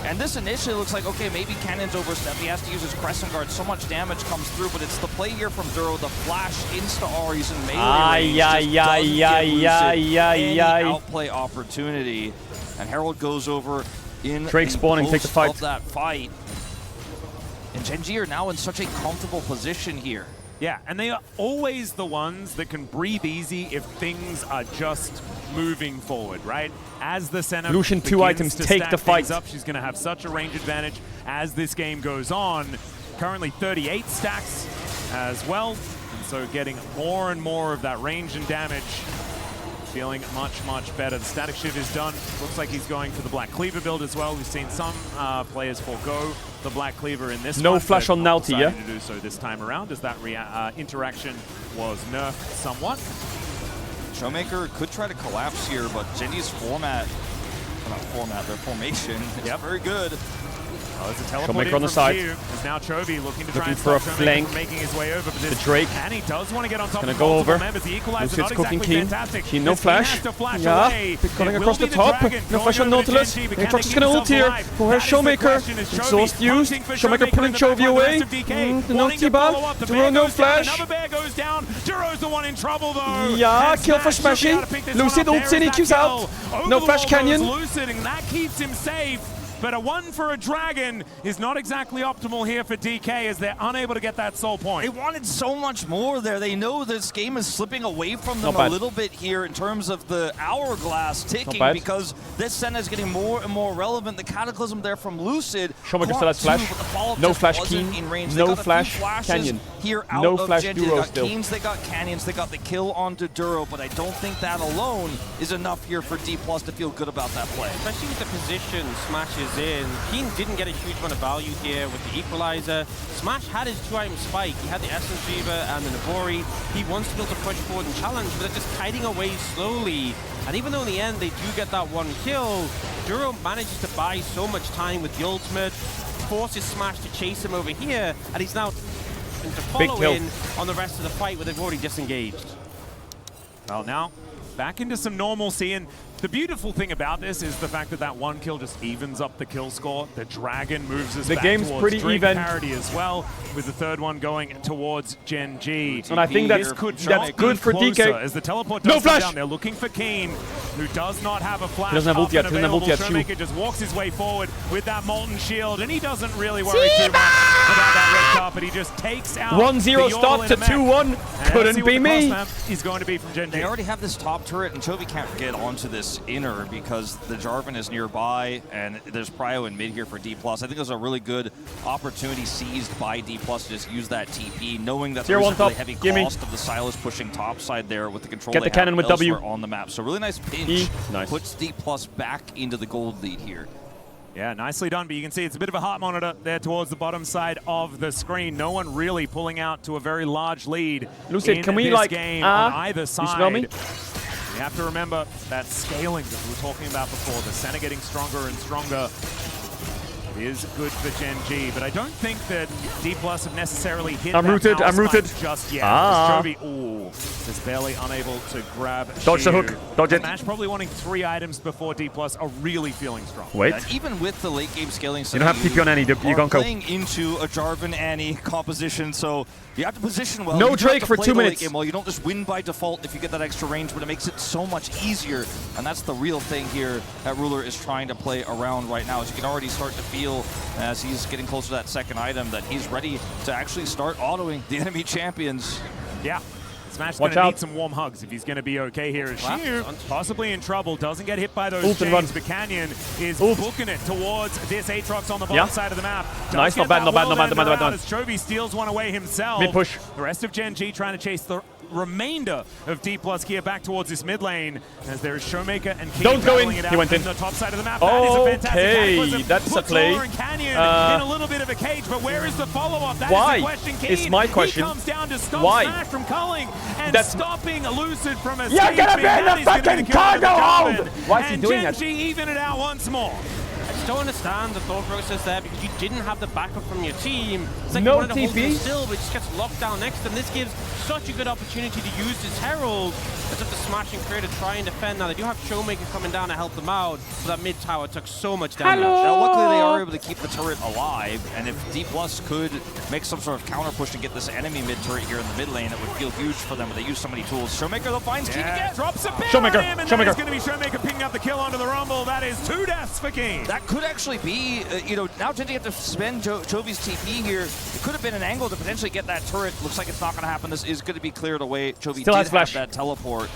And this initially looks like, okay, maybe Cannon's overstepped. He has to use his Crescent Guard. So much damage comes through, but it's the play here from Duro. The flash insta-Aries in melee range outplay opportunity. And Herald goes over in Drake spawning, take the fight. of that fight. And Genji are now in such a comfortable position here. Yeah, and they are always the ones that can breathe easy if things are just moving forward, right? As the center Lucian, 2 items, take the fight. up, she's going to have such a range advantage as this game goes on. Currently 38 stacks as well, and so getting more and more of that range and damage. Feeling much, much better. The static shiv is done. Looks like he's going for the Black Cleaver build as well. We've seen some players forego the Black Cleaver in this no one. flash on Naughty, yeah? To do so this time around, as that interaction was nerfed somewhat. Showmaker could try to collapse here, but Genji's format, well, not format, their formation, is very good. Oh, there's a teleport Showmaker on the side. There's now Chovy looking to try Looking and for a stop flank. Showmaker from making his way over, but this The Drake. and he does want to get on top Gonna of go multiple over. members. The equalizer Lucid's not cooking exactly Keen. fantastic. Keen, no As flash. has to flash Yeah, away. going It across will the be top. Dragon No flash on going over to Nautilus. Genji, but Aatrox can is they gonna keep ult here. themselves alive? Where's That is the Showmaker? question, is Exhaust Chovy used. hunting for Showmaker pulling in the back Chovy line, the away. rest of DK The wanting to Naughty bad. follow up. The Duro bear no goes down, flash. another bear goes down. Duro's the one in trouble though. Yeah, And kill for Smash should be Smashy. able to pick this one Lucid up. ults There in, is EQ's that out. kill. Over No the flash wall Canyon. goes Lucid, and that keeps him safe. But a 1 for a Dragon is not exactly optimal here for DK as they're unable to get that soul point. They wanted so much more there. They know this game is slipping away from them a little bit here in terms of the hourglass ticking because this Senna is getting more and more relevant. The Cataclysm there from Lucid. Showmaker still has flash. No flash Keen. No flash Canyon. Here out no of flash Genji. Duro They got still. Keens, they got Canyons, they got the kill onto Duro, but I don't think that alone is enough here for D+ to feel good about that play. Especially with the position Smash is in. Keen didn't get a huge amount of value here with the equalizer. Smash had his 2-item spike. He had the Essence Reaver and the Nabori. He wants to be able to push forward and challenge, but they're just kiting away slowly. And even though in the end they do get that 1 kill, Duro manages to buy so much time with the ultimate, forces Smash to chase him over here, and he's now to follow in on the rest of the fight where they've already disengaged. Well, now back into some normalcy, and the beautiful thing about this is the fact that that 1 kill just evens up the kill score. The Dragon moves us back game's towards pretty Drake even. parity as well, with the third one going towards Gen G. And I think that's good for DK. As the teleport No does come flash. down, they're looking for Keen, who does not have a flash. He doesn't have ult yet, he doesn't have ult yet, Showmaker just walks his way forward with that Molten Shield, and he doesn't really worry too much about that red carpet. He just takes out 1-0 the start Orbital to in a mech. 2-1. Couldn't be me. He's going to be from Gen G. They already have this top turret, and Chovy can't get onto this inner because the Jarvan is nearby, and there's Prio in mid here for D+. I think there's a really good opportunity seized by D+ to just use that TP, knowing that there's a really heavy cost of the Silas pushing top side there with the control Get the cannon with W on the map. So really nice pinch. Nice. Puts D+ back into the gold lead here. Yeah, nicely done, but you can see it's a bit of a heart monitor there towards the bottom side of the screen. No one really pulling out to a very large lead Lucid, in can we this game on either side. You smell me? You have to remember that scaling that we were talking about before, the center getting stronger and stronger is good for Gen G, but I don't think that D+ have necessarily hit I'm that rooted, power I'm rooted. spike just yet. Ah. Chovy, ooh, is barely unable to grab Dodge the Shiu. hook, dodge it. Smash probably wanting 3 items before D+ are really feeling strong. Wait. And even with the late game scaling, You don't have TP on Annie, you are can't go. playing into a Jarvan Annie composition, so you have to position well. No You do have Drake to for play 2 the late minutes. game well. You don't just win by default if you get that extra range, but it makes it so much easier, and that's the real thing here that Ruler is trying to play around right now. As you can already start to feel as he's getting closer to that second item that he's ready to actually start autoing the enemy champions. Yeah. Smash's Watch going to out. need some warm hugs if he's going to be okay here. As Wow. Shiu possibly in trouble, doesn't get hit by those Ult and chains, run. but Canyon is Ult. booking it towards this Aatrox on the bottom Yeah. side of the map. Does Nice, get not bad, that not bad, not bad, whirlwind not bad, not bad. around as Chovy steals one away himself. Mid push. The rest of Gen G trying to chase the remainder of D+ gear back towards this mid lane as there is Showmaker and Keen Don't go in. battling it out He went in. from the top side of the map. That is a fantastic Okay, cataclysm. that's a Puts play. Lawler and Canyon in a little bit of a cage, but where is the follow-up? That is Why? the question. Keen, It's my question. He comes down to stop Why? Smash from culling and That's- stopping Lucid from escaping. You're gonna be in That the is gonna fucking be the kill for the cargo hold! Jarvan. Why is he And doing Gen that? G even it out once more. I just don't understand the thought process there because you didn't have the backup from your team. It's like No you wanted to hold TP. him still, but it just gets locked down next to him. This gives such a good opportunity to use his Herald. It's up to Smash and Creator try and defend. Now they do have Showmaker coming down to help them out, but that mid tower took so much damage. Now, luckily they are able to keep the turret alive, and if D+ could make some sort of counter push and get this enemy mid turret here in the mid lane, it would feel huge for them, but they use so many tools. Showmaker though finds Keen again. Drops a pin Showmaker, on him, and Showmaker. that is going to be Showmaker picking up the kill onto the Rumble. That is 2 deaths for Keen. That could actually be, now Genji have to spend Chovy's TP here. It could have been an angle to potentially get that turret. Looks like it's not going to happen. This is going to be cleared away. Chovy Still did has flash. have that teleport.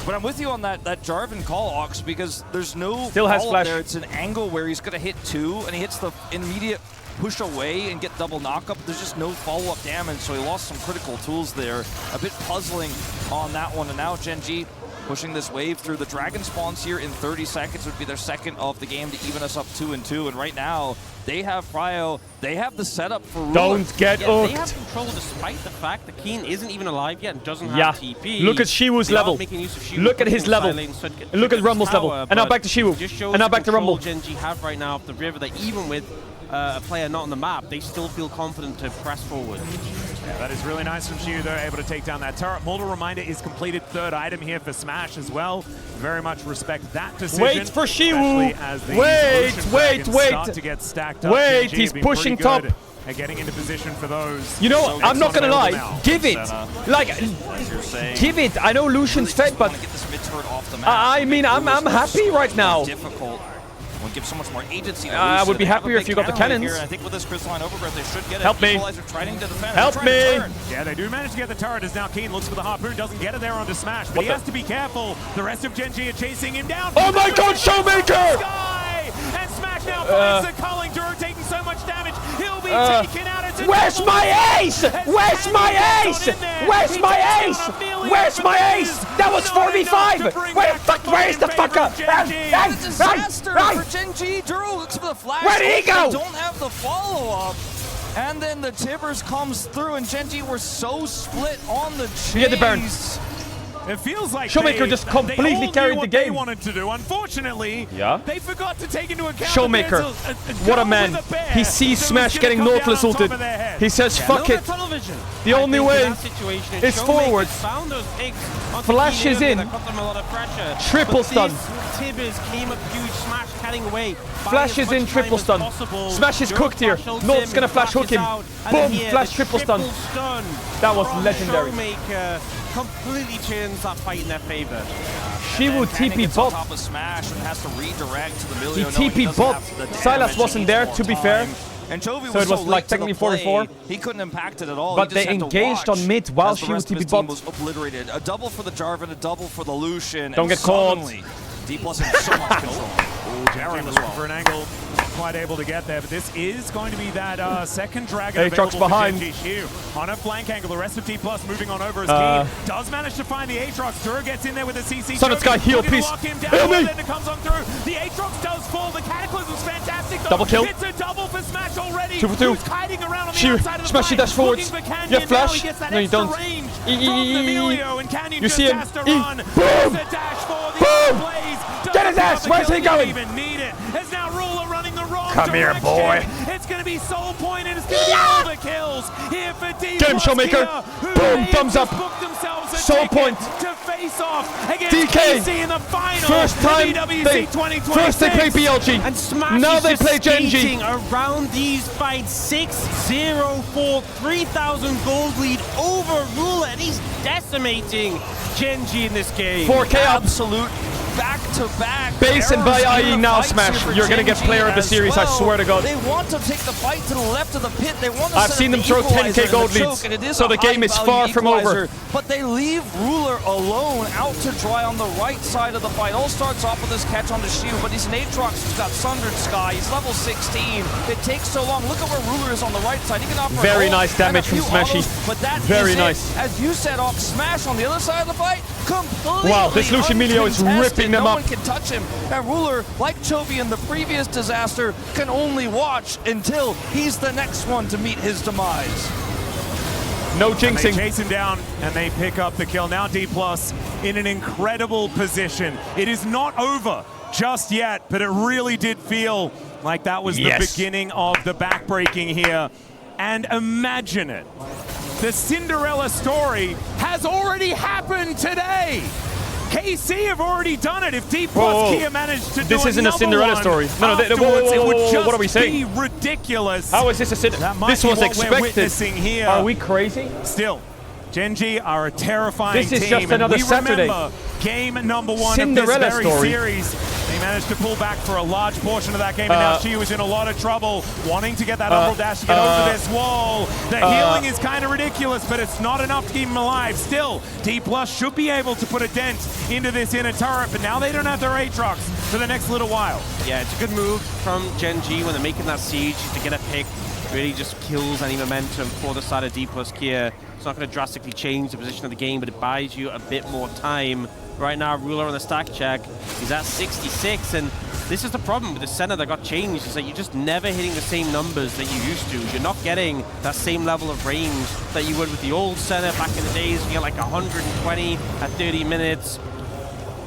But I'm with you on that Jarvan call, Ox, because there's no Still has follow-up flash. there. It's an angle where he's going to hit 2, and he hits the immediate push away and get double knockup. There's just no follow-up damage, so he lost some critical tools there. A bit puzzling on that one, and now Genji pushing this wave through. The dragon spawns here in 30 seconds would be their second of the game to even us up 2-2, and right now they have Prio. They have the setup for Ruler. Don't get They hooked. have control despite the fact that Keen isn't even alive yet and doesn't have TP. Look at Shiwu's They are level. making use of Shiwu, Look at his pushing level. Silene, so And look at Rumble's level. power, And now but back to Shiwu. just shows And now the back to control Rumble. Genji have right now of the river, that even with a player not on the map, they still feel confident to press forward. Yeah, that is really nice from Shiu. They're able to take down that turret. Mortal Reminder is completed, 3rd item here for Smash as well. Very much respect that decision. Wait for Shiwu. especially as these Wait, Ocean wait, Dragons wait. start to get stacked up. Wait, Genji he's have been pushing pretty good top. at getting into position for those. You know, So I'm not it's gonna available lie. now. Give it. Like, give it. I know Lucian's fed, but Get this mid turret off the map. I mean, I'm happy right now. Difficult. Will give so much more agency. To I Lucian. would be They have a happier big if you got the counter cannons. here, and I think with this crystalline overgrowth, they should get it. Help me. Equalizer trying to defend. Help They're trying to me. turn. Yeah, they do manage to get the turret as now Keen looks for the harpoon, doesn't get it there onto Smash, but What he the- has to be careful. The rest of Genji are chasing him down. Oh my God, Showmaker! Sky! And Smash now finds the culling, Duro taking so much damage. He'll be taken out. It's a Where's double my ace? Where's my ace? Where's my ace? Where's my ace? That was 4v5. Where is the fucker? Disaster for Genji. Duro looks for the flash. Where did he go? They don't have the follow-up. And then the Tibbers comes through, and Genji were so split on the chase. Get the burn. It feels like Showmaker just completely they all carried knew the what they game. wanted to do. Unfortunately, Yeah. they forgot to take into account Showmaker, that there's what a girl man. with bear, He sees so Smash it's getting gonna come Nautilus down on top ulted. of their head. He says, fuck Little it. bit tunnel vision. The only I think way in that situation, is Showmaker forward. found those pigs onto Flash Keen is early, in. that got them a lot of pressure. Triple But stun. this Tibbers came up huge, Smash cutting away. Flash is in, triple stun. Smash is cooked here. North's gonna flash hook him. Boom, flash triple stun. That was legendary. Showmaker completely turns that fight in their favor. Shiwu TP on bot. top of Smash and has to redirect to the He million. TP bot. Silas wasn't there, to be fair. And Chovy So it was so like late to the technically play, 44. He couldn't impact it at all. But He just they had to engaged watch on mid while as the she was rest of his TP team bot. was obliterated. A double for the Jarvan, a double for the Lucian. Don't and get caught. suddenly, D+ in so much control. Jaren looking for an angle, quite able to get there, but this is going to be that second dragon Aatrox available behind. for Genji. Shiu on a flank angle. The rest of T+ moving on over as Keen does manage to find the Aatrox. Dura gets in there with the CC. Son of Sky, heal, Looking to please. lock him down, Heal me. then it comes on through. The Aatrox does fall. The Cataclysm's fantastic though. Double kill. It's a double for Smash already. 2 for 2. Who's hiding around on the Shiu, outside of the Smash fight. dash forwards. Looking for Canyon You have now. flash? He gets that No, you extra don't. range from the Emilio, and Canyon You just see him. has to E. run. Boom. There's a dash for the Boom. Blaze. Get his ass. Where's he going? Even need it. It's now Ruler running the wrong Come here, direction. boy. It's going to be Soul Point, and it's going to be all the kills here for D+. Get him, Showmaker. Boom, thumbs up. Soul Point. To face off against DK. KC in the final. First time they play BLG. And Smash Now is they just play Genji. skating around these fights. 6-0-4, 3,000 gold lead over Ruler, and he's decimating Genji in this game. 4K up. Absolute back-to-back. Base and by IE now, Smash. You're gonna get player of the series, I swear to God. They want to take the fight to the left of the pit. They want to I've set seen up them the throw equalizer 10K gold and the choke, leads, and it is so a the game is high-value far from over. equalizer. But they leave Ruler alone out to dry on the right side of the fight. All starts off with this catch on the Shiu, but he's an Aatrox who's got Sundered Sky. He's level 16. It takes so long. Look at where Ruler is on the right side. He can offer Very an ult nice damage and a from few Smashy. autos, but that Very is it. nice. As you said, off Smash on the other side of the fight, completely Wow, this Lucian Emilio is uncontested. ripping them no up. one can touch him. And Ruler, like Chovy in the previous disaster, can only watch until he's the next one to meet his demise. No And they jinxing. chase him down and they pick up the kill. Now D+ in an incredible position. It is not over just yet, but it really did feel like that was the beginning of the backbreaking here. And imagine it. The Cinderella story has already happened today. KC have already done it. If D plus Kia managed to do this isn't a Cinderella story. No, it would just what are we saying? be ridiculous. How is this a Cinderella? This was expected. Here. Are we crazy? Still, Gen.G are a terrifying team. This is just another Saturday. Remember game number 1 Cinderella of this very story. series. They managed to pull back for a large portion of that game, and now she was in a lot of trouble, wanting to get that umbral dash to get over this wall. The healing is kind of ridiculous, but it's not enough to keep him alive. Still, D+ should be able to put a dent into this inner turret, but now they don't have their Aatrox for the next little while. Yeah, it's a good move from Gen.G when they're making that siege to get a pick. Really just kills any momentum for the side of D+ Kia. It's not going to drastically change the position of the game, but it buys you a bit more time. Right now, Ruler on the stack check, he's at 66, and this is the problem with the center that got changed, is that you're just never hitting the same numbers that you used to. You're not getting that same level of range that you would with the old center back in the days. You get like 120 at 30 minutes.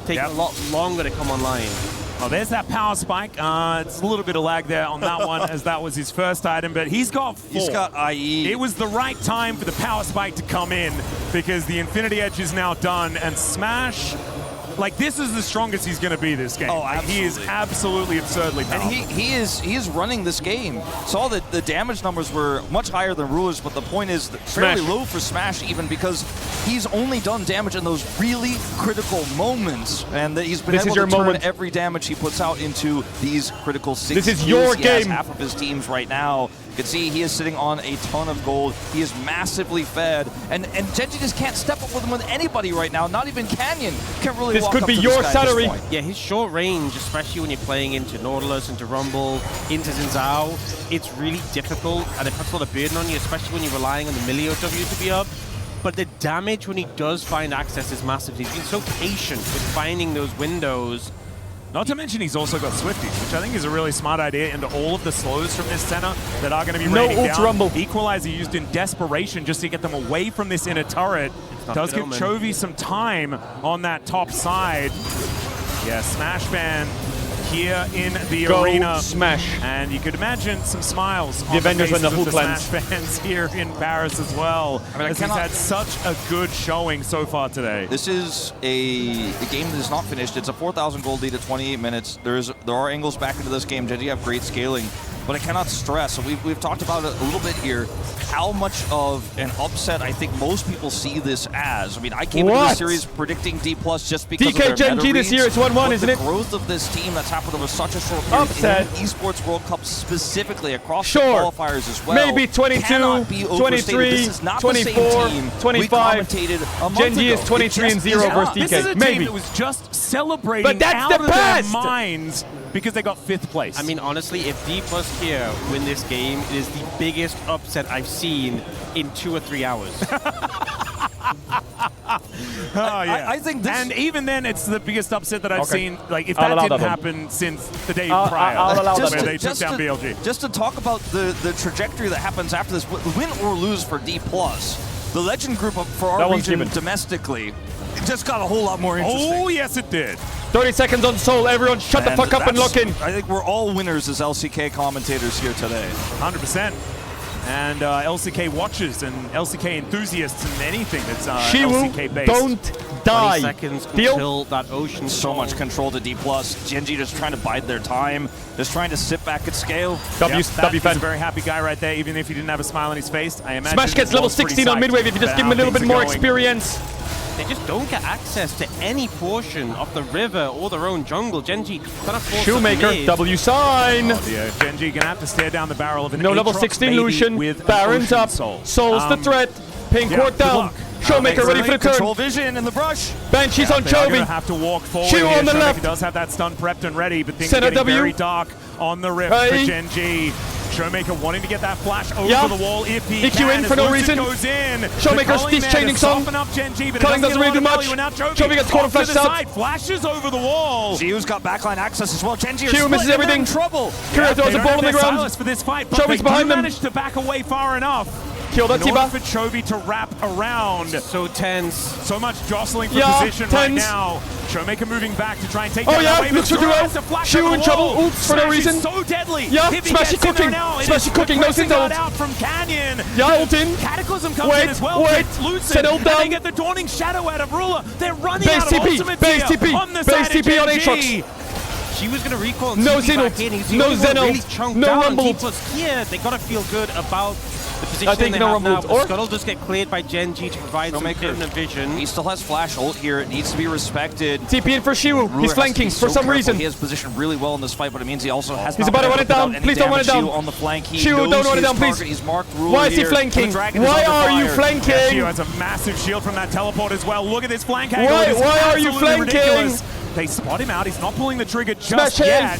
Takes a lot longer to come online. Oh, there's that power spike. It's a little bit of lag there on that one, as that was his first item, but he's got 4. He's got IE. It was the right time for the power spike to come in, because the Infinity Edge is now done, and Smash, like, this is the strongest he's going to be this game. Oh, absolutely. He is absolutely absurdly powerful. And he is running this game. Saw that the damage numbers were much higher than Ruler's, but the point is fairly low for Smash, even because he's only done damage in those really critical moments, and that he's been able to turn every damage he puts out into these critical 6 This is your game. Half of his teams right now. You can see he is sitting on a ton of gold. He is massively fed, and Gen.G just can't step up with him with anybody right now. Not even Canyon can really. This could be your salary. Yeah, his short range, especially when you're playing into Nautilus, into Rumble, into Xin Zhao, it's really difficult, and it puts a lot of burden on you, especially when you're relying on the Milio W to be up. But the damage when he does find access is massive. He's been so patient with finding those windows. Not to mention he's also got Swifties, which I think is a really smart idea into all of the slows from this center that are going to be raining down. Rumble. Equalizer used in desperation just to get them away from this inner turret. Does give Chovy some time on that top side. Yeah, Smash fan here in the arena. Smash. And you could imagine some smiles on the Avengers faces and the of the Smash fans here in Paris as well. I mean, he's had such a good showing so far today. This is a game that is not finished. It's a 4,000 gold lead at 28 minutes. There are angles back into this game. Gen.G have great scaling, but I cannot stress, so we've talked about it a little bit here, how much of an upset I think most people see this as. I mean, I came into the series predicting D+ just because of their Gen.G this year, it's 1-1, isn't it? The growth of this team that's happened over such a short period in Esports World Cup specifically, across the qualifiers as well. Maybe 22, 23, 24, 25. Gen.G is 23-0 versus DK. This is a team that was just celebrating out of their minds because they got 5th place. I mean, honestly, if D+ Kia win this game, it is the biggest upset I've seen in 2 or 3 hours. I think this... And even then, it's the biggest upset that I've seen. Like, if that didn't happen since the day prior, where they took down BLG. Just to talk about the trajectory that happens after this, win or lose for D+, the Legend group for our region domestically, it just got a whole lot more interesting. Oh, yes, it did. 30 seconds on Soul. Everyone shut the fuck up and lock in. I think we're all winners as LCK commentators here today. 100%. And LCK watchers and LCK enthusiasts and anything that's Shiwu, LCK-based. don't die. 20 seconds until that Ocean So much control to D+. Gen.G just trying to bide their time, just trying to sit back at scale. W fan. He's a very happy guy right there, even if he didn't have a smile on his face. I imagine Smash gets level 16 on midwave if you just give him a little bit more experience. They just don't get access to any portion of the river or their own jungle. Gen.G gonna force Shoemaker, W sign. Yeah, Gen.G gonna have to stare down the barrel of an no level 16 Lucian. Baron's up. Soul's the threat. Pink ward down. Showmaker ready for the turn. Control vision in the brush. Banshee's on Chovy. Gonna have to walk forward. Shiwu on the left. Showmaker does have that stun prepped and ready, but things Center are getting W. very dark on the rift for Gen.G. Showmaker wanting to get that flash over the wall if he EQ can. in for no reason. Goes in. Showmaker's Stitch chaining song. Culling doesn't really do much. Chovy gets quarter flashes out. Flashes over the wall. Shiwu's got backline access as well. Gen.G Shiwu misses everything. Trouble. Kira throws a ball on the ground. For this fight, Chovy's behind them. managed to back away far enough. Kill that in order T-bar. for Chovy to wrap around. So tense. So much jostling for Yeah, position right tense. now. Showmaker moving back to try and take Oh down yeah, that wave. looks for duo. Shu in trouble. Oops, for no Smash is reason. so deadly. Yeah, If he Smash gets is in there cooking. now, it Smash is is cooking. No pressing Sin ult. out from Canyon. Yeah, ult in. Cataclysm comes Wait, in as well. wait. Lucid. Sin ult And down. they get the Dawning Shadow out of Ruler. They're running Base out of TP. ultimate Base here TP. on the Base side of TP on Gen Aatrox. G. She was going to recall No TP back Xeno, in. He's the no only one Xeno, really chunked no down. Rumble. Here, they got to feel good about the position I think they no have Rumble. now. Or Scuttle does get cleared by Gen G to provide some permanent vision. He still has flash ult here. It needs to be respected. TP in for Shu. Ruler He's has to flanking be for so some careful. reason. He has positioned really well in this fight, but it means he also has He's not about to been run able it down. put out Please any don't run it damage. down. Shu on the flank. He Shu, knows don't run it his down, please. target. He's marked Ruler Why is he here. flanking? The dragon is Why under are you fire. flanking? Yeah, Shu has a massive shield from that teleport as well. Look at this flank angle. Why- It is why are you absolutely flanking? ridiculous. They spot him out. He's not pulling the trigger just Smash him. yet.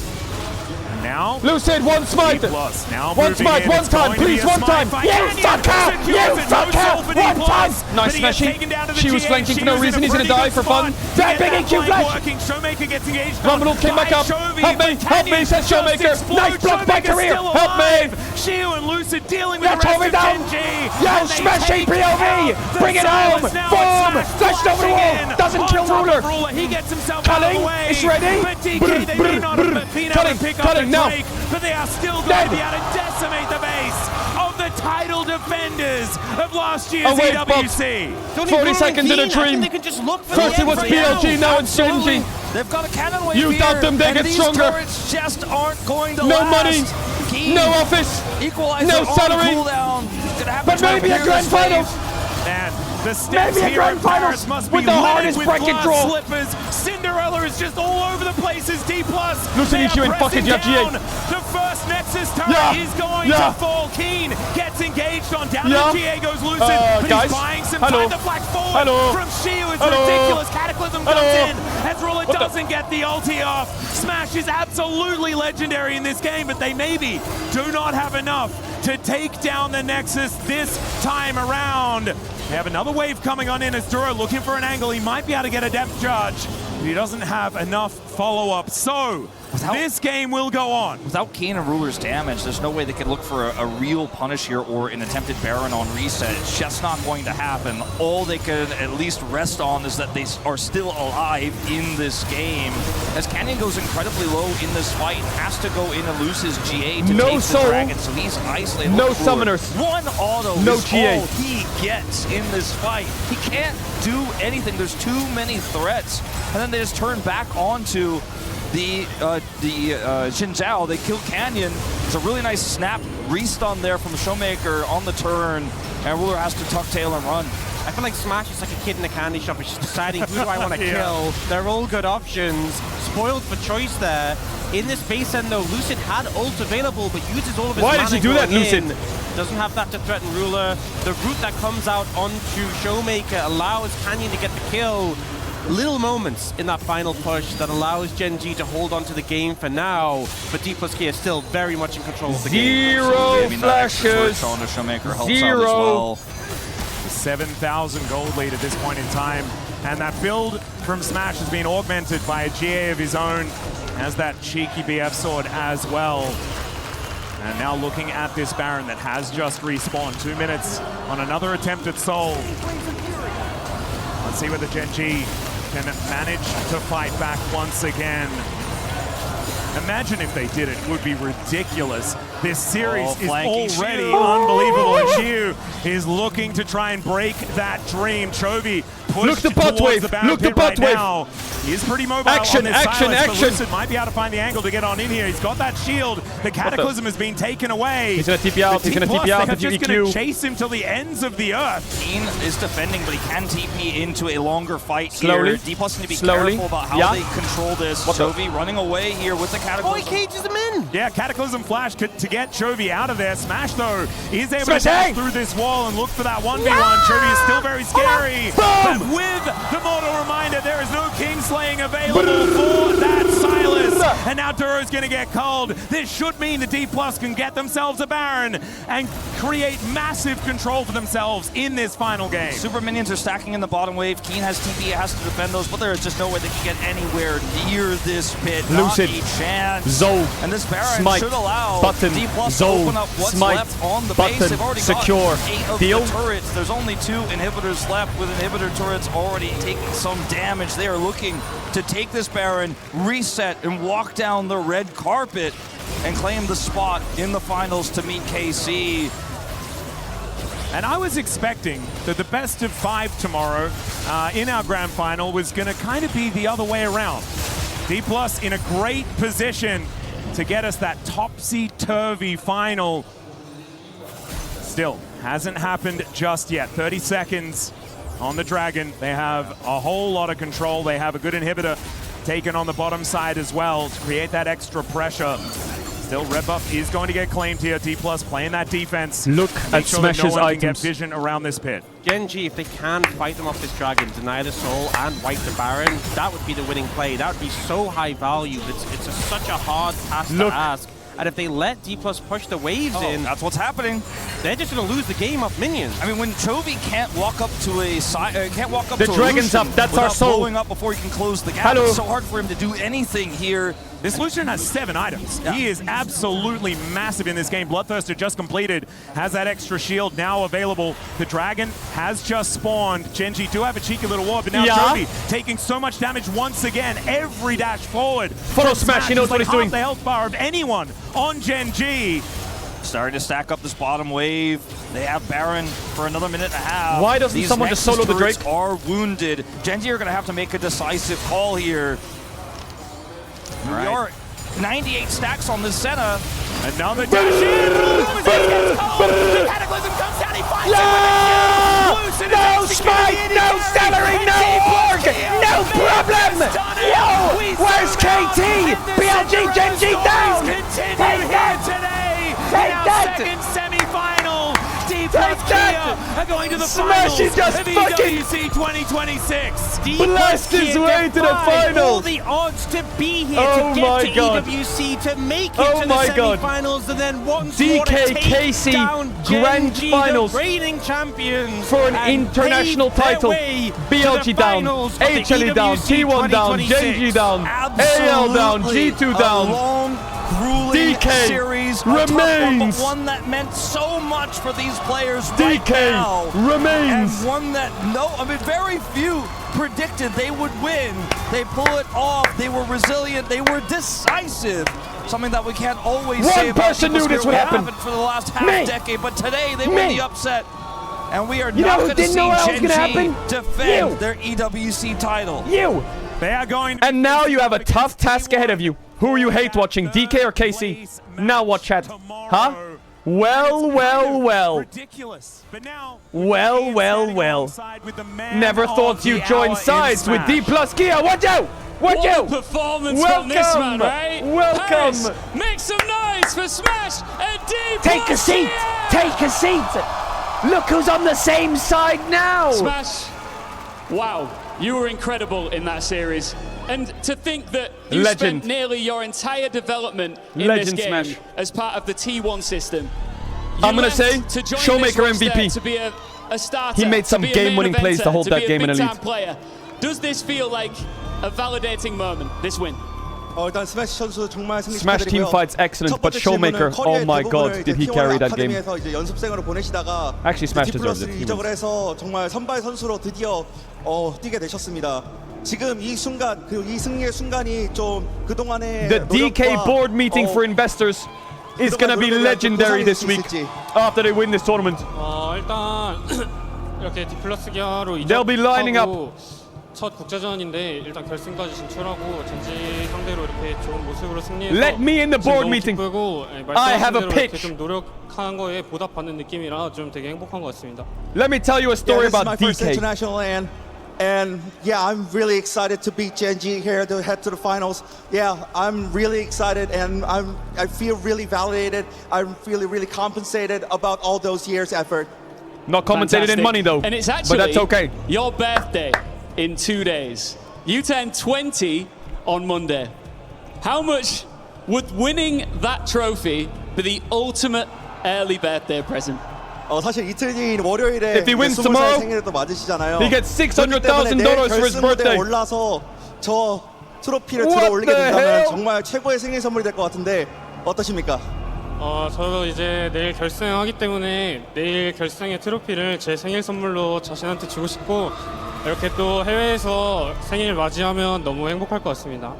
And now, Lucid, one smite. D+, now One moving smite, in. one It's time, going to be please, a one smite time. fight. You Canyon fucker! secures You it. No fucker! soul for One D+, time. but Nice he gets smashing. taken down to the She was GA. flanking for She no was in reason. a He's gonna pretty die good for fun. spot. Dead Get big that EQ flank flash. working. Showmaker gets engaged. Rumble came back up. Chovy, Help me, but help me, Canyon says just Showmaker. explodes. Nice block by Showmaker's career. still Help me. alive. Shu and Lucid dealing with Yeah, the rest Chovy of down. Gen G. Yeah, And they smashing take POV. out the Bring it home. Silas now. Boom. It's Flashed over the flashing wall. in Doesn't on kill top of Ruler. He gets himself out of Cutting the way. is ready. But DK, they may not have been able to pick up the Cutting now. Drake, but they are still going Dead. to be able to decimate the base of the title defenders of last year's Away, EWC. 40 seconds in a dream. They can just look for First the it was end right PLG, now it's Gen G. They've got a cannon wave You here, doubt them, they and get these stronger. turrets just aren't going to No last. money, Keen, no office, equalizer no on salary. cooldown. Gonna have But to try maybe to a clear grand this wave. finals. Man, the steps Maybe a here grand at Paris finals must be with the littered hardest with bracket glass draw. slippers. Cinderella is just all over the place as D+. Lucid They EQ are in pocket, pressing you have GA. down. The first Nexus turret Yeah. is going Yeah. to fall. Keen gets engaged on down. Yeah. To GA goes Lucid, but guys. he's buying some Hello. time. The flag forward Hello. from Shiu is Hello. ridiculous. Cataclysm comes Hello. in as Ruler What the- doesn't get the ulti off. Smash is absolutely legendary in this game, but they maybe do not have enough to take down the Nexus this time around. They have another wave coming on in as Duro looking for an angle. He might be able to get a depth charge, but he doesn't have enough follow-up. So this game will go on. Without Keen and Ruler's damage, there's no way they could look for a real punish here or an attempted Baron on reset. It's just not going to happen. All they could at least rest on is that they are still alive in this game. As Canyon goes incredibly low in this fight, has to go in and lose his GA to No take soul. the dragon, so he's isolated. No with Ruler. summoners. One auto No is GA. all he gets in this fight. He can't do anything. There's too many threats. And then they just turn back onto the Xin Zhao. They kill Canyon. It's a really nice snap restun there from Showmaker on the turn, and Ruler has to tuck tail and run. I feel like Smash is like a kid in a candy shop. It's just deciding who do I want to kill. They're all good options. Spoiled for choice there. In this base end though, Lucid had ult available, but uses all of his Why mana did you do that, going Lucid? in. Doesn't have that to threaten Ruler. The route that comes out onto Showmaker allows Canyon to get the kill. Little moments in that final push that allows Gen G to hold on to the game for now, but D+K is still very much in control of the game. Zero flashes. Showmaker helps out as Zero. well. 7,000 gold lead at this point in time. And that build from Smash has been augmented by a GA of his own. Has that cheeky BF sword as well. And now looking at this Baron that has just respawned. 2 minutes on another attempt at Soul. Let's see whether Gen G can manage to fight back once again. Imagine if they did it. It would be ridiculous. This series is already unbelievable. And Shiu is looking to try and break that dream. Chovy pushed Look the bot towards wave. the Baron Look the pit bot right wave. now. He is pretty mobile Action, on this action, Silas, action. but Lucid might be able to find the angle to get on in here. He's got that shield. The Cataclysm has been taken away. He's gonna TP out. The He's gonna T+ TP out they are if you just going EQ. to chase him till the ends of the earth. Keen is defending, but he can TP into a longer fight Slowly. here. D+ need to be Slowly. careful about how Yeah. they control this. Chovy running away here with the Cataclysm. Oh, he cages him in! Yeah, Cataclysm Flash to get Chovy out of there. Smash, though, is able Smash to dash hang. through this wall and look for that 1v1. Chovy is still very scary. But with the mortal reminder, there is no Kingslaying available for that Silas. And now Duro's going to get called. This should mean the D+ can get themselves a Baron and create massive control for themselves in this final game. Super minions are stacking in the bottom wave. Keen has TP, has to defend those, but there is just no way they can get anywhere near this pit. Lucid, not a chance. Zoe, and this Baron smite, should allow button, D+ to Zoe, open up what's smite, left on the button, base. They've already secure, got 8 of deal. the turrets. There's only 2 inhibitors left, with inhibitor turrets already taking some damage. They are looking to take this Baron, reset, and walk down the red carpet and claim the spot in the finals to meet KC. And I was expecting that the best of 5 tomorrow in our grand final was going to kind of be the other way around. D+ in a great position to get us that topsy-turvy final. Still, hasn't happened just yet. 30 seconds on the Dragon. They have a whole lot of control. They have a good inhibitor taken on the bottom side as well to create that extra pressure. Still, red buff is going to get claimed here. D+ playing that defense. Look at sure Smash's no one items. can get vision around this pit. Genji, if they can fight them off this Dragon, deny the soul, and wipe the Baron, that would be the winning play. That would be so high value. It's such a hard task to ask. And if they let D+ push the waves in, that's what's happening. They're just going to lose the game off minions. I mean, when Chovy can't walk up to a side, can't walk up the to Dragon's a up. That's our soul. blowing up before he can close the gap. Hello. It's so hard for him to do anything here. This Lucian has 7 items. Yeah. He is absolutely massive in this game. Bloodthirster just completed, has that extra shield now available. The Dragon has just spawned. Genji do have a cheeky little ward, but now Chovy taking so much damage once again. Every dash forward. Follow Smash, he knows what he's doing. The health bar of anyone on Genji. Starting to stack up this bottom wave. They have Baron for another minute and a half. Why doesn't These someone just Nexus solo the turrets Drake? Are wounded. Genji are going to have to make a decisive call here. We are 98 stacks on the Senna. Another dash in. Cataclysm comes down. He finds it. No smite, no celery, no org, no problem. Yo, where's KT? BLG Genji down. Take that. Take that. Second semi-final. D+ Take that. Kia are going to the Smash finals is just of fucking EWC 2026. blessed his way to the final. All the odds to be here Oh to my get to God. EWC, to make it Oh to my the God. semi-finals, and then once more to DK take KC down grand Genji, finals the reigning champions, for an and international pave their title. way to BLG the down, finals of the HLE down, EWC T1 down, 2026. Genji down, AL down, G2 A down. long, grueling DK series. remains. A tough one, but one that meant so much for these players right DK now. remains. And one that very few predicted they would win. They pull it off. They were resilient. They were decisive. Something that we can't always One say about person knew this would happen. For the last half Me. decade, but today they Me. win the upset. And we are You know not who going to didn't see know that was gonna Genji happen? defend You. their EWC title. You. They are going. And now you have a tough task ahead of you. Who you hate watching, DK or KC? Now what, chat? Huh? Well, well, well. Ridiculous. But now, Well, well, well. Never thought you'd join sides with D+ Kia. Watch out! Watch What out! a performance Welcome. from this man, right? Welcome. Paris, make some noise for Smash and D+. Take a seat! Take a seat! Look who's on the same side now! Smash, wow, you were incredible in that series. And to think that you Legend. spent nearly your entire development in Legend this game Smash. as part of the T1 system. I'm gonna left say, to join Showmaker this roster MVP. To be a starter, He made some to be a game-winning main plays to eventer, hold that be game in a big-time lead. player. Does this feel like a validating moment, this win? 일단 스매시 선수 정말 승리 Smash team 축하드리고요. fights excellent, 첫 but 번째 Showmaker, 질문은 oh my 커리어의 god, 대부분을 did he 이제 carry that T1 game. 아카데미에서 이제 연습생으로 보내시다가 Actually, Smash D+ deserves it. He 이적을 wins. 해서 정말 선발 선수로 드디어 뛰게 되셨습니다. 지금 이 순간, 그리고 이 승리의 순간이 좀 그동안의 The DK 노력과, board meeting for investors is gonna be legendary this week after they win this tournament. 일단 이렇게 D+ 기아로 They'll be lining up. 이적하고 첫 국제전인데 일단 결승까지 진출하고 젠지 상대로 이렇게 좋은 모습으로 승리해서 Let me in the board 너무 meeting. 기쁘고, I have a 말씀하신 대로 pitch. 이렇게 좀 노력한 거에 보답받는 느낌이라 좀 되게 행복한 것 같습니다. Let me tell you a story this is about my first DK. international land, and yeah, I'm really excited to beat Genji here to head to the finals. Yeah, I'm really excited, and I feel really validated. I'm feeling really compensated about all those years' effort. Not compensated in Fantastic. money though, And it's but actually that's okay. your birthday in 2 days. You turn 20 on Monday. how much would winning that trophy be the ultimate early birthday present? 사실 이틀 뒤인 월요일에 If he wins 20살 tomorrow, 생일을 또 맞으시잖아요. he gets $600,000 for his birthday. 올라서 저 트로피를 What 들어올리게 the 된다면 hell? 정말 최고의 생일 선물이 될 것 같은데 어떠십니까? 저도 이제 내일 결승하기 때문에 내일 결승의 트로피를 제 생일 선물로 자신한테 주고 싶고 이렇게 또 해외에서 생일 맞이하면 너무 행복할 것 같습니다.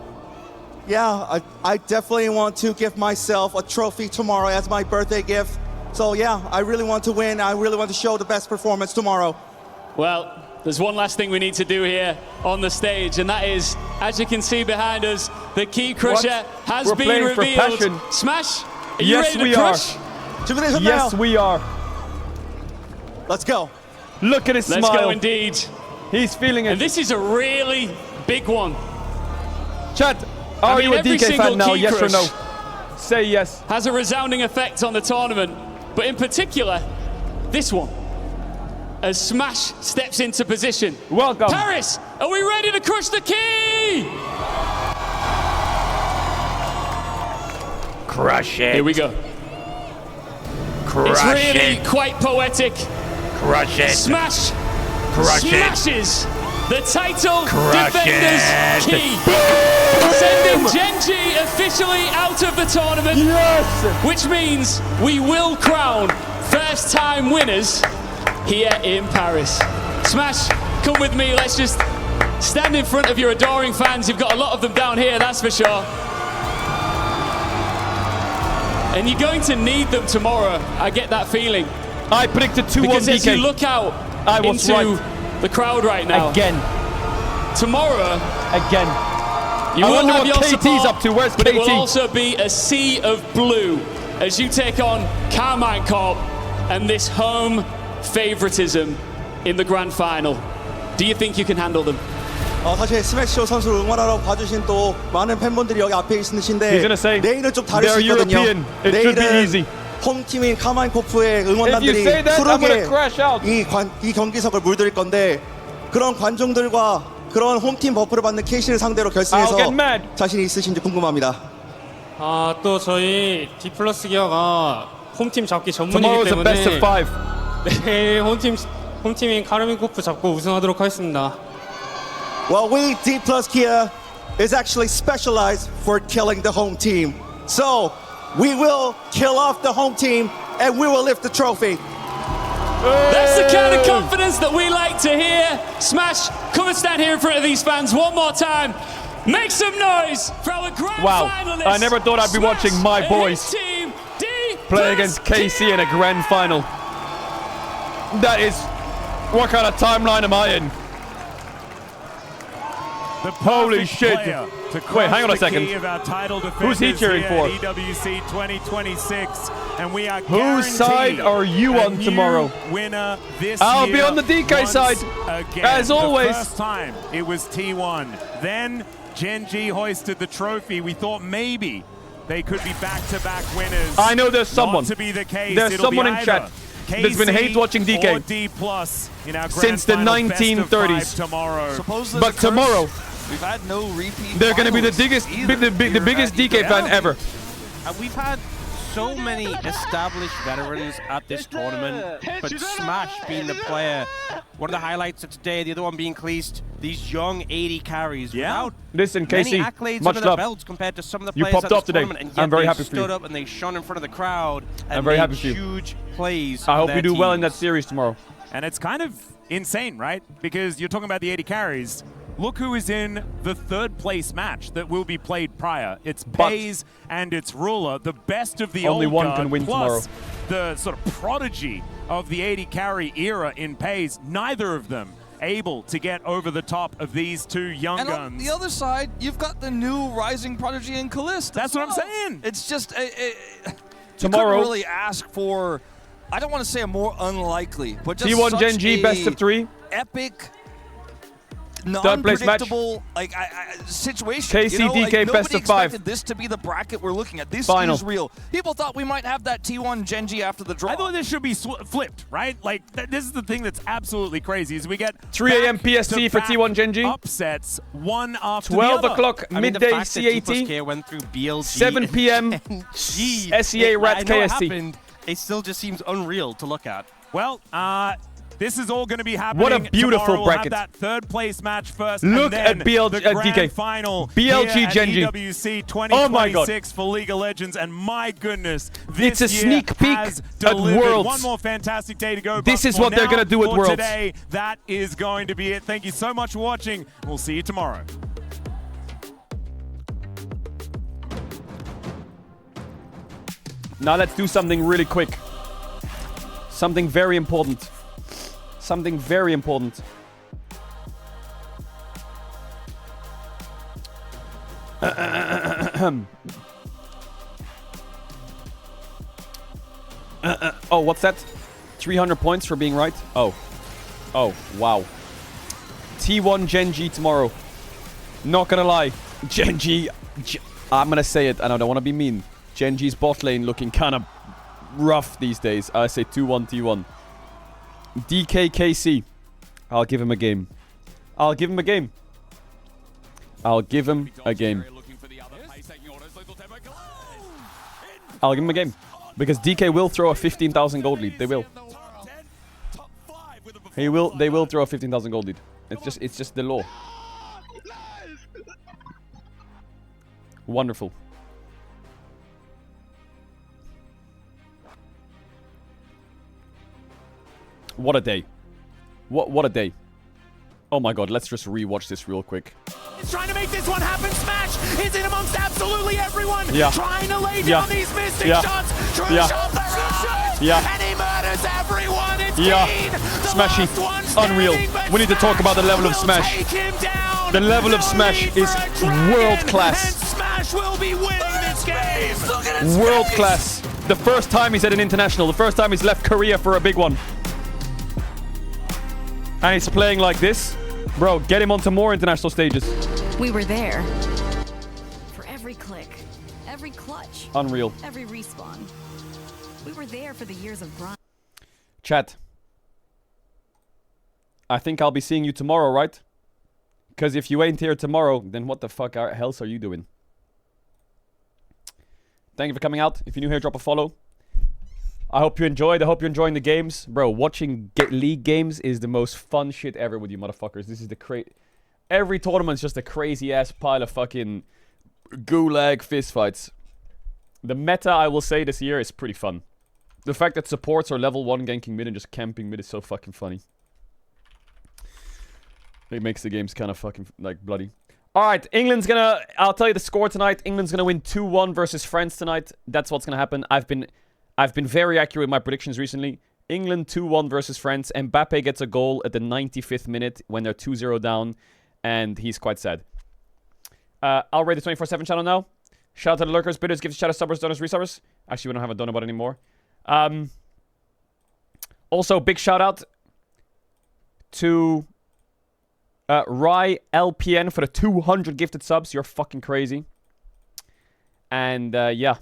Yeah, I definitely want to give myself a trophy tomorrow as my birthday gift. So yeah, I really want to win. I really want to show the best performance tomorrow. Well, there's one last thing we need to do here on the stage, and that is, as you can see behind us, the Key Crusher has We're been playing for revealed. passion. Smash, are you Yes, ready to we crush? 준비되셨나요? Yes, we are. Let's go. Look at his Let's smile. go indeed. He's feeling it. And this is a really big one. Chat, are you a every DK single fan now? Key Yes or no? Crush Say yes. has a resounding effect on the tournament, but in particular, this one. As Smash steps into position. Welcome. Paris, are we ready to crush the key? Crush it. Here we go. Crush It's really it. quite poetic. Crush it. Smash Crush it. smashes the title Crush defender's it. key. Sending Genji officially out of the tournament. Yes. Which means we will crown first time winners here in Paris. Smash, come with me. Let's just stand in front of your adoring fans. You've got a lot of them down here, that's for sure. And you're going to need them tomorrow. I get that feeling. I predicted 2-1 Because as DK. you look out I was into right. the crowd right now, Again. tomorrow Again. you I will wonder have what your KT's support, up to. Where's but it will KT? also be a sea of blue as you take on Carmine Corp and this home favoritism in the grand final. Do you think you can handle them? 사실 스매시오 선수를 응원하러 봐주신 또 많은 팬분들이 여기 앞에 He's 있으신데 gonna say 내일은 좀 다를 수 they're 있거든요. European. It should be easy. 홈팀인 카마인코프의 If you 응원단들이 say that, I'm gonna 푸르게 crash out. 이 경기석을 물들일 건데 그런 관중들과 그런 홈팀 버프를 받는 KC를 상대로 결승에서 I'll get mad. 자신이 있으신지 궁금합니다. 또 저희 D 플러스 기어가 홈팀 잡기 전문이기 Tomorrow's a best of 때문에 5. 내일 홈팀인 카르민코프 잡고 우승하도록 하겠습니다. Well, we D Plus Kia is actually specialized for killing the home team. So we will kill off the home team and we will lift the trophy. That's the kind of confidence that we like to hear. Smash, come and stand here in front of these fans one more time. Make some noise for our grand finalists. I never thought I'd be watching my and boys his team, D play against KC in a grand final. That is, what kind of timeline am I in? Holy shit. Wait, hang on a second. Who's he cheering for? EWC 2026, and we are Whose side are you on tomorrow? Winner this I'll be year on the DK once side, again. as always. The first time it was T1. Then Genji hoisted the trophy. We thought maybe they could be back-to-back winners. I know there's someone. Not to be the case. There's It'll someone be in either chat that's been hate watching DK or D+ in our since the grand final best of 1930s. 5 tomorrow. Supposedly But the curse, tomorrow, we've had no repeat. they're going to be the finalists biggest, either the biggest DK fan ever. We've had so many established veterans at this tournament, but Smash being the player, one of the highlights of today, the other one being Cleast, these young 80 carries without Listen, many KC, accolades much under their love. belts compared to some of the You players popped at this off today. tournament, and yet I'm very they happy for you. stood up and they shone in front of the crowd and I'm very made happy for you. huge plays. I for hope their you do well in teams. that series tomorrow. And it's kind of insane, right? Because you're talking about the 80 carries. Look who is in the third place match that will be played prior. It's Pays and it's Ruler, the best of the Only old one guard, can win plus the sort of prodigy of the 80 carry era in Pays. Neither of them able to get over the top of these two young And on guns. the other side, you've got the new rising prodigy in Callista. That's what I'm saying. It's just Tomorrow- you couldn't really ask for. I don't want to say a more unlikely, but just T1 such Gen G a best of 3. epic Third place match. Non-predictable situation. KC, you know, DK, nobody best of 5. expected this to be the bracket we're looking at. This Final. is real. People thought we might have that T1 Genji after the draw. I thought this should be flipped, right? Like, this is the thing that's absolutely crazy, is we get 3 a.m. PST for T1 Genji. Upsets, one after 12 the other. o'clock midday CAT. Went through BLG 7 p.m. SEA Rat KST. It still just seems unreal to look at. Well, this is all going to be happening. What a beautiful tomorrow. bracket. We'll have that third place match first. Look and then at BLG, the grand DK. final BLG here at Genji. EWC 2026 Oh my God. for League of Legends. And my goodness, It's this a year sneak peek has at delivered. Worlds. One more fantastic day to go. This but is for what they're now, gonna do with for Worlds. Today, that is going to be it. Thank you so much for watching. We'll see you tomorrow. Now let's do something really quick. Something very important. Something very important. Oh, what's that? 300 points for being right? Oh. Oh, wow. T1 Genji tomorrow. Not gonna lie. Genji... I'm gonna say it, and I don't want to be mean. Genji's bot lane looking kind of rough these days. I say 2-1 T1. DKKC. I'll give him a game. I'll give him a game. I'll give him a game. I'll give him a game. Because DK will throw a 15,000 gold lead. They will. They will throw a 15,000 gold lead. It's just the law. Wonderful. What a day. What a day. Oh my god, let's just rewatch this real quick. He's trying to make this one happen. Smash is in amongst absolutely everyone. Yeah. Trying to lay down Yeah. these mystic Yeah. shots. True Yeah. shot the right. Yeah. And he murders everyone. It's Yeah. Keen, the Smashy. last one standing, Unreal. but We need to talk about the level of will Smash. take him down. The level of No Smash need is for a dragon, world And class. Smash will be winning this game. Look at his World face. class. The first time he's at an international. The first time he's left Korea for a big one. And he's playing like this. Bro, get him onto more international stages. We were there. For every click, every clutch. Unreal. Every respawn. We were there for the years of grind. Chat. I think I'll be seeing you tomorrow, right? Because if you ain't here tomorrow, then what the fuck else are you doing? Thank you for coming out. If you're new here, drop a follow. I hope you enjoyed. I hope you're enjoying the games. Bro, watching league games is the most fun shit ever with you motherfuckers. This is the every tournament's just a crazy-ass pile of fucking gulag fistfights. The meta, I will say, this year is pretty fun. The fact that supports are level 1 ganking mid and just camping mid is so fucking funny. It makes the games kind of fucking, like, bloody. Alright, England's gonna... I'll tell you the score tonight. England's gonna win 2-1 versus France tonight. That's what's gonna happen. I've been very accurate with my predictions recently. England 2-1 versus France. Mbappe gets a goal at the 95th minute when they're 2-0 down. And he's quite sad. I'll rate the 24/7 channel now. Shout out to the lurkers, bidders, gifts, shout out, subbers, donors, resubbers. Actually, we don't have a donut anymore. Also, big shout out to Rai LPN for the 200 gifted subs. You're fucking crazy. And yeah,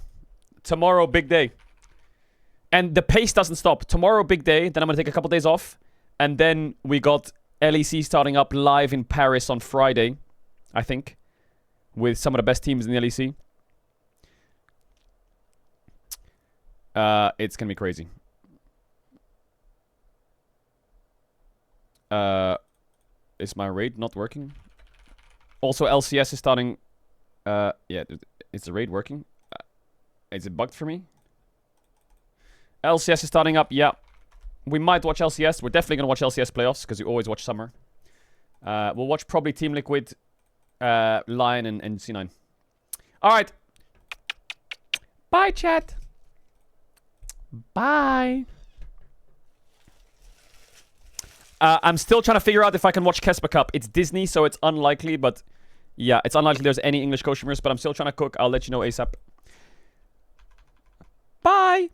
tomorrow, big day. And the pace doesn't stop. Tomorrow, big day. Then I'm going to take a couple days off. And then we got LEC starting up live in Paris on Friday, I think, with some of the best teams in the LEC. It's going to be crazy. Is my raid not working? Also, LCS is starting... yeah, is the raid working? Is it bugged for me? LCS is starting up, yeah. We might watch LCS. We're definitely going to watch LCS playoffs, because we always watch summer. We'll watch probably Team Liquid, Lion, and C9. Alright. Bye, chat. Bye. I'm still trying to figure out if I can watch Kesper Cup. It's Disney, so it's unlikely, but... Yeah, it's unlikely there's any English co-streamers, but I'm still trying to cook. I'll let you know ASAP. Bye!